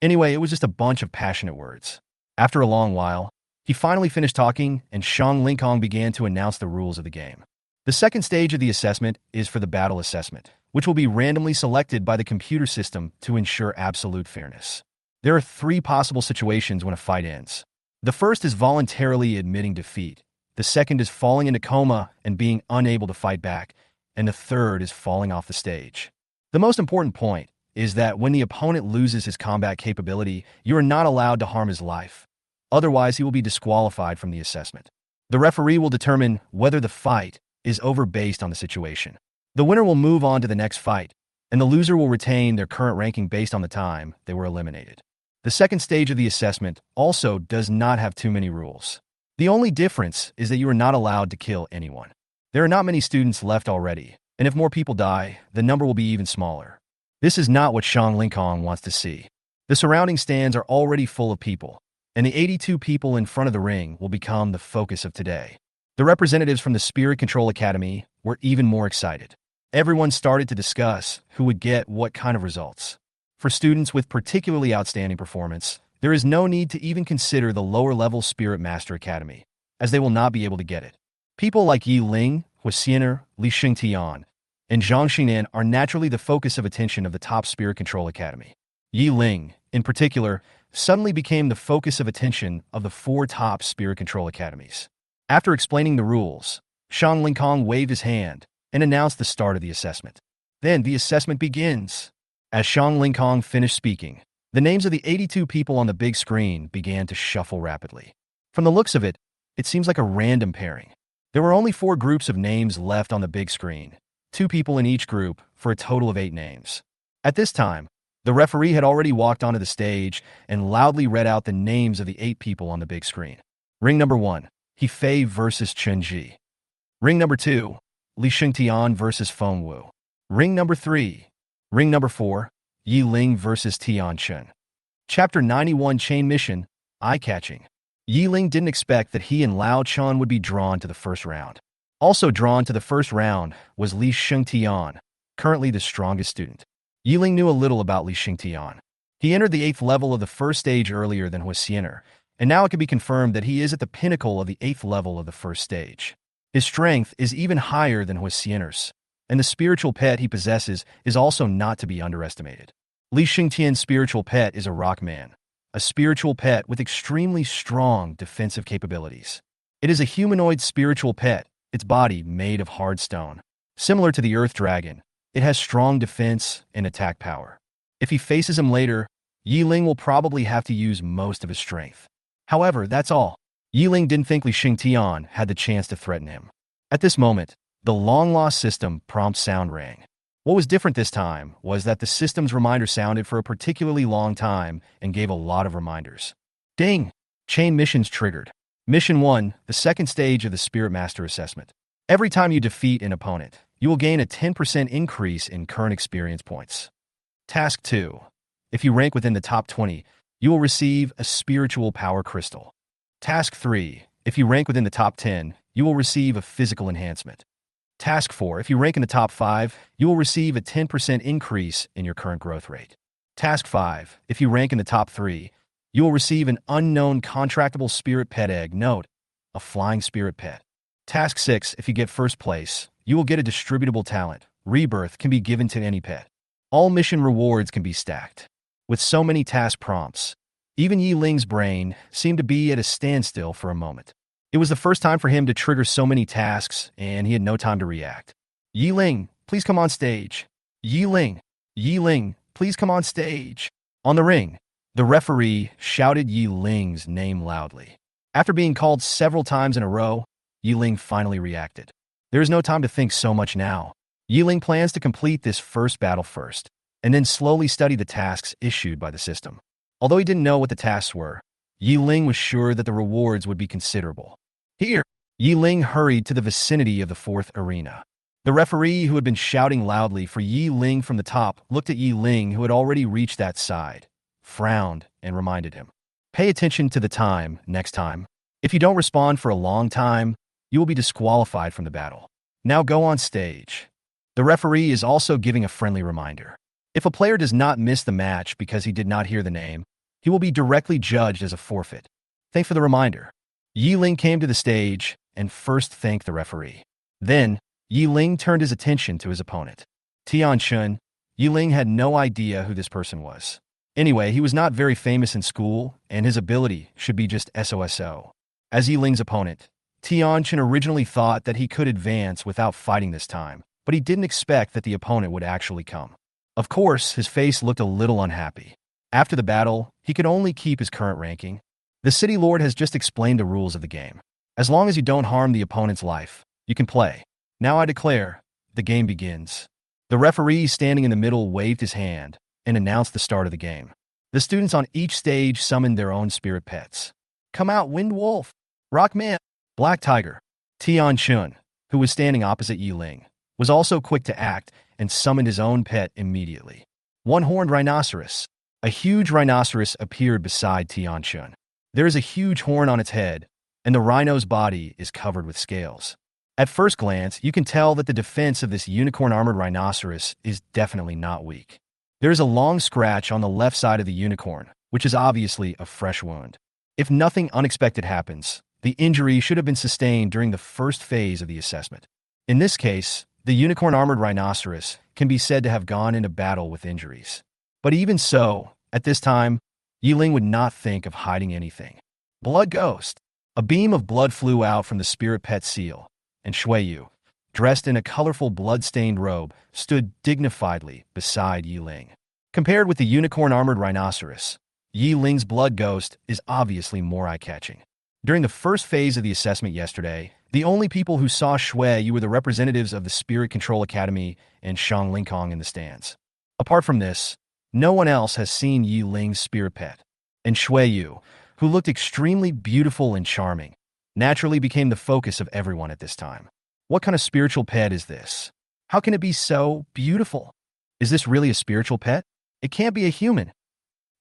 Speaker 1: Anyway, it was just a bunch of passionate words. After a long while, he finally finished talking and Shang Lingkong began to announce the rules of the game. The second stage of the assessment is for the battle assessment, which will be randomly selected by the computer system to ensure absolute fairness. There are 3 possible situations when a fight ends. The first is voluntarily admitting defeat. The second is falling into coma and being unable to fight back. And the third is falling off the stage. The most important point is that when the opponent loses his combat capability, you are not allowed to harm his life. Otherwise, he will be disqualified from the assessment. The referee will determine whether the fight is over based on the situation. The winner will move on to the next fight, and the loser will retain their current ranking based on the time they were eliminated. The second stage of the assessment also does not have too many rules. The only difference is that you are not allowed to kill anyone. There are not many students left already, and if more people die, the number will be even smaller. This is not what Shang Lingkong wants to see. The surrounding stands are already full of people, and the 82 people in front of the ring will become the focus of today. The representatives from the Spirit Control Academy were even more excited. Everyone started to discuss who would get what kind of results. For students with particularly outstanding performance, there is no need to even consider the lower-level Spirit Master Academy, as they will not be able to get it. People like Ying, Huasiener, Li Xingtian, and Zhang Xinan are naturally the focus of attention of the top Spirit Control Academy. Ying, in particular, suddenly became the focus of attention of the 4 top Spirit Control Academies. After explaining the rules, Shang Lingkong waved his hand and announced the start of the assessment. Then the assessment begins. As Shang Lingkong finished speaking, the names of the 82 people on the big screen began to shuffle rapidly. From the looks of it, it seems like a random pairing. There were only 4 groups of names left on the big screen, 2 people in each group for a total of 8 names. At this time, the referee had already walked onto the stage and loudly read out the names of the 8 people on the big screen. Ring number 1, Hefei versus Chen Ji. Ring number 2, Li Xingtian versus Feng Wu. Ring number 3, Ring number 4, Ying versus Tian Chen. Chapter 91 Chain Mission, Eye-Catching. Ying didn't expect that he and Lao Chun would be drawn to the first round. Also drawn to the first round was Li Xingtian, currently the strongest student. Ying knew a little about Li Xingtian. He entered the 8th level of the first stage earlier than Huasiener, and now it can be confirmed that he is at the pinnacle of the 8th level of the first stage. His strength is even higher than Huasiener's, and the spiritual pet he possesses is also not to be underestimated. Li Xingtian's spiritual pet is a rock man, a spiritual pet with extremely strong defensive capabilities. It is a humanoid spiritual pet, its body made of hard stone. Similar to the earth dragon, it has strong defense and attack power. If he faces him later, Ying will probably have to use most of his strength. However, that's all. Ying didn't think Li Xingtian had the chance to threaten him. At this moment, the long-lost system prompt sound rang. What was different this time was that the system's reminder sounded for a particularly long time and gave a lot of reminders. Ding! Chain missions triggered. Mission 1, the second stage of the Spirit Master Assessment. Every time you defeat an opponent, you will gain a 10% increase in current experience points. Task 2. If you rank within the top 20, you will receive a spiritual power crystal. Task 3. If you rank within the top 10, you will receive a physical enhancement. Task 4. If you rank in the top 5, you will receive a 10% increase in your current growth rate. Task 5. If you rank in the top 3, You will receive an unknown contractable spirit pet egg. Note, a flying spirit pet. Task 6, if you get first place, you will get a distributable talent. Rebirth can be given to any pet. All mission rewards can be stacked. With so many task prompts, even Yi Ling's brain seemed to be at a standstill for a moment. It was the first time for him to trigger so many tasks, and he had no time to react. Yi Ling, please come on stage. Yi Ling, please come on stage. On the ring, the referee shouted Yi Ling's name loudly. After being called several times in a row, Yi Ling finally reacted. There is no time to think so much now. Yi Ling plans to complete this first battle first, and then slowly study the tasks issued by the system. Although he didn't know what the tasks were, Yi Ling was sure that the rewards would be considerable. Here, Yi Ling hurried to the vicinity of the fourth arena. The referee, who had been shouting loudly for Yi Ling from the top, looked at Yi Ling, who had already reached that side, frowned, and reminded him, "Pay attention to the time next time. If you don't respond for a long time, you will be disqualified from the battle. Now go on stage." The referee is also giving a friendly reminder. If a player does not miss the match because he did not hear the name, he will be directly judged as a forfeit. Thanks for the reminder. Yi Ling came to the stage and first thanked the referee. Then, Yi Ling turned his attention to his opponent. Tian Chun. Yi Ling had no idea who this person was. Anyway, he was not very famous in school, and his ability should be just SOSO. As Yi Ling's opponent, Tian Chun originally thought that he could advance without fighting this time, but he didn't expect that the opponent would actually come. Of course, his face looked a little unhappy. After the battle, he could only keep his current ranking. The City Lord has just explained the rules of the game. As long as you don't harm the opponent's life, you can play. Now I declare, the game begins. The referee standing in the middle waved his hand and announced the start of the game. The students on each stage summoned their own spirit pets. Come out, Wind Wolf, Rockman, Black Tiger. Tian Chun, who was standing opposite Yi Ling, was also quick to act and summoned his own pet immediately. One-horned rhinoceros. A huge rhinoceros appeared beside Tian Chun. There is a huge horn on its head, and the rhino's body is covered with scales. At first glance, you can tell that the defense of this unicorn-armored rhinoceros is definitely not weak. There is a long scratch on the left side of the unicorn, which is obviously a fresh wound. If nothing unexpected happens, the injury should have been sustained during the first phase of the assessment. In this case, the unicorn-armored rhinoceros can be said to have gone into battle with injuries. But even so, at this time, Yi Ling would not think of hiding anything. Blood Ghost. A beam of blood flew out from the spirit pet seal, and Shuiyu, dressed in a colorful blood-stained robe, stood dignifiedly beside Yi Ling. Compared with the unicorn-armored rhinoceros, Yi Ling's blood ghost is obviously more eye-catching. During the first phase of the assessment yesterday, the only people who saw Shuiyu were the representatives of the Spirit Control Academy and Shang Lingkong in the stands. Apart from this, no one else has seen Yi Ling's spirit pet. And Shuiyu, who looked extremely beautiful and charming, naturally became the focus of everyone at this time. What kind of spiritual pet is this? How can it be so beautiful? Is this really a spiritual pet? It can't be a human.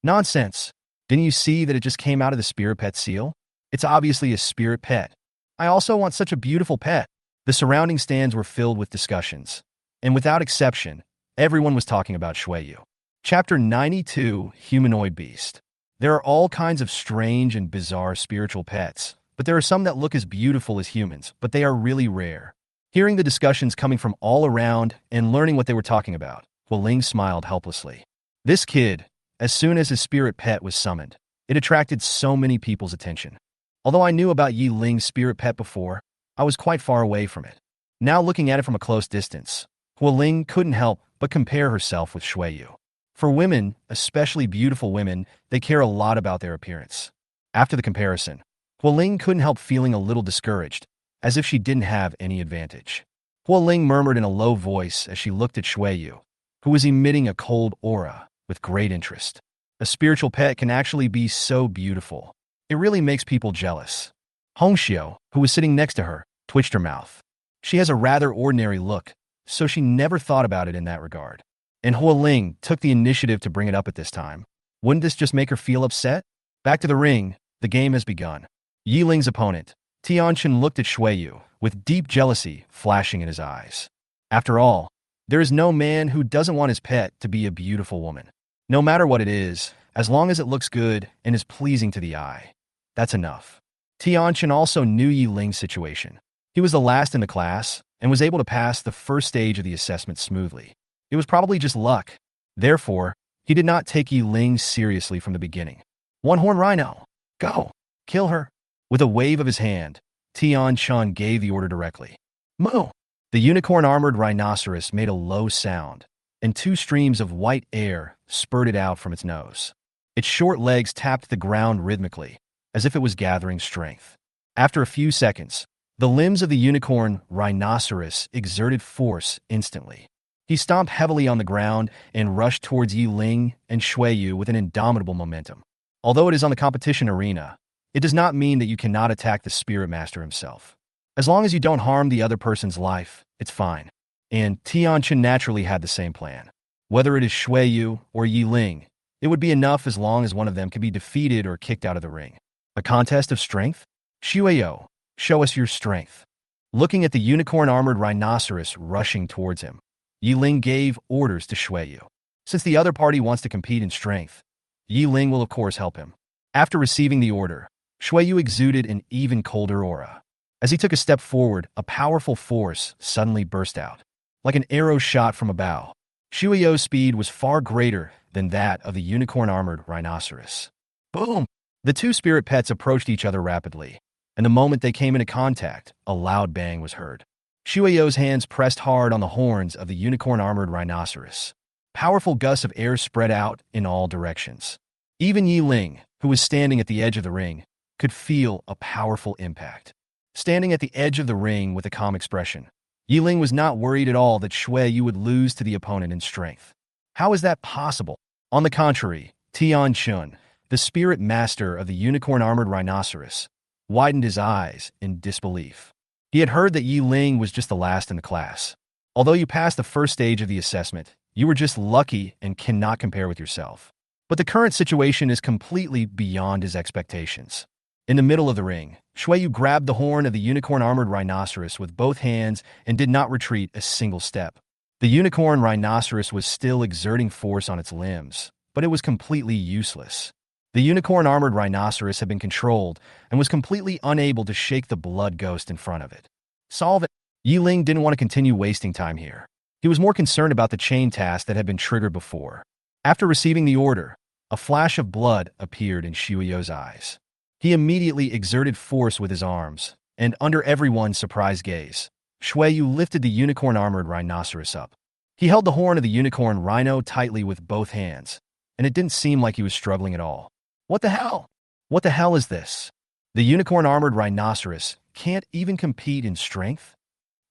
Speaker 1: Nonsense. Didn't you see that it just came out of the spirit pet seal? It's obviously a spirit pet. I also want such a beautiful pet. The surrounding stands were filled with discussions, and without exception, everyone was talking about Shuiyu. Chapter 92, Humanoid Beast. There are all kinds of strange and bizarre spiritual pets, but there are some that look as beautiful as humans, but they are really rare. Hearing the discussions coming from all around and learning what they were talking about, Ling smiled helplessly. This kid, as soon as his spirit pet was summoned, it attracted so many people's attention. Although I knew about Yi Ling's spirit pet before, I was quite far away from it. Now looking at it from a close distance, Ling couldn't help but compare herself with Shuiyu. For women, especially beautiful women, they care a lot about their appearance. After the comparison, Ling couldn't help feeling a little discouraged, as if she didn't have any advantage. Ling murmured in a low voice as she looked at Shuiyu, who was emitting a cold aura with great interest. A spiritual pet can actually be so beautiful. It really makes people jealous. Hongxiu, who was sitting next to her, twitched her mouth. She has a rather ordinary look, so she never thought about it in that regard. And Ling took the initiative to bring it up at this time. Wouldn't this just make her feel upset? Back to the ring, the game has begun. Yi Ling's opponent, Tian Chun, looked at Shuiyu with deep jealousy flashing in his eyes. After all, there is no man who doesn't want his pet to be a beautiful woman. No matter what it is, As long as it looks good and is pleasing to the eye, that's enough. Tianqian also knew Yi Ling's situation. He was the last in the class and was able to pass the first stage of the assessment smoothly. It was probably just luck. Therefore, he did not take Yi Ling seriously from the beginning. One-horn rhino. Go. Kill her. With a wave of his hand, Tianqian gave the order directly. Moo! The unicorn-armored rhinoceros made a low sound, and two streams of white air spurted out from its nose. Its short legs tapped the ground rhythmically, as if it was gathering strength. After a few seconds, the limbs of the unicorn rhinoceros exerted force instantly. He stomped heavily on the ground and rushed towards Yi Ling and Shuiyu with an indomitable momentum. Although it is on the competition arena, it does not mean that you cannot attack the spirit master himself. As long as you don't harm the other person's life, it's fine. And Tianqian naturally had the same plan. Whether it is Shuiyu or Yi Ling, it would be enough as long as one of them could be defeated or kicked out of the ring. A contest of strength? Shuiyu, show us your strength. Looking at the unicorn-armored rhinoceros rushing towards him, Yi Ling gave orders to Shuiyu. Since the other party wants to compete in strength, Yi Ling will of course help him. After receiving the order, Shuiyu exuded an even colder aura. As he took a step forward, a powerful force suddenly burst out. Like an arrow shot from a bow, Shuiyu's speed was far greater than that of the unicorn-armored rhinoceros. Boom! The two spirit pets approached each other rapidly, and the moment they came into contact, a loud bang was heard. Shuiyu's hands pressed hard on the horns of the unicorn-armored rhinoceros. Powerful gusts of air spread out in all directions. Even Yi Ling, who was standing at the edge of the ring, could feel a powerful impact. Standing at the edge of the ring with a calm expression, Yi Ling was not worried at all that Shuiyu would lose to the opponent in strength. How is that possible? On the contrary, Tianqian, the spirit master of the unicorn-armored rhinoceros, widened his eyes in disbelief. He had heard that Yi Ling was just the last in the class. Although you passed the first stage of the assessment, you were just lucky and cannot compare with yourself. But the current situation is completely beyond his expectations. In the middle of the ring, Shuiyu grabbed the horn of the unicorn-armored rhinoceros with both hands and did not retreat a single step. The unicorn rhinoceros was still exerting force on its limbs, but it was completely useless. The unicorn-armored rhinoceros had been controlled and was completely unable to shake the blood ghost in front of it. Solve it. Yi Ling didn't want to continue wasting time here. He was more concerned about the chain task that had been triggered before. After receiving the order, a flash of blood appeared in Shuiyu's eyes. He immediately exerted force with his arms, and under everyone's surprised gaze, Shuiyu lifted the unicorn-armored rhinoceros up. He held the horn of the unicorn rhino tightly with both hands, and it didn't seem like he was struggling at all. What the hell? What the hell is this? The unicorn-armored rhinoceros can't even compete in strength?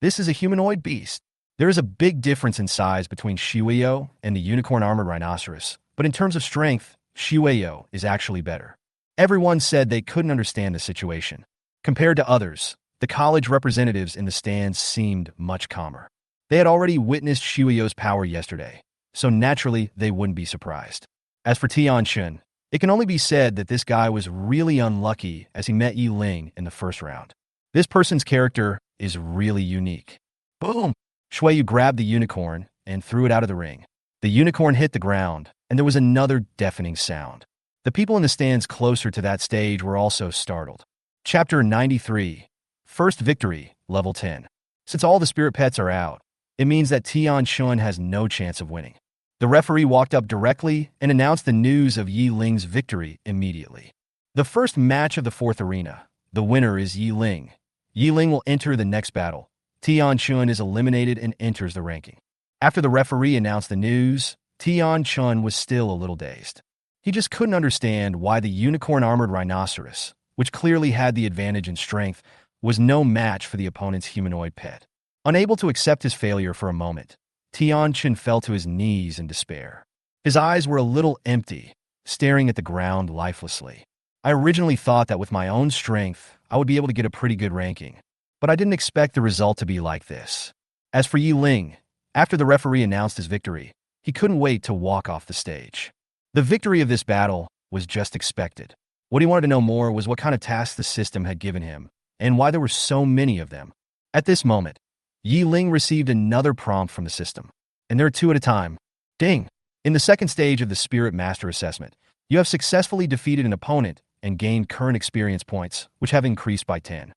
Speaker 1: This is a humanoid beast. There is a big difference in size between Shuiyu and the unicorn-armored rhinoceros, but in terms of strength, Shuiyu is actually better. Everyone said they couldn't understand the situation. Compared to others, the college representatives in the stands seemed much calmer. They had already witnessed Shuiyu's power yesterday, so naturally they wouldn't be surprised. As for Tianqian, it can only be said that this guy was really unlucky as he met Yi Ling in the first round. This person's character is really unique. Boom! Shuiyu grabbed the unicorn and threw it out of the ring. The unicorn hit the ground, and there was another deafening sound. The people in the stands closer to that stage were also startled. Chapter 93. First Victory, Level 10. Since all the spirit pets are out, it means that Tianqian has no chance of winning. The referee walked up directly and announced the news of Yi Ling's victory immediately. The first match of the fourth arena. The winner is Yi Ling. Yi Ling will enter the next battle. Tianqian is eliminated and enters the ranking. After the referee announced the news, Tianqian was still a little dazed. He just couldn't understand why the unicorn-armored rhinoceros, which clearly had the advantage in strength, was no match for the opponent's humanoid pet. Unable to accept his failure for a moment, Tianqian fell to his knees in despair. His eyes were a little empty, staring at the ground lifelessly. I originally thought that with my own strength, I would be able to get a pretty good ranking, but I didn't expect the result to be like this. As for Yi Ling, after the referee announced his victory, he couldn't wait to walk off the stage. The victory of this battle was just expected. What he wanted to know more was what kind of tasks the system had given him, and why there were so many of them. At this moment, Yi Ling received another prompt from the system, and there are two at a time. Ding! In the second stage of the Spirit Master Assessment, You have successfully defeated an opponent and gained current experience points, which have increased by 10.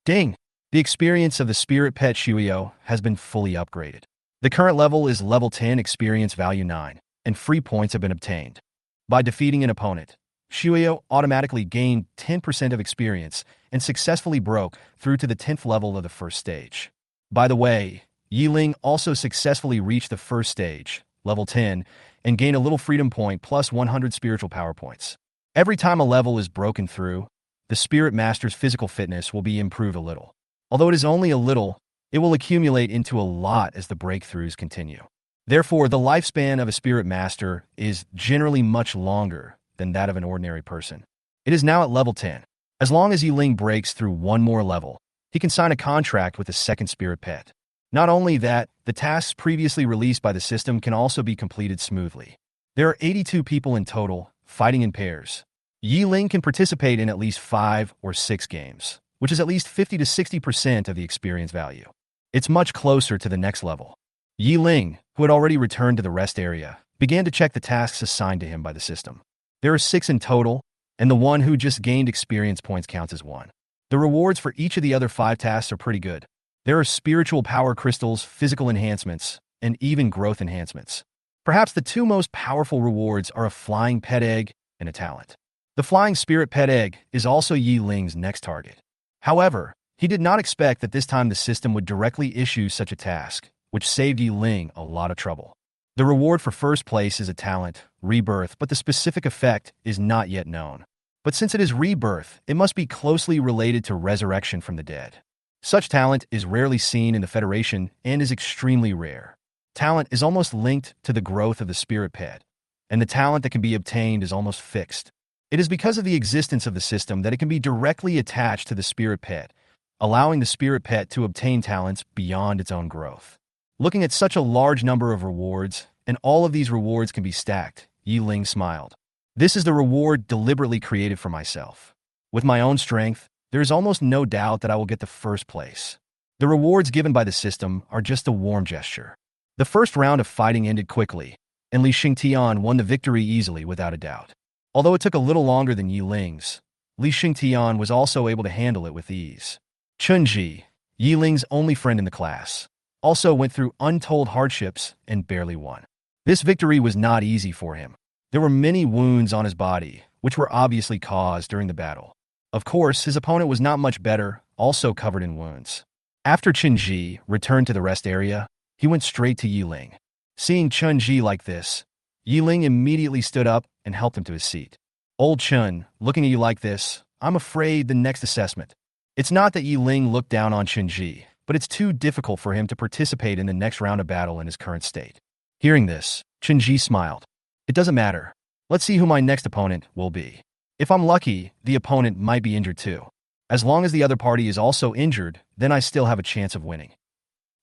Speaker 1: Ding! The experience of the spirit pet Shuyo has been fully upgraded. The current level is level 10, experience value 9, and free points have been obtained. By defeating an opponent, Shuyo automatically gained 10% of experience and successfully broke through to the 10th level of the first stage. By the way, Ying also successfully reached the first stage, level 10, and gained a little freedom point plus 100 spiritual power points. Every time a level is broken through, the spirit master's physical fitness will be improved a little. Although it is only a little, it will accumulate into a lot as the breakthroughs continue. Therefore, the lifespan of a spirit master is generally much longer than that of an ordinary person. It is now at level 10. As long as Ying breaks through one more level, he can sign a contract with a second spirit pet. Not only that, the tasks previously released by the system can also be completed smoothly. There are 82 people in total, fighting in pairs. Ying can participate in at least 5 or 6 games, which is at least 50 to 60% of the experience value. It's much closer to the next level. Ying, who had already returned to the rest area, began to check the tasks assigned to him by the system. There are 6 in total, and the one who just gained experience points counts as 1. The rewards for each of the other 5 tasks are pretty good. There are spiritual power crystals, physical enhancements, and even growth enhancements. Perhaps the 2 most powerful rewards are a flying pet egg and a talent. The flying spirit pet egg is also Ying's next target. However, he did not expect that this time the system would directly issue such a task, which saved Ying a lot of trouble. The reward for first place is a talent, rebirth, but the specific effect is not yet known. But since it is rebirth, it must be closely related to resurrection from the dead. Such talent is rarely seen in the Federation and is extremely rare. Talent is almost linked to the growth of the spirit pet, and the talent that can be obtained is almost fixed. It is because of the existence of the system that it can be directly attached to the spirit pet, allowing the spirit pet to obtain talents beyond its own growth. Looking at such a large number of rewards, and all of these rewards can be stacked, Ying smiled. This is the reward deliberately created for myself. With my own strength, there is almost no doubt that I will get the first place. The rewards given by the system are just a warm gesture. The first round of fighting ended quickly, and Li Xingtian won the victory easily without a doubt. Although it took a little longer than Ying's, Li Xingtian was also able to handle it with ease. Chunji, Ying's only friend in the class, also went through untold hardships and barely won. This victory was not easy for him. There were many wounds on his body, which were obviously caused during the battle. Of course, his opponent was not much better, also covered in wounds. After Chunji returned to the rest area, he went straight to Ying. Seeing Chunji like this, Ying immediately stood up and helped him to his seat. Old Chun, looking at you like this, I'm afraid the next assessment. It's not that Ying looked down on Chunji, but it's too difficult for him to participate in the next round of battle in his current state. Hearing this, Chunji smiled. It doesn't matter. Let's see who my next opponent will be. If I'm lucky, the opponent might be injured too. As long as the other party is also injured, then I still have a chance of winning.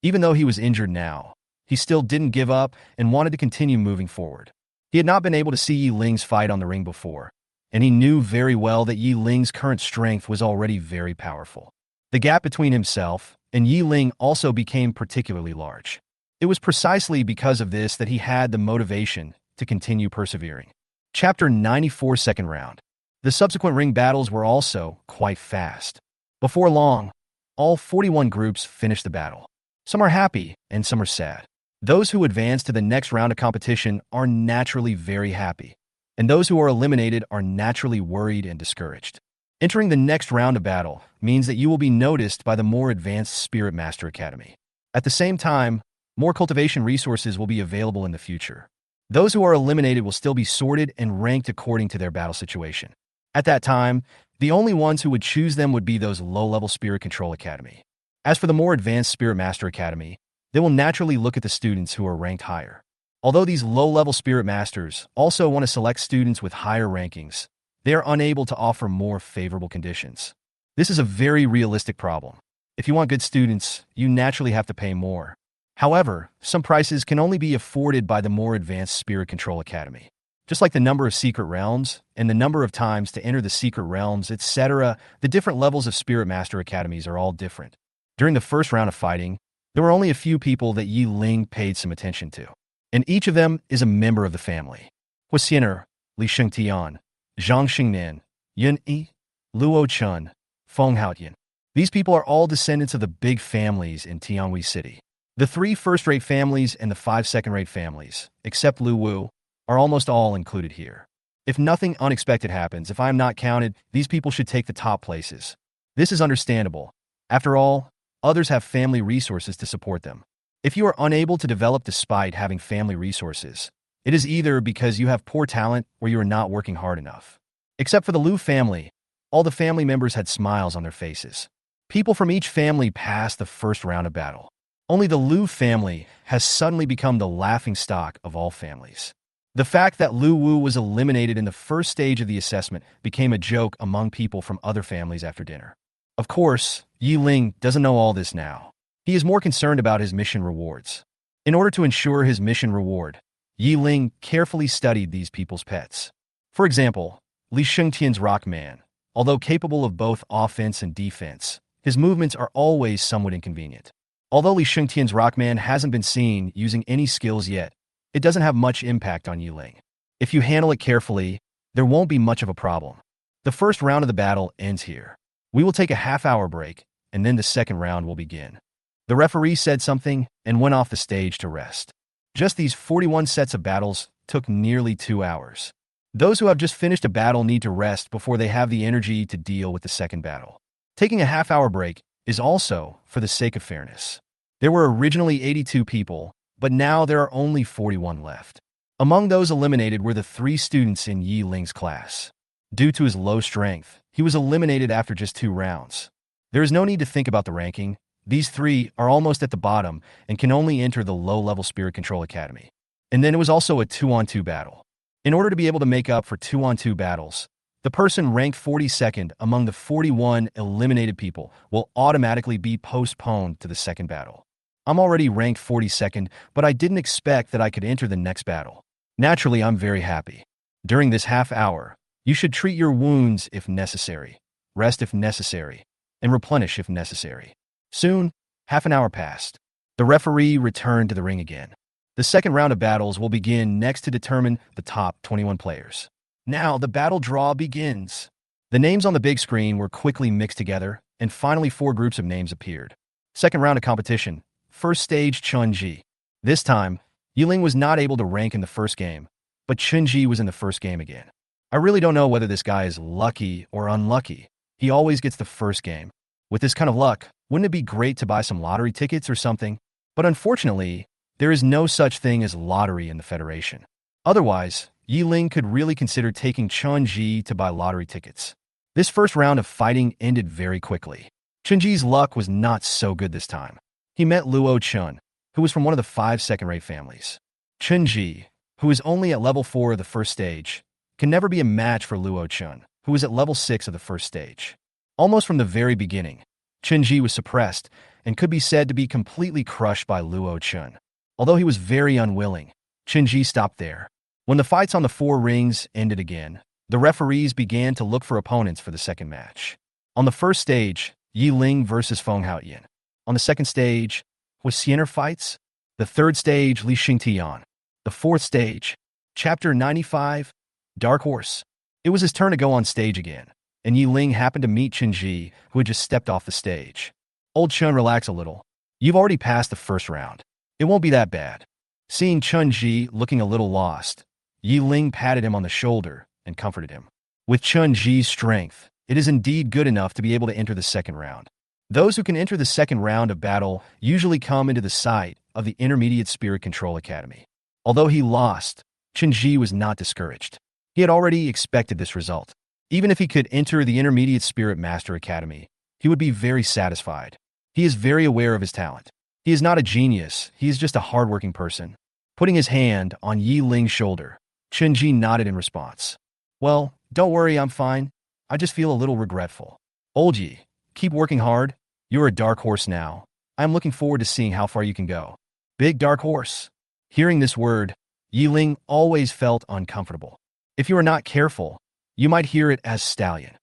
Speaker 1: Even though he was injured now, he still didn't give up and wanted to continue moving forward. He had not been able to see Ying's fight on the ring before, and he knew very well that Ying's current strength was already very powerful. The gap between himself and Ying also became particularly large. It was precisely because of this that he had the motivation to continue persevering. Chapter 94, Second Round. The subsequent ring battles were also quite fast. Before long, all 41 groups finished the battle. Some are happy and some are sad. Those who advance to the next round of competition are naturally very happy, and those who are eliminated are naturally worried and discouraged. Entering the next round of battle means that you will be noticed by the more advanced Spirit Master Academy. At the same time, more cultivation resources will be available in the future. Those who are eliminated will still be sorted and ranked according to their battle situation. At that time, the only ones who would choose them would be those low-level Spirit Control Academy. As for the more advanced Spirit Master Academy, they will naturally look at the students who are ranked higher. Although these low-level Spirit Masters also want to select students with higher rankings, they are unable to offer more favorable conditions. This is a very realistic problem. If you want good students, you naturally have to pay more. However, some prices can only be afforded by the more advanced Spirit Control Academy. Just like the number of secret realms and the number of times to enter the secret realms, etc., the different levels of Spirit Master Academies are all different. During the first round of fighting, there were only a few people that Ying paid some attention to, and each of them is a member of the family. Huasiener, Li Shengtian, Zhang Xingnan, Yun Yi, Luo Chun, Feng Haotian. These people are all descendants of the big families in Tianhui City. The 3 first-rate families and the 5 second-rate families, except Lu Wu, are almost all included here. If nothing unexpected happens, if I am not counted, these people should take the top places. This is understandable. After all, others have family resources to support them. If you are unable to develop despite having family resources, it is either because you have poor talent or you are not working hard enough. Except for the Lu family, all the family members had smiles on their faces. People from each family passed the first round of battle. Only the Lu family has suddenly become the laughingstock of all families. The fact that Lu Wu was eliminated in the first stage of the assessment became a joke among people from other families after dinner. Of course, Yi Ling doesn't know all this now. He is more concerned about his mission rewards. In order to ensure his mission reward, Yi Ling carefully studied these people's pets. For example, Li Shengtian's Rockman. Although capable of both offense and defense, his movements are always somewhat inconvenient. Although Li Shengtian's Rockman hasn't been seen using any skills yet, it doesn't have much impact on Yi Ling. If you handle it carefully, there won't be much of a problem. The first round of the battle ends here. We will take a half-hour break, and then the second round will begin. The referee said something and went off the stage to rest. Just these 41 sets of battles took nearly 2 hours. Those who have just finished a battle need to rest before they have the energy to deal with the second battle. Taking a half-hour break is also for the sake of fairness. There were originally 82 people, but now there are only 41 left. Among those eliminated were the 3 students in Yi Ling's class. Due to his low strength, he was eliminated after just 2 rounds. There is no need to think about the ranking. These 3 are almost at the bottom and can only enter the low-level Spirit Control Academy. And then it was also a 2-on-2 battle. In order to be able to make up for 2-on-2 battles, the person ranked 42nd among the 41 eliminated people will automatically be postponed to the second battle. I'm already ranked 42nd, but I didn't expect that I could enter the next battle. Naturally, I'm very happy. During this half hour, you should treat your wounds if necessary, rest if necessary, and replenish if necessary. Soon, half an hour passed. The referee returned to the ring again. The second round of battles will begin next to determine the top 21 players. Now the battle draw begins. The names on the big screen were quickly mixed together, and finally 4 groups of names appeared. Second round of competition. First stage, Chun-Ji. This time, Yi Ling was not able to rank in the first game, but Chun-Ji was in the first game again. I really don't know whether this guy is lucky or unlucky. He always gets the first game. With this kind of luck, wouldn't it be great to buy some lottery tickets or something? But unfortunately, there is no such thing as lottery in the Federation. Otherwise, Yi Ling could really consider taking Chun-Ji to buy lottery tickets. This first round of fighting ended very quickly. Chun-Ji's luck was not so good this time. He met Luo Chun, who was from one of the 5 second-rate families. Chun-Ji, who is only at level 4 of the first stage, can never be a match for Luo Chun, who is at level 6 of the first stage. Almost from the very beginning, Chun-Ji was suppressed and could be said to be completely crushed by Luo Chun. Although he was very unwilling, Chun-Ji stopped there. When the fights on the 4 rings ended again, the referees began to look for opponents for the second match. On the first stage, Yi Ling versus Feng Haotian. On the second stage, was Xiener fights. The third stage, Li Xingtian. The fourth stage, Chapter 95, Dark Horse. It was his turn to go on stage again, and Yi Ling happened to meet Chun-Ji, who had just stepped off the stage. Old Chun, relax a little. You've already passed the first round. It won't be that bad. Seeing Chun-Ji looking a little lost, Yi Ling patted him on the shoulder and comforted him. With Chun-Ji's strength, it is indeed good enough to be able to enter the second round. Those who can enter the second round of battle usually come into the sight of the Intermediate Spirit Control Academy. Although he lost, Chun-Ji was not discouraged. He had already expected this result. Even if he could enter the Intermediate Spirit Master Academy, he would be very satisfied. He is very aware of his talent. He is not a genius, he is just a hardworking person. Putting his hand on Yi Ling's shoulder, Chun-Ji nodded in response. Well, don't worry, I'm fine. I just feel a little regretful. Old Yi, keep working hard. You're a dark horse now. I'm looking forward to seeing how far you can go. Big dark horse. Hearing this word, Yi Ling always felt uncomfortable. If you are not careful, you might hear it as stallion.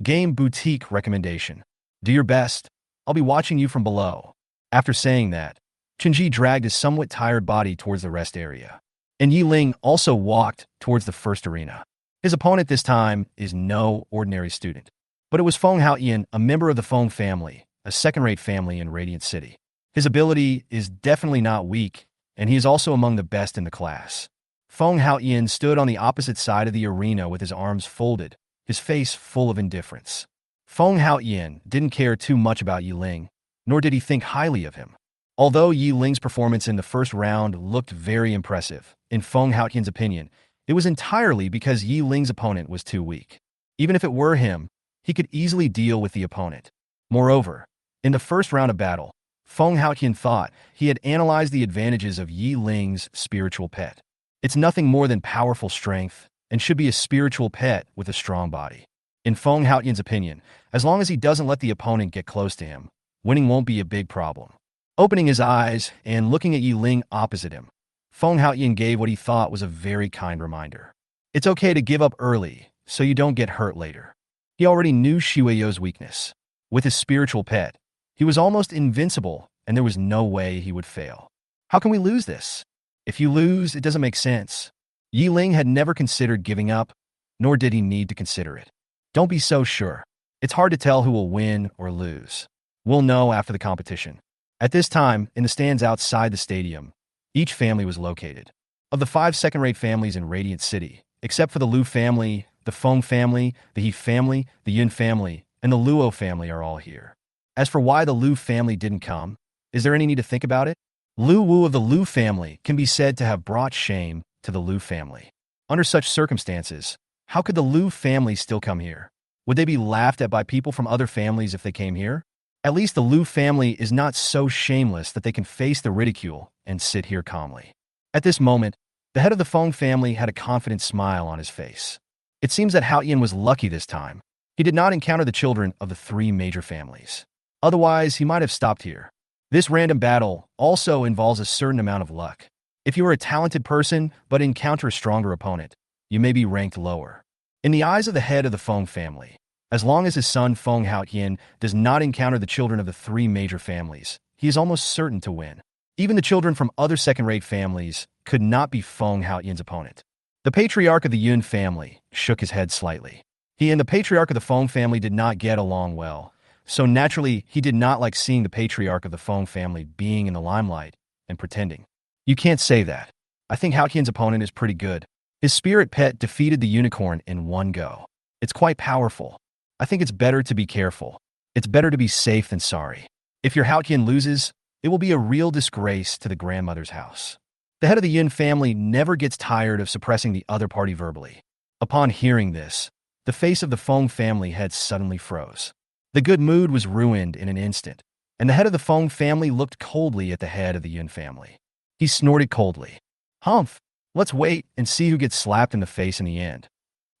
Speaker 1: Game boutique recommendation. Do your best. I'll be watching you from below. After saying that, Chun-Ji dragged his somewhat tired body towards the rest area. And Yi Ling also walked towards the first arena. His opponent this time is no ordinary student, but it was Feng Haoyan, a member of the Feng family, a second-rate family in Radiant City. His ability is definitely not weak, and he is also among the best in the class. Feng Haoyan stood on the opposite side of the arena with his arms folded, his face full of indifference. Feng Haoyan didn't care too much about Yi Ling, nor did he think highly of him. Although Yi Ling's performance in the first round looked very impressive, in Feng Haoyan's opinion, it was entirely because Yi Ling's opponent was too weak. Even if it were him, he could easily deal with the opponent. Moreover, in the first round of battle, Feng Haoyan thought he had analyzed the advantages of Yi Ling's spiritual pet. It's nothing more than powerful strength, and should be a spiritual pet with a strong body. In Feng Haoyan's opinion, as long as he doesn't let the opponent get close to him, winning won't be a big problem. Opening his eyes and looking at Yi Ling opposite him, Feng Haoyan gave what he thought was a very kind reminder. It's okay to give up early, so you don't get hurt later. He already knew Shueyo's weakness. With his spiritual pet, he was almost invincible, and there was no way he would fail. How can we lose this? If you lose, it doesn't make sense. Yi Ling had never considered giving up, nor did he need to consider it. Don't be so sure. It's hard to tell who will win or lose. We'll know after the competition. At this time, in the stands outside the stadium, each family was located. Of the 5 second-rate families in Radiant City, except for the Lu family, the Feng family, the He family, the Yun family, and the Luo family are all here. As for why the Lu family didn't come, is there any need to think about it? Lu Wu of the Lu family can be said to have brought shame to the Lu family. Under such circumstances, how could the Lu family still come here? Would they be laughed at by people from other families if they came here? At least the Lu family is not so shameless that they can face the ridicule and sit here calmly. At this moment, the head of the Feng family had a confident smile on his face. It seems that Haoyan was lucky this time. He did not encounter the children of the 3 major families. Otherwise, he might have stopped here. This random battle also involves a certain amount of luck. If you are a talented person but encounter a stronger opponent, you may be ranked lower. In the eyes of the head of the Feng family, as long as his son Feng Haoyan does not encounter the children of the 3 major families, he is almost certain to win. Even the children from other second-rate families could not be Feng Haoyan's opponent. The patriarch of the Yun family shook his head slightly. He and the patriarch of the Feng family did not get along well, so naturally he did not like seeing the patriarch of the Feng family being in the limelight and pretending. You can't say that. I think Haoyan's opponent is pretty good. His spirit pet defeated the unicorn in one go. It's quite powerful. I think it's better to be careful. It's better to be safe than sorry. If your Haoyan loses, it will be a real disgrace to the grandmother's house. The head of the Yin family never gets tired of suppressing the other party verbally. Upon hearing this, the face of the Feng family head suddenly froze. The good mood was ruined in an instant, and the head of the Feng family looked coldly at the head of the Yin family. He snorted coldly. Humph! Let's wait and see who gets slapped in the face in the end.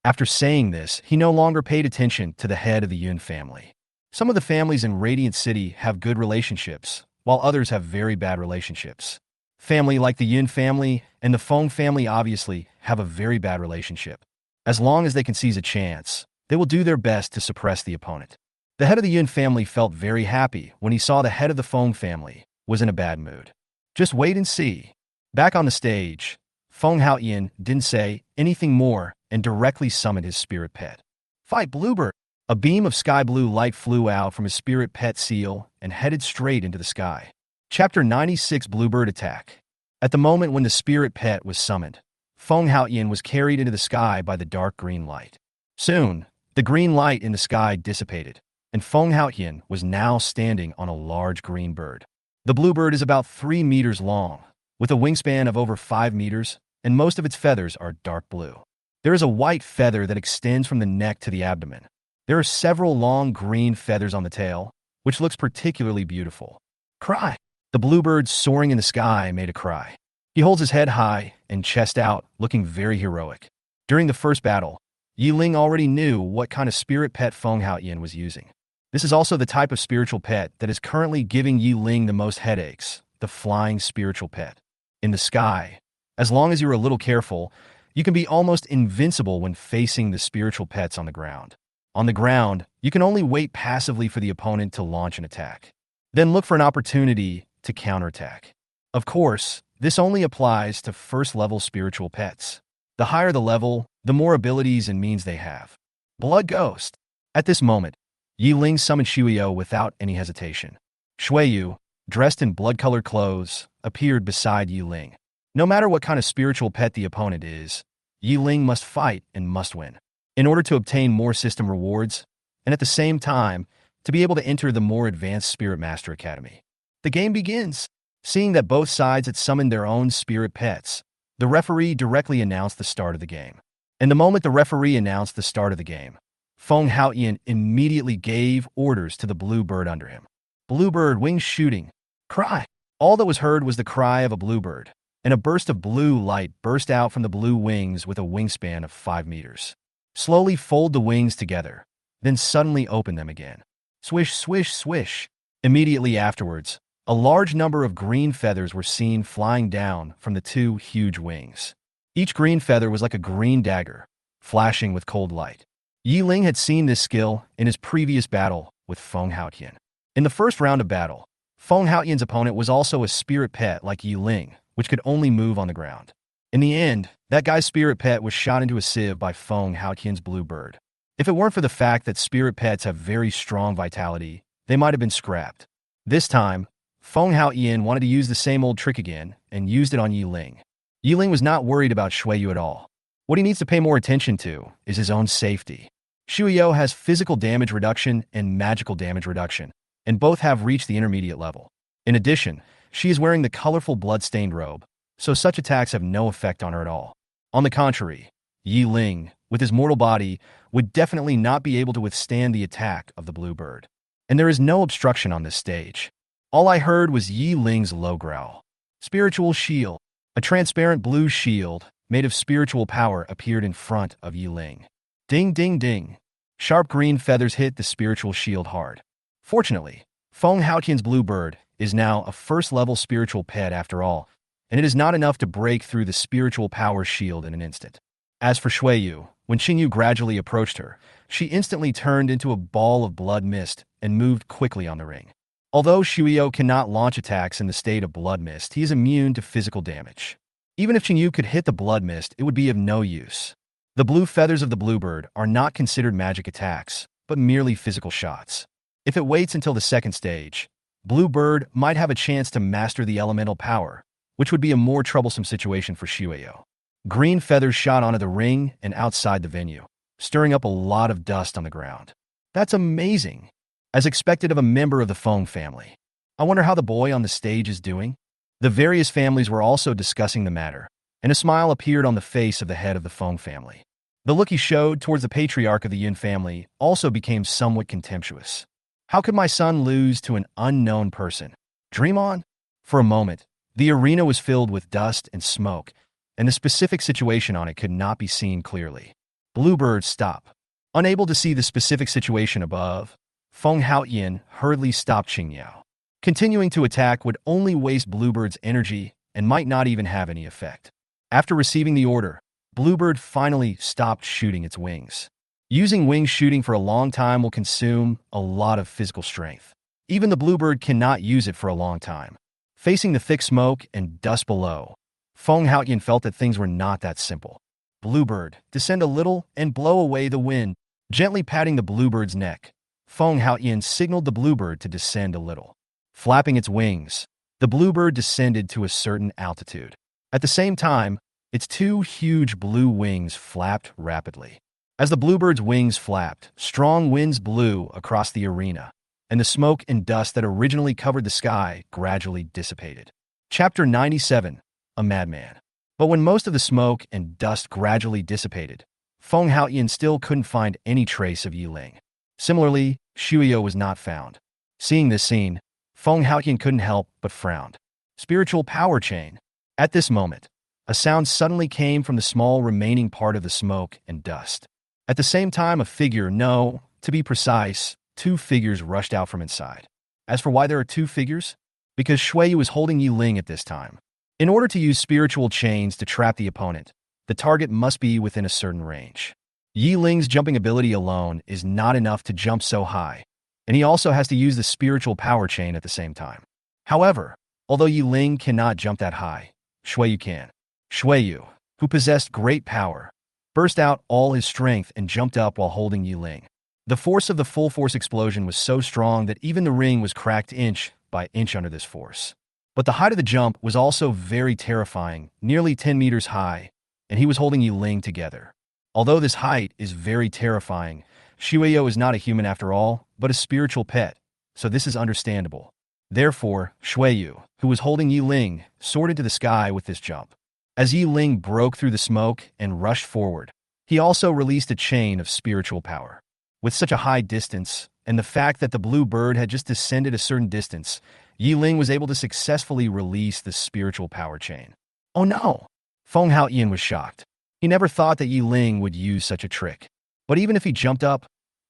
Speaker 1: After saying this, he no longer paid attention to the head of the Yun family. Some of the families in Radiant City have good relationships, while others have very bad relationships. Family like the Yun family and the Feng family obviously have a very bad relationship. As long as they can seize a chance, they will do their best to suppress the opponent. The head of the Yun family felt very happy when he saw the head of the Feng family was in a bad mood. Just wait and see. Back on the stage, Feng Haoyan didn't say anything more and directly summoned his spirit pet. Fight Bluebird! A beam of sky blue light flew out from his spirit pet seal and headed straight into the sky. Chapter 96 Bluebird Attack. At the moment when the spirit pet was summoned, Feng Haoyan was carried into the sky by the dark green light. Soon, the green light in the sky dissipated, and Feng Haoyan was now standing on a large green bird. The bluebird is about 3 meters long, with a wingspan of over 5 meters, and most of its feathers are dark blue. There is a white feather that extends from the neck to the abdomen. There are several long green feathers on the tail, which looks particularly beautiful. Cry! The bluebird soaring in the sky made a cry. He holds his head high and chest out, looking very heroic. During the first battle, Yi Ling already knew what kind of spirit pet Feng Haoyan was using. This is also the type of spiritual pet that is currently giving Yi Ling the most headaches, the flying spiritual pet. In the sky, as long as you're a little careful, you can be almost invincible when facing the spiritual pets on the ground. On the ground, you can only wait passively for the opponent to launch an attack. Then look for an opportunity to counterattack. Of course, this only applies to first-level spiritual pets. The higher the level, the more abilities and means they have. Blood Ghost. At this moment, Yi Ling summoned Shuyo without any hesitation. Shuyu, dressed in blood-colored clothes, appeared beside Yi Ling. No matter what kind of spiritual pet the opponent is, Yi Ling must fight and must win. In order to obtain more system rewards, and at the same time, to be able to enter the more advanced Spirit Master Academy. The game begins. Seeing that both sides had summoned their own spirit pets, the referee directly announced the start of the game. And the moment the referee announced the start of the game, Feng Haoyan immediately gave orders to the blue bird under him. Bluebird, wings shooting. Cry. All that was heard was the cry of a bluebird, and a burst of blue light burst out from the blue wings with a wingspan of 5 meters. Slowly fold the wings together, then suddenly open them again. Swish, swish, swish. Immediately afterwards, a large number of green feathers were seen flying down from the 2 huge wings. Each green feather was like a green dagger, flashing with cold light. Yi Ling had seen this skill in his previous battle with Feng Haoyan. In the first round of battle, Feng Haoyan's opponent was also a spirit pet like Yi Ling, which could only move on the ground. In the end, that guy's spirit pet was shot into a sieve by Feng Haoyan's bluebird. If it weren't for the fact that spirit pets have very strong vitality, they might have been scrapped. This time, Feng Haoyan wanted to use the same old trick again and used it on Yi Ling. Yi Ling was not worried about Shuyu at all. What he needs to pay more attention to is his own safety. Shuyu has physical damage reduction and magical damage reduction, and both have reached the intermediate level. In addition, she is wearing the colorful blood-stained robe, so such attacks have no effect on her at all. On the contrary, Yi Ling, with his mortal body, would definitely not be able to withstand the attack of the bluebird. And there is no obstruction on this stage. All I heard was Yi Ling's low growl. Spiritual shield. A transparent blue shield, made of spiritual power, appeared in front of Yi Ling. Ding, ding, ding. Sharp green feathers hit the spiritual shield hard. Fortunately, Feng Haoyan's bluebird is now a first-level spiritual pet after all, and it is not enough to break through the spiritual power shield in an instant. As for Shuyu, when Qingyu gradually approached her, she instantly turned into a ball of blood mist and moved quickly on the ring. Although Shuyu cannot launch attacks in the state of blood mist, he is immune to physical damage. Even if Qingyu could hit the blood mist, it would be of no use. The blue feathers of the bluebird are not considered magic attacks, but merely physical shots. If it waits until the second stage, Bluebird might have a chance to master the elemental power, which would be a more troublesome situation for Shuyu. Green feathers shot onto the ring and outside the venue, stirring up a lot of dust on the ground. That's amazing. As expected of a member of the Feng family. I wonder how the boy on the stage is doing? The various families were also discussing the matter, and a smile appeared on the face of the head of the Feng family. The look he showed towards the patriarch of the Yin family also became somewhat contemptuous. How could my son lose to an unknown person? Dream on? For a moment, the arena was filled with dust and smoke, and the specific situation on it could not be seen clearly. Bluebird, stop. Unable to see the specific situation above, Feng Haoyan hurriedly stopped Qingyao. Continuing to attack would only waste Bluebird's energy and might not even have any effect. After receiving the order, Bluebird finally stopped shooting its wings. Using wing shooting for a long time will consume a lot of physical strength. Even the Bluebird cannot use it for a long time. Facing the thick smoke and dust below, Feng Haoyan felt that things were not that simple. Bluebird, descend a little and blow away the wind. Gently patting the Bluebird's neck, Feng Haoyan signaled the Bluebird to descend a little. Flapping its wings, the Bluebird descended to a certain altitude. At the same time, its 2 huge blue wings flapped rapidly. As the Bluebird's wings flapped, strong winds blew across the arena, and the smoke and dust that originally covered the sky gradually dissipated. Chapter 97, A Madman. But when most of the smoke and dust gradually dissipated, Feng Haoyan still couldn't find any trace of Yi Ling. Similarly, Shuyu was not found. Seeing this scene, Feng Haoyan couldn't help but frowned. Spiritual power chain. At this moment, a sound suddenly came from the small remaining part of the smoke and dust. At the same time, a figure, no, to be precise, 2 figures rushed out from inside. As for why there are 2 figures? Because Shuyu was holding Yi Ling at this time. In order to use spiritual chains to trap the opponent, the target must be within a certain range. Yi Ling's jumping ability alone is not enough to jump so high, and he also has to use the spiritual power chain at the same time. However, although Yi Ling cannot jump that high, Shuyu can. Shuyu, who possessed great power, burst out all his strength and jumped up while holding Yi Ling. The force of the full-force explosion was so strong that even the ring was cracked inch by inch under this force. But the height of the jump was also very terrifying, nearly 10 meters high, and he was holding Yi Ling together. Although this height is very terrifying, Shueyo is not a human after all, but a spiritual pet, so this is understandable. Therefore, Shueyu, who was holding Yi Ling, soared into the sky with this jump. As Yi Ling broke through the smoke and rushed forward, he also released a chain of spiritual power. With such a high distance, and the fact that the blue bird had just descended a certain distance, Yi Ling was able to successfully release the spiritual power chain. Oh no! Feng Haoyan was shocked. He never thought that Yi Ling would use such a trick. But even if he jumped up,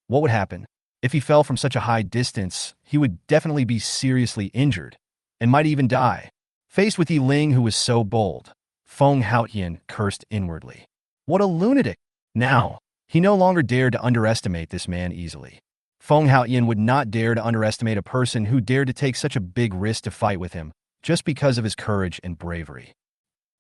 Speaker 1: what would happen? If he fell from such a high distance, he would definitely be seriously injured, and might even die. Faced with Yi Ling, who was so bold, Feng Haoyan cursed inwardly. What a lunatic! Now, he no longer dared to underestimate this man easily. Feng Haoyan would not dare to underestimate a person who dared to take such a big risk to fight with him, just because of his courage and bravery.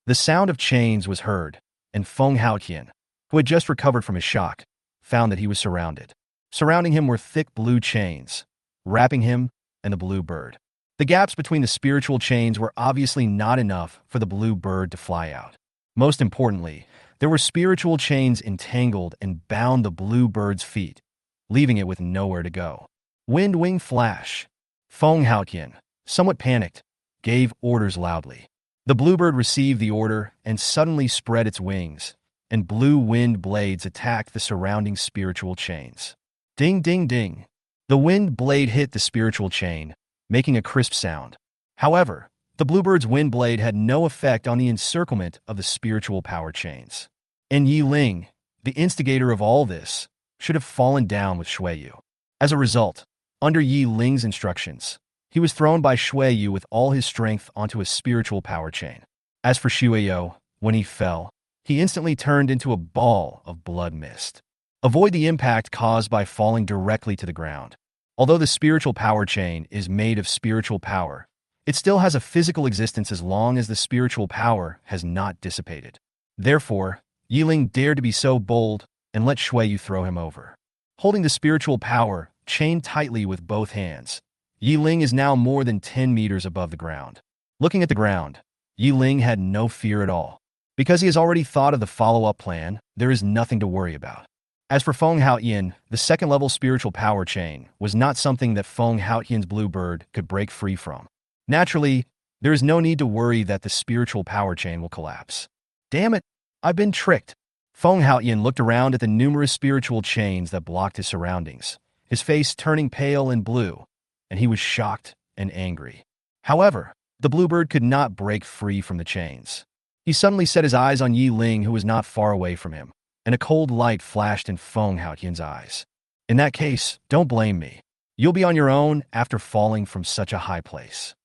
Speaker 1: The sound of chains was heard, and Feng Haoyan, who had just recovered from his shock, found that he was surrounded. Surrounding him were thick blue chains, wrapping him and the blue bird. The gaps between the spiritual chains were obviously not enough for the blue bird to fly out. Most importantly, there were spiritual chains entangled and bound the blue bird's feet, leaving it with nowhere to go. Wind wing flash. Feng Haoyan, somewhat panicked, gave orders loudly. The bluebird received the order and suddenly spread its wings, and blue wind blades attacked the surrounding spiritual chains. Ding, ding, ding. The wind blade hit the spiritual chain, making a crisp sound. However, the bluebird's wind blade had no effect on the encirclement of the spiritual power chains. And Yi Ling, the instigator of all this, should have fallen down with Shueyu. As a result, under Yi Ling's instructions, he was thrown by Shueyu with all his strength onto a spiritual power chain. As for Shueyu, when he fell, he instantly turned into a ball of blood mist. Avoid the impact caused by falling directly to the ground. Although the spiritual power chain is made of spiritual power, it still has a physical existence as long as the spiritual power has not dissipated. Therefore, Yi Ling dared to be so bold and let Shueyu throw him over. Holding the spiritual power chained tightly with both hands, Yi Ling is now more than 10 meters above the ground. Looking at the ground, Yi Ling had no fear at all. Because he has already thought of the follow-up plan, there is nothing to worry about. As for Feng Haoyan, the second-level spiritual power chain was not something that Feng Haoyan's bluebird could break free from. Naturally, there is no need to worry that the spiritual power chain will collapse. Damn it, I've been tricked. Feng Haoyan looked around at the numerous spiritual chains that blocked his surroundings, his face turning pale and blue, and he was shocked and angry. However, the bluebird could not break free from the chains. He suddenly set his eyes on Yi Ling, who was not far away from him, and a cold light flashed in Feng Haoyan's eyes. In that case, don't blame me. You'll be on your own after falling from such a high place.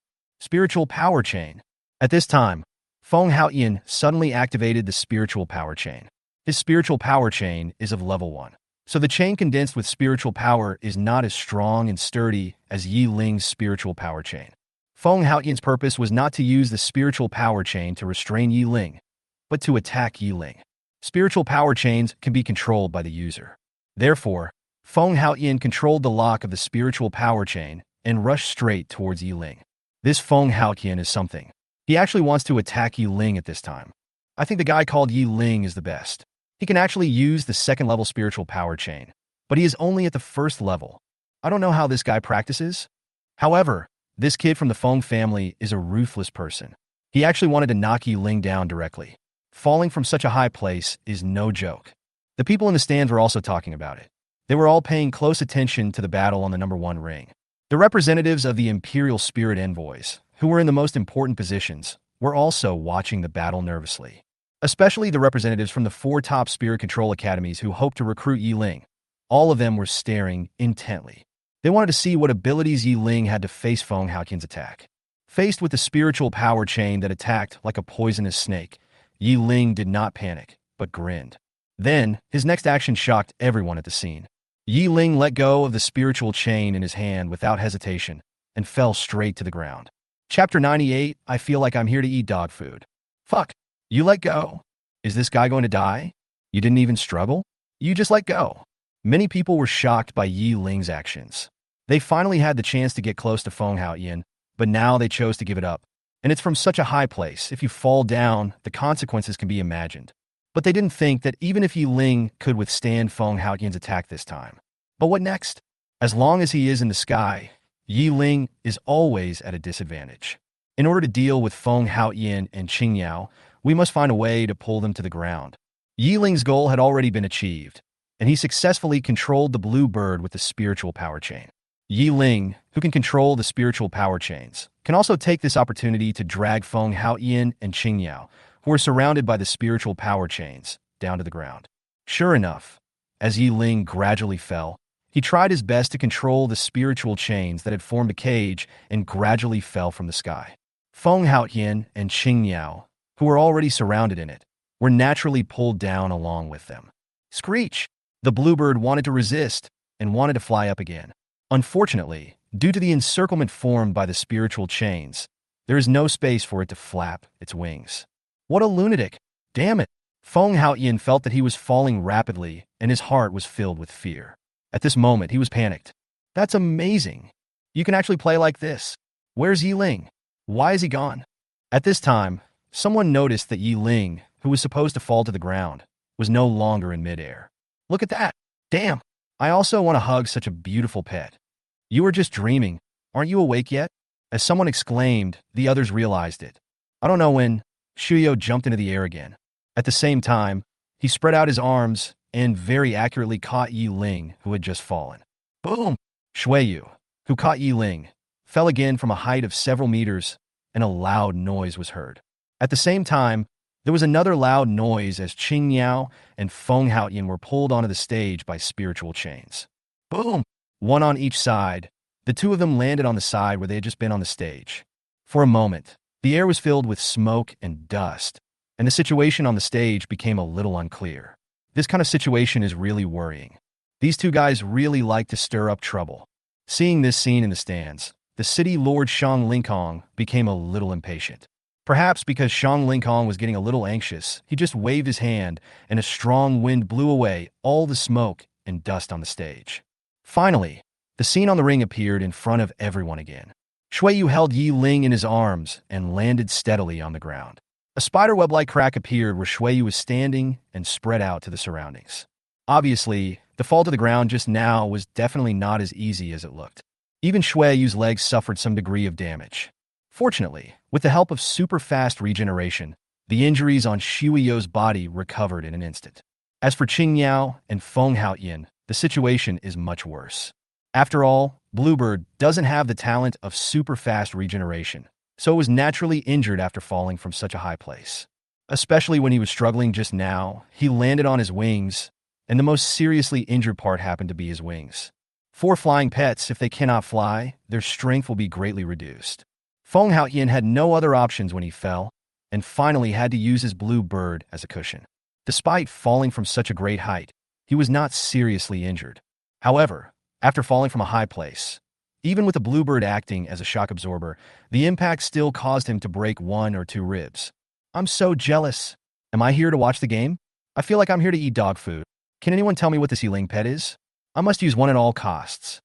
Speaker 1: Spiritual power chain. At this time, Feng Haoyan suddenly activated the spiritual power chain. His spiritual power chain is of level 1, so the chain condensed with spiritual power is not as strong and sturdy as Yi Ling's spiritual power chain. Feng Haoyan's purpose was not to use the spiritual power chain to restrain Yi Ling, but to attack Yi Ling. Spiritual power chains can be controlled by the user. Therefore, Feng Haoyan controlled the lock of the spiritual power chain and rushed straight towards Yi Ling. This Feng Haoyan is something. He actually wants to attack Yi Ling at this time. I think the guy called Yi Ling is the best. He can actually use the second-level spiritual power chain, but he is only at the first level. I don't know how this guy practices. However, this kid from the Feng family is a ruthless person. He actually wanted to knock Yi Ling down directly. Falling from such a high place is no joke. The people in the stands were also talking about it. They were all paying close attention to the battle on the number 1 ring. The representatives of the Imperial Spirit Envoys, who were in the most important positions, were also watching the battle nervously. Especially the representatives from the 4 top spirit control academies who hoped to recruit Yi Ling. All of them were staring intently. They wanted to see what abilities Yi Ling had to face Feng Haoyan's attack. Faced with the spiritual power chain that attacked like a poisonous snake, Yi Ling did not panic, but grinned. Then, his next action shocked everyone at the scene. Yi Ling let go of the spiritual chain in his hand without hesitation and fell straight to the ground. Chapter 98, I feel like I'm here to eat dog food. Fuck, you let go. Is this guy going to die? You didn't even struggle? You just let go. Many people were shocked by Yi Ling's actions. They finally had the chance to get close to Feng Haoyin, but now they chose to give it up. And it's from such a high place. If you fall down, the consequences can be imagined. But they didn't think that even if Yi Ling could withstand Feng Haoyin's attack this time. But what next? As long as he is in the sky, Yi Ling is always at a disadvantage. In order to deal with Feng Haoyin and Qing Yao, we must find a way to pull them to the ground. Yi Ling's goal had already been achieved, and he successfully controlled the blue bird with the spiritual power chain. Yi Ling, who can control the spiritual power chains, can also take this opportunity to drag Feng Haoyin and Qing Yao, who are surrounded by the spiritual power chains, down to the ground. Sure enough, as Yi Ling gradually fell, he tried his best to control the spiritual chains that had formed a cage and gradually fell from the sky. Feng Haoyin and Qing Yao, who were already surrounded in it, were naturally pulled down along with them. Screech! The bluebird wanted to resist and wanted to fly up again. Unfortunately, due to the encirclement formed by the spiritual chains, there is no space for it to flap its wings. What a lunatic! Damn it! Feng Haoyin felt that he was falling rapidly and his heart was filled with fear. At this moment, he was panicked. That's amazing! You can actually play like this. Where's Yi Ling? Why is he gone? At this time, someone noticed that Yi Ling, who was supposed to fall to the ground, was no longer in midair. Look at that! Damn! I also want to hug such a beautiful pet. You were just dreaming. Aren't you awake yet? As someone exclaimed, the others realized it. I don't know when. Shuyo jumped into the air again. At the same time, he spread out his arms and very accurately caught Yi Ling, who had just fallen. Boom! Shuiyu, who caught Yi Ling, fell again from a height of several meters, and a loud noise was heard. At the same time, there was another loud noise as Qing Yao and Feng Haoyin were pulled onto the stage by spiritual chains. Boom! One on each side. The two of them landed on the side where they had just been on the stage. For a moment, the air was filled with smoke and dust, and the situation on the stage became a little unclear. This kind of situation is really worrying. These two guys really like to stir up trouble. Seeing this scene in the stands, the city lord Shang Lingkong became a little impatient. Perhaps because Shang Lingkong was getting a little anxious, he just waved his hand and a strong wind blew away all the smoke and dust on the stage. Finally, the scene on the ring appeared in front of everyone again. Shuiyu held Yi Ling in his arms and landed steadily on the ground. A spiderweb-like crack appeared where Shuiyu was standing and spread out to the surroundings. Obviously, the fall to the ground just now was definitely not as easy as it looked. Even Shuiyu's legs suffered some degree of damage. Fortunately, with the help of super-fast regeneration, the injuries on Shuiyu's body recovered in an instant. As for Qing Yao and Feng Haoyin, the situation is much worse. After all, Bluebird doesn't have the talent of super-fast regeneration, so it was naturally injured after falling from such a high place. Especially when he was struggling just now, he landed on his wings, and the most seriously injured part happened to be his wings. For flying pets, if they cannot fly, their strength will be greatly reduced. Feng Haoyin had no other options when he fell, and finally had to use his blue bird as a cushion. Despite falling from such a great height, he was not seriously injured. However, after falling from a high place, even with the bluebird acting as a shock absorber, the impact still caused him to break 1 or 2 ribs. I'm so jealous. Am I here to watch the game? I feel like I'm here to eat dog food. Can anyone tell me what this Yi Ling pet is? I must use one at all costs.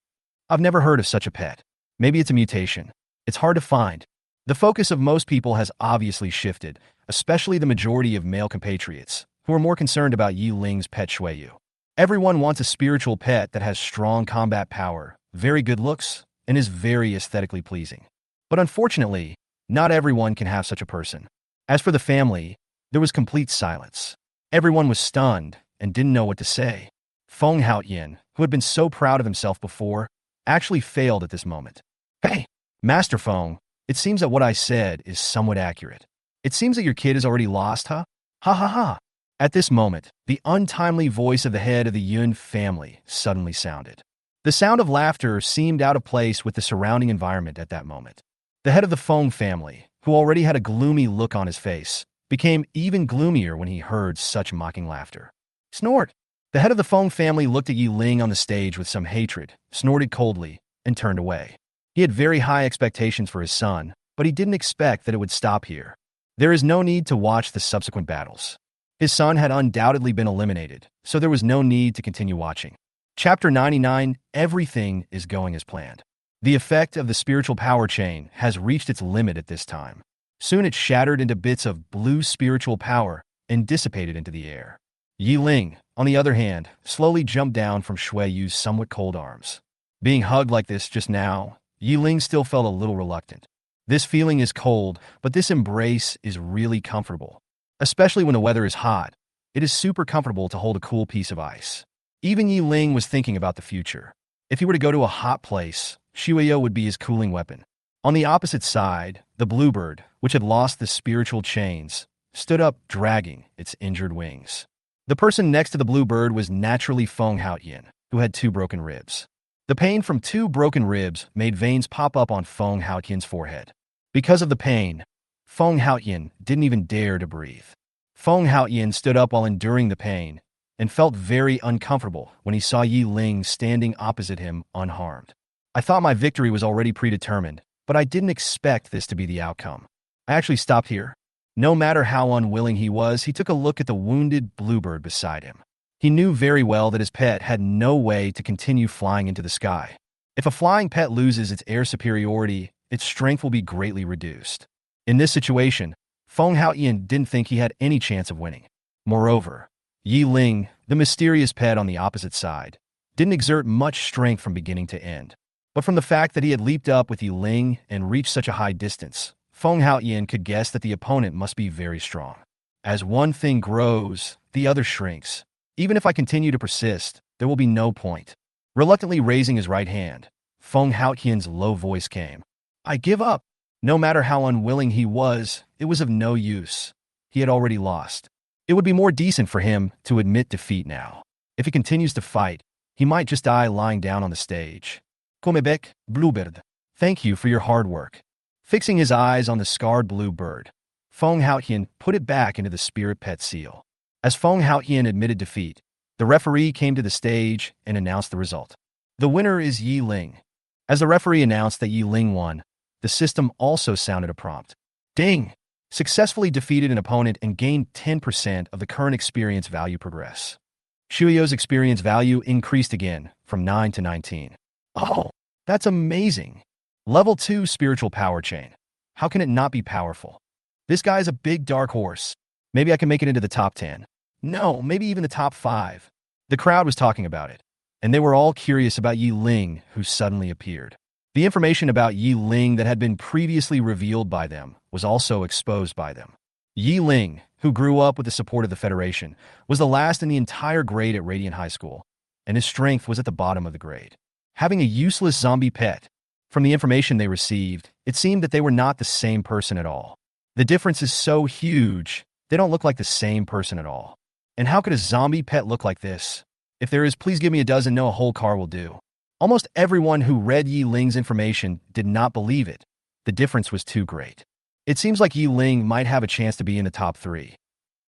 Speaker 1: I've never heard of such a pet. Maybe it's a mutation. It's hard to find. The focus of most people has obviously shifted, especially the majority of male compatriots, who are more concerned about Yi Ling's pet Shuiyu. Everyone wants a spiritual pet that has strong combat power, very good looks, and is very aesthetically pleasing. But unfortunately, not everyone can have such a person. As for the family, there was complete silence. Everyone was stunned and didn't know what to say. Feng Haoyin, who had been so proud of himself before, actually failed at this moment. Hey, Master Feng, it seems that what I said is somewhat accurate. It seems that your kid is already lost, huh? Ha ha ha. At this moment, the untimely voice of the head of the Yun family suddenly sounded. The sound of laughter seemed out of place with the surrounding environment at that moment. The head of the Feng family, who already had a gloomy look on his face, became even gloomier when he heard such mocking laughter. Snort! The head of the Feng family looked at Yi Ling on the stage with some hatred, snorted coldly, and turned away. He had very high expectations for his son, but he didn't expect that it would stop here. There is no need to watch the subsequent battles. His son had undoubtedly been eliminated, so there was no need to continue watching. Chapter 99, Everything is going as planned. The effect of the spiritual power chain has reached its limit at this time. Soon it shattered into bits of blue spiritual power and dissipated into the air. Yi Ling, on the other hand, slowly jumped down from Shui Yu's somewhat cold arms. Being hugged like this just now, Yi Ling still felt a little reluctant. This feeling is cold, but this embrace is really comfortable. Especially when the weather is hot, it is super comfortable to hold a cool piece of ice. Even Yi Ling was thinking about the future. If he were to go to a hot place, Shueyo would be his cooling weapon. On the opposite side, the bluebird, which had lost the spiritual chains, stood up dragging its injured wings. The person next to the bluebird was naturally Feng Haotian, who had 2 broken ribs. The pain from 2 broken ribs made veins pop up on Feng Haotian's forehead. Because of the pain, Feng Haotian didn't even dare to breathe. Feng Haotian stood up while enduring the pain and felt very uncomfortable when he saw Yi Ling standing opposite him unharmed. I thought my victory was already predetermined, but I didn't expect this to be the outcome. I actually stopped here. No matter how unwilling he was, he took a look at the wounded bluebird beside him. He knew very well that his pet had no way to continue flying into the sky. If a flying pet loses its air superiority, its strength will be greatly reduced. In this situation, Feng Haotian didn't think he had any chance of winning. Moreover, Yi Ling, the mysterious pet on the opposite side, didn't exert much strength from beginning to end. But from the fact that he had leaped up with Yi Ling and reached such a high distance, Feng Haotian could guess that the opponent must be very strong. As one thing grows, the other shrinks. Even if I continue to persist, there will be no point. Reluctantly raising his right hand, Feng Haotian's low voice came. I give up. No matter how unwilling he was, it was of no use. He had already lost. It would be more decent for him to admit defeat now. If he continues to fight, he might just die lying down on the stage. Komebek, Bluebird, thank you for your hard work. Fixing his eyes on the scarred blue bird, Feng Haotian put it back into the spirit pet seal. As Feng Haotian admitted defeat, the referee came to the stage and announced the result. The winner is Yi Ling. As the referee announced that Yi Ling won, the system also sounded a prompt. Ding! Successfully defeated an opponent and gained 10% of the current experience value progress. Shuyo's experience value increased again from 9 to 19. Oh, that's amazing. Level 2 spiritual power chain. How can it not be powerful? This guy is a big dark horse. Maybe I can make it into the top 10. No, maybe even the top 5. The crowd was talking about it, and they were all curious about Yi Ling, who suddenly appeared. The information about Yi Ling that had been previously revealed by them was also exposed by them. Yi Ling, who grew up with the support of the Federation, was the last in the entire grade at Radiant High School, and his strength was at the bottom of the grade. Having a useless zombie pet, from the information they received, it seemed that they were not the same person at all. The difference is so huge, they don't look like the same person at all. And how could a zombie pet look like this? If there is, please give me a dozen, no, a whole car will do. Almost everyone who read Yi Ling's information did not believe it. The difference was too great. It seems like Yi Ling might have a chance to be in the top 3.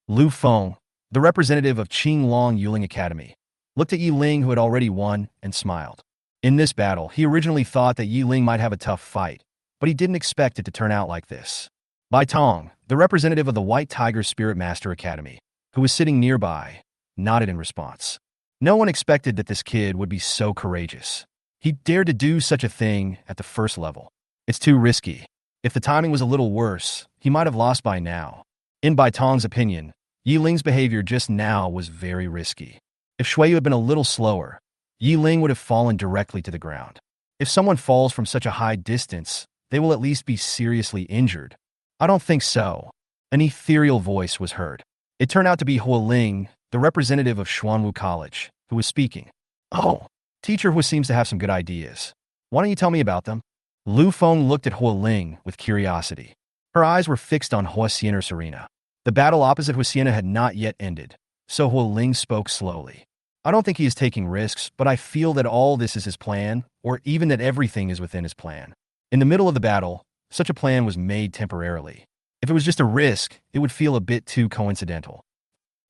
Speaker 1: Lu Feng, the representative of Qinglong Yuling Academy, looked at Yi Ling, who had already won, and smiled. In this battle, he originally thought that Yi Ling might have a tough fight, but he didn't expect it to turn out like this. Bai Tong, the representative of the White Tiger Spirit Master Academy, who was sitting nearby, nodded in response. No one expected that this kid would be so courageous. He dared to do such a thing at the first level. It's too risky. If the timing was a little worse, he might have lost by now. In Bai Tong's opinion, Yi Ling's behavior just now was very risky. If Shuiyu had been a little slower, Yi Ling would have fallen directly to the ground. If someone falls from such a high distance, they will at least be seriously injured. I don't think so. An ethereal voice was heard. It turned out to be Hua Ling, the representative of Xuanwu College, who was speaking. Oh, teacher Hua seems to have some good ideas. Why don't you tell me about them? Lu Feng looked at Hua Ling with curiosity. Her eyes were fixed on Hua Xiener's arena. The battle opposite Hua Xiena had not yet ended, so Hua Ling spoke slowly. I don't think he is taking risks, but I feel that all this is his plan, or even that everything is within his plan. In the middle of the battle, such a plan was made temporarily. If it was just a risk, it would feel a bit too coincidental.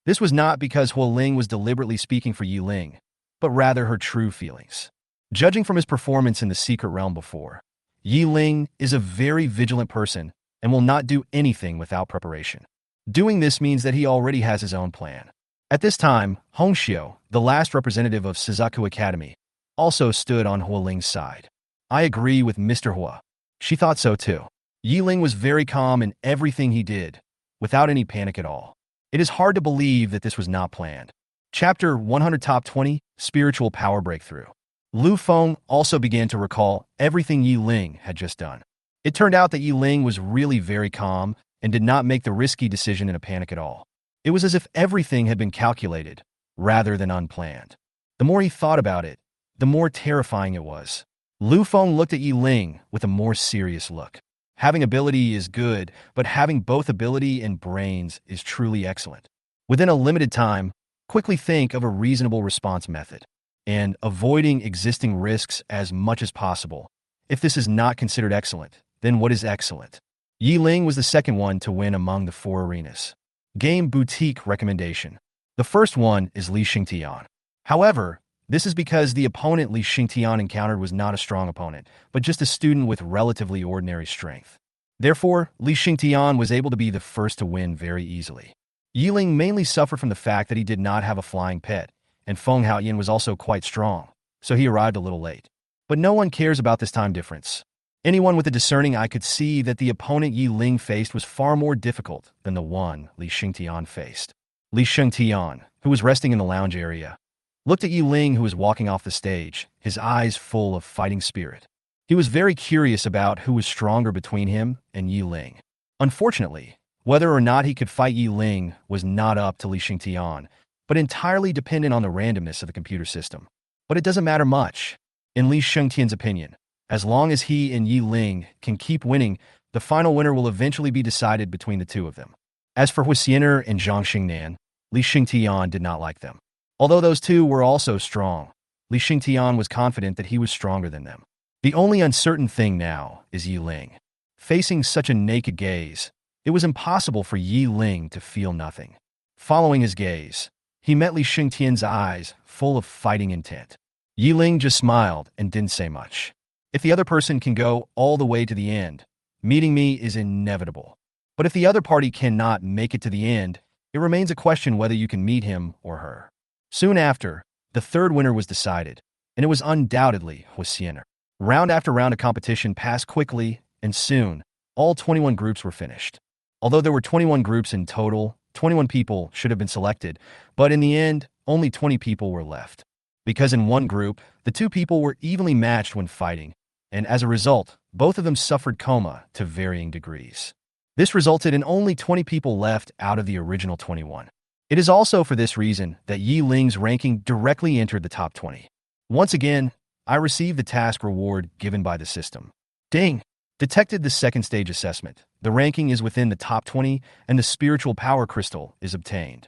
Speaker 1: This was not because Hua Ling was deliberately speaking for Yi Ling, but rather her true feelings. Judging from his performance in the secret realm before, Yi Ling is a very vigilant person and will not do anything without preparation. Doing this means that he already has his own plan. At this time, Hongxiu, the last representative of Suzaku Academy, also stood on Hualing's side. I agree with Mr. Hua. She thought so too. Yiling was very calm in everything he did, without any panic at all. It is hard to believe that this was not planned. Chapter 100 Top 20 Spiritual Power Breakthrough. Lu Feng also began to recall everything Yiling had just done. It turned out that Yiling was really very calm and did not make the risky decision in a panic at all. It was as if everything had been calculated, rather than unplanned. The more he thought about it, the more terrifying it was. Lu Feng looked at Yiling with a more serious look. Having ability is good, but having both ability and brains is truly excellent. Within a limited time, quickly think of a reasonable response method, and avoiding existing risks as much as possible. If this is not considered excellent, then what is excellent? Yiling was the second one to win among the 4 arenas. Game Boutique Recommendation. The first one is Li Xingtian. However, this is because the opponent Li Xingtian encountered was not a strong opponent, but just a student with relatively ordinary strength. Therefore, Li Xingtian was able to be the first to win very easily. Yiling mainly suffered from the fact that he did not have a flying pet, and Feng Haoyan was also quite strong, so he arrived a little late. But no one cares about this time difference. Anyone with a discerning eye could see that the opponent Yiling faced was far more difficult than the one Li Xingtian faced. Li Xingtian, who was resting in the lounge area, looked at Yiling, who was walking off the stage, his eyes full of fighting spirit. He was very curious about who was stronger between him and Yiling. Unfortunately, whether or not he could fight Yiling was not up to Li Xingtian, but entirely dependent on the randomness of the computer system. But it doesn't matter much. In Li Xingtian's opinion, as long as he and Yiling can keep winning, the final winner will eventually be decided between the two of them. As for Huixiner and Zhang Xingnan, Li Xingtian did not like them. Although those two were also strong, Li Xingtian was confident that he was stronger than them. The only uncertain thing now is Yiling. Facing such a naked gaze, it was impossible for Yiling to feel nothing. Following his gaze, he met Li Xingtian's eyes full of fighting intent. Yiling just smiled and didn't say much. If the other person can go all the way to the end, meeting me is inevitable. But if the other party cannot make it to the end, it remains a question whether you can meet him or her. Soon after, the third winner was decided, and it was undoubtedly Huixiner. Round after round of competition passed quickly, and soon, all 21 groups were finished. Although there were 21 groups in total, 21 people should have been selected, but in the end, only 20 people were left. Because in one group, the 2 people were evenly matched when fighting, and as a result, both of them suffered coma to varying degrees. This resulted in only 20 people left out of the original 21. It is also for this reason that Yiling's ranking directly entered the top 20. Once again, I received the task reward given by the system. Ding! Detected the second stage assessment. The ranking is within the top 20 and the spiritual power crystal is obtained.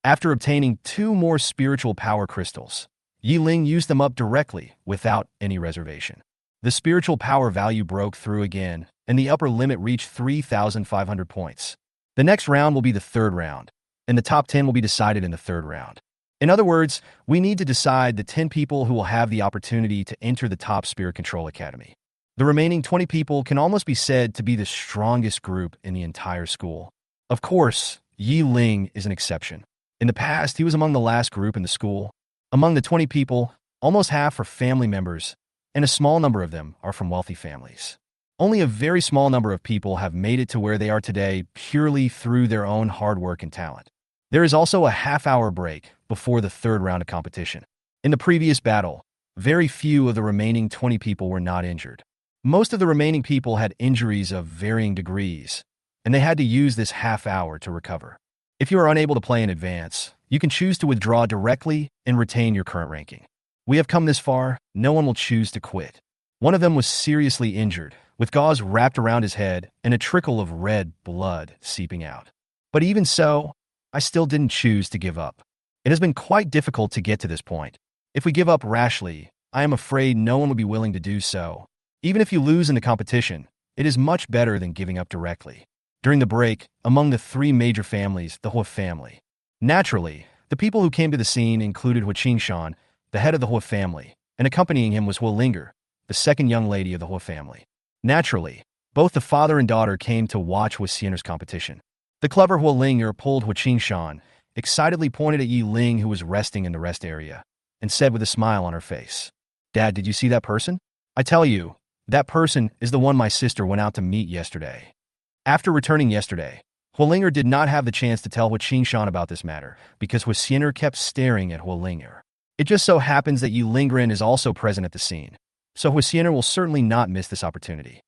Speaker 1: After obtaining 2 more spiritual power crystals, Yiling used them up directly without any reservation. The spiritual power value broke through again, and the upper limit reached 3,500 points. The next round will be the third round, and the top 10 will be decided in the third round. In other words, we need to decide the 10 people who will have the opportunity to enter the top Spirit Control Academy. The remaining 20 people can almost be said to be the strongest group in the entire school. Of course, Yiling is an exception. In the past, he was among the last group in the school. Among the 20 people, almost half are family members, and a small number of them are from wealthy families. Only a very small number of people have made it to where they are today purely through their own hard work and talent. There is also a half-hour break before the third round of competition. In the previous battle, very few of the remaining 20 people were not injured. Most of the remaining people had injuries of varying degrees, and they had to use this half-hour to recover. If you are unable to play in advance, you can choose to withdraw directly and retain your current ranking. We have come this far, no one will choose to quit. One of them was seriously injured, with gauze wrapped around his head and a trickle of red blood seeping out. But even so, I still didn't choose to give up. It has been quite difficult to get to this point. If we give up rashly, I am afraid no one will be willing to do so. Even if you lose in the competition, it is much better than giving up directly. During the break, among the 3 major families, the Hua family. Naturally, the people who came to the scene included Hua Qingshan, the head of the Hua family, and accompanying him was Hua Linger, the second young lady of the Hua family. Naturally, both the father and daughter came to watch Huixin's competition. The clever Huolinger pulled Huqingshan, excitedly pointed at Yi Ling, who was resting in the rest area, and said with a smile on her face, "Dad, did you see that person? I tell you, that person is the one my sister went out to meet yesterday." After returning yesterday, Huolinger did not have the chance to tell Huqingshan about this matter because Huixiner kept staring at Huolinger. It just so happens that Yi Lingren is also present at the scene, so Huixiner will certainly not miss this opportunity.